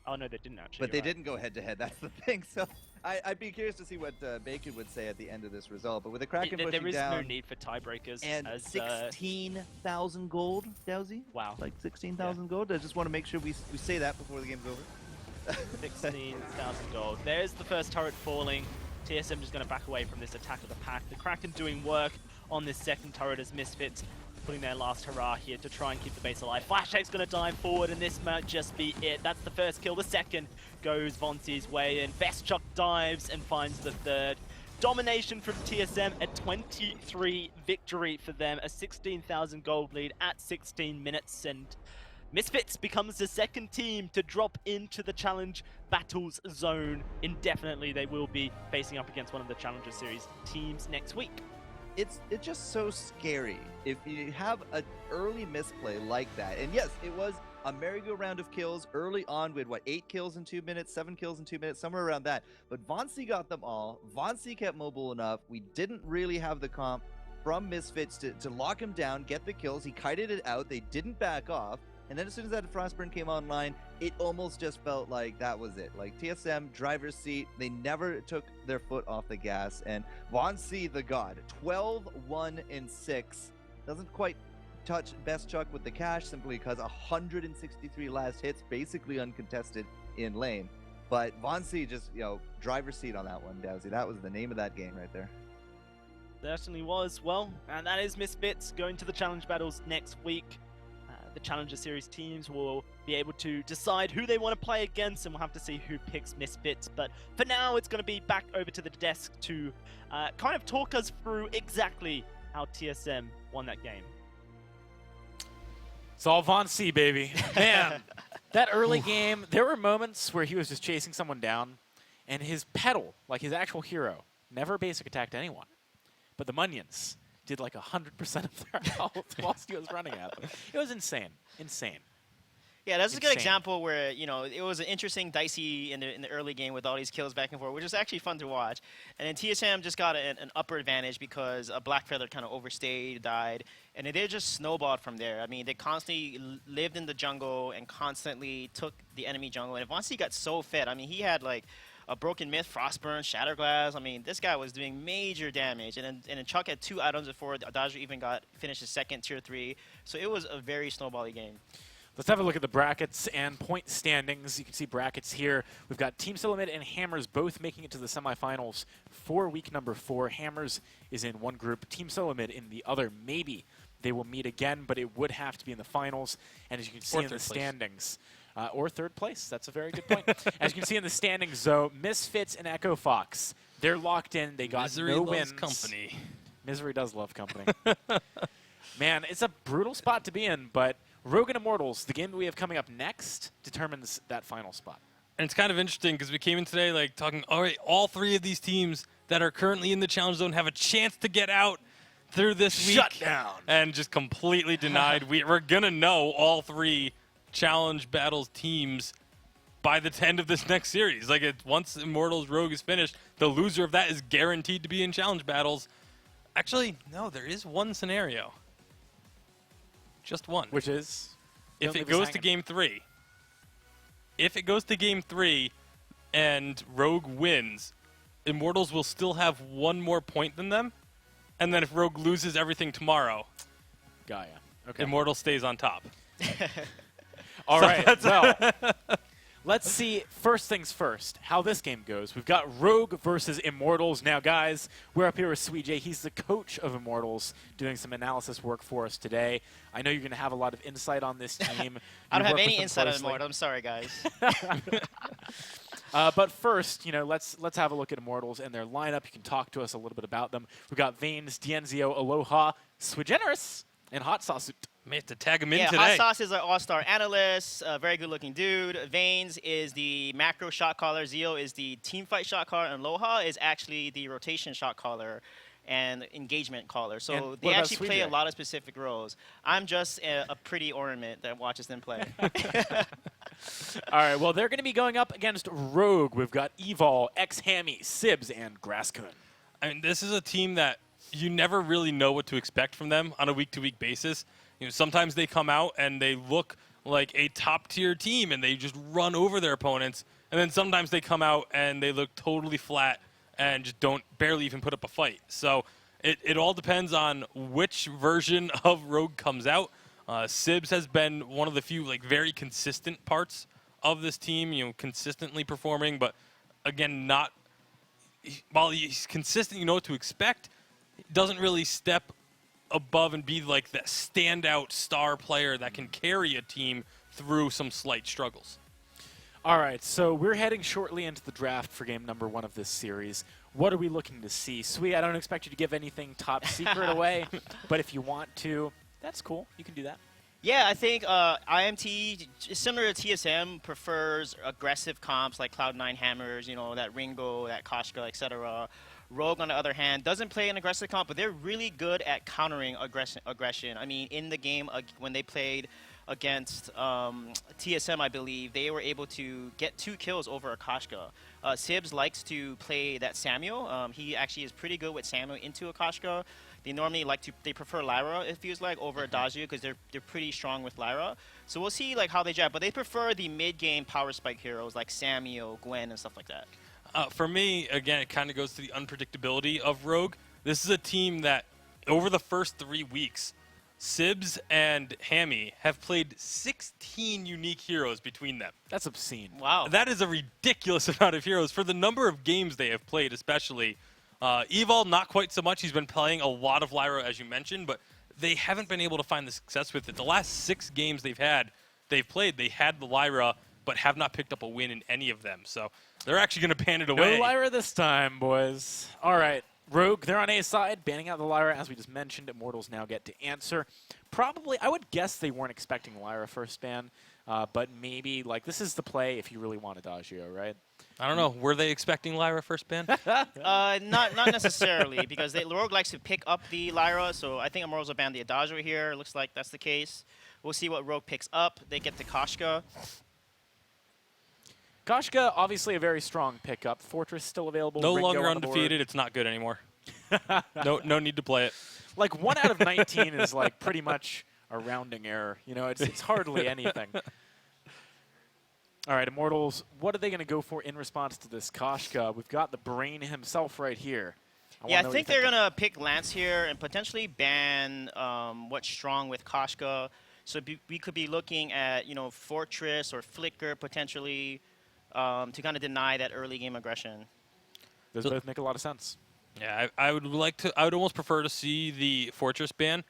Oh no, they didn't actually. But they didn't go head-to-head, that's the thing. So I'd be curious to see what Bacon would say at the end of this result. But with the Kraken pushing down... There is no need for tiebreakers. And 16,000 gold, Dowsy? Wow. Like 16,000 gold? I just want to make sure we say that before the game's over. 16,000 gold. There's the first turret falling. TSM just going to back away from this attack of the pack. The Kraken doing work on this second turret as Misfits putting their last hurrah here to try and keep the base alive. Flashback's going to dive forward, and this might just be it. That's the first kill. The second goes Vonsi's way, and Vestchuk dives and finds the third. Domination from TSM, a 23 victory for them, a 16,000 gold lead at 16 minutes, and Misfits becomes the second team to drop into the Challenge Battles zone indefinitely. They will be facing up against one of the Challenger Series teams next week. It's just so scary if you have an early misplay like that. And yes, it was a merry-go-round of kills early on. We had, 8 kills in 2 minutes, 7 kills in 2 minutes, somewhere around that. But Vonsi got them all. Vonsi kept mobile enough. We didn't really have the comp from Misfits to lock him down, get the kills. He kited it out. They didn't back off. And then as soon as that Frostburn came online, it almost just felt like that was it. Like TSM, driver's seat, they never took their foot off the gas. And Vonsi, the god, 12-1-6. Doesn't quite touch Vestchuk with the cash simply because 163 last hits, basically uncontested in lane. But Vonsi just, driver's seat on that one, Dowsy. That was the name of that game right there. Certainly was. Well, and that is Misfits going to the Challenge Battles next week. The Challenger Series teams will be able to decide who they want to play against, and we'll have to see who picks Misfits. But for now, it's going to be back over to the desk to kind of talk us through exactly how TSM won that game. It's all Vonsi, baby. Man, that early game, there were moments where he was just chasing someone down, and his pedal, like his actual hero, never basic attacked anyone. But the Munions did like 100% of their health whilst he was running at them. It was insane. Insane. Yeah, that's a good example where, it was an interesting, dicey in the early game with all these kills back and forth, which was actually fun to watch. And then TSM just got an upper advantage because a Blackfeather kind of overstayed, died, and they just snowballed from there. I mean, they constantly lived in the jungle and constantly took the enemy jungle. And Vonsi got so fed. I mean, he had like a Broken Myth, Frostburn, Shatterglass. I mean, this guy was doing major damage. And then Chuck had 2 items before Dodger even finished his second tier 3. So it was a very snowbally game. Let's have a look at the brackets and point standings. You can see brackets here. We've got Team Silhouette and Hammers both making it to the semifinals for week number 4. Hammers is in one group, Team Silhouette in the other. Maybe they will meet again, but it would have to be in the finals. And as you can see in the standings, or third place. That's a very good point. As you can see in the standings, though, Misfits and Echo Fox, they're locked in. They got Misery no loves wins. company. Misery does love company. Man, it's a brutal spot to be in, but Rogan Immortals, the game that we have coming up next, determines that final spot. And it's kind of interesting because we came in today talking, all right, all 3 of these teams that are currently in the challenge zone have a chance to get out through this week. Shut down. And just completely denied. We're going to know all 3 Challenge Battles teams by the end of this next series. Once Immortals Rogue is finished, the loser of that is guaranteed to be in Challenge Battles. Actually, no, there is one scenario. Just one. Which is? If it goes to game 3. If it goes to game 3 and Rogue wins, Immortals will still have one more point than them. And then if Rogue loses everything tomorrow, Gaia. Okay. Immortal stays on top. All right. Well, let's see, first things first, how this game goes. We've got Rogue versus Immortals. Now, guys, we're up here with Sweej. He's the coach of Immortals, doing some analysis work for us today. I know you're going to have a lot of insight on this team. I don't have any insight on Immortals. I'm sorry, guys. But first, let's have a look at Immortals and their lineup. You can talk to us a little bit about them. We've got Vanes, Dienzio, Aloha, Sweegenerous, and Hot Sauce. May have to tag him in yeah, today. Hot Sauce is an all-star analyst, a very good-looking dude. Vanes is the macro shot caller. Zio is the team fight shot caller. And Aloha is actually the rotation shot caller and engagement caller. So they actually play a lot of specific roles. I'm just a pretty ornament that watches them play. All right, well, they're going to be going up against Rogue. We've got Evol, X-Hammy, Sibs, and Grasskun. I mean, this is a team that you never really know what to expect from them on a week-to-week basis. Sometimes they come out and they look like a top-tier team and they just run over their opponents. And then sometimes they come out and they look totally flat and just barely even put up a fight. So it all depends on which version of Rogue comes out. Sibs has been one of the few very consistent parts of this team, consistently performing, but again, while he's consistent, you know what to expect, he doesn't really step above and be like that standout star player that can carry a team through some slight struggles. All right, so we're heading shortly into the draft for game number 1 of this series. What are we looking to see? Sweet, I don't expect you to give anything top secret away, but if you want to, that's cool. You can do that. Yeah, I think IMT, similar to TSM, prefers aggressive comps like Cloud9 Hammers, that Ringo, that Koshka, etc. Rogue, on the other hand, doesn't play an aggressive comp, but they're really good at countering aggression. I mean, in the game, when they played against TSM, I believe, they were able to get 2 kills over Akashka. Sibs likes to play that Samuel. He actually is pretty good with Samuel into Akashka. They normally they prefer Lyra, it feels like, over Adagio because they're pretty strong with Lyra. So we'll see how they jab, but they prefer the mid-game power spike heroes like Samuel, Gwen, and stuff like that. For me, again, it kind of goes to the unpredictability of Rogue. This is a team that, over the first 3 weeks, Sibs and Hammy have played 16 unique heroes between them. That's obscene. Wow. That is a ridiculous amount of heroes for the number of games they have played, especially. Evol, not quite so much. He's been playing a lot of Lyra, as you mentioned, but they haven't been able to find the success with it. The last 6 games they've played, they had the Lyra, but have not picked up a win in any of them. So they're actually going to ban it away. No Lyra this time, boys. All right. Rogue, they're on A side, banning out the Lyra, as we just mentioned. Immortals now get to answer. Probably, I would guess they weren't expecting Lyra first ban, but maybe, this is the play if you really want Adagio, right? I don't know. Were they expecting Lyra first ban? Not necessarily, because Rogue likes to pick up the Lyra, so I think Immortals will ban the Adagio here. Looks like that's the case. We'll see what Rogue picks up. They get the Koshka. Koshka, obviously a very strong pickup. Fortress still available. No Ringo longer on the undefeated. board. It's not good anymore. No need to play it. 1 out of 19 is pretty much a rounding error. It's hardly anything. All right, Immortals, what are they going to go for in response to this Koshka? We've got the brain himself right here. I think they're going to pick Lance here and potentially ban what's strong with Koshka. So we could be looking at, Fortress or Flicker potentially to kind of deny that early game aggression. Those both make a lot of sense. Yeah, I would almost prefer to see the Fortress ban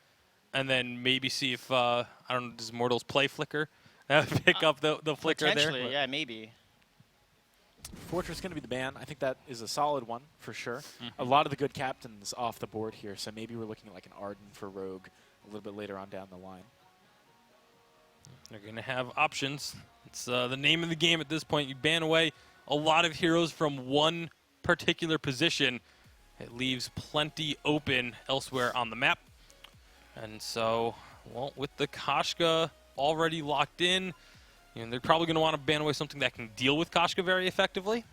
and then maybe see if, does Immortals play Flicker? Pick up the Flicker there? Potentially, yeah, maybe. Fortress going to be the ban. I think that is a solid one for sure. A lot of the good captains off the board here, so maybe we're looking at an Arden for Rogue a little bit later on down the line. They're going to have options. It's the name of the game at this point. You ban away a lot of heroes from one particular position. It leaves plenty open elsewhere on the map. And so, with the Koshka already locked in, they're probably going to want to ban away something that can deal with Koshka very effectively.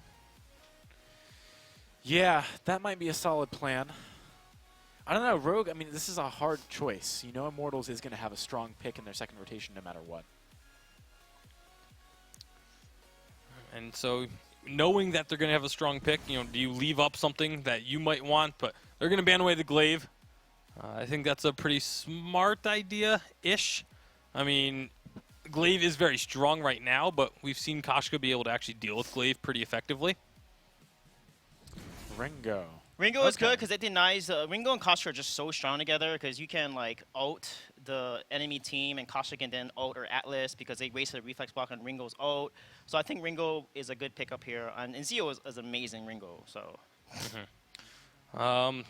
Yeah, that might be a solid plan. I don't know, Rogue, this is a hard choice. Immortals is going to have a strong pick in their second rotation no matter what. And so knowing that they're going to have a strong pick, do you leave up something that you might want? But they're going to ban away the glaive. I think that's a pretty smart idea-ish. I mean, glaive is very strong right now, but we've seen Koshka be able to actually deal with glaive pretty effectively. Ringo. Ringo is good because it denies Ringo and Koshka are just so strong together because you can like ult the enemy team and Koshka can then ult or Atlas because they wasted a reflex block on Ringo's ult. So I think Ringo is a good pickup here, and Zio is amazing Ringo. So. Well,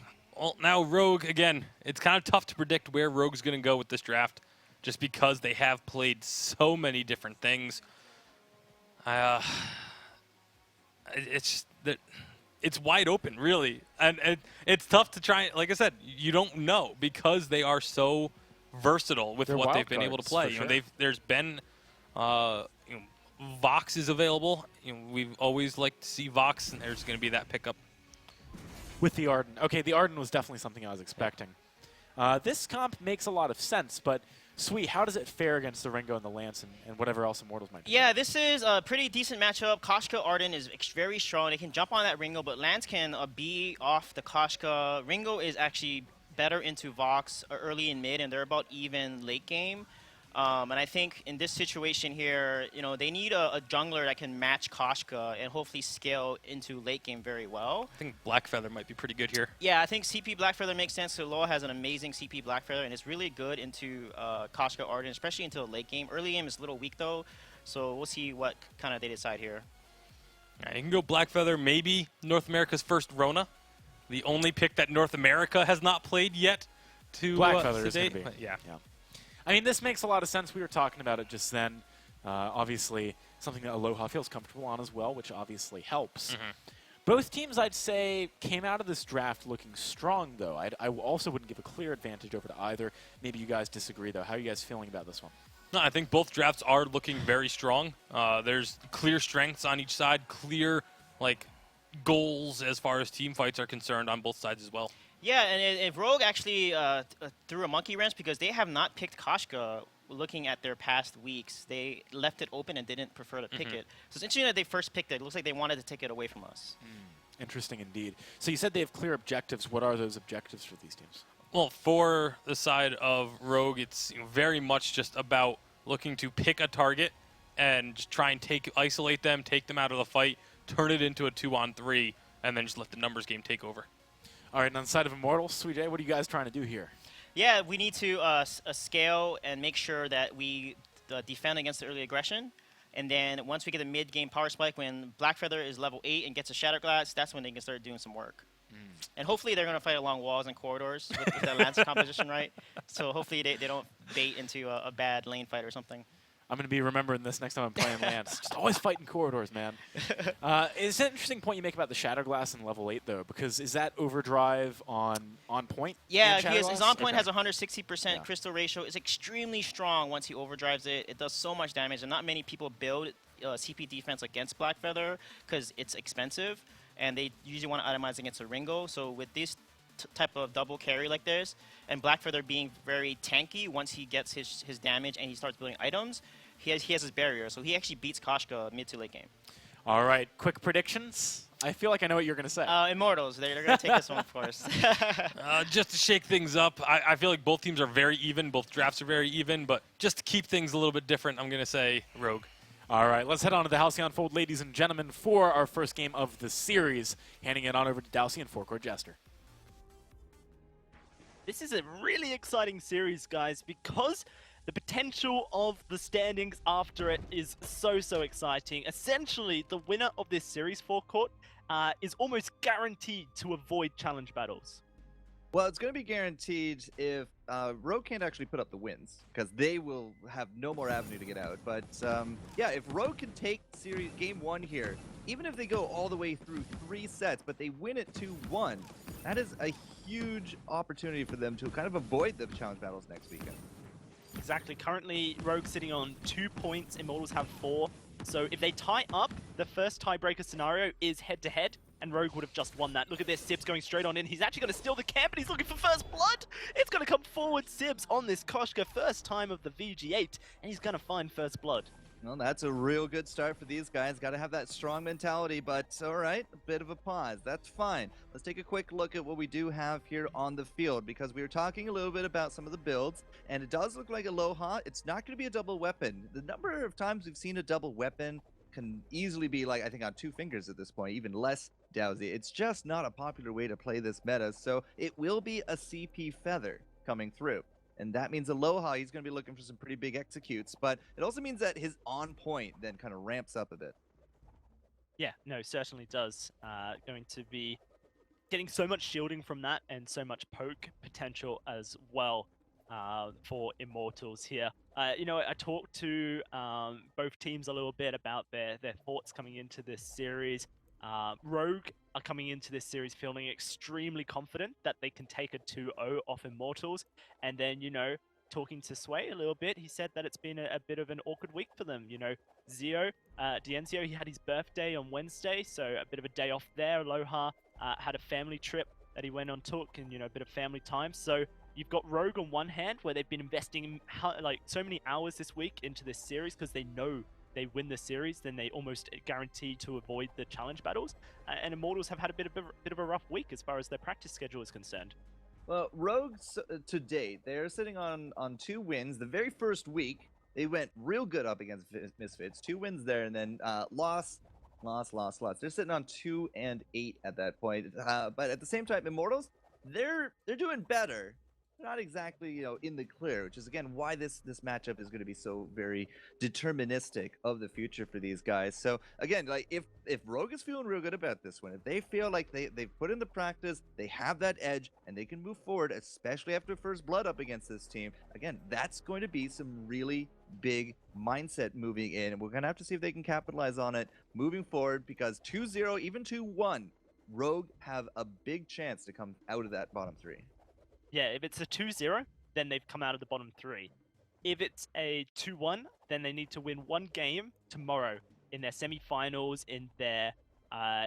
now Rogue again. It's kind of tough to predict where Rogue's going to go with this draft, just because they have played so many different things. It's just that. It's wide open, really. And it's tough to try. Like I said, you don't know because they are so versatile with what they've been able to play. Sure. There's been, Vox is available. We've always liked to see Vox, and there's going to be that pickup. With the Arden. Okay, the Arden was definitely something I was expecting. This comp makes a lot of sense, but Sweet, how does it fare against the Ringo and the Lance and whatever else Immortals might be? Yeah, this is a pretty decent matchup. Koshka Arden is very strong. They can jump on that Ringo, but Lance can be off the Koshka. Ringo is actually better into Vox early and mid, and they're about even late game. And I think in this situation here, they need a jungler that can match Koshka and hopefully scale into late game very well. I think Blackfeather might be pretty good here. Yeah, I think CP Blackfeather makes sense. So Loa has an amazing CP Blackfeather, and it's really good into Koshka Arden, especially into the late game. Early game is a little weak, though, so we'll see what kind of they decide here. Yeah, you can go Blackfeather, maybe North America's first Rona. The only pick that North America has not played yet to Blackfeather is date. going to be. Yeah. I mean, this makes a lot of sense. We were talking about it just then. Obviously, something that Aloha feels comfortable on as well, which obviously helps. Both teams, I'd say, came out of this draft looking strong, though. I also wouldn't give a clear advantage over to either. Maybe you guys disagree, though. How are you guys feeling about this one? No, I think both drafts are looking very strong. There's clear strengths on each side, clear goals as far as team fights are concerned on both sides as well. Yeah, and if Rogue actually threw a monkey wrench because they have not picked Koshka looking at their past weeks. They left it open and didn't prefer to pick it. So it's interesting that they first picked it. It looks like they wanted to take it away from us. Interesting indeed. So you said they have clear objectives. What are those objectives for these teams? Well, for the side of Rogue, it's very much just about looking to pick a target and just try and isolate them, take them out of the fight, turn it into a 2-on-3, and then just let the numbers game take over. All right, and on the side of Immortals, Sweet J, what are you guys trying to do here? Yeah, we need to scale and make sure that we defend against the early aggression. And then once we get a mid-game power spike, when Blackfeather is level 8 and gets a Shatterglass, that's when they can start doing some work. And hopefully they're going to fight along walls and corridors with that Lance composition, right? So hopefully they don't bait into a bad lane fight or something. I'm going to be remembering this next time I'm playing Lance. Just always fighting corridors, man. It's an interesting point you make about the Shatterglass in level 8, though, because is that overdrive on point? Yeah, his on point has 160% crystal ratio. It's extremely strong once he overdrives it. It does so much damage, and not many people build CP defense against Blackfeather because it's expensive, and they usually want to itemize against a Ringo. So with this type of double carry like this, and Blackfeather being very tanky once he gets his damage and he starts building items, he has his barrier, so he actually beats Koshka mid to late game. All right, quick predictions. I feel like I know what you're going to say. Immortals, they're going to take this one, of course. Just to shake things up, I feel like both teams are very even, both drafts are very even, but just to keep things a little bit different, I'm going to say Rogue. All right, let's head on to the Halcyon Fold, ladies and gentlemen, for our first game of the series. Handing it on over to Dowsey and Forecourt Jester. This is a really exciting series, guys, because the potential of the standings after it is so exciting. Essentially, the winner of this series, Forecourt, is almost guaranteed to avoid challenge battles. Well, it's going to be guaranteed if Rogue can't actually put up the wins, because they will have no more avenue to get out. But yeah, if Rogue can take series game 1 here, even if they go all the way through 3 sets, but they win it 2-1, that is a huge opportunity for them to kind of avoid the challenge battles next weekend. Exactly. Currently, Rogue sitting on 2 points. Immortals have 4. So if they tie up, the first tiebreaker scenario is head-to-head, and Rogue would have just won that. Look at this, Sibs going straight on in. He's actually going to steal the camp, and he's looking for first blood. It's going to come forward, Sibs, on this Koshka, first time of the VG8, and he's going to find first blood. Well, that's a real good start for these guys. Got to have that strong mentality, but all right, a bit of a pause. That's fine. Let's take a quick look at what we do have here on the field, because we were talking a little bit about some of the builds, and it does look like Aloha. It's not going to be a double weapon. The number of times we've seen a double weapon can easily be like, I think, on 2 fingers at this point, even less, Dowsy. It's just not a popular way to play this meta, so it will be a CP Feather coming through. And that means Aloha, he's going to be looking for some pretty big executes, but it also means that his on point then kind of ramps up a bit. Yeah, no, certainly does. Going to be getting so much shielding from that and so much poke potential as well for Immortals here. You know, I talked to both teams a little bit about their thoughts coming into this series. Rogue are coming into this series feeling extremely confident that they can take a 2-0 off Immortals. And then, you know, talking to Sway a little bit, he said that it's been a bit of an awkward week for them. You know, Dienzio, he had his birthday on Wednesday, so a bit of a day off there. Aloha had a family trip that he went on, took, and, you know, a bit of family time. So you've got Rogue on one hand, where they've been investing like so many hours this week into this series because they know they win the series, then they almost guarantee to avoid the challenge battles. And Immortals have had a bit of a rough week as far as their practice schedule is concerned. Well, Rogue to date, they're sitting on 2 wins. The very first week, they went real good up against Misfits. 2 wins there, and then loss. They're sitting on 2-8 at that point. But at the same time, Immortals, they're doing better. Not exactly, you know, in the clear, which is again why this matchup is going to be so very deterministic of the future for these guys. So again, like if Rogue is feeling real good about this one, if they feel like they've put in the practice, they have that edge, and they can move forward, especially after first blood up against this team, again, that's going to be some really big mindset moving in, and we're going to have to see if they can capitalize on it moving forward, because 2-0, even 2-1, Rogue have a big chance to come out of that bottom 3. Yeah, if it's a 2-0, then they've come out of the bottom 3. If it's a 2-1, then they need to win 1 game tomorrow in their semi-finals, in their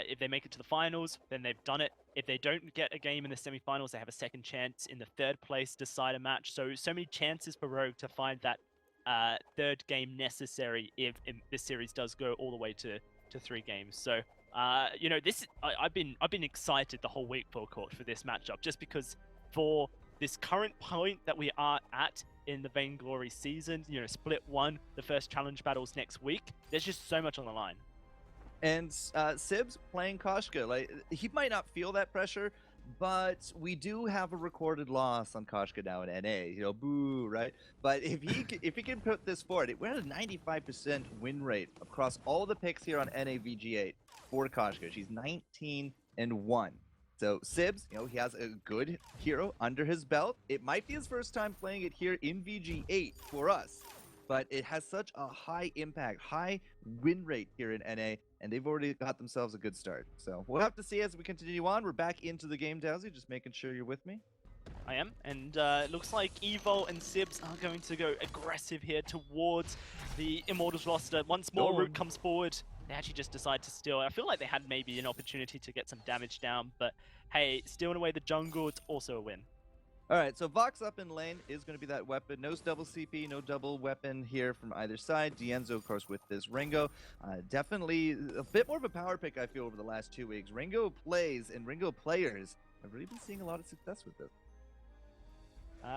if they make it to the finals, then they've done it. If they don't get a game in the semi-finals, they have a second chance in the 3rd place decider match. So many chances for Rogue to find that 3rd game necessary if this series does go all the way to 3 games. So you know, I've been excited the whole week for this matchup, just because for this current point that we are at in the Vainglory season, you know, split 1, the first challenge battles next week, there's just so much on the line. And Sibs playing Koshka, like, he might not feel that pressure, but we do have a recorded loss on Koshka now in NA, you know, boo, right? But if he can put this forward, we're at a 95% win rate across all the picks here on NA VG8 for Koshka. She's 19-1. So Sibs, you know, he has a good hero under his belt. It might be his first time playing it here in VG8 for us, but it has such a high impact, high win rate here in NA, and they've already got themselves a good start. So we'll have to see as we continue on. We're back into the game, Dowsy, just making sure you're with me. I am, and it looks like Evo and Sibs are going to go aggressive here towards the Immortals roster. Once more, Root comes forward. They actually just decide to steal. I feel like they had maybe an opportunity to get some damage down, but hey, stealing away the jungle, it's also a win. All right, so Vox up in lane is going to be that weapon. No double CP, no double weapon here from either side. Dienzo, of course, with this Ringo. Definitely a bit more of a power pick, I feel, over the last 2 weeks. Ringo plays and Ringo players have really been seeing a lot of success with this.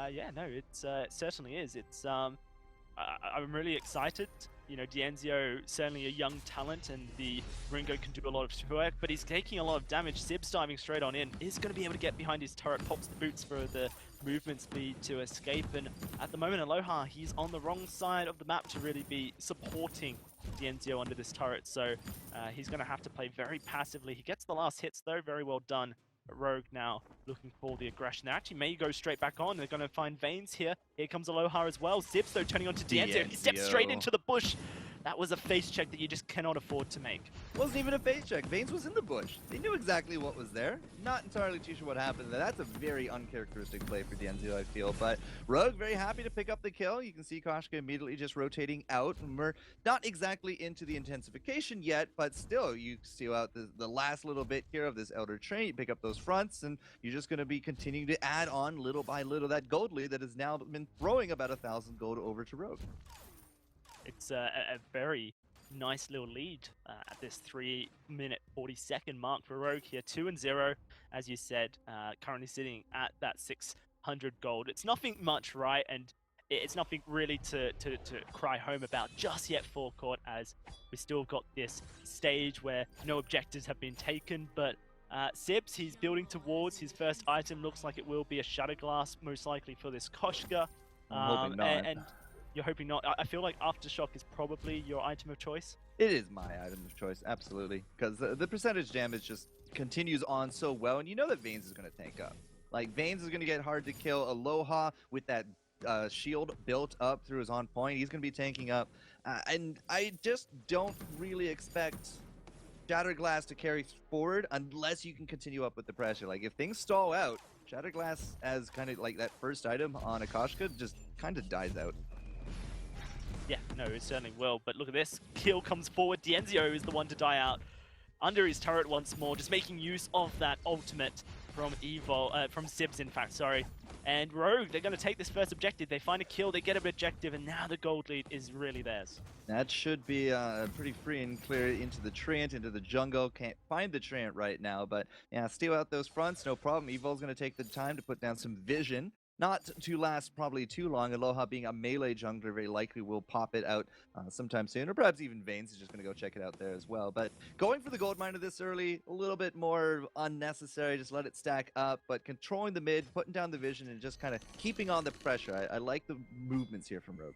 Yeah, no, it certainly is. It's I'm really excited. You know, Dienzio, certainly a young talent, and the Ringo can do a lot of work, but he's taking a lot of damage. Sibs diving straight on in, is going to be able to get behind his turret, pops the boots for the movement speed to escape, and at the moment, Aloha, he's on the wrong side of the map to really be supporting Dienzio under this turret, so he's going to have to play very passively. He gets the last hits, though, very well done. Rogue now looking for the aggression. They actually may go straight back on. They're going to find Veins here. Here comes Aloha as well. Zips, though, turning on to Dienzio. He steps straight into the bush. That was a face check that you just cannot afford to make. Wasn't even a face check. Veins was in the bush. They knew exactly what was there. Not entirely too sure what happened there. That's a very uncharacteristic play for Dienzio, I feel. But Rogue very happy to pick up the kill. You can see Koshka immediately just rotating out. And we're not exactly into the intensification yet, but still, you steal out the last little bit here of this Elder Train. You pick up those fronts, and you're just going to be continuing to add on little by little that gold lead that has now been throwing about 1,000 gold over to Rogue. It's a very nice little lead at this 3-minute 40-second mark for Rogue here. 2-0, as you said, currently sitting at that 600 gold. It's nothing much, right? And it's nothing really to cry home about just yet, forecourt, as we still got this stage where no objectives have been taken. But Sibs, he's building towards his first item. Looks like it will be a Shatter Glass, most likely for this Koshka. I'm hoping not. And you're hoping not. I feel like Aftershock is probably your item of choice. It is my item of choice, absolutely. Because the percentage damage just continues on so well, and you know that Veins is going to tank up. Like, Veins is going to get hard to kill. Aloha with that shield built up through his on point, he's going to be tanking up. And I just don't really expect Shatterglass to carry forward unless you can continue up with the pressure. Like, if things stall out, Shatterglass as kind of like that first item on Akashka just kind of dies out. Yeah, no, it certainly will. But look at this. Kill comes forward. Dienzio is the one to die out under his turret once more, just making use of that ultimate from from Sibs, in fact, sorry. And Rogue, they're going to take this first objective. They find a kill, they get an objective, and now the gold lead is really theirs. That should be pretty free and clear into the Treant, into the jungle. Can't find the Treant right now, but yeah, steal out those fronts, no problem. Evo's going to take the time to put down some vision. Not to last probably too long. Aloha being a melee jungler very likely will pop it out sometime soon, or perhaps even Veins is just going to go check it out there as well. But going for the gold miner this early, a little bit more unnecessary. Just let it stack up, but controlling the mid, putting down the vision, and just kind of keeping on the pressure. I like the movements here from Rogue.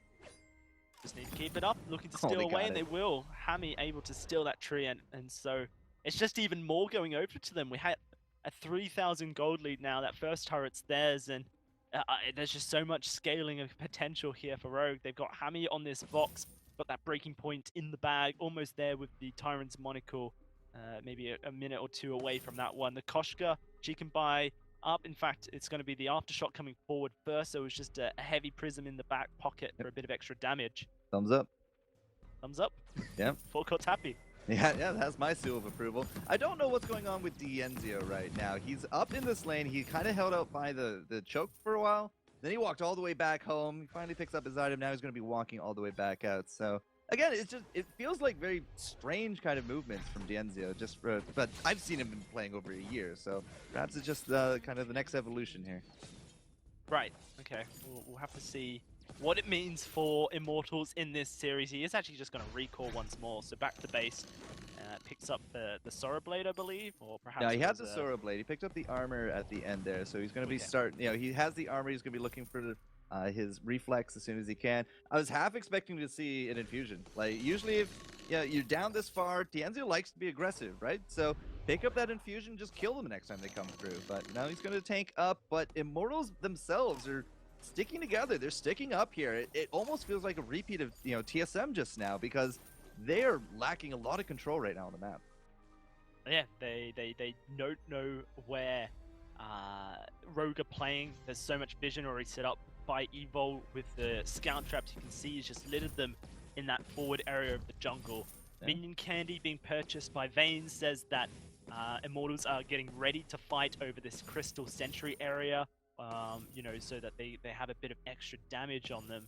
Just need to keep it up, looking to steal away, and they will. Hammy able to steal that tree, and so it's just even more going over to them. We had a 3,000 gold lead now. That first turret's theirs, and there's just so much scaling of potential here for Rogue. They've got Hammy on this box, got that breaking point in the bag, almost there with the Tyrant's Monocle, maybe a minute or two away from that one. The Koshka, she can buy up. In fact, it's going to be the Aftershock coming forward first, so it's just a heavy Prism in the back pocket for a bit of extra damage. Thumbs up. Thumbs up. Yep. Forecourt's happy. Yeah, that's my seal of approval. I don't know what's going on with Dienzio right now. He's up in this lane. He kind of held out by the choke for a while. Then he walked all the way back home. He finally picks up his item. Now he's going to be walking all the way back out. So, again, it feels like very strange kind of movements from Dienzio. But I've seen him playing over a year. So perhaps it's just kind of the next evolution here. Right. Okay. We'll have to see what it means for Immortals in this series. He is actually just going to recall once more, so back to base. Picks up the Sorrow Blade, I believe, or perhaps. Yeah, he had the Sorrow Blade. He picked up the armor at the end there, so he's going to be he has the armor. He's going to be looking for his reflex as soon as he can. I was half expecting to see an infusion. Like, usually if you're down this far, Dienzio likes to be aggressive, right? So pick up that infusion, just kill them the next time they come through. But now he's going to tank up, but Immortals themselves are sticking together. They're sticking up here. It almost feels like a repeat of TSM just now, because they are lacking a lot of control right now on the map. Yeah, they don't know where Rogue are playing. There's so much vision already set up by Evo with the scout traps. You can see he's just littered them in that forward area of the jungle. Yeah. Minion candy being purchased by Veins says that Immortals are getting ready to fight over this Crystal Sentry area. So that they have a bit of extra damage on them.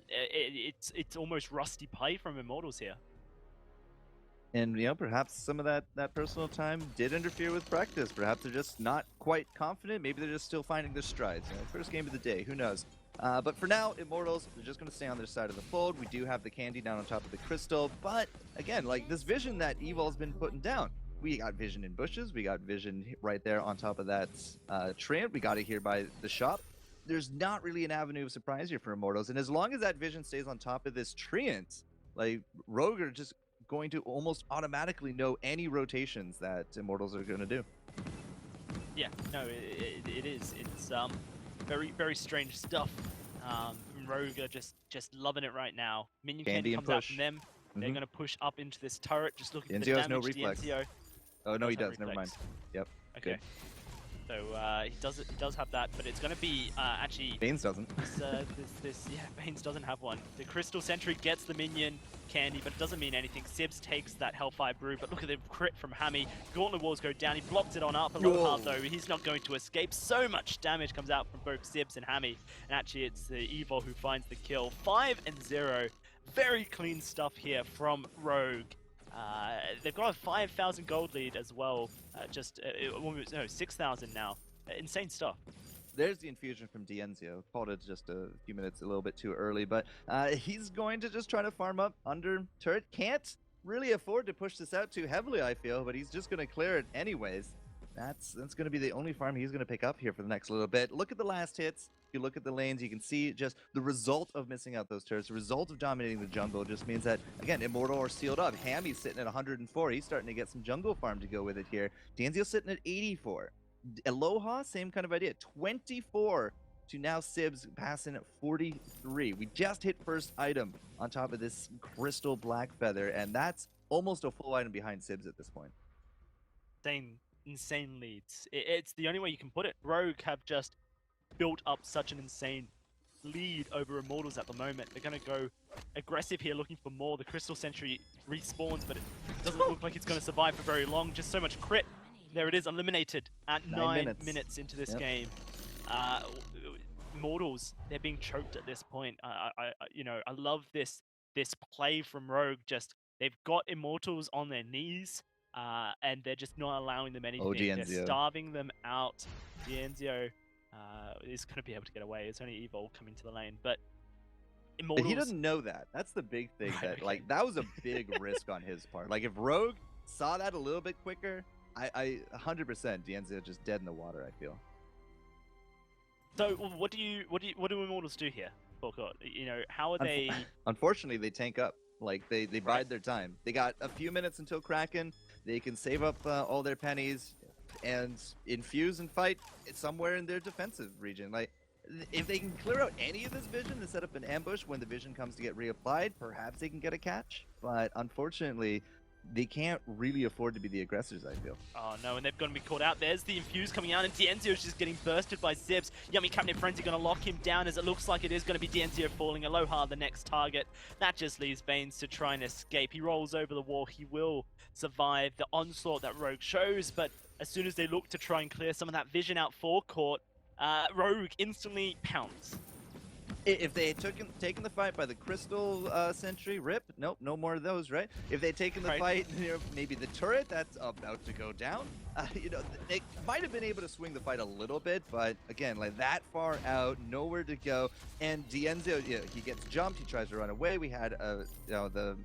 It's almost rusty pie from Immortals here. And perhaps some of that personal time did interfere with practice. Perhaps they're just not quite confident. Maybe they're just still finding their strides. First game of the day, who knows? But for now, Immortals, they're just going to stay on their side of the fold. We do have the candy down on top of the crystal, but again, like this vision that Evol's been putting down. We got vision in bushes. We got vision right there on top of that Treant. We got it here by the shop. There's not really an avenue of surprise here for Immortals. And as long as that vision stays on top of this Treant, like Rogue are just going to almost automatically know any rotations that Immortals are going to do. Yeah, no, it is. It's very, very strange stuff. Rogue are just loving it right now. Minion candy comes out from them. They're going to push up into this turret, just looking for the damage. No reflex. Oh, no, he does. Never mind. Yep. Okay. Good. So he does have that, but it's going to be actually. Baines doesn't. Baines doesn't have one. The Crystal Sentry gets the minion candy, but it doesn't mean anything. Sibs takes that Hellfire Brew, but look at the crit from Hammy. Gauntlet walls go down. He blocks it on up. Aloha, though, he's not going to escape. So much damage comes out from both Sibs and Hammy, and actually it's the Evo who finds the kill. 5-0. Very clean stuff here from Rogue. They've got a 5,000 gold lead as well. No, 6,000 now. Insane stuff. There's the infusion from Dienzio. Called it just a few minutes a little bit too early, but he's going to just try to farm up under turret. Can't really afford to push this out too heavily, I feel, but he's just going to clear it anyways. That's going to be the only farm he's going to pick up here for the next little bit. Look at the last hits. If you look at the lanes, you can see just the result of missing out those turrets. The result of dominating the jungle just means that, again, Immortal are sealed up. Hammy's sitting at 104. He's starting to get some jungle farm to go with it here. Dienzio's sitting at 84. Aloha, same kind of idea. 24 to now Sibs passing at 43. We just hit first item on top of this crystal black feather, and that's almost a full item behind Sibs at this point. Insane leads. It's the only way you can put it. Rogue have just built up such an insane lead over Immortals at the moment. They're going to go aggressive here, looking for more. The Crystal Sentry respawns, but it doesn't look like it's going to survive for very long. Just so much crit. There it is, eliminated at 9 minutes into this game. Immortals, they're being choked at this point. I love this play from Rogue. Just they've got Immortals on their knees, and they're just not allowing them anything. They're starving them out. Dienzio is going to be able to get away. It's only Evolve coming to the lane, but Immortals. But he doesn't know that. That's the big thing. That was a big risk on his part. Like if Rogue saw that a little bit quicker. I 100% Dienzio just dead in the water, I feel. So what do Immortals do here, Forecott? How are they? Unfortunately, they tank up. Like they bide their time. They got a few minutes until Kraken. They can save up all their pennies and infuse and fight somewhere in their defensive region. Like if they can clear out any of this vision and set up an ambush when the vision comes to get reapplied, perhaps they can get a catch. But unfortunately, they can't really afford to be the aggressors, I feel. Oh no, and they're going to be caught out. There's the infuse coming out, and Dienzio's just getting bursted by Sibs. Yummy Cabinet Frenzy going to lock him down, as it looks like it is going to be Dienzio falling. Aloha, the next target. That just leaves Baines to try and escape. He rolls over the wall. He will survive the onslaught that Rogue shows, but as soon as they look to try and clear some of that vision out forecourt, Rogue instantly pounce. If they had taken the fight by the Crystal Sentry, rip. Nope, no more of those, right? If they had taken the fight, maybe the turret that's about to go down, they might have been able to swing the fight a little bit, but again, like that far out, nowhere to go. And Dienzio, he gets jumped, he tries to run away. We had, the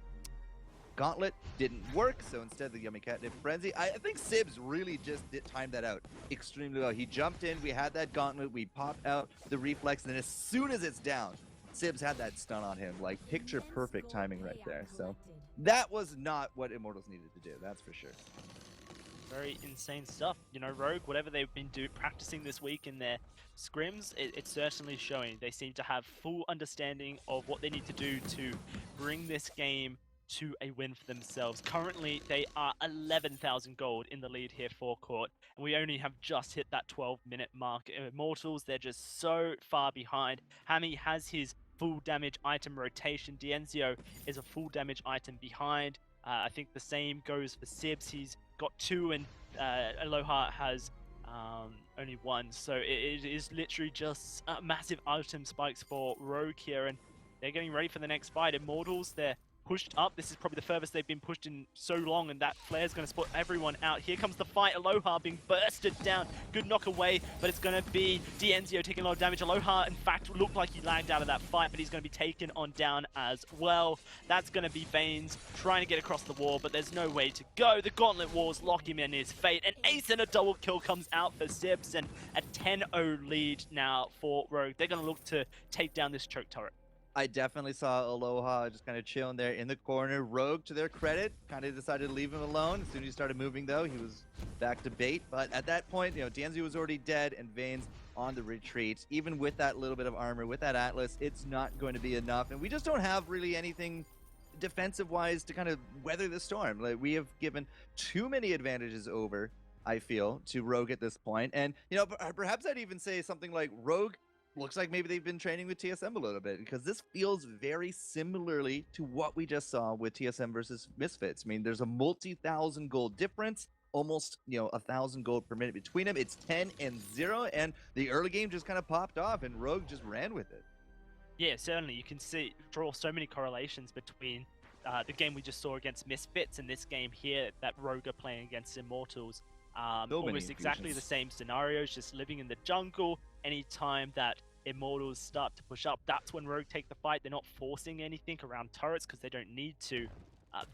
Gauntlet didn't work, so instead the Yummy Catnip Frenzy. I think Sibs really just timed that out extremely well. He jumped in, we had that Gauntlet, we popped out the reflex, and then as soon as it's down, Sibs had that stun on him. Like, picture perfect timing right there. So that was not what Immortals needed to do, that's for sure. Very insane stuff. Rogue, whatever they've been practicing this week in their scrims, it's certainly showing. They seem to have full understanding of what they need to do to bring this game to a win for themselves. Currently, they are 11,000 gold in the lead here forecourt, and we only have just hit that 12-minute mark. Immortals, they're just so far behind. Hammy has his full damage item rotation. Dienzio is a full damage item behind. I think the same goes for Sibs. He's got 2, and Aloha has only 1. So it is literally just massive item spikes for Rogue here, and they're getting ready for the next fight. Immortals, they're pushed up. This is probably the furthest they've been pushed in so long, and that flare's going to spot everyone out. Here comes the fight. Aloha being bursted down. Good knock away, but it's going to be Dienzio taking a lot of damage. Aloha, in fact, looked like he lagged out of that fight, but he's going to be taken on down as well. That's going to be Baines trying to get across the wall, but there's no way to go. The Gauntlet Walls lock him in his fate. An ace and a double kill comes out for Sibs, and a 10-0 lead now for Rogue. They're going to look to take down this choke turret. I definitely saw Aloha just kind of chilling there in the corner. Rogue, to their credit, kind of decided to leave him alone. As soon as he started moving, though, he was back to bait. But at that point, Dienzio was already dead, and Vane's on the retreat. Even with that little bit of armor, with that Atlas, it's not going to be enough. And we just don't have really anything defensive-wise to kind of weather the storm. Like, we have given too many advantages over, I feel, to Rogue at this point. And, perhaps I'd even say something like Rogue looks like maybe they've been training with TSM a little bit, because this feels very similarly to what we just saw with TSM versus Misfits. I mean, there's a multi-thousand gold difference, almost 1,000 gold per minute between them. It's 10-0, and the early game just kind of popped off, and Rogue just ran with it. Yeah, certainly. You can draw so many correlations between the game we just saw against Misfits and this game here that Rogue are playing against Immortals. Almost exactly the same scenarios, just living in the jungle. Anytime that Immortals start to push up, that's when Rogue take the fight. They're not forcing anything around turrets because they don't need to.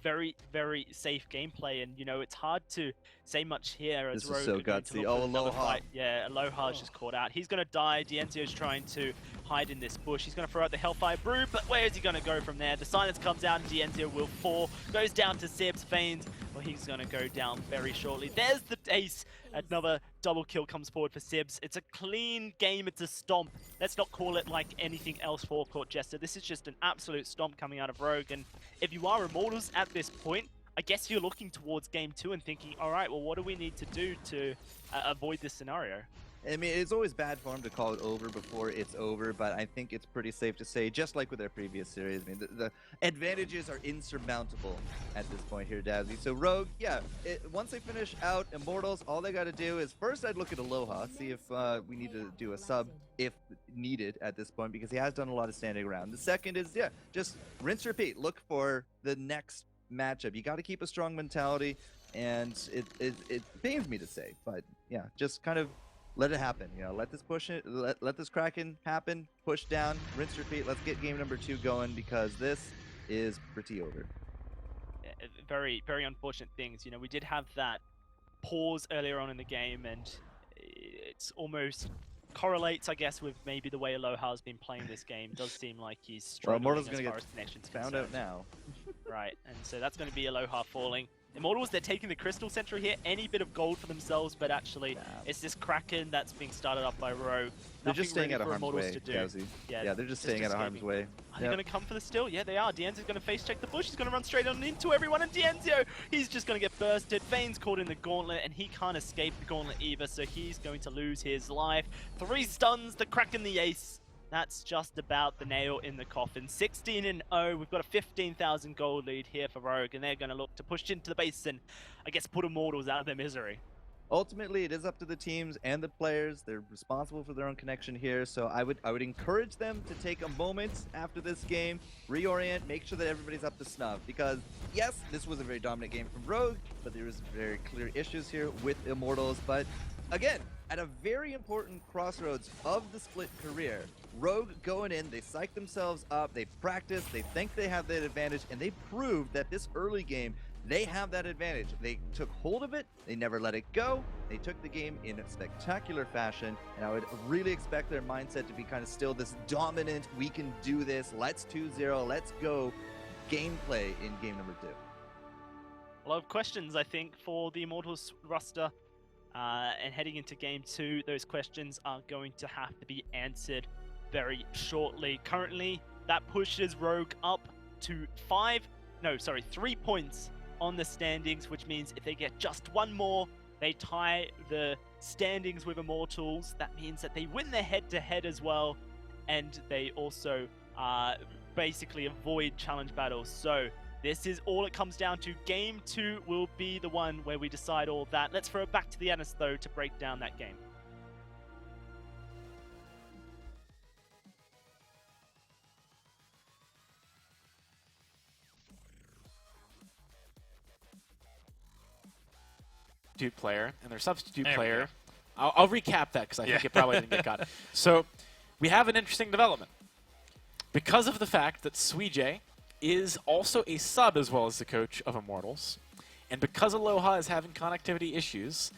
Very, very safe gameplay, and you know it's hard to say much here as This Rogue is so are going to gutsy. look Oh, for another Aloha. fight. Yeah, Aloha's just caught out. He's gonna die. Dienzio's trying to hide in this bush. He's gonna throw out the Hellfire Brew, but where is he gonna go from there? The silence comes out, and Dienzio will fall. Goes down to Sibs, feigns. Well, he's gonna go down very shortly. There's the ace. Another double kill comes forward for Sibs. It's a clean game. It's a stomp. Let's not call it like anything else forecourt, Jester. This is just an absolute stomp coming out of Rogue. And if you are Immortals at this point, I guess you're looking towards game 2 and thinking, all right, well, what do we need to do to avoid this scenario? I mean, it's always bad form to call it over before it's over, but I think it's pretty safe to say, just like with our previous series, I mean, the advantages are insurmountable at this point here, Dazzy. So Rogue, yeah, once they finish out Immortals, all they got to do is, first I'd look at Aloha, see if we need to do a sub if needed at this point, because he has done a lot of standing around. The second is, yeah, just rinse, repeat, look for the next matchup. You got to keep a strong mentality, and it pains me to say, but yeah, just kind of let it happen. You know, let this let this Kraken happen, push down, rinse, repeat. Let's get game number 2 going, because this is pretty over. Very, very unfortunate things. You know, we did have that pause earlier on in the game, and it's almost correlates, I guess, with maybe the way Aloha's been playing this game. It does seem like he's struggling as far as connections found concerned. out now. Right, and so that's going to be Aloha falling. Immortals, they're taking the Crystal Sentry here, any bit of gold for themselves, but actually it's this Kraken that's being started up by Rogue. They're just staying out of harm's way, Gauzy. Yeah, they're just staying out of harm's way. Are they going to come for the steal? Yeah, they are. Dienzio's going to face check the bush. He's going to run straight on into everyone, and Dienzio, he's just going to get bursted. Vane's caught in the gauntlet, and he can't escape the gauntlet either, so he's going to lose his life. 3 stuns, the Kraken, the ace. That's just about the nail in the coffin. 16-0. We've got a 15,000 gold lead here for Rogue, and they're going to look to push into the base and, I guess, put Immortals out of their misery. Ultimately, it is up to the teams and the players. They're responsible for their own connection here, so I would encourage them to take a moment after this game, reorient, make sure that everybody's up to snuff. Because yes, this was a very dominant game from Rogue, but there was very clear issues here with Immortals. But again, at a very important crossroads of the split career, Rogue going in, they psych themselves up, they practice, they think they have that advantage, and they proved that this early game, they have that advantage. They took hold of it, they never let it go, they took the game in a spectacular fashion, and I would really expect their mindset to be kind of still this dominant, we can do this, let's 2-0, let's go gameplay in game number 2. A lot of questions, I think, for the Immortals roster. And heading into game 2, those questions are going to have to be answered very shortly. Currently, that pushes Rogue up to 3 points on the standings, which means if they get just one more, they tie the standings with Immortals. That means that they win their head-to-head as well, and they also basically avoid challenge battles. So this is all it comes down to. Game 2 will be the one where we decide all that. Let's throw it back to the Anis, though, to break down that game. Substitute player, and their substitute player, I'll recap that because I think it probably didn't get caught. So we have an interesting development. Because of the fact that Suijay is also a sub as well as the coach of Immortals, and because Aloha is having connectivity issues,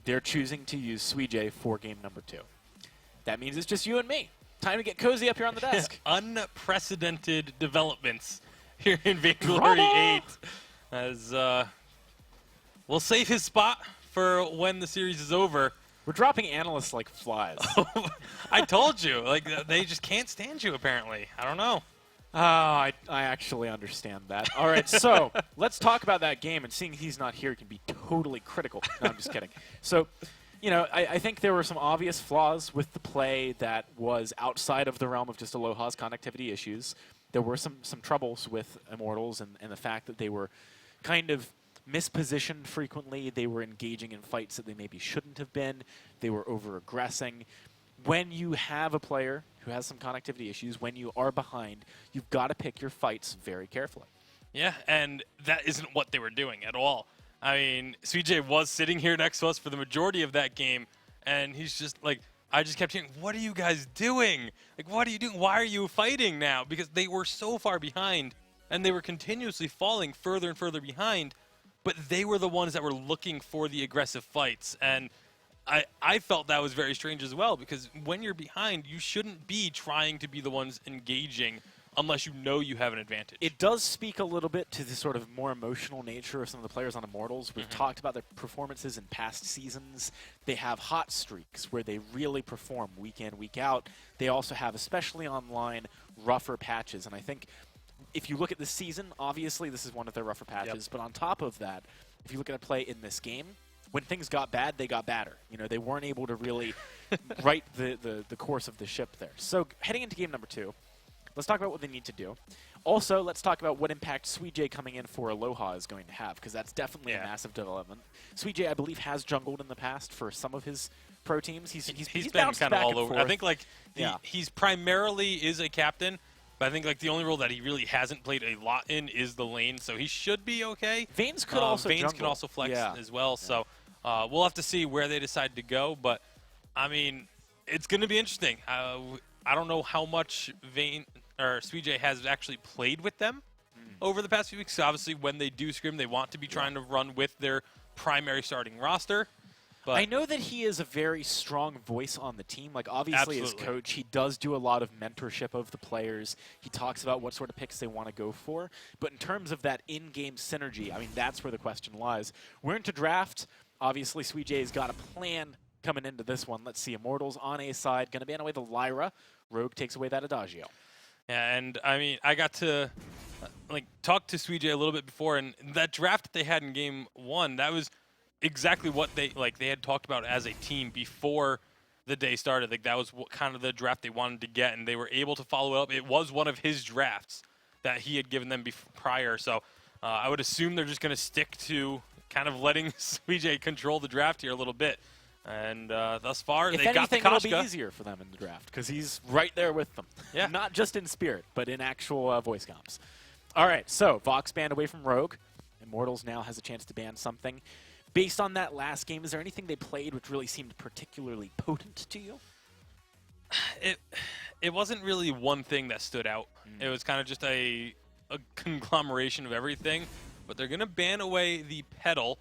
they're choosing to use Suijay for game number 2. That means it's just you and me. Time to get cozy up here on the desk. Unprecedented developments here in Vainglory 8. As we'll save his spot for when the series is over. We're dropping analysts like flies. I told you. Like, they just can't stand you, apparently. I don't know. I actually understand that. All right, so let's talk about that game, and seeing he's not here can be totally critical. No, I'm just kidding. So, you know, I think there were some obvious flaws with the play that was outside of the realm of just Aloha's connectivity issues. There were some troubles with Immortals and the fact that they were kind of mispositioned frequently. They were engaging in fights that they maybe shouldn't have been. They were over-aggressing. when you have a player who has some connectivity issues, when you are behind, you've got to pick your fights very carefully. Yeah, and that isn't what they were doing at all. I mean, CJ was sitting here next to us for the majority of that game, and he's just like, I just kept hearing, what are you guys doing? Like, what are you doing? Why are you fighting now? Because they were so far behind, and they were continuously falling further and further behind, but they were the ones that were looking for the aggressive fights. And I felt that was very strange as well, because when you're behind, you shouldn't be trying to be the ones engaging unless you know you have an advantage. It does speak a little bit to the sort of more emotional nature of some of the players on Immortals. We've talked about their performances in past seasons. They have hot streaks where they really perform week in, week out. They also have, especially online, rougher patches. And I think if you look at this season, obviously this is one of their rougher patches. But on top of that, if you look at a play in this game, when things got bad, they got badder. You know, they weren't able to really right the course of the ship there. So heading into game number 2, let's talk about what they need to do. Also, let's talk about what impact SweetJ coming in for Aloha is going to have, because that's definitely a massive development. SweetJ, I believe, has jungled in the past for some of his pro teams. He's been kind of all over. Forth. I think like he's primarily is a captain, but I think like the only role that he really hasn't played a lot in is the lane, so he should be okay. Veins could also Veins jungle. can also flex as well, so we'll have to see where they decide to go. But I mean, it's going to be interesting. I don't know how much SweetJ has actually played with them over the past few weeks. So obviously, when they do scrim, they want to be trying to run with their primary starting roster. But I know that he is a very strong voice on the team. Like, obviously, as coach, he does do a lot of mentorship of the players. He talks about what sort of picks they want to go for. But in terms of that in-game synergy, I mean, that's where the question lies. We're into draft. Obviously, SweetJ's got a plan coming into this one. Let's see. Immortals on A side. Going to ban away the Lyra. Rogue takes away that Adagio. Yeah, and I mean, I got to talk to SweetJ a little bit before, and that draft that they had in game 1, that was exactly what they had talked about as a team before the day started. Like, that was kind of the draft they wanted to get, and they were able to follow up. It was one of his drafts that he had given them prior, so I would assume they're just going to stick to kind of letting SweetJ control the draft here a little bit. And thus far, they got the Koshka. It'll be easier for them in the draft because he's right there with them. Yeah. Not just in spirit, but in actual voice comps. All right, so Vox banned away from Rogue. Immortals now has a chance to ban something. Based on that last game, is there anything they played which really seemed particularly potent to you? It wasn't really one thing that stood out. It was kind of just a conglomeration of everything. But they're going to ban away the pedal.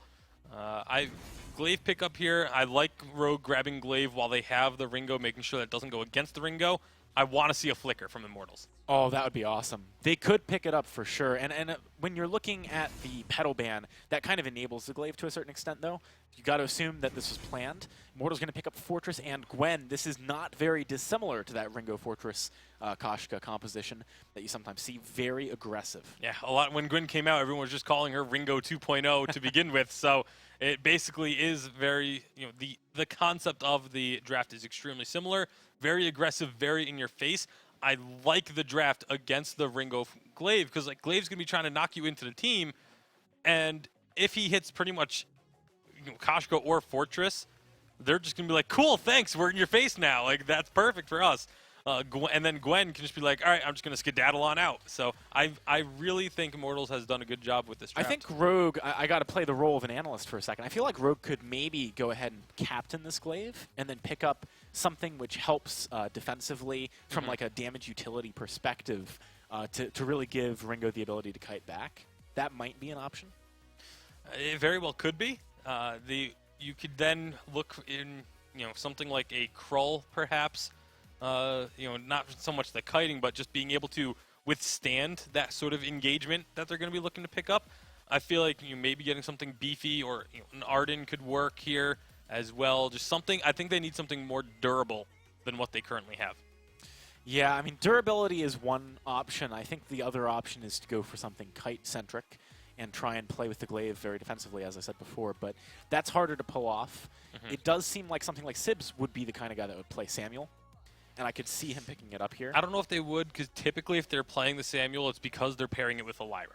Glaive pickup here. I like Rogue grabbing Glaive while they have the Ringo, making sure that it doesn't go against the Ringo. I want to see a flicker from Immortals. Oh, that would be awesome. They could pick it up for sure. And when you're looking at the pedal ban, that kind of enables the Glaive to a certain extent, though. You got to assume that this was planned. Immortal's going to pick up Fortress and Gwen. This is not very dissimilar to that Ringo Fortress Koshka composition that you sometimes see. Very aggressive. Yeah, a lot. When Gwen came out, everyone was just calling her Ringo 2.0 to begin with. So it basically is very, the concept of the draft is extremely similar. Very aggressive, very in your face. I like the draft against the Ringo Glaive because Glaive's going to be trying to knock you into the team. And if he hits pretty much Koshka or Fortress, they're just going to be like, cool, thanks, we're in your face now. Like, that's perfect for us. And then Gwen can just be like, all right, I'm just going to skedaddle on out. So I really think Immortals has done a good job with this draft. I think Rogue, I got to play the role of an analyst for a second. I feel like Rogue could maybe go ahead and captain this Glaive and then pick up something which helps defensively from like a damage utility perspective to really give Ringo the ability to kite back. That might be an option. It very well could be. You could then look in something like a Krull perhaps. Not so much the kiting, but just being able to withstand that sort of engagement that they're going to be looking to pick up. I feel like maybe getting something beefy or an Arden could work here as well. Just something. I think they need something more durable than what they currently have. Yeah, I mean, durability is one option. I think the other option is to go for something kite-centric and try and play with the Glaive very defensively, as I said before, but that's harder to pull off. It does seem like something like Sibs would be the kind of guy that would play Samuel. And I could see him picking it up here. I don't know if they would, because typically if they're playing the Samuel, it's because they're pairing it with a Lyra.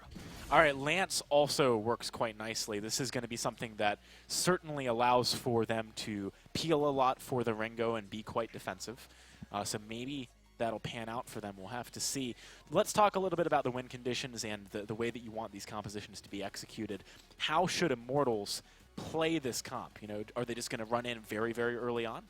All right, Lance also works quite nicely. This is going to be something that certainly allows for them to peel a lot for the Ringo and be quite defensive. So maybe that'll pan out for them. We'll have to see. Let's talk a little bit about the win conditions and the way that you want these compositions to be executed. How should Immortals play this comp? You know, are they just going to run in very, very early on?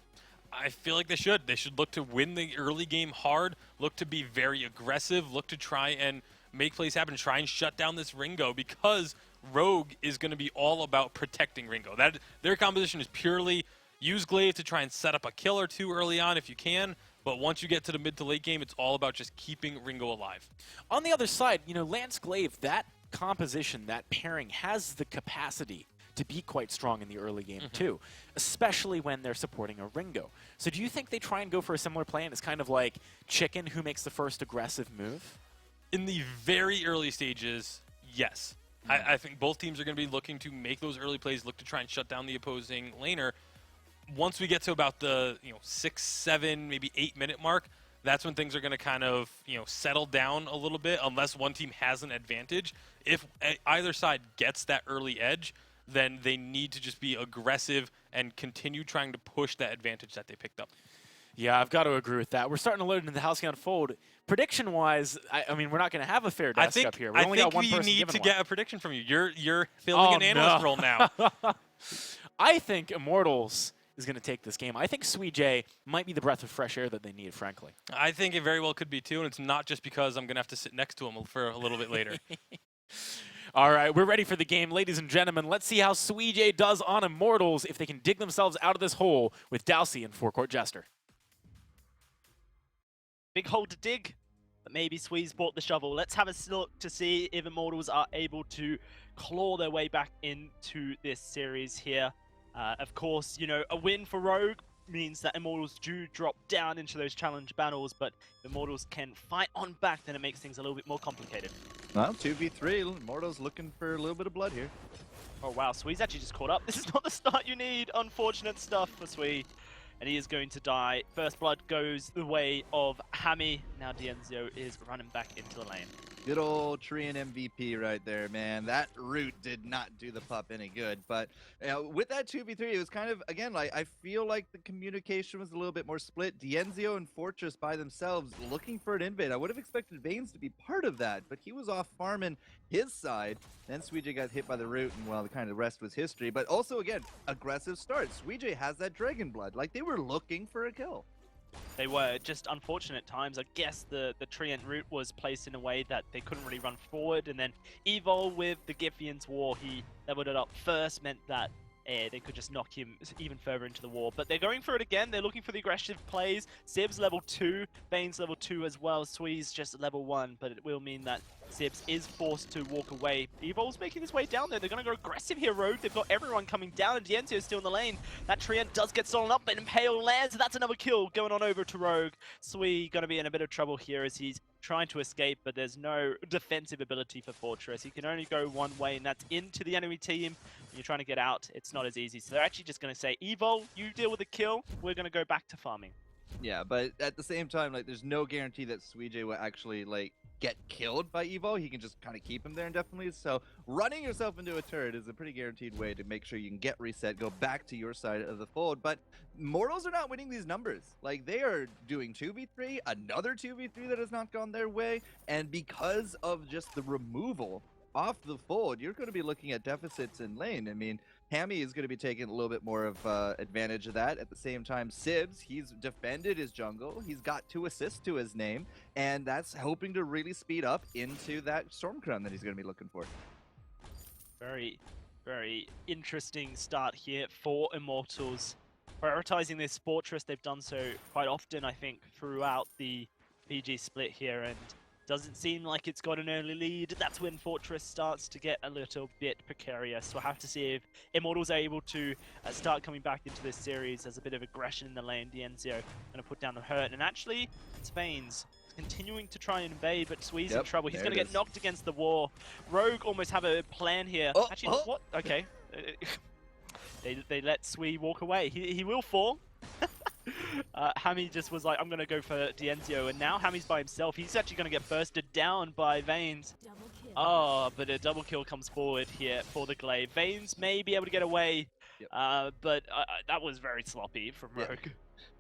I feel like they should. They should look to win the early game hard, look to be very aggressive, look to try and make plays happen, try and shut down this Ringo, because Rogue is going to be all about protecting Ringo. Their composition is purely use Glaive to try and set up a kill or two early on if you can, but once you get to the mid to late game, it's all about just keeping Ringo alive. On the other side, you know, Lance Glaive, that composition, that pairing has the capacity to be quite strong in the early game too, especially when they're supporting a Ringo. So do you think they try and go for a similar plan? It's kind of like chicken who makes the first aggressive move? In the very early stages, yes. I think both teams are going to be looking to make those early plays, look to try and shut down the opposing laner. Once we get to about the 6, 7, maybe 8-minute mark, that's when things are going to kind of settle down a little bit, unless one team has an advantage. If either side gets that early edge, then they need to just be aggressive and continue trying to push that advantage that they picked up. Yeah, I've got to agree with that. We're starting to load into the Halcyon Fold. Prediction-wise, I mean, we're not going to have a fair desk up here. We only got one person need to one. Get a prediction from you. You're filling an analyst role now. I think Immortals is going to take this game. I think Suijay might be the breath of fresh air that they need, frankly. I think it very well could be, too, and it's not just because I'm going to have to sit next to him for a little bit later. All right, we're ready for the game. Ladies and gentlemen, let's see how Suijay does on Immortals if they can dig themselves out of this hole with Dowsey and Forecourt Jester. Big hole to dig, but maybe Swee's brought the shovel. Let's have a look to see if Immortals are able to claw their way back into this series here. Of course, a win for Rogue means that Immortals do drop down into those challenge battles, but if Immortals can fight on back, then it makes things a little bit more complicated. Well, 2v3, Immortals looking for a little bit of blood here. Oh wow, Swee's actually just caught up. This is not the start you need. Unfortunate stuff for Swee. And he is going to die. First blood goes the way of Hammy. Now Dienzio is running back into the lane. Good old Treant MVP right there, man. That root did not do the pup any good. But with that 2v3, it was kind of, again, like I feel like the communication was a little bit more split. Dienzio and Fortress by themselves looking for an invade. I would have expected Veins to be part of that, but he was off farming his side. Then Suijay got hit by the root, and well, the kind of rest was history. But also, again, aggressive start. Suijay has that Dragon Blood. Like, they were looking for a kill. They were just unfortunate times. I guess the Treant route was placed in a way that they couldn't really run forward, and then Evil with the Giffian's War, he leveled it up first, meant that they could just knock him even further into the wall. But they're going for it again. They're looking for the aggressive plays. Sib's level 2, Bane's level 2 as well. Swee's just level 1, but it will mean that Sibs is forced to walk away. Evol's making his way down there. They're going to go aggressive here, Rogue. They've got everyone coming down, and Dienzio's still in the lane. That Treant does get stolen up, but Impale lands. That's another kill going on over to Rogue. Swee going to be in a bit of trouble here as he's trying to escape, but there's no defensive ability for Fortress. He can only go one way, and that's into the enemy team. When you're trying to get out, it's not as easy. So they're actually just going to say, Evil, you deal with the kill. We're going to go back to farming. Yeah, but at the same time, like, there's no guarantee that Suijay will actually, like, get killed by Evo. He can just kind of keep him there indefinitely. So running yourself into a turret is a pretty guaranteed way to make sure you can get reset, go back to your side of the fold. But Mortals are not winning these numbers. Like, they are doing 2v3, another 2v3 that has not gone their way. And because of just the removal off the fold, you're going to be looking at deficits in lane. I mean, Hammy is going to be taking a little bit more of advantage of that. At the same time, Sibs, he's defended his jungle. He's got 2 assists to his name, and that's hoping to really speed up into that Storm Crown that he's going to be looking for. Very, very interesting start here for Immortals. Prioritizing this Fortress, they've done so quite often, I think, throughout the PG split here, and doesn't seem like it's got an early lead. That's when Fortress starts to get a little bit precarious. We'll have to see if Immortals are able to start coming back into this series. There's a bit of aggression in the lane. Dienzio going to put down the hurt. And actually, it's Veins continuing to try and invade, but Swee's in trouble. He's going to get knocked against the wall. Rogue almost have a plan here. Actually, what? Okay. They let Swee walk away. He will fall. Hammy just was like, I'm going to go for Dienzio, and now Hammy's by himself. He's actually going to get bursted down by Veins. Oh, but a double kill comes forward here for the Glaive. Vanes may be able to get away, but that was very sloppy from Rogue.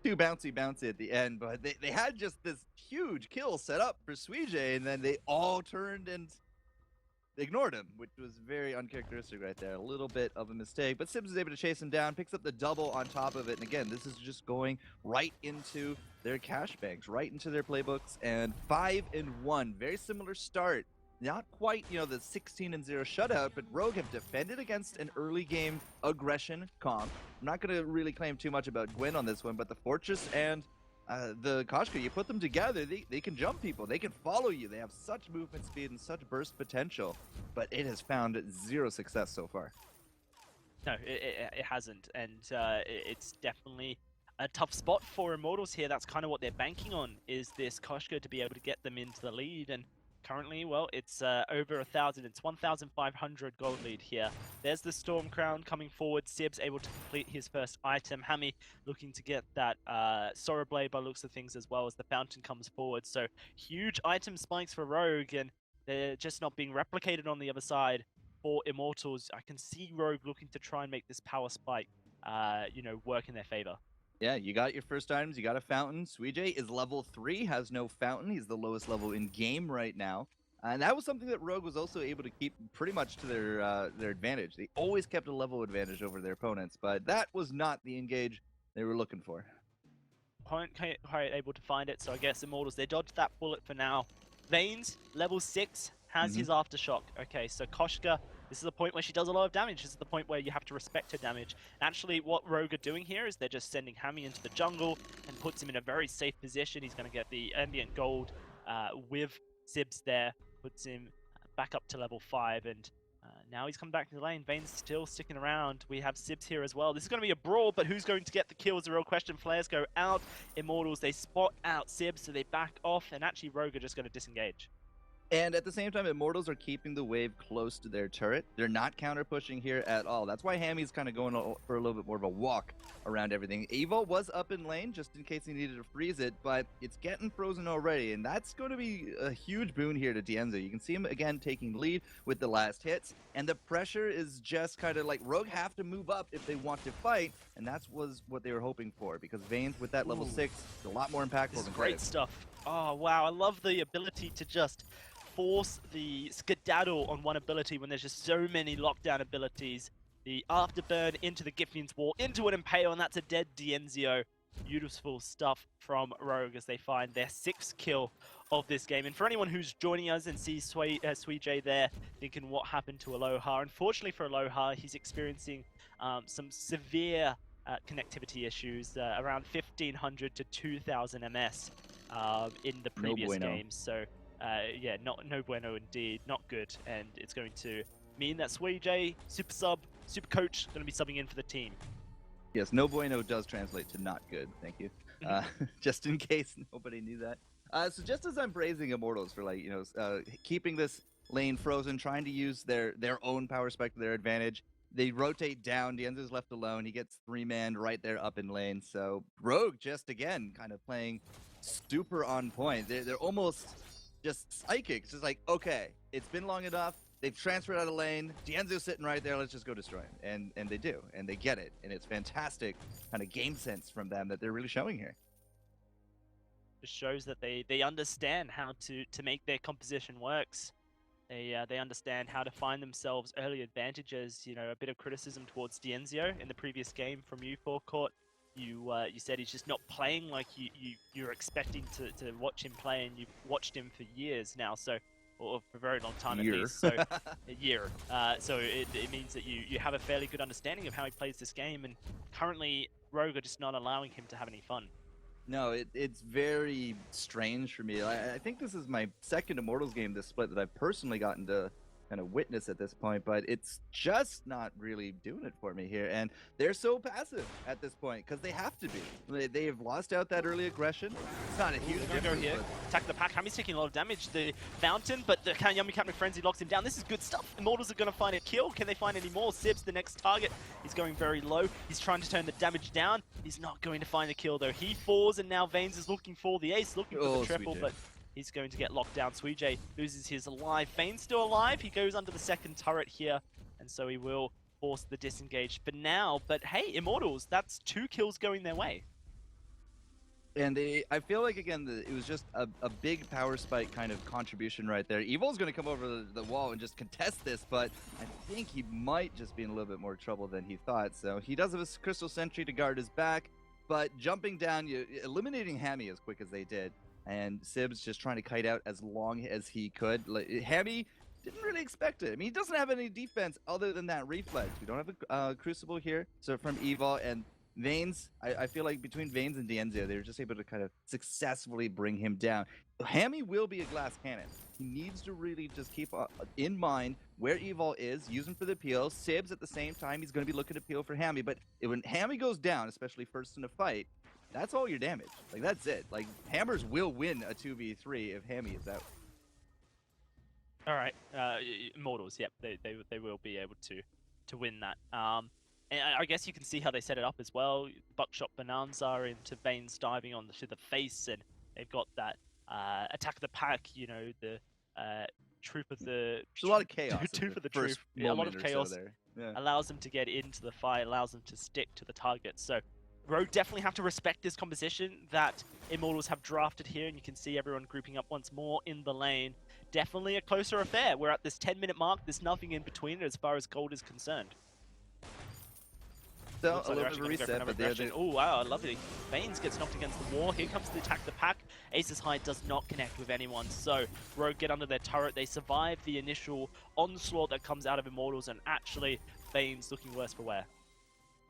Too bouncy at the end, but they had just this huge kill set up for Suijay, and then they all turned and ignored him, which was very uncharacteristic right there. A little bit of a mistake, but Sibs is able to chase him down, picks up the double on top of it, and again, this is just going right into their cash banks, right into their playbooks, and 5-1. Very similar start. Not quite, the 16-0 shutout, but Rogue have defended against an early game aggression comp. I'm not going to really claim too much about Gwyn on this one, but the Fortress and the Koshka, you put them together, they can jump people, they can follow you, they have such movement speed and such burst potential, but it has found zero success so far. No, it hasn't, and it's definitely a tough spot for Immortals here. That's kind of what they're banking on, is this Koshka to be able to get them into the lead, and currently, well, it's over 1,000. It's 1,500 gold lead here. There's the Storm Crown coming forward. Sib's able to complete his first item. Hammy looking to get that Sorrow Blade by looks of things, as well as the Fountain comes forward. So huge item spikes for Rogue, and they're just not being replicated on the other side for Immortals. I can see Rogue looking to try and make this power spike, work in their favor. Yeah, you got your first items, you got a Fountain. Suijay is level 3, has no Fountain. He's the lowest level in game right now. And that was something that Rogue was also able to keep pretty much to their advantage. They always kept a level advantage over their opponents, but that was not the engage they were looking for. Opponent quite able to find it, so I guess Immortals, they dodged that bullet for now. Vanes, level 6, has his Aftershock. Okay, so Koshka, this is the point where she does a lot of damage. This is the point where you have to respect her damage. Actually, what Rogue are doing here is they're just sending Hammy into the jungle and puts him in a very safe position. He's going to get the ambient gold with Sibs there, puts him back up to level 5, and now he's come back to the lane. Vane's still sticking around. We have Sibs here as well. This is going to be a brawl, but who's going to get the kill is the real question. Flares go out. Immortals, they spot out Sibs, so they back off, and actually Rogue are just going to disengage. And at the same time, Immortals are keeping the wave close to their turret. They're not counter-pushing here at all. That's why Hammy's kind of going for a little bit more of a walk around everything. Evo was up in lane just in case he needed to freeze it, but it's getting frozen already, and that's going to be a huge boon here to Dienzo. You can see him again taking lead with the last hits, and the pressure is just kind of like Rogue have to move up if they want to fight, and that was what they were hoping for, because Vanes with that level 6 is a lot more impactful This is than great stuff. Oh, wow. I love the ability to just force the skedaddle on one ability when there's just so many lockdown abilities. The Afterburn into the Giffian's Wall, into an Impale, and that's a dead Dienzio. Beautiful stuff from Rogue as they find their 6th kill of this game. And for anyone who's joining us and sees Suijay there thinking what happened to Aloha, unfortunately for Aloha, he's experiencing some severe connectivity issues, around 1,500 to 2,000 MS in the previous games. So yeah, no bueno indeed, not good, and it's going to mean that Suijay, super coach, going to be subbing in for the team. Yes, no bueno does translate to not good, thank you. Just in case nobody knew that. So just as I'm praising Immortals for keeping this lane frozen, trying to use their own power spec to their advantage, they rotate down, Dienzo's left alone, he gets 3-man right there up in lane, so Rogue just again kind of playing super on point. They're almost just psychic. It's just like, okay, it's been long enough. They've transferred out of lane. Dienzo's sitting right there. Let's just go destroy him. And they do. And they get it. And it's fantastic kind of game sense from them that they're really showing here. It shows that they understand how to make their composition works. They understand how to find themselves early advantages. You know, a bit of criticism towards Dienzio in the previous game from you, Forecourt. You said he's just not playing like you're expecting to watch him play, and you've watched him for years now, so, or for a very long time at least, so a year. So it means that you have a fairly good understanding of how he plays this game, and currently Rogue are just not allowing him to have any fun. No, it's very strange for me. I think this is my second Immortals game this split that I've personally gotten to kind of witness at this point, but it's just not really doing it for me here, and they're so passive at this point because they have to be. They have lost out that early aggression. It's not a huge go here. Attack the pack. Hammy's taking a lot of damage. The Fountain, but the Yummy Captain Frenzy locks him down. This is good stuff. Immortals are going to find a kill. Can they find any more? Sibs, the next target, is going very low. He's trying to turn the damage down. He's not going to find a kill though. He falls, and now Vanes is looking for the ace, looking for the triple, but He's going to get locked down. Suijay loses his life. Vane's still alive. He goes under the second turret here, and so he will force the disengage for now. But hey, Immortals, that's 2 kills going their way. And I feel like, again, it was just a big power spike kind of contribution right there. Evil's going to come over the wall and just contest this, but I think he might just be in a little bit more trouble than he thought. So he does have a Crystal Sentry to guard his back, but jumping down, eliminating Hammy as quick as they did, and Sibs just trying to kite out as long as he could. Hammy didn't really expect it. I mean, he doesn't have any defense other than that reflex. We don't have a Crucible here, so from Evil and Vanes, I feel like between Vanes and Dienzio, they were just able to kind of successfully bring him down. Hammy will be a glass cannon. He needs to really just keep in mind where Evil is, use him for the peel. Sibs, at the same time, he's going to be looking to peel for Hammy. But when Hammy goes down, especially first in a fight, that's all your damage. Like, that's it. Like, Hammers will win a 2v3 if Hammy is out. All right, Immortals, yep, they will be able to win that. And I guess you can see how they set it up as well. Buckshot Bonanza into Vane's diving onto the face, and they've got that attack of the pack, you know, the troop of the... There's a lot of chaos. Two for the troop. Yeah, a lot of chaos there. Yeah. Allows them to get into the fight, allows them to stick to the target. So Rogue definitely have to respect this composition that Immortals have drafted here, and you can see everyone grouping up once more in the lane. Definitely a closer affair. We're at this 10-minute mark. There's nothing in between as far as gold is concerned. So, a little bit of a reset, but they're... Oh, wow, lovely. Vanes gets knocked against the wall. Here comes the attack the pack. Ace's High does not connect with anyone, so Rogue get under their turret. They survive the initial onslaught that comes out of Immortals, and actually, Vanes looking worse for wear.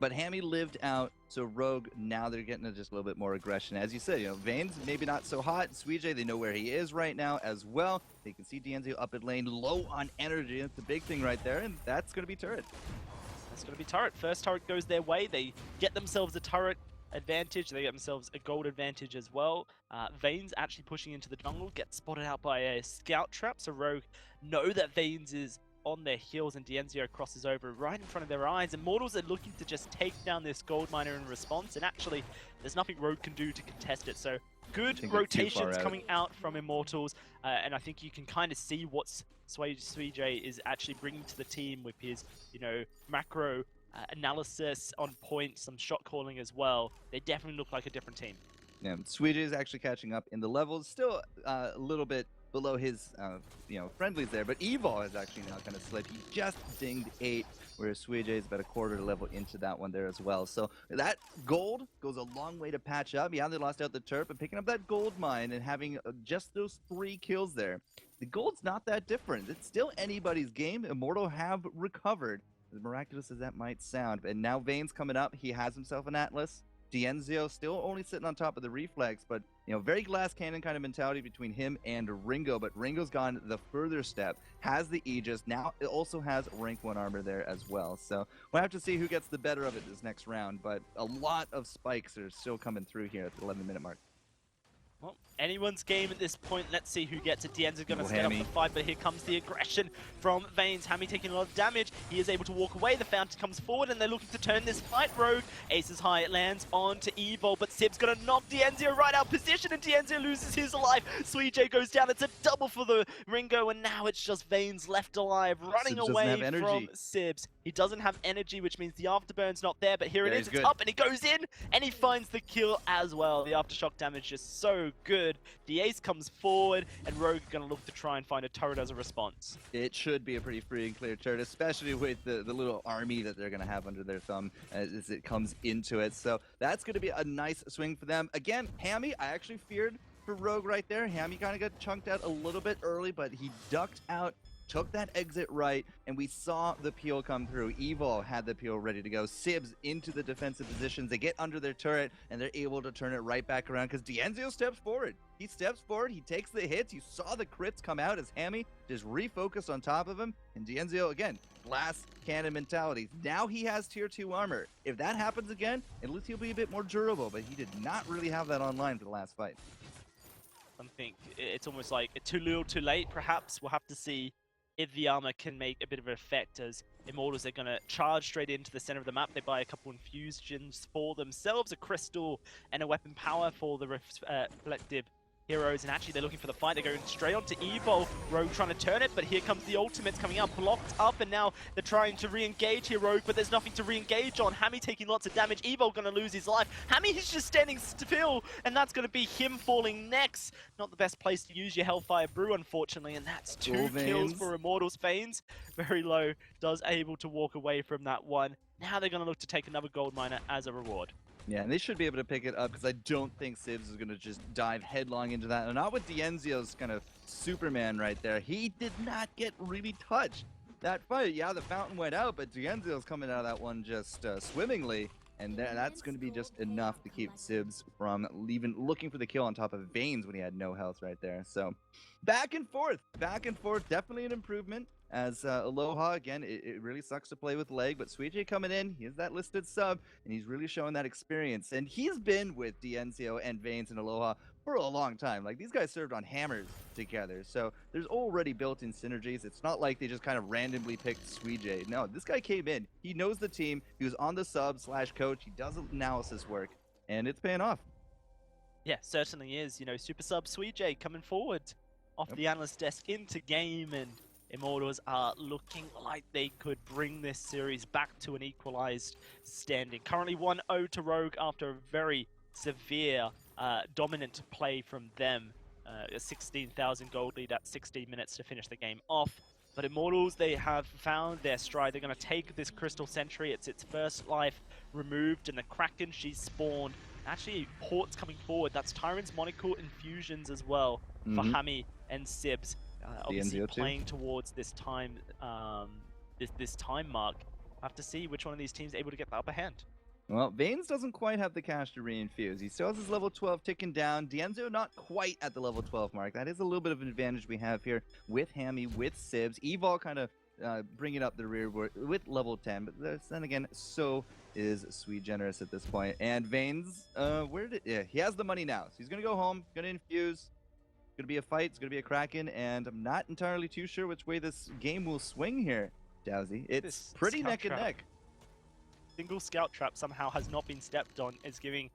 But Hammy lived out, so Rogue, now they're getting just a little bit more aggression. As you said, you know, Vane's maybe not so hot. Suijay, they know where he is right now as well. They can see Dienzio up in lane, low on energy. That's the big thing right there, and that's going to be turret. That's going to be turret. First turret goes their way. They get themselves a turret advantage. They get themselves a gold advantage as well. Vane's actually pushing into the jungle, gets spotted out by a scout trap, so Rogue know that Vane's is on their heels, and Dienzio crosses over right in front of their eyes. Immortals are looking to just take down this gold miner in response, and actually there's nothing Rogue can do to contest it. So good rotations coming out from Immortals, and I think you can kind of see what Suijay is actually bringing to the team with his, you know, macro analysis on point, some shot calling as well. They definitely look like a different team. Yeah, Suijay is actually catching up in the levels, still a little bit below his, you know, friendlies there, but Evil has actually now kind of slipped. He just dinged 8, whereas Suijay is about a quarter level into that one there as well. So that gold goes a long way to patch up. Yeah, they lost out the turret, but picking up that gold mine and having just those 3 kills there, the gold's not that different. It's still anybody's game. Immortal have recovered, as miraculous as that might sound. And now Vane's coming up. He has himself an Atlas. Dienzio still only sitting on top of the reflex, but, you know, very glass cannon kind of mentality between him and Ringo, but Ringo's gone the further step, has the Aegis, now it also has rank 1 armor there as well. So we'll have to see who gets the better of it this next round, but a lot of spikes are still coming through here at the 11-minute mark. Well, anyone's game at this point. Let's see who gets it. Dienzio's going to set up the fight, but here comes the aggression from Vanes. Hammy taking a lot of damage. He is able to walk away. The Fountain comes forward, and they're looking to turn this fight. Rogue, Ace's High lands onto Evil, but Sib's going to knock Dienzio right out of position, and Dienzio loses his life. Suijay goes down. It's a double for the Ringo, and now it's just Vanes left alive, running away from Sibs. He doesn't have energy, which means the afterburn's not there, but here it is. It's up, and he goes in, and he finds the kill as well. The aftershock damage is so good. The Ace comes forward, and Rogue is going to look to try and find a turret as a response. It should be a pretty free and clear turret, especially with the little army that they're going to have under their thumb as it comes into it. So that's going to be a nice swing for them. Again, Hammy, I actually feared for Rogue right there. Hammy kind of got chunked out a little bit early, but he ducked out, took that exit right, and we saw the peel come through. Evil had the peel ready to go. Sibs into the defensive positions. They get under their turret, and they're able to turn it right back around because Dienzio steps forward. He steps forward. He takes the hits. You saw the crits come out as Hammy just refocused on top of him. And Dienzio, again, glass cannon mentality. Now he has tier 2 armor. If that happens again, at least he'll be a bit more durable, but he did not really have that online for the last fight. I think it's almost like too little, too late, perhaps. We'll have to see if the armor can make a bit of an effect, as Immortals are going to charge straight into the center of the map. They buy a couple infusions for themselves, a crystal and a weapon power for the reflective heroes, and actually they're looking for the fight. They're going straight onto Evo. Rogue trying to turn it, but here comes the ultimates coming out, blocked up, and now they're trying to re-engage here, Rogue, but there's nothing to re-engage on. Hammy taking lots of damage. Evo going to lose his life. Hammy is just standing still, and that's going to be him falling next. Not the best place to use your Hellfire Brew, unfortunately, and that's 2 kills for Immortals. Veins, very low, does able to walk away from that one. Now they're going to look to take another gold miner as a reward. Yeah, and they should be able to pick it up because I don't think Sibs is going to just dive headlong into that. And not with Dienzio's kind of Superman right there. He did not get really touched. That fight, yeah, the fountain went out, but Dienzio's coming out of that one just swimmingly. And that's going to be just enough to keep Sibs from even looking for the kill on top of Veins when he had no health right there. So back and forth, definitely an improvement. As Aloha, again, it really sucks to play with leg, but Sweet J coming in, he is that listed sub, and he's really showing that experience. And he's been with Dienzio and Veins and Aloha for a long time. Like, these guys served on hammers together, so there's already built-in synergies. It's not like they just kind of randomly picked Sweet J. No, this guy came in. He knows the team. He was on the sub/coach. He does analysis work, and it's paying off. Yeah, certainly is. You know, Super Sub Sweet J coming forward off the analyst desk into game, and Immortals are looking like they could bring this series back to an equalized standing. Currently 1-0 to Rogue after a very severe dominant play from them. A 16,000 gold lead at 16 minutes to finish the game off. But Immortals, they have found their stride. They're going to take this Crystal Sentry. It's its first life removed, and the Kraken, she's spawned. Actually, ports coming forward. That's Tyrant's Monocle infusions as well for Hammy and Sibs. Obviously playing towards this time, this time mark. We'll have to see which one of these teams is able to get the upper hand. Well, Veins doesn't quite have the cash to reinfuse. He still has his level 12 ticking down. Dienzio not quite at the level 12 mark. That is a little bit of an advantage we have here with Hammy, with Sibs. Evol kind of bringing up the rear with level 10, but then again, so is Sweet Generous at this point. And Veins, he has the money now, so he's gonna go home, gonna infuse. It's going to be a fight. It's going to be a Kraken, and I'm not entirely too sure which way this game will swing here, Dowsy. It's pretty neck and neck. Single scout trap somehow has not been stepped on, is giving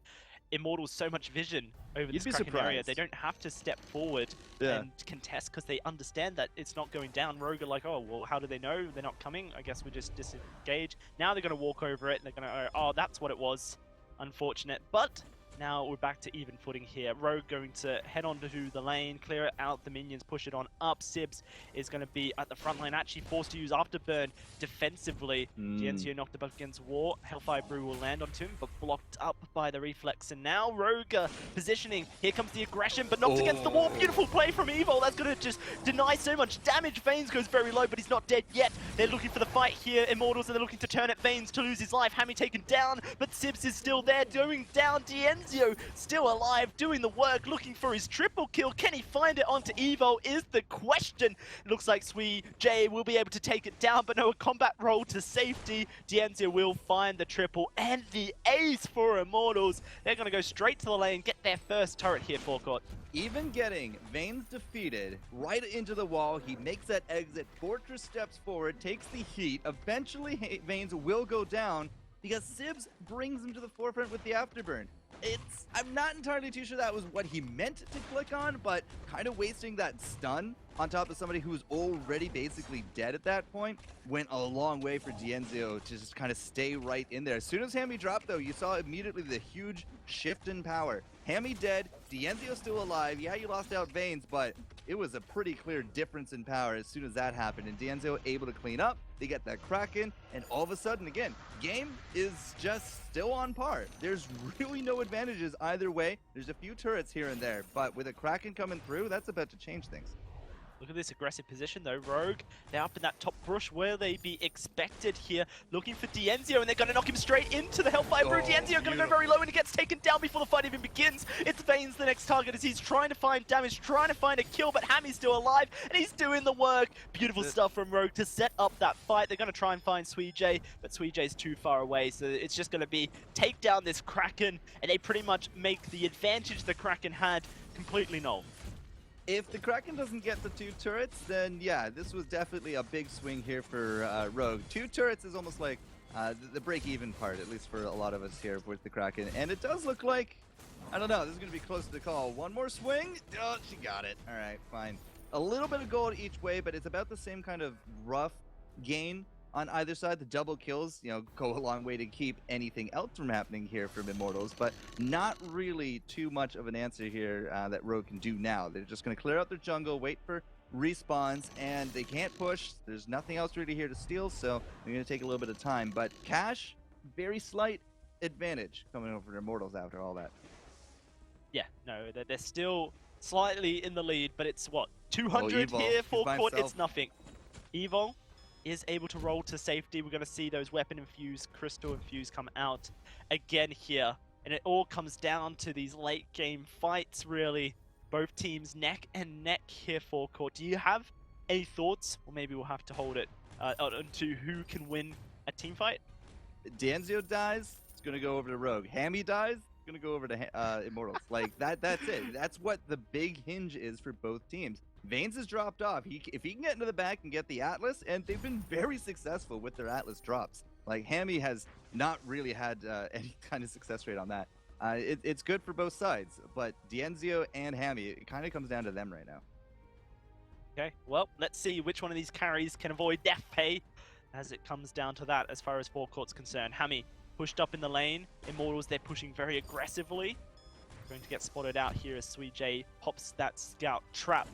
Immortals so much vision over this Kraken area. They don't have to step forward and contest because they understand that it's not going down. Rogue are like, oh, well, how do they know they're not coming? I guess we just disengage. Now they're going to walk over it, and they're going to, oh, that's what it was. Unfortunate, but now we're back to even footing here. Rogue going to head onto the lane, clear it out, the minions push it on up. Sibs is going to be at the front line, actually forced to use Afterburn defensively. Dienzio knocked up against War. Hellfire Brew will land onto him, but blocked up by the reflex. And now Rogue positioning. Here comes the aggression, but knocked against the wall. Beautiful play from Evo. That's going to just deny so much damage. Veins goes very low, but he's not dead yet. They're looking for the fight here. Immortals, and they're looking to turn at Veins to lose his life. Hammy taken down, but Sibs is still there, going down. Dienzio still alive, doing the work, looking for his triple kill. Can he find it onto Evo is the question. Looks like Sweet J will be able to take it down, but no, a combat roll to safety. Dienzio will find the triple and the ace for Immortals. They're going to go straight to the lane, get their first turret here, Forecourt. Even getting Veins defeated right into the wall, he makes that exit, Fortress steps forward, takes the heat. Eventually, Veins will go down because Sibs brings him to the forefront with the Afterburn. I'm not entirely too sure that was what he meant to click on, but kind of wasting that stun on top of somebody who was already basically dead at that point went a long way for Dienzio to just kind of stay right in there. As soon as Hammy dropped, though, you saw immediately the huge shift in power. Hammy dead, Dienzio still alive. Yeah, you lost out Veins, but it was a pretty clear difference in power as soon as that happened. And Dienzio able to clean up. They get that Kraken, and all of a sudden, again, game is just still on par. There's really no advantages either way. There's a few turrets here and there, but with a Kraken coming through, that's about to change things. Look at this aggressive position though, Rogue. They're up in that top brush where they be expected here, looking for Dienzio, and they're going to knock him straight into the Hellfire Brew. Dienzio going to go very low, and he gets taken down before the fight even begins. It's Veins the next target as he's trying to find damage, trying to find a kill, but Hammy's still alive, and he's doing the work. Beautiful stuff from Rogue to set up that fight. They're going to try and find Sweet J, but Sweet J's too far away, so it's just going to be take down this Kraken, and they pretty much make the advantage the Kraken had completely null. If the Kraken doesn't get the 2 turrets, then yeah, this was definitely a big swing here for Rogue. 2 turrets is almost like the break-even part, at least for a lot of us here with the Kraken. And it does look like I don't know. This is going to be close to the call. One more swing. Oh, she got it. All right, fine. A little bit of gold each way, but it's about the same kind of rough gain on either side. The double kills, go a long way to keep anything else from happening here from Immortals, but not really too much of an answer here that Rogue can do now. They're just going to clear out their jungle, wait for respawns, and they can't push. There's nothing else really here to steal, so they're going to take a little bit of time. But Cash, very slight advantage coming over to Immortals after all that. Yeah, no, they're still slightly in the lead, but it's what, 200 Evo, here for by Court? himself. It's nothing. Evo is able to roll to safety. We're going to see those weapon infused, crystal infused come out again here. And it all comes down to these late game fights, really. Both teams neck and neck here for Court. Do you have any thoughts? Or maybe we'll have to hold it onto who can win a team fight? Danzio dies, it's going to go over to Rogue. Hammy dies, it's going to go over to Immortals. Like, that's it. That's what the big hinge is for both teams. Vanes has dropped off. If he can get into the back and get the Atlas, and they've been very successful with their Atlas drops. Like, Hammy has not really had any kind of success rate on that. It's good for both sides, but Dienzio and Hammy, it kind of comes down to them right now. Okay, well, let's see which one of these carries can avoid death pay as it comes down to that as far as Forecourt's concerned. Hammy pushed up in the lane. Immortals, they're pushing very aggressively. Going to get spotted out here as Sweet pops that scout trap.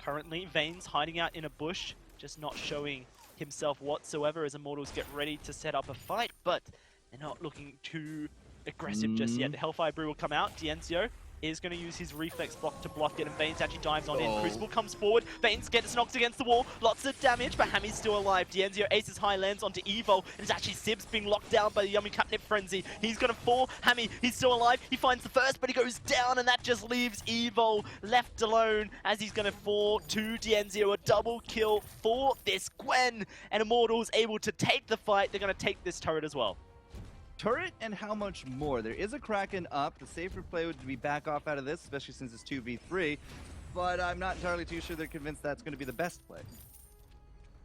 Currently, Vane's hiding out in a bush, just not showing himself whatsoever as Immortals get ready to set up a fight, but they're not looking too aggressive just yet. The Hellfire Brew will come out. Dienzio is going to use his reflex block to block it, and Vanes actually dives on in. Crucible comes forward. Vanes gets knocked against the wall. Lots of damage, but Hammy's still alive. Dienzio aces high, lands onto Evo, and it's actually Sibs being locked down by the Yummy Catnip Frenzy. He's going to fall. Hammy, he's still alive. He finds the first, but he goes down, and that just leaves Evo left alone as he's going to fall to Dienzio. A double kill for this Gwen, and Immortals able to take the fight. They're going to take this turret as well. Turret and how much more? There is a Kraken up. The safer play would be back off out of this, especially since it's 2v3. But I'm not entirely too sure they're convinced that's going to be the best play.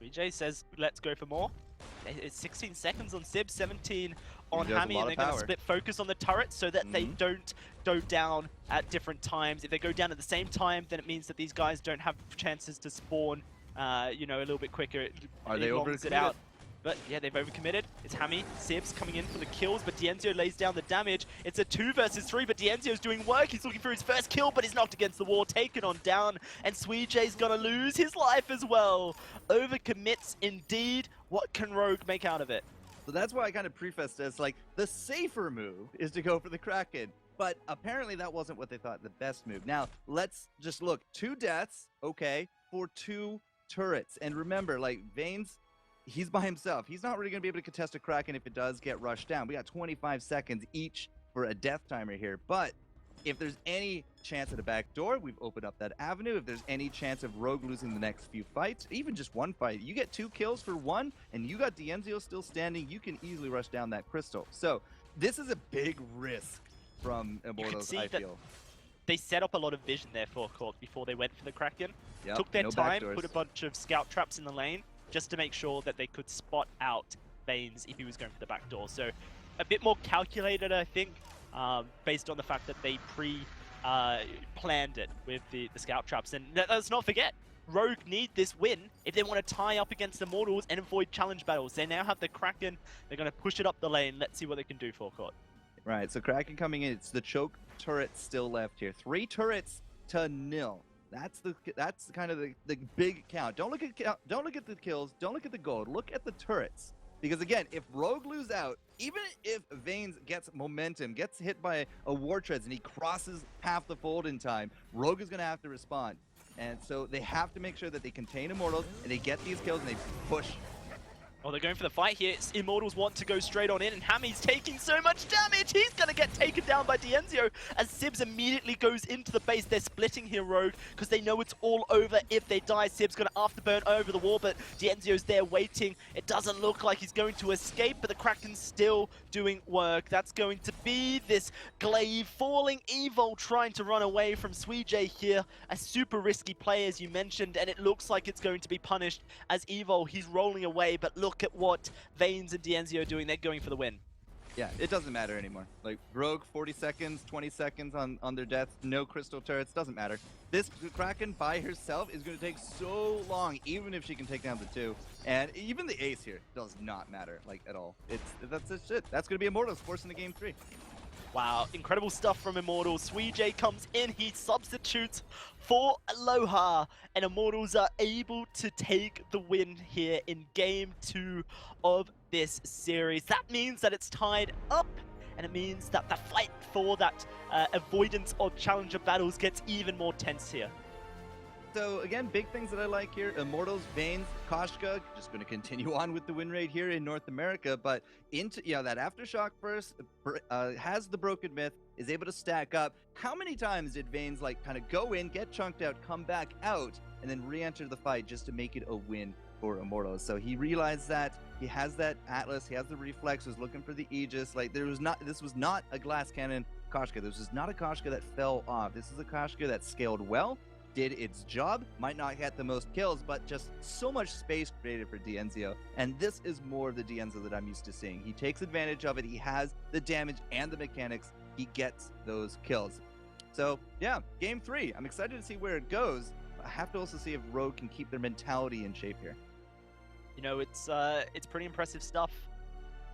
BJ says, let's go for more. It's 16 seconds on Sib, 17 on He does a Hammy, lot and of they're going to power. split focus on the turret so that they don't go down at different times. If they go down at the same time, then it means that these guys don't have chances to spawn, a little bit quicker. It longs it out. But yeah, they've overcommitted. It's Hammy, Sibs coming in for the kills, but Dienzio lays down the damage. It's a 2 versus 3, but Dienzio's doing work. He's looking for his first kill, but he's knocked against the wall, taken on down, and Sweejay's gonna lose his life as well. Overcommits indeed. What can Rogue make out of it? So that's why I kind of prefaced this, like, the safer move is to go for the Kraken. But apparently that wasn't what they thought the best move. Now, let's just look. 2 deaths, okay, for 2 turrets. And remember, like, Vanes, he's by himself. He's not really going to be able to contest a Kraken if it does get rushed down. We got 25 seconds each for a death timer here. But if there's any chance at a backdoor, we've opened up that avenue. If there's any chance of Rogue losing the next few fights, even just one fight, you get 2 kills for 1, and you got Dienzio still standing, you can easily rush down that crystal. So this is a big risk from Immortals, I feel. They set up a lot of vision there for Court before they went for the Kraken. Yep, Took their no time, backdoors. put a bunch of scout traps in the lane, just to make sure that they could spot out Vanes if he was going for the back door. So a bit more calculated, I think, based on the fact that they planned it with the scout traps. And let's not forget, Rogue need this win if they want to tie up against Immortals and avoid challenge battles. They now have the Kraken. They're going to push it up the lane. Let's see what they can do for Court. Right, so Kraken coming in. It's the choke turret still left here. 3 turrets to 0. That's kind of the big count. Don't look at the kills. Don't look at the gold. Look at the turrets. Because again, if Rogue lose out, even if Vanes gets momentum, gets hit by a War Treads, and he crosses half the fold in time, Rogue is going to have to respond. And so they have to make sure that they contain Immortals and they get these kills and they push. Oh, they're going for the fight here. Immortals want to go straight on in, and Hammy's taking so much damage. He's going to get taken down by Dienzio as Sibs immediately goes into the base. They're splitting here, Rogue, because they know it's all over if they die. Sibs going to afterburn over the wall, but Dienzio's there waiting. It doesn't look like he's going to escape, but the Kraken's still doing work. That's going to be this glaive falling. Evil trying to run away from Sweejay here. A super risky play, as you mentioned, and it looks like it's going to be punished as Evil, he's rolling away, but look at what Vanes and Dienzio are doing. They're going for the win. Yeah, it doesn't matter anymore. Like, Rogue, 40 seconds, 20 seconds on their death, no crystal turrets, doesn't matter. This Kraken by herself is going to take so long, even if she can take down the 2. And even the ace here does not matter, like, at all. That's it. That's going to be Immortals forcing the game 3. Wow, incredible stuff from Immortals. Suijay comes in, he substitutes for Aloha, and Immortals are able to take the win here in Game 2 of this series. That means that it's tied up, and it means that the fight for that avoidance of challenger battles gets even more tense here. So again, big things that I like here. Immortals, Vanes, Koshka, just going to continue on with the win rate here in North America. But into that Aftershock burst has the Broken Myth, is able to stack up. How many times did Vanes kind of go in, get chunked out, come back out, and then re-enter the fight just to make it a win for Immortals? So he realized that he has that Atlas, he has the reflex, was looking for the Aegis. Like this was not a glass cannon Koshka. This was not a Koshka that fell off. This is a Koshka that scaled well, did its job, might not get the most kills, but just so much space created for Dienzio. And this is more of the Dienzio that I'm used to seeing. He takes advantage of it. He has the damage and the mechanics. He gets those kills. So yeah, game 3. I'm excited to see where it goes. I have to also see if Rogue can keep their mentality in shape here. You know, it's pretty impressive stuff.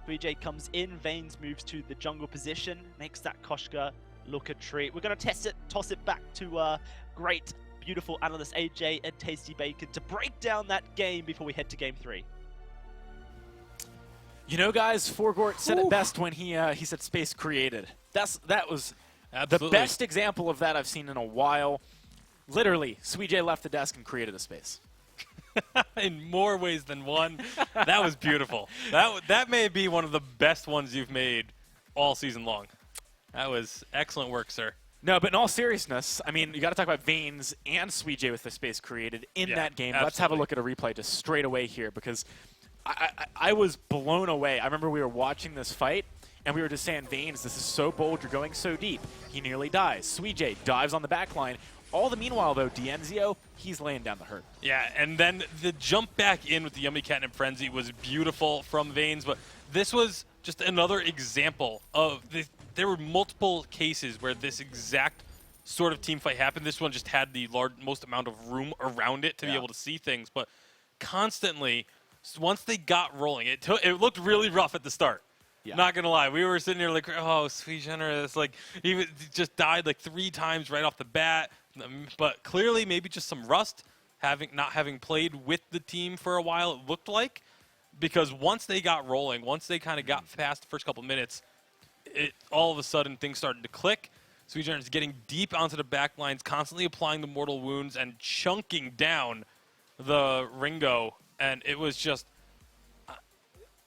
Suijay comes in, Vanes moves to the jungle position, makes that Koshka look a treat. We're going to toss it back to great, beautiful analyst AJ and Tasty Bacon to break down that game before we head to game 3. You know, guys, Forgort said it best when he said space created. That was Absolutely. the best example of that I've seen in a while. Literally, Suijay left the desk and created a space. In more ways than one. That was beautiful. That may be one of the best ones you've made all season long. That was excellent work, sir. No, but in all seriousness, I mean, you got to talk about Vanes and Suijay with the space created in that game. Absolutely. Let's have a look at a replay just straight away here, because I was blown away. I remember we were watching this fight, and we were just saying, Vanes, this is so bold. You're going so deep. He nearly dies. Suijay dives on the back line. All the meanwhile, though, Dienzio, he's laying down the hurt. Yeah, and then the jump back in with the Yummy Catnip Frenzy was beautiful from Vanes, but this was just another example of there were multiple cases where this exact sort of team fight happened. This one just had the most amount of room around it to be able to see things, but constantly, once they got rolling, it looked really rough at the start. Yeah. Not gonna lie, we were sitting here like, oh, sweet generous, like he just died like 3 times right off the bat. But clearly, maybe just some rust, not having played with the team for a while. It looked like, because once they got rolling, once they kind of got past the first couple minutes, all of a sudden things started to click. Sweet generous getting deep onto the back lines, constantly applying the mortal wounds and chunking down the Ringo, and it was just,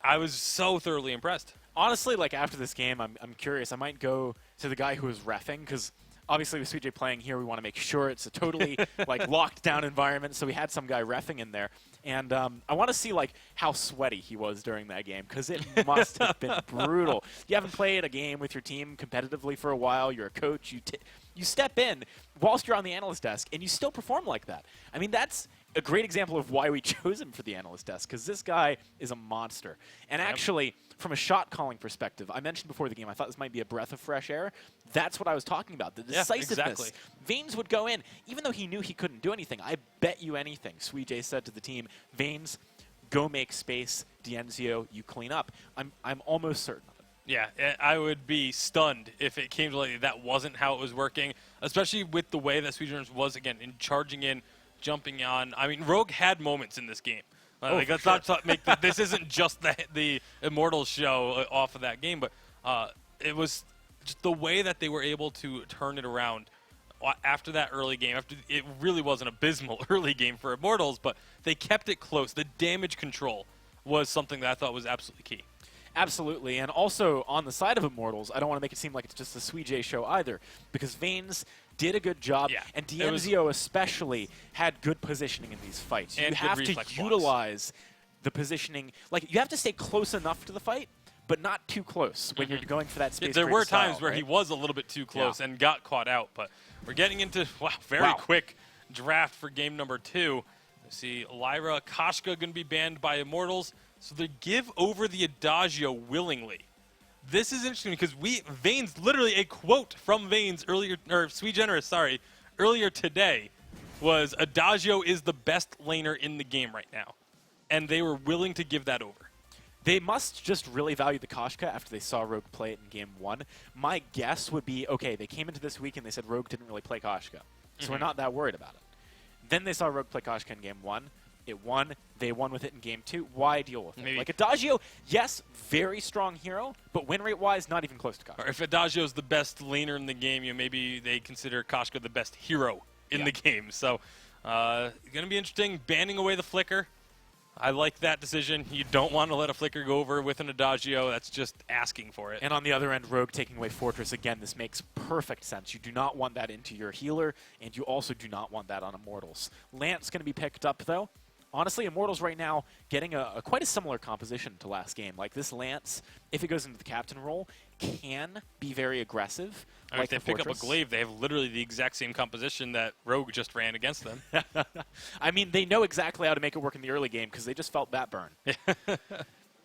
I was so thoroughly impressed. Honestly, like after this game, I'm curious. I might go to the guy who was reffing, because obviously with Suijay playing here, we want to make sure it's a totally like locked down environment. So we had some guy reffing in there, and I want to see like how sweaty he was during that game, because it must have been brutal. You haven't played a game with your team competitively for a while. You're a coach. You step in whilst you're on the analyst desk, and you still perform like that. I mean, that's a great example of why we chose him for the analyst desk, because this guy is a monster. And actually, from a shot calling perspective, I mentioned before the game, I thought this might be a breath of fresh air. That's what I was talking about, the decisiveness. Exactly. Vanes would go in, even though he knew he couldn't do anything. I bet you anything, Suijay said to the team, Vanes, go make space. Dienzio, you clean up. I'm almost certain of it. Yeah, I would be stunned if it came to like that wasn't how it was working, especially with the way that Sweet Generous was, again, in charging in, jumping on. I mean, Rogue had moments in this game. Like, let's not make this isn't just the Immortals show off of that game, but it was just the way that they were able to turn it around after that early game. After it really was an abysmal early game for Immortals, but they kept it close. The damage control was something that I thought was absolutely key. Absolutely, and also on the side of Immortals, I don't want to make it seem like it's just a Suijay show either, because Vanes did a good job, and Dienzio especially had good positioning in these fights. You have to utilize the positioning. Like, you have to stay close enough to the fight, but not too close when you're going for that space. There were times where he was a little bit too close and got caught out, but we're getting into very quick draft for game number 2. You see Lyra, Koshka going to be banned by Immortals, so they give over the Adagio willingly. this is interesting because Vane's literally a quote from Vane's earlier, or Sweet Generous, sorry, earlier today was Adagio is the best laner in the game right now. And they were willing to give that over. They must just really value the Koshka after they saw Rogue play it in Game 1. My guess would be, okay, they came into this week and they said Rogue didn't really play Koshka, so we're not that worried about it. Then they saw Rogue play Koshka in Game 1. It won. They won with it in Game 2. Why deal with it? Like Adagio, yes, very strong hero, but win rate-wise, not even close to Koshka. Or if Adagio's the best laner in the game, maybe they consider Koshka the best hero in the game. So, going to be interesting. Banning away the Flicker. I like that decision. You don't want to let a Flicker go over with an Adagio. That's just asking for it. And on the other end, Rogue taking away Fortress. Again, this makes perfect sense. You do not want that into your healer, and you also do not want that on Immortals. Lance going to be picked up, though. Honestly, Immortals right now getting a quite a similar composition to last game. Like this Lance, if it goes into the captain role, can be very aggressive. Like if they pick up a Glaive, they have literally the exact same composition that Rogue just ran against them. I mean, they know exactly how to make it work in the early game because they just felt that burn. All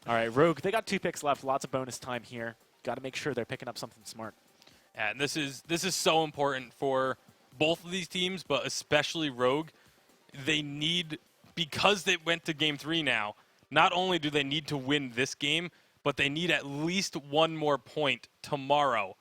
right, Rogue, they got 2 picks left. Lots of bonus time here. Got to make sure they're picking up something smart. And this is so important for both of these teams, but especially Rogue. They need, because they went to Game 3 now, not only do they need to win this game, but they need at least 1 more point tomorrow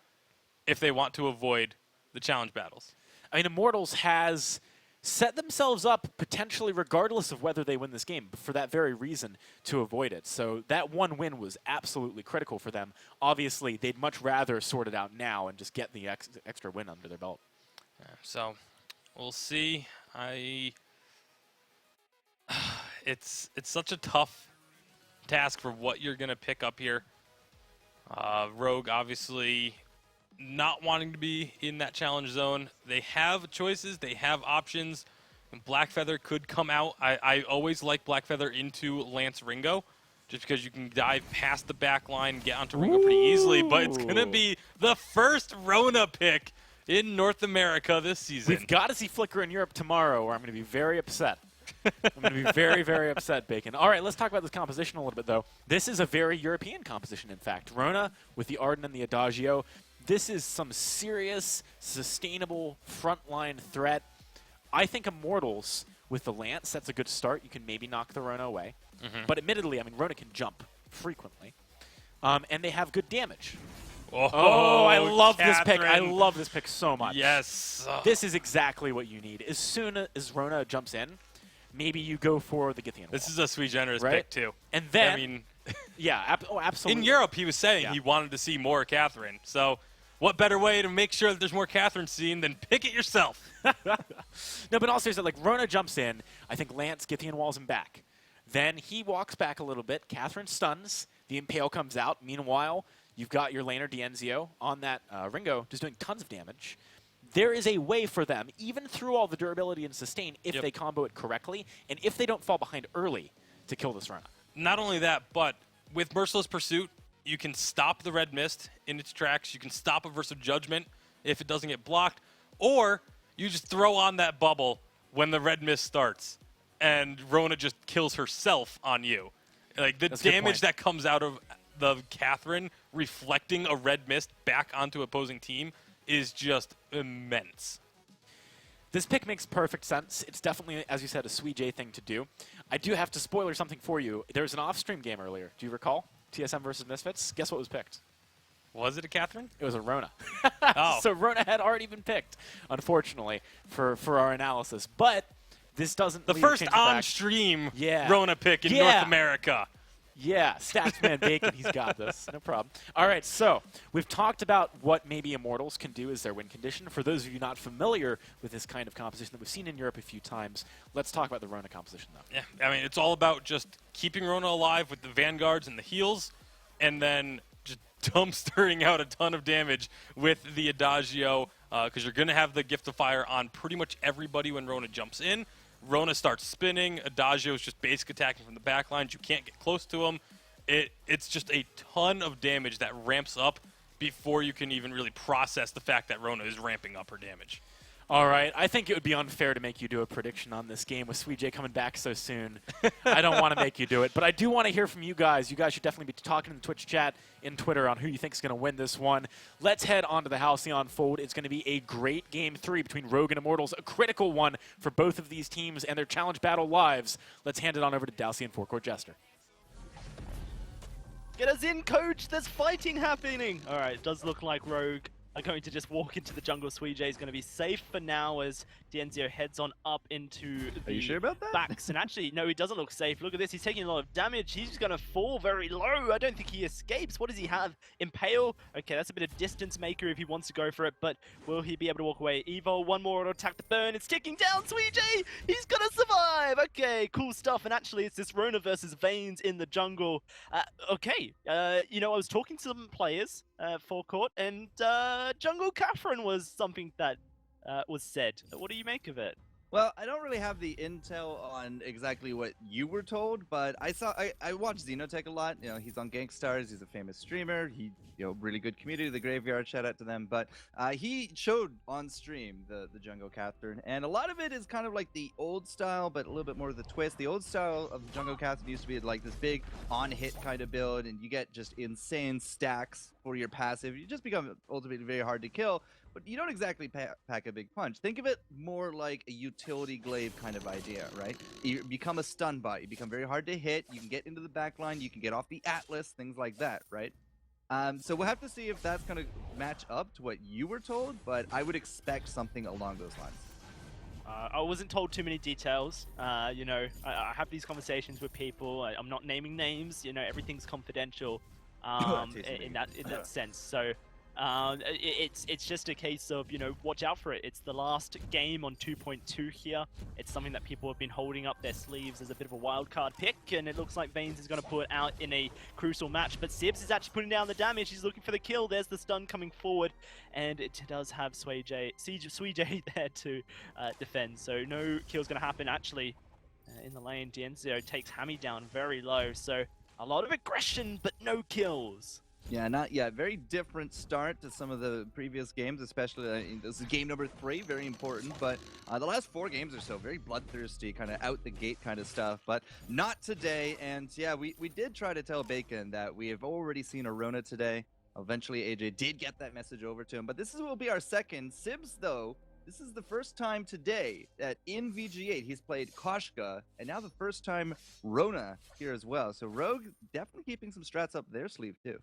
if they want to avoid the challenge battles. I mean, Immortals has set themselves up potentially regardless of whether they win this game, for that very reason, to avoid it. So that 1 win was absolutely critical for them. Obviously, they'd much rather sort it out now and just get the extra win under their belt. So we'll see. It's such a tough task for what you're going to pick up here. Rogue, obviously, not wanting to be in that challenge zone. They have choices. They have options. And Blackfeather could come out. I always like Blackfeather into Lance Ringo, just because you can dive past the back line and get onto Ringo pretty easily. But it's going to be the first Rona pick in North America this season. We've got to see Flicker in Europe tomorrow, or I'm going to be very upset. I'm going to be very, very upset, Bacon. All right, let's talk about this composition a little bit, though. This is a very European composition, in fact. Rona with the Arden and the Adagio. This is some serious, sustainable frontline threat. I think Immortals with the Lance, that's a good start. You can maybe knock the Rona away. But admittedly, I mean, Rona can jump frequently. And they have good damage. Oh, I love this pick. I Catherine. love this pick so much. Yes. This is exactly what you need. As soon as Rona jumps in, maybe you go for the Githian This wall. is a Sweet Generous Right? pick, too. And then, I mean, yeah, absolutely. in Europe, he was saying he wanted to see more Catherine. So what better way to make sure that there's more Catherine seen than pick it yourself? No, but also, like, Rona jumps in. I think Lance Githian walls him back. Then he walks back a little bit. Catherine stuns. The Impale comes out. Meanwhile, you've got your laner, Dienzio, on that Ringo, just doing tons of damage. There is a way for them, even through all the durability and sustain, if they combo it correctly, and if they don't fall behind early, to kill this Rona. Not only that, but with Merciless Pursuit, you can stop the Red Mist in its tracks. You can stop Aversive Judgment if it doesn't get blocked. Or you just throw on that bubble when the Red Mist starts, and Rona just kills herself on you. Like, the damage that comes out of the Catherine reflecting a Red Mist back onto opposing team is just immense. This pick makes perfect sense. It's definitely, as you said, a Sweet J thing to do. I do have to spoiler something for you. There was an off-stream game earlier. Do you recall? TSM versus Misfits? Guess what was picked? Was it a Catherine? It was a Rona. Oh. So Rona had already been picked, unfortunately, for our analysis. But this doesn't The leave first change the fact- on-stream Yeah. Rona pick in North America. Yeah, Statsman Bacon, he's got this. No problem. All right, so we've talked about what maybe Immortals can do as their win condition. For those of you not familiar with this kind of composition that we've seen in Europe a few times, let's talk about the Rona composition, though. Yeah, I mean, it's all about just keeping Rona alive with the Vanguards and the heals, and then just dumpstering out a ton of damage with the Adagio, because you're going to have the Gift of Fire on pretty much everybody when Rona jumps in. Rona starts spinning. Adagio is just basic attacking from the back lines. You can't get close to him. It's just a ton of damage that ramps up before you can even really process the fact that Rona is ramping up her damage. All right, I think it would be unfair to make you do a prediction on this game with Sweet J coming back so soon. I don't want to make you do it, but I do want to hear from you guys. You guys should definitely be talking in the Twitch chat, in Twitter, on who you think is going to win this one. Let's head on to the Halcyon Fold. It's going to be a great Game 3 between Rogue and Immortals, a critical one for both of these teams and their challenge battle lives. Let's hand it on over to Dalcy and Forecourt Jester. Get us in, coach! There's fighting happening! Alright, it does look like Rogue are going to just walk into the jungle. Sweet J is going to be safe for now as Dienzio heads on up into the Are you sure about that? backs. And actually, no, he doesn't look safe. Look at this. He's taking a lot of damage. He's going to fall very low. I don't think he escapes. What does he have? Impale? Okay, that's a bit of distance maker if he wants to go for it, but will he be able to walk away? Evo, one more auto attack to burn. It's ticking down. Sweet J! He's going to survive! Okay, cool stuff. And actually, it's this Rona versus Vanes in the jungle. Okay, you know, I was talking to some players Forecourt, and Jungle Catherine was something that was said. What do you make of it? Well, I don't really have the intel on exactly what you were told, but I watch Xenotech a lot. You know, he's on Gangstars. He's a famous streamer. He, you know, really good community. The Graveyard, shout out to them. But he showed on stream the Jungle Catherine, and a lot of it is kind of like the old style, but a little bit more of the twist. The old style of the Jungle Catherine used to be like this big on-hit kind of build, and you get just insane stacks for your passive. You just become ultimately very hard to kill. But you don't exactly pack a big punch. Think of it more like a utility glaive kind of idea, right? You become a stun bot. You become very hard to hit. You can get into the back line. You can get off the Atlas, things like that, right? So we'll have to see if that's going to match up to what you were told, but I would expect something along those lines. I wasn't told too many details. You know, I have these conversations with people. I'm not naming names. You know, everything's confidential in that sense. So. It's just a case of, you know, watch out for it. It's the last game on 2.2 here. It's something that people have been holding up their sleeves as a bit of a wild card pick, and it looks like Vanes is going to put it out in a crucial match. But Sibs is actually putting down the damage. He's looking for the kill. There's the stun coming forward, and it does have Sweet J there to defend. So no kill's going to happen. Actually, in the lane, Dienzio takes Hammy down very low. So a lot of aggression, but no kills. Yeah, not yet. Very different start to some of the previous games, especially this is game number 3, very important. But the last 4 games or so, very bloodthirsty, kind of out the gate kind of stuff. But not today. And yeah, we did try to tell Bacon that we have already seen a Rona today. Eventually, AJ did get that message over to him. But this will be our second. Sibs, though, this is the first time today that in VG8 he's played Koshka, and now the first time Rona here as well. So Rogue definitely keeping some strats up their sleeve, too.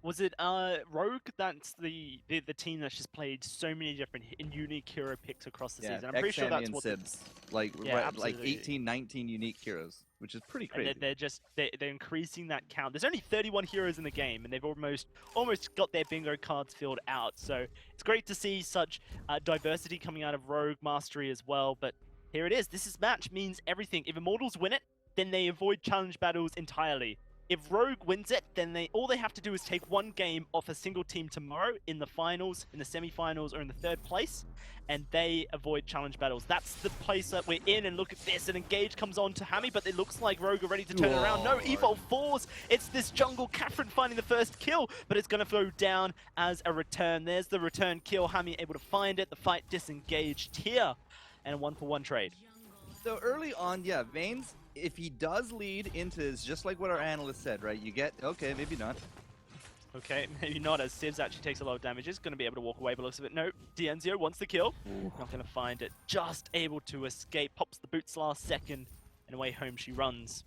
Was it Rogue? That's the team that's just played so many different unique hero picks across the season. I'm pretty sure that's what Sibs. Like 18, 19 unique heroes, which is pretty crazy. And they're increasing that count. There's only 31 heroes in the game, and they've almost got their bingo cards filled out. So it's great to see such diversity coming out of Rogue Mastery as well. But here it is. This match means everything. If Immortals win it, then they avoid challenge battles entirely. If Rogue wins it, then all they have to do is take one game off a single team tomorrow in the finals, in the semi-finals, or in the 3rd place, and they avoid challenge battles. That's the place that we're in, and look at this. An engage comes on to Hammy, but it looks like Rogue are ready to turn it around. No, Evo falls. It's this Jungle Catherine finding the first kill, but it's going to go down as a return. There's the return kill. Hammy able to find it. The fight disengaged here, and a 1-for-1 trade. So early on, yeah, Vanes, if he does lead into this, just like what our analyst said, right? You get, okay, maybe not. Okay, maybe not, as Sibs actually takes a lot of damage. Is going to be able to walk away, but looks a bit. No, Dienzio wants the kill. Not going to find it. Just able to escape. Pops the boots last second, and away home she runs.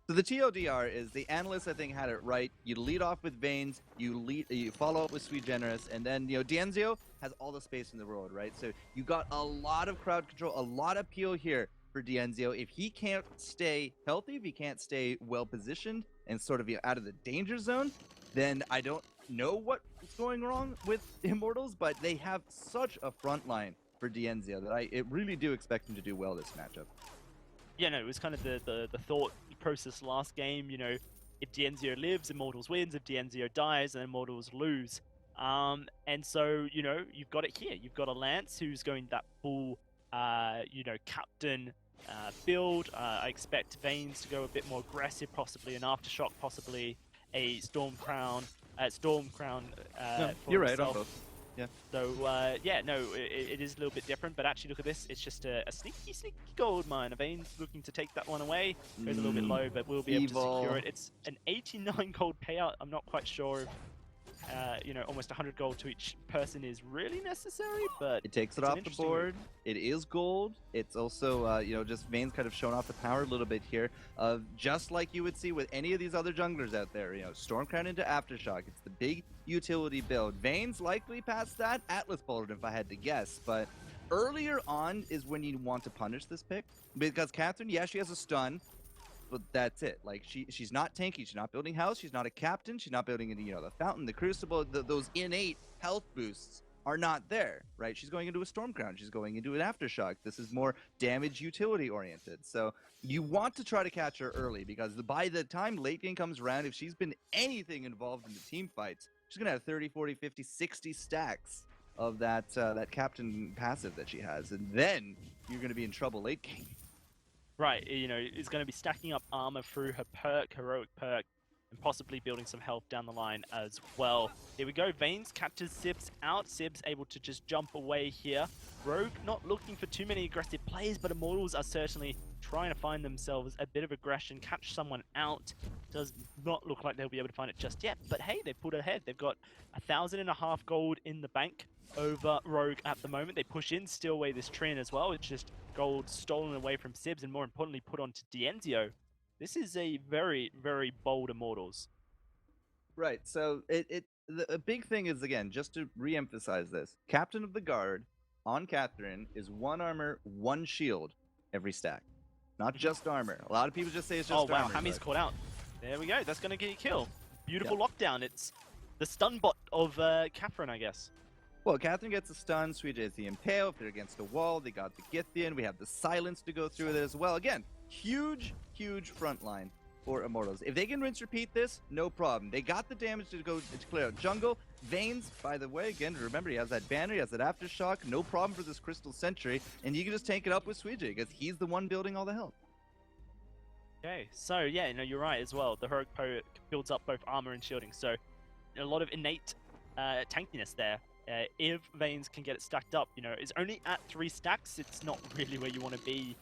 So the TLDR is the analyst, I think, had it right. You lead off with Vanes, you follow up with Sweet Generous, and then, you know, Dienzio has all the space in the world, right? So you got a lot of crowd control, a lot of peel here for Dienzio. If he can't stay healthy, if he can't stay well positioned and sort of out of the danger zone, then I don't know what's going wrong with Immortals, but they have such a front line for Dienzio that I really do expect him to do well this matchup. Yeah, no, it was kind of the thought process last game. You know, if Dienzio lives, Immortals wins. If Dienzio dies, then Immortals lose. And so, you know, you've got it here. You've got a Lance who's going that full, you know, captain build. I expect Vanes to go a bit more aggressive, possibly an Aftershock, possibly a Storm Crown. No, you're right on both. Yeah. So, yeah, no, it is a little bit different, but actually look at this. It's just a sneaky gold mine. Vane's looking to take that one away. Goes a little bit low, but we'll be able to secure it. It's an 89 gold payout. I'm not quite sure if, you know, almost 100 gold to each person is really necessary, but it takes it off the board. It is gold. It's also, you know, just Vane's kind of shown off the power a little bit here. Just like you would see with any of these other junglers out there, you know, Stormcrown into Aftershock. It's the big utility build. Vane's likely past that. Atlas Bolt, if I had to guess, but earlier on is when you want to punish this pick, because Catherine, yeah, she has a stun, but that's it. Like, she's not tanky. She's not building house. She's not a captain. She's not building any, you know, the fountain, the crucible. Those innate health boosts are not there, right? She's going into a Stormcrown. She's going into an Aftershock. This is more damage utility oriented. So you want to try to catch her early, because by the time late game comes around, if she's been anything involved in the team fights, she's going to have 30, 40, 50, 60 stacks of that captain passive that she has. And then you're going to be in trouble late game. Right, you know, is going to be stacking up armor through her perk, heroic perk, and possibly building some health down the line as well. Here we go, Vanes catches Sibs out. Sibs able to just jump away here. Rogue not looking for too many aggressive plays, but Immortals are certainly trying to find themselves a bit of aggression, catch someone out. Does not look like they'll be able to find it just yet, but hey, they've put ahead. They've got 1,500 gold in the bank over Rogue at the moment. They push in, steal away this Trin as well. It's just gold stolen away from Sibs and more importantly put onto Dienzio. This is a very, very bold Immortals. Right, so the big thing is, again, just to re-emphasize this, Captain of the Guard on Catherine is 1 armor, 1 shield every stack. Not just armor. A lot of people just say it's just armor. Oh wow, Hami's caught out. There we go, that's going to get you killed. Beautiful lockdown. It's the stun bot of Catherine, I guess. Well, Catherine gets a stun, Sweet is the Impale. If they're against a wall, they got the Githian. We have the Silence to go through with it as well. Again, huge front line for Immortals. If they can rinse repeat this, no problem. They got the damage to go to clear out jungle. Vanes, by the way, again, remember, he has that banner, he has that Aftershock. No problem for this Crystal Sentry. And you can just tank it up with Sweet because he's the one building all the health. Okay, so yeah, no, you're right as well. The heroic poet builds up both armor and shielding, so a lot of innate tankiness there. If Vanes can get it stacked up, you know, it's only at 3 stacks. It's not really where you want to be.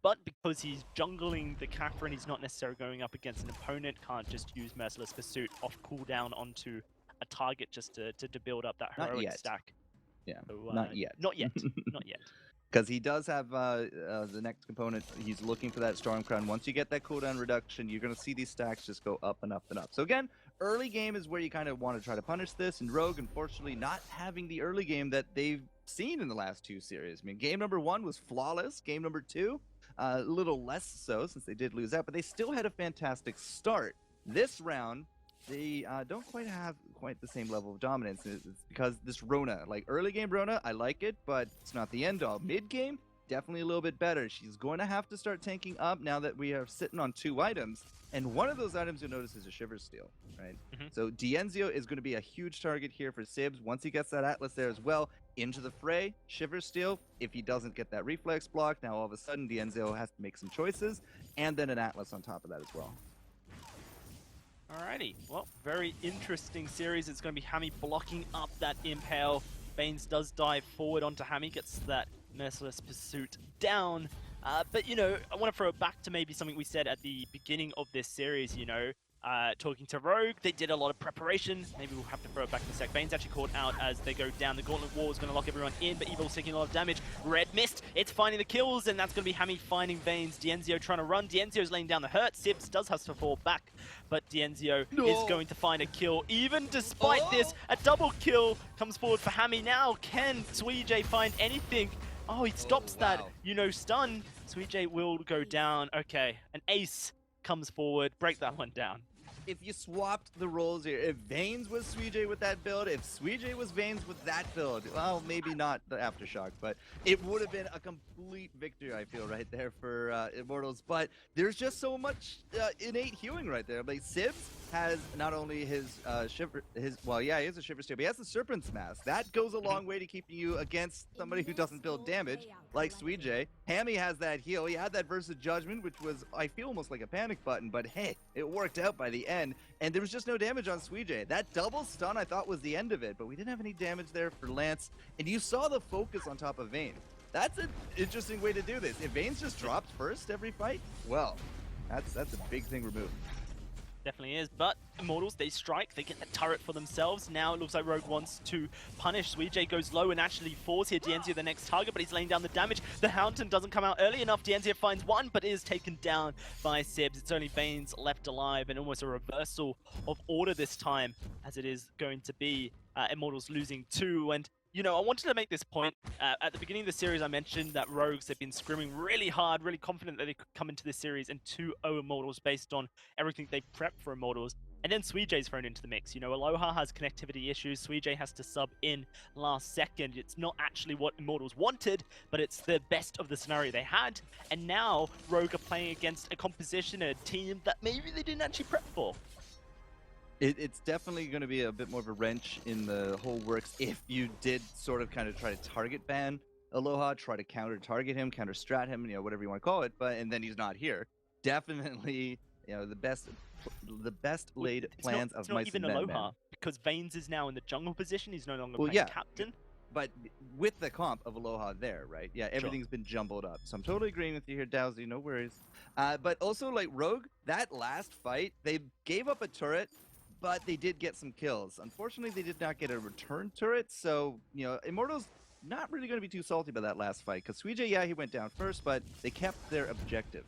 But because he's jungling the Catherine, he's not necessarily going up against an opponent. Can't just use Merciless Pursuit off cooldown onto a target just to build up that heroic stack. Yeah, so, not yet. Not yet. Not yet. Because he does have the next component. He's looking for that Stormcrown. Once you get that cooldown reduction, you're going to see these stacks just go up and up and up. So again, early game is where you kind of want to try to punish this. And Rogue, unfortunately, not having the early game that they've seen in the last 2 series. I mean, game number 1 was flawless. Game number 2, a little less so since they did lose out. But they still had a fantastic start. This round, they don't quite have the same level of dominance. It's because this Rona, like early game Rona, I like it, but it's not the end all. Mid game, definitely a little bit better. She's going to have to start tanking up now that we are sitting on 2 items. And one of those items you'll notice is a Shiver Steel, right? So Dienzio is going to be a huge target here for Sibs. Once he gets that Atlas there as well, into the fray, Shiver Steel. If he doesn't get that reflex block, now all of a sudden Dienzio has to make some choices, and then an Atlas on top of that as well. Alrighty, well, very interesting series. It's going to be Hami blocking up that Impale. Vanes does dive forward onto Hami, gets that Merciless Pursuit down. But, you know, I want to throw it back to maybe something we said at the beginning of this series, you know. Talking to Rogue, they did a lot of preparation. Maybe we'll have to throw it back in a sec. Vane's actually caught out as they go down. The Gauntlet Wall is going to lock everyone in, but Evil's taking a lot of damage. Red Mist, it's finding the kills, and that's going to be Hami finding Vanes. Dienzio trying to run. Dienzio's laying down the hurt. Sibs does have to fall back, but Dienzio is going to find a kill. Even despite this, a double kill comes forward for Hami. Now, can Suijay find anything? Oh, he stops that, you know, stun. Suijay will go down. Okay, an ace comes forward. Break that one down. If you swapped the roles here, if Vanes was Suijay with that build, if Suijay was Vanes with that build, well, maybe not the Aftershock, but it would have been a complete victory, I feel, right there for Immortals. But there's just so much innate healing right there. Like, Sibs has not only his well, yeah, he is a Shiver Steel, but he has the Serpent's Mask. That goes a long way to keeping you against somebody who doesn't build damage, like Suijay. Hammy has that heal. He had that versus Judgment, which was, I feel, almost like a panic button, but hey, it worked out by the end, and there was just no damage on Suijay. That double stun, I thought, was the end of it, but we didn't have any damage there for Lance, and you saw the focus on top of Vayne. That's an interesting way to do this. If Vayne's just dropped first every fight, well, that's a big thing removed. Definitely is, but Immortals, they strike, they get the turret for themselves. Now it looks like Rogue wants to punish. Suijay goes low and actually falls here. Dienzio the next target, but he's laying down the damage. The Hountain doesn't come out early enough. Dienzio finds one, but is taken down by Sibs. It's only Vayne's left alive, and almost a reversal of order this time, as it is going to be Immortals losing 2. And you know, I wanted to make this point. At the beginning of the series, I mentioned that Rogues have been screaming really hard, really confident that they could come into this series and 2-0 Immortals based on everything they've prepped for Immortals. And then Suijay's thrown into the mix. You know, Aloha has connectivity issues. Suijay has to sub in last second. It's not actually what Immortals wanted, but it's the best of the scenario they had. And now Rogue are playing against a composition, a team that maybe they didn't actually prep for. It's definitely going to be a bit more of a wrench in the whole works if you did sort of kind of try to target ban Aloha, try to counter-target him, counter-strat him, you know, whatever you want to call it, and then he's not here. Definitely, you know, the best laid plans of Mice and Men. It's not even Aloha, because Vayne's is now in the jungle position. He's no longer playing captain. But with the comp of Aloha there, right? Yeah, everything's been jumbled up. So I'm totally agreeing with you here, Dowsy, no worries. But also, like, Rogue, that last fight, they gave up a turret, but they did get some kills. Unfortunately, they did not get a return turret, so, you know, Immortals not really going to be too salty about that last fight, because Suijay, yeah, he went down first, but they kept their objective.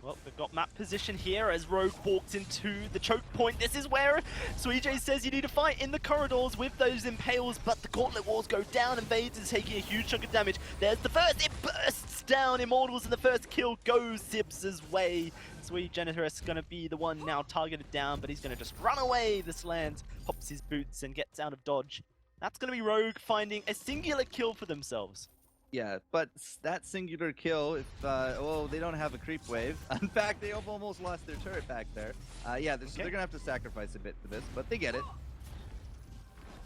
Well, we've got map position here as Rogue walks into the choke point. This is where Suijay says you need to fight in the corridors with those impales, but the gauntlet walls go down and Vades is taking a huge chunk of damage. There's the first, it bursts down Immortals, and the first kill goes Sibs' way. Sweet Generous is going to be the one now targeted down, but he's going to just run away. This lands, pops his boots, and gets out of dodge. That's going to be Rogue finding a singular kill for themselves. Yeah, but that singular kill, if, well, they don't have a creep wave. In fact, they almost lost their turret back there. Yeah, so they're going to have to sacrifice a bit for this, but they get it.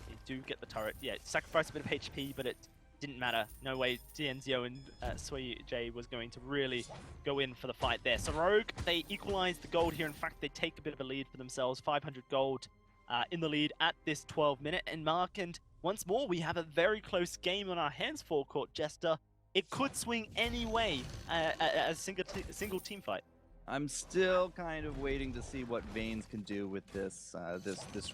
They do get the turret. Yeah, sacrifice a bit of HP, but it didn't matter. No way Dienzio and Suijay was going to really go in for the fight there. So Rogue, they equalize the gold here. In fact, they take a bit of a lead for themselves. 500 gold in the lead at this 12-minute mark. And once more, we have a very close game on our hands, Forecourt Jester. It could swing any way as a single team fight. I'm still kind of waiting to see what Vaynes can do with this, this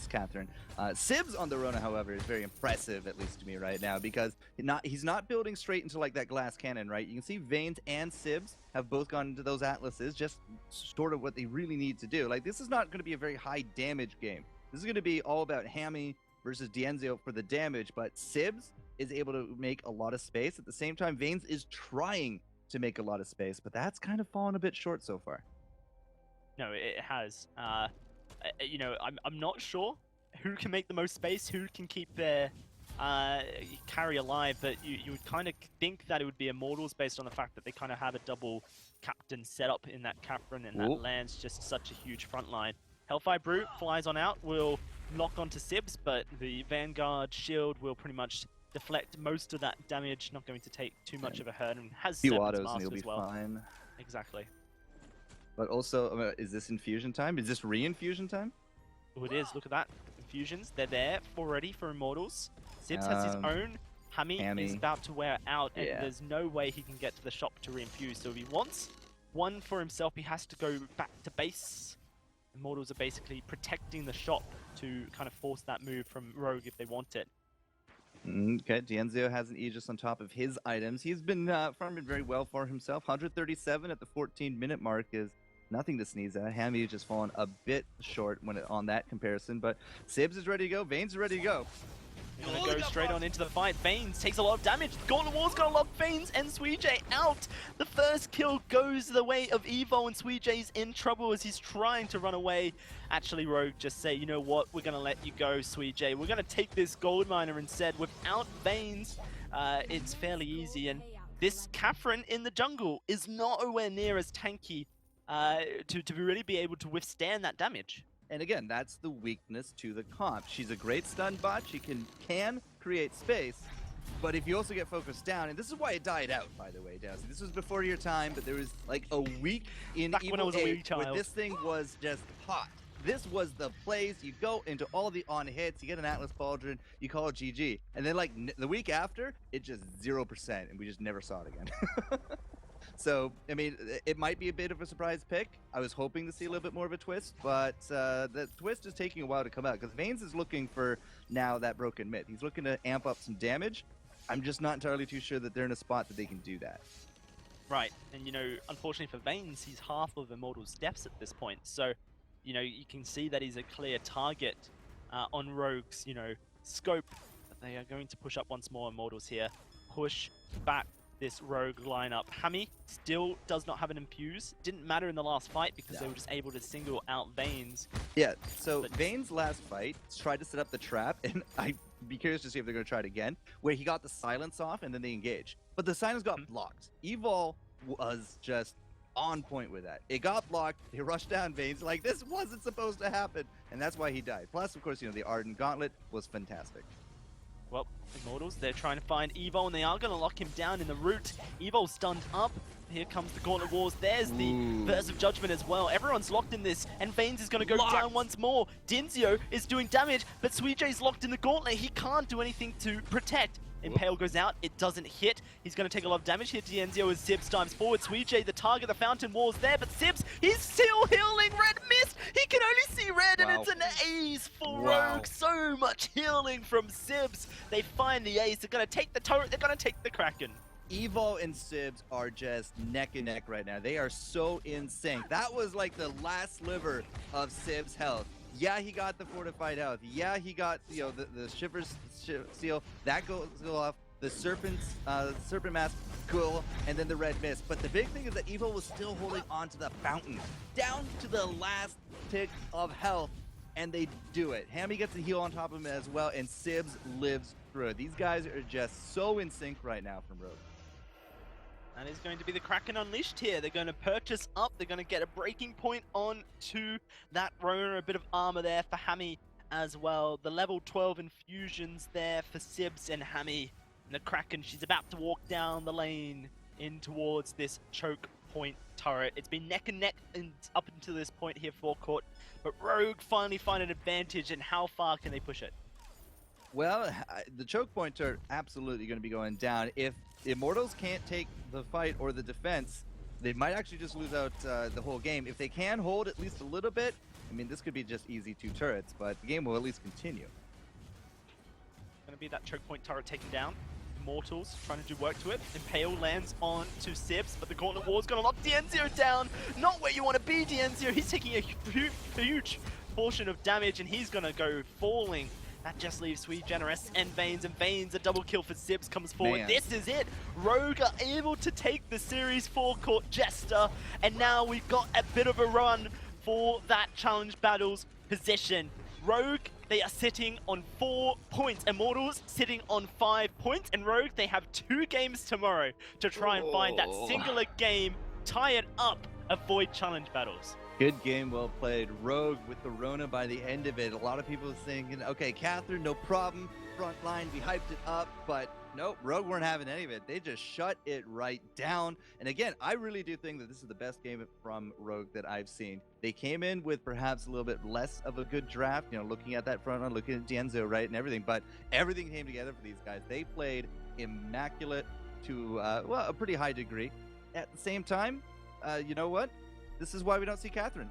Catherine. Sibs on the Rona, however, is very impressive, at least to me right now, because he's not building straight into like that glass cannon, right? You can see Vaynes and Sibs have both gone into those Atlases, just sort of what they really need to do. Like, this is not going to be a very high damage game. This is going to be all about Hammy versus Dienzio for the damage, but Sibs is able to make a lot of space. At the same time, Vaynes is trying to make a lot of space, but that's kind of fallen a bit short so far. No, it has. You know, I'm not sure who can make the most space, who can keep their carry alive, but you would kind of think that it would be Immortals based on the fact that they kind of have a double captain setup in that Catherine, and that lands just such a huge front line. Hellfire Brute flies on out, will lock onto Sibs, but the Vanguard shield will pretty much deflect most of that damage, not going to take too much of a hurt, and has few Seven's autos mask and he'll as be well. fine. Exactly. But also, is this infusion time? Is this re-infusion time? Oh, it is. Look at that. Infusions, they're there already for Immortals. Sibs has his own. Hammy is about to wear out, and there's no way he can get to the shop to re-infuse. So if he wants one for himself, he has to go back to base. Immortals are basically protecting the shop to kind of force that move from Rogue if they want it. Okay, Dienzio has an Aegis on top of his items. He's been farming very well for himself. 137 at the 14-minute mark is nothing to sneeze at. Hammy has just fallen a bit short on that comparison, but Sibs is ready to go. Vaynes is ready to go. He's gonna go straight on into the fight. Vaynes takes a lot of damage. Gauntlet Wall's gonna lock Vaynes and Suijay out. The first kill goes the way of Evo, and Suijay's in trouble as he's trying to run away. Actually, Rogue just say, you know what, we're gonna let you go, Suijay. We're gonna take this gold miner instead. Without Vaynes, it's fairly easy, and this Catherine in the jungle is nowhere near as tanky to really be able to withstand that damage. And again, that's the weakness to the comp. She's a great stun bot. She can create space. But if you also get focused down, and this is why it died out, by the way, Dowsy. This was before your time, but there was like a week in Back when I Evo was a wee 8 child. where this thing was just hot. This was the plays. You go into all the on hits, you get an Atlas Pauldron, you call it GG. And then like the week after, it just 0%, and we just never saw it again. So, I mean, it might be a bit of a surprise pick. I was hoping to see a little bit more of a twist, but the twist is taking a while to come out because Vains is looking for now that broken mid. He's looking to amp up some damage. I'm just not entirely too sure that they're in a spot that they can do that. Right, and you know, unfortunately for Vains, he's half of Immortal's depths at this point. So, you know, you can see that he's a clear target on Rogue's, you know, scope. But they are going to push up once more. Immortals here. Push back this Rogue lineup. Hammy still does not have an infuse. Didn't matter in the last fight because they were just able to single out Vains. Yeah, so Vains' last fight tried to set up the trap, and I'd be curious to see if they're going to try it again, where he got the silence off and then they engage. But the silence got blocked. Evol was just on point with that. It got blocked, he rushed down Vains, like this wasn't supposed to happen, and that's why he died. Plus, of course, you know, the Ardent Gauntlet was fantastic. Well, Immortals, they're trying to find Evo, and they are going to lock him down in the root. Evo's stunned up. Here comes the Gauntlet Wars. There's the Verse of Judgment as well. Everyone's locked in this, and Vains is going to go down once more. Dinzio is doing damage, but Suijay's locked in the Gauntlet. He can't do anything to protect. Impale goes out, it doesn't hit. He's going to take a lot of damage here. Dienzio as Sibs dives forward. Suijay, the target, the Fountain Wall's there, but Sibs, he's still healing. Red missed. He can only see red, and it's an ace for Rogue. So much healing from Sibs. They find the ace. They're going to take the turret. They're going to take the Kraken. Evo and Sibs are just neck and neck right now. They are so in sync. That was like the last sliver of Sibs' health. Yeah, he got the fortified health. Yeah, he got, you know, the Shiver's seal. That goes off. The Serpent Mask, cool. And then the red mist. But the big thing is that Evo was still holding on to the fountain. Down to the last tick of health. And they do it. Hammy gets a heal on top of him as well. And Sibs lives through it. These guys are just so in sync right now from Rogue. That is going to be the Kraken Unleashed here. They're going to purchase up. They're going to get a breaking point on to that Rona. A bit of armor there for Hammy as well. The level 12 infusions there for Sibs and Hammy. And the Kraken, she's about to walk down the lane in towards this choke point turret. It's been neck and neck up until this point here for Court. But Rogue finally find an advantage, and how far can they push it? Well, the choke points are absolutely going to be going down. If Immortals can't take the fight or the defense, they might actually just lose out the whole game. If they can hold at least a little bit, I mean, this could be just easy 2 turrets, but the game will at least continue. Going to be that choke point turret taken down. Immortals trying to do work to it. Impale lands on to Sibs, but the Gauntlet Wall is going to lock Dienzio down. Not where you want to be, Dienzio. He's taking a huge portion of damage, and he's going to go falling. That just leaves Sweet Generous and Vains a double kill for Sibs comes forward. Man. This is it. Rogue are able to take the Series 4 Court Jester, and now we've got a bit of a run for that Challenge Battles position. Rogue, they are sitting on 4 points. Immortals sitting on 5 points, and Rogue, they have 2 games tomorrow to try and find that singular game, tie it up, avoid Challenge Battles. Good game, well played. Rogue with the Rona by the end of it. A lot of people thinking, okay, Catherine, no problem. Front line, we hyped it up, but nope, Rogue weren't having any of it. They just shut it right down. And again, I really do think that this is the best game from Rogue that I've seen. They came in with perhaps a little bit less of a good draft, you know, looking at that front line, looking at Dienzio, right, and everything, but everything came together for these guys. They played immaculate to, well, a pretty high degree. At the same time, you know what? This is why we don't see Catherine.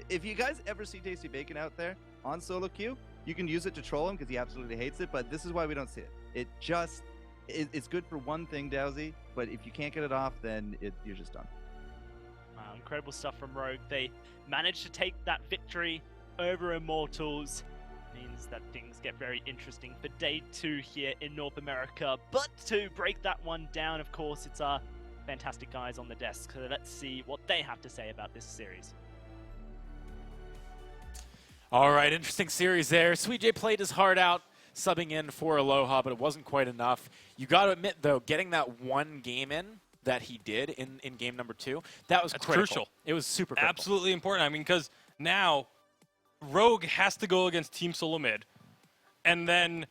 If you guys ever see Tasty Bacon out there on solo queue, you can use it to troll him because he absolutely hates it, but this is why we don't see it. It's good for one thing, Dowsy, but if you can't get it off, then you're just done. Wow, incredible stuff from Rogue. They managed to take that victory over Immortals. Means that things get very interesting for day 2 here in North America. But to break that one down, of course, it's our fantastic guys on the desk. So let's see what they have to say about this series. All right, interesting series there. Sweet J played his heart out, subbing in for Aloha, but it wasn't quite enough. You got to admit, though, getting that one game in, that he did in game number 2, that was That's critical. crucial. It was super critical. Absolutely important. I mean, because now Rogue has to go against Team Solo Mid, and then,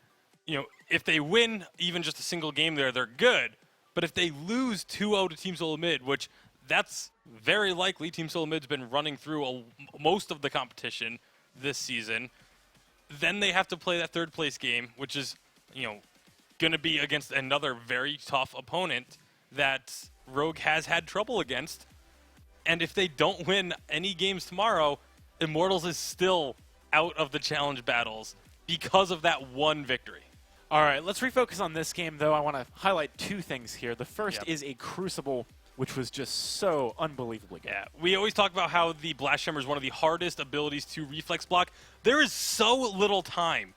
if they win even just a single game there, they're good. But if they lose 2-0 to Team Solo Mid, which that's very likely, Team Solo Mid's been running through most of the competition this season, then they have to play that third place game, which is, going to be against another very tough opponent that Rogue has had trouble against. And if they don't win any games tomorrow, Immortals is still out of the challenge battles because of that one victory. All right, let's refocus on this game, though. I want to highlight 2 things here. The first is a Crucible, which was just so unbelievably good. Yeah, we always talk about how the Blast Shimmer is one of the hardest abilities to reflex block. There is so little time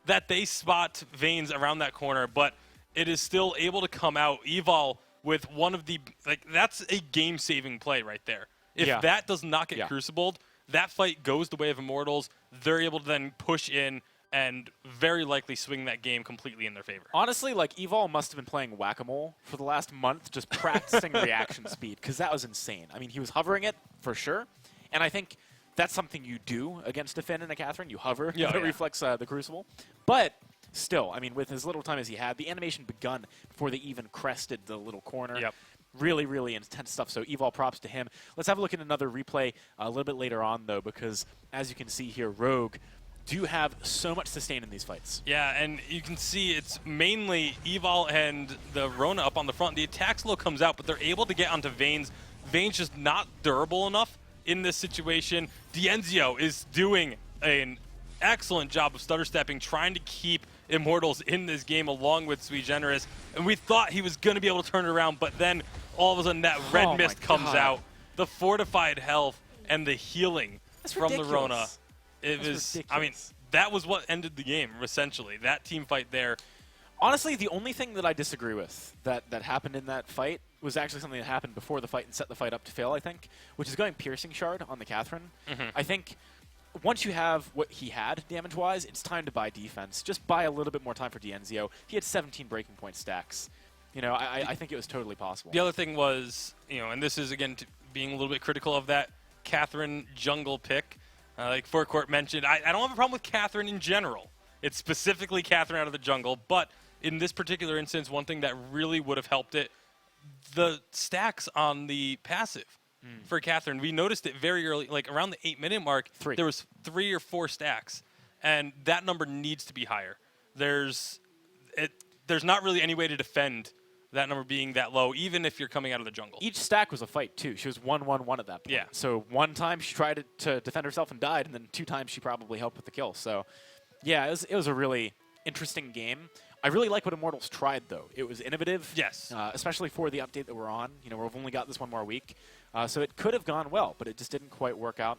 that they spot Veins around that corner, but it is still able to come out. Evol with one of the, that's a game-saving play right there. If that does not get crucibled, that fight goes the way of Immortals. They're able to then push in and very likely swing that game completely in their favor. Honestly, Evol must have been playing Whack-A-Mole for the last month, just practicing reaction speed, because that was insane. I mean, he was hovering it, for sure, and I think that's something you do against a Finn and a Catherine. You hover the reflex, the Crucible. But still, I mean, with as little time as he had, the animation begun before they even crested the little corner. Yep. Really, really intense stuff. So Evol, props to him. Let's have a look at another replay a little bit later on, though, because as you can see here, Rogue do have so much sustain in these fights. Yeah, and you can see it's mainly Evol and the Rona up on the front. The attack slow comes out, but they're able to get onto Veins. Veins just not durable enough in this situation. Dienzio is doing an excellent job of stutter stepping, trying to keep Immortals in this game along with Sui Generis. And we thought he was going to be able to turn it around, but then all of a sudden that red mist comes out. The fortified health and the healing from the Rona. It was, I mean, that was what ended the game, essentially. That team fight there. Honestly, the only thing that I disagree with that happened in that fight was actually something that happened before the fight and set the fight up to fail, I think, which is going Piercing Shard on the Catherine. I think once you have what he had damage-wise, it's time to buy defense. Just buy a little bit more time for Dienzio. He had 17 breaking point stacks. I think it was totally possible. The other thing was, and this is, again, being a little bit critical of that Catherine jungle pick. Like Forecourt mentioned, I don't have a problem with Catherine in general. It's specifically Catherine out of the jungle, but in this particular instance, one thing that really would have helped it, the stacks on the passive for Catherine. We noticed it very early, like around the 8-minute mark, there was 3 or 4 stacks, and that number needs to be higher. There's not really any way to defend that number being that low, even if you're coming out of the jungle. Each stack was a fight, too. She was 1-1-1 at that point. Yeah. So one time she tried to defend herself and died, and then 2 times she probably helped with the kill. So, yeah, it was a really interesting game. I really like what Immortals tried, though. It was innovative. Yes. Especially for the update that we're on. We've only got this one more week. So it could have gone well, but it just didn't quite work out.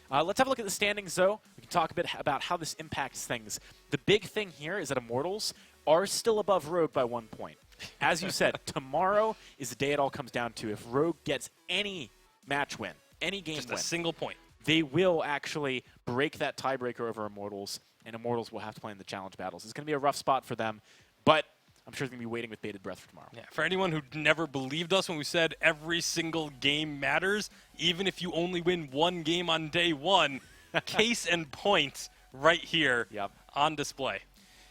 Let's have a look at the standings, though. We can talk a bit about how this impacts things. The big thing here is that Immortals are still above Rogue by 1 point. As you said, tomorrow is the day it all comes down to. If Rogue gets any match win, any game just win, a single point, they will actually break that tiebreaker over Immortals, and Immortals will have to play in the challenge battles. It's going to be a rough spot for them, but I'm sure they're going to be waiting with bated breath for tomorrow. Yeah, for anyone who never believed us when we said every single game matters, even if you only win 1 game on day 1, case and point right here on display.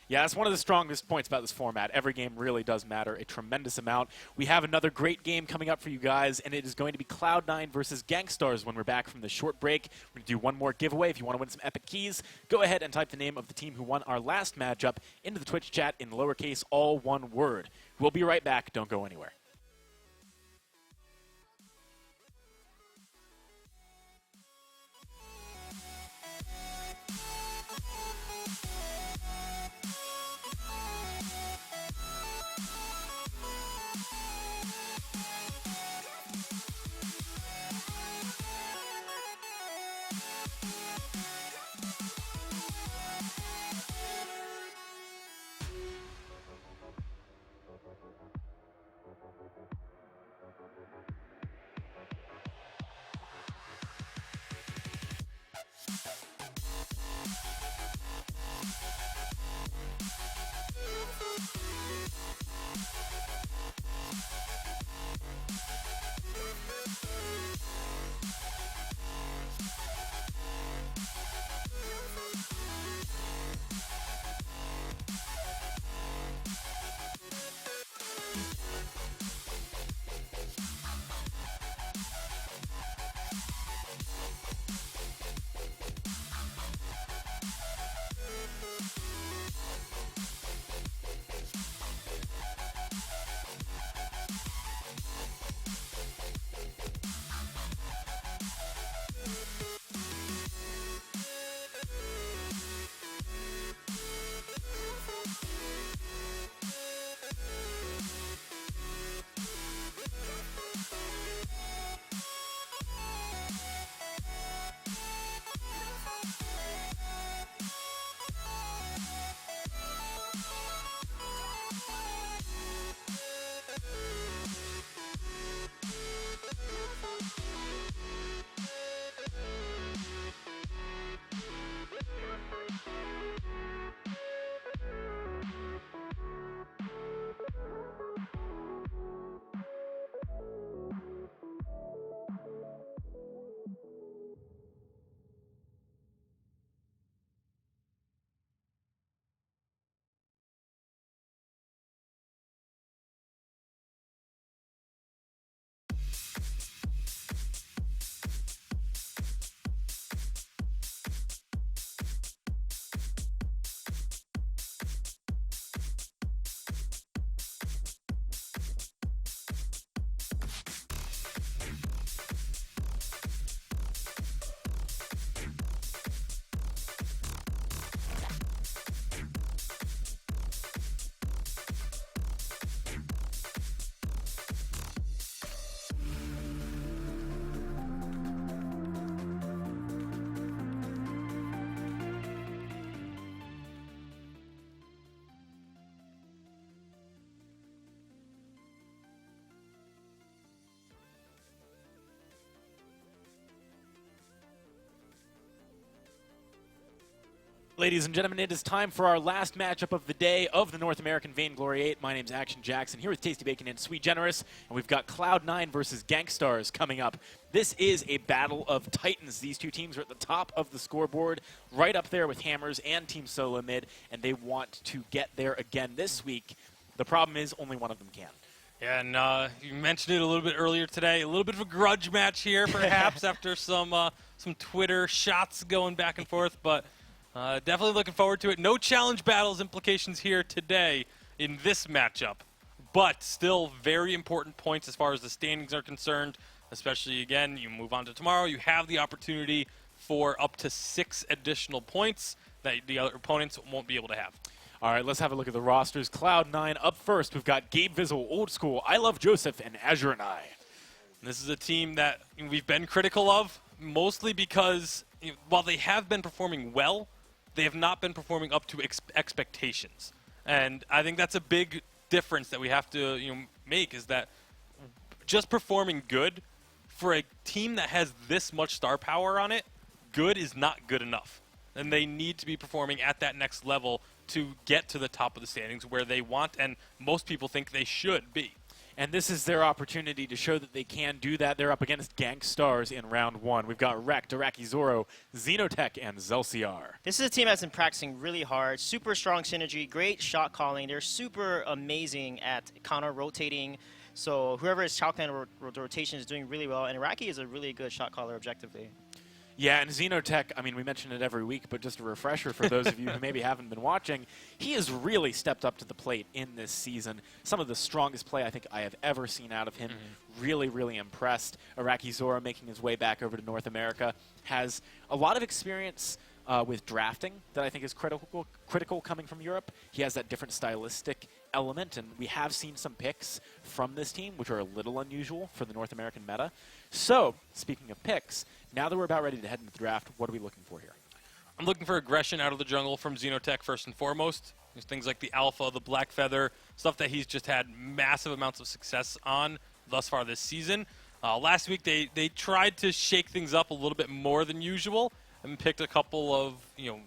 Yeah, that's one of the strongest points about this format. Every game really does matter a tremendous amount. We have another great game coming up for you guys, and it is going to be Cloud9 versus Gangstars when we're back from the short break. We're going to do one more giveaway. If you want to win some epic keys, go ahead and type the name of the team who won our last matchup into the Twitch chat in lowercase, all one word. We'll be right back. Don't go anywhere. Ladies and gentlemen, it is time for our last matchup of the day of the North American Vainglory 8. My name's Action Jackson, here with Tasty Bacon and Sweet Generous, and we've got Cloud9 versus Gankstars coming up. This is a battle of titans. These two teams are at the top of the scoreboard, right up there with Hammers and Team Solo Mid, and they want to get there again this week. The problem is only one of them can. Yeah, and you mentioned it a little bit earlier today. A little bit of a grudge match here, perhaps, after some Twitter shots going back and forth, but definitely looking forward to it. No challenge battles implications here today in this matchup, but still very important points as far as the standings are concerned, especially, again, you move on to tomorrow. You have the opportunity for up to 6 additional points that the other opponents won't be able to have. All right, let's have a look at the rosters. Cloud9 up first. We've got Gabe Vizzle, Old School, I Love Joseph, and Azure and I. This is a team that we've been critical of, mostly because while they have been performing well, they have not been performing up to expectations. And I think that's a big difference that we have to make, is that just performing good for a team that has this much star power on it, good is not good enough. And they need to be performing at that next level to get to the top of the standings where they want and most people think they should be. And this is their opportunity to show that they can do that. They're up against Gankstars in round 1. We've got Rekt, Iraqi Zoro, Xenotech, and Zelciar. This is a team that's been practicing really hard. Super strong synergy, great shot calling. They're super amazing at counter rotating. So whoever is shot calling rotation is doing really well. And Iraqi is a really good shot caller objectively. Yeah, and Xenotech, I mean, we mention it every week, but just a refresher for those of you who maybe haven't been watching, he has really stepped up to the plate in this season. Some of the strongest play I think I have ever seen out of him. Really, really impressed. Iraqi Zora making his way back over to North America. Has a lot of experience with drafting that I think is critical coming from Europe. He has that different stylistic element, and we have seen some picks from this team, which are a little unusual for the North American meta. So, speaking of picks, now that we're about ready to head into the draft, what are we looking for here? I'm looking for aggression out of the jungle from Xenotech first and foremost. There's things like the Alpha, the Black Feather, stuff that he's just had massive amounts of success on thus far this season. Last week they tried to shake things up a little bit more than usual and picked a couple of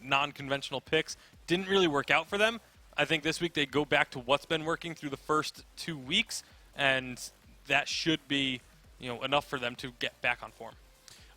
non-conventional picks. Didn't really work out for them. I think this week they go back to what's been working through the first 2 weeks, and that should be enough for them to get back on form.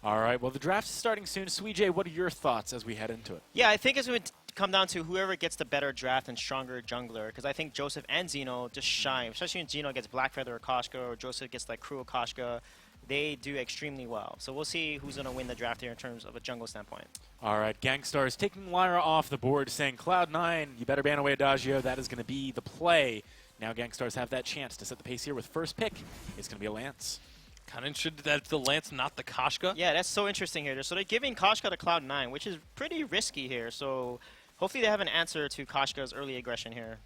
All right, well, the draft is starting soon. Suijay, what are your thoughts as we head into it? Yeah, I think it's going to come down to whoever gets the better draft and stronger jungler, because I think Joseph and Zeno just shine, especially when Zeno gets Black Feather or Koshka, or Joseph gets like Cruel Koshka. They do extremely well. So we'll see who's going to win the draft here in terms of a jungle standpoint. All right, Gankstars taking Lyra off the board, saying, Cloud9, you better ban away Adagio. That is going to be the play. Now Gankstars have that chance to set the pace here with first pick. It's going to be a Lance. Kind of interested that it's the Lance, not the Koshka. Yeah, that's so interesting here. So they're giving Koshka to Cloud9, which is pretty risky here. So hopefully they have an answer to Koshka's early aggression here.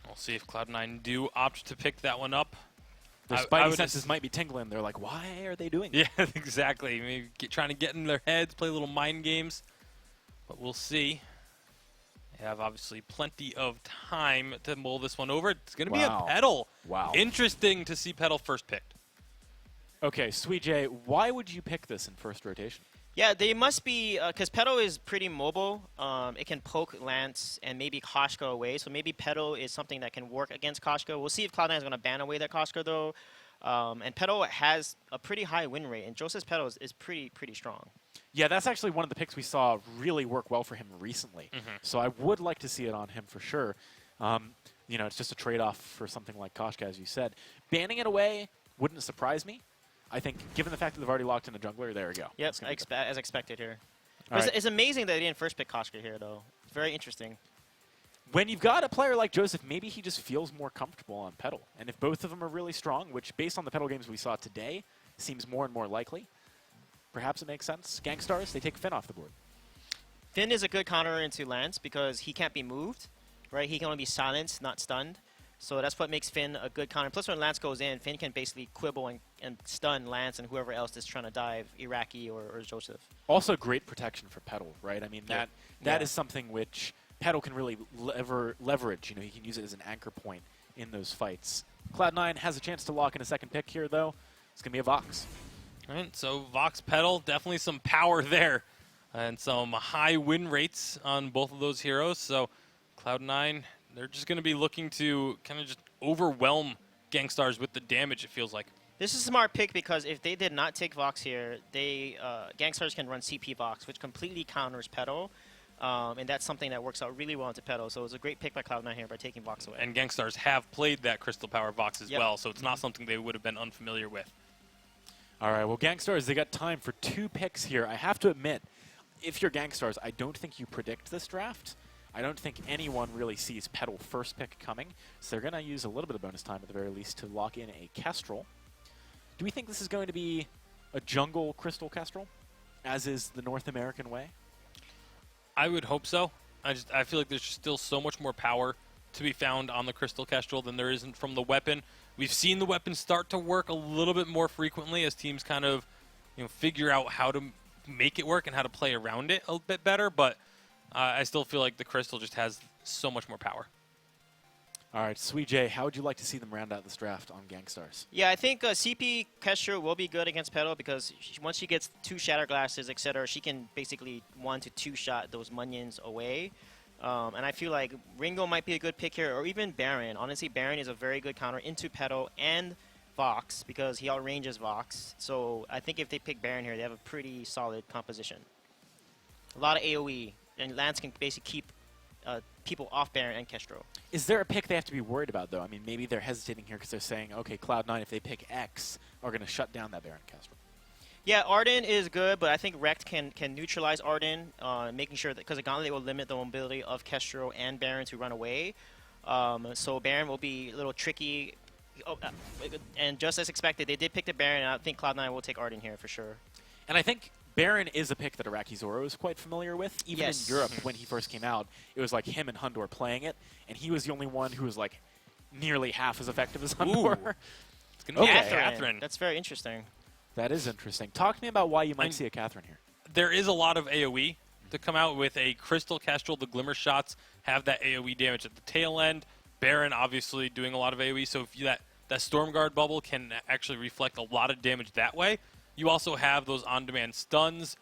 We'll see if Cloud9 do opt to pick that one up. Their spidey senses might be tingling. They're like, why are they doing that? Yeah, exactly. Maybe trying to get in their heads, play little mind games. But we'll see. They have obviously plenty of time to mull this one over. It's going to be a Petal. Wow. Interesting to see Petal first picked. Okay, Suijay, why would you pick this in first rotation? Yeah, they must be, because Petal is pretty mobile. It can poke Lance and maybe Koshka away. So maybe Petal is something that can work against Koshka. We'll see if Cloud9 is going to ban away that Koshka, though. And Petal has a pretty high win rate, and Joseph's Petal is pretty strong. Yeah, that's actually one of the picks we saw really work well for him recently. So I would like to see it on him for sure. It's just a trade-off for something like Koshka, as you said. Banning it away wouldn't surprise me. I think, given the fact that they've already locked in a jungler, there we go. Yep, as expected here. It's amazing that they didn't first pick Koshka here, though. It's very interesting. When you've got a player like Joseph, maybe he just feels more comfortable on Petal. And if both of them are really strong, which based on the Petal games we saw today, seems more and more likely, perhaps it makes sense. Gankstars, they take Finn off the board. Finn is a good counter into Lance because he can't be moved, right? He can only be silenced, not stunned. So that's what makes Finn a good counter. Plus, when Lance goes in, Finn can basically quibble and stun Lance and whoever else is trying to dive, Iraqi or Joseph. Also, great protection for Petal, right? I mean, that is something which Petal can really leverage. He can use it as an anchor point in those fights. Cloud9 has a chance to lock in a second pick here, though. It's going to be a Vox. All right, so Vox Petal, definitely some power there. and some high win rates on both of those heroes. So Cloud9, they're just going to be looking to kind of just overwhelm Gangstars with the damage, it feels like. This is a smart pick because if they did not take Vox here, they Gangstars can run CP Vox, which completely counters Petal. And that's something that works out really well into Petal. So it's a great pick by Cloud9 here by taking Vox away. And Gangstars have played that Crystal Power Vox as well, so it's not something they would have been unfamiliar with. All right, well, Gangstars, they got time for 2 picks here. I have to admit, if you're Gangstars, I don't think you predict this draft. I don't think anyone really sees Petal first pick coming, so they're going to use a little bit of bonus time at the very least to lock in a Kestrel. Do we think this is going to be a jungle Crystal Kestrel, as is the North American way? I would hope so. I feel like there's still so much more power to be found on the Crystal Kestrel than there isn't from the weapon. We've seen the weapon start to work a little bit more frequently as teams kind of figure out how to make it work and how to play around it a bit better, but I still feel like the Crystal just has so much more power. All right, Sweet J, how would you like to see them round out this draft on Gangstars? Yeah, I think CP Kestrel will be good against Petal because once she gets 2 Shatter Glasses, etc., she can basically 1 to 2 shot those minions away. And I feel like Ringo might be a good pick here, or even Baron. Honestly, Baron is a very good counter into Petal and Vox because he outranges Vox. So I think if they pick Baron here, they have a pretty solid composition. A lot of AoE, and Lance can basically keep people off Baron and Kestrel. Is there a pick they have to be worried about, though? I mean, maybe they're hesitating here because they're saying, okay, Cloud9, if they pick X, are going to shut down that Baron Kestrel. Yeah, Arden is good, but I think Rekt can neutralize Arden, making sure that because the Gauntlet will limit the mobility of Kestrel and Baron to run away. So Baron will be a little tricky. And just as expected, they did pick the Baron, and I think Cloud9 will take Arden here for sure. And I think Baron is a pick that Iraqi Zoro is quite familiar with. Even in Europe, when he first came out, it was like him and Hundor playing it, and he was the only one who was like nearly half as effective as Hundor. It's going to be Catherine. That's very interesting. That is interesting. Talk to me about why you might see a Catherine here. There is a lot of AoE to come out with a Crystal Kestrel. The Glimmer shots have that AoE damage at the tail end. Baron obviously doing a lot of AoE, so if that Stormguard bubble can actually reflect a lot of damage that way. You also have those on-demand stuns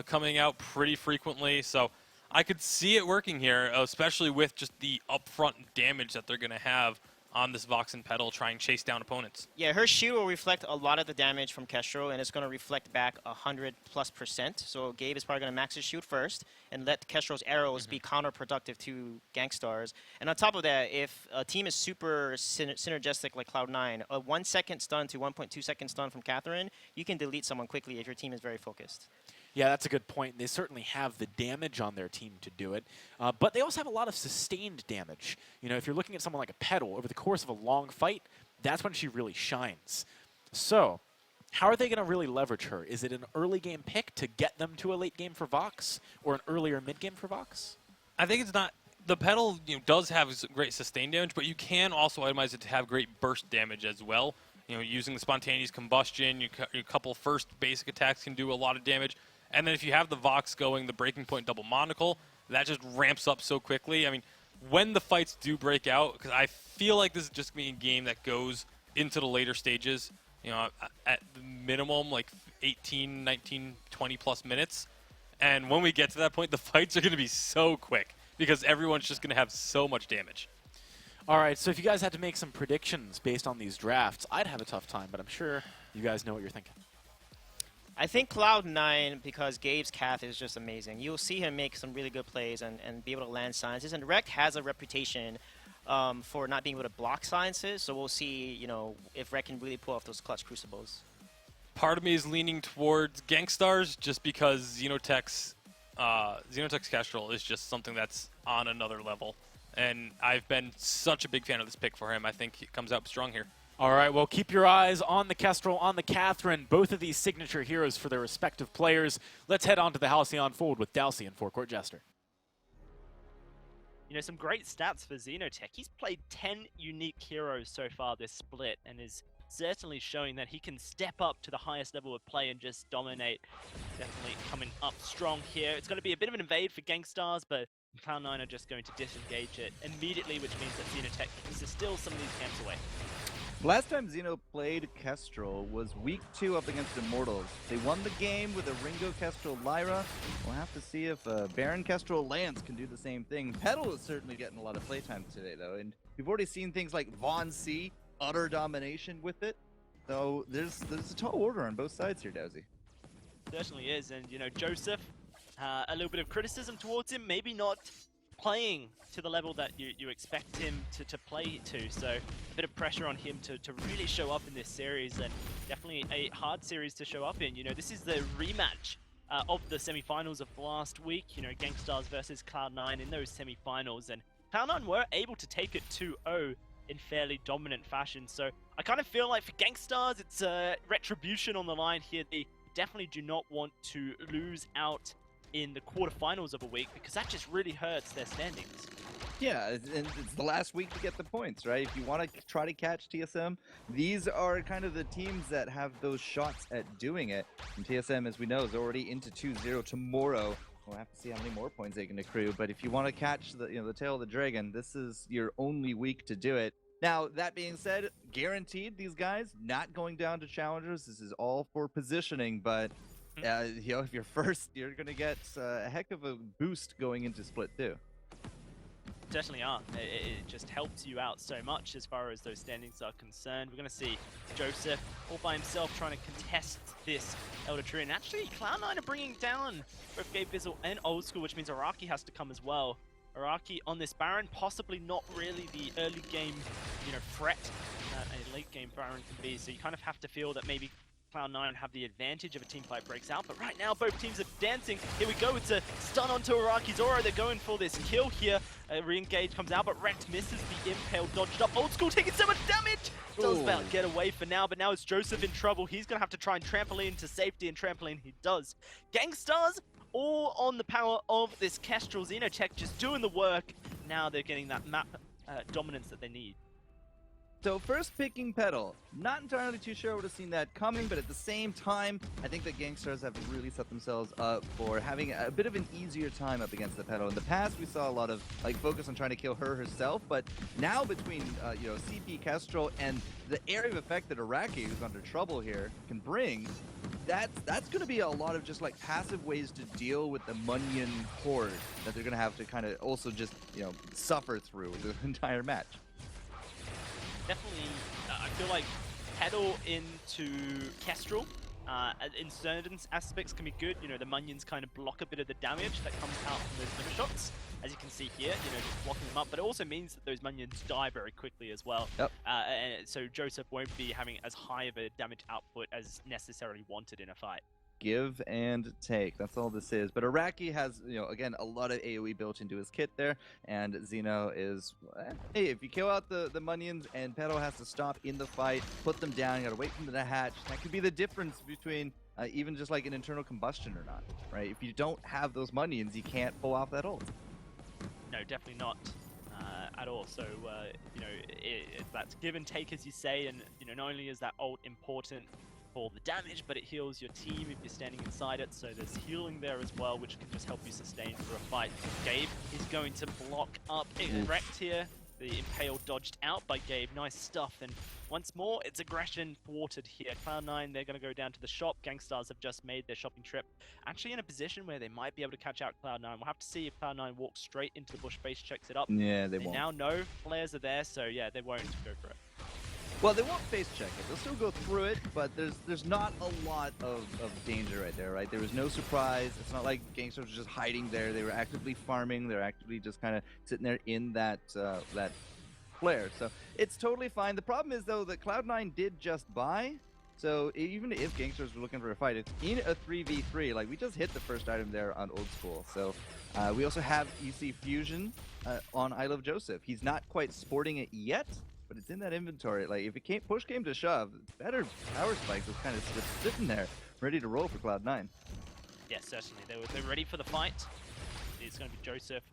coming out pretty frequently, so I could see it working here, especially with just the upfront damage that they're going to have on this Vox and Petal trying to chase down opponents. Yeah, her shield will reflect a lot of the damage from Kestrel, and it's going to reflect back 100+%. So Gabe is probably going to max his shield first and let Kestrel's arrows be counterproductive to Gangstars. And on top of that, if a team is super synergistic like Cloud9, a 1 second stun to 1.2 second stun from Catherine, you can delete someone quickly if your team is very focused. Yeah, that's a good point. They certainly have the damage on their team to do it, but they also have a lot of sustained damage. You know, if you're looking at someone like a Petal, over the course of a long fight, that's when she really shines. So, how are they going to really leverage her? Is it an early game pick to get them to a late game for Vox, or an earlier mid game for Vox? I think it's not. The Petal does have great sustained damage, but you can also itemize it to have great burst damage as well. Using the spontaneous combustion, your couple first basic attacks can do a lot of damage. And then if you have the Vox going, the Breaking Point double monocle, that just ramps up so quickly. I mean, when the fights do break out, because I feel like this is just going to be a game that goes into the later stages, at the minimum, like 18, 19, 20-plus minutes. And when we get to that point, the fights are going to be so quick because everyone's just going to have so much damage. All right, so if you guys had to make some predictions based on these drafts, I'd have a tough time, but I'm sure you guys know what you're thinking. I think Cloud9, because Gabe's Cath is just amazing. You'll see him make some really good plays and be able to land silences. And Rekt has a reputation for not being able to block silences, so we'll see, if Rekt can really pull off those clutch crucibles. Part of me is leaning towards Gangstars just because Xenotech's Kestrel is just something that's on another level. And I've been such a big fan of this pick for him. I think he comes out strong here. All right, well, keep your eyes on the Kestrel, on the Catherine, both of these signature heroes for their respective players. Let's head on to the Halcyon Fold with Dalcy and Forecourt Jester. Some great stats for Xenotech. He's played 10 unique heroes so far this split and is certainly showing that he can step up to the highest level of play and just dominate. Definitely coming up strong here. It's going to be a bit of an invade for Gangstars, but Cloud9 are just going to disengage it immediately, which means that Xenotech can still some of these camps away. Last time Xeno played Kestrel was week 2 up against Immortals. They won the game with a Ringo Kestrel Lyra. We'll have to see if Baron Kestrel Lance can do the same thing. Petal is certainly getting a lot of playtime today, though, and we've already seen things like Von C, utter domination with it. So there's a tall order on both sides here, Dowsy. Certainly is, and you know, Joseph, a little bit of criticism towards him, maybe not playing to the level that you expect him to play to, so a bit of pressure on him to really show up in this series, and definitely a hard series to show up in. You know, this is the rematch of the semi-finals of last week, you know, Gangstars versus Cloud9 in those semi-finals, and Cloud9 were able to take it 2-0 in fairly dominant fashion, so I kind of feel like for Gangstars, it's retribution on the line here. They definitely do not want to lose out in the quarterfinals of a week, because that just really hurts their standings. Yeah, and it's the last week to get the points, right? If you want to try to catch TSM, these are kind of the teams that have those shots at doing it. And TSM, as we know, is already into 2-0 tomorrow. We'll have to see how many more points they can accrue. But if you want to catch the tail of the dragon, this is your only week to do it. Now, that being said, guaranteed these guys not going down to challengers. This is all for positioning, but you know, if you're first, you're going to get a heck of a boost going into Split 2. Definitely are. It just helps you out so much as far as those standings are concerned. We're going to see Joseph all by himself trying to contest this Elder Tree. And actually, Cloud9 are bringing down both Gabe Bizzle and Old School, which means Araki has to come as well. Araki on this Baron, possibly not really the early game, you know, threat that a late game Baron can be. So you kind of have to feel that maybe Cloud9 have the advantage if a team fight breaks out, but right now both teams are dancing. Here we go, it's a stun onto Araki's aura. They're going for this kill here. Re-engage comes out, but Rekt misses the impale, dodged up. Old School taking so much damage! Does about get away for now, but now it's Joseph in trouble. He's gonna have to try and trampoline to safety, and trampoline he does. Gangstars all on the power of this Kestrel. Xenotech just doing the work. Now they're getting that map dominance that they need. So first picking Petal. Not entirely too sure I would have seen that coming, but at the same time, I think that Gangstars have really set themselves up for having a bit of an easier time up against the Petal. In the past, we saw a lot of focus on trying to kill her herself, but now between you know, CP Kestrel and the area of effect that Araki, who's under trouble here, can bring, that's going to be a lot of just passive ways to deal with the Munyon horde that they're going to have to kind of also just, you know, suffer through the entire match. Definitely, I feel like Petal into Kestrel in certain aspects can be good. You know, the Munions kind of block a bit of the damage that comes out from those liver shots, as you can see here, you know, just blocking them up. But it also means that those Munions die very quickly as well. Yep. And so Joseph won't be having as high of a damage output as necessarily wanted in a fight. Give and take. That's all this is. But Araki has, you know, again, a lot of AoE built into his kit there. And Xeno is, hey, if you kill out the Munions and Petal has to stop in the fight, put them down, you gotta wait for them to hatch. That could be the difference between even just an internal combustion or not, right? If you don't have those Munions, you can't pull off that ult. No, definitely not. At all. So, you know, that's give and take, as you say, and, you know, not only is that ult important for the damage, but it heals your team if you're standing inside it, so there's healing there as well, which can just help you sustain for a fight. Gabe is going to block up Wrecked here. The impale dodged out by Gabe. Nice stuff, and once more, it's aggression thwarted here. Cloud9, they're going to go down to the shop. Gangstars have just made their shopping trip, actually in a position where they might be able to catch out Cloud9. We'll have to see if Cloud9 walks straight into the bush base, checks it up. Yeah, they won't. Now know players are there, so yeah, they won't go for it. Well, they won't face check it. They'll still go through it, but there's not a lot of danger right there, right? There was no surprise. It's not like Gangsters were just hiding there. They were actively farming. They're actively just kind of sitting there in that flare. So it's totally fine. The problem is, though, that Cloud9 did just buy. So even if Gangsters were looking for a fight, it's in a 3v3. We just hit the first item there on Old School. So we also have EC Fusion on I Love Joseph. He's not quite sporting it yet, but it's in that inventory. If it push came to shove, better power spike was kind of just sitting there, ready to roll for Cloud9. Yeah, certainly. They're ready for the fight. It's going to be Joseph.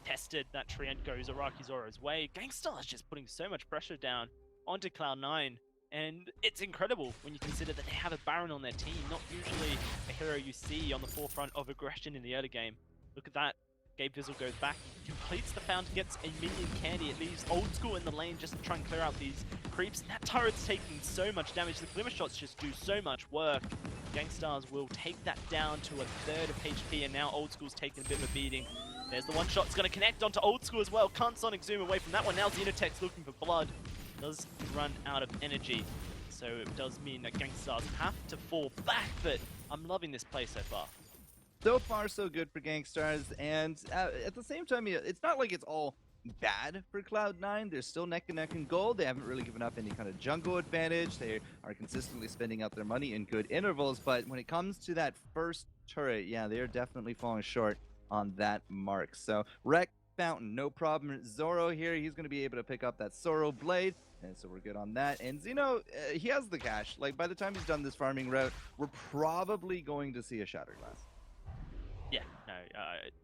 Tested, that Treant goes Araki's aura's way. Gangstar's just putting so much pressure down onto Cloud9. And it's incredible when you consider that they have a Baron on their team. Not usually a hero you see on the forefront of aggression in the early game. Look at that. Gabe Vizzle goes back, completes the fountain, gets a minion candy. It leaves Old School in the lane just to try and clear out these creeps. And that turret's taking so much damage. The Glimmer Shots just do so much work. Gangstars will take that down to a third of HP, and now Old School's taking a bit of a beating. There's the one shot. It's going to connect onto Old School as well. Can't Sonic Zoom away from that one. Now Xenotech's looking for blood. Does run out of energy. So it does mean that Gangstars have to fall back, but I'm loving this play so far. So far, so good for Gangstars, and at the same time, it's not like it's all bad for Cloud9. They're still neck and neck in gold. They haven't really given up any kind of jungle advantage. They are consistently spending out their money in good intervals, but when it comes to that first turret, yeah, they are definitely falling short on that mark. So, Wreck, Fountain, no problem. Zoro here, he's going to be able to pick up that Sorrow Blade, and so we're good on that. And Xeno, he has the cash. Like, by the time he's done this farming route, we're probably going to see a Shatterglass. Yeah, no,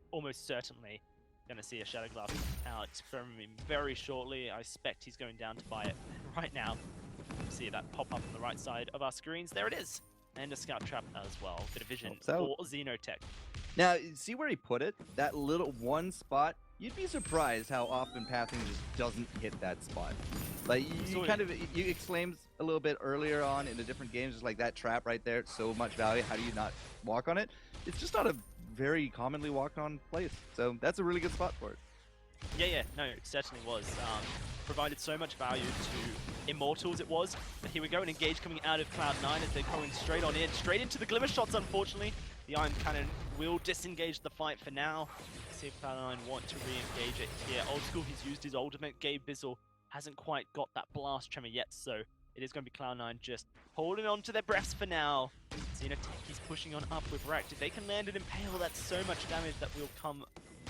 almost certainly going to see a Shadow Glass out from him very shortly. I expect he's going down to buy it right now. See that pop up on the right side of our screens. There it is. And a Scout Trap as well. Bit of vision for Xenotech. Now, see where he put it? That little one spot? You'd be surprised how often pathing just doesn't hit that spot. Like, you exclaimed a little bit earlier on in the different games, just like that trap right there, so much value, how do you not walk on it? It's just not a very commonly walked on place, so that's a really good spot for it. Yeah, no, it certainly was. Provided so much value to Immortals it was. But here we go, an engage coming out of Cloud9 as they're going straight on in. Straight into the Glimmer Shots, unfortunately. The Iron Cannon will disengage the fight for now. Let's see if Cloud9 want to re-engage it here. Old School, he's used his ultimate. Gabe Bizzle hasn't quite got that blast tremor yet, so it is going to be Cloud9 just holding on to their breaths for now. Xenotech, he's pushing on up with Wrecked. If they can land an Impale, that's so much damage that will come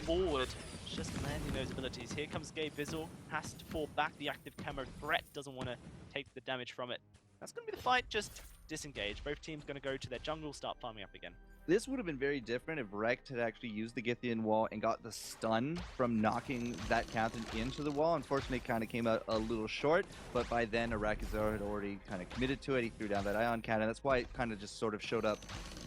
forward. Just landing those abilities. Here comes Gabe Bizzle. Has to fall back. The active camo threat doesn't want to take the damage from it. That's going to be the fight. Just disengage. Both teams going to go to their jungle, start farming up again. This would have been very different if Wrecked had actually used the Githian wall and got the stun from knocking that captain into the wall. Unfortunately, it kind of came out a little short, but by then, Arakazar had already kind of committed to it. He threw down that Ion Cannon. That's why it kind of just sort of showed up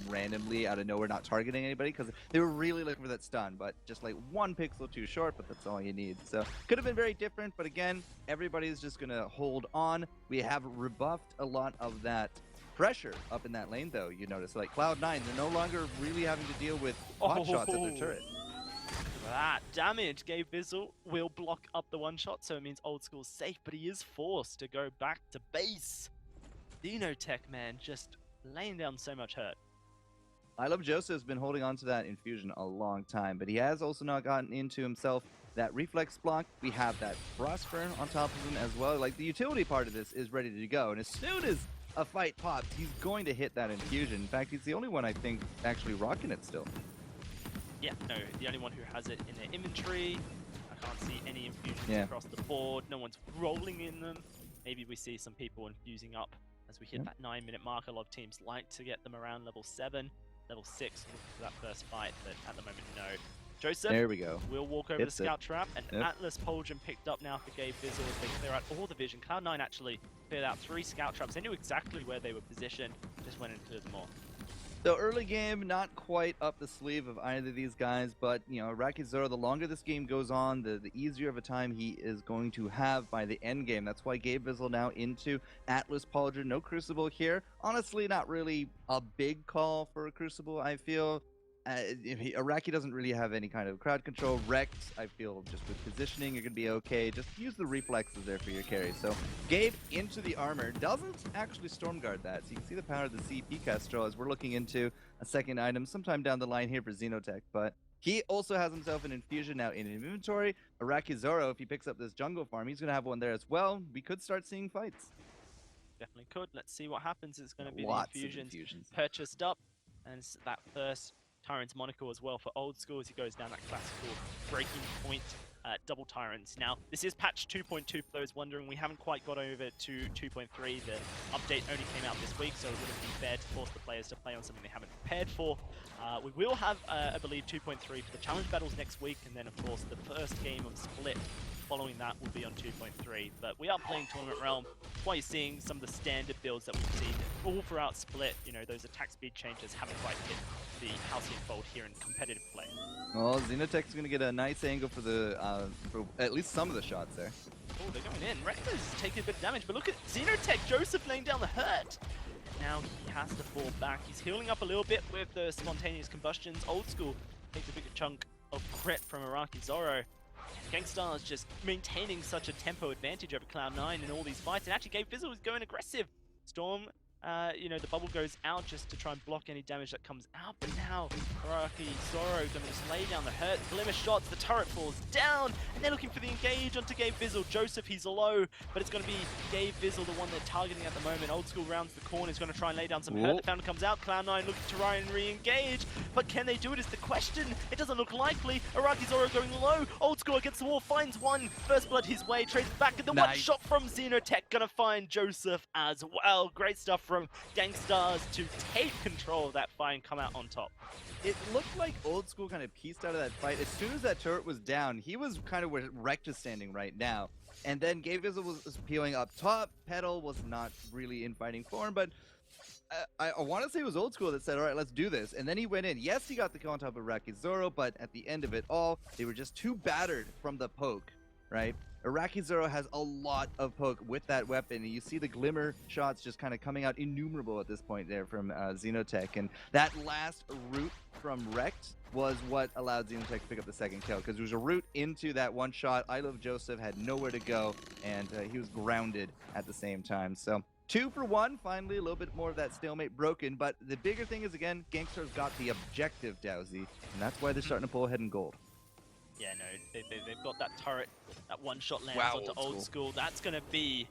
randomly out of nowhere, not targeting anybody, because they were really looking for that stun, but just like one pixel too short, but that's all you need. So could have been very different, but again, everybody's just going to hold on. We have rebuffed a lot of that pressure up in that lane, though. You notice, like Cloud9, they're no longer really having to deal with hot shots at their turret. That damage. Gabe Bizzle will block up the one shot, so it means Old School's safe, but he is forced to go back to base. Xenotech, man, just laying down so much hurt. I Love Joseph's been holding on to that infusion a long time, but he has also not gotten into himself that reflex block. We have that Frostburn on top of him as well. Like, the utility part of this is ready to go, and as soon as a fight pops, he's going to hit that infusion. In fact, he's the only one, I think, actually rocking it still. Yeah, no, the only one who has it in their inventory. I can't see any infusions across the board. No one's rolling in them. Maybe we see some people infusing up as we hit that 9-minute mark. A lot of teams like to get them around level 7, level 6, looking for that first fight, but at the moment, no. Joseph, there we go. We'll walk over the Scout Trap, and Atlas Pauldron picked up now for Gabe Bizzle as they clear out all the vision. Cloud9 actually cleared out 3 Scout Traps. They knew exactly where they were positioned, just went and cleared them all. So early game, not quite up the sleeve of either of these guys, but, you know, Arakazar, the longer this game goes on, the easier of a time he is going to have by the end game. That's why Gabe Bizzle now into Atlas Pauldron. No Crucible here. Honestly, not really a big call for a Crucible, I feel. Araki doesn't really have any kind of crowd control. Wrecked, I feel, just with positioning, you're going to be okay. Just use the reflexes there for your carry. So Gabe into the armor doesn't actually Stormguard that. So you can see the power of the CP Kestrel as we're looking into a second item sometime down the line here for Xenotech. But he also has himself an infusion now in inventory. Araki Zoro, if he picks up this jungle farm, he's going to have one there as well. We could start seeing fights. Definitely could. Let's see what happens. It's going to be Lots the of infusions purchased up. And it's that first Tyrant's Monaco as well for Old School as he goes down that classical breaking point double Tyrants. Now, this is patch 2.2 for those wondering. We haven't quite got over to 2.3. The update only came out this week, so it wouldn't be fair to force the players to play on something they haven't prepared for. We will have, I believe, 2.3 for the challenge battles next week, and then, of course, the first game of Split following that will be on 2.3. But we are playing Tournament Realm. That's why you're seeing some of the standard builds that we've seen all throughout Split. You know, those attack speed changes haven't quite hit the Halcyon Fold here in competitive play. Well, Xenotech's going to get a nice angle for the for at least some of the shots there. Oh, they're going in. Rector's taking a bit of damage, but look at Xenotech, Joseph laying down the hurt. Now he has to fall back. He's healing up a little bit with the spontaneous combustions. Old School takes a bigger chunk of crit from Araki Zoro. Gangstar's just maintaining such a tempo advantage over Cloud9 in all these fights, and actually Gabe Fizzle is going aggressive. Storm, you know, the bubble goes out just to try and block any damage that comes out, but now Araki Zoro gonna just lay down the hurt. Glimmer shots, the turret falls down, and they're looking for the engage onto Gabe Fizzle. Joseph, he's low, but it's gonna be Gabe Fizzle, the one they're targeting at the moment. Old School rounds the corner, is gonna try and lay down some hurt. The Founder comes out, Cloud9 looking to try and re-engage, but can they do it is the question. It doesn't look likely. Araki Zoro going low, Old School against the wall, finds one. First blood his way, trades back, and the one shot from Xenotech gonna find Joseph as well. Great stuff from Gangstars to take control of that fight and come out on top. It looked like Old School kind of pieced out of that fight. As soon as that turret was down, he was kind of where Rect is standing right now. And then Gabe Fizzle was peeling up top. Pedal was not really in fighting form, but I want to say it was Old School that said, all right, let's do this. And then he went in. Yes, he got the kill on top of Araki Zoro, but at the end of it all, they were just too battered from the poke, right? Araki Zoro has a lot of poke with that weapon, and you see the glimmer shots just kind of coming out innumerable at this point there from Xenotech, and that last route from Rect was what allowed Xenotech to pick up the second kill, because there was a route into that one shot. I Love Joseph had nowhere to go, and he was grounded at the same time. So 2 for 1, finally a little bit more of that stalemate broken, but the bigger thing is, again, Gangstar's got the objective, Dowsy, and that's why they're starting to pull ahead in gold. Yeah, no, they've got that turret, that one shot lands onto Old Old School. That's going to be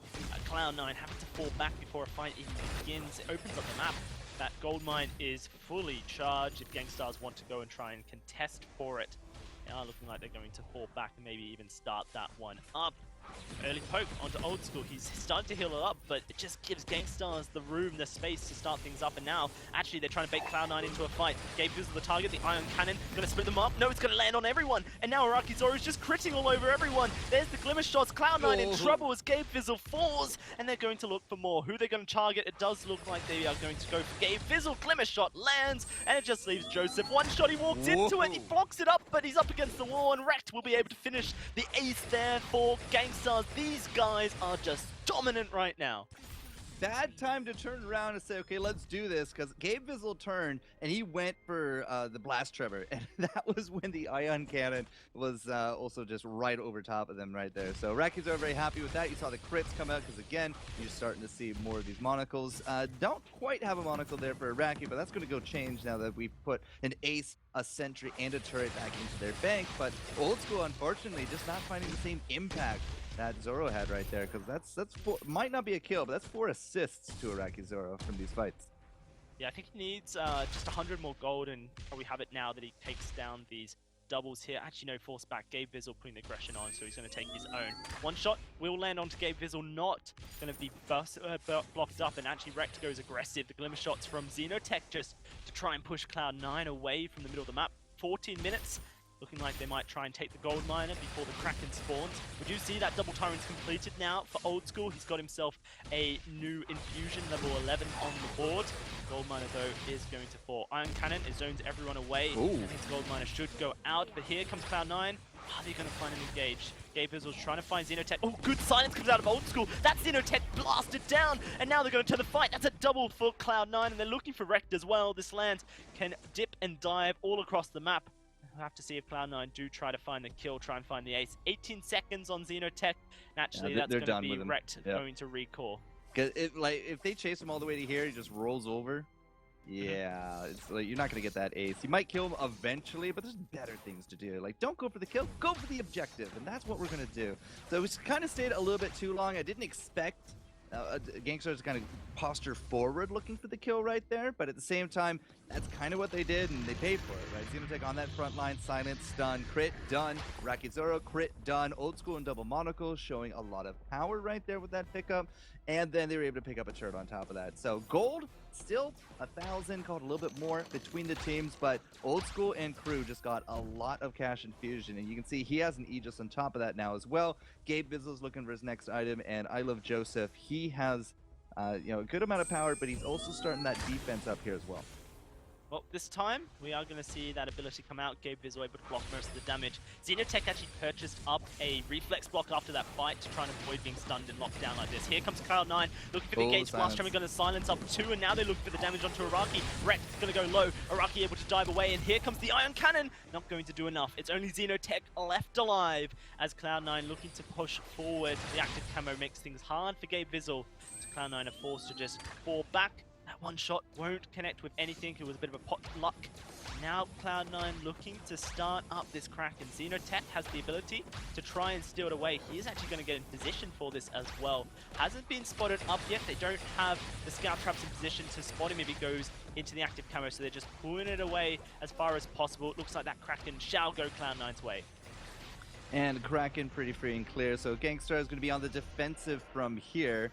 Cloud9 having to fall back before a fight even begins. It opens up the map. That gold mine is fully charged if Gangstars want to go and try and contest for it. They are looking like they're going to fall back and maybe even start that one up. Early poke onto Old School. He's starting to heal it up, but it just gives Gangstars the room, the space to start things up. And now, actually, they're trying to bait Cloud9 into a fight. Gabe Fizzle the target, the Ion Cannon, gonna split them up. No, it's gonna land on everyone. And now Araki Zoro is just critting all over everyone. There's the Glimmer shots. Cloud9 in trouble as Gabe Fizzle falls. And they're going to look for more. Who they're going to target? It does look like they are going to go for Gabe Fizzle. Glimmer shot lands, and it just leaves Joseph. One shot, he walks into it. He blocks it up, but he's up against the wall, and Rect will be able to finish the ace there for Gangstars. These guys are just dominant right now. Bad time to turn around and say, okay, let's do this, because Gabe Fizzle turned and he went for the Blast Trevor, and that was when the Ion Cannon was also just right over top of them right there. So Raki's are very happy with that. You saw the crits come out, because again, you're starting to see more of these monocles. Don't quite have a monocle there for Iraqi, but that's going to go change now that we've put an ace, a sentry, and a turret back into their bank. But Old School, unfortunately, just not finding the same impact that Zoro had right there, because that's might not be a kill, but that's 4 assists to Araki Zoro from these fights. Yeah, I think he needs just 100 more gold, and probably have it now that he takes down these doubles here. Actually, no, force back. Gabe Fizzle putting the aggression on, so he's going to take his own. One shot will land onto Gabe Fizzle, not going to be blocked up, and actually Rect goes aggressive. The Glimmer shots from Xenotech just to try and push Cloud9 away from the middle of the map. 14 minutes. Looking like they might try and take the gold miner before the Kraken spawns. We do see that double tyrant's completed now for Old School. He's got himself a new infusion, level 11 on the board. Gold miner, though, is going to fall. Iron Cannon, it zones everyone away. I think gold miner should go out, but here comes Cloud9. Are they going to find an engage? Gabe Fizzle's trying to find Xenotech. Oh, good silence comes out of Old School. That Xenotech blasted down, and now they're going to turn the fight. That's a double for Cloud9, and they're looking for Rect as well. This land can dip and dive all across the map. We'll have to see if Cloud9 do try to find the kill, try and find the ace. 18 seconds on Xenotech. Naturally, that's going to be Rect going to recall. If they chase him all the way to here, he just rolls over. Yeah, it's like you're not going to get that ace. You might kill him eventually, but there's better things to do. Like, don't go for the kill, go for the objective, and that's what we're going to do. So we kind of stayed a little bit too long. I didn't expect Gangstars kind of posture forward looking for the kill right there, but at the same time, that's kind of what they did, and they paid for it, right? Xenotech on that front line, silence, stun, crit, done. Araki Zoro, crit, done. Old School and double monocle, showing a lot of power right there with that pickup, and then they were able to pick up a turret on top of that. So gold, still 1,000, called a little bit more between the teams, but Old School and crew just got a lot of cash infusion, and you can see he has an Aegis on top of that now as well. Gabe Fizzle's looking for his next item, and I Love Joseph, he has a good amount of power, but he's also starting that defense up here as well. Well, this time, we are going to see that ability come out. Gabe Visual able to block most of the damage. Xenotech actually purchased up a reflex block after that fight to try and avoid being stunned and locked down like this. Here comes Cloud9, looking for the Gates Blast Tremor, going to silence up 2, and now they look for the damage onto Araki. Wreck going to go low. Araki able to dive away, and here comes the Ion Cannon. Not going to do enough. It's only Xenotech left alive as Cloud9 looking to push forward. The active camo makes things hard for Gabe Visual. So Cloud9 are forced to just fall back. That one shot won't connect with anything. It was a bit of a pot luck. Now Cloud9 looking to start up this Kraken. Xenotech has the ability to try and steal it away. He is actually going to get in position for this as well. Hasn't been spotted up yet. They don't have the scout traps in position to spot him if he goes into the active camo, so they're just pulling it away as far as possible. It looks like that Kraken shall go Cloud9's way. And Kraken pretty free and clear, so Gangstar is going to be on the defensive from here.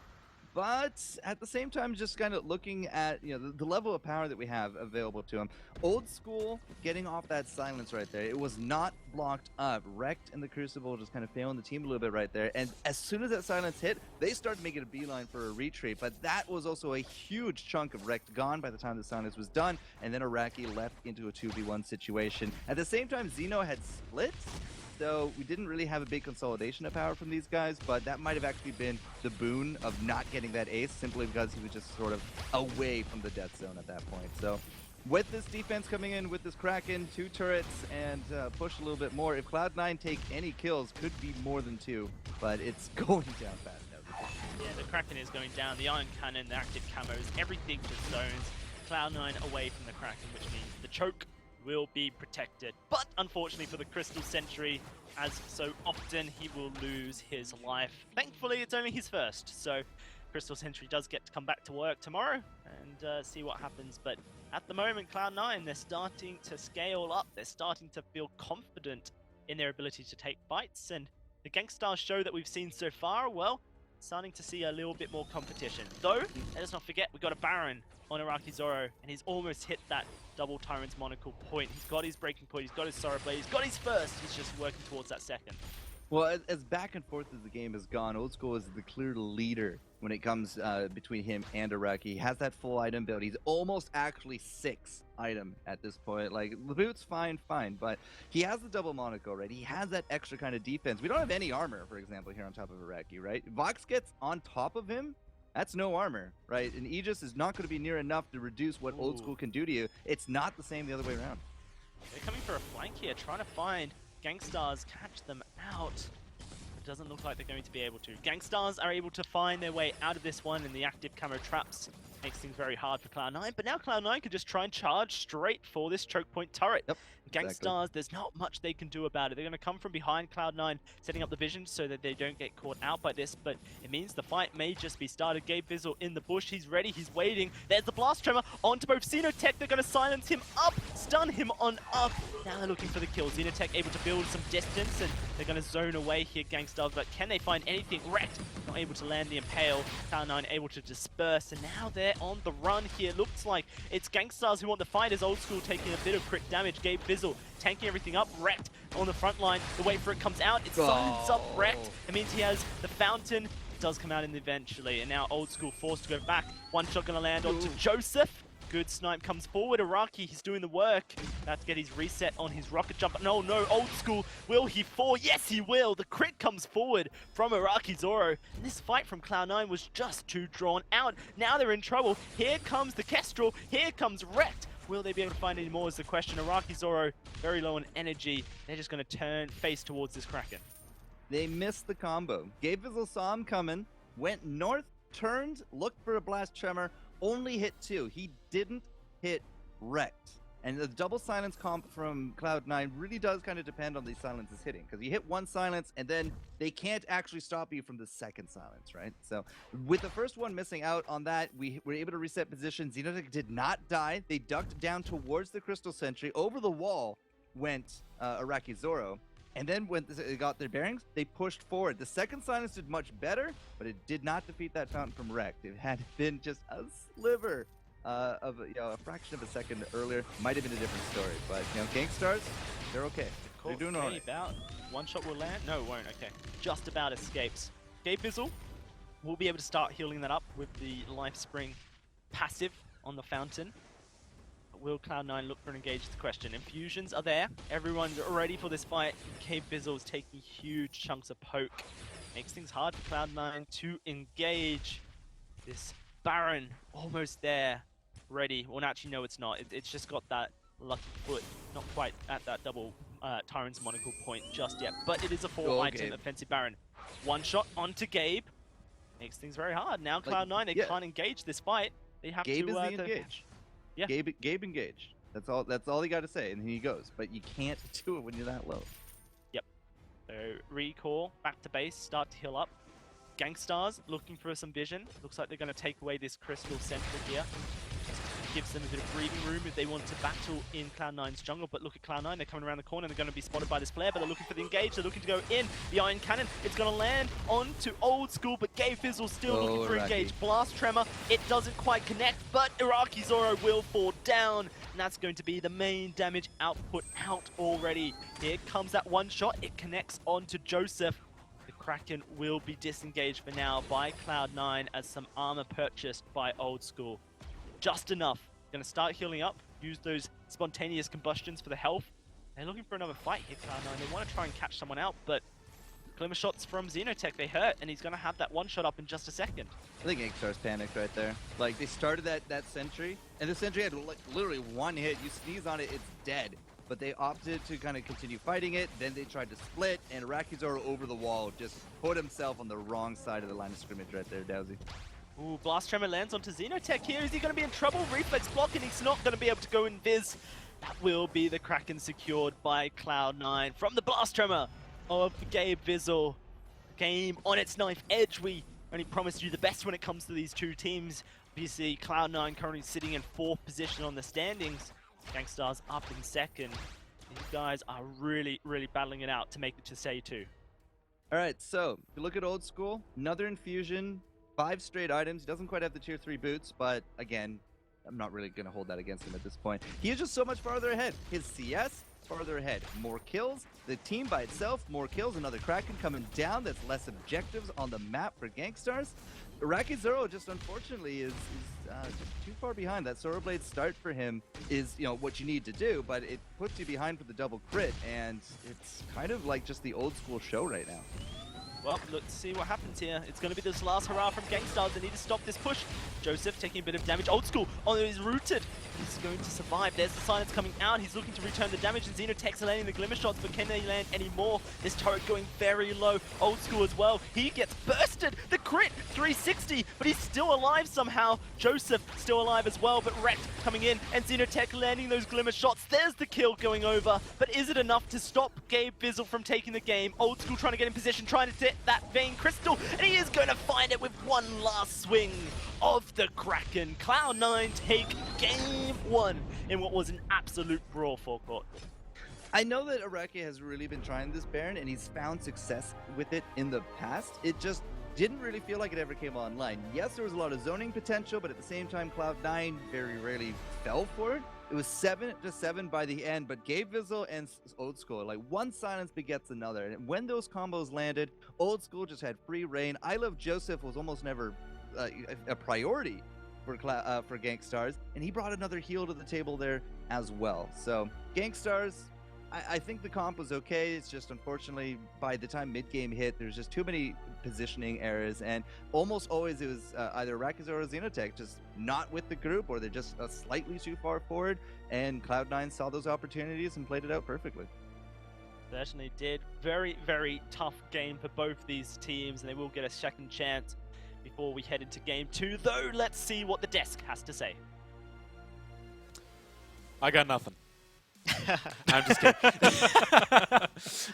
But at the same time, just kind of looking at the level of power that we have available to him. Old School getting off that silence right there. It was not blocked up. Wrecked and the Crucible just kind of failing the team a little bit right there. And as soon as that silence hit, they started making a beeline for a retreat. But that was also a huge chunk of Wrecked gone by the time the silence was done. And then Araki left into a 2v1 situation. At the same time, Xeno had split. So we didn't really have a big consolidation of power from these guys, but that might have actually been the boon of not getting that ace simply because he was just sort of away from the death zone at that point. So with this defense coming in with this Kraken, 2 turrets, and push a little bit more, if Cloud9 take any kills, could be more than 2, but it's going down fast now. Yeah, the Kraken is going down. The Iron Cannon, the active camos, everything just zones. Cloud9 away from the Kraken, which means the choke will be protected. But unfortunately for the Crystal Sentry, as so often, he will lose his life. Thankfully, it's only his first, so Crystal Sentry does get to come back to work tomorrow and see what happens. But at the moment, Cloud9, they're starting to scale up. They're starting to feel confident in their ability to take fights. And the Gangstar show that we've seen so far, well, starting to see a little bit more competition. Though, let's not forget, we've got a Baron on Araki Zoro, and he's almost hit that double Tyrant's Monocle point. He's got his breaking point, he's got his Sorrow Blade, he's got his first, he's just working towards that second. Well, as back and forth as the game has gone, Old School is the clear leader when it comes between him and Araki. He has that full item build. He's almost actually 6 item at this point. Like, the boot's fine, but he has the double Monaco, right? He has that extra kind of defense. We don't have any armor, for example, here on top of Araki, right? Vox gets on top of him. That's no armor, right? And Aegis is not going to be near enough to reduce what Old School can do to you. It's not the same the other way around. They're coming for a flank here, trying to find Gangstars, catch them out. It doesn't look like they're going to be able to. Gangstars are able to find their way out of this one, and the active camo traps makes things very hard for Cloud9. But now Cloud9 can just try and charge straight for this choke point turret. Yep. Gangstars, Exactly. there's not much they can do about it. They're going to come from behind Cloud9, setting up the vision so that they don't get caught out by this, but it means the fight may just be started. Gabe Visual in the bush, he's ready, he's waiting. There's the Blast Tremor onto both Xenotech. They're going to silence him up, stun him on up. Now they're looking for the kill. Xenotech able to build some distance, and they're going to zone away here, Gangstars, but can they find anything? Wrecked, not able to land the Impale. Cloud9 able to disperse, and now they're on the run here. Looks like it's Gangstars who want the fight as Old School taking a bit of crit damage. Gabe Visual tanking everything up. Wrecked on the front line. The wait for it comes out. It silence up Wrecked. It means he has the Fountain. It does come out in eventually, and now Old School forced to go back. One shot going to land onto Joseph. Good snipe comes forward. Araki, he's doing the work. About to get his reset on his rocket jump. No, Old School. Will he fall? Yes, he will. The crit comes forward from Araki Zoro. And this fight from Cloud9 was just too drawn out. Now they're in trouble. Here comes the Kestrel. Here comes Wrecked. Will they be able to find any more is the question. Araki Zoro, very low on energy. They're just going to turn face towards this Kraken. They missed the combo. Gabe Visual saw him coming, went north, turned, looked for a Blast Tremor, only hit 2. He didn't hit Wrecked. And the double silence comp from Cloud9 really does kind of depend on these silences hitting, because you hit one silence and then they can't actually stop you from the second silence, right? So with the first one missing out on that, we were able to reset position. Xenotech did not die. They ducked down towards the Crystal Sentry. Over the wall went Araki Zoro. And then when they got their bearings, they pushed forward. The second silence did much better, but it did not defeat that Fountain from Wrecked. It had been just a sliver of a fraction of a second earlier. Might have been a different story, but Gangstars, they're okay. They're doing all right. About one shot will land. No, it won't. Okay, just about escapes. Gabe Visual will be able to start healing that up with the Life Spring passive on the Fountain. will Cloud9 look for an engage? The question. Infusions are there. Everyone's ready for this fight. Gabe Bizzle's taking huge chunks of poke. Makes things hard for Cloud9 to engage. This Baron almost there. Ready. Well, actually, no, it's not. It's just got that lucky foot. Not quite at that double Tyrant's monocle point just yet. But it is a 4-item offensive Baron. One shot onto Gabe. Makes things very hard. Now Cloud9, they can't engage this fight. They have Gabe to is the engage. Yeah. Gabe engaged. That's all you got to say, and he goes. But you can't do it when you're that low. Yep. So recall, back to base, start to heal up. Gangstars looking for some vision. Looks like they're going to take away this crystal central here. Gives them a bit of breathing room if they want to battle in Cloud9's jungle. But look at Cloud9, they're coming around the corner, they're going to be spotted by this player, but they're looking for the engage, they're looking to go in. The Iron Cannon, it's going to land onto Old School, but Gabe Fizzle still looking for engage. Blast Tremor, it doesn't quite connect, but Iraqi Zoro will fall down. And that's going to be the main damage output out already. Here comes that one shot, it connects onto Joseph. The Kraken will be disengaged for now by Cloud9 as some armor purchased by Old School. Just enough. Gonna start healing up, use those spontaneous combustions for the health. They're looking for another fight here, Cloud9. They want to try and catch someone out, but Glimmer shots from Xenotech, they hurt, and he's gonna have that one shot up in just a second. I think Inkstars panicked right there. Like, they started that sentry, and the sentry had like literally one hit. You sneeze on it, it's dead. But they opted to kind of continue fighting it. Then they tried to split, and Rakizoro over the wall just put himself on the wrong side of the line of scrimmage right there, Dowsy. Ooh, Blast Tremor lands onto Xenotech here. Is he going to be in trouble? Reflex block, and he's not going to be able to go in Viz. That will be the Kraken secured by Cloud9 from the Blast Tremor of Gabe Vizzle. Game on its knife edge. We only promised you the best when it comes to these two teams. Obviously, Cloud9 currently sitting in 4th position on the standings. Gangstars up in 2nd. These guys are really, really battling it out to make it to say 2. All right, so if you look at Old School, another infusion, 5 straight items. He doesn't quite have the tier 3 boots, but again, I'm not really going to hold that against him at this point. He is just so much farther ahead. His CS, farther ahead. More kills. The team by itself, more kills. Another Kraken coming down. That's less objectives on the map for Gangstars. Iraqi Zoro just unfortunately is just too far behind. That Sora Blade start for him is, you know, what you need to do, but it puts you behind for the double crit, and it's kind of like just the Old School show right now. Well, let's see what happens here. It's going to be this last hurrah from Gangstars. They need to stop this push. Joseph taking a bit of damage. Old School, oh, he's rooted. He's going to survive. There's the silence coming out. He's looking to return the damage, and Xenotech's landing the Glimmer shots, but can they land any more? This turret going very low. Old School as well. He gets bursted. The crit, 360, but he's still alive somehow. Joseph still alive as well, but wrecked coming in, and Xenotech landing those Glimmer shots. There's the kill going over, but is it enough to stop Gabe Vizzle from taking the game? Old School trying to get in position, trying to hit that Vein Crystal, and he is going to find it with one last swing of the Kraken. Cloud9 take game 1 in what was an absolute brawl forecourt. I know that Iraqi has really been trying this Baron, and he's found success with it in the past. It just didn't really feel like it ever came online. Yes, there was a lot of zoning potential, but at the same time, Cloud9 very rarely fell for it. It was 7-7 by the end, but Gabe Vizzle and Old School, like one silence begets another. And when those combos landed, Old School just had free reign. I Love Joseph was almost never a priority for Gangstars, and he brought another heal to the table there as well. So Gangstars, I think the comp was okay. It's just unfortunately by the time mid-game hit, there's just too many positioning errors, and almost always it was either Rakizor or Xenotech just not with the group, or they're just slightly too far forward, and Cloud9 saw those opportunities and played it out perfectly. Certainly did. Very, very tough game for both these teams, and they will get a second chance before we head into game 2. Though, let's see what the desk has to say. I got nothing. I'm just kidding.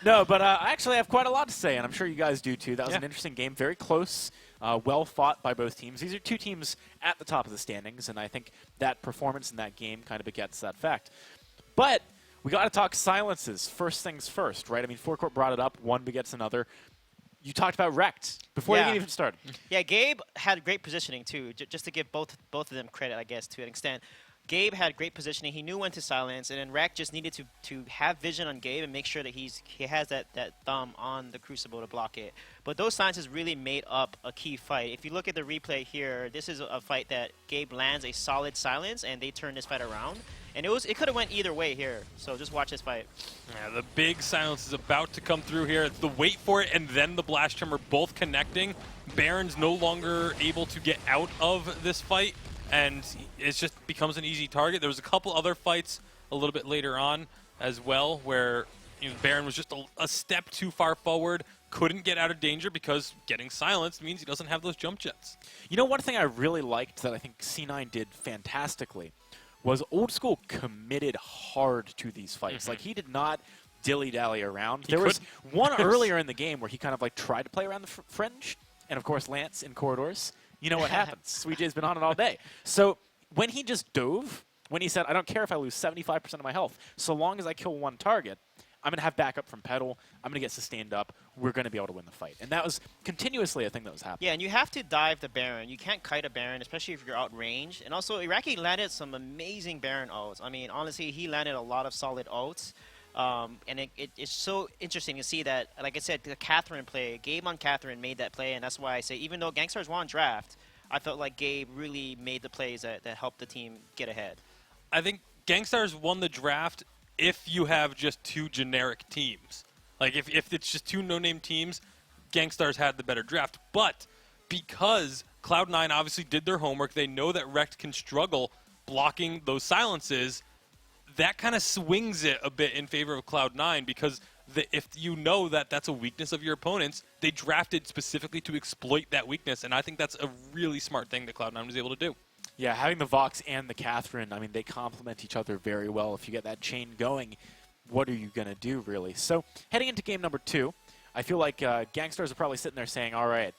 No, but I actually have quite a lot to say, and I'm sure you guys do too. That was an interesting game, very close, well fought by both teams. These are two teams at the top of the standings, and I think that performance in that game kind of begets that fact. But we got to talk silences. First things first, right? I mean, Forecourt brought it up. One begets another. You talked about Wrecked before you even started. Yeah, Gabe had great positioning too. Just to give both of them credit, I guess, to an extent. Gabe had great positioning. He knew when to silence, and then Rek just needed to have vision on Gabe and make sure that he has that thumb on the Crucible to block it. But those silences really made up a key fight. If you look at the replay here, this is a fight that Gabe lands a solid silence, and they turn this fight around. And it could have went either way here. So just watch this fight. Yeah, the big silence is about to come through here. It's the wait for it and then the blast tremor both connecting. Baron's no longer able to get out of this fight, and it just becomes an easy target. There was a couple other fights a little bit later on as well where Baron was just a step too far forward, couldn't get out of danger because getting silenced means he doesn't have those jump jets. You know, one thing I really liked that I think C9 did fantastically was Old School committed hard to these fights. Like, he did not dilly-dally around. There was one earlier in the game where he kind of like tried to play around the fringe, and of course Lance in corridors. You know what happens. Sweet J's been on it all day. So when he just dove, when he said, I don't care if I lose 75% of my health, so long as I kill one target, I'm going to have backup from Petal, I'm going to get sustained up, we're going to be able to win the fight. And that was continuously a thing that was happening. Yeah, and you have to dive the Baron. You can't kite a Baron, especially if you're outrange. And also, Iraqi landed some amazing Baron ults. I mean, honestly, he landed a lot of solid ults. And it's so interesting to see that, like I said, the Catherine play, Gabe on Catherine made that play, and that's why I say even though Gangstars won draft, I felt like Gabe really made the plays that helped the team get ahead. I think Gangstars won the draft if you have just two generic teams. Like, if it's just two no-name teams, Gangstars had the better draft. But because Cloud9 obviously did their homework, they know that Rekt can struggle blocking those silences, that kind of swings it a bit in favor of Cloud9 because if you know that that's a weakness of your opponents, they drafted specifically to exploit that weakness, and I think that's a really smart thing that Cloud9 was able to do. Yeah, having the Vox and the Catherine, I mean, they complement each other very well. If you get that chain going, what are you going to do, really? So, heading into game number 2, I feel like Gangstars are probably sitting there saying, all right,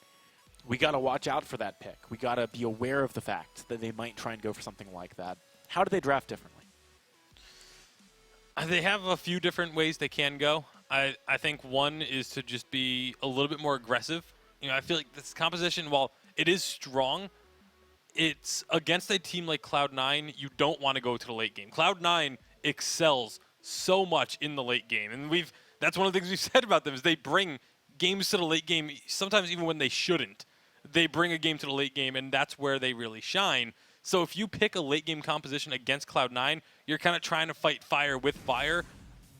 we got to watch out for that pick. We got to be aware of the fact that they might try and go for something like that. How do they draft differently? They have a few different ways they can go. I think one is to just be a little bit more aggressive. I feel like this composition, while it is strong, it's against a team like Cloud9, you don't want to go to the late game. Cloud9 excels so much in the late game, and that's one of the things we've said about them is they bring games to the late game, sometimes even when they shouldn't. They bring a game to the late game, and that's where they really shine. So if you pick a late game composition against Cloud9, you're kind of trying to fight fire with fire,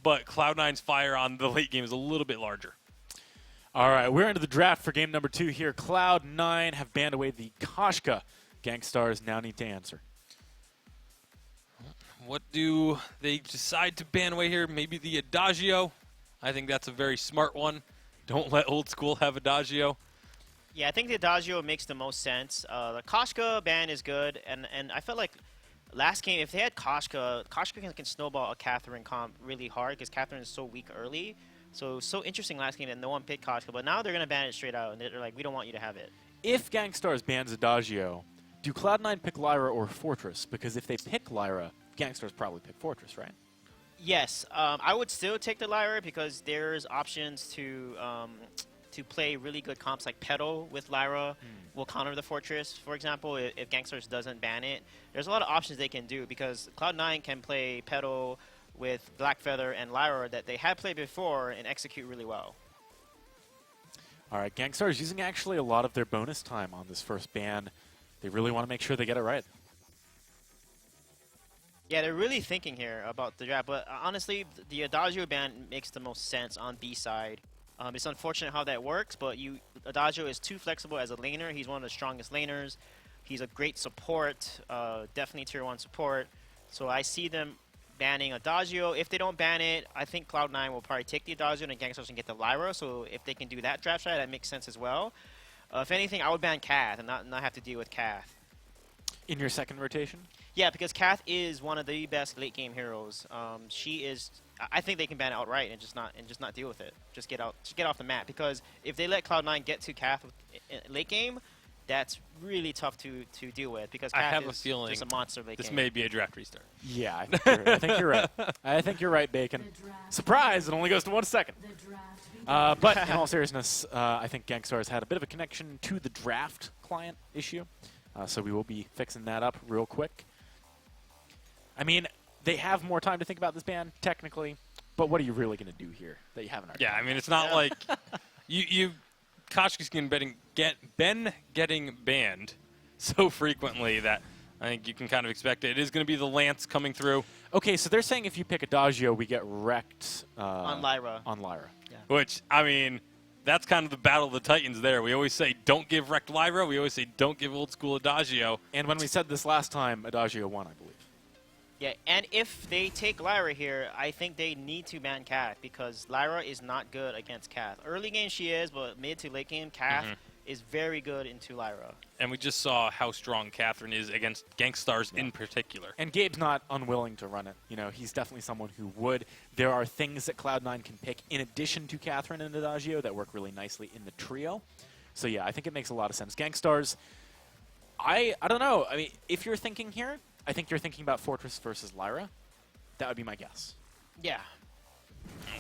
but Cloud9's fire on the late game is a little bit larger. All right, we're into the draft for game number 2 here. Cloud9 have banned away the Koshka. Gangstars now need to answer. What do they decide to ban away here? Maybe the Adagio. I think that's a very smart one. Don't let Old School have Adagio. Yeah, I think the Adagio makes the most sense. The Koshka ban is good, and I felt like last game, if they had Koshka can snowball a Catherine comp really hard because Catherine is so weak early. So interesting last game that no one picked Koshka, but now they're going to ban it straight out, and they're like, we don't want you to have it. If Gangstars bans Adagio, do Cloud9 pick Lyra or Fortress? Because if they pick Lyra, Gangstars probably pick Fortress, right? Yes, I would still take the Lyra because there's options to play really good comps like Petal with Lyra will counter the Fortress, for example, if Gangsters doesn't ban it. There's a lot of options they can do because Cloud9 can play Petal with Blackfeather and Lyra that they had played before and execute really well. All right, Gangstars using actually a lot of their bonus time on this first ban. They really want to make sure they get it right. Yeah, they're really thinking here about the draft, but honestly, the Adagio ban makes the most sense on B side. It's unfortunate how that works, but Adagio is too flexible as a laner. He's one of the strongest laners. He's a great support, definitely tier 1 support. So I see them banning Adagio. If they don't ban it, I think Cloud9 will probably take the Adagio and Gangsters can get the Lyra. So if they can do that draft strat, that makes sense as well. If anything, I would ban Kath and not have to deal with Kath. In your second rotation? Yeah, because Kath is one of the best late game heroes. She is. I think they can ban it outright and just not deal with it. Just get off the map because if they let Cloud9 get to Kath late game, that's really tough to deal with because Kath I have is a feeling just a monster late this game. may be a draft restart. Yeah, I think you're right. I think you're right, Bacon. Surprise! It only goes to 1 second. But in all seriousness, I think Gangstars had a bit of a connection to the draft client issue, so we will be fixing that up real quick. I mean, they have more time to think about this ban, technically, but what are you really going to do here that you haven't already? Yeah, I mean, it's not like Koshki's been getting banned so frequently that I think you can kind of expect it. It is going to be the Lance coming through. Okay, so they're saying if you pick Adagio, we get wrecked on Lyra. On Lyra. Yeah. Which, I mean, that's kind of the battle of the Titans there. We always say don't give wrecked Lyra. We always say don't give old school Adagio. And when we said this last time, Adagio won, I believe. Yeah, and if they take Lyra here, I think they need to ban Kath because Lyra is not good against Kath. Early game she is, but mid to late game, Kath is very good into Lyra. And we just saw how strong Catherine is against Gankstars in particular. And Gabe's not unwilling to run it. You know, he's definitely someone who would. There are things that Cloud9 can pick in addition to Catherine and Adagio that work really nicely in the trio. So yeah, I think it makes a lot of sense. Gankstars, I don't know. I mean, if you're thinking here, I think you're thinking about Fortress versus Lyra. That would be my guess. Yeah.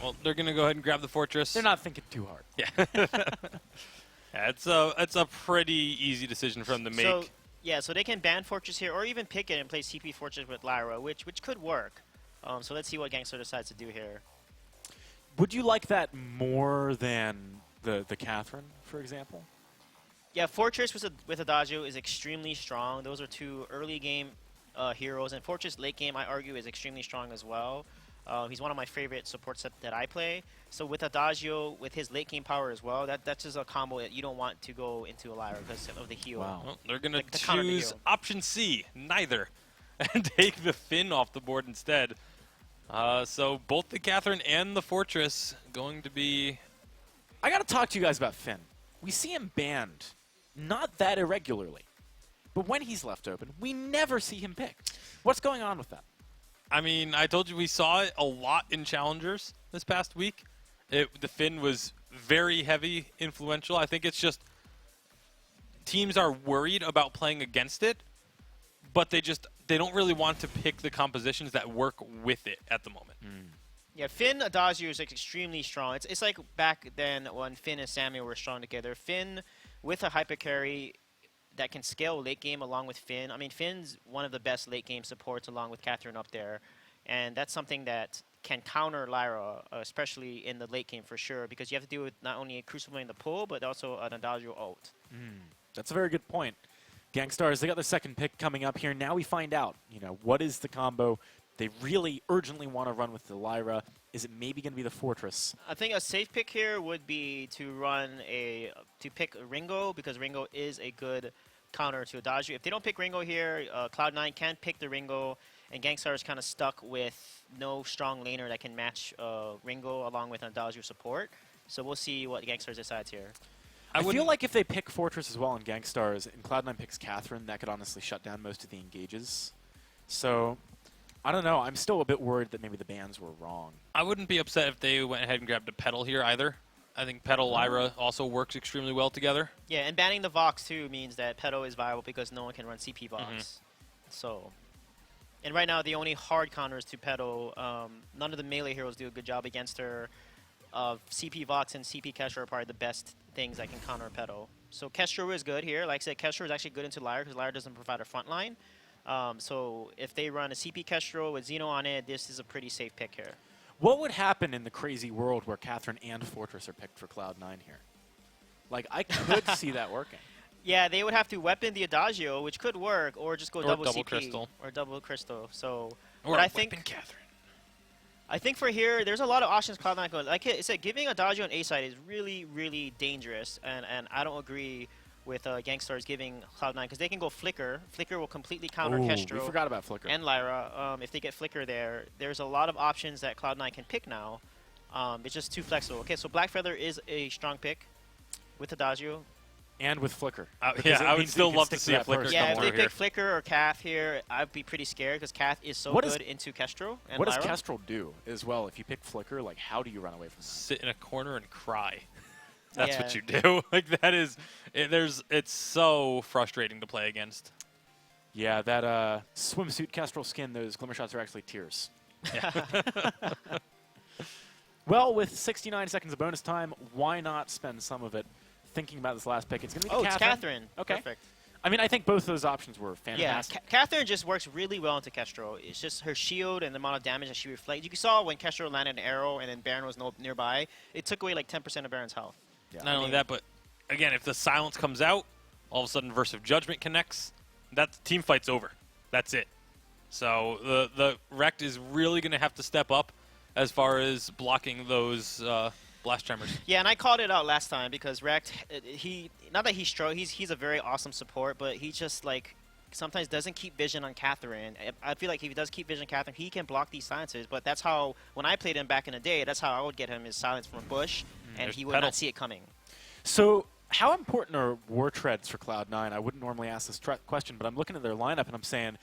Well, they're going to go ahead and grab the Fortress. They're not thinking too hard. Yeah. Yeah, it's a pretty easy decision for them to make. So they can ban Fortress here, or even pick it and play CP Fortress with Lyra, which could work. So let's see what Gangster decides to do here. Would you like that more than the Catherine, for example? Yeah, Fortress with Adagio is extremely strong. Those are two early game heroes, and Fortress late game, I argue, is extremely strong as well. He's one of my favorite support sets that I play. So with Adagio, with his late game power as well, that's just a combo that you don't want to go into a Lyra because of the heal. Wow. Well, they're going to choose option C, neither, and take the Finn off the board instead. So both the Catherine and the Fortress going to be... I got to talk to you guys about Finn. We see him banned, not that irregularly. But when he's left open, we never see him picked. What's going on with that? I mean, I told you we saw it a lot in Challengers this past week. The Finn was very heavy, influential. I think it's just teams are worried about playing against it, but they don't really want to pick the compositions that work with it at the moment. Yeah, Finn Adagio is extremely strong. It's like back then when Finn and Samuel were strong together. Finn with a hyper carry that can scale late game along with Finn. I mean, Finn's one of the best late game supports along with Catherine up there. And that's something that can counter Lyra, especially in the late game for sure, because you have to deal with not only a Crucible in the pull, but also an Adagio ult. That's a very good point. Gangstars, they got their second pick coming up here. Now we find out, what is the combo they really urgently want to run with the Lyra. Is it maybe going to be the Fortress? I think a safe pick here would be to pick Ringo, because Ringo is a good counter to Adagio. If they don't pick Ringo here, Cloud9 can pick the Ringo, and Gangstar is kind of stuck with no strong laner that can match Ringo along with Adagio support. So we'll see what Gangstar decides here. I feel like if they pick Fortress as well and Gangstars, and Cloud9 picks Catherine, that could honestly shut down most of the engages. So, I don't know. I'm still a bit worried that maybe the bans were wrong. I wouldn't be upset if they went ahead and grabbed a Petal here either. I think Petal Lyra also works extremely well together. Yeah, and banning the Vox too means that Petal is viable because no one can run CP Vox. So, and right now the only hard counters to Petal, none of the melee heroes do a good job against her. CP Vox and CP Kestra are probably the best things that can counter Petal. So Kestra is good here. Like I said, Kestra is actually good into Lyra because Lyra doesn't provide a front line. So if they run a CP Kestra with Xeno on it, this is a pretty safe pick here. What would happen in the crazy world where Catherine and Fortress are picked for Cloud9 here? Like, I could see that working. Yeah, they would have to weapon the Adagio, which could work, or just go double CP. Crystal. Or double Crystal. So, or but I think think Catherine. I think for here, there's a lot of options Cloud9 go. Like I said, giving Adagio an A side is really, really dangerous, and I don't agree with Gangstars giving Cloud9 because they can go Flicker. Flicker will completely counter Kestro. We forgot about Flicker. And Lyra. If they get Flicker there, there's a lot of options that Cloud9 can pick now. It's just too flexible. Okay, so Black Feather is a strong pick with Adagio. And with Flicker. Yeah, I would still love to see a Flicker. Yeah, if they pick Flicker or Cath here, I'd be pretty scared because Cath is so good into Kestro and What Lyra. does Kestrel do as well? If you pick Flicker, like, how do you run away from that? Sit in a corner and cry. That's what you do. Like, that is... It's so frustrating to play against. Yeah, that swimsuit Kestrel skin, those glimmer shots are actually tears. Yeah. Well, with 69 seconds of bonus time, why not spend some of it thinking about this last pick? It's going to be Catherine. Okay. Perfect. I mean, I think both those options were Yeah, fantastic. Catherine just works really well into Kestrel. It's just her shield and the amount of damage that she reflects. You saw when Kestrel landed an arrow and then Baron was nearby, it took away like 10% of Baron's health. Yeah. Not only that, but again, if the silence comes out, all of a sudden Verse of Judgment connects, that team fight's over. That's it. So the Rect is really going to have to step up as far as blocking those blast tremors. Yeah, and I called it out last time because Rect, not that he's a very awesome support, but he just like sometimes doesn't keep vision on Catherine. I feel like if he does keep vision on Catherine, he can block these silences. But that's how, when I played him back in the day, that's how I would get him his silence from a bush, and he would not see it coming. So how important are war treads for Cloud9? I wouldn't normally ask this question, but I'm looking at their lineup and I'm saying,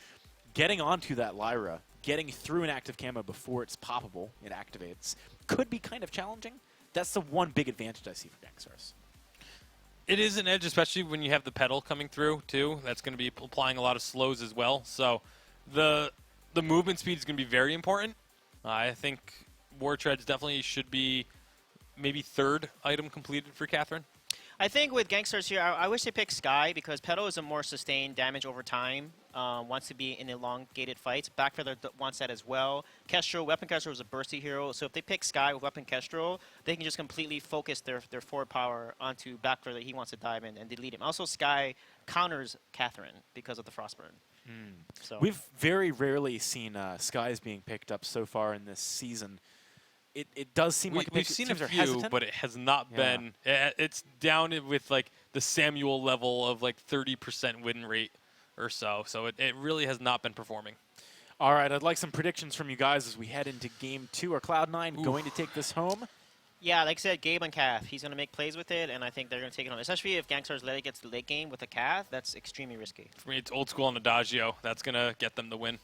getting onto that Lyra, getting through an active camo before it's poppable, it activates, could be kind of challenging. That's the one big advantage I see for Gangstars. It is an edge, especially when you have the pedal coming through, too. That's going to be applying a lot of slows as well. So the movement speed is going to be very important. I think War Treads definitely should be maybe third item completed for Catherine. I think with Gangsters here, I wish they picked Sky because Pedal is a more sustained damage over time. Wants to be in elongated fights. Backfeather wants that as well. Kestrel, Weapon Kestrel is a bursty hero, so if they pick Sky with Weapon Kestrel, they can just completely focus their forward power onto Backfeather. He wants to dive in and delete him. Also, Sky counters Catherine because of the Frostburn. So We've very rarely seen Skies being picked up so far in this season. It does seem like we've seen a few, hesitant. but it has not been. It's down with like the Samuel level of like 30% win rate or so. So it really has not been performing. All right, I'd like some predictions from you guys as we head into Game 2. Are Cloud9 going to take this home? yeah, like I said, Gabe and Cath, he's going to make plays with it, and I think they're going to take it on. Especially if Gangstars let it get to the late game with a Cath, that's extremely risky. For me, it's old school on Adagio. That's going to get them the win.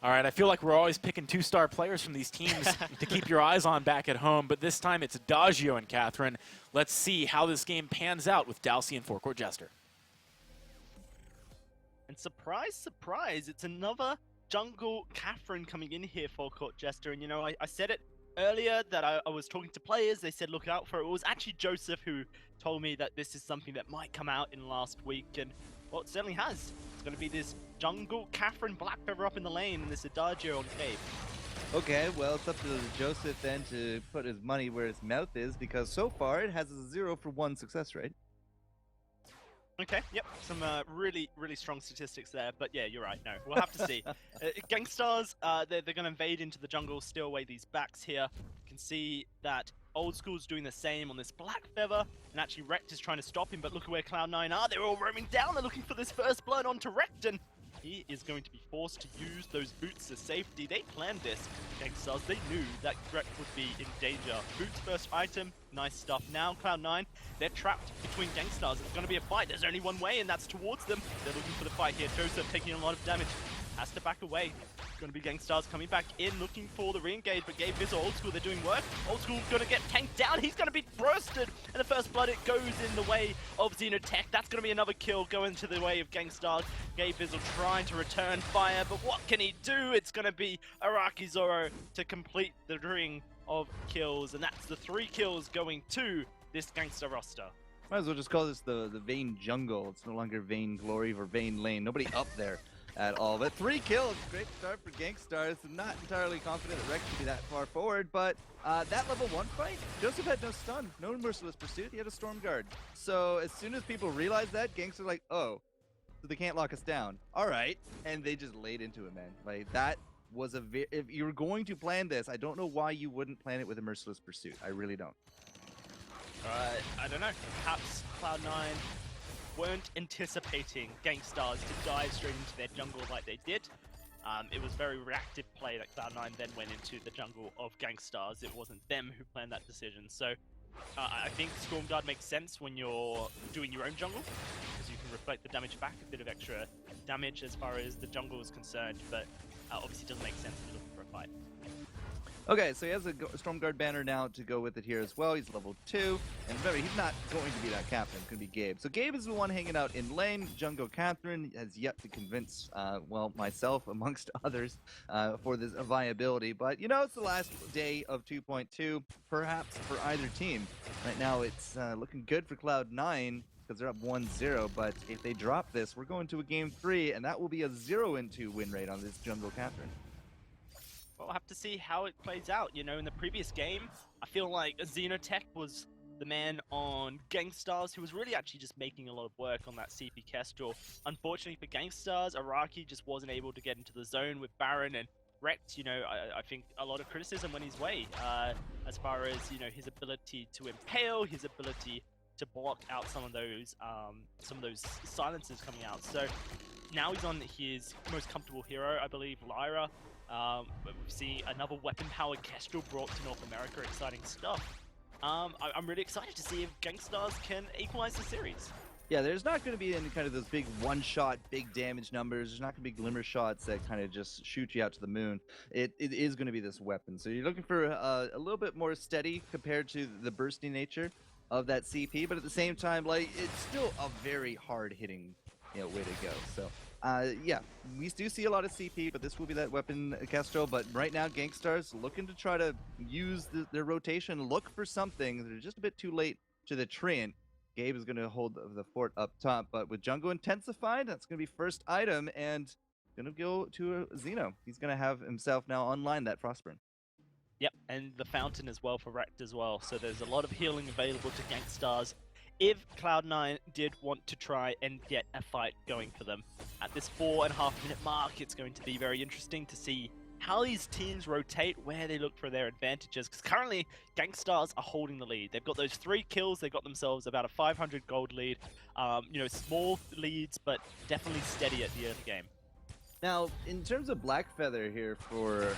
All right, I feel like we're always picking two-star players from these teams to keep your eyes on back at home, but this time it's Adagio and Catherine. Let's see how this game pans out with Dalsy and Forecourt Jester. And surprise, surprise, it's another jungle Catherine coming in here for Forecourt Jester. And, you know, I said it earlier that I was talking to players. They said look out for it. It was actually Joseph who told me that this is something that might come out in last week. And, well, it certainly has. It's going to be this jungle Catherine Blackfeather up in the lane and this Adagio on Cave. Okay, well, it's up to Joseph then to put his money where his mouth is, because so far it has a 0-for-1 success rate. Okay, yep, some really, really strong statistics there, but yeah, you're right, no, we'll have to see. Gangstars, they're going to invade into the jungle, steal away these backs here. You can see that Old School's doing the same on this Black Feather, and actually Rect is trying to stop him, but look at where Cloud9 are, they're all roaming down, they're looking for this first blood onto Rect, and he is going to be forced to use those boots as safety. They planned this. Gangstars, they knew that Rect would be in danger. Boots first item, nice stuff. Now Cloud9, they're trapped between Gangstars. It's going to be a fight. There's only one way, and that's towards them. They're looking for the fight here. Joseph taking a lot of damage. Has to back away. It's going to be Gangstars coming back in, looking for the re-engage, but Gabe Vizzle, Old School, they're doing work. Old School going to get tanked down. He's going to be bursted, and the first blood, it goes in the way of Xenotech. That's going to be another kill going to the way of Gangstars. Gabe Vizzle trying to return fire, but what can he do? It's going to be Araki Zoro to complete the ring of kills, and that's the 3 kills going to this Gangster roster. Might as well just call this the Vain Jungle. It's no longer Vainglory or Vain Lane. Nobody up there at all. But 3 kills, great start for Gangstars. I'm not entirely confident that Rex should be that far forward, but that level 1 fight, Joseph had no stun, no merciless pursuit, he had a storm guard. So as soon as people realized that, Gangsters like, oh, so they can't lock us down. All right, and they just laid into it, man. Like that was if you were going to plan this, I don't know why you wouldn't plan it with a merciless pursuit. I really don't. I don't know. Perhaps Cloud9 weren't anticipating Gangstars to dive straight into their jungle like they did. It was very reactive play that Cloud9 then went into the jungle of Gangstars. It wasn't them who planned that decision. So I think Storm Guard makes sense when you're doing your own jungle, because you can reflect the damage back, a bit of extra damage as far as the jungle is concerned, but obviously it doesn't make sense if you're looking for a fight. Okay, so he has a Stormguard banner now to go with it here as well. He's level 2. And remember, he's not going to be that captain. It's going to be Gabe. So Gabe is the one hanging out in lane. Jungle Catherine has yet to convince, well, myself, amongst others, for this viability. But, you know, it's the last day of 2.2, perhaps for either team. Right now, it's looking good for Cloud9. because they're up 1-0. But if they drop this, we're going to a game 3, and that will be a 0-2 win rate on this jungle Catherine. Well, we'll have to see how it plays out. You know, in the previous game, I feel like Xenotech was the man on Gangstars, who was really actually just making a lot of work on that CP Kestrel. Unfortunately for Gangstars, Araki just wasn't able to get into the zone with Baron, and Rex, you know, I think a lot of criticism went his way as far as, you know, his ability to impale, his ability to block out some of those silences coming out. So now he's on his most comfortable hero, I believe, Lyra. We see another weapon-powered Kestrel brought to North America. Exciting stuff. I'm really excited to see if Gangstars can equalize the series. Yeah, there's not going to be any kind of those big one-shot, big damage numbers. There's not going to be glimmer shots that kind of just shoot you out to the moon. It is going to be this weapon. So you're looking for a little bit more steady compared to the bursty nature of that CP, but at the same time, like, it's still a very hard-hitting, you know, way to go. So yeah, we do see a lot of CP, but this will be that weapon, Kestrel. But right now, Gangstars looking to try to use their rotation, look for something. They're just a bit too late to the Treant. Gabe is going to hold the fort up top, but with Jungle intensified, that's going to be first item, and going to go to Xeno. He's going to have himself now online that Frostburn. Yep, and the Fountain as well for Rect as well. So there's a lot of healing available to Gangstars if Cloud9 did want to try and get a fight going for them. At this 4.5-minute mark, it's going to be very interesting to see how these teams rotate, where they look for their advantages, because currently Gangstars are holding the lead. They've got those 3 kills, they've got themselves about a 500 gold lead. You know, small leads, but definitely steady at the early game. Now, in terms of Blackfeather here for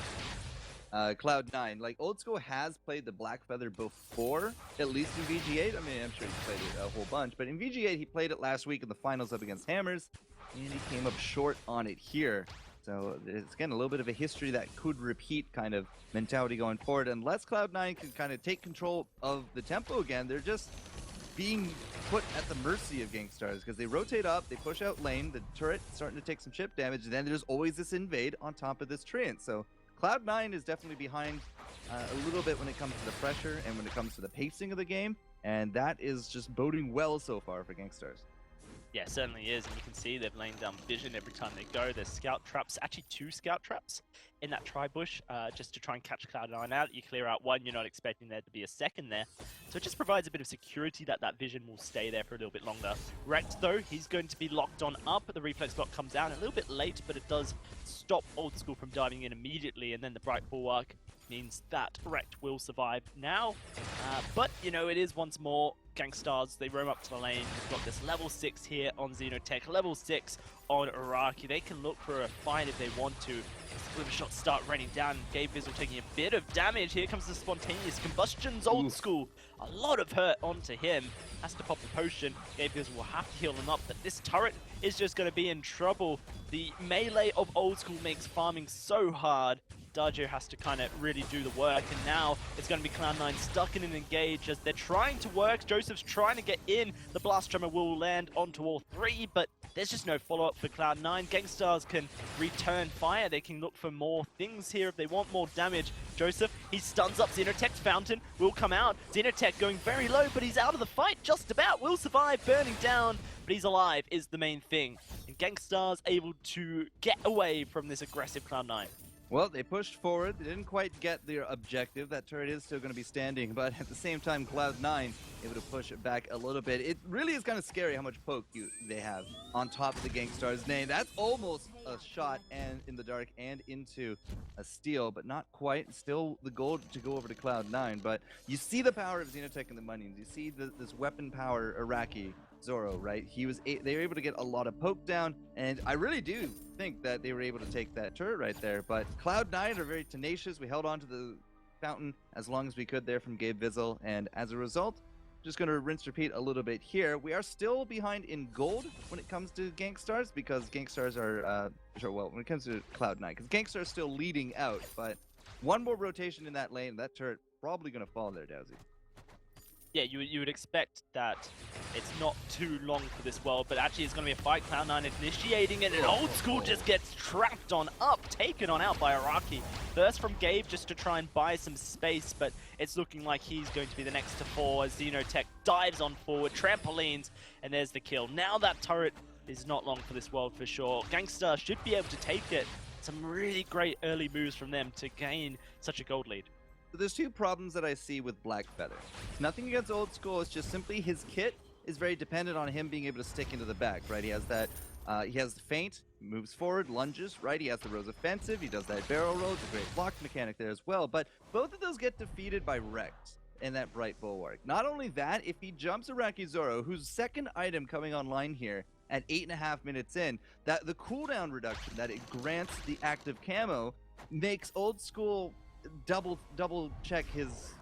Cloud9, like, Old School has played the Blackfeather before, at least in VG8. I mean, I'm sure he's played it a whole bunch, but in VG8 he played it last week in the finals up against Hammers, and he came up short on it here. So it's, again, a little bit of a history that could repeat kind of mentality going forward. Unless Cloud9 can kind of take control of the tempo again, they're just being put at the mercy of Gangstars because they rotate up, they push out lane, the turret starting to take some chip damage, and then there's always this invade on top of this Treant. So Cloud9 is definitely behind a little bit when it comes to the pressure and when it comes to the pacing of the game, and that is just boding well so far for Gangstars. Yeah, it certainly is, and you can see they've laid down vision every time they go. There's scout traps, actually 2 scout traps in that tri-bush, just to try and catch Cloud9 out. You clear out one, you're not expecting there to be a second there. So it just provides a bit of security that that vision will stay there for a little bit longer. Rekt, though, he's going to be locked on up. The reflex block comes out a little bit late, but it does stop Old School from diving in immediately, and then the Bright Bulwark means that Rekt will survive now. But, you know, it is once more Gangstars. They roam up to the lane. We've got this level 6 here on Xenotech, level 6 on Araki. They can look for a fight if they want to. Glimmer shots start raining down. Gabe Vizzle taking a bit of damage. Here comes the spontaneous combustions. Old School, a lot of hurt onto him. Has to pop the potion. Gabe Vizzle will have to heal him up, but this turret is just going to be in trouble. The melee of Old School makes farming so hard. Dajo has to kind of really do the work, and now it's going to be Cloud9 stuck in an engage as they're trying to work. Joseph's trying to get in. The Blast Tremor will land onto all 3, but there's just no follow-up for Cloud9. Gangstars can return fire. They can look for more things here if they want more damage. Joseph, he stuns up Xenotech's Fountain, will come out. Xenotech going very low, but he's out of the fight just about. Will survive, burning down, but he's alive is the main thing. And Gangstars able to get away from this aggressive Cloud9. Well, they pushed forward. They didn't quite get their objective. That turret is still going to be standing, but at the same time, Cloud9 able to push it back a little bit. It really is kind of scary how much poke they have on top of the Gangstars' name. That's almost a shot and in the dark and into a steal, but not quite. Still the gold to go over to Cloud9, but you see the power of Xenotech and the Monions. You see this weapon power Araki Zoro, right? They were able to get a lot of poke down, and I really do think that they were able to take that turret right there. But Cloud9 are very tenacious. We held on to the Fountain as long as we could there from Gabe Vizzle, and as a result, just going to rinse repeat a little bit here. We are still behind in gold when it comes to Gangstars, because Gangstars are well, when it comes to Cloud9, because Gangstars are still leading out, but one more rotation in that lane, that turret probably going to fall there, Dowsy. yeah, you would expect that it's not too long for this world, but actually it's going to be a fight. Cloud9 initiating it, and Old School just gets trapped on up, taken on out by Araki. Burst from Gabe just to try and buy some space, but it's looking like he's going to be the next to fall as Xenotech dives on forward, trampolines, and there's the kill. Now that turret is not long for this world for sure. Gangstar should be able to take it. Some really great early moves from them to gain such a gold lead. So there's two problems that I see with Black Feather. Nothing against Old School, it's just simply his kit is very dependent on him being able to stick into the back, right? He has that, he has the feint, moves forward, lunges, right? He has the Rose Offensive, he does that barrel roll, it's a great block mechanic there as well, but both of those get defeated by Rex and that Bright Bulwark. Not only that, if he jumps Araki Zoro, whose second item coming online here at 8.5 minutes in, that the cooldown reduction that it grants the active camo makes Old School double check his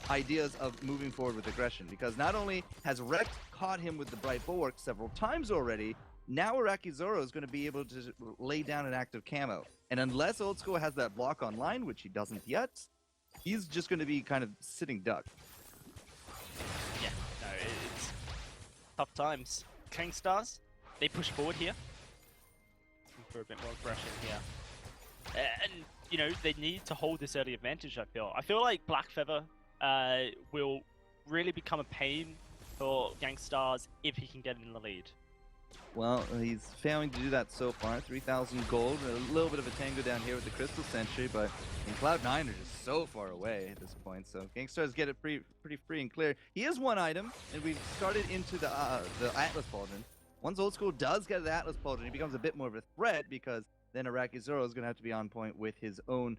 ideas of moving forward with aggression, because not only has Rex caught him with the Bright Bulwark several times already, now Araki Zoro is going to be able to lay down an active camo, and unless Old School has that block online, which he doesn't yet, he's just going to be kind of sitting duck. Yeah, no, it's tough times. Kingstars, they push forward here. Looking for a bit more aggression here. And, you know, they need to hold this early advantage, I feel. I feel like Black Feather will really become a pain for Gangstar's if he can get in the lead. Well, he's failing to do that so far. 3,000 gold, a little bit of a tango down here with the Crystal Sentry, but Cloud9 are just so far away at this point, so Gangstars get it pretty free and clear. He has one item, and we've started into the Atlas Pauldron. Once Old School does get the Atlas Pauldron, he becomes a bit more of a threat, because then Araki Zoro is going to have to be on point with his own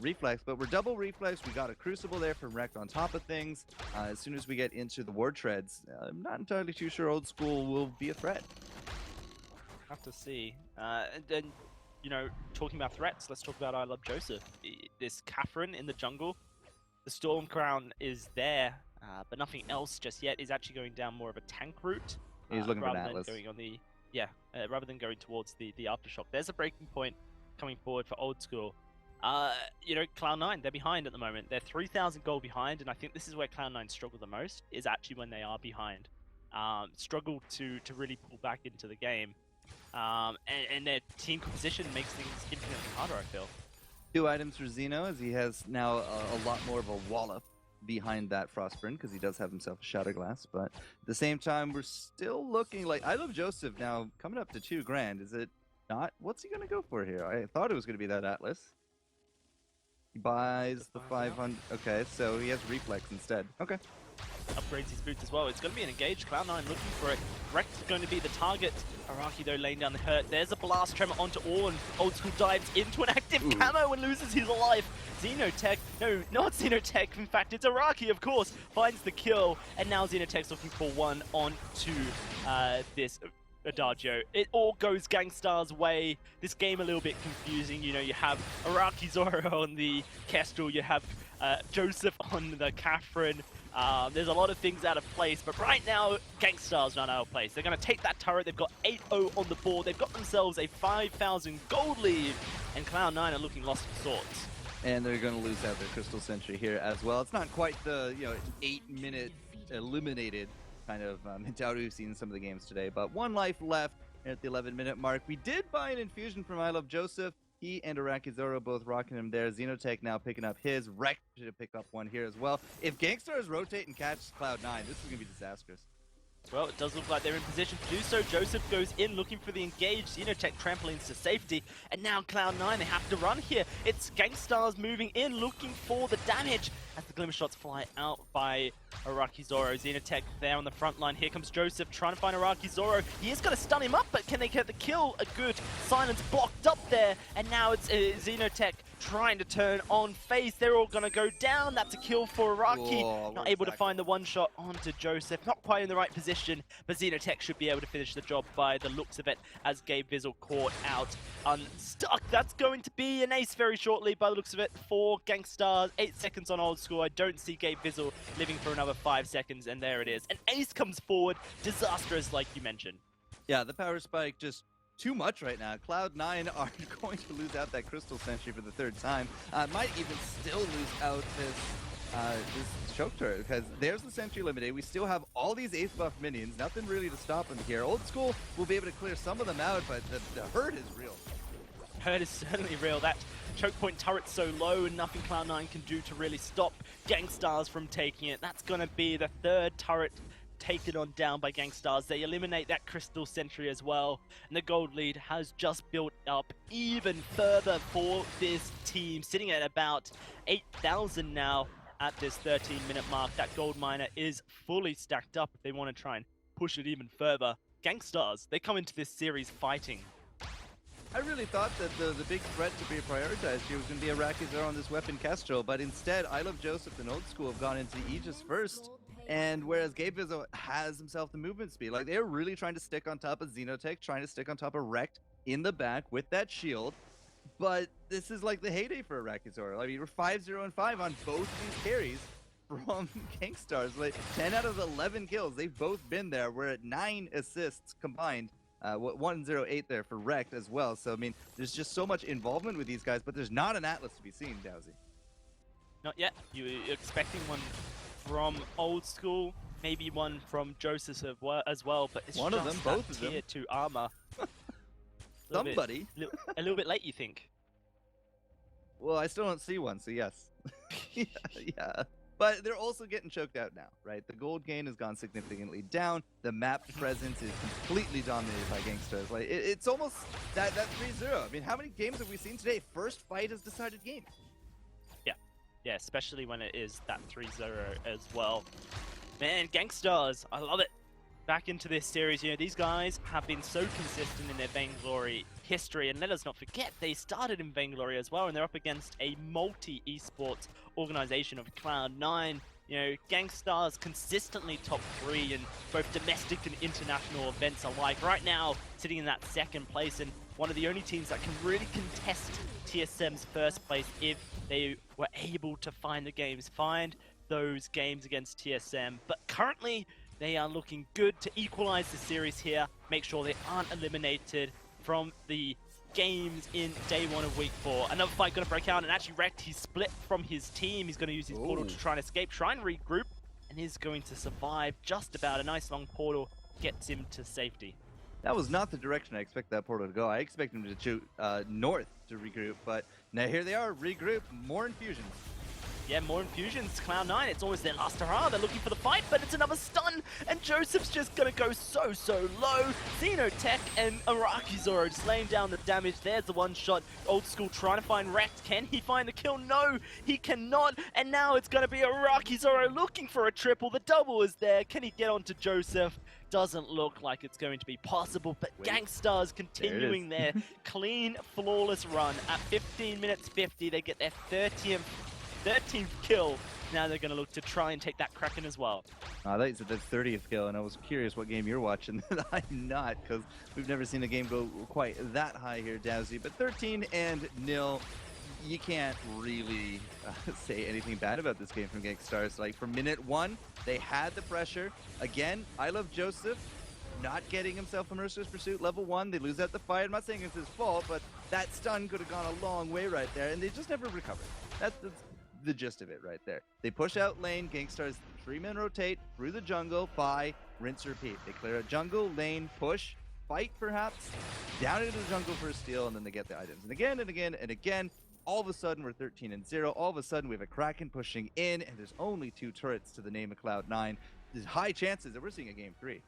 reflex, but we're double reflex. We got a Crucible there from Wrecked on top of things. As soon as we get into the Ward Treads, I'm not entirely too sure Old School will be a threat. Have to see. And then, you know, talking about threats, let's talk about I Love Joseph. This Catherine in the jungle. The Storm Crown is there, but nothing else just yet. Is actually going down more of a tank route. He's looking for an rather Atlas. than going on the, rather than going towards the Aftershock. There's a breaking point coming forward for Old School. You know, Cloud9, they're behind at the moment. They're 3,000 gold behind, and I think this is where Cloud9 struggle the most, is actually when they are behind. Struggle to really pull back into the game. And their team composition makes things infinitely harder, I feel. 2 items for Xeno, as he has now a lot more of a wallop behind that Frostburn, because he does have himself a Shatter Glass, but at the same time, we're still looking like I Love Joseph now coming up to 2 grand. Is it not? What's he going to go for here? I thought it was going to be that Atlas. He buys the 500. Okay, so he has Reflex instead. Okay. Upgrades his boots as well. It's going to be an engaged. Cloud9 looking for it. Rex is going to be the target. Araki, though, laying down the hurt. There's a Blast Tremor onto Orn. Old School dives into an active camo and loses his life. Xenotech, no, not Xenotech. In fact, it's Araki, of course, finds the kill. And now Xenotech's looking for one onto this Adagio. It all goes Gangstar's way. This game a little bit confusing. You know, you have Araki Zoro on the Kestrel. You have Joseph on the Catherine. There's a lot of things out of place, but right now, Gangstar's not out of place. They're going to take that turret. They've got 8-0 on the board. They've got themselves a 5,000 gold lead, and Cloud9 are looking lost for sorts. And they're going to lose out their Crystal Sentry here as well. It's not quite the 8-minute eliminated kind of mentality we've seen in some of the games today, but 1 life left at the 11-minute mark. We did buy an infusion from I Love Joseph. He and Araki Zoro both rocking him there. Xenotech now picking up his. Rex to pick up one here as well. If Gangstars rotate and catch Cloud9, this is going to be disastrous. Well, it does look like they're in position to do so. Joseph goes in looking for the engage. Xenotech trampolines to safety. And now Cloud9, they have to run here. It's Gangstars moving in, looking for the damage as the Glimmer Shots fly out by Araki Zoro. Xenotech there on the front line. Here comes Joseph trying to find Araki Zoro. He is going to stun him up, but can they get the kill? A good silence blocked up there. And now it's Xenotech trying to turn on face. They're all going to go down. That's a kill for Araki. Whoa, not able to find the one shot onto Joseph. Not quite in the right position, but Xenotech should be able to finish the job by the looks of it as Gabe Vizzle caught out unstuck. That's going to be an ace very shortly by the looks of it for Gangstar. 8 seconds on Old School. I don't see Gabe Vizzle living for another 5 seconds, and there it is. An ace comes forward. Disastrous, like you mentioned. Yeah, the power spike just too much right now. Cloud9 are going to lose out that Crystal Sentry for the 3rd time. Might even still lose out this this choke turret, because there's the Sentry Limited. We still have all these ace buff minions, nothing really to stop them here. Old School will be able to clear some of them out, but the hurt is real. Hurt is certainly real. That choke point turret's so low and nothing Cloud9 can do to really stop Gangstars from taking it. That's going to be the third turret taken on down by Gangstars. They eliminate that Crystal Sentry as well, and the gold lead has just built up even further for this team, sitting at about 8,000 now at this 13-minute mark. That gold miner is fully stacked up if they want to try and push it even further. Gangstars, they come into this series fighting. I really thought that the big threat to be prioritized here was going to be Arakizar on this weapon Castro, but instead, I Love Joseph and Old School have gone into Aegis first. And whereas Gabe Vizzo has himself the movement speed, like they're really trying to stick on top of Xenotech, trying to stick on top of Rekt in the back with that shield. But this is like the heyday for Arakizar. I mean, we're 5-0 and 5 on both of these carries from Gangstars. Like 10 out of 11 kills, they've both been there. We're at 9 assists combined. 108 there for Rekt as well. So I mean, there's just so much involvement with these guys, but there's not an Atlas to be seen, Dowsy. Not yet. You're expecting one from Old School, maybe one from Joseph as well, but it's one just of them, that both of them. tier 2 armor. Somebody. A little bit late, you think? Well, I still don't see one, so yes. yeah. But they're also getting choked out now, right? The gold gain has gone significantly down. The map presence is completely dominated by Gangsters. Like it's almost that 3-0. I mean, how many games have we seen today? First fight has decided game. Yeah, especially when it is that 3-0 as well. Man, Gangstars, I love it. Back into this series, you know, these guys have been so consistent in their Vainglory history, and let us not forget, they started in Vainglory as well, and they're up against a multi-esports organization of Cloud9. You know, Gangstars consistently top 3 in both domestic and international events alike. Right now, sitting in that second place, and one of the only teams that can really contest TSM's first place if they were able to find those games against TSM. But currently, they are looking good to equalize the series here, make sure they aren't eliminated from the games in day 1 of week 4. Another fight going to break out, and actually Rekt, he's split from his team. He's going to use his portal to try and escape, try and regroup, and he's going to survive just about. A nice long portal gets him to safety. That was not the direction I expect that portal to go. I expect him to shoot north to regroup, but now here they are, regroup, more infusions. Yeah, more infusions. Cloud9, it's almost their last hurrah. They're looking for the fight, but it's another stun, and Joseph's just gonna go so low. Xenotech and Arakizar just laying down the damage. There's the one shot. Old School trying to find Rekt. Can he find the kill? No, he cannot. And now it's gonna be Arakizar looking for a triple. The double is there. Can he get onto Joseph? Doesn't look like it's going to be possible, but Gangstars continuing their clean, flawless run. At 15 minutes 50, they get their 13th kill. Now they're going to look to try and take that Kraken as well. I thought you said the 30th kill, and I was curious what game you're watching. I'm not, because we've never seen a game go quite that high here, Dowsy. But 13-0, you can't really say anything bad about this game from Gangstars. Like, from minute 1, they had the pressure. Again, I Love Joseph not getting himself a Merciless Pursuit level 1. They lose out the fight. I'm not saying it's his fault, but that stun could have gone a long way right there, and they just never recovered. That's the gist of it right there. They push out lane. Gangstars 3-man rotate through the jungle, buy, rinse, repeat. They clear out jungle, lane, push, fight perhaps, down into the jungle for a steal, and then they get the items. And again and again and again, all of a sudden we're 13-0. All of a sudden we have a Kraken pushing in, and there's only 2 turrets to the name of Cloud9. There's high chances that we're seeing a game 3.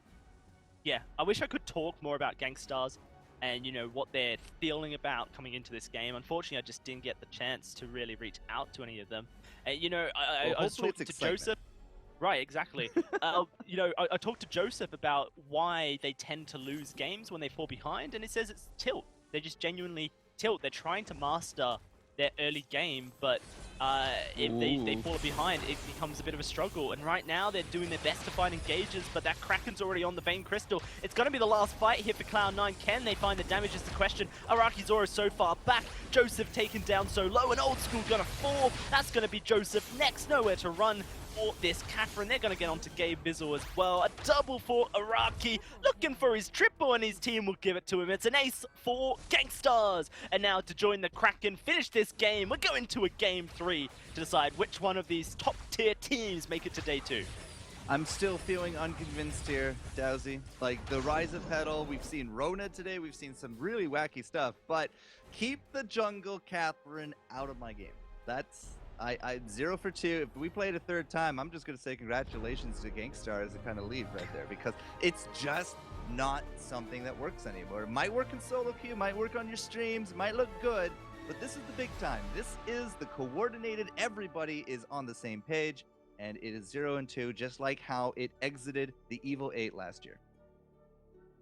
Yeah, I wish I could talk more about Gangstars and, you know, what they're feeling about coming into this game. Unfortunately, I just didn't get the chance to really reach out to any of them. You know, I was talking to Joseph. Right, exactly. You know, I talked to Joseph about why they tend to lose games when they fall behind, and he says it's tilt. They just genuinely tilt. They're trying to master their early game, but if they fall behind, it becomes a bit of a struggle. And right now, they're doing their best to find engages, but that Kraken's already on the Vein Crystal. It's going to be the last fight here for Cloud9. Can they find the damage is the question. Arakizar is so far back. Joseph taken down so low, and Old School going to fall. That's going to be Joseph next. Nowhere to run. for this Catherine. They're going to get onto Gabe Bizzle as well. A double for Araki, looking for his triple, and his team will give it to him. It's an ace for Gangstars. And now to join the Kraken, finish this game, we're going to a game 3 to decide which one of these top-tier teams make it to day 2. I'm still feeling unconvinced here, Dowsy. Like, the rise of Petal, we've seen Rona today, we've seen some really wacky stuff, but keep the jungle Catherine out of my game. That's, I 0 for 2. If we play it a third time, I'm just going to say congratulations to Gangstar as a kind of lead right there, because it's just not something that works anymore. It might work in solo queue, might work on your streams, might look good, but this is the big time. This is the coordinated, everybody is on the same page. And it is 0 and 2, just like how it exited the Evil 8 last year.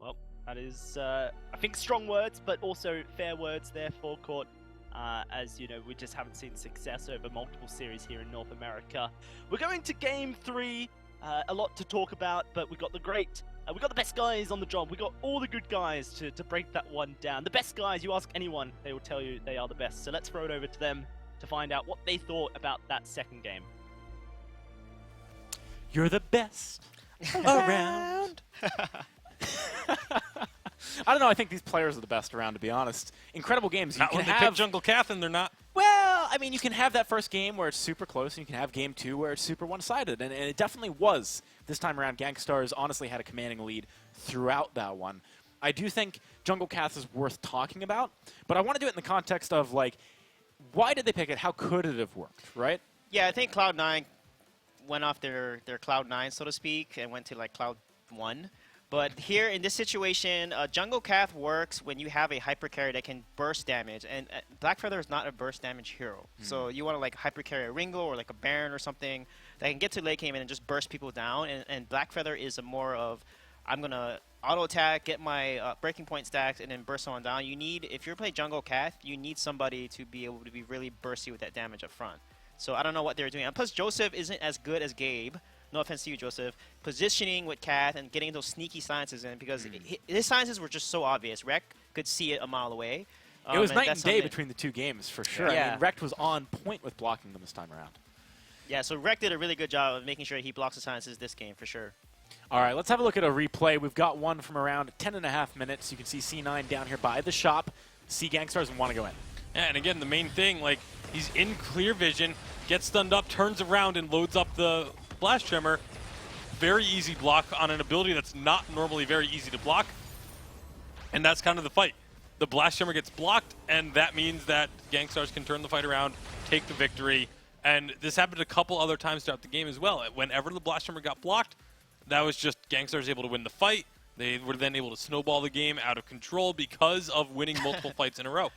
Well, that is, I think, strong words, but also fair words there for Court. As you know, we just haven't seen success over multiple series here in North America. We're going to game 3. A lot to talk about, but we got we got the best guys on the job. We got all the good guys to break that one down. The best guys, you ask anyone, they will tell you they are the best. So let's throw it over to them to find out what they thought about that second game. You're the best around. I don't know. I think these players are the best around, to be honest. Incredible games. Not when they pick Jungle Catherine, they're not. Well, I mean, you can have that first game where it's super close, and you can have game 2 where it's super one-sided, and it definitely was. This time around, Gangstars honestly had a commanding lead throughout that one. I do think Jungle Cath is worth talking about, but I want to do it in the context of, like, why did they pick it? How could it have worked, right? Yeah, I think Cloud9 went off their Cloud9, so to speak, and went to like Cloud1. But here in this situation, Jungle Cath works when you have a hyper carry that can burst damage, and Blackfeather is not a burst damage hero. So you want to like hyper carry a Ringo or like a Baron or something that can get to late game and just burst people down. And Blackfeather is a more of, I'm gonna auto attack, get my breaking point stacks, and then burst someone down. You need, if you're playing Jungle Cath, you need somebody to be able to be really bursty with that damage up front. So I don't know what they're doing. And plus, Joseph isn't as good as Gabe. No offense to you, Joseph. Positioning with Cath and getting those sneaky silences in, because his silences were just so obvious. Rec could see it a mile away. It was night and day between the two games, for sure. Yeah. I mean, Rect was on point with blocking them this time around. Yeah, so Rec did a really good job of making sure he blocks the silences this game, for sure. All right, let's have a look at a replay. We've got one from around 10.5 minutes. You can see C9 down here by the shop. See Gangstars and want to go in. Yeah, and again, the main thing, like, he's in clear vision, gets stunned up, turns around, and loads up the Blast Tremor. Very easy block on an ability that's not normally very easy to block. And that's kind of the fight. The Blast Tremor gets blocked, and that means that Gangstars can turn the fight around, take the victory. And this happened a couple other times throughout the game as well. Whenever the Blast Tremor got blocked, that was just Gangstars able to win the fight. They were then able to snowball the game out of control because of winning multiple fights in a row.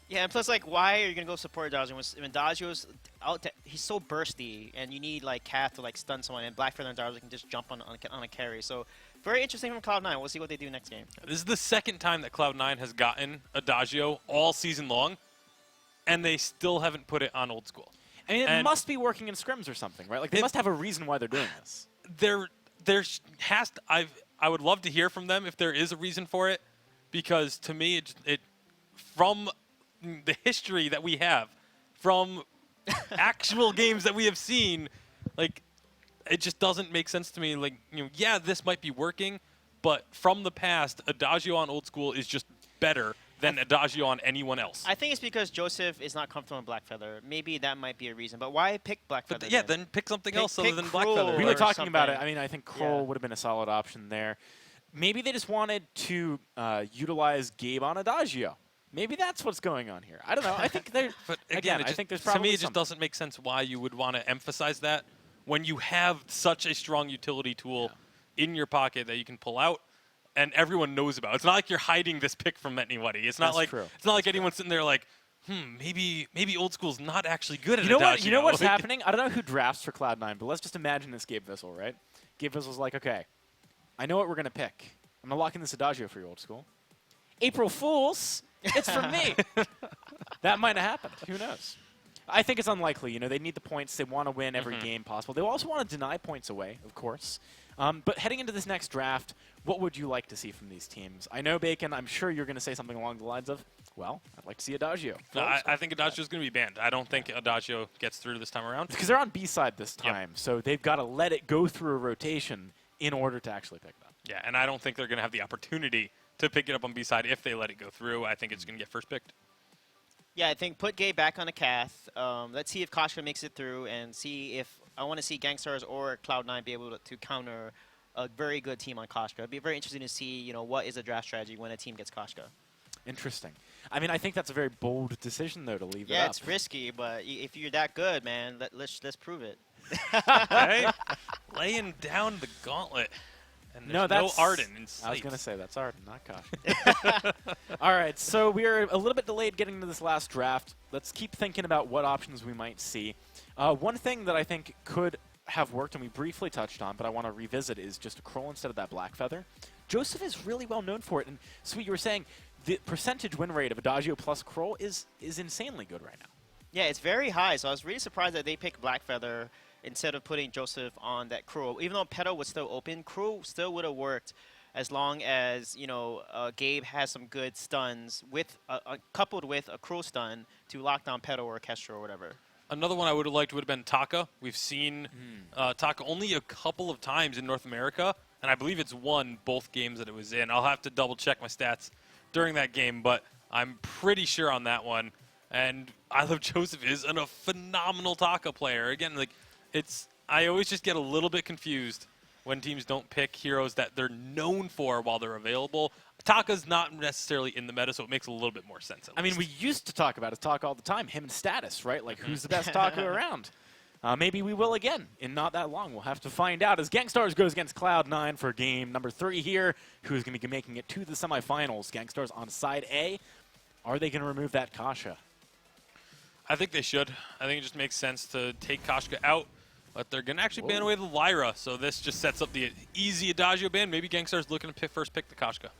Yeah, and plus, like, why are you going to go support Dodgio? When Dodgio's out, he's so bursty, and you need, like, Cath to, like, stun someone, and Blackfeather and Dodgio can just jump on a carry. So, very interesting from Cloud9. We'll see what they do next game. This is the second time that Cloud9 has gotten a Dodgio all season long, and they still haven't put it on Old School. I mean, it must be working in scrims or something, right? Like, they must have a reason why they're doing this. I would love to hear from them if there is a reason for it, because to me, it from the history that we have, from actual games that we have seen, like, it just doesn't make sense to me. Like, yeah, this might be working, but from the past, Adagio on Old School is just better than Adagio on anyone else. I think it's because Joseph is not comfortable in Blackfeather. Maybe that might be a reason. But why pick Blackfeather? But yeah, then pick something else other than Blackfeather. We were talking about it. I mean, I think Kroll would have been a solid option there. Maybe they just wanted to utilize Gabe on Adagio. Maybe that's what's going on here. I don't know. I think they're. But again, I think there's probably to me, it just something. doesn't make sense why you would want to emphasize that when you have such a strong utility tool in your pocket that you can pull out, and everyone knows about. It's not like you're hiding this pick from anybody. It's not like it's not like anyone's sitting there like, maybe Old School's not actually good at Adagio. You know what's happening? I don't know who drafts for Cloud9, but let's just imagine this Gabe Vissel, right? Gabe Vissel's like, okay, I know what we're gonna pick. I'm gonna lock in this Adagio for you, Old School. April Fools. It's from me. That might have happened. Who knows? I think it's unlikely. They need the points. They want to win every game possible. They also want to deny points away, of course. But heading into this next draft, what would you like to see from these teams? I know, Bacon, I'm sure you're going to say something along the lines of, Well, I'd like to see Adagio. No, I think Adagio's going to be banned. I don't think Adagio gets through this time around. Because they're on B-side this time, so they've got to let it go through a rotation in order to actually pick them. Yeah, and I don't think they're going to have the opportunity to pick it up on B-side if they let it go through. I think it's going to get first picked. Yeah, I think put Gay back on the Cath. Let's see if Koshka makes it through, and see if I want to see Gangstars or Cloud9 be able to counter a very good team on Koshka. It'd be very interesting to see, what is a draft strategy when a team gets Koshka. Interesting. I mean, I think that's a very bold decision, though, to leave it up. Yeah, it's risky, but if you're that good, man, let's prove it. Okay. Laying down the gauntlet. And there's no Arden in sight. I was going to say, that's Arden, not Koshka. All right, so we're a little bit delayed getting to this last draft. Let's keep thinking about what options we might see. One thing that I think could have worked, and we briefly touched on, but I want to revisit, is just a Kroll instead of that Black Feather. Joseph is really well known for it, and Sweet, you were saying the percentage win rate of Adagio plus Kroll is insanely good right now. Yeah, it's very high, so I was really surprised that they picked Black Feather instead of putting Joseph on that Kroll. Even though Petal was still open, Kroll still would have worked as long as, Gabe has some good stuns with coupled with a Kroll stun to lock down Petal or Kestra or whatever. Another one I would have liked would have been Taka. We've seen Taka only a couple of times in North America, and I believe it's won both games that it was in. I'll have to double-check my stats during that game, but I'm pretty sure on that one. And I Love Joseph is a phenomenal Taka player. Again, I always just get a little bit confused when teams don't pick heroes that they're known for while they're available. Taka's not necessarily in the meta, so it makes a little bit more sense. I mean, we used to talk about his Taka all the time, him and Status, right? Like, who's the best Taka around? Maybe we will again in not that long. We'll have to find out as Gangstars goes against Cloud9 for game number 3 here, who's going to be making it to the semifinals. Gangstars on side A. Are they going to remove that Kasha? I think they should. I think it just makes sense to take Koshka out, but they're going to actually ban away the Lyra, so this just sets up the easy Adagio ban. Maybe Gangstar's looking to first pick the Koshka.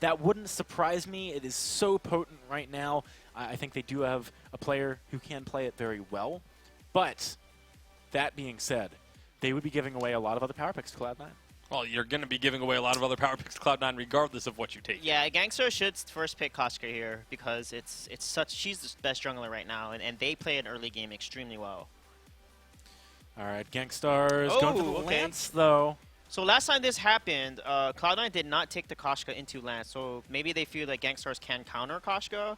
That wouldn't surprise me. It is so potent right now. I think they do have a player who can play it very well. But that being said, they would be giving away a lot of other power picks to Cloud9. Well, you're going to be giving away a lot of other power picks to Cloud9 regardless of what you take. Yeah, Gangstar should first pick Koshka here because she's the best jungler right now, and they play an early game extremely well. All right, Gangstars going for the Lance, though. So last time this happened, Cloud9 did not take the Koshka into Lance, so maybe they feel that Gangstars can counter Koshka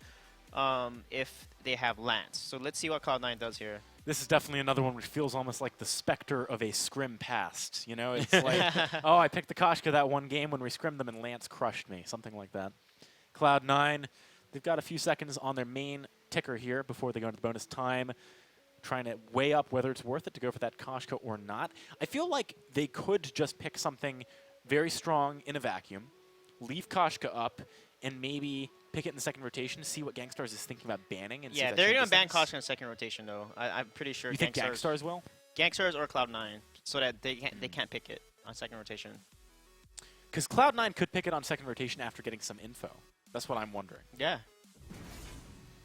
if they have Lance. So let's see what Cloud9 does here. This is definitely another one which feels almost like the specter of a scrim past. It's like, oh, I picked the Koshka that one game when we scrimmed them and Lance crushed me, something like that. Cloud9, they've got a few seconds on their main ticker here before they go into the bonus time, trying to weigh up whether it's worth it to go for that Koshka or not. I feel like they could just pick something very strong in a vacuum, leave Koshka up, and maybe pick it in the second rotation to see what Gangstars is thinking about banning. And yeah, they're going to ban Koshka in the second rotation, though. I'm pretty sure. You think Gangstars will? Gangstars or Cloud9, so that they can't pick it on second rotation. Because Cloud9 could pick it on second rotation after getting some info. That's what I'm wondering. Yeah.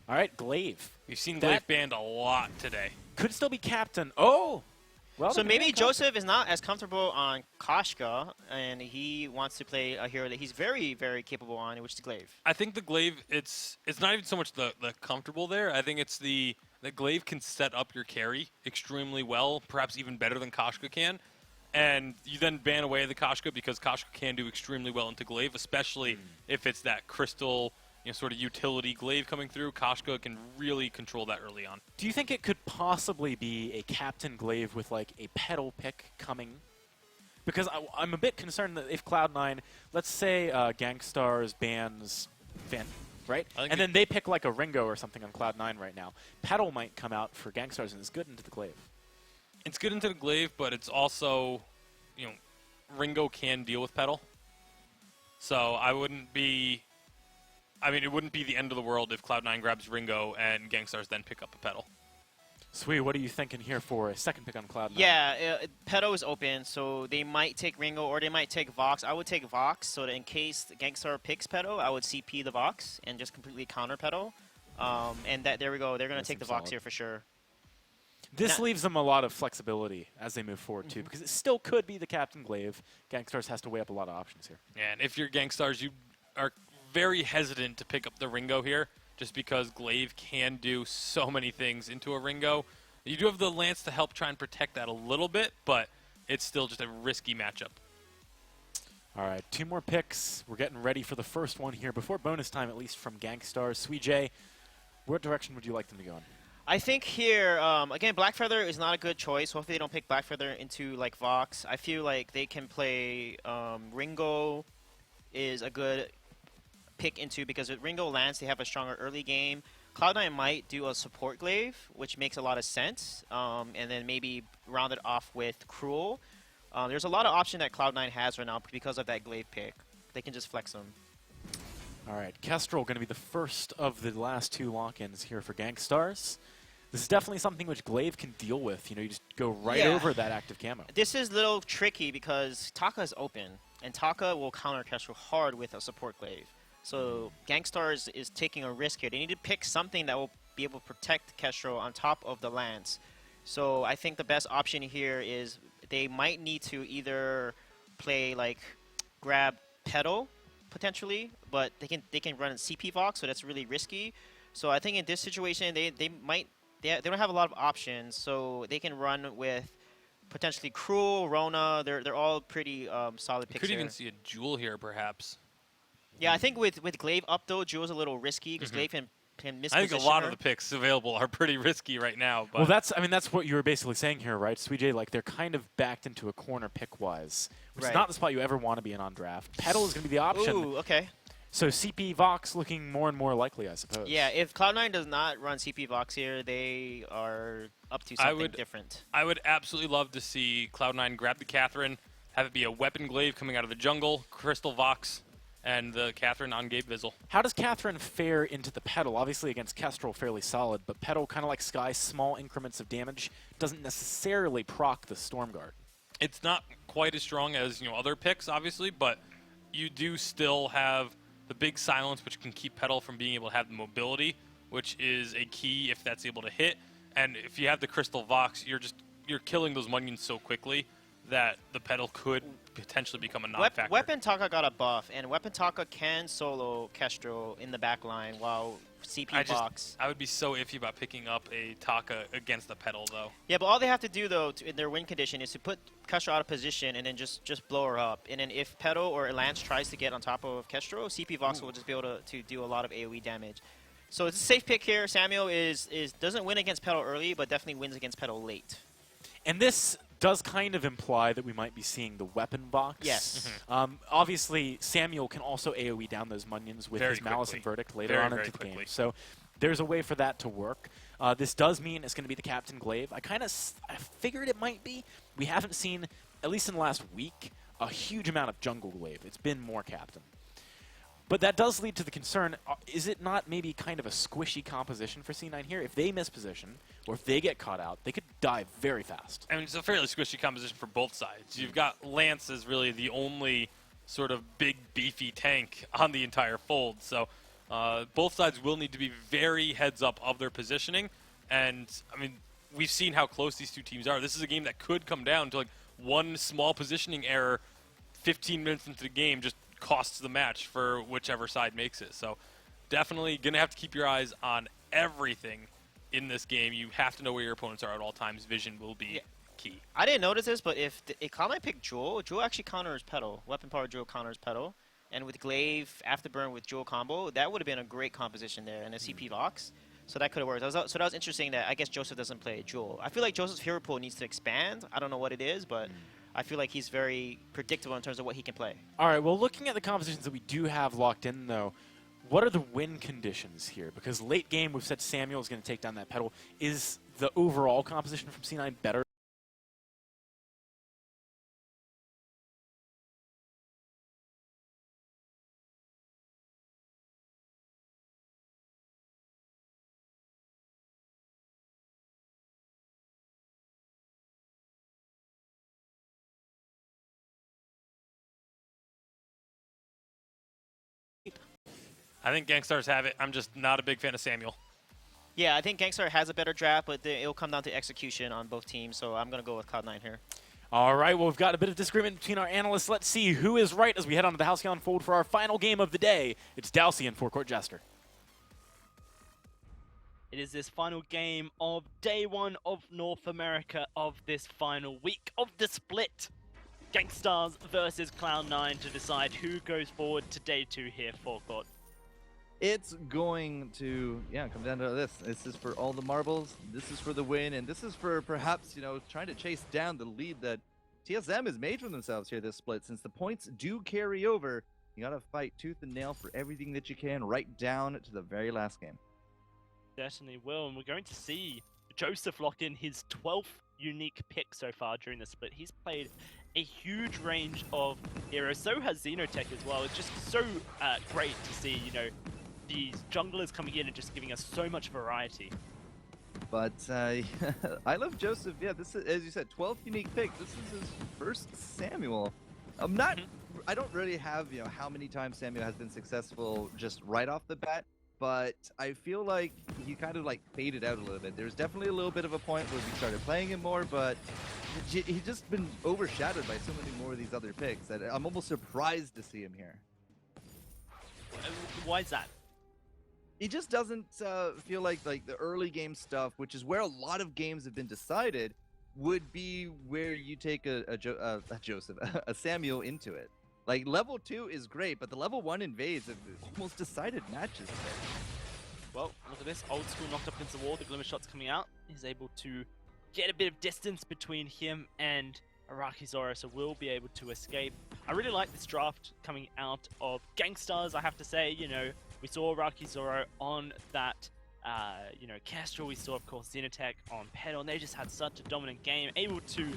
All right, Glaive. We've seen Glaive banned a lot today. Could still be captain. Oh! Well, so maybe Joseph is not as comfortable on Koshka, and he wants to play a hero that he's very, very capable on, which is Glaive. I think the Glaive, it's not even so much the comfortable there. I think it's the Glaive can set up your carry extremely well, perhaps even better than Koshka can. And you then ban away the Koshka because Koshka can do extremely well into Glaive, especially if it's that crystal, sort of utility Glaive coming through. Koshka can really control that early on. Do you think it could possibly be a Captain Glaive with like a Petal pick coming? Because I'm a bit concerned that if Cloud9, let's say Gangstars bans Finn, right? And then they pick like a Ringo or something on Cloud9 right now. Petal might come out for Gangstars and is good into the Glaive. It's good into the Glaive, but it's also, Ringo can deal with Petal. So I wouldn't be... it wouldn't be the end of the world if Cloud9 grabs Ringo and Gangstars then pick up a Petal. Sweet, what are you thinking here for a second pick on Cloud9? Yeah, Petal is open, so they might take Ringo or they might take Vox. I would take Vox, so that in case Gangstar picks Petal, I would CP the Vox and just completely counter Petal. And there we go. They're going to take the Vox here for sure. This leaves them a lot of flexibility as they move forward, too, because it still could be the Captain Glaive. Gangstars has to weigh up a lot of options here. And if you're Gangstars, you are very hesitant to pick up the Ringo here just because Glaive can do so many things into a Ringo. You do have the Lance to help try and protect that a little bit, but it's still just a risky matchup. All right, 2 more picks. We're getting ready for the first one here before bonus time, at least from Gangstars. Suijay, what direction would you like them to go in? I think here, again, Blackfeather is not a good choice. Hopefully they don't pick Blackfeather into, like, Vox. I feel like they can play Ringo is a good pick into, because with Ringo Lance, they have a stronger early game. Cloud9 might do a support Glaive, which makes a lot of sense, and then maybe round it off with Cruel. There's a lot of option that Cloud9 has right now because of that Glaive pick. They can just flex them. All right, Kestrel going to be the first of the last 2 lock-ins here for Gangstars. This is definitely something which Glaive can deal with. You know, you just go right over that active camo. This is a little tricky because Taka is open, and Taka will counter Kestrel hard with a support Glaive. So Gangstars is taking a risk here. They need to pick something that will be able to protect Kestrel on top of the Lance. So I think the best option here is they might need to either play, like, grab Petal potentially, but they can run CP Vox, so that's really risky. So I think in this situation they don't have a lot of options, so they can run with potentially Cruel, Rona. They're all pretty solid picks. Could here. even see a Jewel here, perhaps. Yeah, I think with Glaive up though, Jewel's a little risky because Glaive can misposition I think a lot her. of the picks available are pretty risky right now. But Well, that's what you were basically saying here, right? Suijay, like, they're kind of backed into a corner pick-wise, which is not the spot you ever want to be in on draft. Petal is going to be the option. Ooh, okay. So CP Vox looking more and more likely, I suppose. Yeah, if Cloud9 does not run CP Vox here, they are up to something different. I would absolutely love to see Cloud9 grab the Catherine, have it be a weapon Glaive coming out of the jungle, Crystal Vox, and the Catherine on Gabe Vizzle. How does Catherine fare into the Petal? Obviously against Kestrel, fairly solid, but Petal, kind of like Sky, small increments of damage, doesn't necessarily proc the Stormguard. It's not quite as strong as other picks, obviously, but you do still have the big silence, which can keep Petal from being able to have the mobility, which is a key if that's able to hit. And if you have the Crystal Vox, you're killing those minions so quickly that the Petal could potentially become a non-factor. Weapon Taka got a buff, and Weapon Taka can solo Kestrel in the back line while CP Vox. I would be so iffy about picking up a Taka against the Petal, though. Yeah, but all they have to do, though, in their win condition is to put Kestrel out of position and then just blow her up. And then if Petal or Lance tries to get on top of Kestrel, CP Vox will just be able to do a lot of AoE damage. So it's a safe pick here. Samuel doesn't win against Petal early, but definitely wins against Petal late. And this does kind of imply that we might be seeing the weapon box. Yes. Obviously, Samuel can also AoE down those minions with his Malice and Verdict later on into the game. So there's a way for that to work. This does mean it's going to be the Captain Glaive. I figured it might be. We haven't seen, at least in the last week, a huge amount of Jungle Glaive. It's been more Captain. But that does lead to the concern, is it not maybe kind of a squishy composition for C9 here? If they miss position, or if they get caught out, they could die very fast. I mean, it's a fairly squishy composition for both sides. You've got Lance as really the only sort of big, beefy tank on the entire fold. So both sides will need to be very heads up of their positioning. And, I mean, we've seen how close these two teams are. This is a game that could come down to, like, one small positioning error 15 minutes into the game just costs the match for whichever side makes it. So definitely going to have to keep your eyes on everything in this game. You have to know where your opponents are at all times. Vision will be key. I didn't notice this, but if Cloud9 picked Jewel actually counters Petal. Weapon Power Jewel counters Petal. And with Glaive, Afterburn with Jewel combo, that would have been a great composition there, and a CP Vox. So that could have worked. So that was interesting that I guess Joseph doesn't play Jewel. I feel like Joseph's hero pool needs to expand. I don't know what it is, but I feel like he's very predictable in terms of what he can play. All right, well, looking at the compositions that we do have locked in, though, what are the win conditions here? Because late game, we've said Samuel is going to take down that Petal. Is the overall composition from C9 better? I think Gangstars have it. I'm just not a big fan of Samuel. Yeah, I think Gangstar has a better draft, but it'll come down to execution on both teams, so I'm going to go with Cloud9 here. All right, well, we've got a bit of disagreement between our analysts. Let's see who is right as we head on to the Halcyon Fold for our final game of the day. It's Dalcy and Forecourt Jester. It is this final game of day one of North America of this final week of the split. Gangstars versus Cloud9 to decide who goes forward to day two here, Forecourt. It's going to, come down to this. This is for all the marbles. This is for the win, and this is for perhaps, trying to chase down the lead that TSM has made for themselves here this split. Since the points do carry over, you gotta fight tooth and nail for everything that you can, right down to the very last game. Certainly will, and we're going to see Joseph lock in his 12th unique pick so far during the split. He's played a huge range of heroes. So has Xenotech as well. It's just so great to see, these junglers coming in and just giving us so much variety. But I love Joseph. Yeah, this is, as you said, 12th unique pick. This is his first Samuel. I don't really have, how many times Samuel has been successful just right off the bat, but I feel like he kind of faded out a little bit. There's definitely a little bit of a point where we started playing him more, but he's just been overshadowed by so many more of these other picks that I'm almost surprised to see him here. Why is that? He just doesn't feel like the early game stuff, which is where a lot of games have been decided, would be where you take a Samuel into it. Like, level 2 is great, but the level 1 invades have almost decided matches today. Well, look at this. Old School knocked up against the wall. The Glimmer Shot's coming out. He's able to get a bit of distance between him and Araki Zoro, so we'll be able to escape. I really like this draft coming out of Gangstars, I have to say. We saw Araki Zoro on that, Kestrel. We saw, of course, Xenotech on Pedal, and they just had such a dominant game, able to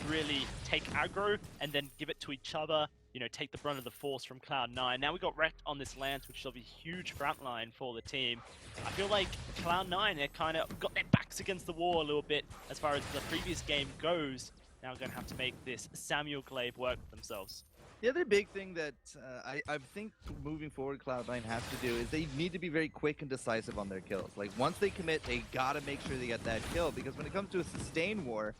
really take aggro and then give it to each other, take the brunt of the force from Cloud9. Now we got wrecked on this Lance, which will be a huge front line for the team. I feel like Cloud9, they kind of got their backs against the wall a little bit as far as the previous game goes. Now we're going to have to make this Samuel Glaive work for themselves. The other big thing that I think moving forward Cloud9 has to do is they need to be very quick and decisive on their kills. Like, once they commit, they gotta make sure they get that kill, because when it comes to a sustained war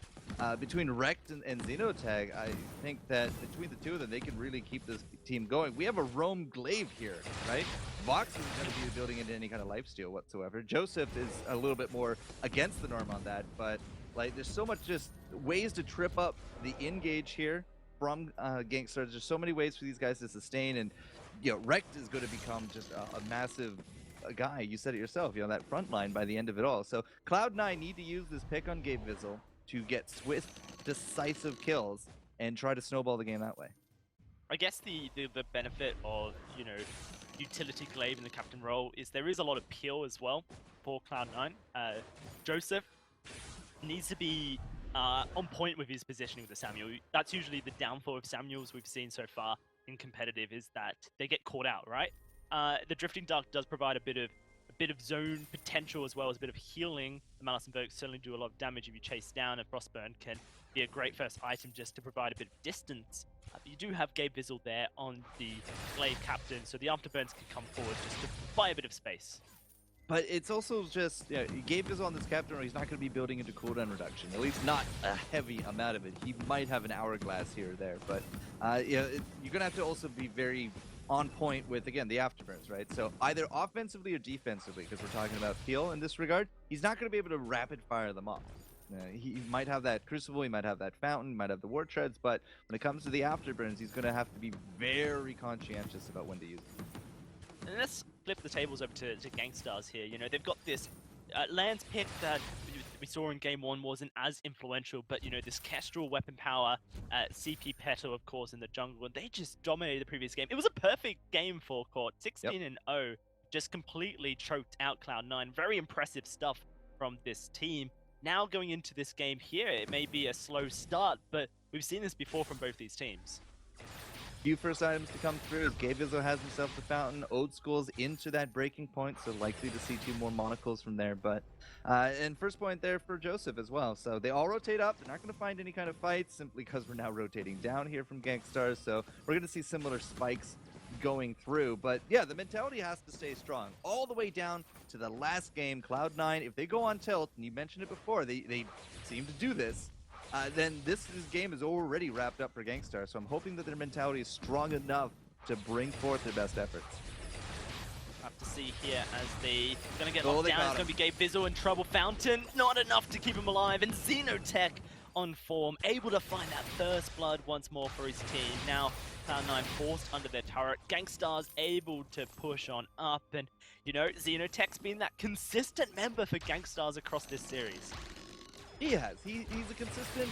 between Rekt and Xenotech, I think that between the two of them, they can really keep this team going. We have a Roam Glaive here, right? Vox isn't going to be building into any kind of lifesteal whatsoever. Joseph is a little bit more against the norm on that, but there's so much just ways to trip up the engage here from Gangsters. There's so many ways for these guys to sustain, and Rekt is going to become just a massive guy. You said it yourself, that front line by the end of it all. So Cloud9 need to use this pick on Gabe Vizzle to get swift, decisive kills and try to snowball the game that way. I guess the benefit of, utility Glaive in the captain role is there is a lot of peel as well for Cloud9. Joseph needs to be on point with his positioning with the Samuel. That's usually the downfall of Samuels we've seen so far in competitive, is that they get caught out, right? The Drifting Dark does provide a bit of zone potential as well as a bit of healing. The Malice and Berg certainly do a lot of damage if you chase down, and Frostburn can be a great first item just to provide a bit of distance. But you do have Gabe Vizzle there on the Glaive captain, so the Afterburns can come forward just to buy a bit of space. But it's also just, Gabe is on this captain, or he's not going to be building into cooldown reduction. At least not a heavy amount of it. He might have an hourglass here or there, but you're going to have to also be very on point with, again, the afterburns, right? So either offensively or defensively, because we're talking about peel in this regard, he's not going to be able to rapid fire them off. He might have that Crucible, he might have that Fountain, he might have the War Treads, but when it comes to the afterburns, he's going to have to be very conscientious about when to use them. And let's flip the tables over to Gangstars here. They've got this Lance pick that we saw in Game 1 wasn't as influential, but, this Kestrel weapon power, CP Petal, of course, in the jungle, and they just dominated the previous game. It was a perfect game for Court, 16-0, just completely choked out Cloud9. Very impressive stuff from this team. Now going into this game here, it may be a slow start, but we've seen this before from both these teams. Few first items to come through as Gabe Vizzle has himself the Fountain. Old School's into that breaking point, so likely to see 2 more monocles from there. But and first point there for Joseph as well. So they all rotate up. They're not going to find any kind of fights simply because we're now rotating down here from Gangstars. So we're going to see similar spikes going through. But yeah, the mentality has to stay strong all the way down to the last game. Cloud9, if they go on tilt, and you mentioned it before, they seem to do this. Then this game is already wrapped up for Gangstar, so I'm hoping that their mentality is strong enough to bring forth their best efforts. I have to see here as they going to get Oh, locked they down. got It's going to be Gabe Vizzle in trouble. Fountain, not enough to keep him alive. And Xenotech on form, able to find that first blood once more for his team. Now, Cloud9 forced under their turret. Gangstar's able to push on up. And, you know, Xenotech's been that consistent member for Gangstars across this series. He has. He's a consistent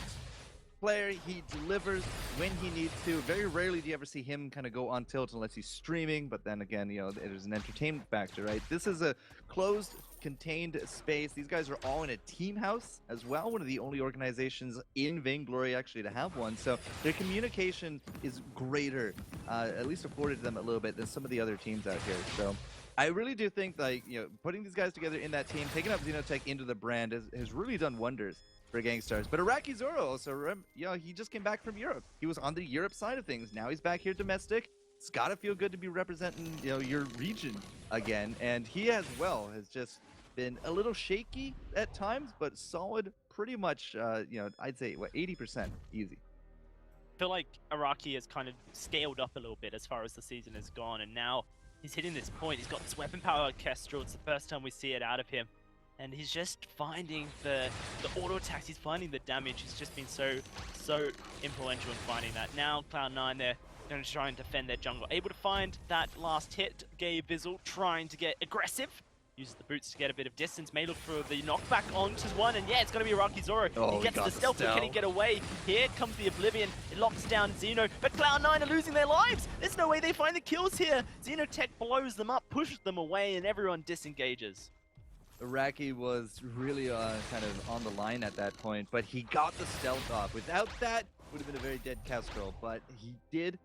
player. He delivers when he needs to. Very rarely do you ever see him kind of go on tilt unless he's streaming, but then again, you know, there's an entertainment factor, right? This is a closed, contained space. These guys are all in a team house as well, one of the only organizations in Vainglory actually to have one, so their communication is greater, at least afforded to them a little bit than some of the other teams out here. So I really do think, like, you know, putting these guys together in that team, taking up Xenotech into the brand has really done wonders for Gangstars. But Iraqi Zoro also, you know, he just came back from Europe. He was on the Europe side of things. Now he's back here domestic. It's got to feel good to be representing, you know, your region again. And he as well has just been a little shaky at times, but solid pretty much, you know, I'd say, what, 80% easy. I feel like Iraqi has kind of scaled up a little bit as far as the season has gone, and now he's hitting this point. He's got this weapon power orchestral. It's the first time we see it out of him. And he's just finding the auto attacks, he's finding the damage. He's just been so influential in finding that. Now Cloud9, they're going to try and defend their jungle. Able to find that last hit. Gabe Vizzle trying to get aggressive. Uses the boots to get a bit of distance. May look for the knockback onto one. And yeah, it's going to be Iraqi Zoro. Oh, he gets the stealth, but can he get away? Here comes the Oblivion. It locks down Xeno. But Cloud9 are losing their lives. There's no way they find the kills here. Xenotech blows them up, pushes them away, and everyone disengages. Iraqi was really kind of on the line at that point, but he got the stealth off. Without that, would have been a very dead Kestrel, but he did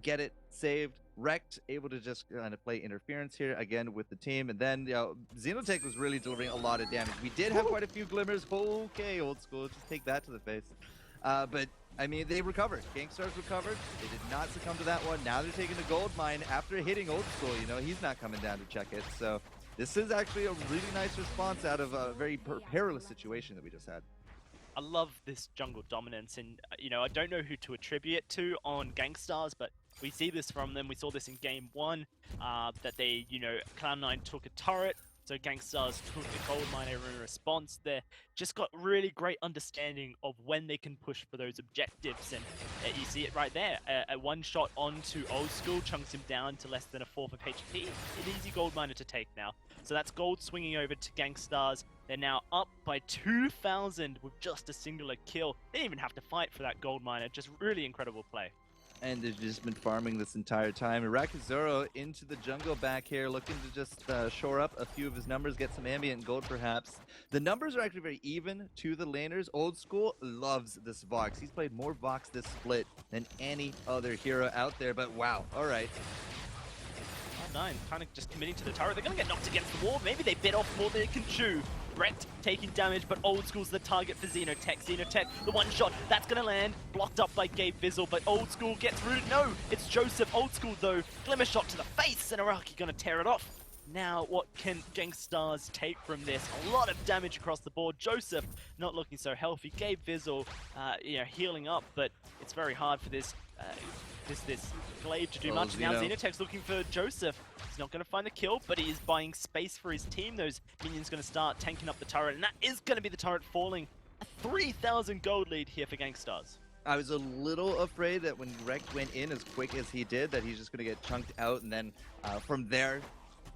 get it saved. Wrecked, able to just kind of play interference here again with the team, and then, you know, Xenotech was really delivering a lot of damage. We did have quite a few glimmers. Okay, old school, just take that to the face. But I mean, they recovered. Gangstars recovered. They did not succumb to that one. Now they're taking the gold mine after hitting old school. You know, he's not coming down to check it. So this is actually a really nice response out of a very perilous situation that we just had. I love this jungle dominance, and you know, I don't know who to attribute it to on Gangstars, but we see this from them. We saw this in game 1, that they, you know, Cloud9 took a turret, so Gangstars took the gold mine in response. They just got really great understanding of when they can push for those objectives, and you see it right there. A one shot onto old school chunks him down to less than a fourth of HP. An easy gold miner to take now. So that's gold swinging over to Gangstars. They're now up by 2,000 with just a singular kill. They didn't even have to fight for that gold miner. Just really incredible play. And they've just been farming this entire time. Iraqi Zoro into the jungle back here, looking to just shore up a few of his numbers, get some ambient gold perhaps. The numbers are actually very even to the laners. Old School loves this Vox. He's played more Vox this split than any other hero out there, but wow, all right. Cloud9 kind of just committing to the turret. They're going to get knocked against the wall. Maybe they bit off more than they can chew. Brett taking damage, but Old School's the target for Xenotech. Xenotech, the one shot, that's going to land. Blocked up by Gabe Vizzle, but Old School gets rooted. No, it's Joseph. Old School, though, glimmer shot to the face, and Iraqi going to tear it off. Now, what can Gangstars take from this? A lot of damage across the board. Joseph not looking so healthy. Gabe Vizzle, you know, healing up, but it's very hard for this Glaive to do much. Now Xenotech's looking for Joseph. He's not going to find the kill, but he is buying space for his team. Those minions going to start tanking up the turret, and that is going to be the turret falling. A 3,000 gold lead here for Gangstars. I was a little afraid that when Rekt went in as quick as he did, that he's just going to get chunked out, and then from there,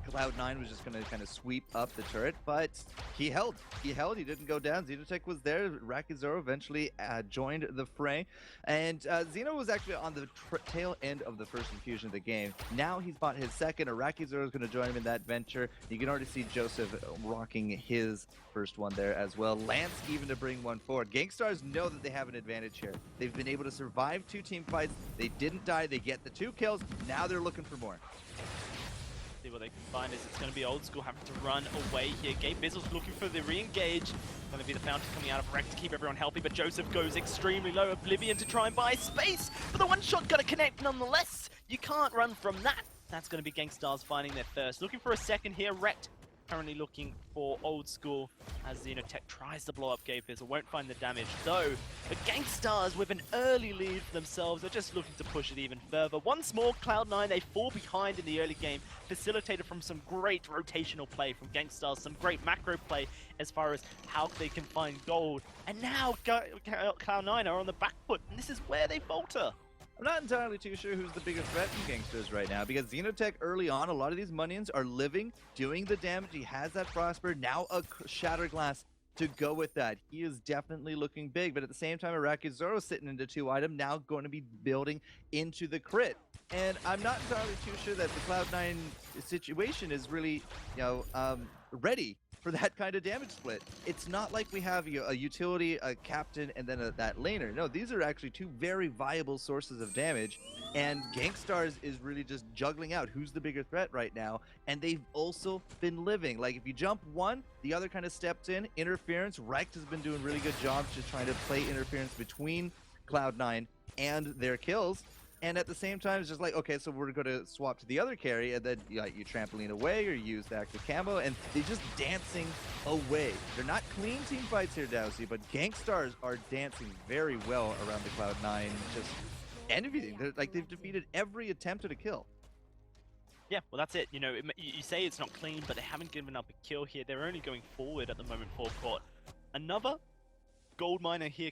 Cloud9 was just going to kind of sweep up the turret, but he held. He didn't go down. Xenotech was there. Iraqi Zoro eventually joined the fray, and Xeno was actually on the tail end of the first infusion of the game. Now he's bought his second. Iraqi Zoro is going to join him in that venture. You can already see Joseph rocking his first one there as well. Lance even to bring one forward. Gangstars know that they have an advantage here. They've been able to survive 2 team fights. They didn't die. They get the 2 kills. Now they're looking for more. What they can find is it's going to be Old School having to run away here. Gabe Bizzle's looking for the re-engage. Going to be the fountain coming out of Wreck to keep everyone healthy, but Joseph goes extremely low. Oblivion to try and buy space, but the one shot got to connect nonetheless. You can't run from that. That's going to be Gangstars finding their first. Looking for a second here. Wrecked Currently looking for Old School as Xenotech tries to blow up Gave Fizzle. Won't find the damage though. But Gangstars with an early lead for themselves are just looking to push it even further. Once more, Cloud9, they fall behind in the early game, facilitated from some great rotational play from Gangstars, some great macro play as far as how they can find gold. And now Cloud9 are on the back foot, and this is where they falter. I'm not entirely too sure who's the bigger threat from Gangsters right now, because Xenotech early on, a lot of these Munions are living, doing the damage. He has that Prosper, now a Shatter Glass to go with that. He is definitely looking big, but at the same time, Iraqi Zoro sitting into 2 item, now going to be building into the crit. And I'm not entirely too sure that the Cloud9 situation is really, ready for that kind of damage split. It's not like we have a utility, a captain, and then that laner. No, these are actually 2 very viable sources of damage, and Gangstars is really just juggling out who's the bigger threat right now, and they've also been living. Like, if you jump one, the other kind of steps in. Interference, Rekt has been doing really good jobs just trying to play interference between Cloud9 and their kills. And at the same time, it's just like, okay, so we're going to swap to the other carry, and then you trampoline away or use the active camo, and they're just dancing away. They're not clean team fights here, Dowsy, but Gangstars are dancing very well around the Cloud9, just everything. They've defeated every attempt at a kill. Yeah, well, that's it. You say it's not clean, but they haven't given up a kill here. They're only going forward at the moment for court. Another gold miner here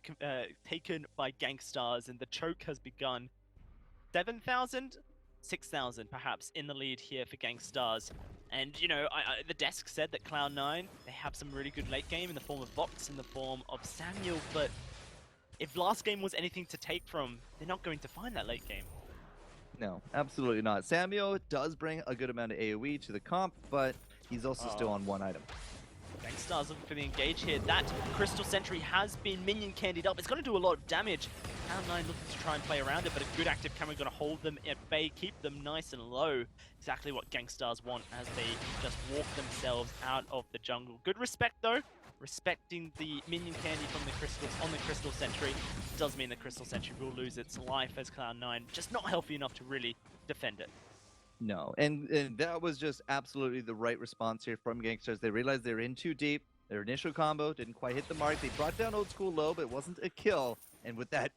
taken by Gangstars, and the choke has begun. 7,000, 6,000 perhaps in the lead here for Gangstars. And, the desk said that Cloud9, they have some really good late game in the form of Vox, in the form of Samuel, but if last game was anything to take from, they're not going to find that late game. No, absolutely not. Samuel does bring a good amount of AoE to the comp, but he's also still on 1 item. Gangstars looking for the engage here. That Crystal Sentry has been minion candied up. It's going to do a lot of damage. Cloud9 looking to try and play around it, but a good active camera going to hold them at bay, keep them nice and low. Exactly what Gangstars want as they just walk themselves out of the jungle. Good respect though. Respecting the minion candy from the crystals on the Crystal Sentry does mean the Crystal Sentry will lose its life as Cloud9 just not healthy enough to really defend it. No, and that was just absolutely the right response here from Gangsters. They realized they were in too deep. Their initial combo didn't quite hit the mark. They brought down Old School low, but it wasn't a kill. And with that,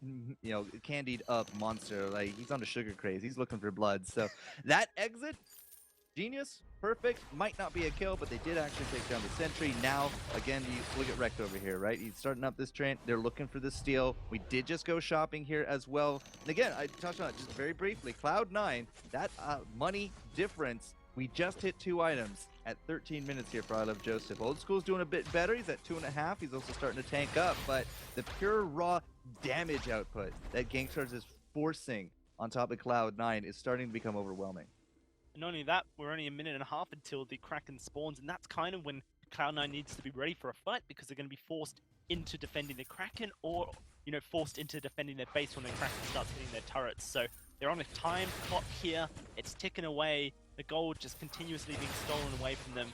candied up monster, like, he's on a sugar craze. He's looking for blood. So that exit, genius, perfect. Might not be a kill, but they did actually take down the sentry. Now, again, you look at Rekt over here, right? He's starting up this train. They're looking for the steal. We did just go shopping here as well. And again, I touched on it just very briefly. Cloud9, that money difference, we just hit 2 items at 13 minutes here for I Love Joseph. Old School's doing a bit better. He's at 2.5. He's also starting to tank up, but the pure raw damage output that Gangstars is forcing on top of Cloud9 is starting to become overwhelming. Not only that, we're only a minute and a half until the Kraken spawns, and that's kind of when Cloud9 needs to be ready for a fight, because they're going to be forced into defending the Kraken, or, forced into defending their base when the Kraken starts hitting their turrets. So they're on a time clock here. It's ticking away. The gold just continuously being stolen away from them.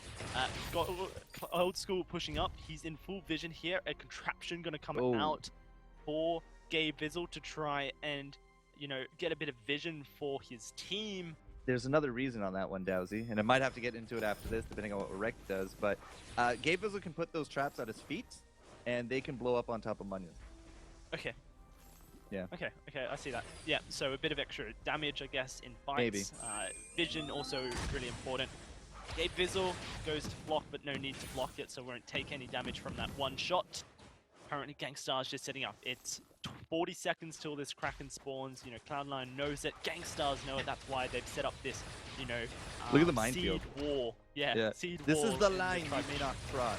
Old School pushing up. He's in full vision here. A contraption going to come out for Gabe Vizzle to try and, get a bit of vision for his team. There's another reason on that one, Dowsy, and I might have to get into it after this, depending on what Rekt does, but Gabe Vizzle can put those traps at his feet, and they can blow up on top of Munions. Okay. Yeah. Okay, I see that. Yeah, so a bit of extra damage, I guess, in fights. Maybe. Vision also really important. Gabe Vizzle goes to block, but no need to block it, so won't take any damage from that one shot. Currently, Gangstars just setting up. It's 40 seconds till this Kraken spawns. Cloud9 knows it. Gangstars know it. That's why they've set up this, look at the minefield. Seed war. Yeah. Seed this war is the line you may not cross.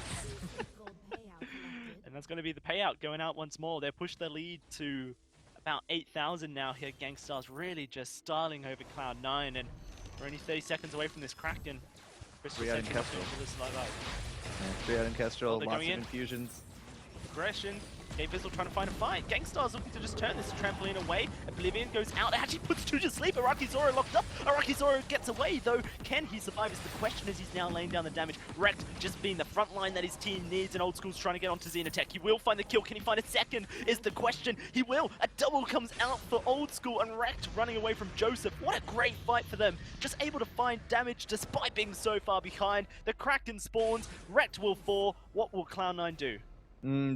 And that's going to be the payout going out once more. They've pushed their lead to about 8,000 now here. Gangstars really just starting over Cloud9, and we're only 30 seconds away from this Kraken. 3 out in Kestrel. 3 out in Kestrel, lots of infusions. Aggression Gabe Vizsla trying to find a fight. Gangstar's looking to just turn this trampoline away. Oblivion goes out, actually puts 2 to sleep. Araki Zoro locked up. Araki Zoro gets away, though. Can he survive is the question as he's now laying down the damage. Rekt just being the front line that his team needs, and Old School's trying to get onto Xenotech. He will find the kill. Can he find a second is the question. He will. A double comes out for Old School, and Rekt running away from Joseph. What a great fight for them. Just able to find damage despite being so far behind. The Kraken spawns. Rekt will fall. What will Cloud9 do?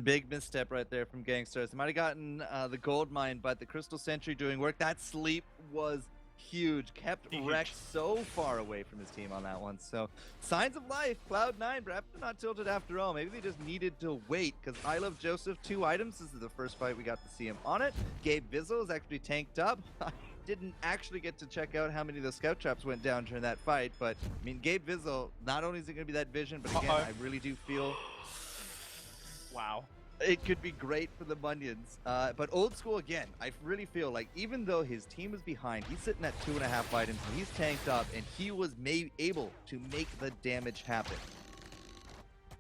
Big misstep right there from Gangsters. They might have gotten the gold mine, but the Crystal Sentry doing work. That sleep was huge. Kept Rekt so far away from his team on that one. So signs of life. Cloud9 perhaps not tilted after all. Maybe they just needed to wait, because I Love Joseph 2 items. This is the first fight we got to see him on it. Gabe Vizsla is actually tanked up. Didn't actually get to check out how many of the scout traps went down during that fight, but I mean, Gabe Vizsla, not only is it going to be that vision, but again, I really do feel wow, it could be great for the Munions. But Old School, again, I really feel like even though his team is behind, he's sitting at 2.5 items, and he's tanked up, and he was able to make the damage happen.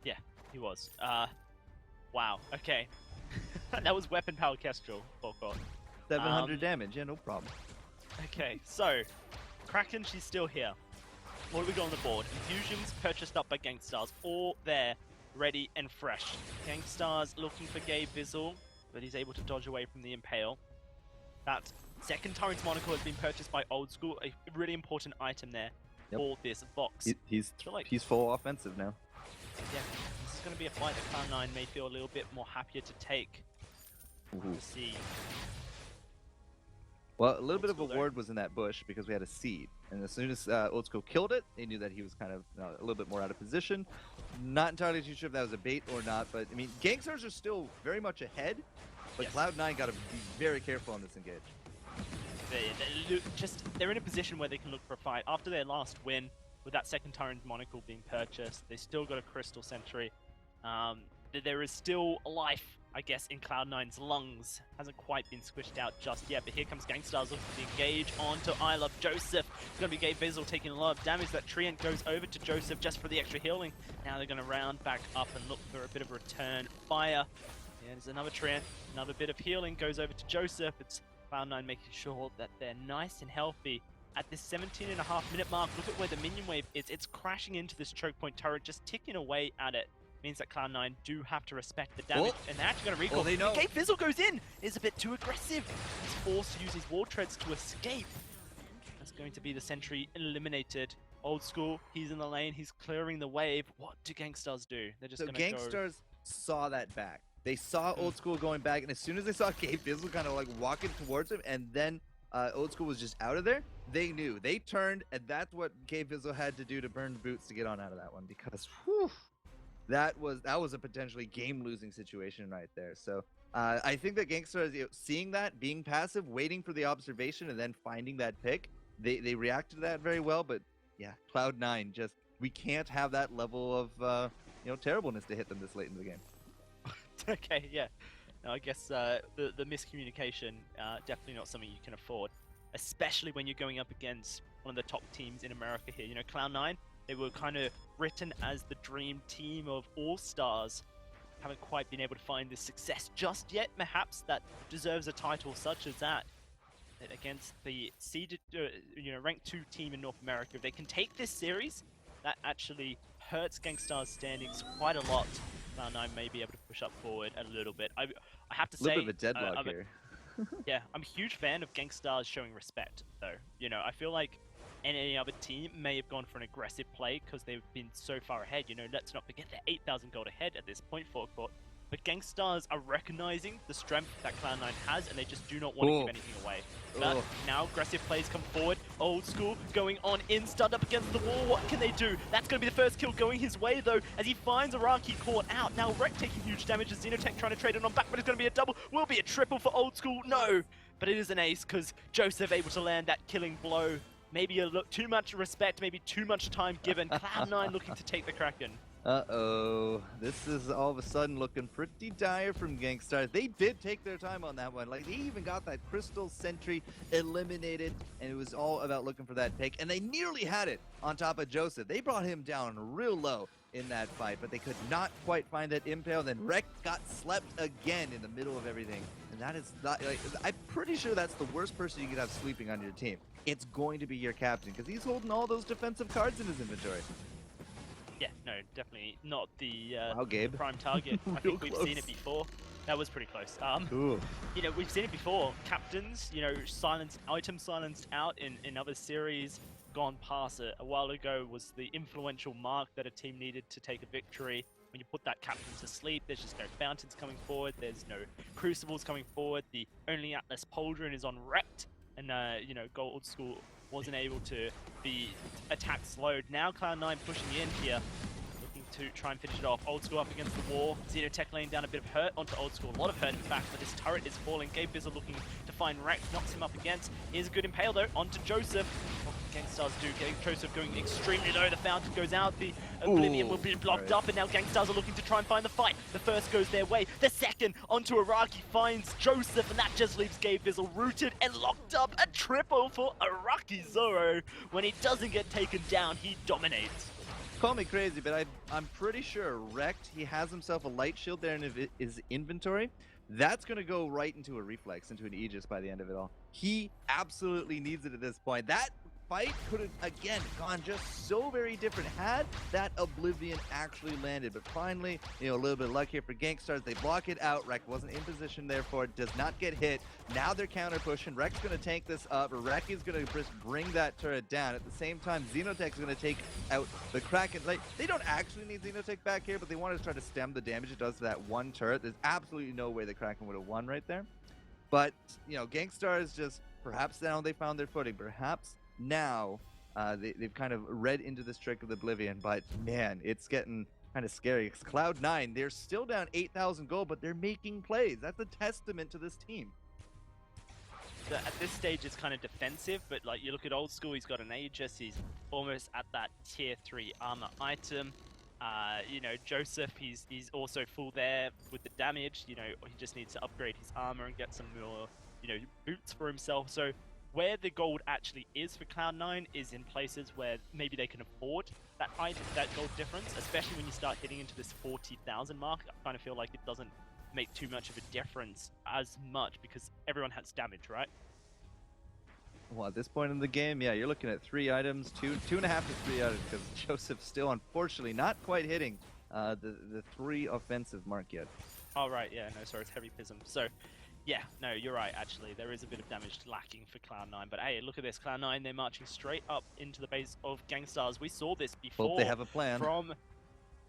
Yeah, he was. Wow, okay. That was weapon power Kestrel, Volkot. 700 damage, yeah, no problem. Okay, so, Kraken, she's still here. What do we got on the board? Infusions purchased up by Gangstars, all there, ready and fresh. Gangstars looking for Gabe Vizsla, but he's able to dodge away from the Impale. That second Torrent's Monocle has been purchased by Old School, a really important item there for this box. He's full offensive now. Yeah, this is going to be a fight that Cloud9 may feel a little bit more happier to take. To see. Well, a little bit of a ward was in that bush because we had a seed. And as soon as Old School killed it, they knew that he was kind of a little bit more out of position. Not entirely too sure if that was a bait or not, but I mean, Gangsters are still very much ahead, but Cloud9 got to be very careful on this engage. They're in a position where they can look for a fight. After their last win, with that second Tyrant Monocle being purchased, they still got a Crystal Sentry. There is still life, I guess, in Cloud9's lungs. Hasn't quite been squished out just yet, but here comes Gangstars looking to engage onto I Love Joseph. It's going to be Gabe Vizsla taking a lot of damage. That Treant goes over to Joseph just for the extra healing. Now they're going to round back up and look for a bit of return fire. Yeah, there's another Treant, another bit of healing goes over to Joseph. It's Cloud9 making sure that they're nice and healthy. At this 17.5-minute mark, look at where the minion wave is. It's crashing into this choke point turret, just ticking away at it. Means that Cloud9 do have to respect the damage, and they're actually going to recall. They know. Gabe Vizsla goes in, is a bit too aggressive. He's forced to use his wall treads to escape. That's going to be the sentry eliminated. Old School, he's in the lane, he's clearing the wave. What do Gangstars do? They're just going to go. Gangstars saw that back. They saw Old School going back, and as soon as they saw Gabe Vizsla kind of like walking towards him, and then Old School was just out of there, they knew. They turned, and that's what Gabe Vizsla had to do to burn boots to get on out of that one, because whew, that was a potentially game-losing situation right there. So I think that Gangsters, seeing that, being passive, waiting for the observation, and then finding that pick, they reacted to that very well. But yeah, Cloud9, just we can't have that level of terribleness to hit them this late in the game. Okay, yeah. No, I guess the miscommunication, definitely not something you can afford, especially when you're going up against one of the top teams in America here. You know, Cloud9, they were kind of written as the dream team of all-stars. Haven't quite been able to find this success just yet. Perhaps that deserves a title such as that. Against the seeded, ranked 2 team in North America. If they can take this series, that actually hurts Gangstars' standings quite a lot. Cloud9 may be able to push up forward a little bit. I have to say, a little bit of a deadlock here. Yeah, I'm a huge fan of Gangstars showing respect, though. You know, I feel like any other team may have gone for an aggressive play because they've been so far ahead. You know, let's not forget they're 8,000 gold ahead at this point, Forecourt. But Gangstars are recognizing the strength that Cloud9 has, and they just do not want to give anything away. But now aggressive plays come forward. Old School going on in, stunned up against the wall. What can they do? That's going to be the first kill going his way, though, as he finds Araki caught out. Now Rekt taking huge damage as Xenotech trying to trade it on back, but it's going to be a double. Will be a triple for Old School. No, but it is an ace because Joseph able to land that killing blow. Maybe too much respect, maybe too much time given. Cloud9 looking to take the Kraken. Uh-oh. This is all of a sudden looking pretty dire from Gangstar. They did take their time on that one. Like, they even got that Crystal Sentry eliminated, and it was all about looking for that pick. And they nearly had it on top of Joseph. They brought him down real low in that fight, but they could not quite find that impale. Then Rek got slept again in the middle of everything. And that is not, like, I'm pretty sure that's the worst person you could have sleeping on your team. It's going to be your captain, because he's holding all those defensive cards in his inventory. Yeah, no, definitely not the, Wow, Gabe. the prime target. I think we've seen it before. That was pretty close. Cool. You know, we've seen it before. Captains, you know, items silenced out in other series gone past it. A while ago was the influential mark that a team needed to take a victory. When you put that captain to sleep, there's just no fountains coming forward. There's no crucibles coming forward. The only Atlas Pauldron is on Rect. And, you know, Gold School wasn't able to be attack slowed. Now Cloud9 pushing in here, looking to try and finish it off. Old School up against the wall. Xenotech laying down a bit of hurt onto Old School. A lot of hurt, in fact, but this turret is falling. Gabe Bizzle looking to find Rex, knocks him up against. Here's a good impale, though, onto Joseph. What can Gangstars do? Getting Joseph going extremely low. The fountain goes out. The Oblivion will be blocked up, and now Gangstars are looking to try and find the fight. The first goes their way. The second onto Araki finds Joseph, and that just leaves Gabe Bizzle rooted and locked up. A triple for Araki Zoro. When he doesn't get taken down, he dominates. Call me crazy, but I'm pretty sure Rekt, he has himself a light shield there in his inventory. That's going to go right into a reflex, into an Aegis by the end of it all. He absolutely needs it at this point. That fight could have, again, gone just so very different had that Oblivion actually landed. But finally, you know, a little bit of luck here for Gankstars. They block it out. Rek wasn't in position, therefore does not get hit. Now they're counter pushing. Rek's going to tank this up. Rek is going to just bring that turret down. At the same time, Xenotech's going to take out the Kraken. Like, they don't actually need Xenotech back here, but they want to try to stem the damage it does to that one turret. There's absolutely no way the Kraken would have won right there. But, you know, Gankstars just, perhaps now they found their footing. Perhaps now they've kind of read into this trick of Oblivion, but man, it's getting kind of scary. It's Cloud9, they're still down 8,000 gold, but they're making plays. That's a testament to this team. So at this stage, it's kind of defensive, but like you look at Old School, he's got an Aegis, he's almost at that tier 3 armor item. You know, Joseph, he's also full there with the damage. You know, he just needs to upgrade his armor and get some more, you know, boots for himself. So where the gold actually is for Cloud9 is in places where maybe they can afford that gold difference, especially when you start hitting into this 40,000 mark. I kind of feel like it doesn't make too much of a difference as much because everyone has damage, right? Well, at this point in the game, yeah, you're looking at 3 items, two and a half to 3 items, because Joseph's still, unfortunately, not quite hitting the 3 offensive mark yet. Oh, right, yeah, no, sorry, it's Heavy Pism. So, yeah, no, you're right, actually. There is a bit of damage lacking for Cloud9. But hey, look at this. Cloud9, they're marching straight up into the base of Gankstars. We saw this before. Hope they have a plan.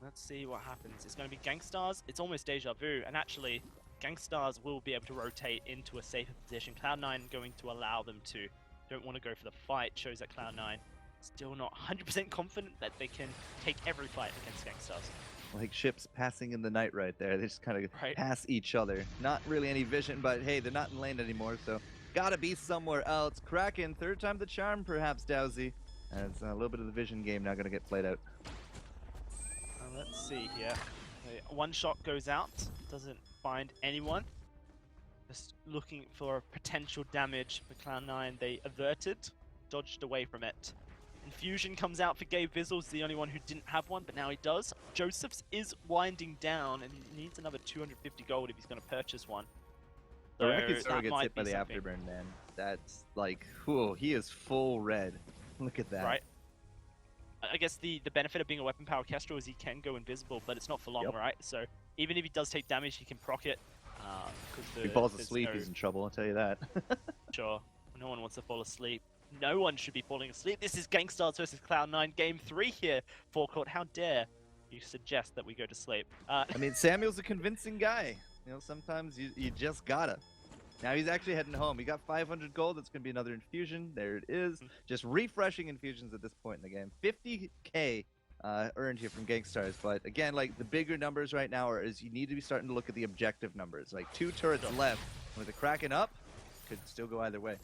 Let's see what happens. It's going to be Gankstars. It's almost deja vu. And actually, Gankstars will be able to rotate into a safer position. Cloud9 going to allow them to. Don't want to go for the fight. Shows that Cloud9 still not 100% confident that they can take every fight against Gankstars. Like ships passing in the night right there. They just kind of pass each other. Not really any vision, but hey, they're not in lane anymore, so gotta be somewhere else. Kraken, third time the charm, perhaps, Dowsy. As a little bit of the vision game now gonna get played out. Let's see here. One shot goes out, doesn't find anyone. Just looking for potential damage for Cloud9. They averted, dodged away from it. Infusion comes out for Gabe Bizzle's the only one who didn't have one, but now he does. Joseph's is winding down, and he needs another 250 gold if he's going to purchase one. The Record Star gets hit by the Afterburn, man. That's like, whoa, he is full red. Look at that. Right. I guess the benefit of being a weapon power Kestrel is he can go invisible, but it's not for long, right? So even if he does take damage, he can proc it. If he falls asleep, he's in trouble, I'll tell you that. Sure. No one wants to fall asleep. No one should be falling asleep. This is Gankstars versus Cloud9, game 3 here. Forecourt, how dare you suggest that we go to sleep? I mean, Samuel's a convincing guy. You know, sometimes you just gotta. Now he's actually heading home. He got 500 gold. That's going to be another infusion. There it is. Just refreshing infusions at this point in the game. 50k earned here from Gankstars. But again, like the bigger numbers right now is you need to be starting to look at the objective numbers. Like 2 turrets left with the Kraken up, could still go either way.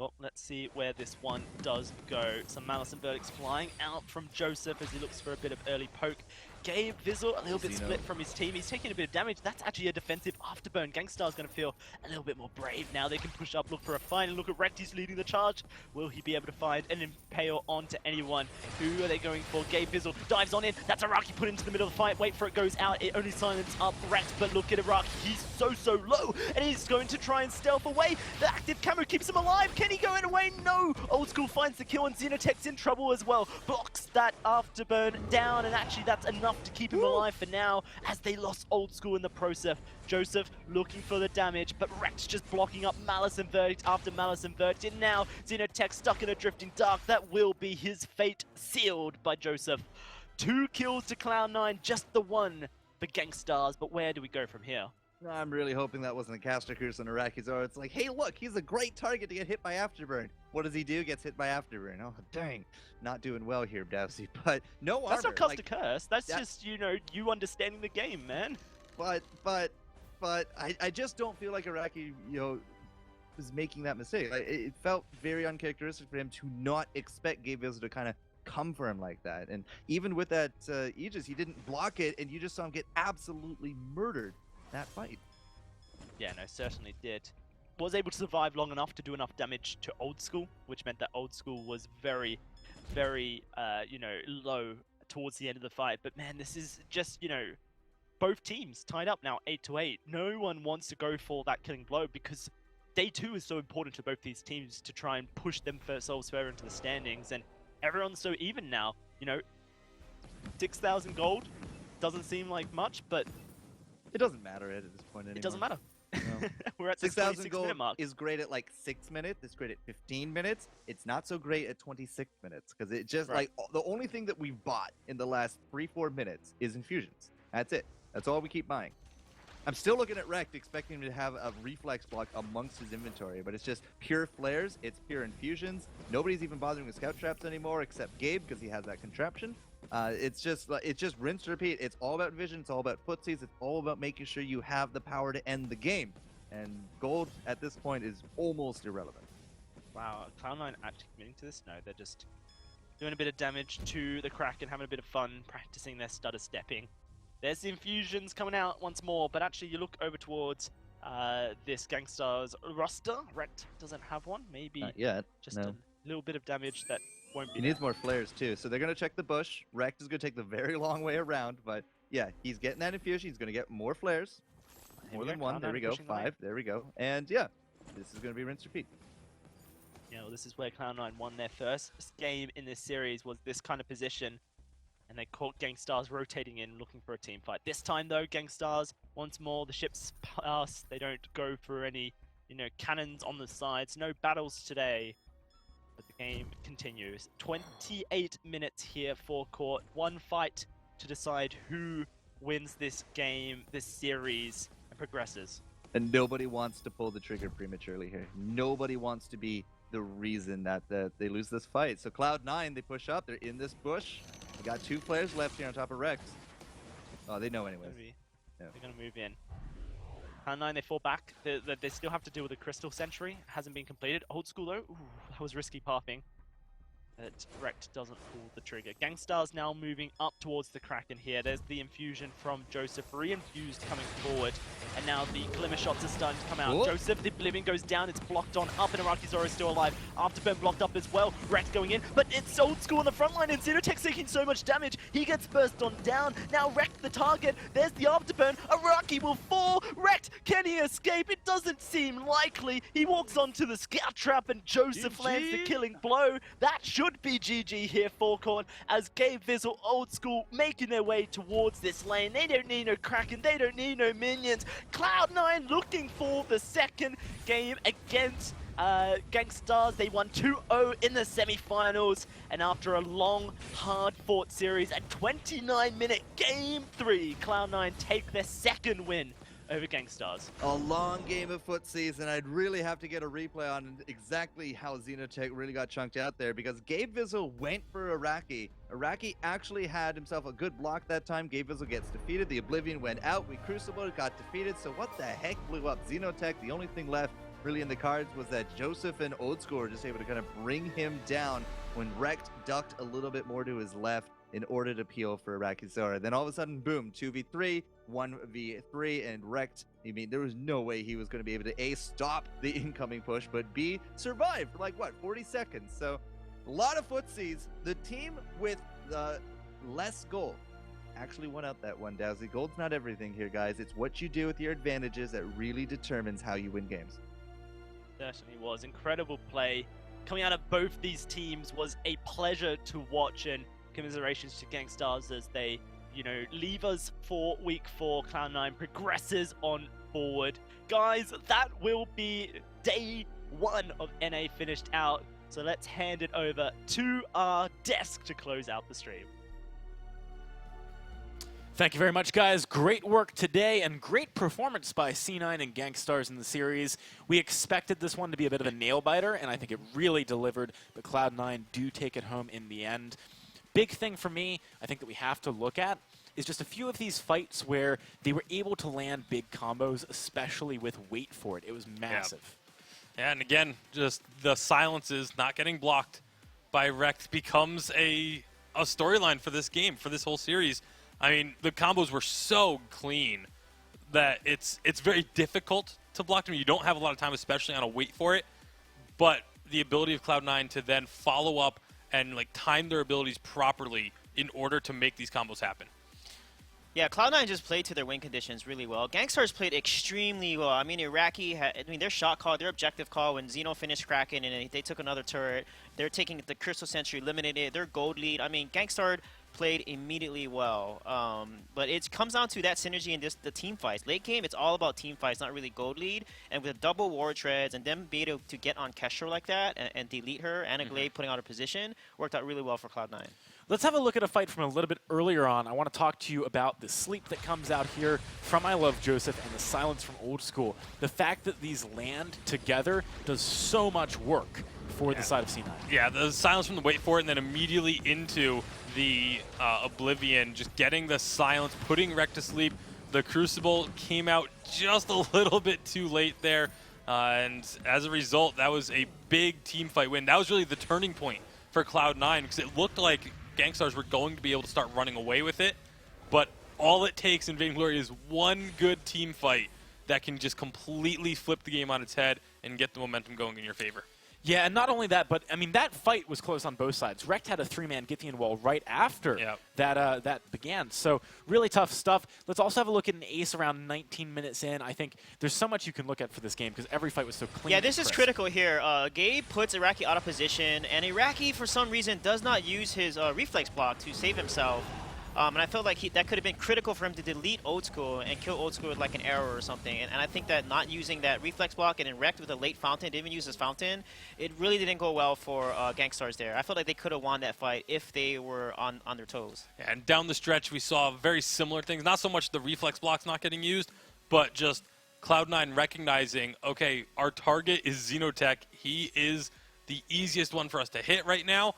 Well, let's see where this one does go. Some Malice and Verdicts flying out from Joseph as he looks for a bit of early poke. Gabe Vizzle, a little bit split from his team. He's taking a bit of damage. That's actually a defensive afterburn. Gangstar's going to feel a little bit more brave now. They can push up, look for a fight, and look at Rect. He's leading the charge. Will he be able to find an impale onto anyone? Who are they going for? Gabe Vizzle dives on in. That's Araki put into the middle of the fight. Wait for it, goes out. It only silences up Rect, but look at Araki. He's so low, and he's going to try and stealth away. The active camo keeps him alive. Can he go away? No! Old School finds the kill, and Xenotech's in trouble as well. Blocks that afterburn down, and actually that's enough to keep him alive for now, as they lost Old School in the process. Joseph looking for the damage, but Rex just blocking up Malice and Verdict after Malice and Verdict. And now Xenotech stuck in a drifting dark. That will be his fate sealed by Joseph. 2 kills to Cloud9, just the one for Gangstars, but where do we go from here? I'm really hoping that wasn't a caster curse on Araki's aura. It's like, hey, look, he's a great target to get hit by Afterburn. What does he do? Gets hit by Afterburn. Oh, dang. Not doing well here, Dowsy. But no armor. That's not caster curse. That's just, you know, you understanding the game, man. But I just don't feel like Araki, was making that mistake. It felt very uncharacteristic for him to not expect Gabe Vizzle to kind of come for him like that. And even with that Aegis, he didn't block it, and you just saw him get absolutely murdered that fight. Yeah, no, certainly did. Was able to survive long enough to do enough damage to Old School, which meant that Old School was very, very, low towards the end of the fight. But man, this is just, both teams tied up now 8-8. No one wants to go for that killing blow because day 2 is so important to both these teams to try and push themselves further into the standings. And everyone's so even now, 6,000 gold doesn't seem like much, but it doesn't matter at this point anymore. It doesn't matter. No. We're at 6,000 gold gold mark. is great at like 6 minutes. It's great at 15 minutes. It's not so great at 26 minutes because it just like the only thing that we've bought in the last 3-4 minutes is infusions. That's it. That's all we keep buying. I'm still looking at Rect, expecting him to have a reflex block amongst his inventory, but it's just pure flares. It's pure infusions. Nobody's even bothering with scout traps anymore except Gabe because he has that contraption. It's just rinse repeat. It's all about vision. It's all about footsies. It's all about making sure you have the power to end the game. And gold at this point is almost irrelevant. Wow, Cloud9 actually committing to this? No, they're just doing a bit of damage to the Kraken, having a bit of fun, practicing their stutter stepping. There's the infusions coming out once more, but actually you look over towards this Gangstar's roster. Rect doesn't have one. Maybe not yet. Just a little bit of damage that won't be He needs more flares too, so they're going to check the bush. Rect is going to take the very long way around, but yeah, he's getting that infusion. He's going to get more flares. More than one. There we go. 5. There we go. And yeah, this is going to be rinse repeat. Yeah, well, this is where Cloud9 won their first game in this series, was this kind of position. And they caught Gangstars rotating in, looking for a team fight. This time, though, Gangstars, once more, the ships pass. They don't go for any, cannons on the sides. No battles today. But the game continues. 28 minutes here for court. One fight to decide who wins this game, this series, and progresses. And nobody wants to pull the trigger prematurely here. Nobody wants to be the reason that they lose this fight. So Cloud9, they push up. They're in this bush. They got 2 players left here on top of Rex. Oh, they know anyways. They're going to move in. Cloud9, they fall back. They still have to deal with the Crystal Sentry. It hasn't been completed. Old School, though. Ooh, that was risky pathing. But Rect doesn't pull the trigger. Gangstar's now moving up towards the Kraken here. There's the infusion from Joseph, re-infused coming forward. And now the glimmer shots are starting to come out. Whoa. Joseph, the Oblivion goes down. It's blocked on up, and Araki's Aura is still alive. Afterburn blocked up as well. Rect going in, but it's Old School on the front line, and Xenotech taking so much damage. He gets burst on down. Now Rect the target. There's the Afterburn. Araki will fall. Rect, can he escape? It doesn't seem likely. He walks onto the scout trap, and Joseph lands the killing blow. That should be GG here for Korn, as Gabe Vizzle, Old School, making their way towards this lane. They don't need no Kraken, they don't need no minions. Cloud9 looking for the second game against Gangstars. They won 2-0 in the semi-finals, and after a long, hard-fought series, a 29-minute Game 3, Cloud9 take their second win over Gangstars. A long game of footsies, and I'd really have to get a replay on exactly how Xenotech really got chunked out there, because Gabe Vizzle went for Araki. Araki actually had himself a good block that time. Gabe Vizzle gets defeated. The Oblivion went out. We Crucible got defeated. So what the heck blew up Xenotech? The only thing left really in the cards was that Joseph and Old School were just able to kind of bring him down when Rekt ducked a little bit more to his left in order to peel for Rakizora. Then all of a sudden, boom, 2v3, 1v3, and Rekt, I mean, there was no way he was going to be able to A, stop the incoming push, but B, survive for like, what, 40 seconds. So a lot of footsies. The team with less gold actually won out that one, Dowsy. Gold's not everything here, guys. It's what you do with your advantages that really determines how you win games. Certainly was. Incredible play coming out of both these teams was a pleasure to watch, and commiserations to Gangstars as they, leave us for Week 4. Cloud9 progresses on forward. Guys, that will be day 1 of NA finished out. So let's hand it over to our desk to close out the stream. Thank you very much, guys. Great work today and great performance by C9 and Gangstars in the series. We expected this one to be a bit of a nail-biter, and I think it really delivered, but Cloud9 do take it home in the end. Big thing for me, I think that we have to look at, is just a few of these fights where they were able to land big combos, especially with Wait For It. It was massive. Yeah, and again, just the silences not getting blocked by Rekt becomes a storyline for this game, for this whole series. I mean, the combos were so clean that it's very difficult to block them. You don't have a lot of time, especially on a Wait For It, but the ability of Cloud9 to then follow up and time their abilities properly in order to make these combos happen. Yeah, Cloud9 just played to their win conditions really well. Gangstars played extremely well. I mean, Iraqi their shot call, their objective call when Xeno finished Kraken and they took another turret. They're taking the Crystal Sentry, eliminated their gold lead. I mean, Gangstar played immediately well. But it comes down to that synergy in the team fights. Late game, it's all about team fights, not really gold lead. And with double war treads and them being able to get on Kesher like that and delete her, and Glade putting out a position, worked out really well for Cloud9. Let's have a look at a fight from a little bit earlier on. I want to talk to you about the sleep that comes out here from I Love Joseph and the silence from Old School. The fact that these land together does so much work for the side of C9. Yeah, the silence from the Wait For It and then immediately into the Oblivion, just getting the silence, putting Rekt to sleep. The Crucible came out just a little bit too late there, and as a result, that was a big team fight win. That was really the turning point for Cloud9 because it looked like Gangstars were going to be able to start running away with it, but all it takes in Vainglory is one good team fight that can just completely flip the game on its head and get the momentum going in your favor. Yeah, and not only that, but I mean that fight was close on both sides. Rekt had a 3-man Githian wall right after that began. So really tough stuff. Let's also have a look at an ace around 19 minutes in. I think there's so much you can look at for this game because every fight was so clean. Yeah, this is critical here. Gabe puts Iraqi out of position, and Iraqi for some reason does not use his reflex block to save himself. And I felt like that could have been critical for him to delete Old School and kill Old School with like an arrow or something. And I think that not using that reflex block and then Rekt with a late fountain, didn't even use his fountain, it really didn't go well for Gangstars there. I felt like they could have won that fight if they were on their toes. Yeah, and down the stretch, we saw very similar things. Not so much the reflex blocks not getting used, but just Cloud9 recognizing, okay, our target is Xenotech. He is the easiest one for us to hit right now.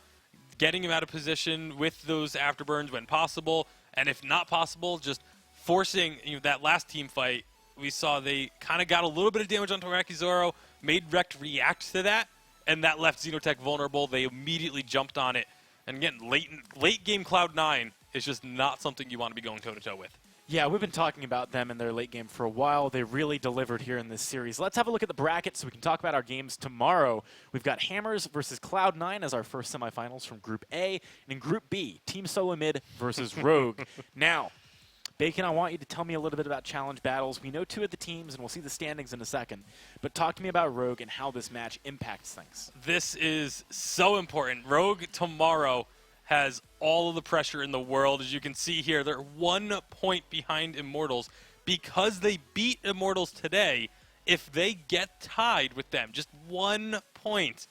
Getting him out of position with those afterburns when possible, and if not possible, just forcing that last team fight. We saw they kind of got a little bit of damage onto Rakizoro, made Rekt react to that, and that left Xenotech vulnerable. They immediately jumped on it. And again, late game Cloud9 is just not something you want to be going toe-to-toe with. Yeah, we've been talking about them in their late game for a while. They really delivered here in this series. Let's have a look at the bracket so we can talk about our games tomorrow. We've got Hammers versus Cloud9 as our first semifinals from Group A. And in Group B, Team Solo Mid versus Rogue. Now, Bacon, I want you to tell me a little bit about challenge battles. We know 2 of the teams, and we'll see the standings in a second. But talk to me about Rogue and how this match impacts things. This is so important. Rogue tomorrow has all of the pressure in the world. As you can see here, they're 1 point behind Immortals. Because they beat Immortals today, if they get tied with them, just 1 point,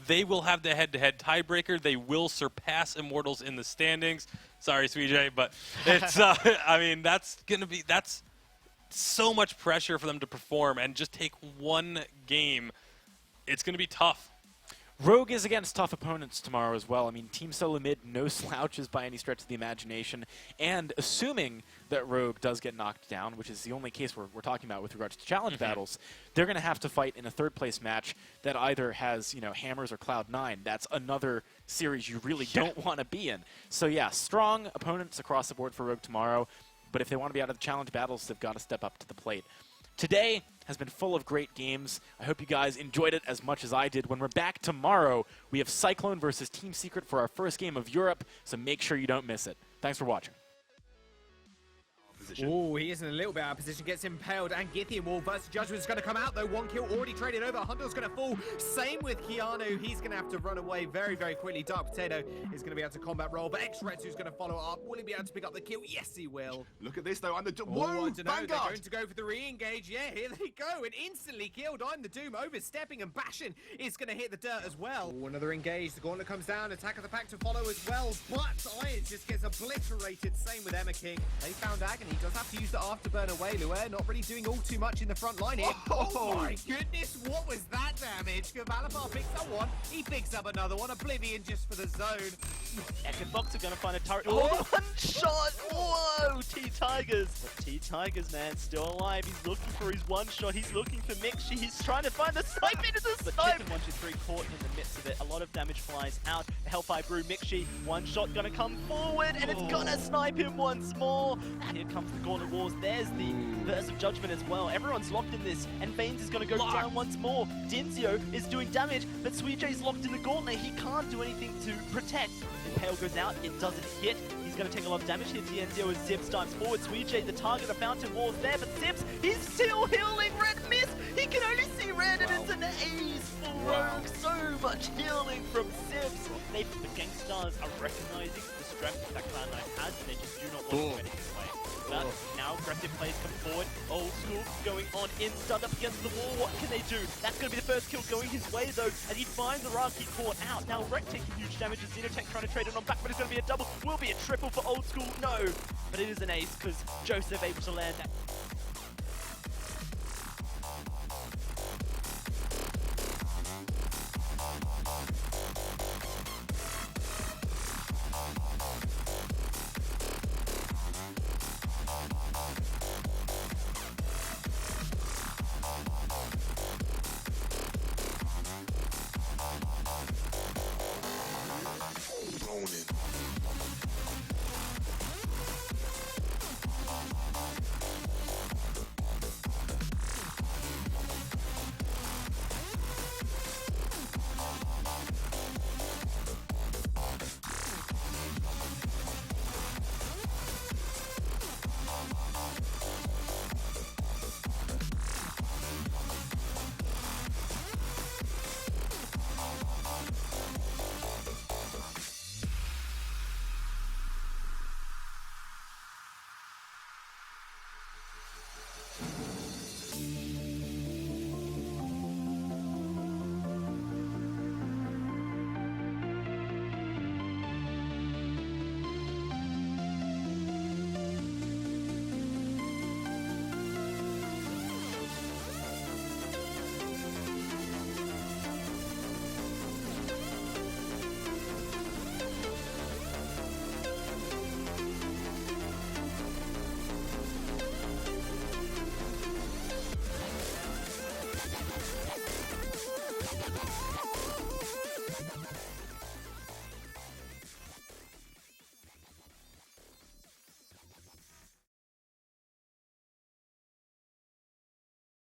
they will have the head-to-head tiebreaker. They will surpass Immortals in the standings. Sorry, Sweej, but it's I mean, that's so much pressure for them to perform and just take 1 game. It's going to be tough. Rogue is against tough opponents tomorrow as well. I mean, Team Solo Mid, no slouches by any stretch of the imagination. And assuming that Rogue does get knocked down, which is the only case we're talking about with regards to challenge battles, they're going to have to fight in a third-place match that either has, Hammers or Cloud9. That's another series you really don't want to be in. So yeah, strong opponents across the board for Rogue tomorrow. But if they want to be out of the challenge battles, they've got to step up to the plate. Today has been full of great games. I hope you guys enjoyed it as much as I did. When we're back tomorrow, we have Cyclone versus Team Secret for our first game of Europe, so make sure you don't miss it. Thanks for watching. Oh, he is in a little bit out of position, gets impaled, and Githian Wall versus Judgment is going to come out, though. One kill already traded over. Hunter's going to fall. Same with Keanu. He's going to have to run away very, very quickly. Dark Potato is going to be able to combat roll, but X-Retsu's going to follow up. Will he be able to pick up the kill? Yes, he will. Look at this, though. I'm the Doom. Whoa, Whoa, They're Vanguard! going to go for the re-engage. Yeah, here they go. And instantly killed. I'm the Doom. Overstepping and bashing is going to hit the dirt as well. Oh, another engage. The gauntlet comes down. Attack of the Pack to follow as well. But Irons just gets obliterated. Same with Emma King. They found Agony. He does have to use the Afterburn away. Luer not really doing all too much in the front line here. Oh my goodness, what was that damage? Gavalapar picks up one. He picks up another one. Oblivion just for the zone. Echo Fox are going to find a turret. Oh, one shot! Whoa! T-Tigers. But T-Tigers, man, still alive. He's looking for his one shot. He's looking for Mixi. He's trying to find the snipe into the snipe. But 123 caught in the midst of it. A lot of damage flies out. Hellfire Brew, Mixi. One shot going to come forward, and it's going to snipe him once more. And here comes the Gauntlet Wars. There's the Verse of Judgment as well. Everyone's locked in this, and Veins is going to go down once more. Dinzio is doing damage, but Suijay's locked in the Gauntlet. He can't do anything to protect. Impale goes out, it doesn't hit. He's going to take a lot of damage here. Dinzio as Zips dives forward. Suijay, the target of Fountain Wall's there, but Zips, he's still healing. Red miss. He can only see red, and it's an ace for Rogue. So much healing from Zips. The Gangstars are recognizing the strength that Cloud9 has, and they just do not want to do anything away. But now aggressive plays come forward. Old School going on in, stunned up against the wall. What can they do? That's going to be the first kill going his way, though, as he finds the Raki caught out. Now Wreck taking huge damage as Xenotech trying to trade it on back, but it's going to be a double. Will be a triple for Old School. No, but it is an ace because Joseph able to land that